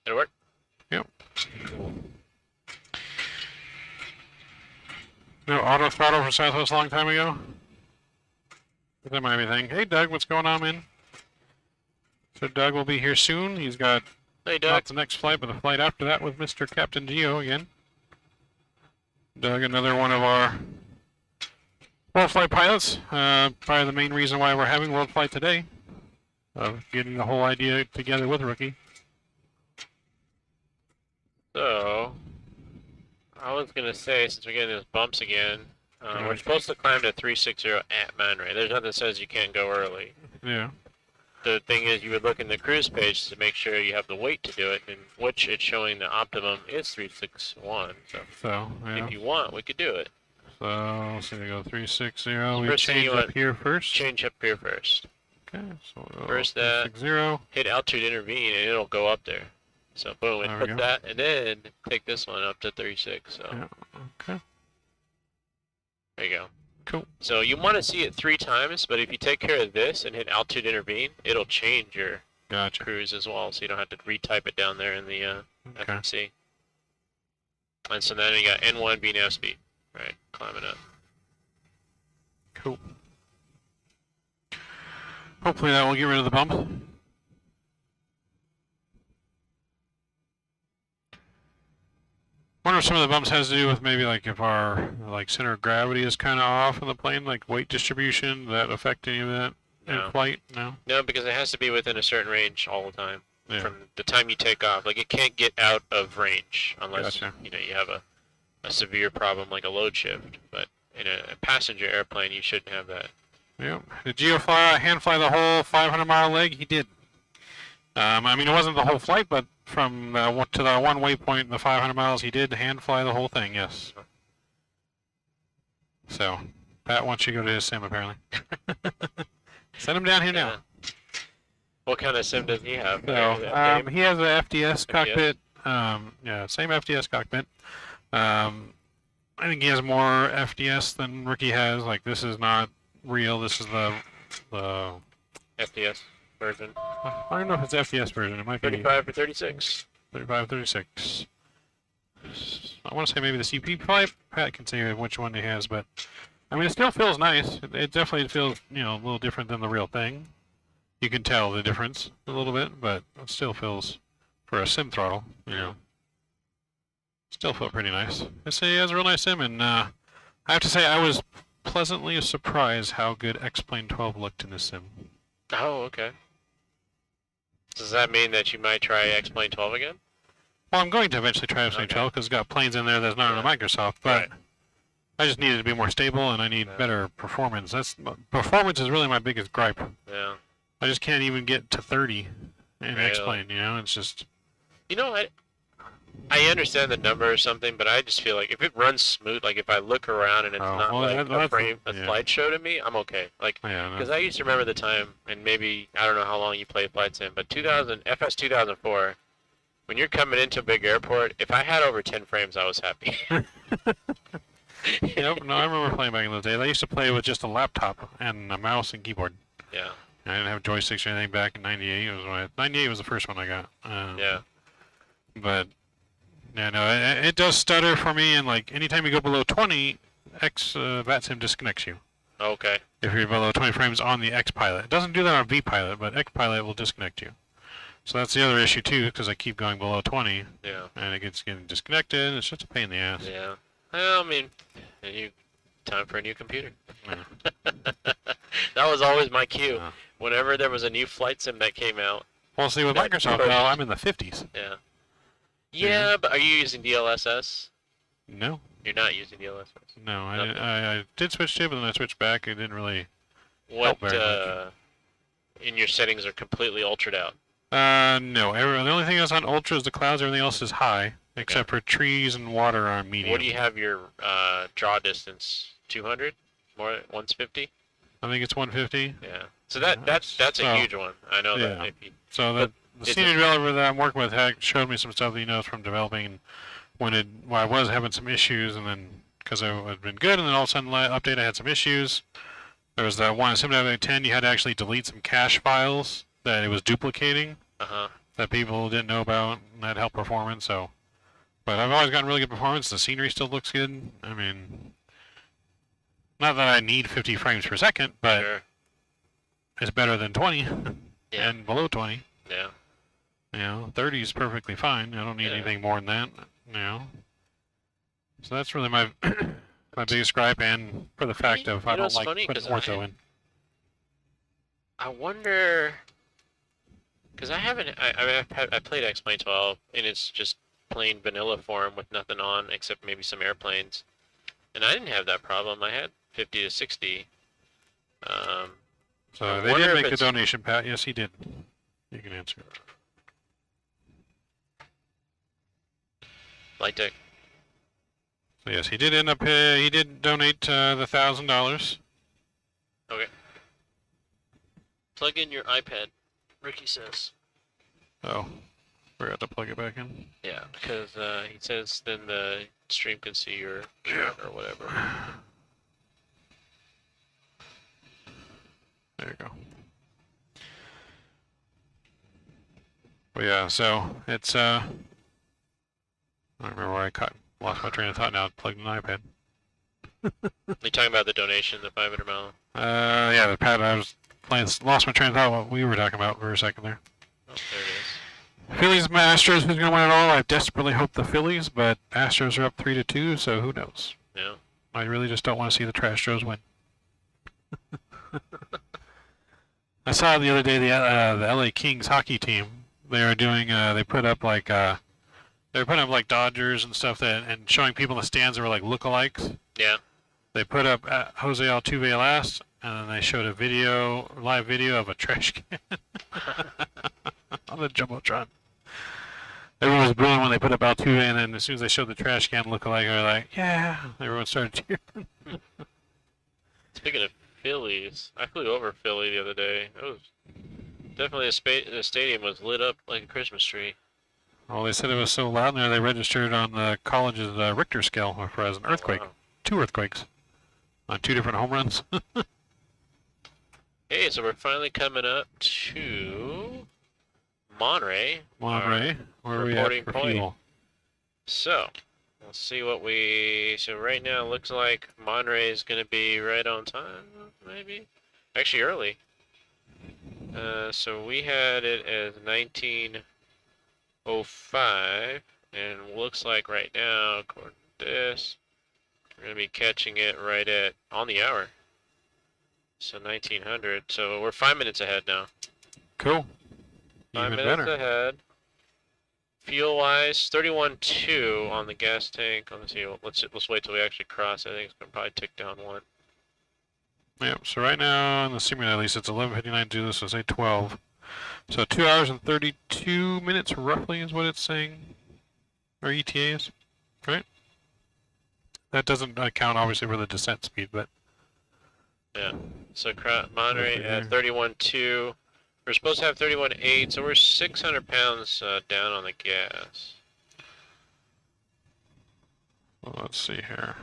Did it work?
Yep. No auto throttle for Southwest a long time ago? That might be a thing. Hey Doug, what's going on, man? So Doug will be here soon. He's got
Hey, Doug.
not the next flight, but the flight after that with Mr. Captain Geo again. Doug, another one of our world flight pilots. Probably the main reason why we're having world flight today. Of getting the whole idea together with Rookie.
So, I was going to say, since we're getting those bumps again, we're supposed to climb to 360 at man rate. There's nothing that says you can't go early.
Yeah.
The thing is, you would look in the cruise page to make sure you have the weight to do it, in which it's showing the optimum is 361.
So, yeah.
If you want, we could do it.
So, let's see, we go 360. We
First thing
change
you
up
want-
here first.
Change up here first.
Okay, so we'll go
First that,
360.
hit altitude intervene, and it'll go up there. So boom, it
There we
puts
go.
that, and then take this one up to 36. So
Yeah, okay.
there you go.
Cool.
So you want to see it 3 times, but if you take care of this and hit altitude intervene, it'll change your
Gotcha.
cruise as well, so you don't have to retype it down there in the
Okay.
FMC. And so then you got N1 being F speed, right? Climbing up.
Cool. Hopefully that will get rid of the bump. Wonder if some of the bumps has to do with maybe like if our like center of gravity is kind of off in the plane, like weight distribution. Does that affect any of that
No.
in flight? No.
No, because it has to be within a certain range all the time.
Yeah.
From the time you take off, like it can't get out of range unless
Gotcha.
you know you have a severe problem like a load shift. But in a passenger airplane, you shouldn't have that.
Yep. Did Geo hand fly the whole 500-mile leg? He did. I mean, it wasn't the whole flight, but from to the one waypoint, the 500 miles, he did hand fly the whole thing. Yes. So, Pat wants you to go to his sim, apparently. Send him down here now.
What kind of sim does he have?
So, he has a FDS cockpit. Yeah, same FDS cockpit. I think he has more FDS than Ricky has. Like, this is not real. This is the
FDS version.
I don't know if it's FDS version. It might be
35 or 36.
35, 36. I want to say maybe the CP. Probably Pat can say which one he has, but I mean, it still feels nice. It definitely feels, you know, a little different than the real thing. You can tell the difference a little bit, but it still feels, for a sim throttle, you know, still felt pretty nice. He has a real nice sim, and I have to say I was pleasantly surprised how good X-Plane 12 looked in this sim.
Oh, okay. Does that mean that you might try X-Plane 12 again?
Well, I'm going to eventually try X-Plane 12 because it's got planes in there that's not on a Microsoft, but I just needed to be more stable and I need better performance. Performance is really my biggest gripe.
Yeah.
I just can't even get to 30 in
Really?
X-Plane, you know? It's just...
You know, I understand the number or something, but I just feel like if it runs smooth, like if I look around and it's not
well,
like
that's
a slideshow to me, I'm okay. Like,
Yeah,
because I used to remember the time, and maybe, I don't know how long you played Flight Sim, but FS 2004, when you're coming into a big airport, if I had over 10 frames, I was happy.
Yep, no, I remember playing back in those days. I used to play with just a laptop and a mouse and keyboard.
Yeah.
I didn't have joysticks or anything back in '98. It was 98 was the first one I got.
Yeah.
But yeah, no, it does stutter for me, and like anytime you go below 20, Vatsim disconnects you.
Okay.
If you're below 20 frames on the X pilot, it doesn't do that on V pilot, but X pilot will disconnect you. So that's the other issue too, because I keep going below 20.
Yeah.
And it gets getting disconnected. And it's just a pain in the ass.
Yeah. Well, I mean, time for a new computer.
Yeah.
That was always my cue.
Yeah.
Whenever there was a new flight sim that came out.
Well, see, with
That
Microsoft
pushed-
now, I'm in the 50s.
Yeah. Yeah, but are you using DLSS?
No.
You're not using DLSS.
No,
Okay.
I did switch to it, but then I switched back. It didn't really.
What
very much.
in your settings are completely ultraed out?
No. The only thing that's on ultra is the clouds. Everything else is high, except for trees and water are medium.
What do you have your draw distance? 200? More 150?
I think it's 150.
Yeah. So that's
So,
a huge one. I know
yeah.
that. If you,
So
But
the
it's
senior developer that I'm working with showed me some stuff that he knows from developing. And when I was having some issues, and then because I had been good, and then all of a sudden update I had some issues. There was that one in 7.10 you had to actually delete some cache files that it was duplicating that people didn't know about, and that helped performance. So, but I've always gotten really good performance. The scenery still looks good. I mean, not that I need 50 frames per second, but
Sure.
it's better than 20
Yeah.
and below 20.
Yeah.
You know, 30 is perfectly fine. I don't need
Yeah.
anything more than that. You know, so that's really my my biggest gripe, and for the fact of I
know,
don't
it's
like
funny,
putting
'cause
ortho in.
I wonder, because I played X-Plane 12, and it's just plain vanilla form with nothing on except maybe some airplanes, and I didn't have that problem. I had 50 to 60. I
So they
wonder
did
if
make the
it's-
donation, Pat. Yes, he did. You can answer.
Flight deck.
So yes, he did end up. He did donate the $1,000.
Okay. Plug in your iPad, Ricky says.
Oh, forgot to plug it back in.
Yeah, because he says then the stream can see your chat or whatever.
There you go. But yeah, so it's I don't remember where lost my train of thought now. Plugged in an iPad.
You're talking about the donation, the 500 mile.
Yeah, the pad. I was playing. Lost my train of thought. What we were talking about for a second there.
Oh, there it is.
Phillies, Astros. Who's gonna win it all? I desperately hope the Phillies, but Astros are up 3-2, so who knows?
Yeah.
I really just don't want to see the Trastros win. I saw the other day the LA Kings hockey team. They were doing. They put up like. They were putting up like Dodgers and stuff and showing people in the stands that were like lookalikes.
Yeah.
They put up Jose Altuve last, and then they showed a live video of a trash can on the jumbotron. Everyone was booing when they put up Altuve, and then as soon as they showed the trash can lookalike, they were like, "Yeah!" Everyone started cheering.
Speaking of Phillies, I flew over Philly the other day. It was definitely the stadium was lit up like a Christmas tree.
Well, they said it was so loud in there, they registered on the college's Richter scale for as an earthquake.
Wow.
2 earthquakes on 2 different home runs.
Hey, so we're finally coming up to Monterey.
Monterey, where are we
reporting
at for
point.
fuel?
So, let's see what so right now it looks like Monterey is going to be right on time, maybe? Actually early. So we had it as 19:05, and looks like right now, according to this, we're going to be catching it right on the hour. So 1900. So we're 5 minutes ahead now.
Cool.
5
Even
minutes
better.
ahead. Fuel wise, 31.2 on the gas tank. Let's see. Let's wait till we actually cross. I think it's gonna probably tick down 1.
Yep, so right now on the simulator at least it's 11:59 to this, so say 12. So 2 hours and 32 minutes roughly is what it's saying. Or ETA is, right? That doesn't count obviously for the descent speed, but
Yeah. So Monterey
Roughly
at
there.
31.2. We're supposed to have 31.8, so we're 600 pounds down on the gas.
well, let's see here.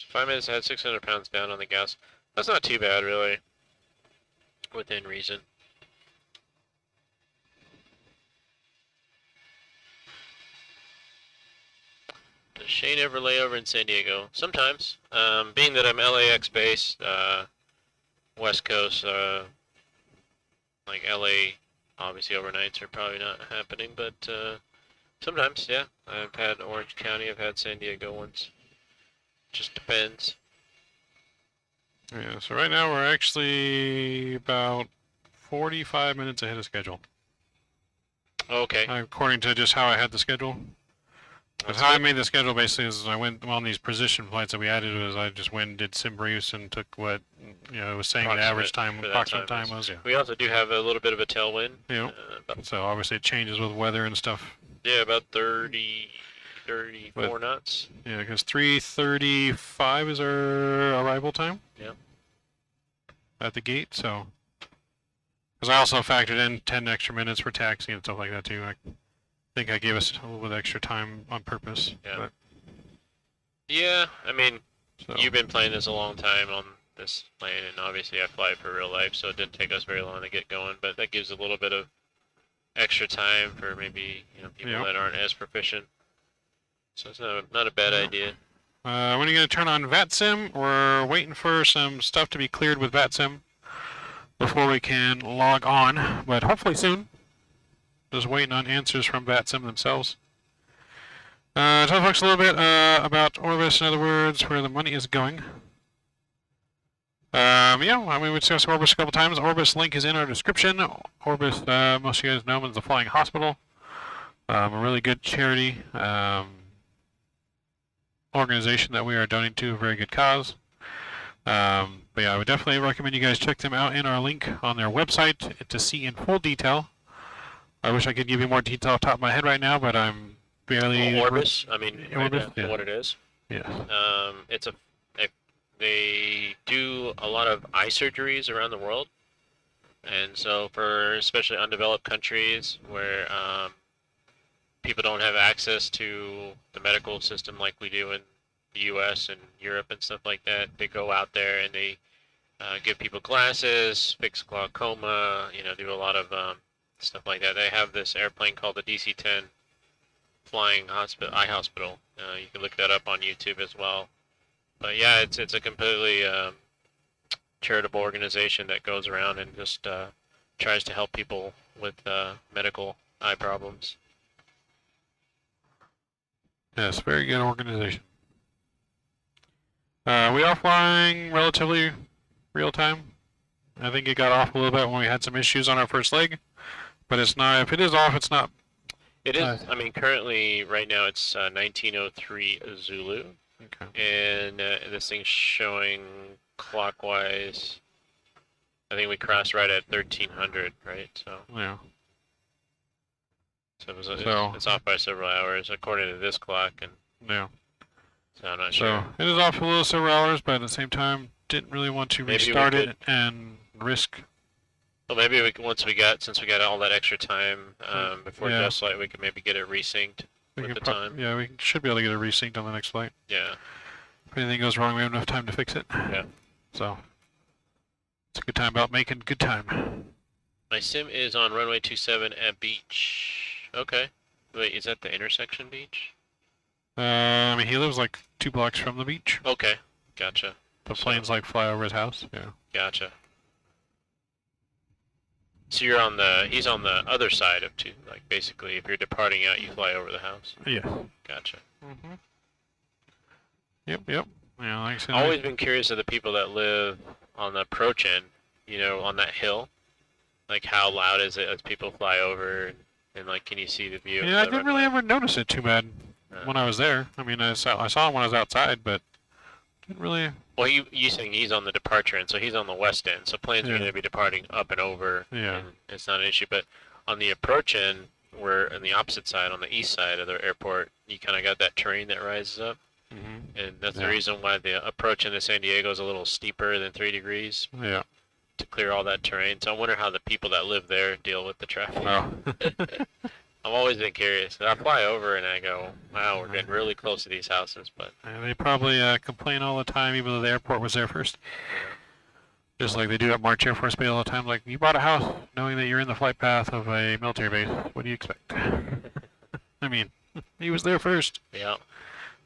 5 minutes, I had 600 pounds down on the gas. That's not too bad, really. Within reason. Does Shane ever lay over in San Diego? Sometimes. Being that I'm LAX based, West Coast, like LA, obviously overnights are probably not happening, but sometimes, yeah. I've had Orange County, I've had San Diego once. Just depends.
Yeah, so right now we're actually about 45 minutes ahead of schedule.
Okay.
According to just how I had the schedule. Because how I made the schedule basically is I went on these position flights that we added was I just went and did sim briefs and took what, you know, it was saying the average time, approximate time was, yeah.
We also do have a little bit of a tailwind.
Yeah. So obviously it changes with weather and stuff.
Yeah, about 34 knots.
Yeah, because 3:35 is our arrival time.
Yeah.
At the gate, so. Because I also factored in 10 extra minutes for taxi and stuff like that too. I think I gave us a little bit extra time on purpose.
Yeah.
But,
yeah, I mean,
so.
you've been playing this a long time on this plane, and obviously I fly for real life, so it didn't take us very long to get going, but that gives a little bit of extra time for maybe, you know, people that aren't as proficient. So it's not a bad idea.
When are you going to turn on Vatsim? We're waiting for some stuff to be cleared with Vatsim before we can log on, but hopefully soon. Just waiting on answers from Vatsim themselves. Tell folks a little bit about Orbis, in other words, where the money is going. Yeah, I mean, we discussed Orbis a couple times. Orbis link is in our description. Orbis, most of you guys know, is the Flying Hospital. A really good charity organization that we are donating to, a very good cause. But yeah, I would definitely recommend you guys check them out in our link on their website to see in full detail. I wish I could give you more detail off the top of my head right now, but I'm barely...
Orbis, I mean,
Orbis,
right now, what it is.
Yeah.
They do a lot of eye surgeries around the world. And so for especially undeveloped countries where people don't have access to the medical system like we do in the US and Europe and stuff like that, they go out there and they give people glasses, fix glaucoma, you know, do a lot of stuff like that. They have this airplane called the DC-10 Flying Eye Hospital. You can look that up on YouTube as well. But yeah, it's a completely charitable organization that goes around and just tries to help people with medical eye problems.
Yes, very good organization. We are flying relatively real time. I think it got off a little bit when we had some issues on our first leg, but it's not. If it is off, it's not.
It is. I mean, currently, right now, it's 1903 Zulu.
Okay.
And this thing's showing clockwise. I think we crossed right at 1300, right? So.
Yeah.
So, it's off by several hours according to this clock, and.
Yeah.
So I'm not sure.
So it is off a little several hours, but at the same time, didn't really want to restart it and risk.
Well, maybe since we got all that extra time before just flight, we could maybe get it resynced with the time.
Yeah, we should be able to get it resynced on the next flight.
Yeah.
If anything goes wrong, we have enough time to fix it.
Yeah.
So it's a good time about making good time.
My sim is on runway 27 at beach. Okay. Wait, is that the intersection beach?
I mean, he lives like 2 blocks from the beach.
Okay, gotcha.
The planes like fly over his house. Yeah.
Gotcha. So he's on the other side of like basically if you're departing out, you fly over the house.
Yeah.
Gotcha.
Mhm. Yep. Yeah, like I said.
Always been curious of the people that live on the approach end, you know, on that hill. Like how loud is it as people fly over, and like can you see the view?
Yeah, I didn't really ever notice it too bad when I was there. I mean, I saw him when I was outside, but didn't really.
Well, you saying he's on the departure end, so he's on the west end. So planes are going to be departing up and over.
Yeah.
And it's not an issue, but on the approach end, we're on the opposite side, on the east side of the airport. You kind of got that terrain that rises up, and that's the reason why the approach into San Diego is a little steeper than 3 degrees.
Yeah.
To clear all that terrain. So I wonder how the people that live there deal with the traffic.
Oh.
I've always been curious. I fly over and I go, wow, we're getting really close to these houses, but
And they probably complain all the time, even though the airport was there first. Just like they do at March Air Force Base all the time. Like, you bought a house knowing that you're in the flight path of a military base. What do you expect? I mean, he was there first.
yeah.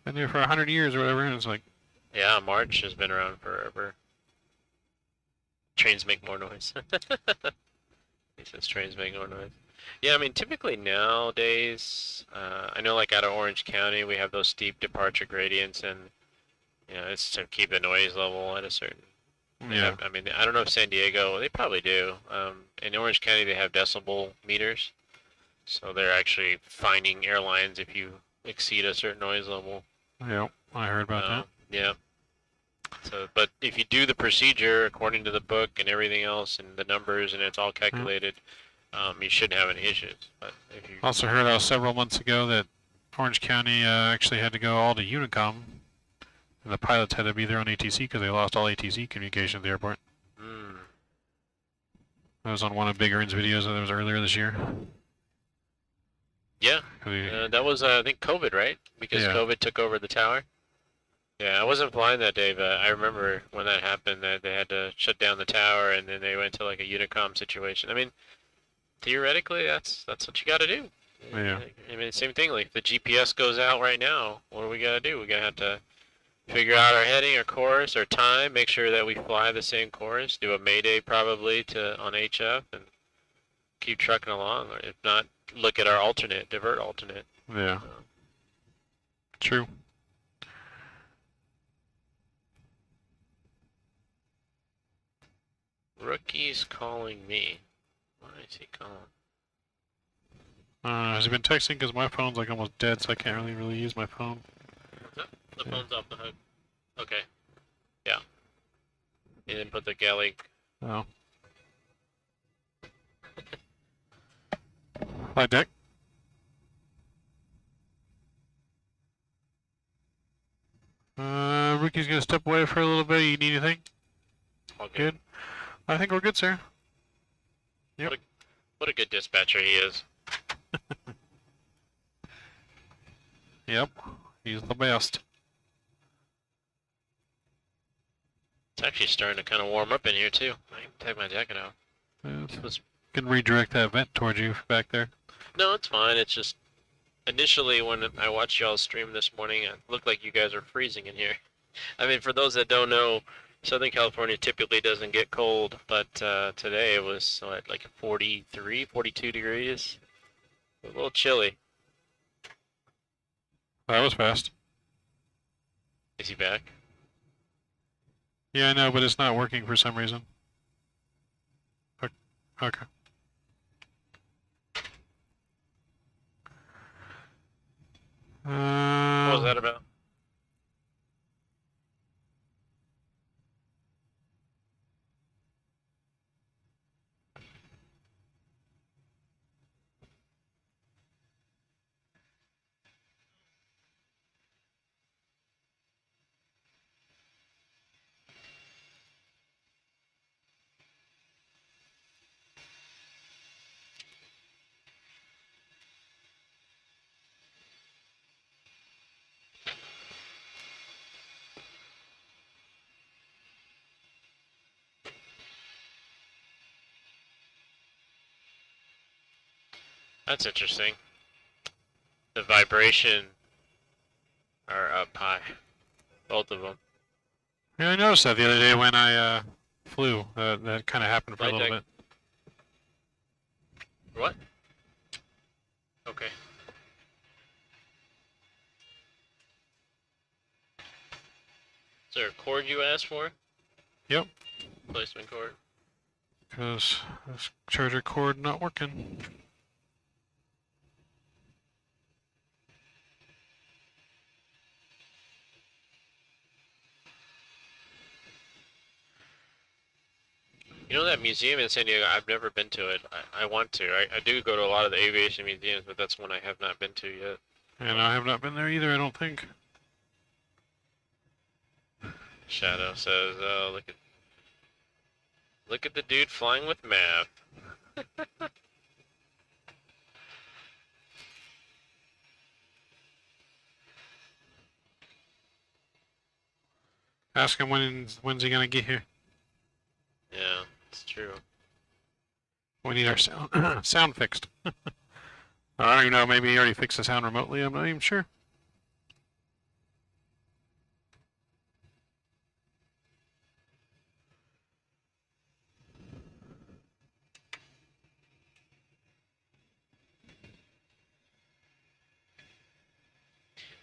Been there for 100 years or whatever, and it's like...
Yeah, March has been around forever. Trains make more noise. He says trains make more noise. Yeah, I mean, typically nowadays, I know like out of Orange County, we have those steep departure gradients, and, you know, it's to keep the noise level at a certain...
Yeah.
I mean, I don't know if San Diego, they probably do. In Orange County, they have decibel meters. So they're actually finding airlines if you exceed a certain noise level.
Yeah, I heard about that.
Yeah. So, but if you do the procedure according to the book and everything else and the numbers and it's all calculated, you shouldn't have any issues. But if you
Also heard several months ago that Orange County actually had to go all to Unicom, and the pilots had to be there on ATC because they lost all ATC communication at the airport. That was on one of Big Earn's videos that was earlier this year.
Yeah, that was I think COVID, right? Because
Yeah.
COVID took over the tower. Yeah, I wasn't flying that day, but I remember when that happened that they had to shut down the tower and then they went to like a Unicom situation. I mean, theoretically, that's what you got to do.
Yeah.
I mean, same thing. Like if the GPS goes out right now, what do we got to do? We got to have to figure out our heading, our course, our time, make sure that we fly the same course, do a mayday probably on HF, and keep trucking along. Or if not, look at our alternate, divert alternate.
Yeah. True.
Rookie's calling me. Why is he calling?
Has he been texting? Because my phone's like almost dead, so I can't really use my phone.
What's up? The phone's off the hook. Okay. Yeah. He didn't put the galley.
Oh. Flight deck. Rookie's gonna step away for a little bit. You need anything?
All
Good. I think we're good, sir. Yep.
What a good dispatcher he is.
Yep. He's the best.
It's actually starting to kind of warm up in here too. I can take my jacket off.
Yes. Can redirect that vent towards you back there.
No, it's fine. It's just initially when I watched y'all stream this morning, it looked like you guys are freezing in here. I mean, for those that don't know, Southern California typically doesn't get cold, but today it was what, like 43, 42 degrees. A little chilly.
That was fast.
Is he back?
Yeah, I know, but it's not working for some reason. Okay.
What was that about? That's interesting. The vibration are up high. Both of them.
Yeah, I noticed that the other day when I flew. That kind of happened for a
Flight
little
deck.
bit.
What? Okay. Is there a cord you asked for?
Yep.
Placement cord.
Because this charger cord not working.
You know that museum in San Diego? I've never been to it. I want to. I do go to a lot of the aviation museums, but that's one I have not been to yet.
And I have not been there either, I don't think.
Shadow says, "Oh, look at the dude flying with Mav."
Ask him when's he gonna get here.
Yeah, it's true.
We need our sound sound fixed. I don't even know. Maybe he already fixed the sound remotely. I'm not even sure.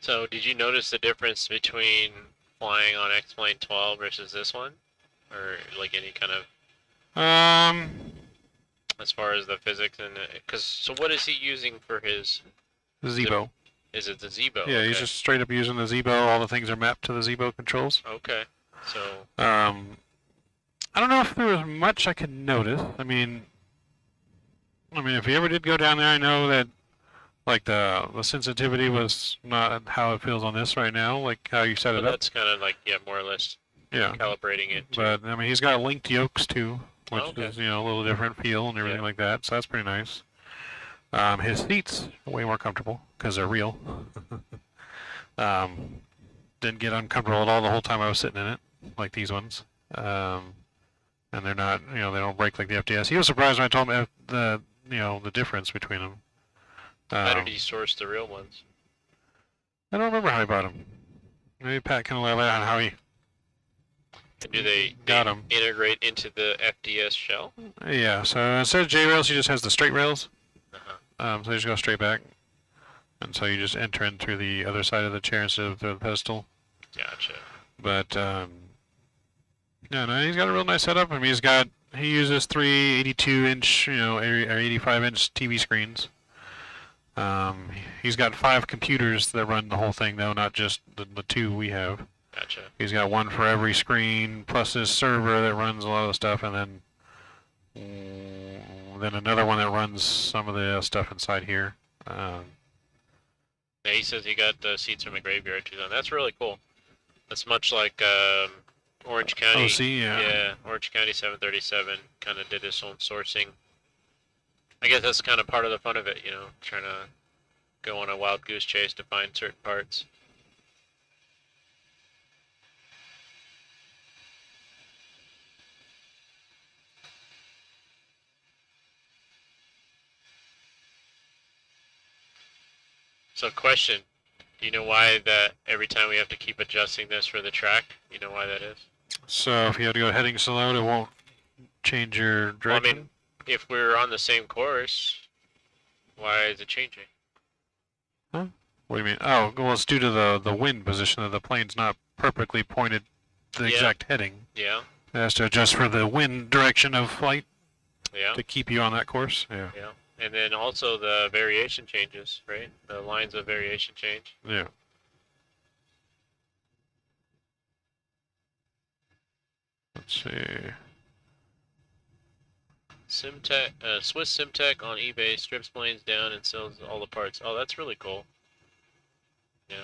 So, did you notice the difference between flying on X-Plane 12 versus this one, or like any kind of as far as the physics and because so what is he using for his
Zebo.
Is it the Zebo?
Yeah,
Okay.
he's just straight up using the Zebo. All the things are mapped to the Zebo controls.
Okay. So
I don't know if there was much I could notice. I mean, if he ever did go down there, I know that like the sensitivity was not how it feels on this right now, like how you set
but
it up.
that's kind of like more or less
Yeah.
calibrating it.
But I mean, he's got linked yokes too, which
Oh, okay.
is a little different feel and everything
Yeah.
like that. So that's pretty nice. His seats are way more comfortable because they're real. Didn't get uncomfortable at all the whole time I was sitting in it, like these ones. And they're not, they don't break like the FTS. He was surprised when I told him the difference between them.
How did he source the real ones?
I don't remember how he bought them. Maybe Pat can elaborate on how he
And do they
got them.
integrate into the FDS shell?
Yeah, so instead of J rails, he just has the straight rails.
Uh-huh.
So they just go straight back. And so you just enter in through the other side of the chair instead of through the pedestal.
Gotcha.
But, no, he's got a real nice setup. I mean, he uses 3 82-inch, or 85-inch TV screens. He's got 5 computers that run the whole thing, though, not just the 2 we have.
Gotcha.
He's got one for every screen, plus his server that runs a lot of the stuff, and then another one that runs some of the stuff inside here.
Yeah, he says he got the seats from the graveyard too. That's really cool. That's much like Orange County.
OC, yeah.
Yeah, Orange County 737 kind of did his own sourcing. I guess that's kind of part of the fun of it, trying to go on a wild goose chase to find certain parts. So question, do you know why that every time we have to keep adjusting this for the track? You know why that is?
So if you had to go heading slow, it won't change your direction?
Well, I mean, if we're on the same course, why is it changing?
Huh? What do you mean? Oh, well, it's due to the wind position of the plane's not perfectly pointed the exact heading.
Yeah.
It has to adjust for the wind direction of flight
Yeah.
to keep you on that course. Yeah.
Yeah. And then also the variation changes, right? The lines of variation change.
Yeah. Let's see.
Simtech, Swiss Simtech on eBay strips planes down and sells all the parts. Oh, that's really cool. Yeah.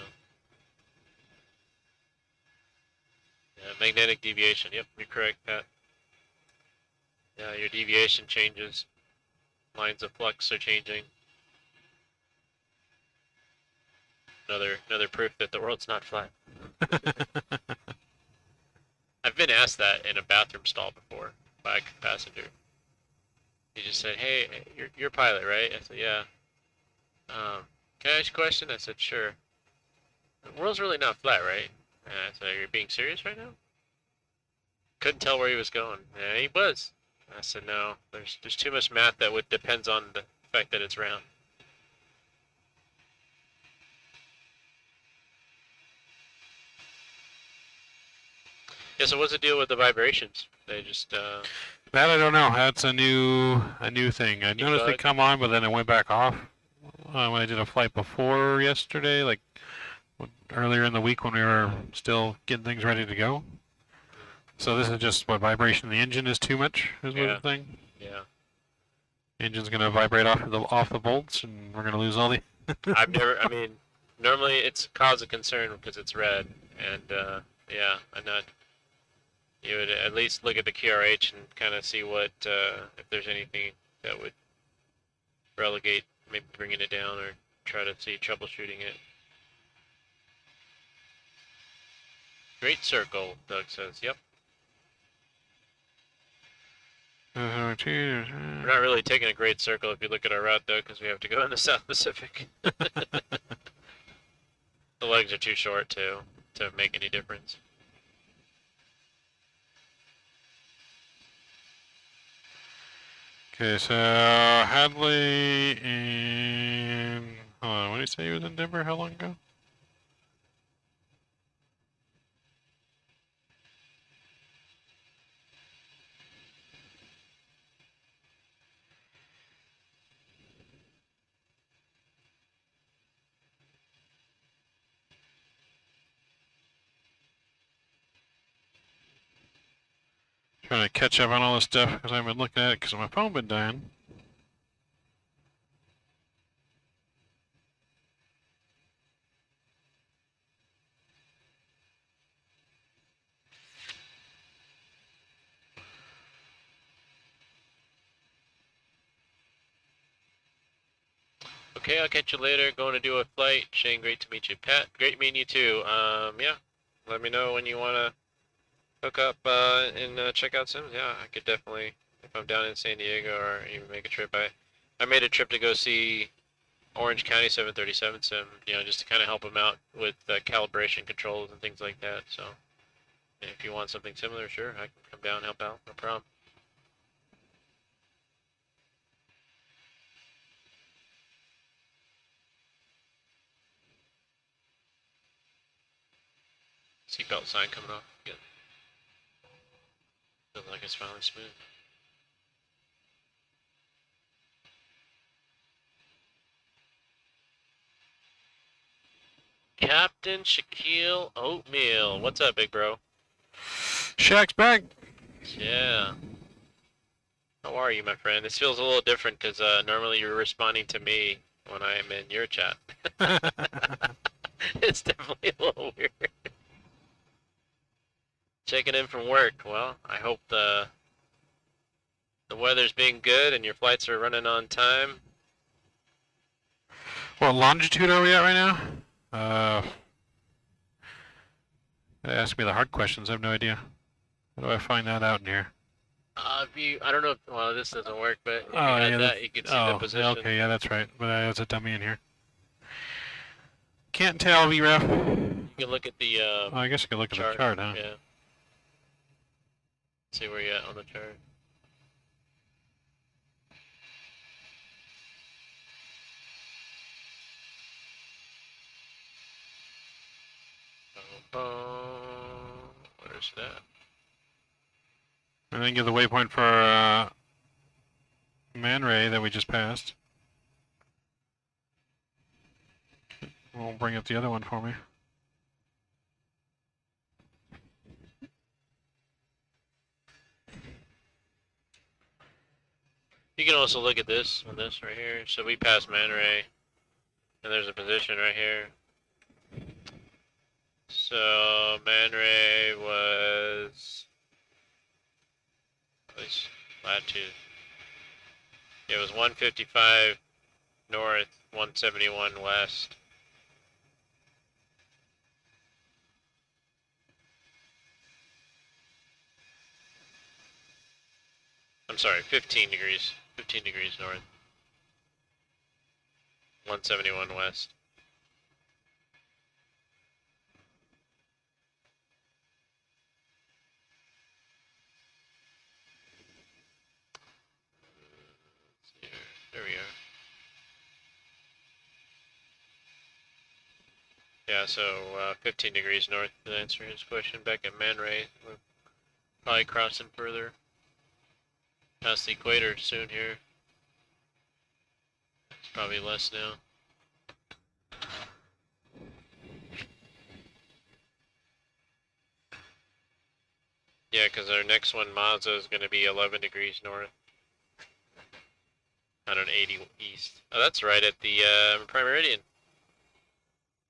Yeah, magnetic deviation. Yep, you're correct, Pat. Yeah, your deviation changes. Lines of flux are changing. Another proof that the world's not flat. I've been asked that in a bathroom stall before by a passenger. He just said, "Hey, you're a pilot, right?" I said, "Yeah." Can I ask you a question? I said, "Sure." The world's really not flat, right? And I said, "You're being serious right now?" Couldn't tell where he was going. Yeah, he was. I said, "No, there's too much math that depends on the fact that it's round." Yeah, so what's the deal with the vibrations? They just
That I don't know. That's a new thing. I noticed they
bug?
come on, but then it went back off when I did a flight before yesterday, like earlier in the week when we were still getting things ready to go. So this is just what vibration in the engine is too much, is what
Yeah.
the thing.
Yeah.
Engine's gonna vibrate off the bolts, and we're gonna lose all the.
I mean, normally it's cause of concern because it's red, and yeah, I'm not. You would at least look at the QRH and kind of see what if there's anything that would relegate, maybe bringing it down or try to see troubleshooting it. Great circle, Doug says. Yep. We're not really taking a great circle if you look at our route, though, because we have to go in the South Pacific. The legs are too short to make any difference.
Okay, so Hadley and hold on, what did he say he was in Denver? How long ago? Trying to catch up on all this stuff because I've been looking at it because my phone been dying.
Okay, I'll catch you later. Going to do a flight. Shane, great to meet you. Pat, great meeting you too. Yeah, let me know when you want to hook up and check out Sims. Yeah, I could definitely, if I'm down in San Diego or even make a trip. I made a trip to go see Orange County 737 Sim, you know, just to kind of help them out with calibration controls and things like that. So if you want something similar, sure, I can come down and help out. No problem. Seatbelt sign coming off. Good. Feels like it's finally smooth. Captain Shaquille Oatmeal. What's up, big bro?
Shaq's back.
Yeah. How are you, my friend? This feels a little different because normally you're responding to me when I am in your chat. It's definitely a little weird. Checking in from work. Well, I hope the weather's being good and your flights are running on time.
What longitude are we at right now? Ask me the hard questions. I have no idea. How do I find that out in here?
If you, I don't know if, well, this doesn't work, but if you
Oh,
had
yeah,
that, you could see the position.
Okay, yeah, that's right. But I was a dummy in here. Can't tell, VREF.
You can look at the
Oh, I guess I could look at the chart, huh?
Yeah. See where you're at on the chart. Where's that?
And then give the waypoint for Man Ray that we just passed. We'll bring up the other one for me.
You can also look at this on this right here. So we passed Man Ray, and there's a position right here. So Man Ray was at least latitude. It was 155 north, 171 west. I'm sorry, 15 degrees. 15 degrees north. 171 west. There we are. Yeah, so 15 degrees north to answer his question. Back at Man Ray, we're probably crossing further past the equator soon here. It's probably less now. Yeah, because our next one, Mazda, is going to be 11 degrees north. 180 east. Oh, that's right at the Prime Meridian.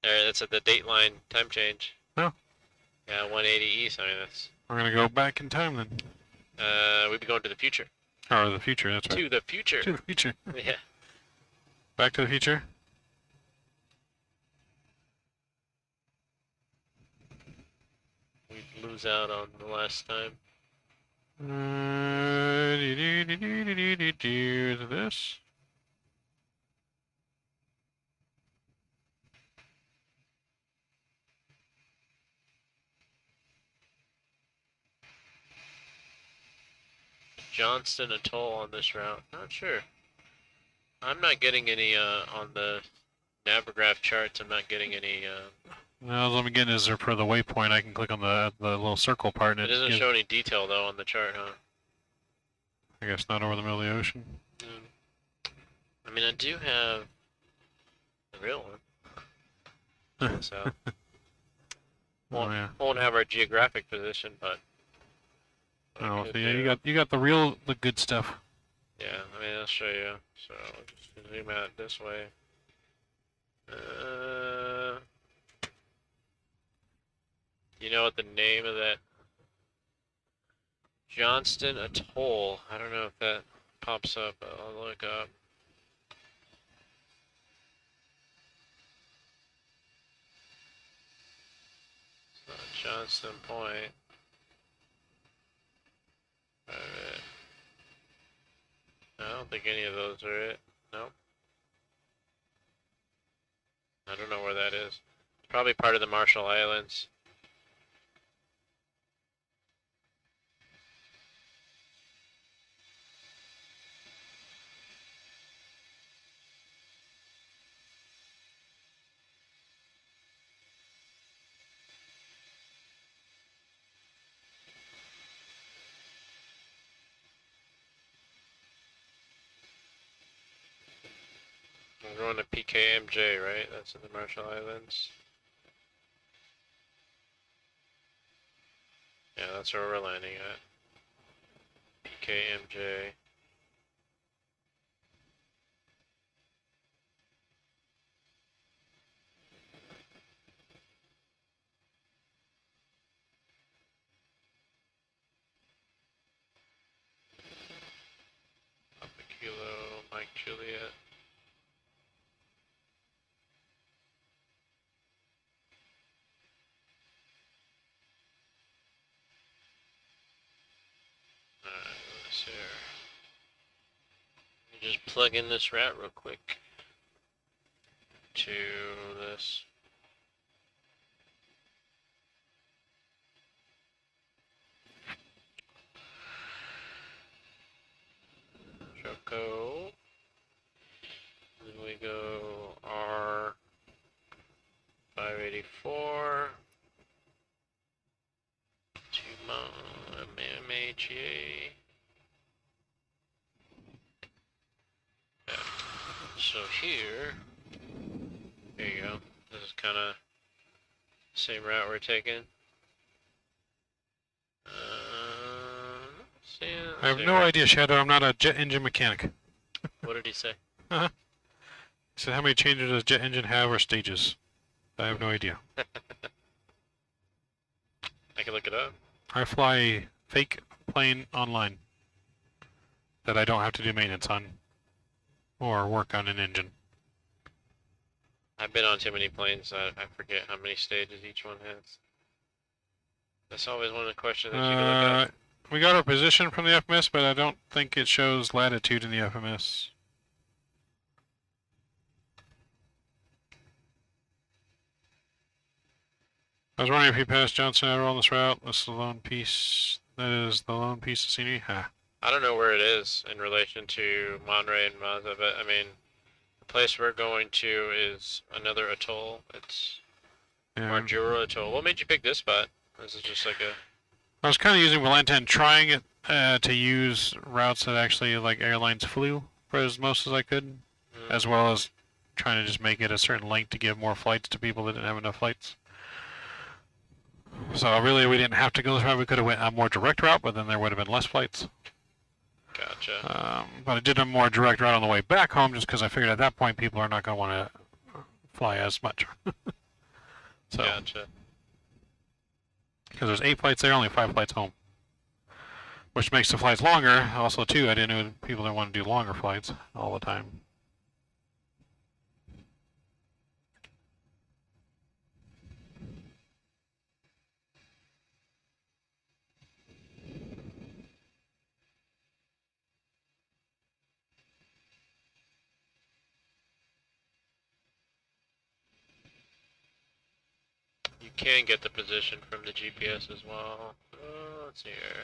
That's at the Dateline time change.
Oh.
Yeah, 180 east. I mean, that's.
We're gonna go back in time then.
We'd be going to the future.
Or the future, that's right.
To the future.
To the future.
Yeah.
Back to the future.
lose out on the last time.
Is it this?
Johnston Atoll on this route. Not sure. I'm not getting any on the Navigraph charts. I'm not getting any.
No, all I'm getting is for the waypoint. I can click on the little circle part, and
It doesn't show any detail though on the chart, huh?
I guess not over the middle of the ocean.
I mean, I do have the real one. So won't have our geographic position, but.
Oh, so yeah, you got the good stuff.
Yeah, I mean, I'll show you. So I'll just zoom out this way. You know what the name of that Johnston Atoll? I don't know if that pops up. I'll look up. It's not Johnston Point. Alright. I don't think any of those are it. Nope. I don't know where that is. It's probably part of the Marshall Islands. I'm going to PKMJ, right? That's in the Marshall Islands. Yeah, that's where we're landing at. PKMJ. Papa Kilo, Mike Juliet. Alright, let's see here. Let me just plug in this route real quick to this. Choco. Then we go R584 to MHA. Yeah. So here you go. This is kind of same route we're taking.
I have no idea, Shadow. I'm not a jet engine mechanic.
What did he say?
He said, how many changes does jet engine have or stages? I have no idea.
I can look it up.
I fly a fake plane online that I don't have to do maintenance on or work on an engine.
I've been on too many planes, I forget how many stages each one has. That's always one of the questions that you can look up.
We got our position from the FMS, but I don't think it shows latitude in the FMS. I was wondering if you passed Johnson Outer on this route. This is the lone piece. That is the lone piece of scenery. Ha.
I don't know where it is in relation to Monterey and Mazda, but I mean, the place we're going to is another atoll. It's Marjura Atoll. What made you pick this spot? This is just like a...
I was kind of using Valenta and trying it to use routes that actually like airlines flew for as most as I could, as well as trying to just make it a certain length to give more flights to people that didn't have enough flights. So really, we didn't have to go this route. We could have went a more direct route, but then there would have been less flights.
Gotcha.
But I did a more direct route on the way back home, just because I figured at that point people are not going to want to fly as much. So,
gotcha.
Because there's 8 flights there, only 5 flights home, which makes the flights longer. Also, too, I didn't know people didn't want to do longer flights all the time.
can get the position from the GPS as well. Let's see here.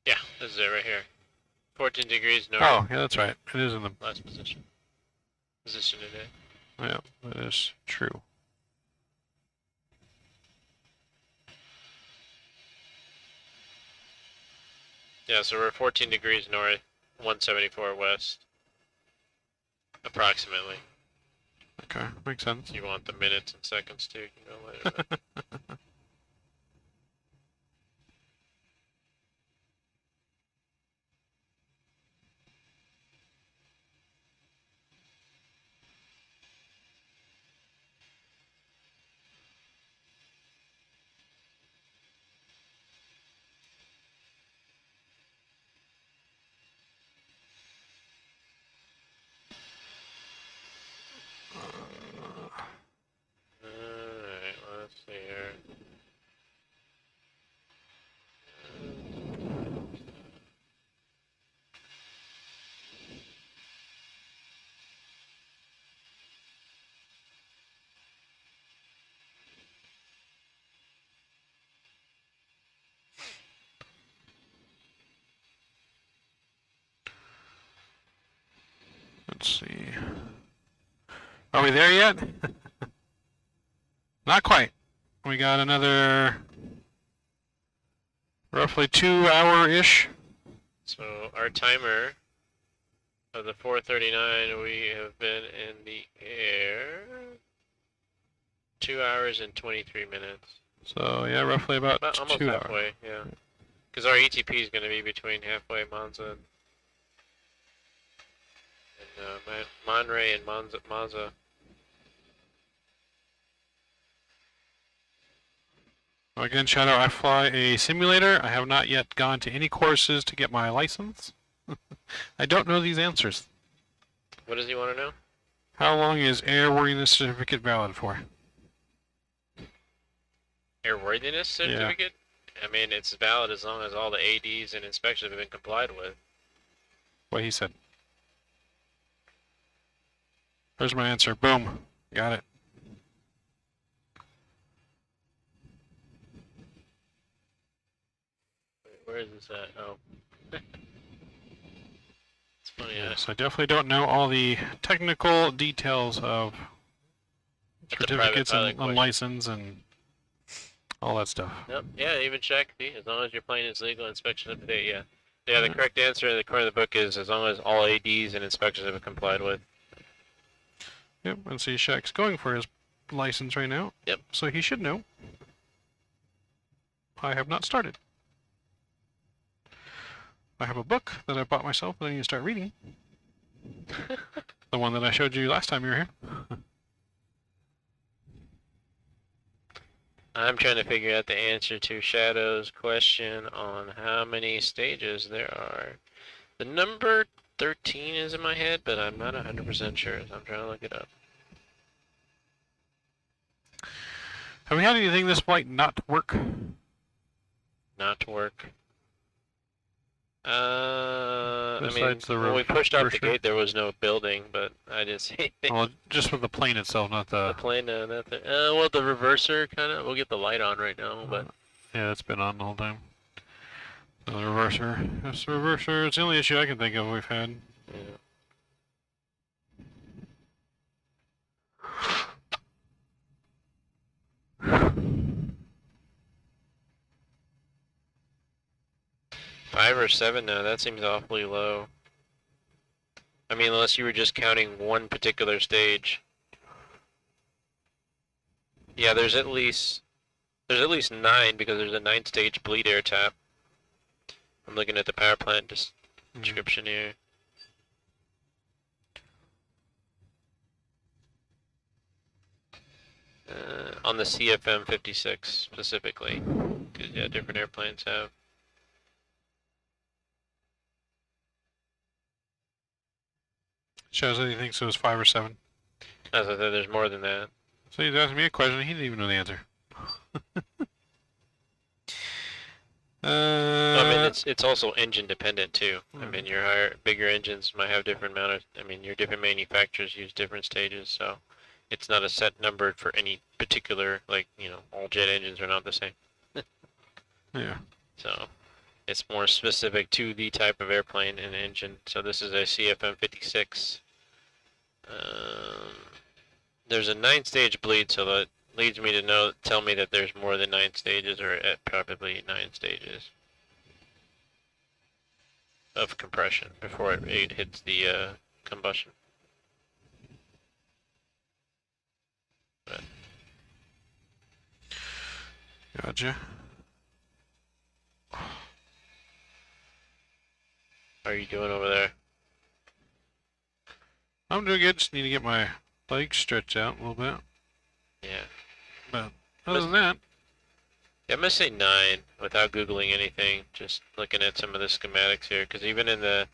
Yeah, this is it right here. 14 degrees north.
Oh, yeah, that's right. It is in the...
Last position. Position today.
Yeah, that is true.
Yeah, so we're 14 degrees north, 174 west. Approximately.
Okay, makes sense.
You want the minutes and seconds too, you can go later. But alright, let's see here.
Let's see. Are we there yet? Not quite. We got another roughly 2 hour-ish.
So our timer of the 4:39, we have been in the air 2 hours and 23 minutes.
So yeah, roughly about
Almost
2 hours.
halfway, yeah. Because our ETP is going to be between halfway Monza and Monterey and Monza.
Again, Shadow, I fly a simulator. I have not yet gone to any courses to get my license. I don't know these answers.
What does he want to know?
How long is airworthiness certificate valid for?
Airworthiness certificate? I mean, it's valid as long as all the ADs and inspections have been complied with.
What he said. There's my answer. Boom. Got it.
Where is this at? Oh. It's funny.
Yes, I definitely don't know all the technical details of certificates and license and all that stuff.
Yep. Yeah, even check. See, as long as your plane is legal, inspection up to date. Yeah. Yeah. The correct answer in the corner of the book is as long as all ADs and inspections have been complied with.
Yep. And see, Shaq's going for his license right now.
Yep.
So he should know. I have not started. I have a book that I bought myself that I need to start reading. The one that I showed you last time you were here.
I'm trying to figure out the answer to Shadow's question on how many stages there are. The number 13 is in my head, but I'm not 100% sure, so I'm trying to look it up.
Have we had anything this flight not work?
Not to work. I mean,
Besides the
when we pushed out the
reverser.
gate, there was no building, but I didn't see anything.
Well, just with the plane itself, not the...
The plane, nothing. Well, the reverser, kind of. We'll get the light on right now, but...
Yeah, it's been on the whole time. So the reverser. Yes, the reverser. It's the only issue I can think of we've had.
Yeah. Five or seven now, that seems awfully low. I mean, unless you were just counting one particular stage. Yeah, there's at least 9 because there's a 9-stage bleed air tap. I'm looking at the power plant description here. On the CFM 56 specifically, because yeah, different airplanes have.
Shows that he thinks it was 5 or 7.
As I said, there's more than that.
So he's asking me a question, he didn't even know the answer.
I mean, it's also engine dependent too. I mean, your bigger engines might have different amount of. I mean, your different manufacturers use different stages, so it's not a set numbered for any particular. Like, you know, all jet engines are not the same.
Yeah.
So it's more specific to the type of airplane and engine. So this is a CFM56. There's a 9-stage bleed, so that leads me to tell me that there's more than 9 stages, or at probably 9 stages of compression before it hits the combustion. But
Gotcha.
how are you doing over there?
I'm doing good. Just need to get my legs stretched out a little bit.
Yeah.
But other than that,
Yeah, I'm gonna say 9 without googling anything. Just looking at some of the schematics here, because even in the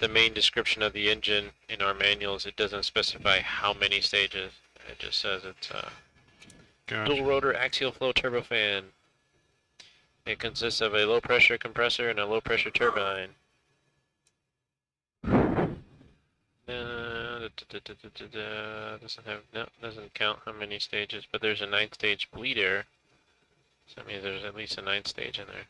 main description of the engine in our manuals, it doesn't specify how many stages. It just says it's
gotcha.
dual rotor axial flow turbofan. It consists of a low pressure compressor and a low pressure turbine. Doesn't count how many stages, but there's a 9-stage bleeder, so that means there's at least a 9th stage in there.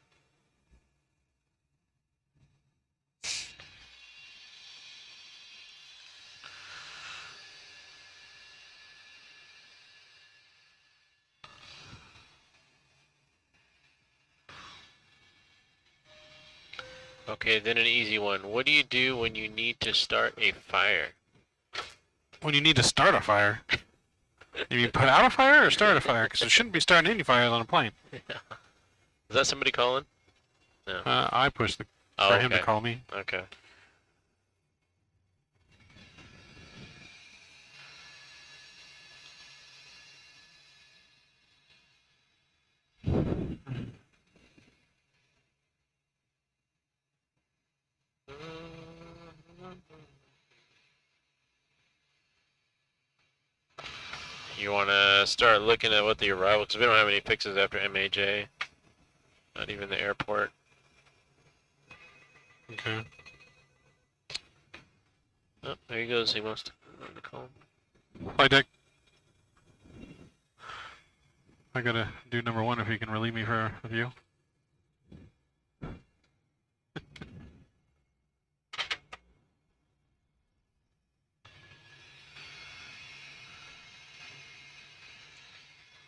Okay, then an easy one. What do you do when you need to start a fire?
When you need to start a fire, you mean put out a fire or start a fire? Because it shouldn't be starting any fires on a plane.
Is that somebody calling? No.
I pushed for him to call me.
Okay. You want to start looking at what the arrival, because we don't have any fixes after MAJ. Not even the airport.
Okay.
Oh, there he goes. He wants to call.
Flight deck. I gotta do number 1 if you can relieve me for a view.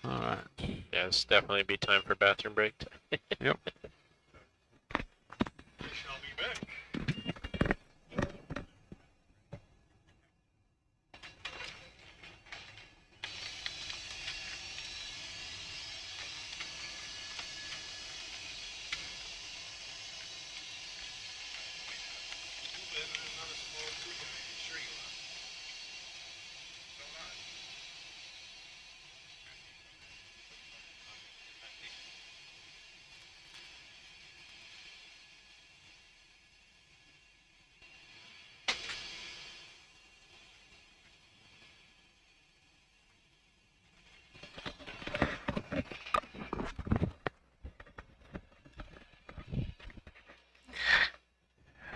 Alright.
Yeah, it's definitely be time for bathroom break.
Yep.
We shall be back.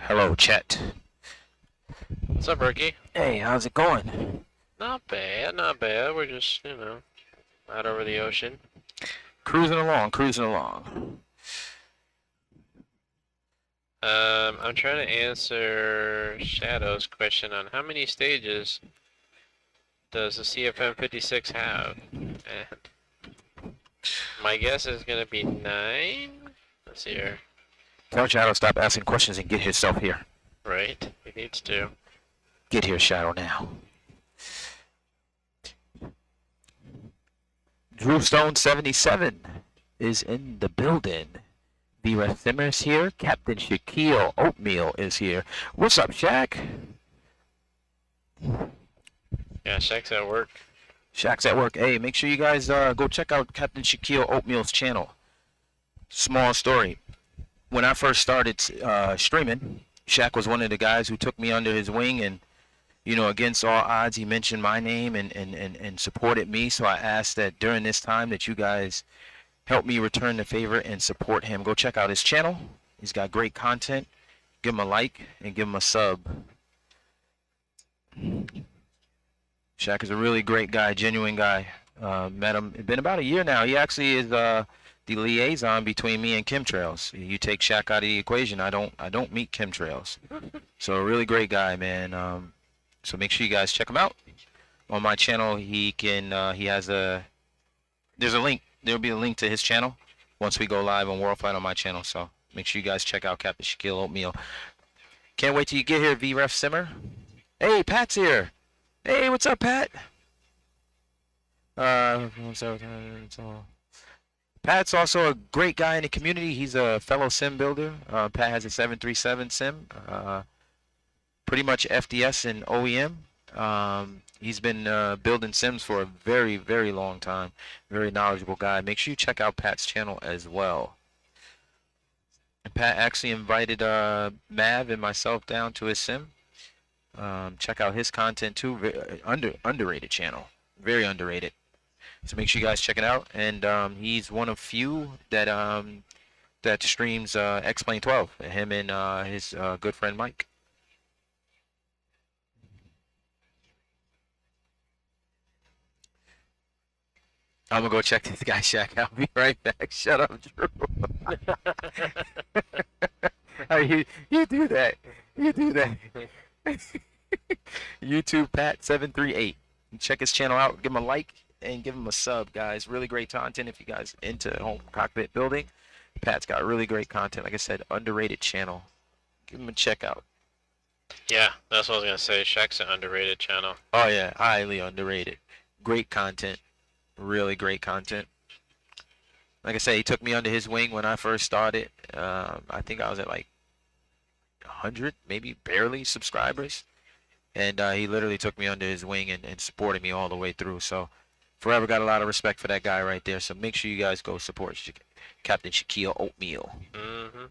Hello, Chet.
What's up, Ricky?
Hey, how's it going?
Not bad, not bad. We're just, you know, out over the ocean.
Cruising along, cruising along.
I'm trying to answer Shadow's question on how many stages does the CFM56 have? And my guess is going to be 9. Let's see here.
Tell Shadow stop asking questions and get himself here.
Right, he needs to.
Get here, Shadow, now. Drew Stone 77 is in the building. Vera Simmers here. Captain Shaquille Oatmeal is here. What's up, Shaq?
Yeah, Shaq's at work.
Shaq's at work. Hey, make sure you guys go check out Captain Shaquille Oatmeal's channel. Small story. When I first started streaming, Shaq was one of the guys who took me under his wing, and you know, against all odds, he mentioned my name and supported me. So I asked that during this time that you guys help me return the favor and support him. Go check out his channel. He's got great content. Give him a like and give him a sub. Shaq is a really great guy, genuine guy. Met him. It's been about a year now. He actually is the liaison between me and chemtrails. You take Shaq out of the equation, I don't meet chemtrails. So a really great guy, man. So make sure you guys check him out. On my channel, he has there's a link. There'll be a link to his channel once we go live on World Fight on my channel. So make sure you guys check out Captain Shaquille Oatmeal. Can't wait till you get here, VRef Simmer. Hey, Pat's here. Hey, what's up, Pat? Pat's also a great guy in the community. He's a fellow sim builder. Pat has a 737 sim. Pretty much FDS and OEM. He's been building sims for a very, very long time. Very knowledgeable guy. Make sure you check out Pat's channel as well. And Pat actually invited Mav and myself down to his sim. Check out his content too. Underrated channel. Very underrated. So make sure you guys check it out. And he's one of few that that streams X-Plane 12. Him and his good friend Mike. I'm gonna go check this guy Shaq. I'll be right back. Shut up, Drew. Oh, you do that. You do that. YouTube Pat738. Check his channel out. Give him a like and give him a sub, guys. Really great content if you guys into home cockpit building. Pat's got really great content. Like I said, underrated channel. Give him a check out.
Yeah, that's what I was gonna say. Shaq's an underrated channel.
Oh yeah, highly underrated. Great content. Really great content. Like I said, he took me under his wing when I first started. I think I was at like 100, maybe barely subscribers. And he literally took me under his wing and supported me all the way through. So forever got a lot of respect for that guy right there. So make sure you guys go support Captain Shaquille Oatmeal.
Mm-hmm.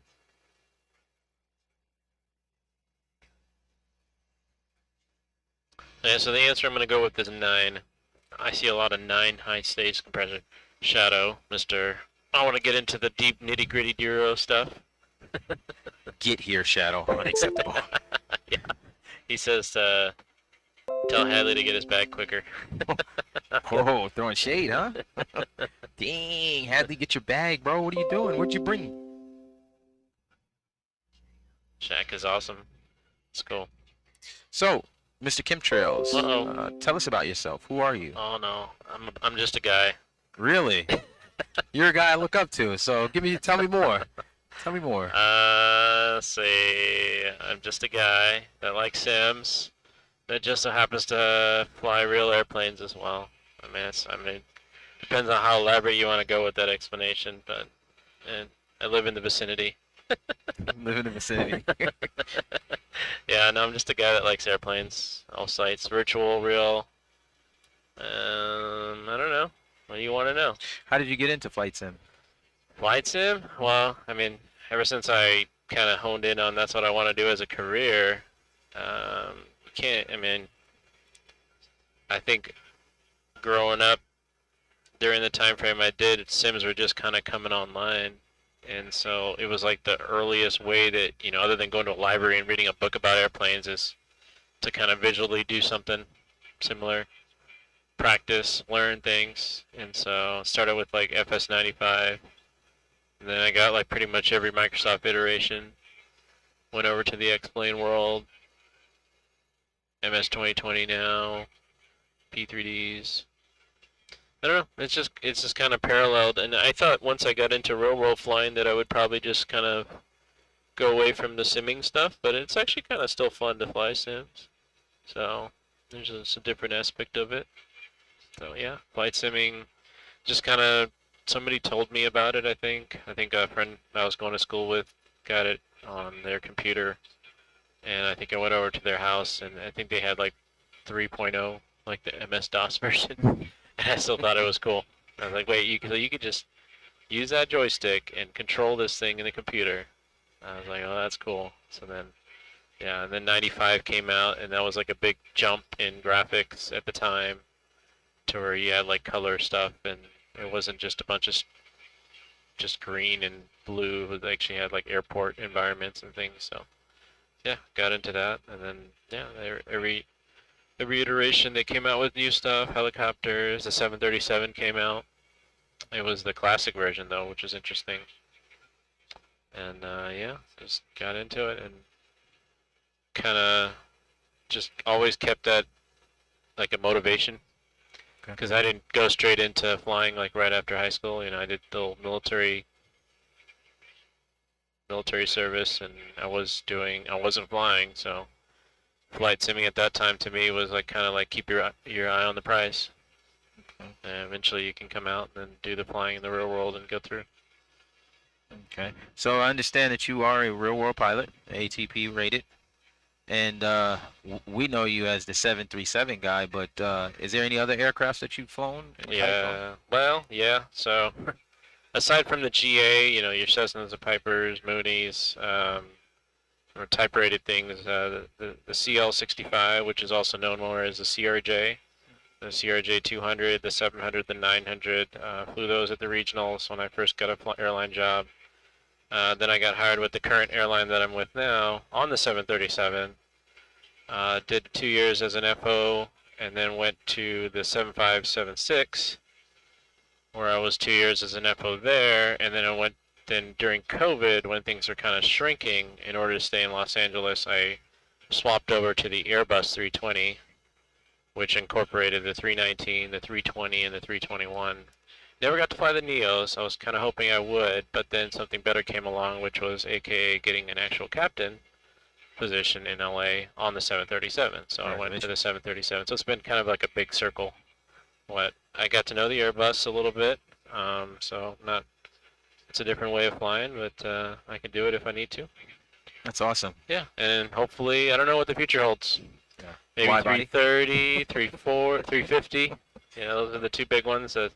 Yeah, so the answer I'm going to go with is 9. I see a lot of 9 high stage compressor. Shadow, Mr. I want to get into the deep nitty gritty Duro stuff.
Get here, Shadow. Unacceptable.
Yeah. He says tell Hadley to get his bag quicker.
Oh, throwing shade, huh? Dang, Hadley, get your bag, bro. What are you doing? What'd you bring?
Shaq is awesome. It's cool.
So, Mr. Chemtrails,
Uh-oh.
Tell us about yourself. Who are you?
Oh no, I'm just a guy.
Really? You're a guy I look up to. So tell me more. Tell me more.
Let's see. I'm just a guy that likes Sims. That just so happens to fly real airplanes as well. I mean, depends on how elaborate you want to go with that explanation, but I live in the vicinity.
Live in the vicinity.
Yeah, no, I'm just a guy that likes airplanes, all sites, virtual, real. I don't know. What do you want to know?
How did you get into flight sim?
Flight sim? Well, I mean, ever since I kind of honed in on that's what I want to do as a career, I think growing up during the time frame I did, Sims were just kind of coming online. And so it was like the earliest way that, other than going to a library and reading a book about airplanes, is to kind of visually do something similar. Practice, learn things. And so started with like FS95. And then I got like pretty much every Microsoft iteration. Went over to the X-Plane world. MS 2020 now. P3Ds. I don't know. It's just kind of paralleled, and I thought once I got into real world flying that I would probably just kind of go away from the simming stuff, but it's actually kind of still fun to fly sims. So there's a different aspect of it. So yeah, flight simming, just kind of somebody told me about it. I think a friend I was going to school with got it on their computer, and I think I went over to their house, and I think they had like 3.0, like the MS-DOS version. And I still thought it was cool. I was like, wait, you could just use that joystick and control this thing in the computer. I was like, oh, that's cool. So then, yeah, and then 95 came out, and that was like a big jump in graphics at the time, to where you had like color stuff, and it wasn't just a bunch of just green and blue. It actually had like airport environments and things. So yeah, got into that, and then yeah, every iteration they came out with new stuff. Helicopters. The 737 came out. It was the classic version though, which is interesting. And yeah, just got into it and kind of just always kept that like a motivation. Because I didn't go straight into flying like right after high school. You know, I did the military service, and I wasn't flying. So flight simming at that time to me was like kind of like keep your eye on the prize. And eventually you can come out and do the flying in the real world and go through.
Okay. So I understand that you are a real world pilot, ATP rated. And we know you as the 737 guy, but is there any other aircrafts that you've flown?
Yeah, well, yeah. So aside from the GA, you know, your Cessnas, the Pipers, Moonies, or type-rated things, the CL 65, which is also known more as the CRJ, the CRJ 200, the 700, the 900. Flew those at the regionals when I first got a airline job. Then I got hired with the current airline that I'm with now on the 737. Did 2 years as an FO, and then went to the 7576, where I was 2 years as an FO there, and then I went. Then during COVID, when things were kind of shrinking, in order to stay in Los Angeles, I swapped over to the Airbus 320, which incorporated the 319, the 320, and the 321. Never got to fly the Neos. I was kind of hoping I would, but then something better came along, which was AKA getting an actual captain position in LA on the 737. So I went to the 737. So it's been kind of like a big circle. I got to know the Airbus a little bit, so it's a different way of flying, but I can do it if I need to.
That's awesome.
Yeah, and hopefully, I don't know what the future holds.
Yeah.
Maybe
Wide body?
330, 34, 350. You know, those are the two big ones that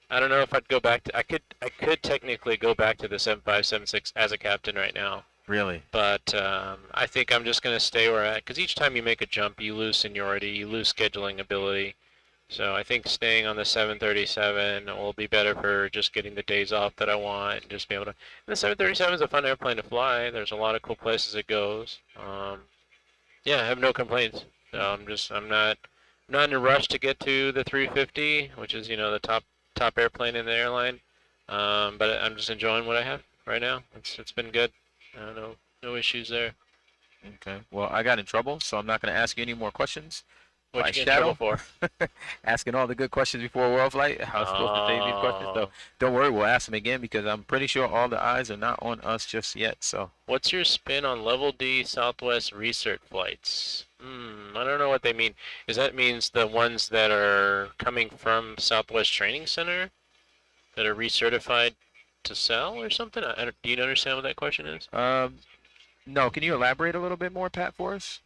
I don't know if I'd go back to. I could technically go back to the 7576 as a captain right now.
Really?
But I think I'm just going to stay where I'm at, because each time you make a jump, you lose seniority, you lose scheduling ability. So I think staying on the 737 will be better for just getting the days off that I want and just be able to. And the 737 is a fun airplane to fly. There's a lot of cool places it goes. Yeah, I have no complaints. So I'm not in a rush to get to the 350, which is, you know, the top airplane in the airline. But I'm just enjoying what I have right now. It's been good. No issues there.
Okay. Well, I got in trouble, so I'm not going to ask you any more questions.
What you get in trouble for?
Asking all the good questions before World Flight. I was supposed to save these questions, so don't worry, we'll ask them again, because I'm pretty sure all the eyes are not on us just yet. So,
what's your spin on Level D Southwest research flights? I don't know what they mean. Is that means the ones that are coming from Southwest Training Center that are recertified to sell or something? Do you understand what that question is?
No. Can you elaborate a little bit more, Pat, for us?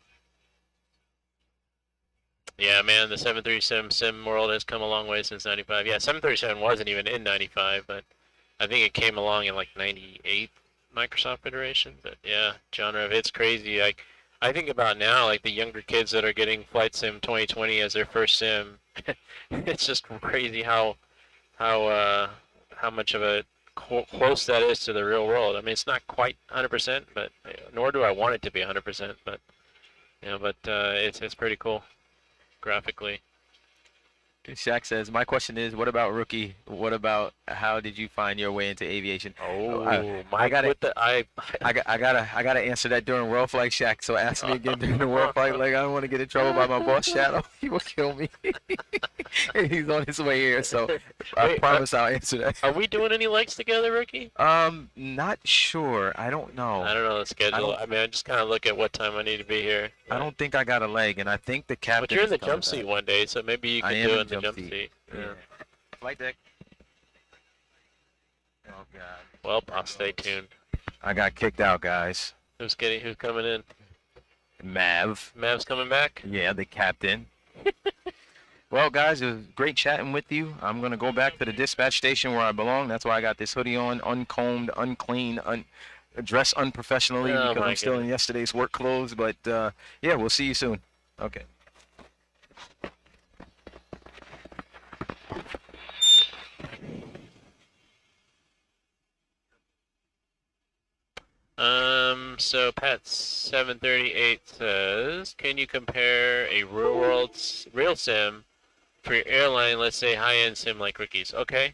Yeah, man, the 737 sim world has come a long way since 95. Yeah, 737 wasn't even in 95, but I think it came along in like 98 Microsoft iteration. But yeah, genre of it's crazy. I think about now, like the younger kids that are getting Flight Sim 2020 as their first sim. It's just crazy how much of a close that is to the real world. I mean, it's not quite 100%, but nor do I want it to be 100%. But you know, it's pretty cool. Graphically.
Shaq says, my question is, what about rookie? What about how did you find your way into aviation? I gotta answer that during World Flight, Shaq. So ask me again during the World Flight. Like, I don't want to get in trouble by my boss Shadow. He will kill me. He's on his way here, so I promise I'll answer that.
Are we doing any legs together, rookie?
Not sure. I don't know.
I don't know the schedule. I mean, I just kind of look at what time I need to be here.
I don't think I got a leg, and I think the captain.
But you're in the jump seat one day, so maybe you can do it in the jump seat. Yeah.
Flight deck. Oh God.
Well, I'll stay tuned.
I got kicked out, guys.
Who's coming in?
Mav.
Mav's coming back?
Yeah, the captain. Well, guys, it was great chatting with you. I'm gonna go back to the dispatch station where I belong. That's why I got this hoodie on, uncombed, unclean, dressed unprofessionally because I'm still in yesterday's work clothes. But yeah, we'll see you soon. Okay.
So Pat738 says, can you compare a real world real sim for your airline, let's say high-end sim like Ricky's? Okay.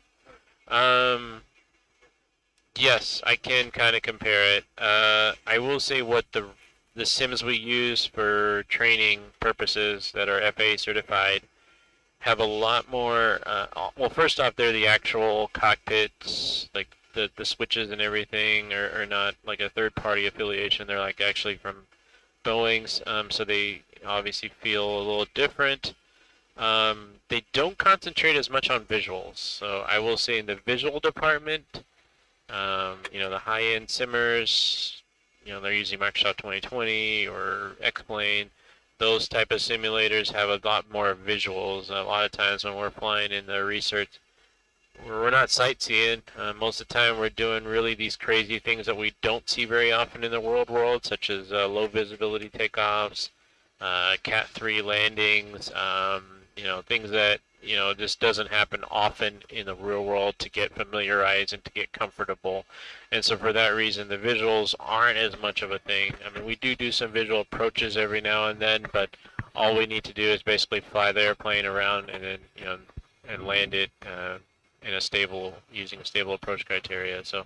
Yes, I can kind of compare it. I will say what the sims we use for training purposes that are FAA certified have a lot more. Well, first off, they're the actual cockpits, like the switches and everything are not like a third-party affiliation. They're like actually from Boeing's, so they obviously feel a little different. They don't concentrate as much on visuals, so I will say in the visual department, you know, the high-end simmers, you know, they're using Microsoft 2020 or X-Plane. Those type of simulators have a lot more visuals. A lot of times when we're flying in the research, we're not sightseeing. Most of the time we're doing really these crazy things that we don't see very often in the world, such as low visibility takeoffs, Cat 3 landings, you know, things that, you know, just doesn't happen often in the real world to get familiarized and to get comfortable. And so for that reason, the visuals aren't as much of a thing. I mean, we do some visual approaches every now and then, but all we need to do is basically fly the airplane around and then, you know, and land it in a stable, using a stable approach criteria. So,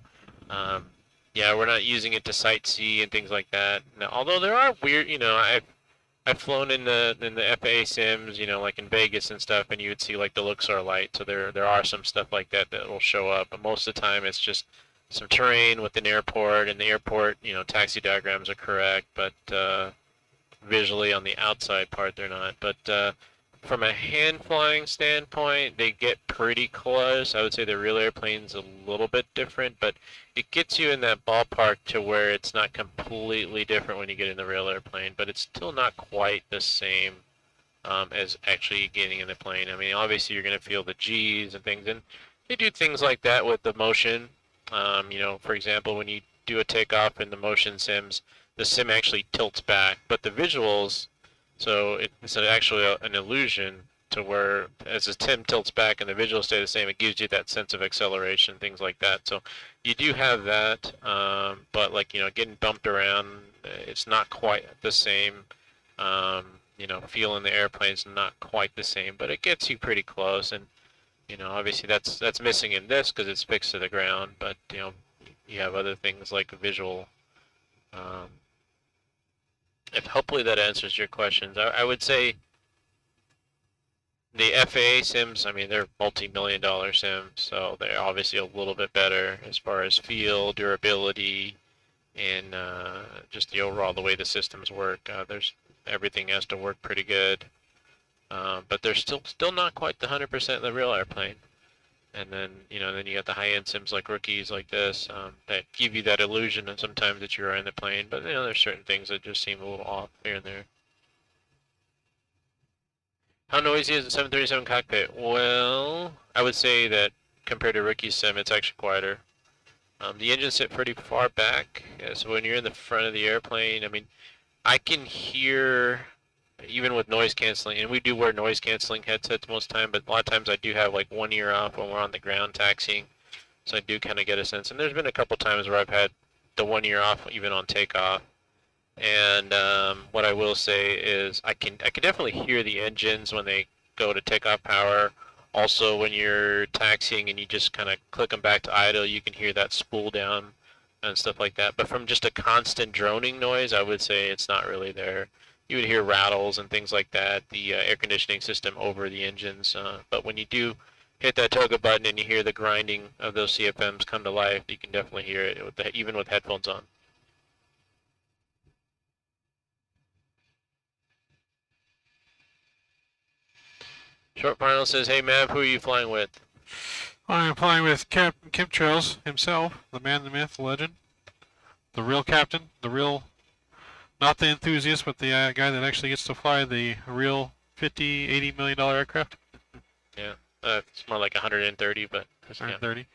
yeah, we're not using it to sightsee and things like that. Now, although there are weird, you know, I've flown in the FAA sims, you know, like in Vegas and stuff, and you would see like the Luxor light. So there are some stuff like that that will show up, but most of the time it's just some terrain with an airport, and the airport, you know, taxi diagrams are correct, but visually on the outside part they're not. But from a hand flying standpoint, they get pretty close. I would say the real airplane's a little bit different, but it gets you in that ballpark to where it's not completely different when you get in the real airplane, but it's still not quite the same as actually getting in the plane. I mean, obviously you're going to feel the G's and things, and they do things like that with the motion. You know, for example, when you do a takeoff in the motion sims, the sim actually tilts back, but the visuals, so it's actually an illusion to where as the sim tilts back and the visuals stay the same, it gives you that sense of acceleration, things like that. So you do have that, but like, you know, getting bumped around, it's not quite the same. You know, feeling the airplane's not quite the same, but it gets you pretty close. And, you know, obviously that's missing in this because it's fixed to the ground, but, you know, you have other things like visual. If hopefully that answers your questions. I would say the FAA sims, I mean, they're multi-million-dollar sims, so they're obviously a little bit better as far as feel, durability, and just the overall, the way the systems work. Everything has to work pretty good, but they're still not quite the 100% of the real airplane. And then, you know, then you got the high-end sims like Rookies like this that give you that illusion of sometimes that you're in the plane, but, you know, there's certain things that just seem a little off here and there. How noisy is the 737 cockpit? Well, I would say that compared to Rookie sim, it's actually quieter. The engines sit pretty far back, so when you're in the front of the airplane, I mean, I can hear, even with noise canceling, and we do wear noise canceling headsets most of the time, but a lot of times I do have like one ear off when we're on the ground taxiing, so I do kind of get a sense. And there's been a couple times where I've had the one ear off even on takeoff. And what I will say is I can definitely hear the engines when they go to takeoff power. Also, when you're taxiing and you just kind of click them back to idle, you can hear that spool down and stuff like that. But from just a constant droning noise, I would say it's not really there. You would hear rattles and things like that, the air conditioning system over the engines. But when you do hit that toggle button and you hear the grinding of those CFMs come to life, you can definitely hear it even with headphones on. Short Final says, hey Mav, who are you flying with?
I'm flying with Captain Chemtrails himself, the man, the myth, the legend. The real captain, not the enthusiast, but the guy that actually gets to fly the real $80 million aircraft.
Yeah, it's more like 130, but...
130?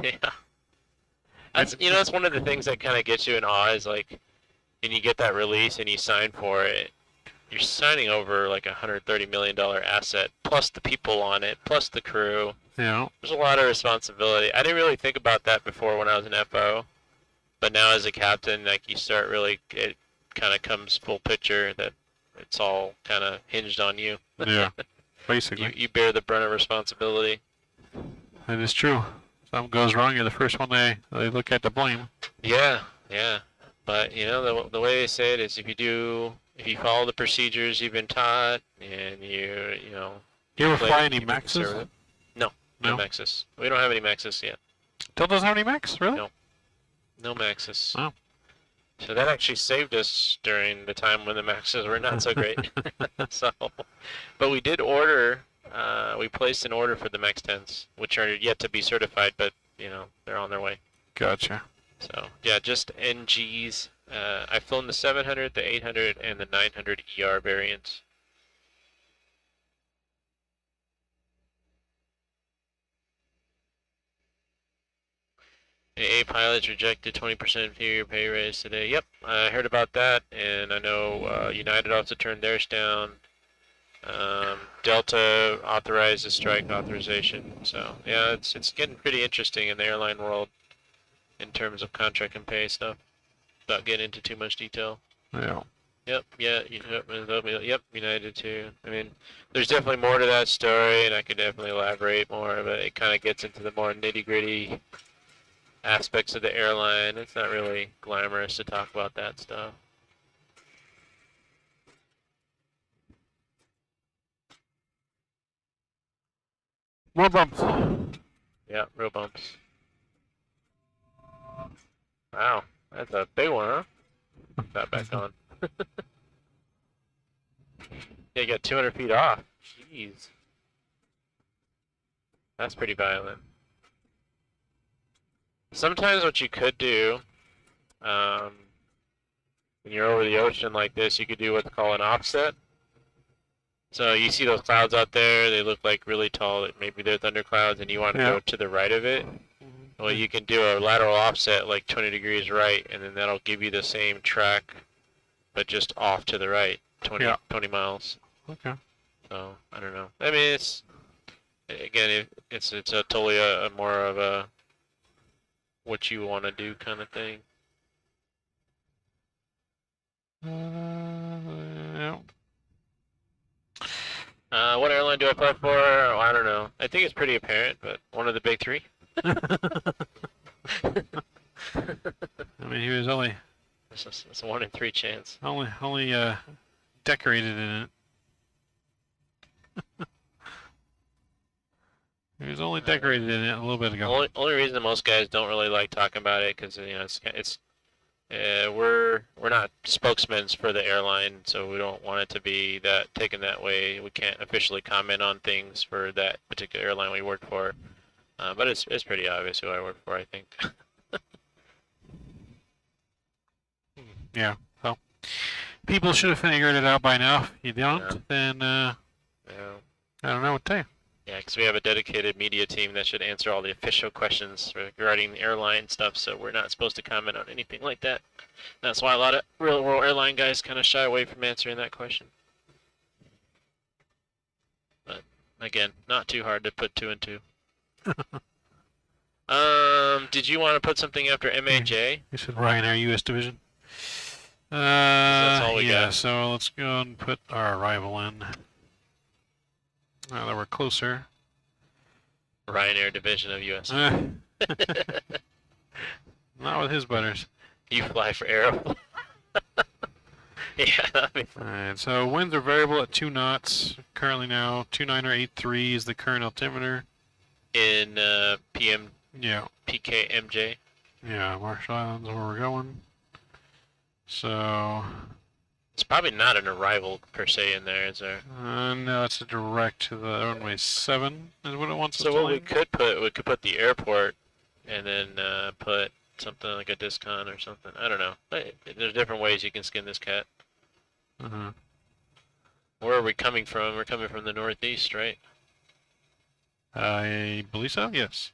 Yeah. That's, you know, that's one of the things that kind of gets you in awe is like, and you get that release and you sign for it, you're signing over like $130 million asset, plus the people on it, plus the crew.
Yeah.
There's a lot of responsibility. I didn't really think about that before when I was in FO, But now as a captain, like you start really, it kind of comes full picture that it's all kind of hinged on you.
Yeah, basically.
You bear the brunt of responsibility.
That is true. Something goes wrong, you're the first one they look at to blame.
Yeah, yeah. But you know the way they say it is if you follow the procedures you've been taught and you
You ever
play-
fly any
you be
Maxes?
conservative. No
No?
Maxes. We don't have any Maxes yet.
Still doesn't have any Max, really?
No. No Maxes.
Oh.
So that actually saved us during the time when the Maxes were not so great. So, but we did order. We placed an order for the Max 10s, which are yet to be certified, but you know they're on their way.
Gotcha.
So yeah, just NGs. I've flown the 700, the 800, and the 900 ER variants. AA pilots rejected 20% inferior pay raise today. Yep, I heard about that, and I know United also turned theirs down. Delta authorized a strike authorization. So yeah, it's getting pretty interesting in the airline world in terms of contract and pay stuff. Without getting into too much detail.
Yeah.
Yep, United too. I mean, there's definitely more to that story, and I could definitely elaborate more, but it kind of gets into the more nitty-gritty aspects of the airline. It's not really glamorous to talk about that stuff.
More bumps.
Yeah, real bumps. Wow, that's a big one, huh? Put that back on. Yeah, you got 200 feet off. Jeez. That's pretty violent. Sometimes what you could do, when you're over the ocean like this, you could do what's called an offset. So you see those clouds out there, they look like really tall, maybe they're thunderclouds, and you want to go to the right of it. Well, you can do a lateral offset like 20 degrees right, and then that'll give you the same track, but just off to the right, 20 miles.
Okay.
So, I don't know. I mean, it's a totally a more of a what you want to do kind of thing.
Yeah.
What airline do I fly for? Oh, I don't know. I think it's pretty apparent, but one of the big three.
I mean, he was only
It's a 1 in 3 chance.
only decorated in it. He was only decorated in it a little bit ago.
Only reason that most guys don't really like talking about it because you know we're not spokesmen for the airline, so we don't want it to be taken that way. We can't officially comment on things for that particular airline we work for, but it's pretty obvious who I work for, I think.
Yeah. So people should have figured it out by now. If you don't, then
Yeah.
I don't know what to tell you.
Yeah, because we have a dedicated media team that should answer all the official questions regarding the airline stuff, so we're not supposed to comment on anything like that. That's why a lot of real world airline guys kind of shy away from answering that question. But again, not too hard to put 2 and 2. Did you want to put something after MAJ?
You said Ryanair U.S. division.
That's all we
yeah.
got.
So let's go and put our arrival in. Now that we're closer.
Ryanair division of US.
Not with his butters.
You fly for Aero. Yeah.
Alright, so winds are variable at 2 knots. Currently now, 2983 is the current altimeter.
In PM.
Yeah.
PKMJ.
Yeah, Marshall Islands where we're going. So.
It's probably not an arrival per se in there, is there?
No, it's a direct to the runway 7 is what it wants us
So
to
what we
land.
could put the airport, and then put something like a discount or something. I don't know. There's different ways you can skin this cat. Where are we coming from? We're coming from the northeast, right?
I believe so, yes.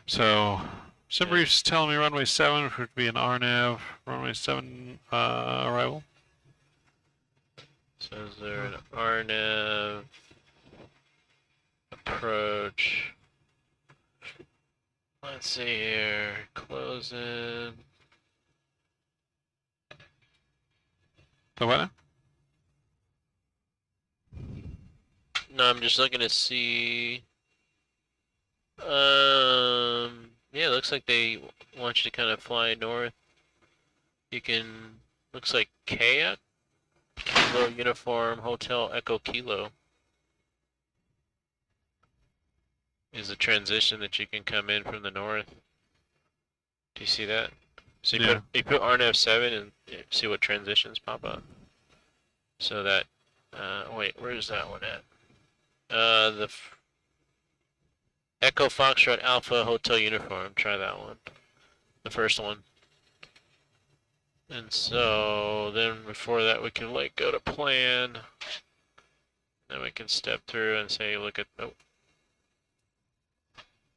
So, SimBrief's telling me runway 7, which would be an RNAV, runway 7 arrival.
So is there an RNAV approach? Let's see here. Closing.
The what?
No, I'm just looking to see. Yeah, it looks like they want you to kind of fly north. You can, looks like Kayak, Kilo Uniform Hotel Echo Kilo is the transition that you can come in from the north. Do you see that? So you
Yeah.
put RNF7 and see what transitions pop up. So that, wait, where's that one at? Echo Foxtrot Alpha Hotel Uniform. Try that one. The first one. And so then before that we can like go to plan. Then we can step through and say look at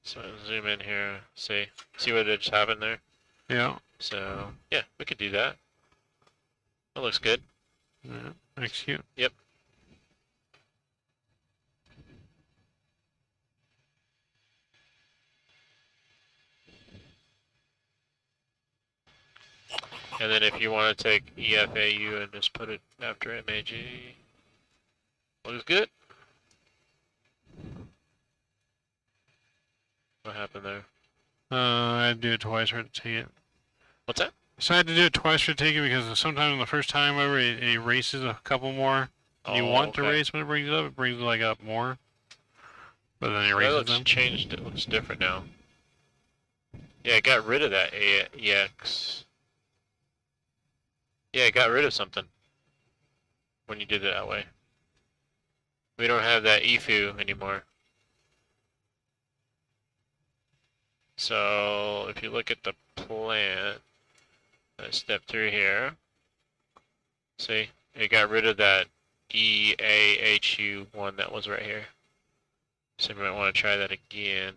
so zoom in here, see what just happened there?
Yeah.
So yeah, we could do that. That looks good.
Yeah. Execute.
Yep. And then if you want to take EFAU and just put it after MAG, looks good. What happened there?
I had to do it twice for it to take it.
What's that?
So I had to do it twice for it to take it because sometimes the first time over it erases a couple more. You want to race when it brings it brings it like up more. But then it
That
erases
looks
them.
changed. It looks different now. Yeah, it got rid of that EX. Yeah, it got rid of something when you did it that way. We don't have that EFU anymore. So if you look at the plan, I step through here. See, it got rid of that EAHU one that was right here. So you might want to try that again.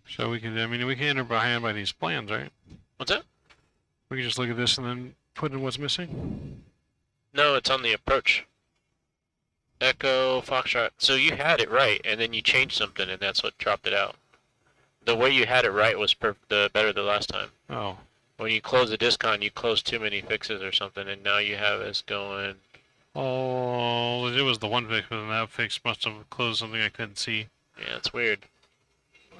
So we can, I mean, we can enter behind by these plans, right?
What's that?
We can just look at this and then put in what's missing?
No, it's on the approach. Echo, Foxtrot. So you had it right, and then you changed something, and that's what dropped it out. The way you had it right was better the last time.
Oh.
When you close the discon, you closed too many fixes or something, and now you have us going.
Oh, it was the one fix, but that fix must have closed something I couldn't see.
Yeah, it's weird.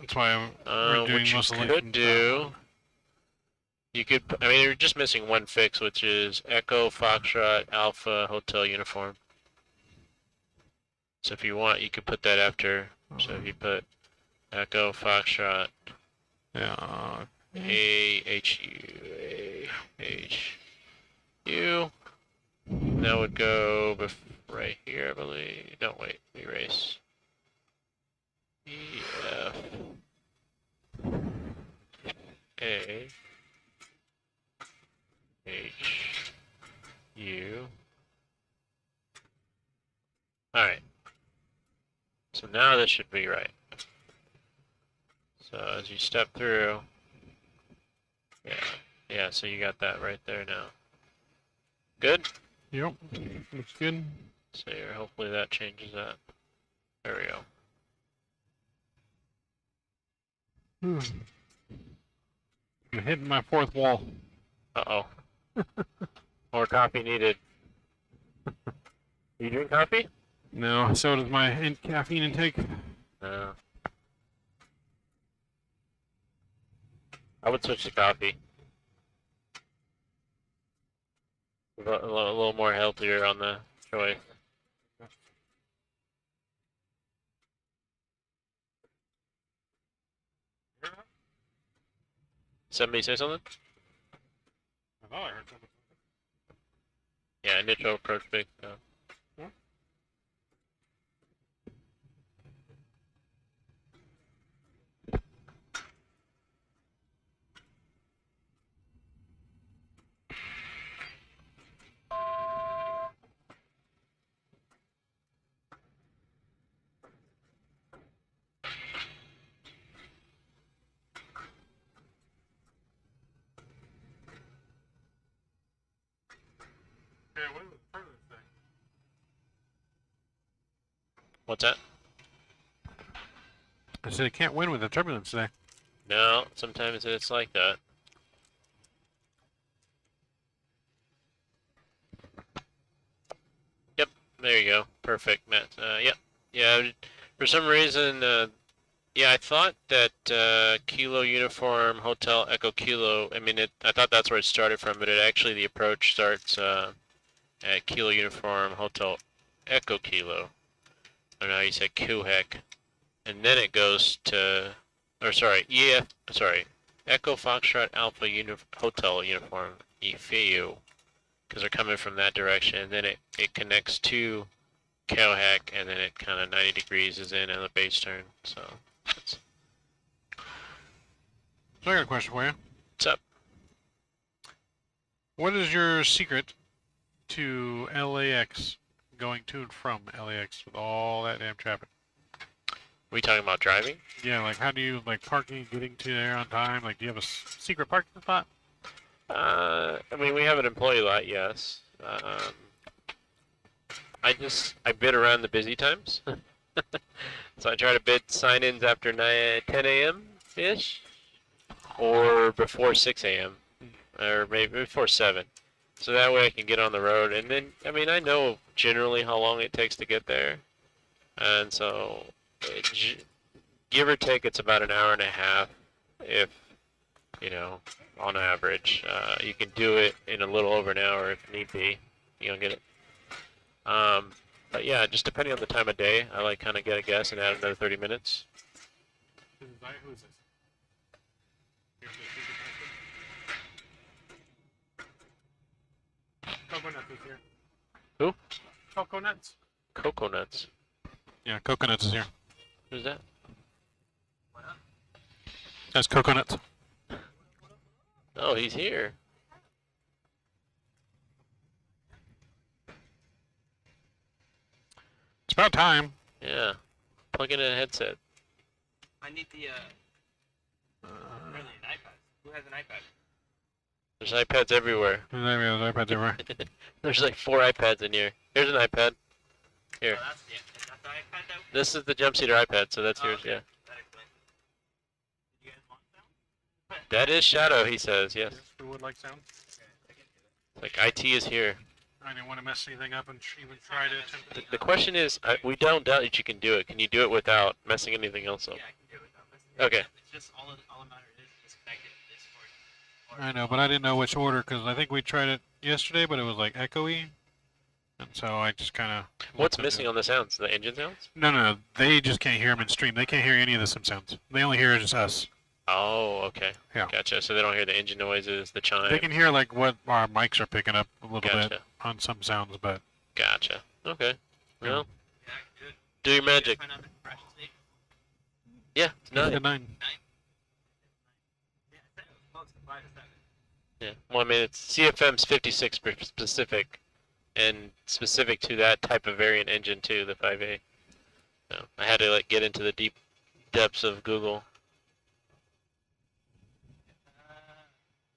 That's why we're doing
what you
most of the
could do, you could, I mean, you're just missing one fix, which is Echo, Foxtrot, Alpha, Hotel Uniform. So if you want, you could put that after. So if you put Echo, Foxtrot,
yeah,
AHU, that would go right here, I believe. Don't wait, erase. EF A H U. Alright. So now this should be right. So as you step through, yeah, so you got that right there now. Good?
Yep, looks good.
So here, hopefully that changes that. There we go.
I'm hitting my fourth wall.
Uh-oh. More coffee needed. You drink coffee?
No, so does my caffeine intake.
No. I would switch to coffee. A little more healthier on the choice. Somebody say something?
I thought I heard something.
Yeah, initial approach big. What's that?
I said I can't win with the turbulence today.
No, sometimes it's like that. There you go. Perfect, Matt. Yep. Yeah. For some reason, yeah, I thought that Kilo Uniform Hotel Echo Kilo. I mean, I thought that's where it started from, but it actually the approach starts at Kilo Uniform Hotel Echo Kilo. I don't know how you said Quebec, and then it goes to, or sorry, Echo Foxtrot Alpha Hotel Uniform EFU, because they're coming from that direction, and then it connects to Cowhack, and then it kind of 90 degrees is in on the base turn. So, that's,
So I got a question for you.
what's up?
What is your secret to LAX, going to and from LAX with all that damn traffic?
We talking about driving?
Yeah, like how do you, like parking, getting to there on time? Like do you have a secret parking spot?
I mean, we have an employee lot, yes. I bid around the busy times. So I try to bid sign-ins after 10 a.m.-ish, or before 6 a.m., or maybe before 7. So that way I can get on the road. And then, I mean, I know generally how long it takes to get there. And so, give or take, it's about an hour and a half if, you know, on average. You can do it in a little over an hour if need be. You don't get it. But yeah, just depending on the time of day, I like kind of get a guess and add another 30 minutes.
Who is this? Coconuts is here.
Who?
Coconuts.
Coconuts.
Yeah, Coconuts is here.
Who's that?
That's Coconuts.
Oh, he's here.
It's about time.
Yeah. Plug in a headset.
I need the really an iPad. Who has an iPad?
There's iPads everywhere.
There's iPads everywhere.
There's like 4 iPads in here. Here's an iPad. Here.
Oh, that's the, is that the iPad that
This is the jump seater iPad, so that's yours,
okay.
yeah.
That explains it. Did you guys want sound?
That is Shadow, he says, yes.
Who would like sound?
Okay, I can do it.
Like, IT is here.
I didn't want to mess anything up and even try to attempt
The question is, we don't doubt that you can do it. Can you do it without messing anything else up?
Yeah, I can do it without messing.
Okay.
It's just all the matter is connected to Discord.
I know, but I didn't know which order because I think we tried it yesterday, but it was like echoey, and so I just kind of.
What's missing on the sounds? The engine sounds?
No. They just can't hear them in stream. They can't hear any of the sim sounds. They only hear just us.
Oh, okay.
Yeah.
Gotcha. So they don't hear the engine noises, the chime.
They can hear like what our mics are picking up a little bit
Gotcha.
on some sounds, but
Gotcha. Okay. Well,
Yeah, I can do it.
do your
You guys
magic.
find out the compression state?
Yeah, no.
Good 9.
Yeah, it's close to 5 to 7.
Yeah. Well, I mean, it's CFM's 56 specific, and specific to that type of variant engine too, the 5A. So I had to like get into the deep depths of Google.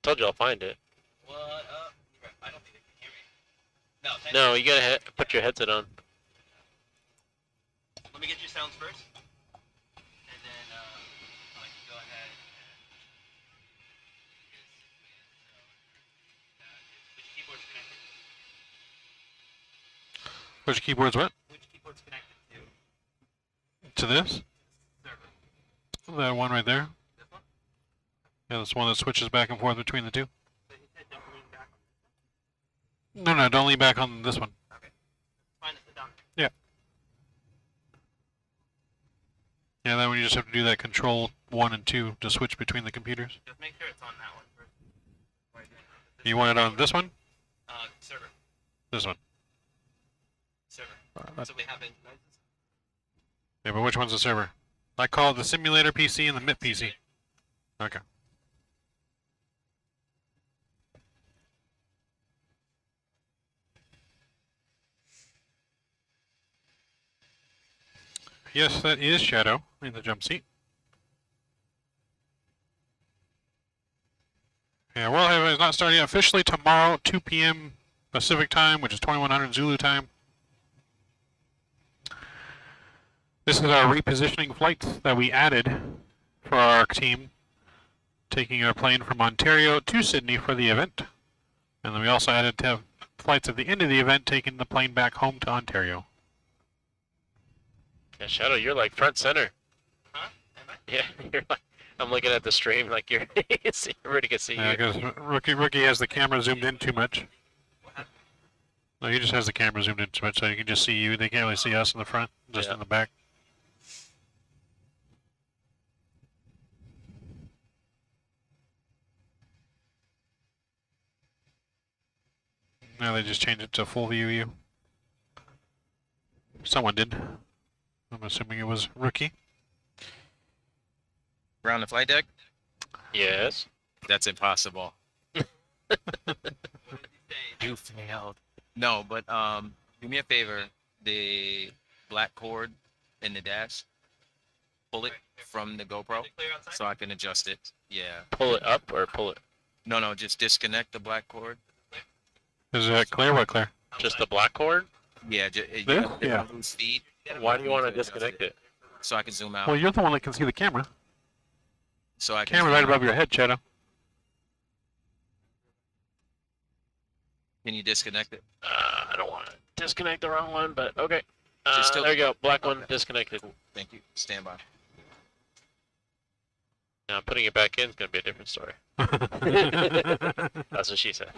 Told you I'll find it.
What up? I don't think they can hear me. No, thank
No,
you.
you gotta put your headset on.
Let me get your sounds first. And then I can go ahead and which keyboard's connected?
Which keyboard's what?
Which keyboard's connected to?
To this?
Server.
That one right there.
This one?
Yeah, this one that switches back and forth between the two.
So he said don't lean back on this.
No, don't lean back on this one.
Okay. It's fine to sit down.
Yeah, that one you just have to do that control 1 and 2 to switch between the computers.
Just make sure it's on that one first. Right there.
You want it on this one?
Server.
This one.
Server.
That-
So we have it.
Yeah, but which one's the server? I call it the simulator PC and the MIP PC. Okay. Yes, that is Shadow in the jump seat. Yeah, World Heavyweight is not starting officially tomorrow, 2 p.m. Pacific time, which is 2100 Zulu time. This is our repositioning flights that we added for our team, taking a plane from Ontario to Sydney for the event. And then we also added to have flights at the end of the event, taking the plane back home to Ontario.
Yeah, Shadow, you're like front center.
Huh? Am I?
Yeah, you're like. I'm looking at the stream like you're. Everybody can see
Yeah,
you.
because Rookie has the camera zoomed in too much. No, he just has the camera zoomed in too much, so you can just see you. They can't really see us in the front, just
Yeah.
in the back. Now they just changed it to full view. Someone did. I'm assuming it was Rookie.
Around the flight deck?
Yes.
That's impossible. You failed. No, but do me a favor. The black cord in the dash, pull it from the GoPro so I can adjust it. Yeah.
Pull it up or pull it.
No, just disconnect the black cord.
Is that clear? What clear?
Just the black cord?
Yeah,
Yeah.
lose feed.
Why do you want to disconnect it?
So I can zoom out.
Well, you're the one that can see the camera.
So I can
Camera
zoom
right
out.
above your head, Shadow.
Can you disconnect it?
I don't want to disconnect the wrong one, but okay.
Just still-
There you go. Black one
Okay.
disconnected.
Thank you. Stand by.
Now putting it back in is going to be a different story. That's what she said.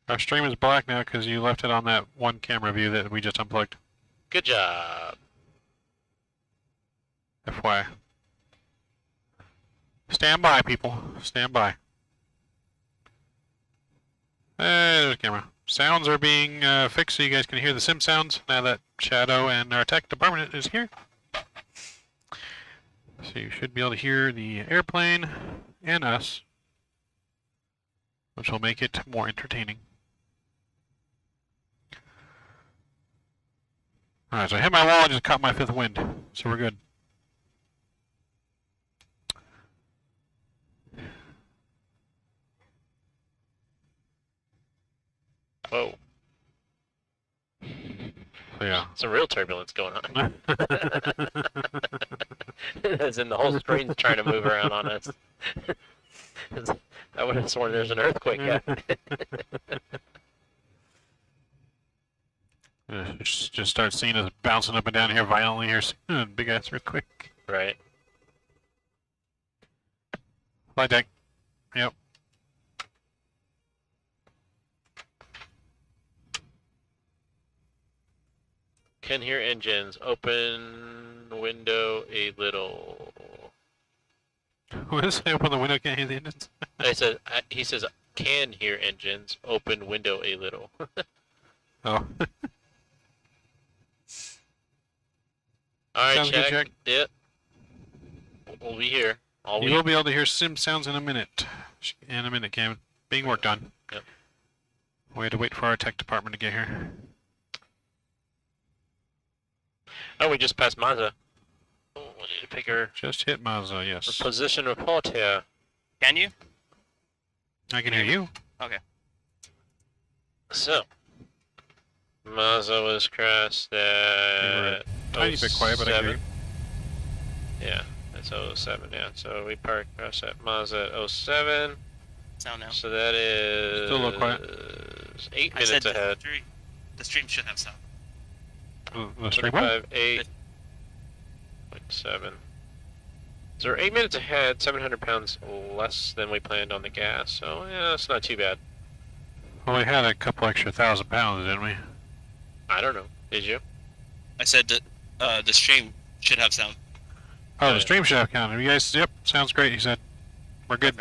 Our stream is black now because you left it on that one camera view that we just unplugged.
Good job.
FYI. Stand by, people. Stand by. There's the camera. Sounds are being fixed so you guys can hear the sim sounds now that Shadow and our tech department is here. So you should be able to hear the airplane and us, which will make it more entertaining. Alright, so I hit my wall and just caught my fifth wind, so we're good.
Whoa.
So yeah.
Some real turbulence going on. As in the whole screen's trying to move around on us. I would have sworn there's an earthquake. Yeah.
Just start seeing us bouncing up and down here violently here soon. Big ass earthquake.
Right.
Flight deck. Yep.
Can hear engines. Open window a little.
What is it? Open the window, can't hear the engines?
He says can hear engines. Open window a little.
Oh.
All right,
Sounds good,
check.
Jack.
Yep. We'll be here. All
You
week.
will be able to hear sim sounds in a minute. In a minute, Cam. Being worked on.
Yep.
We had to wait for our tech department to get here.
Oh, we just passed Mazda. Oh, we need to pick her
Just hit Mazda, yes.
position report here.
Can you?
I can hear you.
So, Mazda was crashed at
Tiny bit quiet, but I can hear
07. Yeah, that's 07, yeah. So we parked crashed at Mazda at 07.
Sound now.
So that is
Still a little quiet.
8
I said
minutes ahead.
the stream should have sound.
The stream what?
25, 8.7. So we're 8 minutes ahead, 700 pounds less than we planned on the gas. So yeah, it's not too bad.
Well, we had a couple extra 1,000 pounds, didn't we?
I don't know. Did you?
I said that the stream should have sound.
Oh,
Yeah.
the stream should have counted. You guys, yep, sounds great, he said. We're good.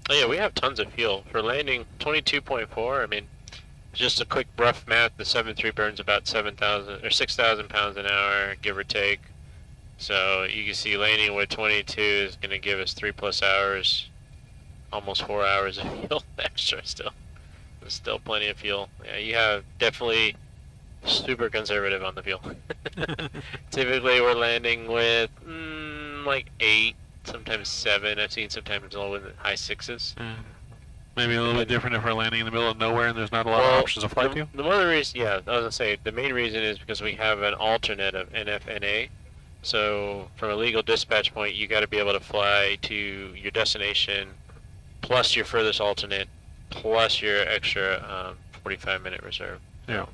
Oh yeah, we have tons of fuel. For landing 22.4, I mean, just a quick rough math, the 7.3 burns about 7,000 or 6,000 pounds an hour, give or take. So you can see landing with 22 is going to give us 3+ hours, almost 4 hours of fuel extra still. There's still plenty of fuel. Yeah, you have definitely super conservative on the fuel. Typically we're landing with like 8, sometimes 7. I've seen sometimes low in the high 6s.
Maybe a little bit different if we're landing in the middle of nowhere and there's not a lot of options of flight view.
The one of the reason, yeah, I was gonna say the main reason is because we have an alternate of NFNA, So from a legal dispatch point, you got to be able to fly to your destination, plus your furthest alternate, plus your extra 45-minute reserve.
Yeah.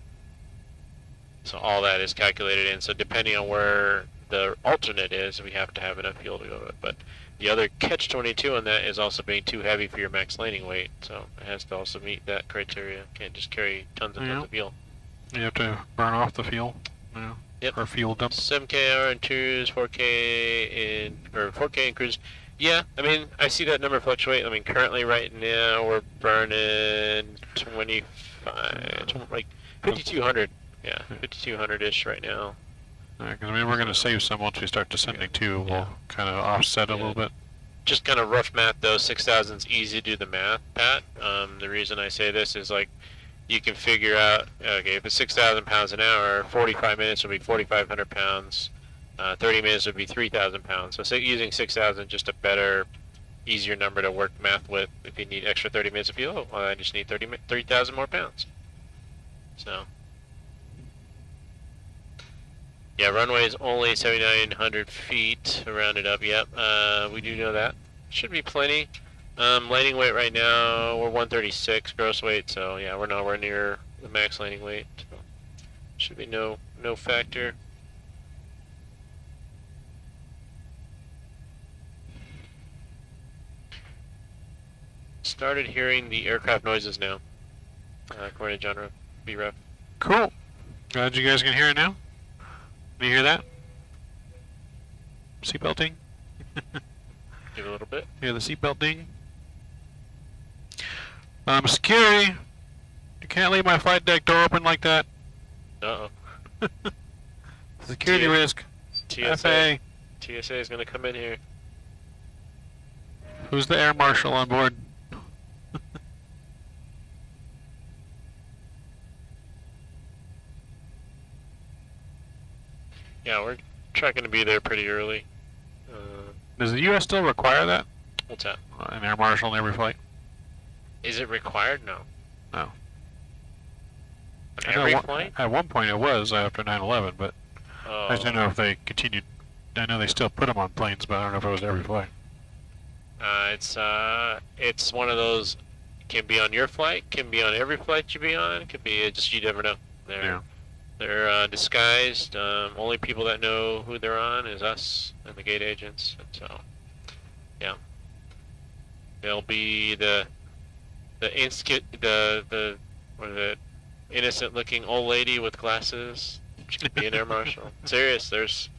So all that is calculated in. So depending on where the alternate is, we have to have enough fuel to go with it. But the other catch-22 on that is also being too heavy for your max landing weight. So it has to also meet that criteria. Can't just carry tons and tons of fuel.
You have to burn off the fuel. Yeah.
Yep.
Or fuel dump.
7K hour in cruise, 4K in, or 4K in cruise. Yeah, I mean, I see that number fluctuate. I mean, currently right now we're burning 25, like 5,200. Yeah, 5,200-ish right now.
Because I mean, we're going to save some once we start descending too. We'll kind of offset a little bit.
Just kind of rough math though, 6,000 is easy to do the math, Pat. The reason I say this is like, you can figure out, okay, if it's 6,000 pounds an hour, 45 minutes would be 4,500 pounds, 30 minutes would be 3,000 pounds. So using 6,000 just a better, easier number to work math with. If you need extra 30 minutes of fuel, well, I just need 3,000 more pounds. So, yeah, runway is only 7,900 feet, rounded up, yep. We do know that. Should be plenty. Landing weight right now, we're 136 gross weight, so yeah, we're nowhere near the max landing weight. So should be no factor. Started hearing the aircraft noises now, according to John B-Ref.
Cool. Glad you guys can hear it now. Do you hear that? Seatbelt ding?
Give it a little bit.
Hear the seatbelt ding? Security! You can't leave my flight deck door open like that.
Uh-oh.
Security risk.
TSA. TSA is going to come in here.
Who's the air marshal on board?
Yeah, we're tracking to be there pretty early.
Does the U.S. still require that?
What's that?
An air marshal in every flight?
Is it required? No.
No.
Every flight?
At one point it was after 9/11, but I just don't know if they continued. I know they still put them on planes, but I don't know if it was every flight.
It's one of those. Can be on your flight. Can be on every flight you be on. Could be just you never know. They're disguised. Only people that know who they're on is us and the gate agents. And so, yeah, they'll be the innocent-looking old lady with glasses. She could be an air marshal. Serious, there's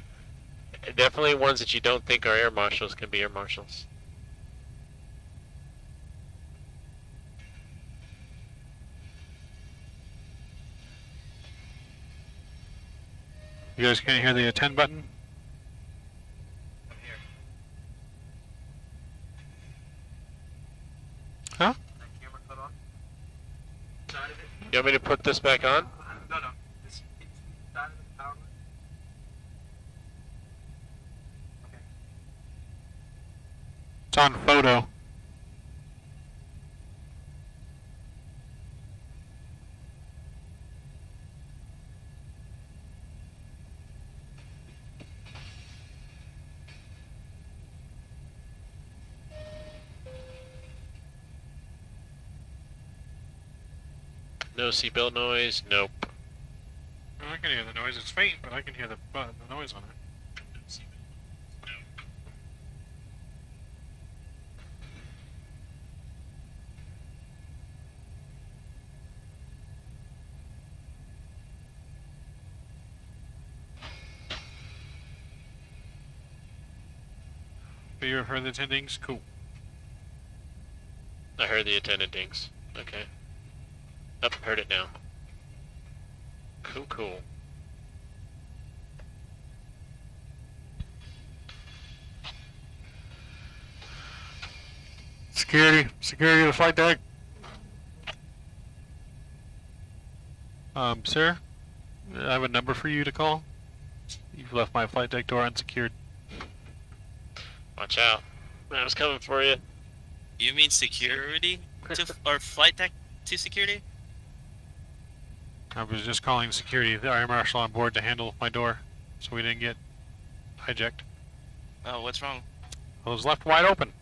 definitely ones that you don't think are air marshals can be air marshals.
You guys can't hear the attend button? Huh?
You want me to put this back on?
No. This side of the power. Okay.
It's on photo.
No seatbelt noise. Nope.
I can hear the noise. It's faint, but I can hear the noise on it. Have you heard the attendings? Cool.
I heard the attendant dings. Okay. Up, heard it now. Cool.
Security to the flight deck. Sir, I have a number for you to call. You've left my flight deck door unsecured.
Watch out. I was coming for you.
You mean security or flight deck to security?
I was just calling security, the air marshal on board, to handle my door, so we didn't get hijacked.
Oh, what's wrong?
It was left wide open.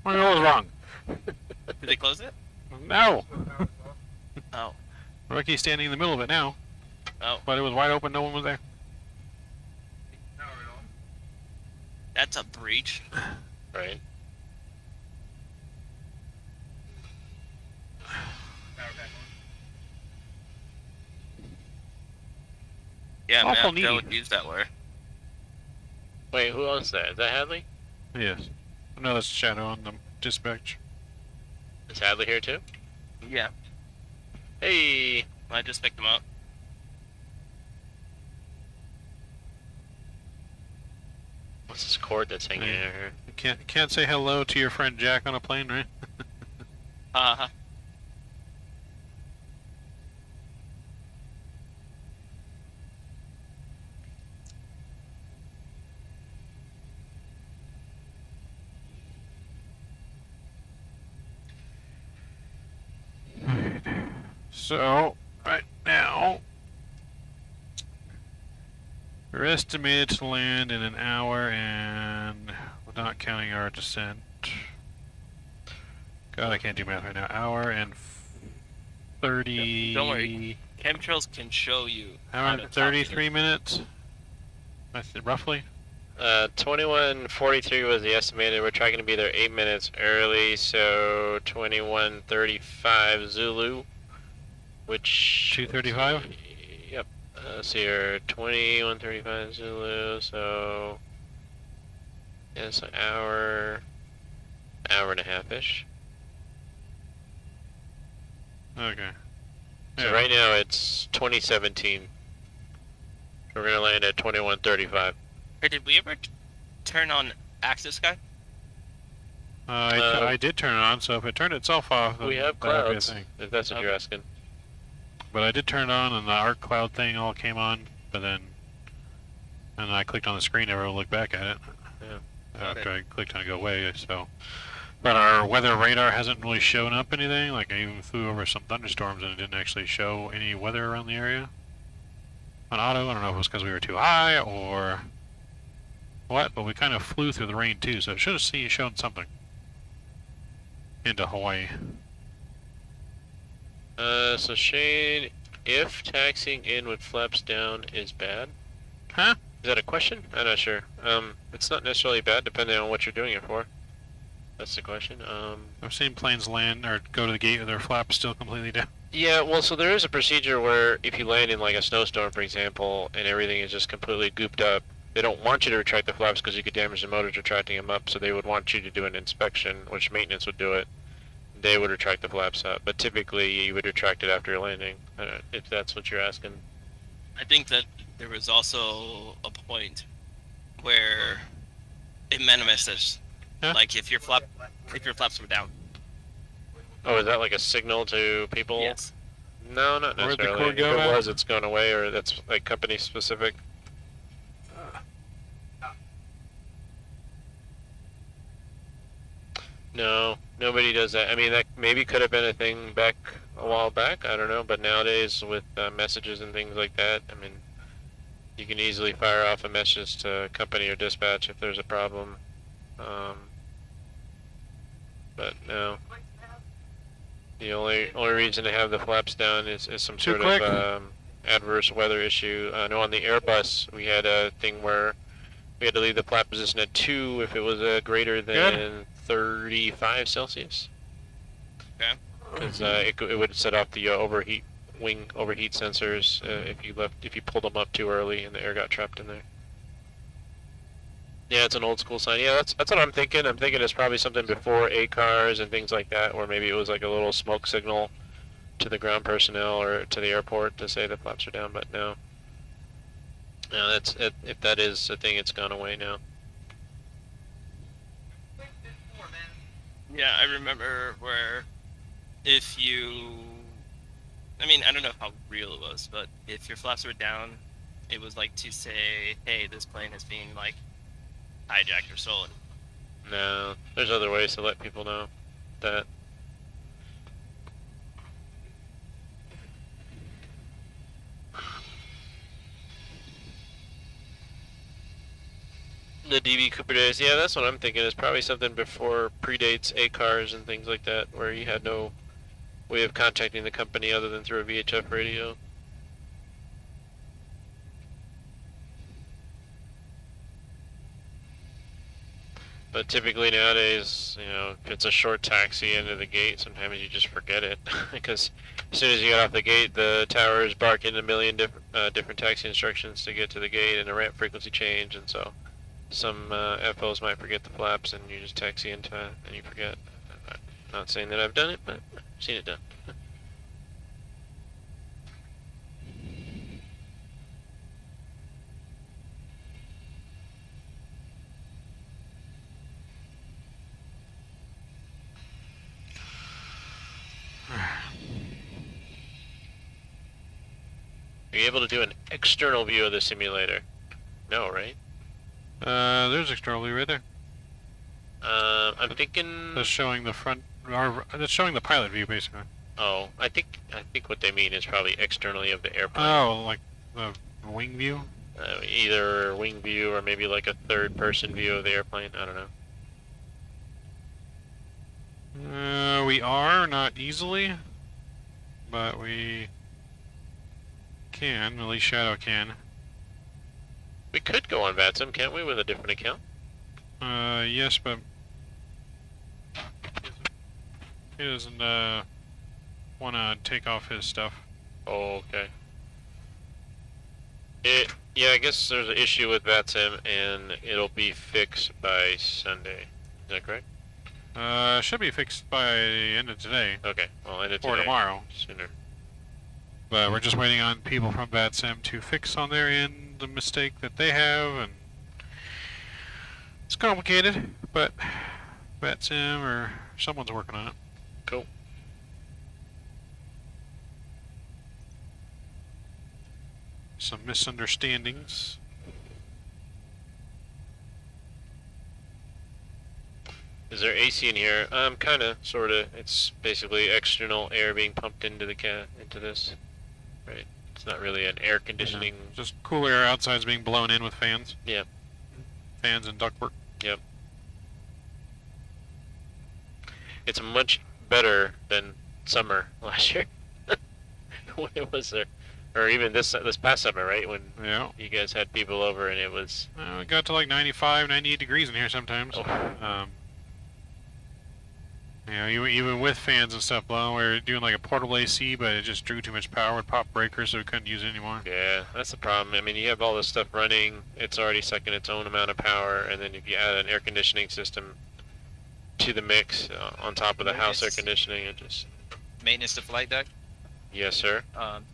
What was wrong?
Did they close it?
No.
Oh.
Ricky's standing in the middle of it now.
Oh.
But it was wide open. No one was there.
That's a breach.
Right.
Yeah,
Awful
man, that
needy.
would use that word.
Wait, who owns that? Is that Hadley?
Yes. No, that's Shadow on the dispatch.
Is Hadley here too?
Yeah,
Hey.
I just picked them up.
What's this cord that's hanging
Hey.
in here?
You can't say hello to your friend Jack on a plane, right?
Uh-huh.
So, right now, we're estimated to land in an hour and, not counting our descent. God, I can't do math right now. Hour and 30.
Don't worry. Chemtrails can show you.
Hour
how
and
to top
33
it.
minutes. That's roughly.
21:43 was the estimated. We're trying to be there 8 minutes early, so 21:35 Zulu, which
2:35?
Yep. So you're 21:35 Zulu, so yeah, it's an hour and a half ish.
Okay.
So
Yeah.
right now it's 2017. We're gonna land at 21:35.
Hey, did we ever turn on Access Sky?
I did turn it on, so if it turned itself off, then
We have
that would be a
clouds,
thing.
if that's what you're asking.
But I did turn it on, and the arc cloud thing all came on. But then, and I clicked on the screen, never looked back at it.
Yeah.
After I clicked on it, go away. So, but our weather radar hasn't really shown up anything. Like I even flew over some thunderstorms, and it didn't actually show any weather around the area. On auto, I don't know if it was because we were too high or what, but we kind of flew through the rain too, so it should have shown something into Hawaii.
So Shane, if taxiing in with flaps down is bad,
Huh?
is that a question? I'm not sure. It's not necessarily bad, depending on what you're doing it for. That's the question.
I've seen planes land or go to the gate with their flaps still completely down.
Yeah, well, so there is a procedure where if you land in like a snowstorm, for example, and everything is just completely gooped up, they don't want you to retract the flaps because you could damage the motors retracting them up, so they would want you to do an inspection, which maintenance would do it. They would retract the flaps up, but typically you would retract it after your landing, if that's what you're asking.
I think that there was also a point where it manifests,
Huh?
like if your flaps were down.
Oh, is that like a signal to people?
Yes.
No, not
Where'd the
necessarily.
cord
If
go
it
at?
was, it's gone away, or that's like company specific. No, nobody does that. I mean, that maybe could have been a thing back a while back. I don't know, but nowadays with messages and things like that, I mean, you can easily fire off a message to company or dispatch if there's a problem. But no. The only reason to have the flaps down is some
Too
sort
quick?
of adverse weather issue. I know on the Airbus we had a thing where we had to leave the flap position at 2 if it was greater than 35 Celsius.
Okay.
Because it would set off the wing overheat sensors if you pulled them up too early and the air got trapped in there. Yeah, it's an old school sign. Yeah, that's what I'm thinking. I'm thinking it's probably something before ACARs and things like that, or maybe it was like a little smoke signal to the ground personnel or to the airport to say the flaps are down. But no, that's it. If that is a thing, it's gone away now.
Yeah, I remember where if you, I mean, I don't know how real it was, but if your flaps were down, it was like to say, hey, this plane is being like hijacked or stolen.
No, there's other ways to let people know that. The DB Cooper days, yeah, that's what I'm thinking. It's probably something before predates A cars and things like that, where you had no way of contacting the company other than through a VHF radio. But typically nowadays, you know, if it's a short taxi into the gate, sometimes you just forget it. Because as soon as you get off the gate, the towers bark in a million different taxi instructions to get to the gate and a ramp frequency change, and so some FOs might forget the flaps and you just taxi into it and you forget. I'm not saying that I've done it, but I've seen it done. Are you able to do an external view of the simulator? No, right?
There's external view right there.
I'm thinking.
That's showing the front, or that's showing the pilot view basically.
Oh, I think what they mean is probably externally of the airplane.
Oh, like the wing view?
Either wing view or maybe like a third-person view of the airplane. I don't know.
We are, not easily, but we can, at least Shadow can.
We could go on Vatsim, can't we, with a different account?
Yes, but he doesn't, want to take off his stuff.
Oh, okay. Yeah, I guess there's an issue with Vatsim, and it'll be fixed by Sunday. Is that correct?
Should be fixed by the end of today.
Okay, well, end of
or
today.
tomorrow.
Sooner.
But we're just waiting on people from Vatsim to fix on their end the mistake that they have, and it's complicated, but Vatsim or someone's working on it.
Cool.
Some misunderstandings.
Is there AC in here? Kinda, sorta. It's basically external air being pumped into the into this. Right. It's not really an air conditioning.
Yeah, just cool air outside's being blown in with fans.
Yeah.
Fans and ductwork.
Yep. It's much better than summer last year. When it was there. Or even this past summer, right? When you guys had people over and it was...
it got to like 95, 98 degrees in here sometimes.
Oh.
You know, even with fans and stuff blowing, we were doing like a portable AC, but it just drew too much power with pop breakers, so we couldn't use it anymore.
Yeah, that's the problem. I mean, you have all this stuff running, it's already sucking its own amount of power, and then if you add an air conditioning system to the mix on top of the house air conditioning, it just...
Maintenance to flight deck?
Yes, sir.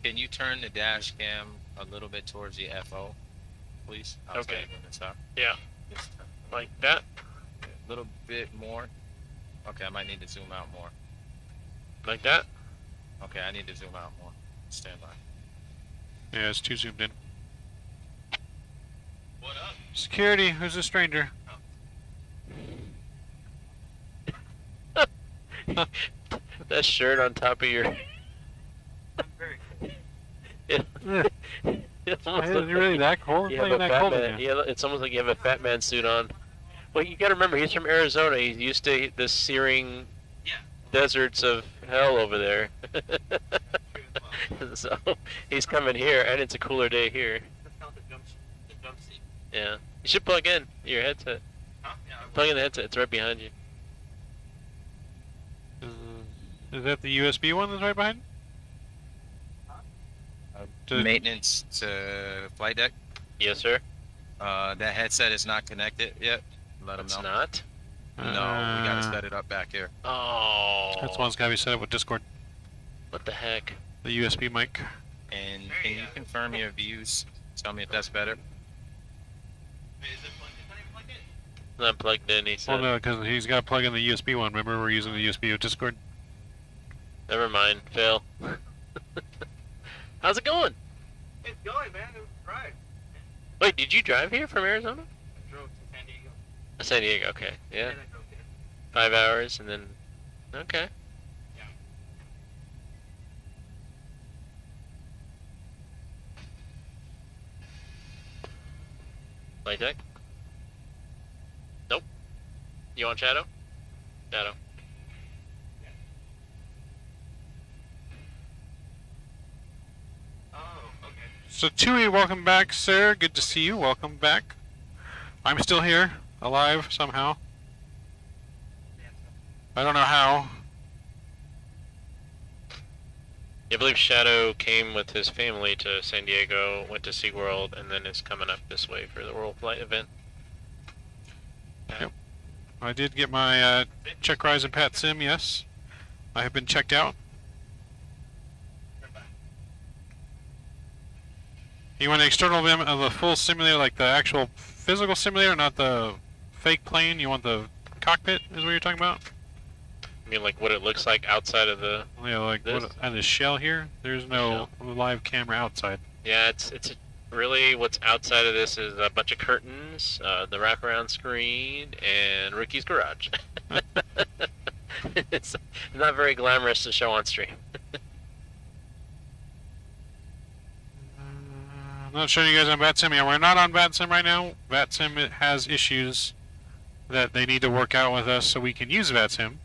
Can you turn the dash cam a little bit towards the FO, please?
Okay.
Stop.
Yeah. Like that?
A little bit more. Okay, I might need to zoom out more.
Like that?
Okay, I need to zoom out more. Stand by.
Yeah, it's too zoomed in.
What up?
Security, who's a stranger?
That shirt on top of your...
Is it really that cold?
You have a fat man. Yeah, it's almost like you have a fat man suit on. Well, you gotta remember, he's from Arizona. He's used to the searing deserts of hell over there. So, he's coming here, and it's a cooler day here. Yeah. You should plug in your headset. Plug in the headset, it's right behind you.
Is that the USB one that's right behind?
Maintenance to flight deck?
Yes, sir.
That headset is not connected yet. Let them know.
It's not?
No, we gotta set it up back here.
Oh.
That's one's gotta be set up with Discord.
What the heck?
The USB mic.
And can you confirm your views? Tell me if that's better.
Not plugged in, he said.
Well, no, because he's got to plug in the USB one. Remember, we're using the USB with Discord.
Never mind, Phil. How's it going?
It's going, man. It was right.
Wait, did you drive here from Arizona?
I drove to San Diego.
San Diego, okay. Yeah.
And I drove there.
5 hours and then... Okay.
Yeah.
Flight deck? You want Shadow? Shadow.
Oh, okay.
So Tui, welcome back, sir. Good to see you. Welcome back. I'm still here, alive somehow. I don't know how.
I believe Shadow came with his family to San Diego, went to SeaWorld, and then is coming up this way for the World Flight event.
Yep. I did get my check rise and pat sim, yes. I have been checked out. You want an external view of the full simulator, like the actual physical simulator, not the fake plane? You want the cockpit, is what you're talking about?
I mean, like what it looks like outside of the.
Yeah, like
this?
what, and the shell here. There's no live camera outside.
Yeah, it's really what's outside of this is a bunch of curtains, the wraparound screen, and Ricky's garage. It's not very glamorous to show on stream.
I'm not showing you guys on Vatsim. Yeah, we're not on Vatsim right now. Vatsim has issues that they need to work out with us so we can use Vatsim.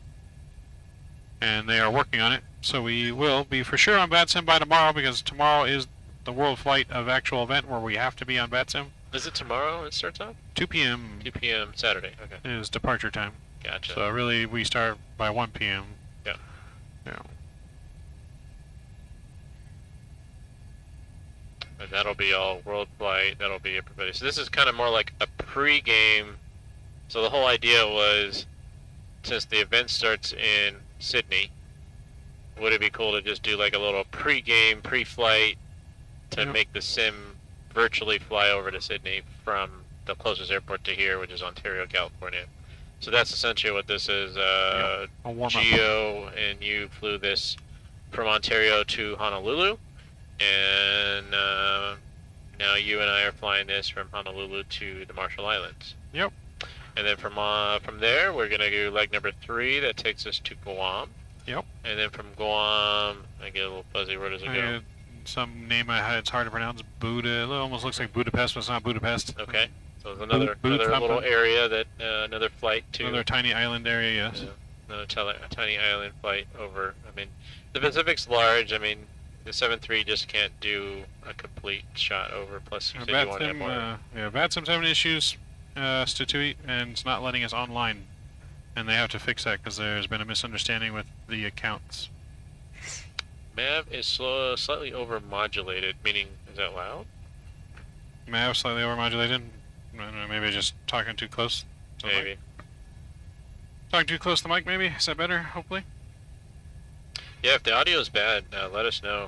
And they are working on it. So we will be for sure on Vatsim by tomorrow, because tomorrow is the World Flight of actual event where we have to be on Vatsim.
Is it tomorrow it starts off?
2 p.m.
2 p.m. Saturday. Okay.
is departure time.
Gotcha.
So really we start by 1 p.m.
Yeah.
Yeah.
And that'll be all World Flight. That'll be everybody. So this is kind of more like a pre-game. So the whole idea was, since the event starts in Sydney, would it be cool to just do like a little pre-game, pre-flight to make the sim virtually fly over to Sydney from the closest airport to here, which is Ontario, California. So that's essentially what this is. Geo and you flew this from Ontario to Honolulu, and now you and I are flying this from Honolulu to the Marshall Islands.
Yep.
And then from there, we're gonna do leg number 3 that takes us to Guam.
Yep.
And then from Guam, I get a little fuzzy. Where does it go?
Some name I had, it's hard to pronounce. Buddha. It almost looks like Budapest, but it's not Budapest.
Okay. So there's another little area that another flight to.
Another tiny island area, yes.
Another tiny island flight over. I mean, the Pacific's large. I mean, the 7.3 just can't do a complete shot over. Plus, you said you want to have more.
Yeah, Vatsim's having issues, Statui, and it's not letting us online. And they have to fix that because there's been a misunderstanding with the accounts.
Mav is slightly overmodulated, meaning, is that loud?
Mav slightly overmodulated? I don't know, maybe just talking too close to the
Maybe.
mic. Talking too close to the mic, maybe? Is that better, hopefully?
Yeah, if the audio is bad, let us know,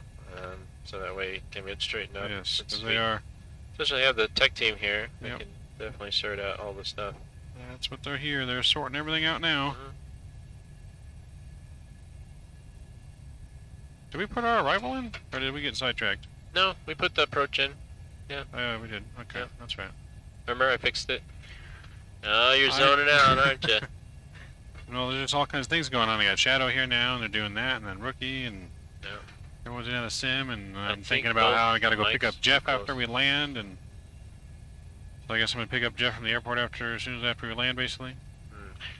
so that way it can get straightened up.
Yes, because they are.
Especially have the tech team here. They
Yep.
can definitely sort out all the stuff.
That's what they're here. They're sorting everything out now. Did we put our arrival in, or did we get sidetracked?
No, we put the approach in. Yeah.
We did. Okay,
Yeah.
that's right.
Remember, I fixed it. Oh, you're zoning out, aren't you?
Well, there's just all kinds of things going on. They got Shadow here now, and they're doing that, and then Rookie, and
Yeah.
everyone's in a sim, and I'm
think
thinking about
both
how I got to go pick
mics
up Jeff
close.
after we land, and so I guess I'm gonna pick up Jeff from the airport as soon as after we land, basically.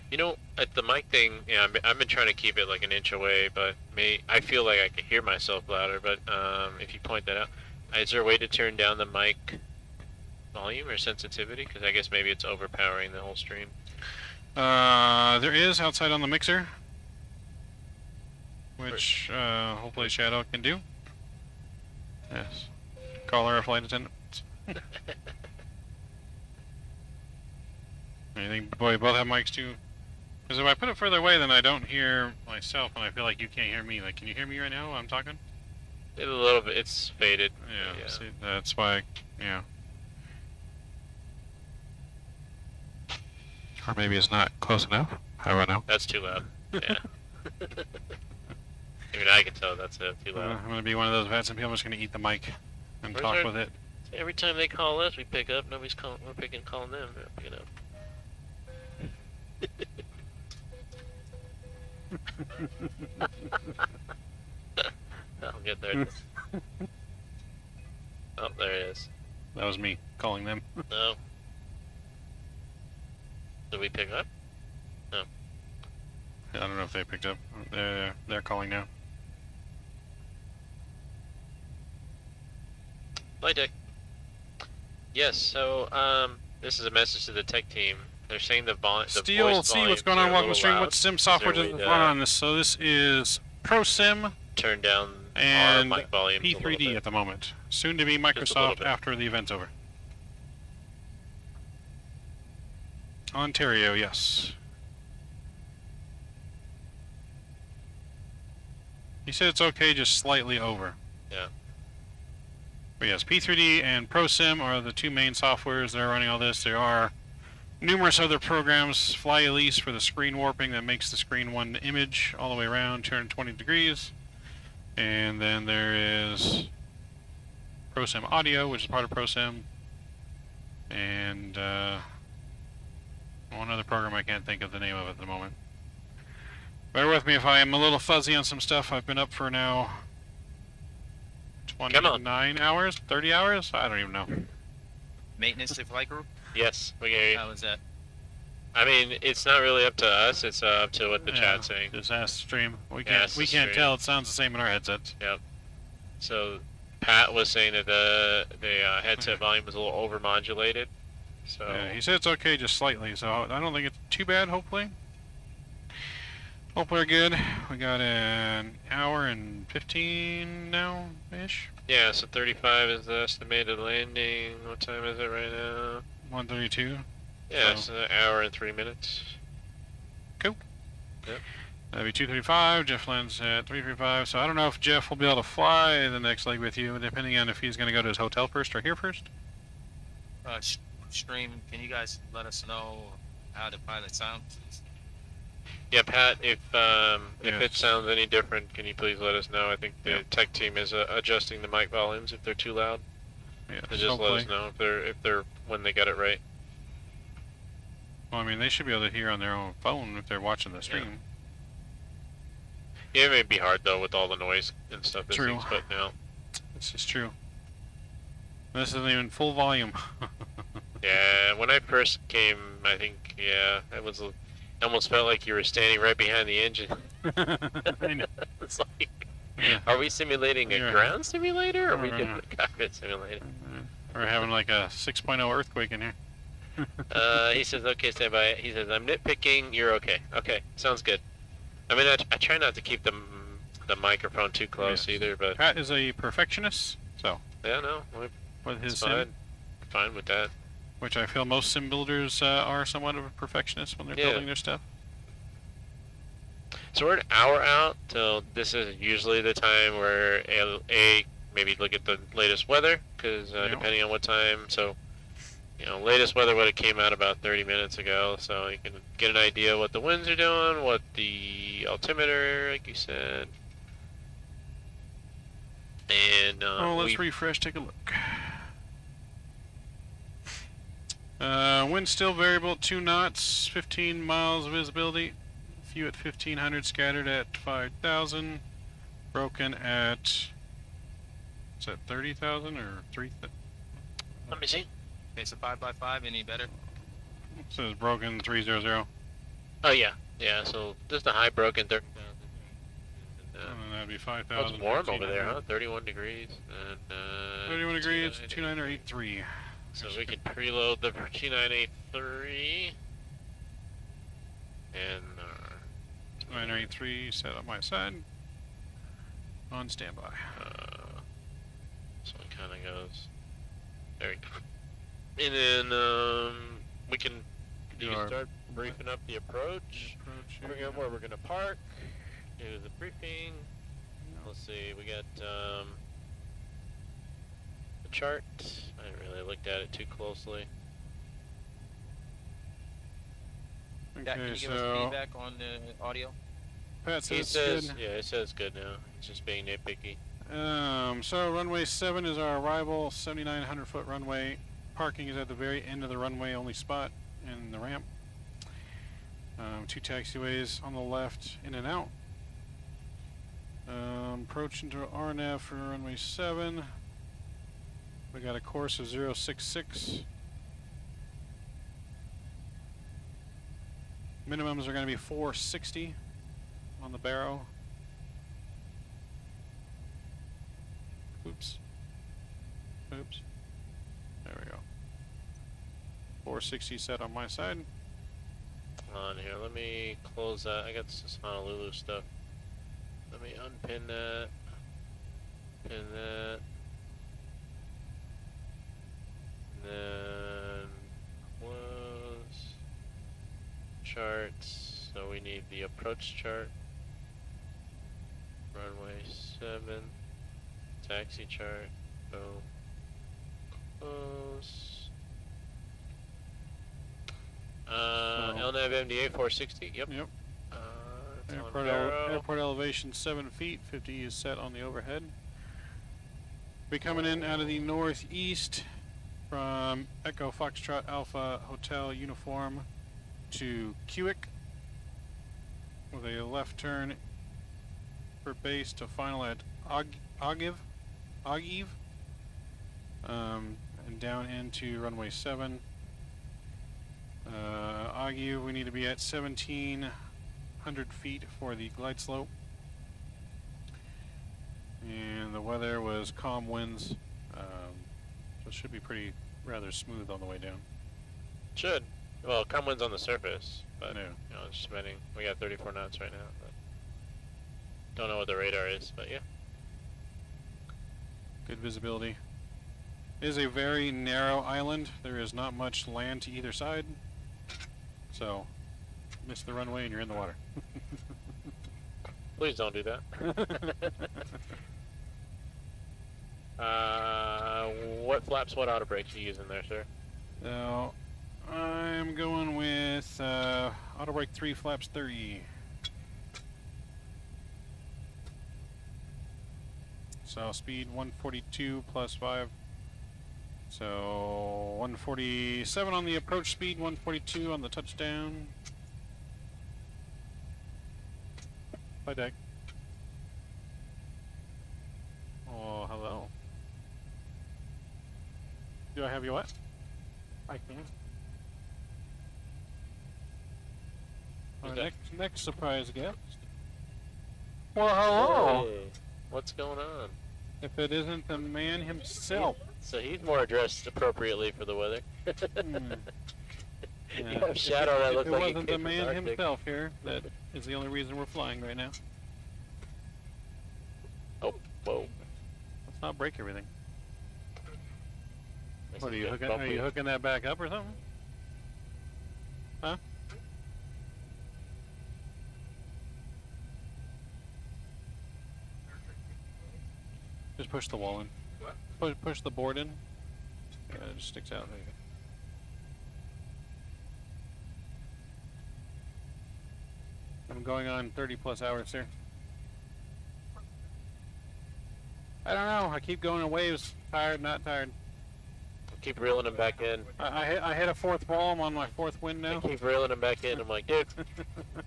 You know, at the mic thing, yeah, I've been trying to keep it like an inch away, but I feel like I can hear myself louder. But if you point that out, is there a way to turn down the mic volume or sensitivity? Because I guess maybe it's overpowering the whole stream.
There is outside on the mixer, which hopefully Shadow can do. Yes. Call her a flight attendant. I think boy, both have mics too. Because if I put it further away, then I don't hear myself, and I feel like you can't hear me. Like, can you hear me right now while I'm talking?
A little bit. It's faded.
Yeah. See, that's why. Yeah. Or maybe it's not close enough. I don't know.
That's too loud. Yeah. Even I can tell that's too loud.
I'm gonna be one of those Vatsim people. I'm just gonna eat the mic and
Where's
talk
our-
with it.
Every time they call us, we pick up. Nobody's calling. We're calling them. They're picking up. I'll get there. Oh, there it is.
That was me calling them.
No. Did we pick up? Oh.
I don't know if they picked up. They're calling now.
Flight deck. Yes, so this is a message to the tech team. They're saying the
Steel,
voice
see what's
volumes
going
are
on.
a
Welcome
little
stream.
loud.
What sim
Is
software
there a
does
way
run
to
on this? So this is ProSim
turn down our
and
mic volumes a little
P3D
bit?
at the moment. Soon to be
Just a little
Microsoft
bit.
after the event's over. Ontario, yes. He said it's okay, just slightly over.
Yeah.
But yes, P3D and ProSim are the two main softwares that are running all this. There are numerous other programs, Fly Elise for the screen warping that makes the screen one image all the way around, 220 degrees. And then there is ProSim Audio, which is part of ProSim. And one other program I can't think of the name of at the moment. Bear with me if I am a little fuzzy on some stuff. I've been up for now 29 hours, 30 hours? I don't even know.
Maintenance to flight group?
Yes, we hear you.
How is that?
I mean, it's not really up to us. It's up to what the chat's saying.
Just ask stream. We
Yeah,
can't
ask
we
the
can't
stream.
tell. It sounds the same in our headsets.
Yep. So Pat was saying that the headset volume was a little overmodulated. So
Yeah, he said it's okay, just slightly. So I don't think it's too bad. Hopefully. Hope we're good. We got an hour and 15 now ish.
yeah, so 35 is the estimated landing. What time is it right now?
1:32.
Yeah,
So-
so an hour and 3 minutes.
Cool.
Yep.
That'd be 2:35. Jeff lands at 3:35. So I don't know if Jeff will be able to fly the next leg with you, depending on if he's going to go to his hotel first or here first.
Stream, can you guys let us know how the pilot sounds?
Yeah, Pat, if it
Yes.
sounds any different, can you please let us know? I think the
Yep.
tech team is adjusting the mic volumes if they're too loud.
Yeah,
So just let us know if they're when they got it right.
Well, I mean, they should be able to hear on their own phone if they're watching the stream.
Yeah, it may be hard though with all the noise and stuff this
True.
thing's putting out.
This is true. This isn't even full volume.
Yeah, when I first came, I think it almost felt like you were standing right behind the engine.
I know.
It's like,
Yeah.
are we simulating a
Yeah.
ground simulator, or are we
Yeah.
doing a cockpit simulator?
We're having like a 6.0 earthquake in here.
He says, okay, stand by. He says, I'm nitpicking. You're okay. Okay, sounds good. I mean, I try not to keep the microphone too close
Yes.
either, but
Pat is a perfectionist, so
yeah, no,
with his
it's
sim,
fine with that.
which I feel most sim builders are somewhat of a perfectionist when they're
Yeah.
building their stuff.
So we're an hour out, so this is usually the time where maybe look at the latest weather, because
Yeah.
depending on what time, so latest weather would have came out about 30 minutes ago, so you can get an idea what the winds are doing, what the altimeter, like you said, and
Let's refresh, take a look. Wind still variable at 2 knots, 15 miles visibility. Few at 1500, scattered at 5000. Broken at, is that 30,000 or 3,000?
let me see.
Okay, so 5x5, any better?
It says broken 300.
Oh yeah, so just a high broken 30,000.
And that'd be 5,000.
Oh, it's warm over there, huh? 31 degrees. And,
31 degrees,
2983.
2983.
So we can preload the 2983. And
2983 set on my side. On standby.
so it kind of goes. There we go. And then we can start briefing up the approach. Figure out where we're gonna park. Do the briefing. Let's see. We got the chart. I haven't really looked at it too closely.
Jack, can you give us feedback on the audio?
Pat
He
says
says,
good.
yeah, it says good now. It's just being nitpicky.
So runway 7 is our arrival, 7,900 foot runway. Parking is at the very end of the runway, only spot in the ramp. 2 taxiways on the left, in and out. Approach into RNF for runway 7. We got a course of 066. Minimums are going to be 460 on the barrow. Oops. Oops. There we go. 460 set on my side.
On here, let me close that. I got this Honolulu stuff. Let me unpin that. Pin that. And then close charts. So we need the approach chart. Runway 7. Taxi chart. Boom. Close. LNAV MDA 460. Yep.
Yep.
It's on
Airport,
barrow.
airport elevation 7 feet. 50 is set on the overhead. Be coming in out of the northeast from Echo Foxtrot Alpha Hotel Uniform to Cuick with a left turn for base to final at Ogive, and down into runway 7. Ogive, we need to be at 1,700 feet for the glide slope. And the weather was calm winds, so it should be rather smooth on the way down.
Should. Well, calm winds on the surface, but
No.
you know, it's spinning. We got 34 knots right now. But don't know what the radar is, but yeah.
Good visibility. It is a very narrow island. There is not much land to either side. So, miss the runway and you're in the water.
Please don't do that. What flaps, what auto brakes are you using there, sir?
So, I'm going with auto brake 3 flaps 30. So speed 142 plus 5. So 147 on the approach speed, 142 on the touchdown. Flight deck. Oh, hello. Do I have you what? I can. Our next surprise guest. Well, hello.
Hey, what's going on?
If it isn't the man himself.
So he's more dressed appropriately for the weather.
Yeah.
You have Shadow that looks
If it
like he
wasn't
came
the
from
man
Arctic.
himself here, that is the only reason we're flying right now.
Oh, whoa.
Let's not break everything.
This
What are
is
you
good.
hooking?
Bumpy.
Are you hooking that back up or something? Huh? Just push the wall in.
What?
Push the board in. Yeah, it just sticks out. There you go. I'm going on 30 plus hours here. I don't know. I keep going in waves. Tired, not tired.
Keep reeling him back in.
I hit a fourth wall. I'm on my fourth wind
I
now.
keep reeling him back in. I'm like, dude,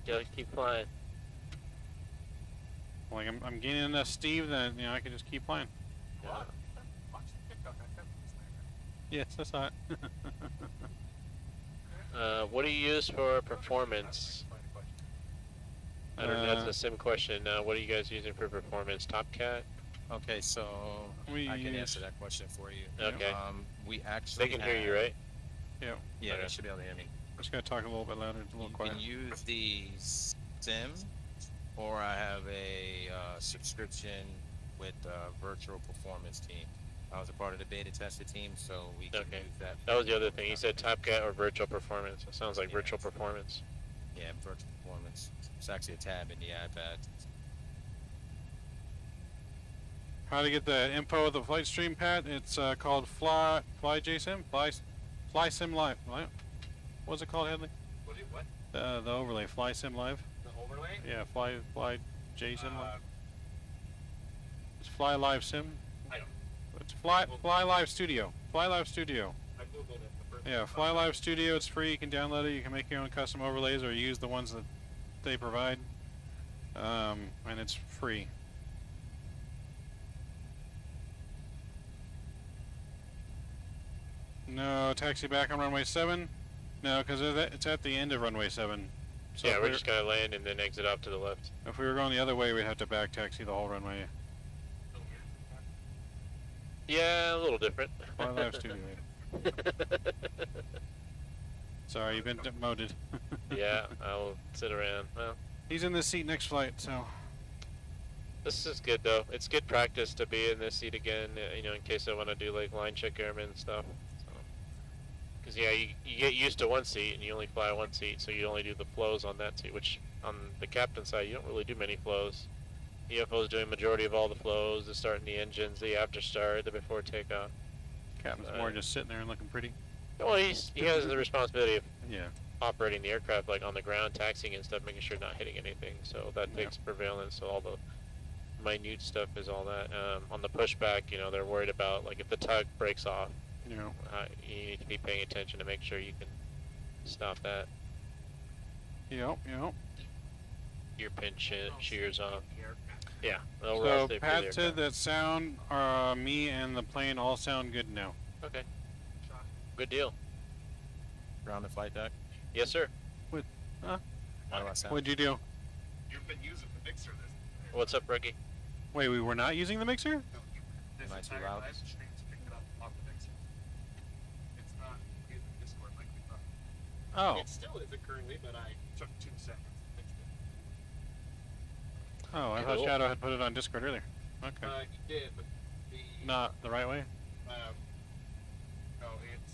gotta keep flying.
Like I'm gaining enough Steve that I can just keep flying.
Yeah.
Yes, I saw it.
What do you use for performance? I don't know. That's a sim question. What are you guys using for performance? Topcat?
Okay, so
We
I can
use-
answer that question for you.
Okay.
We actually
They can hear you, right?
Yeah.
Yeah,
Okay.
they should be able to hear me.
Just gotta talk a little bit louder. It's a little
You
quiet.
can use the sim, or I have a subscription with Virtual Performance Team. I was a part of the beta tester team, so we can
Okay.
use that.
That was the other thing. You said Topcat or virtual performance. It sounds like
Yeah.
virtual performance.
Yeah, Virtual Performance. It's actually a tab in the iPad.
How to get the info of the flight stream, Pat? It's called FlyJSim, FlySim Live. What was it called, Headley?
What?
The overlay, FlySim Live.
The overlay?
Yeah, FlyJSim Live. It's Fly Live Sim.
I don't.
It's Fly Live Studio. Fly Live Studio.
I googled it. The first
Yeah, Fly Live Studio. It's free. You can download it. You can make your own custom overlays or use the ones that they provide. And it's free. No, taxi back on runway 7. No, because it's at the end of runway 7. So
Yeah,
if
we're
we're
just gonna land and then exit off to the left.
if we were going the other way, we'd have to back taxi the whole runway.
Yeah, a little different.
5 laps to the Sorry, you've been demoted.
Yeah, I'll sit around. Well,
He's in this seat next flight, so
this is good though. It's good practice to be in this seat again, you know, in case I want to do like line check airmen and stuff. Because yeah, you get used to one seat and you only fly one seat, so you only do the flows on that seat, which on the captain side, you don't really do many flows. The UFO is doing majority of all the flows, the starting the engines, the after start, the before takeoff.
Captain's more just sitting there and looking pretty.
Well, he has the responsibility of
Yeah.
operating the aircraft like on the ground, taxiing and stuff, making sure not hitting anything. So that takes prevalence. So all the minute stuff is all that. On the pushback, you know, they're worried about like if the tug breaks off,
You know.
you need to be paying attention to make sure you can stop that.
Yep.
Your pin shears off. Yeah.
So Pat said that sound, me and the plane all sound good now.
Okay. Good deal.
Ground the flight deck.
Yes, sir.
How do I sound?
What'd you do?
You've been using the mixer this.
What's up, Ricky?
Wait, we were not using the mixer?
This
Am I too
entire
loud?
live stream's picked it up off the mixer. It's not in Discord like we thought.
Oh.
It still isn't currently, but I took 2 seconds to fix it.
Oh, I thought
Cool.
Shadow had put it on Discord earlier. Okay.
He did, but the
Not the right way?
no, it's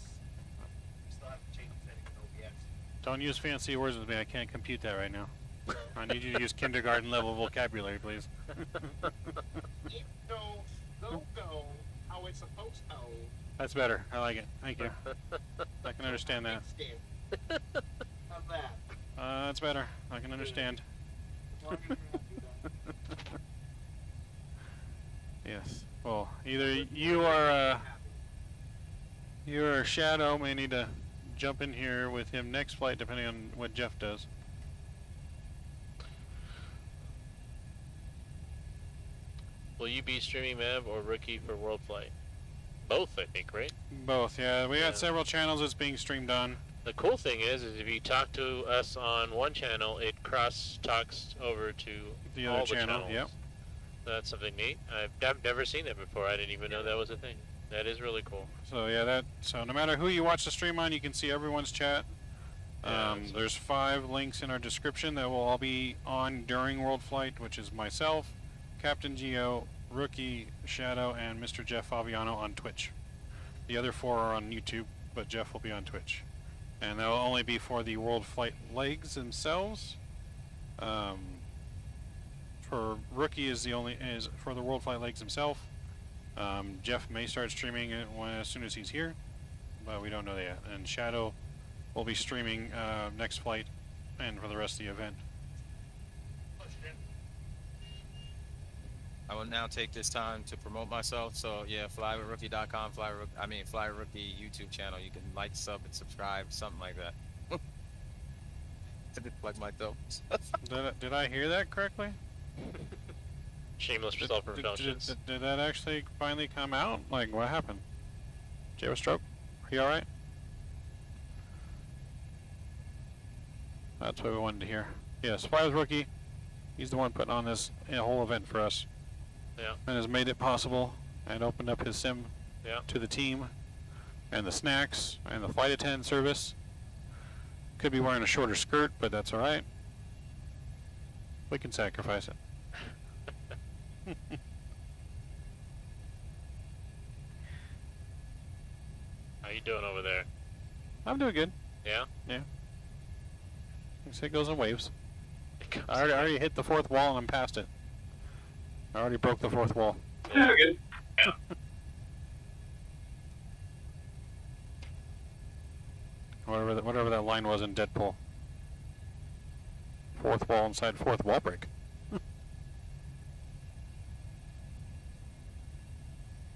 still have to change the setting in OBS.
Don't use fancy words with me. I can't compute that right now. I need you to use kindergarten level vocabulary, please.
It don't go how it's supposed to.
That's better. I like it. Thank you. I can understand that.
How's that?
That's better. I can understand.
As long as you're not too bad.
Yes. Well, either you or Shadow may need to jump in here with him next flight, depending on what Jeff does.
Will you be streaming Mav or Rookie for World Flight? Both, I think, right?
Both, yeah. We
Yeah.
got several channels it's being streamed on.
The cool thing is if you talk to us on one channel, it cross talks over to
The
all
other
the
channel,
channels.
yep.
That's something neat. I've never seen that before. I didn't even know that was a thing. That is really cool.
So yeah, so no matter who you watch the stream on, you can see everyone's chat.
Yeah, so-
There's 5 links in our description that will all be on during World Flight, which is myself, Captain Geo, Rookie, Shadow, and Mr. Jeff Fabiano on Twitch. The other 4 are on YouTube, but Jeff will be on Twitch. And they'll only be for the World Flight legs themselves. For Rookie is for the World Flight legs himself. Jeff may start streaming it as soon as he's here, but we don't know that yet. And Shadow will be streaming next flight and for the rest of the event.
I will now take this time to promote myself. So yeah, flywithrookie.com, Flywithrookie YouTube channel. You can like, sub, and subscribe, something like that. To plug myself.
Did I hear that correctly?
Shameless self-indulgence.
Did that actually finally come out? Like, what happened? Did you have a stroke? Are you alright? That's what we wanted to hear. Yes, Fly with Rookie. He's the one putting on this whole event for us.
Yeah.
And has made it possible and opened up his sim
Yeah.
to the team and the snacks and the flight attendant service. Could be wearing a shorter skirt, but that's alright. We can sacrifice it.
How you doing over there?
I'm doing good.
Yeah?
It goes in waves. I already hit the 4th wall and I'm past it. I already broke the 4th wall.
Yeah, good.
Whatever that line was in Deadpool. 4th wall inside 4th wall break.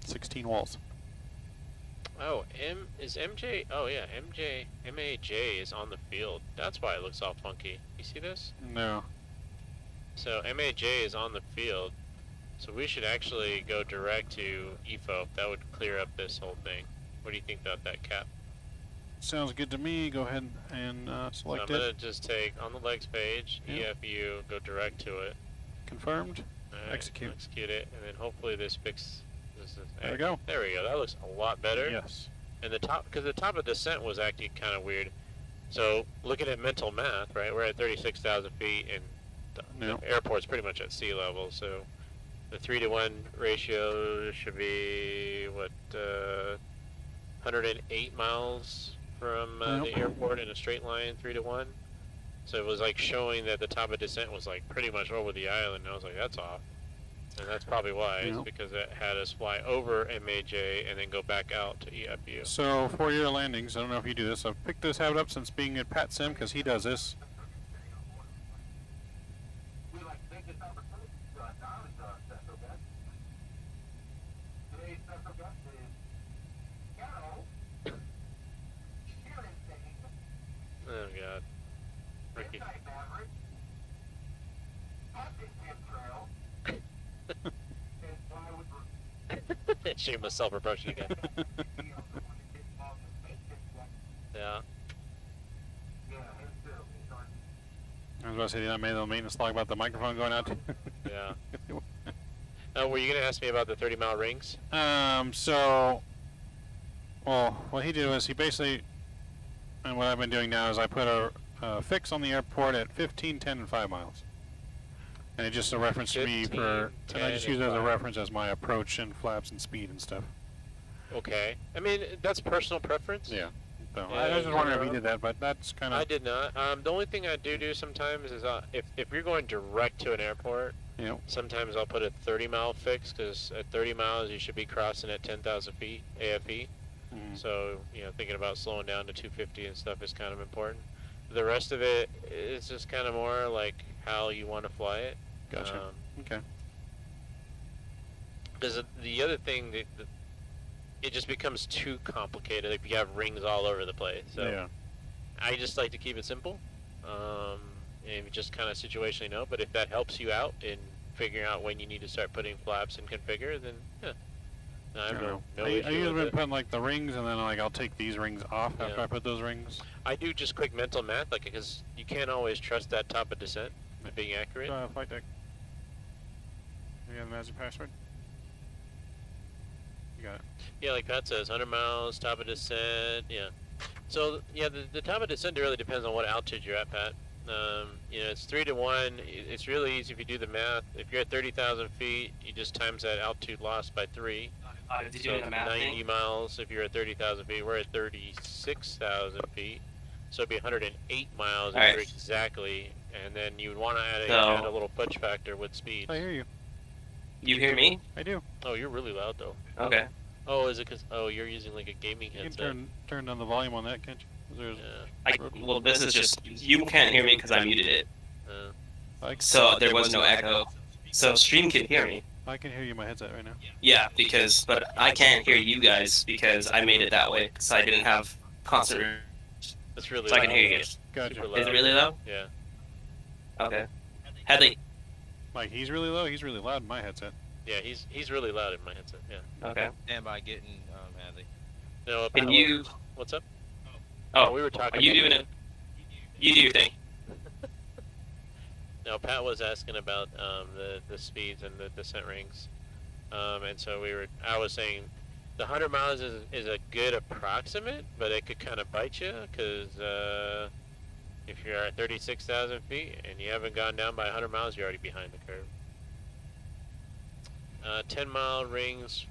16 walls.
Oh, is MJ? Oh yeah, MAJ is on the field. That's why it looks all funky. You see this?
No.
So MAJ is on the field. So we should actually go direct to EFO. That would clear up this whole thing. What do you think about that, Cap?
sounds good to me. Go ahead and
So I'm
select
gonna
it.
just take on the legs page,
Yep.
EFU, go direct to it.
Confirmed.
Alright,
Execute.
Execute it, and then hopefully this fix.
There we go.
There we go. That looks a lot better.
Yes.
And the top, because the top of descent was acting kind of weird. So looking at mental math, right? We're at 36,000 feet, and
Yep.
the airport's pretty much at sea level. So the 3-to-1 ratio should be what 108 miles from the
Yep.
airport in a straight line, 3-to-1. So it was like showing that the top of descent was like pretty much over the island. And I was like, that's off. And that's probably why, is
Yep.
because it had us fly over MAJ and then go back out to EFU.
So for your landings, I don't know if you do this. I've picked this habit up since being at Pat Sim because he does this.
We'd like to take this opportunity to acknowledge our special guest. Today's special guest is Carol Sheeran.
Oh god. Ricky.
Midnight Maverick. Captain Chemtrail. And fly with
Shameless self-reproach again. Yeah.
I was about to say, I made a maintenance log about the microphone going out.
Yeah. Were you gonna ask me about the 30-mile rings?
So, well, what he did was he basically, and what I've been doing now is I put a fix on the airport at 15, 10, and 5 miles. And it just a reference to me
15,
for, and I
10,
just use
and
it as a
5.
reference as my approach and flaps and speed and stuff.
Okay. I mean, that's personal preference.
Yeah. So
Yeah,
I was just wondering if
you
he did that, but that's kind of,
I did not. The only thing I do sometimes is if you're going direct to an airport,
you know,
sometimes I'll put a 30-mile fix, because at 30 miles you should be crossing at 10,000 feet AFE.
mm,
So, thinking about slowing down to 250 and stuff is kind of important. The rest of it is just kind of more like how you want to fly it.
gotcha. Okay.
Because the other thing, it just becomes too complicated if you have rings all over the place. So
Yeah.
I just like to keep it simple, and just kind of situationally know. But if that helps you out in figuring out when you need to start putting flaps and configure, then yeah, no, I have no
I
issue
usually
with
been
it.
putting like the rings, and then like I'll take these rings off after
Yeah.
I put those rings.
I do just quick mental math, like, because you can't always trust that top of descent being accurate.
Flight deck. You got the magic password? You got it.
Yeah, like Pat says, 100 miles, top of descent, yeah. So, yeah, the top of descent really depends on what altitude you're at, Pat. It's 3-to-1. It's really easy if you do the math. If you're at 30,000 feet, you just times that altitude loss by 3.
Did you
So
do the math
90
thing?
miles if you're at 30,000 feet. We're at 36,000 feet. So it'd be 108 miles if
Alright.
you're exactly. And then you would want to add
So-
a little punch factor with speed.
I hear you.
You hear me?
I do.
Oh, you're really loud, though.
Okay.
Oh, is it because... Oh, you're using, like, a gaming
You can
headset.
turn down the volume on that, can't you? There's,
Well, this is just you can't hear me because I muted it,
like,
so there was no echo. So stream can hear me.
I can hear you in my headset right now.
Yeah, but I can't hear you guys because I made it that way because I didn't have constant.
That's really
So I
loud.
can hear you guys.
Gotcha.
Super
Is it really low?
Yeah.
Okay. Hadley.
Like he's really low. He's really loud in my headset.
Yeah, he's really loud in my headset, yeah.
Okay.
And by getting Hadley.
No,
Can you?
What's up?
Oh,
we were talking
are you
about
doing it? You do your thing.
No, Pat was asking about the speeds and the descent rings, and so I was saying the 100 miles is a good approximate, but it could kind of bite you because if you're at 36,000 feet and you haven't gone down by 100 miles, you're already behind the curve. 10-mile rings,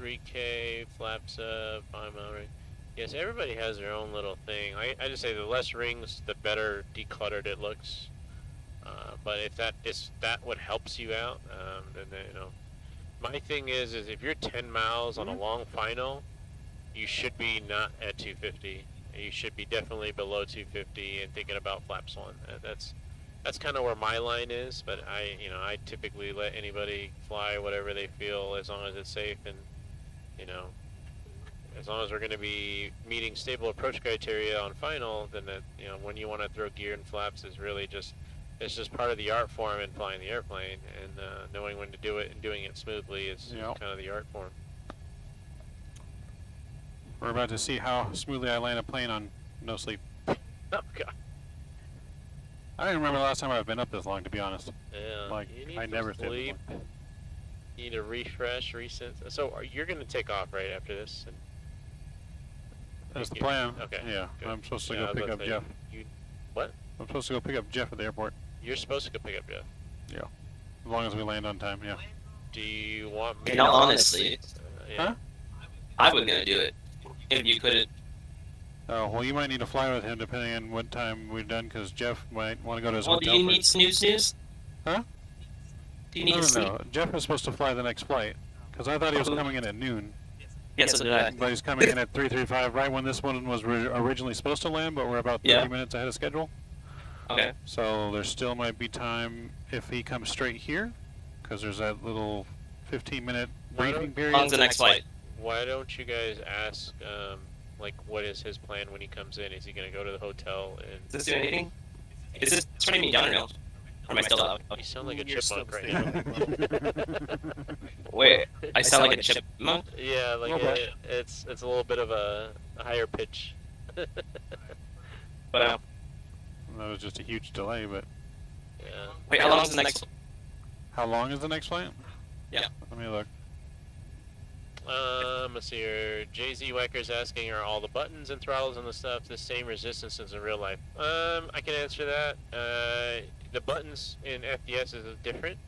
3K flaps up, 5-mile ring. Yes, everybody has their own little thing. I just say the less rings, the better decluttered it looks. But if that what helps you out, then my thing is if you're 10 miles on a long final, you should be not at 250. You should be definitely below 250 and thinking about flaps 1. That's kind of where my line is. But I typically let anybody fly whatever they feel as long as it's safe and as long as we're going to be meeting stable approach criteria on final, then when you want to throw gear and flaps is really just part of the art form in flying the airplane, and knowing when to do it and doing it smoothly is kind of the art form.
We're about to see how smoothly I land a plane on no sleep.
Oh god.
I don't remember the last time I've been up this long, to be honest.
Yeah.
Like,
you need
I
some
never stayed this
sleep.
long.
You need a refresh, reset. So you're gonna take off right after this? And
That's the
you-
plan.
Okay.
Yeah,
good.
I'm supposed to
Yeah, I
go
was
pick
about
up
to say,
Jeff.
You, what?
I'm supposed to go pick up Jeff at the airport.
You're supposed to go pick up Jeff.
As long as we land on time, yeah.
Do you want me?
In all honesty,
Yeah.
Huh?
I was gonna do it if you couldn't.
Oh, well, you might need to fly with him depending on what time we're done, because Jeff might want to go to his
Well, do
hotel
you need
first.
snooze?
Huh?
Do you need to sleep?
No. Jeff was supposed to fly the next flight, because I thought he was coming in at noon.
Yeah, so did I.
But he's coming in at 3:35, right when this one was originally supposed to land, but we're about 30
Yeah.
minutes ahead of schedule.
Okay.
So there still might be time if he comes straight here, because there's that little 15-minute
Why
briefing
don't-
period.
How long's the next flight?
Why don't you guys ask, like, what is his plan when he comes in? Is he gonna go to the hotel and?
Is this doing anything? Is this turning me down or no? Or am I still out?
You sound like a
You're still
chipmunk right now.
Wait, I sound like a chipmunk?
Yeah, like
Little bit.
it's a little bit of a higher pitch.
Wow.
That was just a huge delay, but
Yeah.
Wait, how long is the next?
how long is the next flight?
Yeah.
Let me look.
Let's see here. JZ Wecker's asking, are all the buttons and throttles and the stuff the same resistance as in real life? I can answer that. The buttons in FDS is different.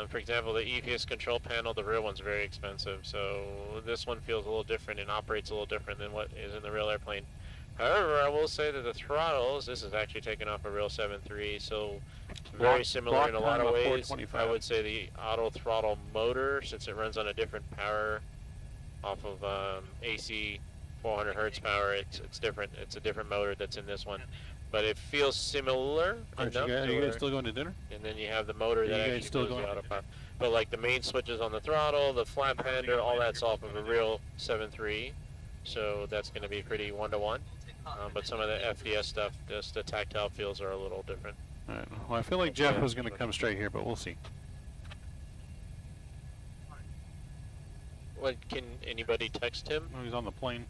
For example, the EPS control panel, the real one's very expensive, so this one feels a little different and operates a little different than what is in the real airplane. However, I will say that the throttles, this is actually taken off a real 7.3, so very similar in a lot of ways. I
425.
would say the auto throttle motor, since it runs on a different power off of AC 400 hertz power, it's different. It's a different motor that's in this one, but it feels similar
Aren't you
enough
guys,
to
are you
where-
guys still going to dinner?
and then you have the motor
Are
that
you guys
actually
still
goes the
going?
autopilot. But like the main switches on the throttle, the flap handle, all that's off of a real 7.3, so that's going to be pretty one-to-one. But some of the FDS stuff, just the tactile feels are a little different.
Alright, well, I feel like Jeff was going to come straight here, but we'll see.
What, can anybody text him
Oh, he's on the plane.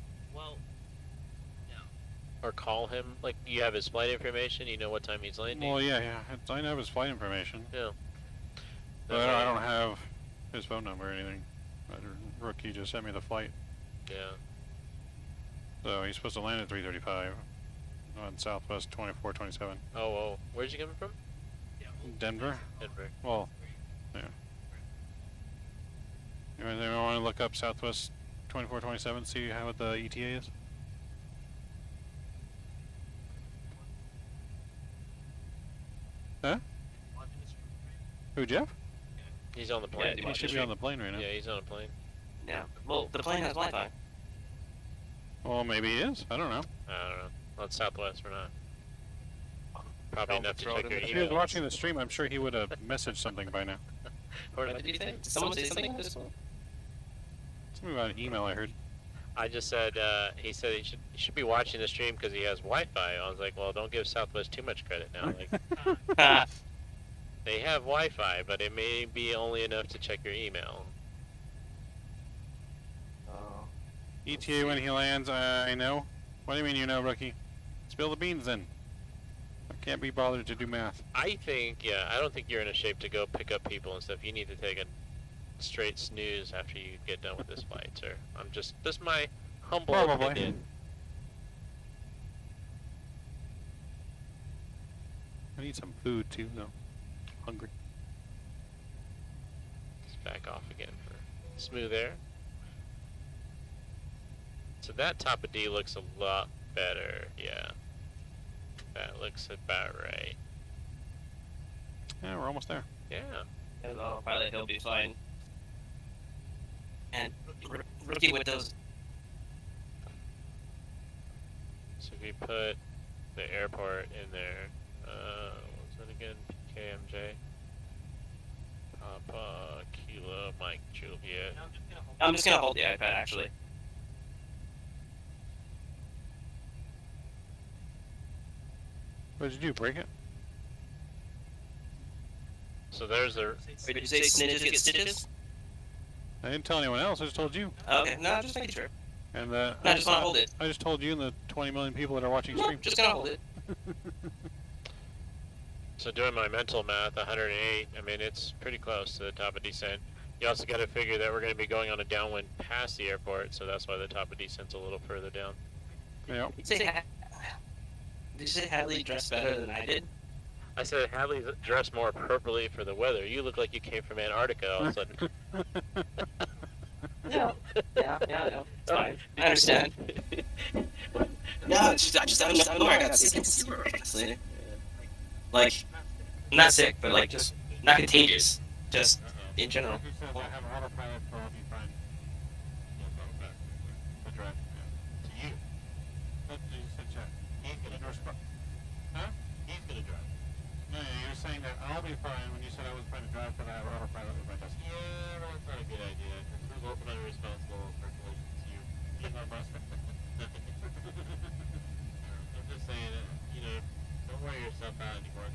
or call him? Like, do you have his flight information? You know what time he's landing?
Well, yeah, I know his flight information.
Yeah.
But I don't have his phone number or anything. Rookie just sent me the flight.
Yeah.
So he's supposed to land at 3:35 on Southwest 2427.
Oh, where's he coming from?
Denver?
Denver.
Well, yeah. You want to look up Southwest 2427, see how what the ETA is? Huh? Who, Jeff?
He's on the plane.
Yeah,
He should be on the plane right now.
Yeah, he's on a plane.
Yeah. Well, the plane has Wi-Fi.
Well, maybe he is. I don't know.
I don't know. Well, it's Southwest, we're not. Probably enough to check your
If he was
emails.
watching the stream, I'm sure he would have messaged something by now.
What did you say? Did someone say something? This one?
Something about an email I heard.
I just said, he said he should be watching the stream because he has Wi-Fi. I was like, well, don't give Southwest too much credit now. Like, they have Wi-Fi, but it may be only enough to check your email.
ETA when he lands, I know. What do you mean you know, rookie? Spill the beans then. I can't be bothered to do math.
I think, yeah, I don't think you're in a shape to go pick up people and stuff. You need to take a straight snooze after you get done with this flight, sir. Just my humble
Probably.
opinion.
I need some food too, though. Hungry.
Let's back off again for smooth air. So that top of D looks a lot better, yeah. That looks about right.
Yeah, we're almost there.
Yeah.
Hello, pilot, he'll be fine. And rookie with those.
So if we put the airport in there, what's that again? KMJ. Papa, Kilo, Mike, Juliet.
I'm just gonna hold the iPad actually.
What did you do? Break it?
So there's the.
Wait, did you say snitches get stitches?
I didn't tell anyone else. I just told you.
Okay, no, just making sure.
And
I just want to hold it.
I just told you and the 20 million people that are watching
Nope,
stream.
just gonna hold it.
So doing my mental math, 108, I mean, it's pretty close to the top of descent. You also got to figure that we're going to be going on a downwind past the airport, so that's why the top of descent's a little further down.
Yeah.
Did you say Hadley dressed better than I did?
I said Hadley's dressed more appropriately for the weather. You look like you came from Antarctica all of a sudden.
Yeah, no, it's fine. I understand. No, it's just I don't know where I got sick and super honestly. Like, not sick, but like just not contagious. Just in general.
He says I have autopilot, so I'll be fine. The drive, to you. That's what you said, Chad. He's gonna drive. Huh? He's gonna drive. No, you're saying that I'll be fine when you said I was fine to drive, but I have autopilot with my desk. Yeah, well, that's not a good idea. Who's ultimately responsible for collisions? You. Elon Musk. I'm just saying, don't wear yourself out anymore.